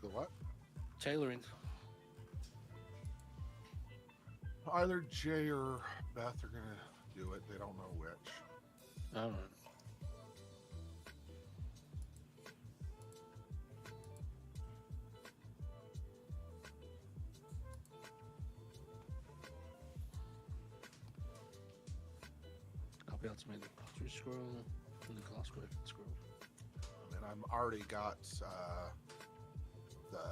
The what? Tailoring. Either Jay or Beth are gonna do it. They don't know which. All right. I'll be able to make the pottery scroll and the glass scroll. I mean, I'm already got the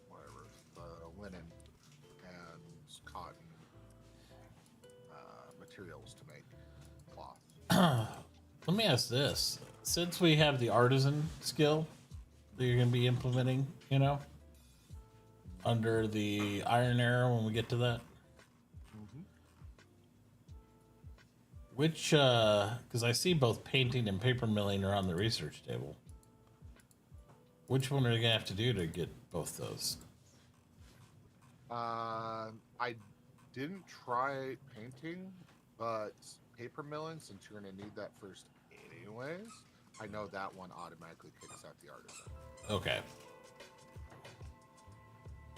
whatever, the linen and cotton materials to make cloth. Let me ask this: since we have the artisan skill that you're going to be implementing, under the iron arrow when we get to that, which because I see both painting and paper milling are on the research table. Which one are you gonna have to do to get both those? I didn't try painting, but paper milling, since you're gonna need that first anyways, I know that one automatically kicks out the artisan. Okay.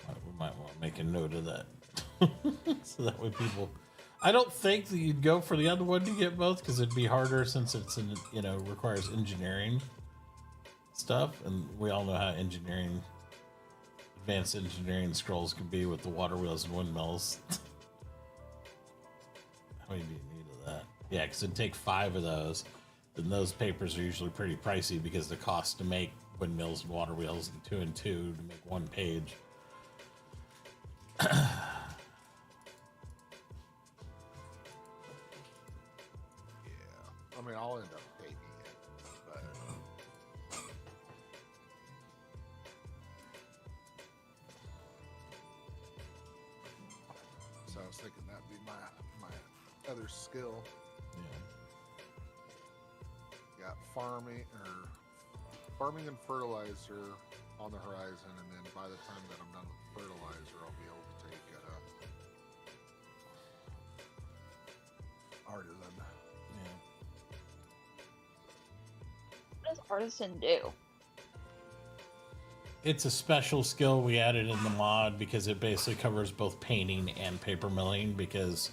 We might want to make a note of that. So that way people... I don't think that you'd go for the other one to get both, because it'd be harder since it's, requires engineering stuff. And we all know how advanced engineering scrolls can be with the water wheels and windmills. How many do you need of that? Yeah, because it'd take 5 of those. And those papers are usually pretty pricey because the cost to make windmills and water wheels and 2 and 2 to make 1 page. Yeah, I mean, I'll end up taking it, but so I was thinking that'd be my other skill. Got farming and fertilizer on the horizon, and then by the time that I'm done with fertilizer, I'll be able to take artisan. What does artisan do? It's a special skill we added in the mod because it basically covers both painting and paper milling, because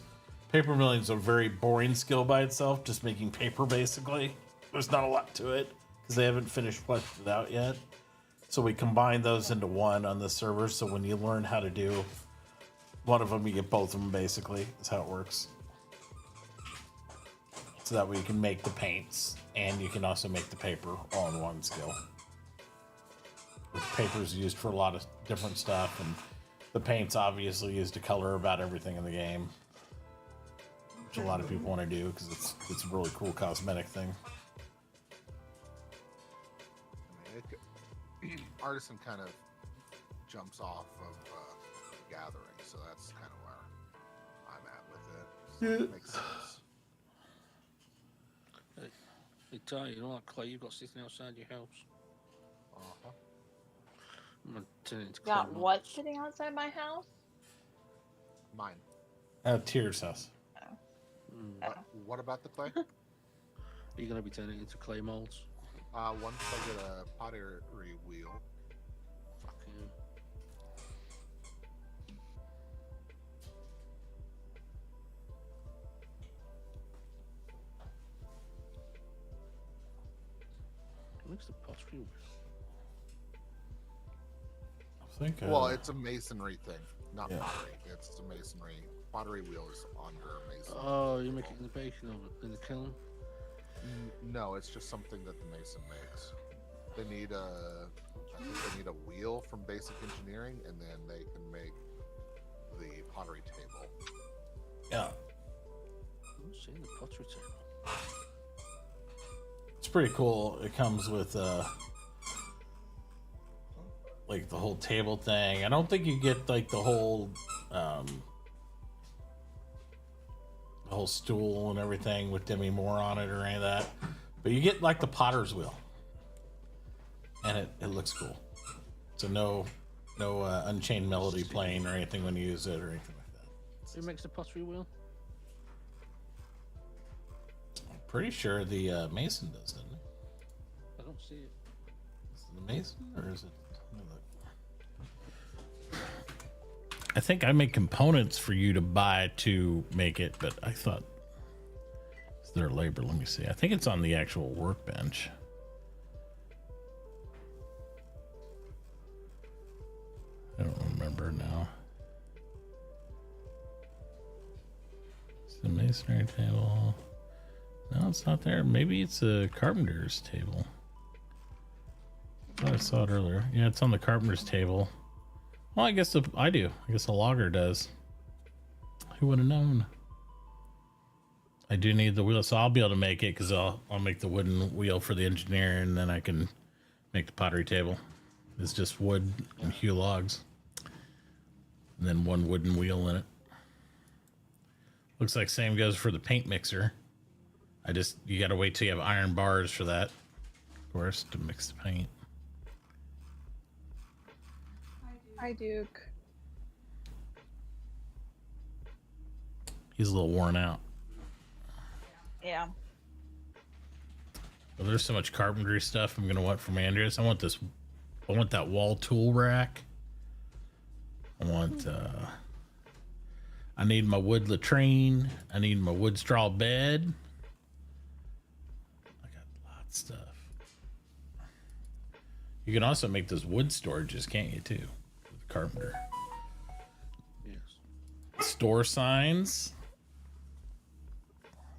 paper milling is a very boring skill by itself, just making paper basically. There's not a lot to it because they haven't finished fleshed it out yet. So we combine those into one on the server, so when you learn how to do one of them, you get both of them basically. That's how it works. So that way you can make the paints and you can also make the paper all in one skill. Paper is used for a lot of different stuff, and the paint's obviously used to color about everything in the game, which a lot of people want to do because it's a really cool cosmetic thing. I mean, artisan kind of jumps off of gathering, so that's kind of where I'm at with it. So it makes sense. Hey, Ty, you know that clay you've got sitting outside your house? Uh-huh. I'm gonna turn it into clay Got molds. what sitting outside my house? Mine. Tier's house. What about the clay? Are you gonna be turning it into clay molds? Once I get a pottery wheel. Fuck yeah. What makes the pottery wheel? I think. Well, it's a masonry thing, not Yeah. pottery. It's a masonry. Pottery wheel is under masonry. Oh, you're making the baking of it in the kiln? No, it's just something that the mason makes. They need I think they need a wheel from basic engineering, and then they can make the pottery table. Yeah. I'm seeing the pottery table. It's pretty cool. It comes with like the whole table thing. I don't think you get like the whole stool and everything with Demi Moore on it or any of that, but you get like the potter's wheel, and it looks cool. So no Unchained Melody playing or anything when you use it or anything like that. Who makes the pottery wheel? I'm pretty sure the Mason does, doesn't it? I don't see it. Is it the Mason or is it? Let me look. I think I make components for you to buy to make it, but I thought it's their labor. Let me see. I think it's on the actual workbench. I don't remember now. It's the masonry table. No, it's not there. Maybe it's a carpenter's table. I thought I saw it earlier. Yeah, it's on the carpenter's table. Well, I guess I do. I guess a logger does. Who would have known? I do need the wheel, so I'll be able to make it because I'll make the wooden wheel for the engineer, and then I can make the pottery table. It's just wood and hew logs, and then one wooden wheel in it. Looks like same goes for the paint mixer. You got to wait till you have iron bars for that, of course, to mix the paint. Hi, Duke. He's a little worn out. Yeah. Well, there's so much carpentry stuff I'm gonna want from Andreas. I want that wall tool rack. I need my wood latrine. I need my wood straw bed. I got lots of stuff. You can also make those wood storages, can't you, too? With the carpenter. Yes. Store signs.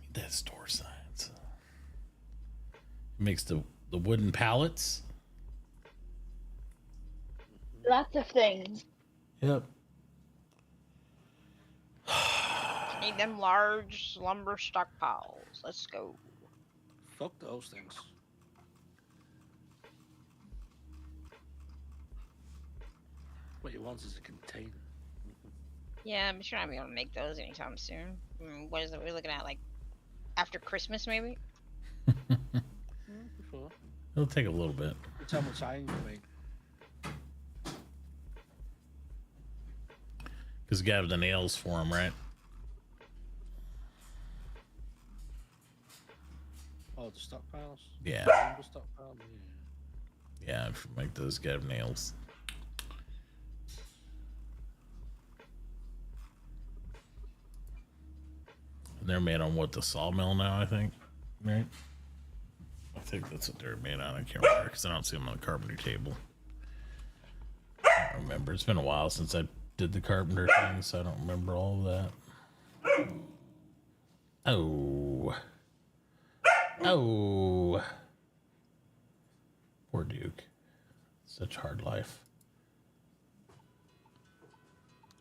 Need that store signs. Makes the wooden pallets. Lots of things. Yep. Need them large lumber stockpiles. Let's go. Fuck those things. What you want is a container. Yeah, I'm sure I'll be able to make those anytime soon. What is it we're looking at? Like after Christmas, maybe? Before. It'll take a little bit. It's how much iron you make. Because you have the nails for him, right? Oh, the stockpiles? Yeah. Lumber stockpile? Yeah. Yeah, make those get nails. And they're made on what, the sawmill now, I think, right? I think that's what they're made on. I can't remember because I don't see them on the carpentry table. I don't remember. It's been a while since I did the carpenter thing, so I don't remember all of that. Oh. Oh. Poor Duke. Such hard life.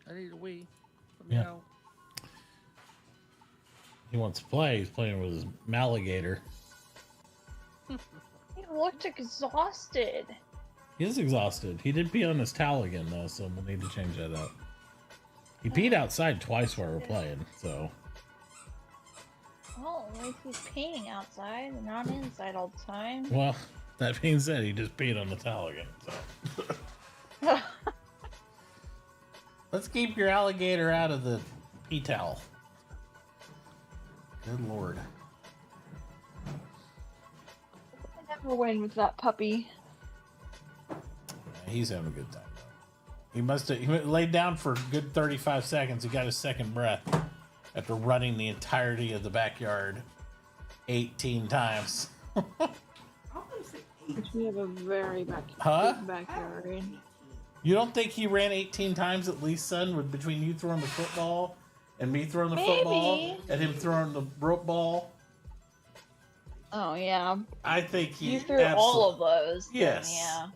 I need a wee. Let me Yeah. out. He wants to play. He's playing with his Maligator. He looked exhausted. He is exhausted. He did pee on his towel again, though, so we'll need to change that up. He peed outside twice while we were playing, so. Well, at least he's peeing outside and not inside all the time. Well, that being said, he just peed on the towel again, so. Let's keep your alligator out of the pee towel. Good lord. I never win with that puppy. He's having a good time, though. He laid down for a good 35 seconds. He got his second breath after running the entirety of the backyard 18 times. We have a very big backyard. You don't think he ran 18 times at least, son, with between you throwing the football and me throwing the football and him throwing the rope ball? Oh, yeah. I think he You threw all of those. Yes. Yeah.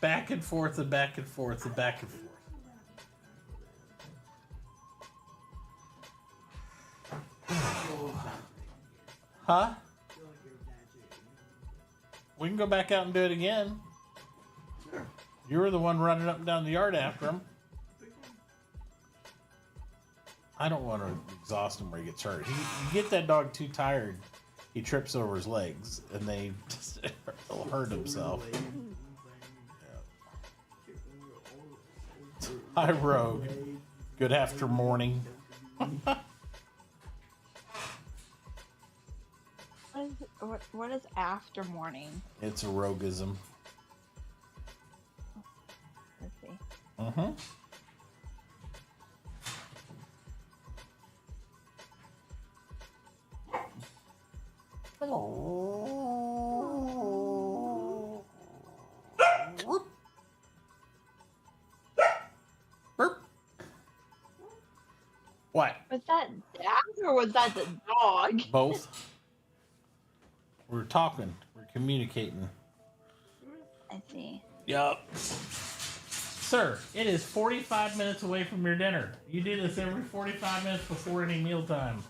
Back and forth and back and forth and back and forth. Huh? We can go back out and do it again. You were the one running up and down the yard after him. I don't want to exhaust him where he gets hurt. You get that dog too tired, he trips over his legs, and they just, he'll hurt himself. Hi, Rogue. Good after morning. What is after morning? It's a roguism. Let's see. Uh-huh. What? Was that dad or was that the dog? Both. We're talking. We're communicating. I see. Yup. Sir, it is 45 minutes away from your dinner. You do this every 45 minutes before any mealtime.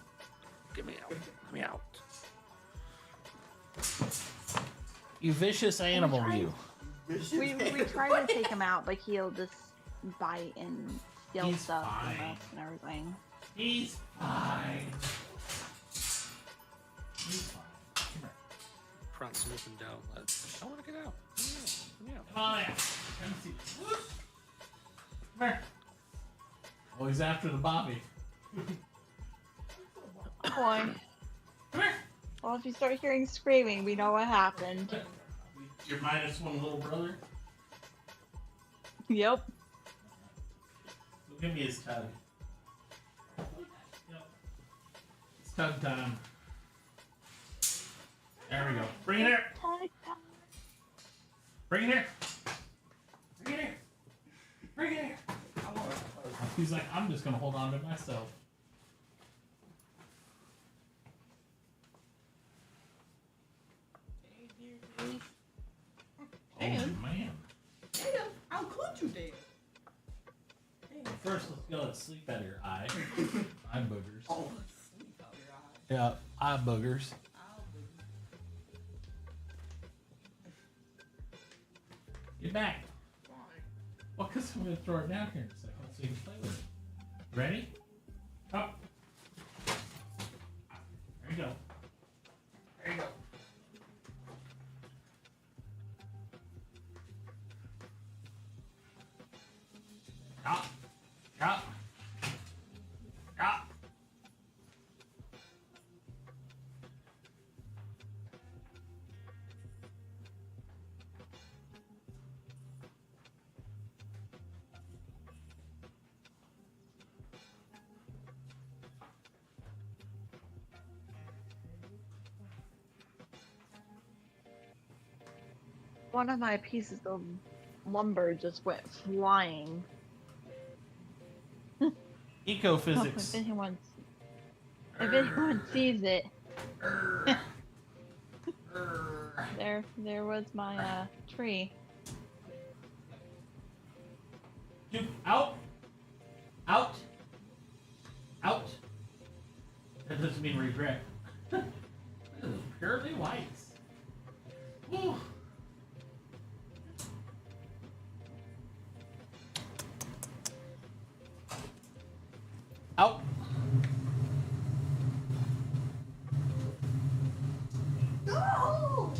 Get me out. Get me out. You vicious animal, you. We try to take him out, but he'll just bite and steal He's stuff fine. from us and everything. He's fine. He's fine. Prancing up and down. Like, I want to get out. Let me out. Come on out. Come see. Come here. Oh, he's after the Bobby. Boy. Come here. Well, if you start hearing screaming, we know what happened. Your minus one little brother. Yep. So give me his tug. Yep. It's tug time. There we go. Bring it here. Bring it here. Bring it here. Bring it here. He's like, I'm just gonna hold on to myself. Oh man. Damn, how could you, Dave? First, let's go and sleep out of your eye. Eye boogers. Oh, sleep out your eye. Yeah, eye boogers. Get back. Why? Well, because I'm going to throw it down here in a second so you can play with it. Ready? Up. There you go. There you go. Up. Up. One of my pieces of lumber just went flying. Ecophysics. If anyone sees it, there was my tree. Dude, out! Out! Out! That doesn't mean regret. This is purely whites. Whew. Out! No!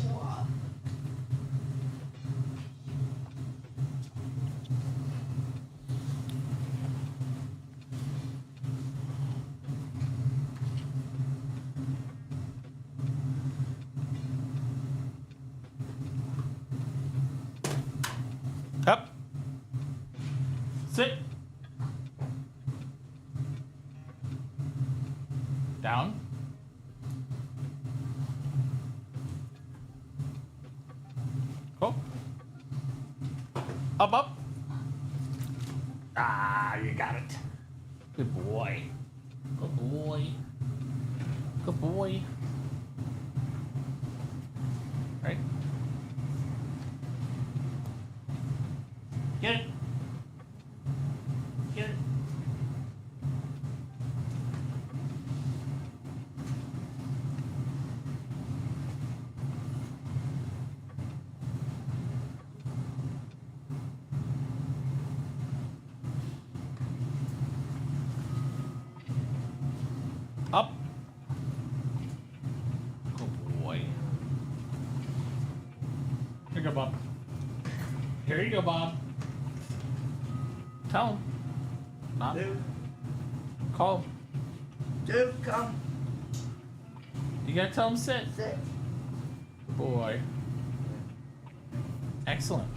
Up! Sit! Down. Go. Up, up. Ah, you got it. Good boy. Good boy. Good boy. Right. Get it. Get it. Up. Good boy. Here you go, Bob. Here you go, Bob. Tell him. Not. Dude, Call him. dude, come. You gotta tell him sit. Sit. Boy. Excellent.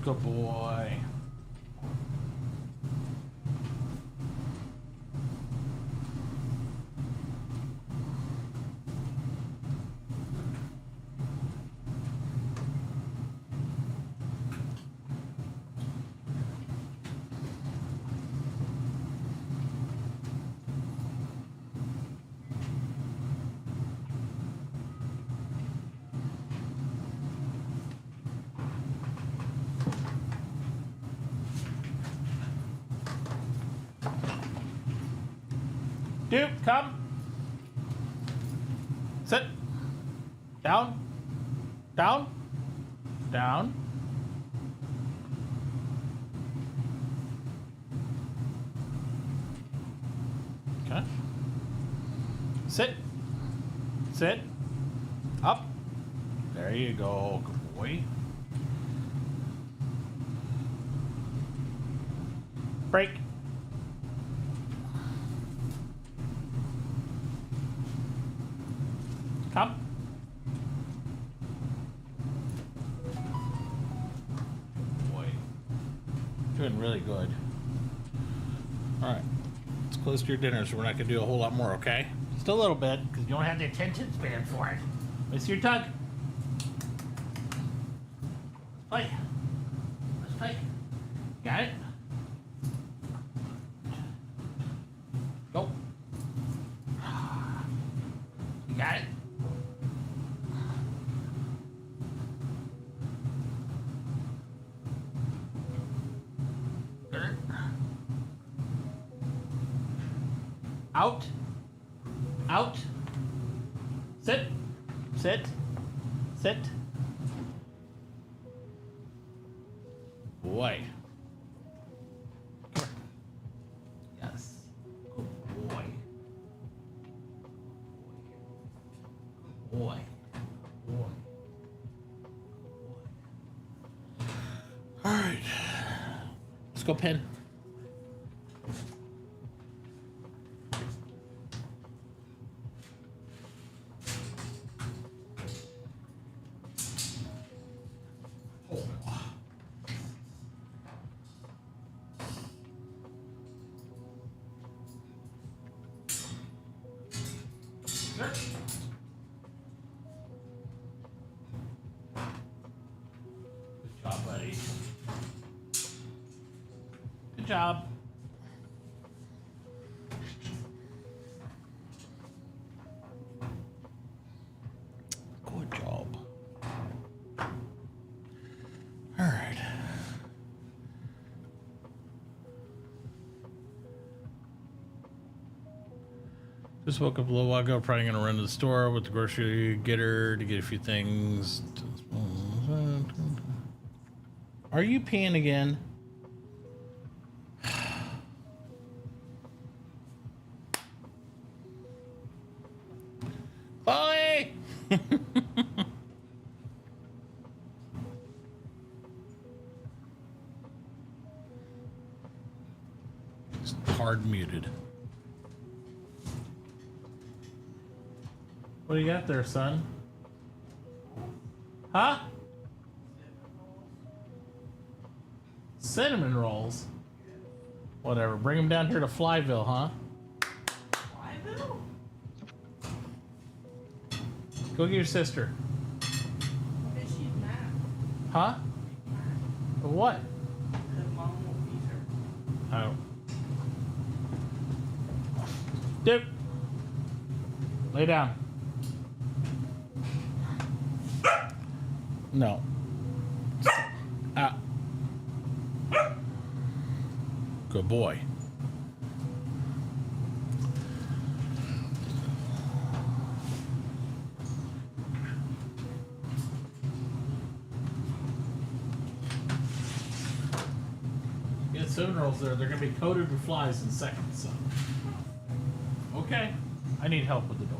Good boy. Duke, come. Sit. Down. Down. Down. Okay. Sit. Sit. Up. There you go. Good boy. Break. Come. Boy. Doing really good. Alright. Let's close to your dinner so we're not going to do a whole lot more, okay? Just a little bit, because you don't have the attention span for it. Let's see your tug. Let's play. Let's play. Got it? Go. You got it? Out. Out. Sit. Sit. Sit. Boy. Yes. Good boy. Boy. Boy. All right. Let's go pen. Good job, buddy. Good job. Good job. All right. Just woke up a little while ago. Probably gonna run to the store with the grocery getter to get a few things. Are you peeing again? Chloe! Just hard muted. What do you got there, son? Huh? Cinnamon rolls? Whatever. Bring them down here to Flyville, huh? Flyville? Go get your sister. What is she mad? Huh? For what? Because mom won't feed her. Oh. Dude. Lay down. No. Ah. Good boy. Get cinnamon rolls there. They're going to be coated with flies in seconds. So. Okay. I need help with the door.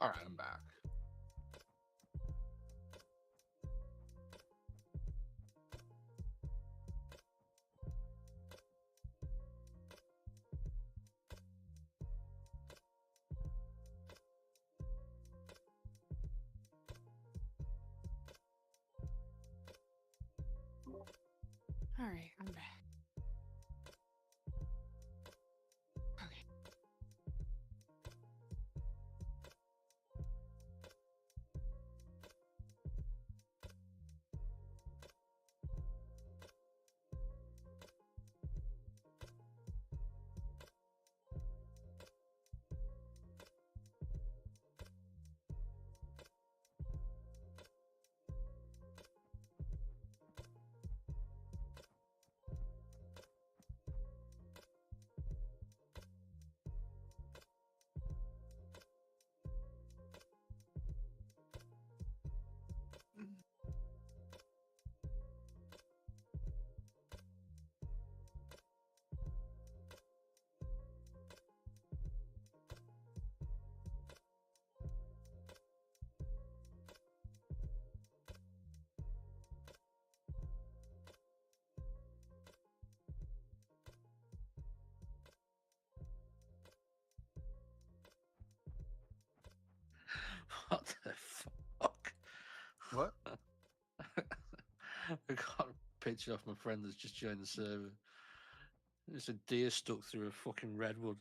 All right, I'm back. All right, I'm back. Okay. What the fuck? What? I got a picture of my friend that's just joined the server. There's a deer stuck through a fucking redwood.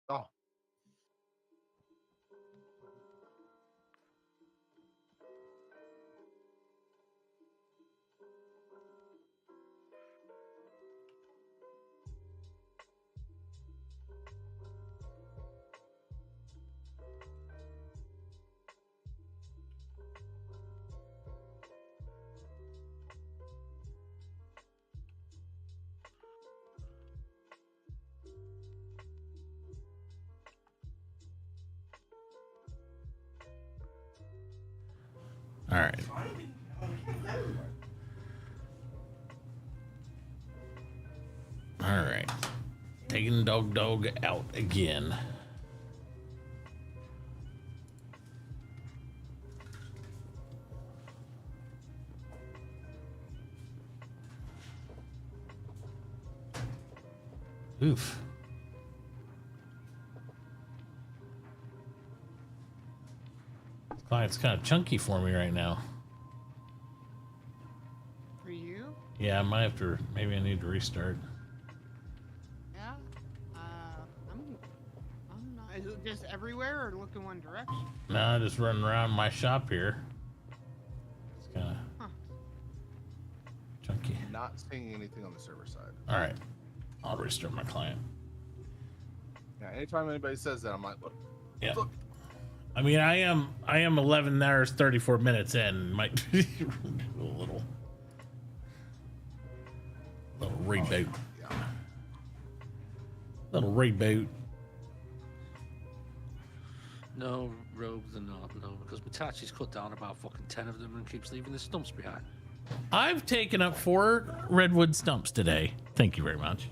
Oh. All right. All right. Taking dog out again. Oof. This client's kind of chunky for me right now. For you? Yeah, I might have to. Maybe I need to restart. Yeah. I'm not. Is it just everywhere or look in one direction? No, just running around my shop here. It's kind of chunky. Not seeing anything on the server side. All right, I'll restart my client. Yeah, anytime anybody says that, I'm like, look. Yeah. Look. I mean, I am 11 hours 34 minutes in. Might be a little reboot. Yeah. Little reboot. No, Rogue, they're not. No, because Mitauchi's cut down about fucking 10 of them and keeps leaving the stumps behind. I've taken up 4 redwood stumps today. Thank you very much.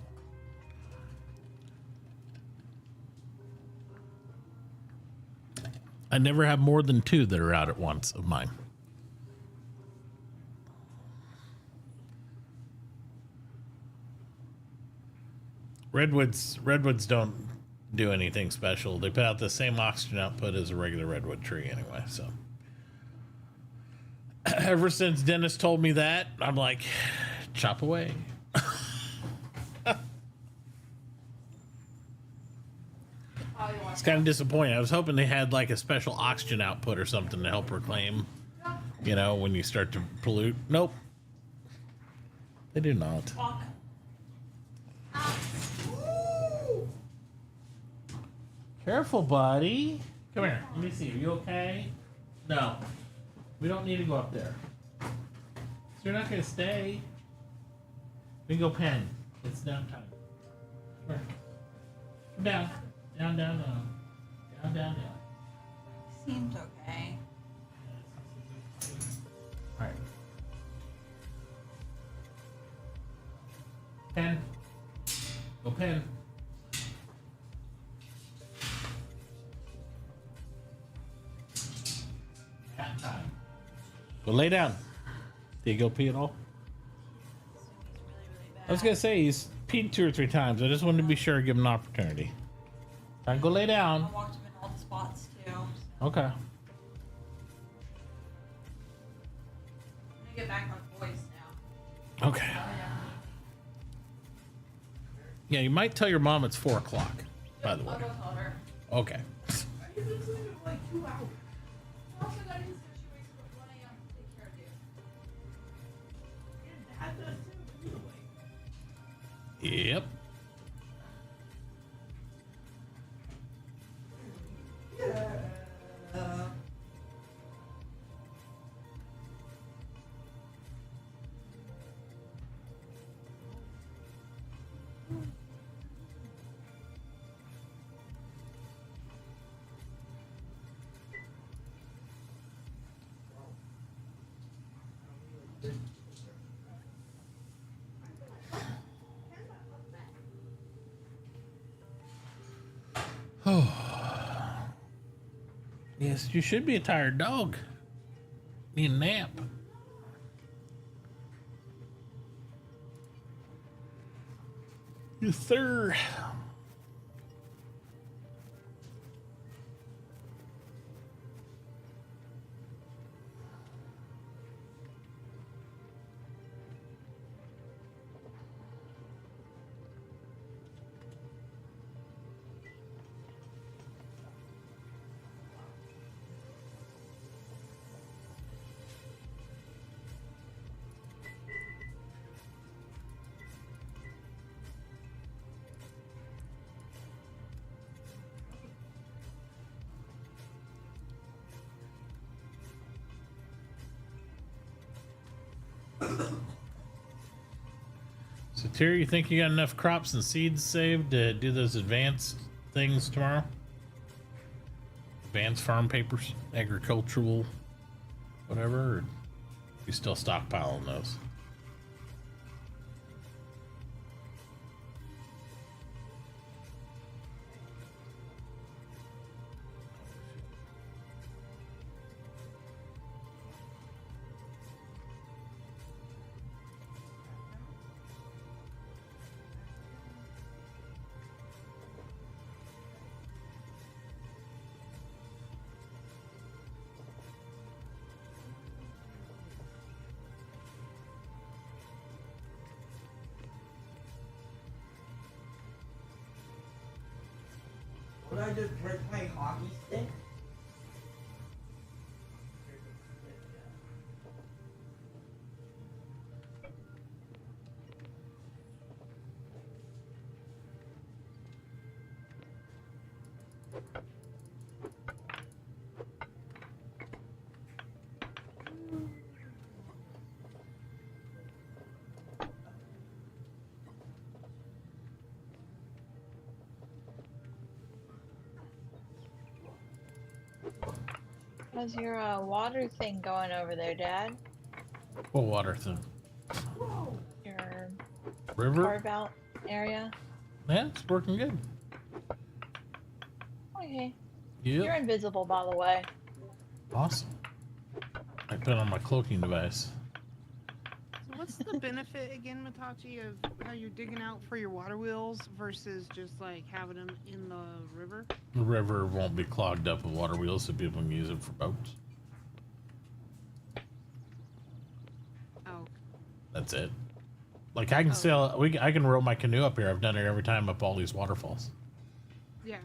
I never have more than 2 that are out at once of mine. Redwoods don't do anything special. They put out the same oxygen output as a regular redwood tree anyway, so. Ever since Dennis told me that, I'm like, chop away. It's kind of disappointing. I was hoping they had like a special oxygen output or something to help reclaim, you know, when you start to pollute. Nope. They do not. Careful, buddy. Come here. Let me see. Are you okay? No. We don't need to go up there. So you're not going to stay. We can go pen. It's down time. Come here. Come down. Down, down, down. Down, down, down. Seems okay. All right. Pen. Go pen. Nap time. Go lay down. Did you go pee at all? I was gonna say he's peed 2 or 3 times. I just wanted to be sure, give him an opportunity. Time to go lay down. I walked him in all the spots too. Okay. I'm gonna get back on voice now. Okay. Yeah, you might tell your mom it's 4 o'clock, by the way. I'll go tell her. Okay. He's been sleeping for like 2 hours. Also got his situation at 1 a.m. to take care of you. Yeah, Dad does too, but he's awake. Yep. Yes, you should be a tired dog. Need a nap. Yes, sir. So, Terry, you think you got enough crops and seeds saved to do those advanced things tomorrow? Advanced farm papers, agricultural, whatever, or you still stockpiling those? Would I just break my hockey stick? How's your water thing going over there, Dad? What water thing? Your River? carve out area? Yeah, it's working good. Okay. Yep. You're invisible, by the way. Awesome. I put it on my cloaking device. So what's the benefit again, Mitauchi, of how you're digging out for your water wheels versus just like having them in the river? The river won't be clogged up with water wheels, so people can use it for boats. Oh. That's it. Like I can sail, I can row my canoe up here. I've done it every time up all these waterfalls. Yeah.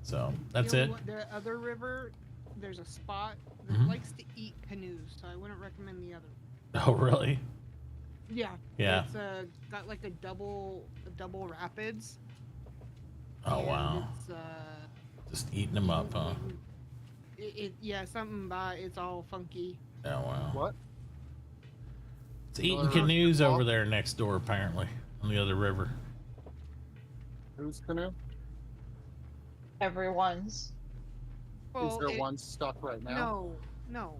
So that's The it. only one- The other river, there's a spot that Mhm. likes to eat canoes, so I wouldn't recommend the other. Oh really? Yeah. Yeah. It's got like a double rapids. Oh and wow. It's Just eating them up, huh? yeah, something about it's all funky. Oh wow. What? It's eating canoes over there next door, apparently, on the other river. Whose canoe? Everyone's. Is there one stuck right now? No.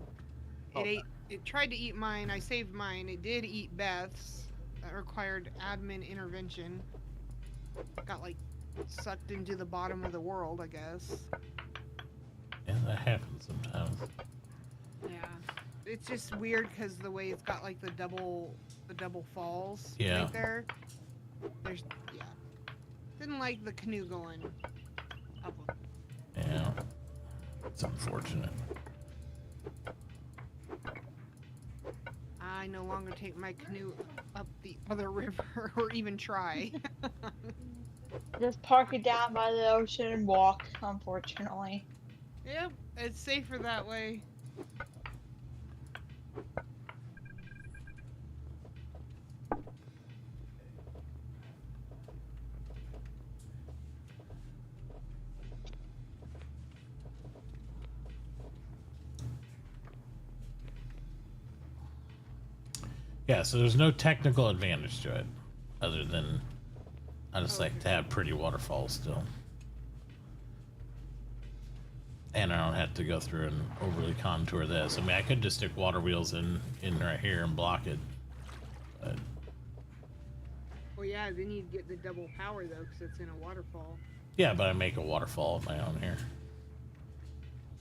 Okay. It tried to eat mine. I saved mine. It did eat Beth's. That required admin intervention. Got like sucked into the bottom of the world, I guess. Yeah, that happens sometimes. Yeah. It's just weird because the way it's got like the double falls Yeah. right there. Didn't like the canoe going up. Yeah. It's unfortunate. I no longer take my canoe up the other river or even try. Just park it down by the ocean and walk, unfortunately. Yep, it's safer that way. Yeah, so there's no technical advantage to it, other than I just like to have pretty waterfalls still. And I don't have to go through and overly contour this. I mean, I could just stick water wheels in right here and block it. But Well, yeah, then you'd get the double power though, because it's in a waterfall. yeah, but I make a waterfall of my own here.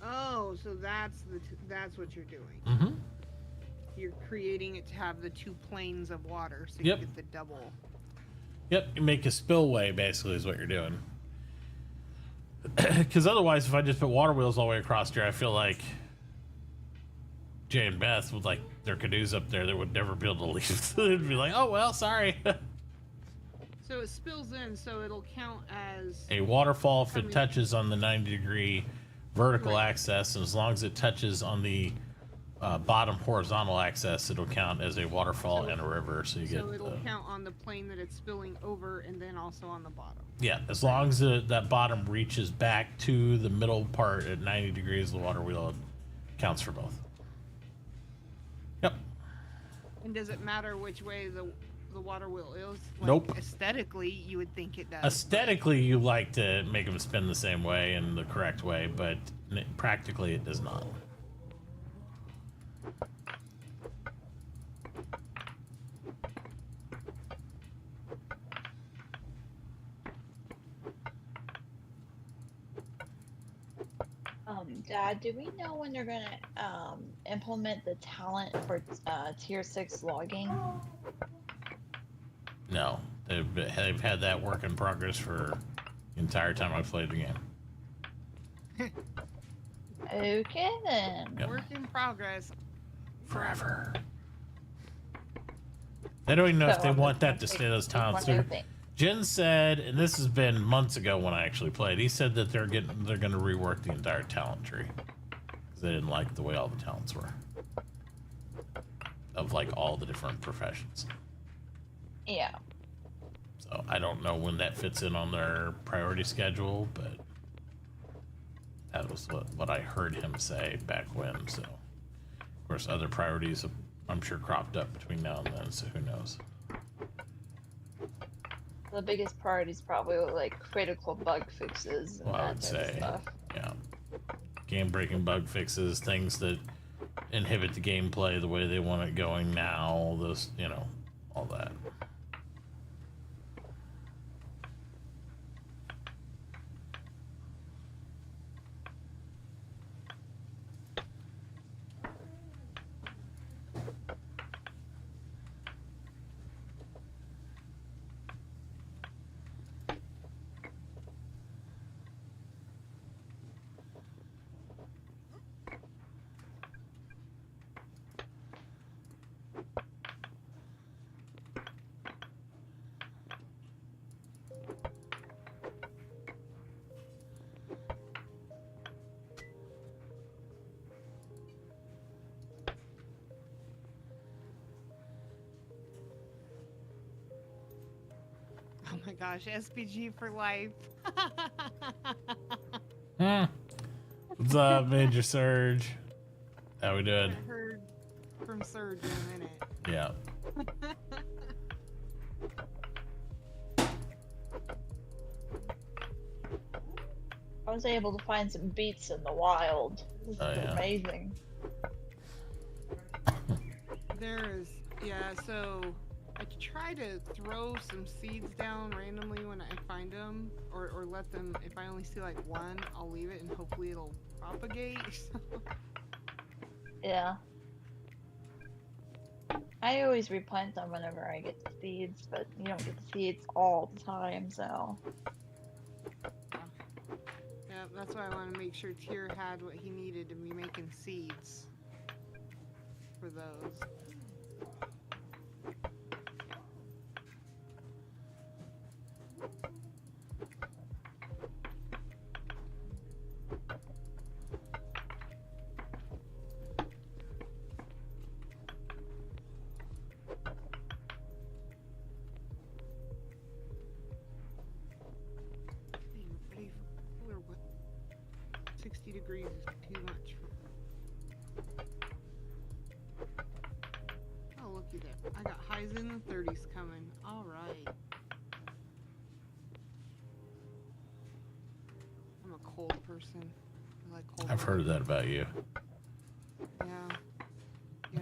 Oh, so that's that's what you're doing. Mm-hmm. You're creating it to have the two planes of water, so Yep. you get the double. Yep, you make a spillway basically is what you're doing. Because otherwise, if I just put water wheels all the way across here, I feel like Jay and Beth with like their canoes up there, they would never be able to leave. They'd be like, "Oh well, sorry." So it spills in, so it'll count as A waterfall if it touches on the 90-degree vertical axis, and as long as it touches on the bottom horizontal axis, it'll count as a waterfall and a river. So you get. So it'll count on the plane that it's spilling over, and then also on the bottom. Yeah, as long as that bottom reaches back to the middle part at 90 degrees, the water wheel counts for both. Yep. And does it matter which way the water wheel is? Like, Nope. Aesthetically, you would think it does. Aesthetically, you like to make them spin the same way and the correct way, but practically it does not. Dad, do we know when they're gonna implement the talent for tier 6 logging? No, they've had that work in progress for the entire time I've played the game. Okay then. Yep. Work in progress. Forever. They don't even know if So they I'm want just that to gonna stay those pick talents. one other thing. Jen said, and this has been months ago when I actually played. He said that they're going to rework the entire talent tree because they didn't like the way all the talents were of like all the different professions. Yeah. So I don't know when that fits in on their priority schedule, but that was what I heard him say back when. So of course other priorities have, I'm sure, cropped up between now and then. So who knows? The biggest priority is probably like critical bug fixes and Well, I that would type of say, stuff. yeah, game-breaking bug fixes, things that inhibit the gameplay the way they want it going now. Those, all that. Oh my gosh, SPG for life. What's up, Major Surge? How we doing? I heard from Surge in a minute. Yeah. I was able to find some beets in the wild. This is yeah. amazing. There's, yeah, so I try to throw some seeds down randomly when I find them, or let them, if I only see like one, I'll leave it and hopefully it'll propagate. Yeah. I always replant them whenever I get the seeds, but you don't get the seeds all the time, so. Yeah, that's why I want to make sure Tyr had what he needed to be making seeds for those. threes is too much for. Oh, looky there. I got highs in the 30s coming. All right. I'm a cold person. I like cold. I've heard that about you. Yeah. Yeah.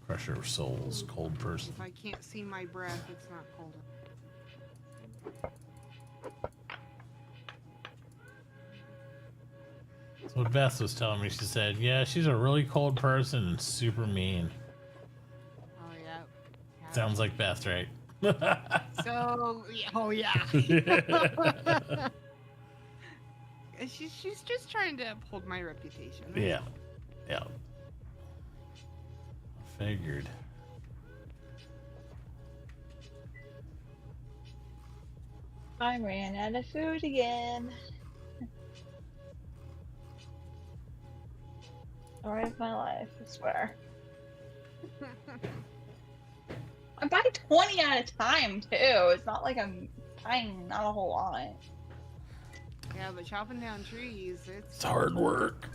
Crusher of souls, cold person. If I can't see my breath, it's not cold. That's what Beth was telling me. She said, yeah, she's a really cold person and super mean. Oh, yeah. Sounds like Beth, right? So, oh, yeah. She's just trying to uphold my reputation. Right? Yeah. Yeah. Figured. I ran out of food again. Story of my life, I swear. I buy 20 at a time too. It's not like I'm buying not a whole lot. Yeah, but chopping down trees, It's hard work.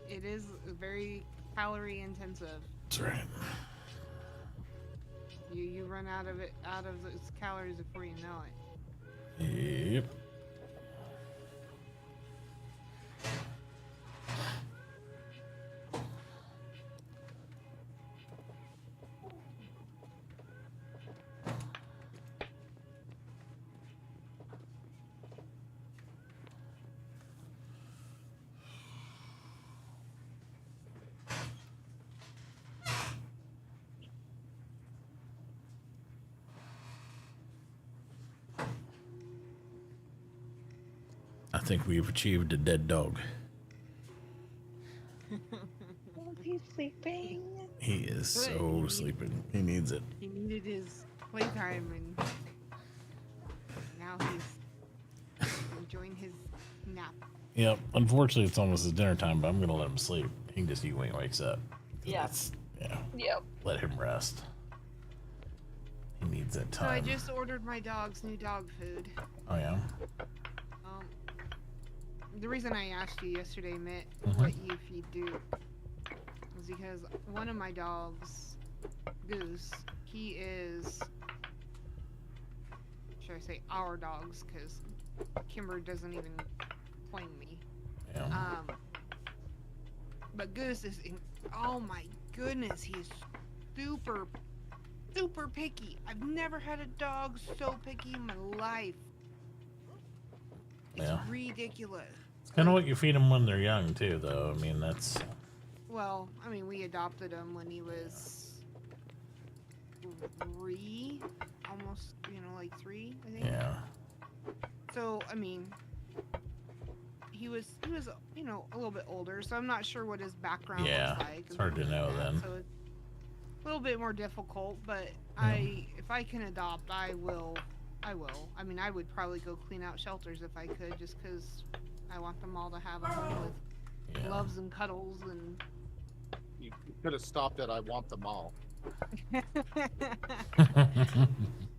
It is very calorie intensive. That's right. You run out of those calories before you know it. Yep. I think we've achieved a dead dog. Oh, he's sleeping. He is so sleeping. He needs it. He needed his playtime, and now he's enjoying his nap. Yep. Unfortunately, it's almost his dinner time, but I'm going to let him sleep. He can just eat when he wakes up. Yeah. Yeah. Yep. Let him rest. He needs that So I time. just ordered my dog's new dog food. Oh, yeah? The reason I asked you yesterday, Mitt, Mhm. what you feed Duke, is because one of my dogs, Goose, he is, should I say our dogs, because Kimber doesn't even claim me. Yeah. But Goose is, oh my goodness, he is super, super picky. I've never had a dog so picky in my life. It's Yeah. ridiculous. It's kind of what you feed them when they're young, too, though. I mean, that's... Well, I mean, we adopted him when he was 3, almost, like 3, I think. Yeah. So, I mean, he was, a little bit older, so I'm not sure what his background Yeah. was like. It's hard to know then. So it's a little bit more difficult, but if I can adopt, I will. I mean, I would probably go clean out shelters if I could, just because I want them all to have a home with loves and cuddles and... You could have stopped at I want them all.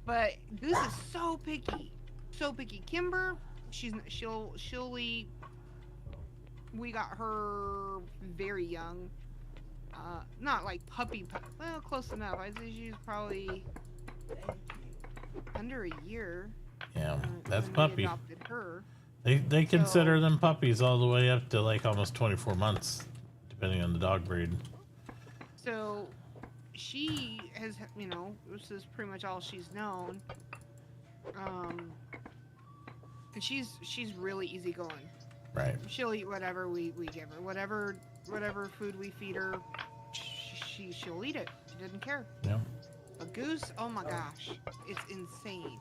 But Goose is so picky. So picky. Kimber, she'll eat... We got her very young. Not like puppy, well, close enough. I'd say she's probably under a year. Yeah, that's when we puppy. adopted her. They consider them puppies all the way up to like almost 24 months, depending on the dog breed. So she has, this is pretty much all she's known. And she's really easygoing. Right. She'll eat whatever we give her. Whatever food we feed her, she'll eat it. She doesn't care. Yeah. A Goose, oh my gosh, it's insane.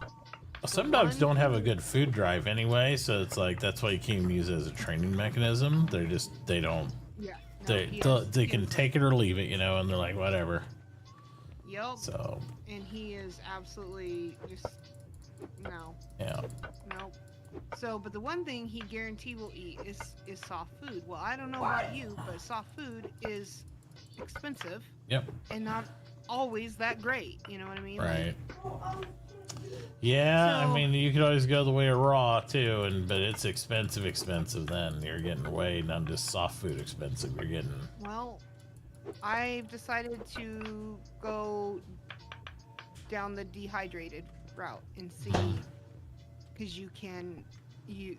Well, some dogs don't have a good food drive anyway, so it's like that's why you can't use it as a training mechanism. They don't. Yeah. They can take it or leave it, and they're like whatever. Yep. So. And he is absolutely just no. Yeah. Nope. So, but the one thing he guaranteed will eat is soft food. Well, I don't know about you, but soft food is expensive. Yep. And not always that great. You know what I mean? Right. Yeah, I So- mean, you could always go the way of raw too, but it's expensive. Then you're getting way not just soft food expensive. You're getting Well, I've decided to go down the dehydrated route and see, because you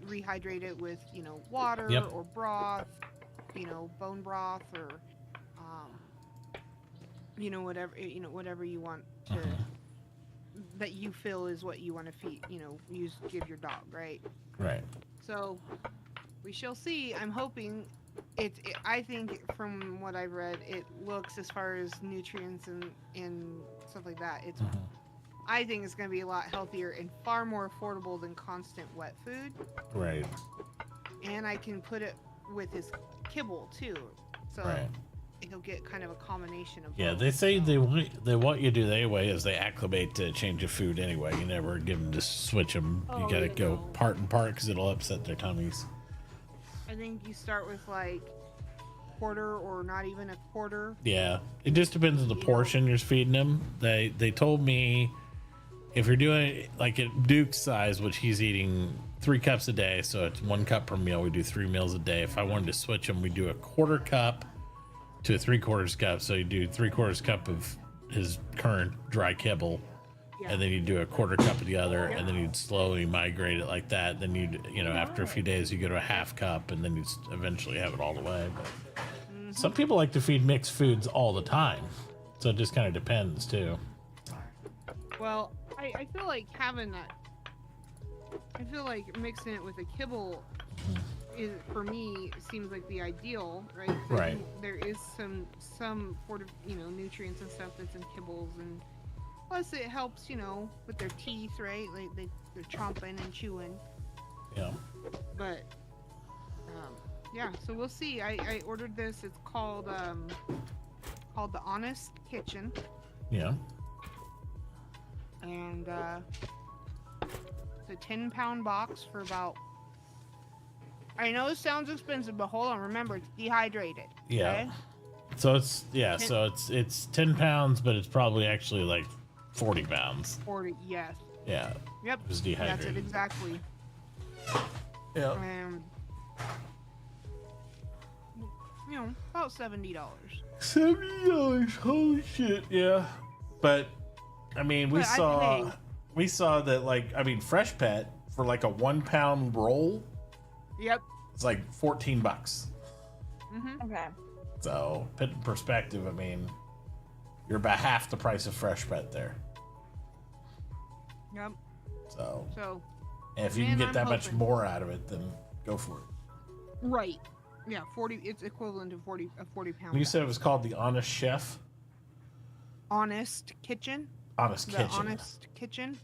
rehydrate it with water Yep. or broth, bone broth or whatever you want to that you feel is what you want to feed give your dog, right? right. So we shall see. I'm hoping I think from what I've read, it looks, as far as nutrients and stuff like that, I think it's going to be a lot healthier and far more affordable than constant wet food. Right. And I can put it with his kibble too, so Right. he'll get kind of a combination of Yeah, both. they say they what you do anyway is they acclimate to change of food anyway. You never give them to switch them. You Oh, gotta yeah, go no. part and part because it'll upset their tummies. I think you start with like quarter or not even a quarter. Yeah, it just depends on the portion you're feeding them. They told me if you're doing like at Duke's size, which he's eating 3 cups a day, so it's 1 cup per meal. We do 3 meals a day. If I wanted to switch them, we do a 1/4 cup to a 3/4 cup. So you do 3/4 cup of his current dry kibble, and then you do a 1/4 cup of the other, and then you'd slowly migrate it like that. Then after a few days, you go to a 1/2 cup, and then you eventually have it all the way. But some people like to feed mixed foods all the time, so it just kind of depends too. Well, I feel like having that. I feel like mixing it with a kibble is, for me, seems like the ideal, right? So Right. there is some sort of nutrients and stuff that's in kibbles, and plus it helps with their teeth, right? Like they're chomping and chewing. Yeah. But yeah, so we'll see. I ordered this. It's called the Honest Kitchen, Yeah. and it's a 10-pound box for about. I know it sounds expensive, but hold on. Remember, it's dehydrated. Yeah. Okay? So it's 10 pounds, but it's probably actually like 40 pounds. 40. Yes. Yeah. Yep. It was That's it dehydrated. exactly. Yeah. And about $70. $70. Holy shit. Yeah. But I mean, we But I saw that Fresh Pet for like a 1 pound roll. Yep. It's like $14. Mm-hmm. Okay. So put in perspective, I mean, you're about half the price of Fresh Pet there. Yep. So if you can man, get I'm that much hoping. more out of it, then go for it. Right. Yeah, 40. It's equivalent to 40 pounds. You said it was called the Honest Chef. Honest Kitchen. Honest The Kitchen. Honest Kitchen.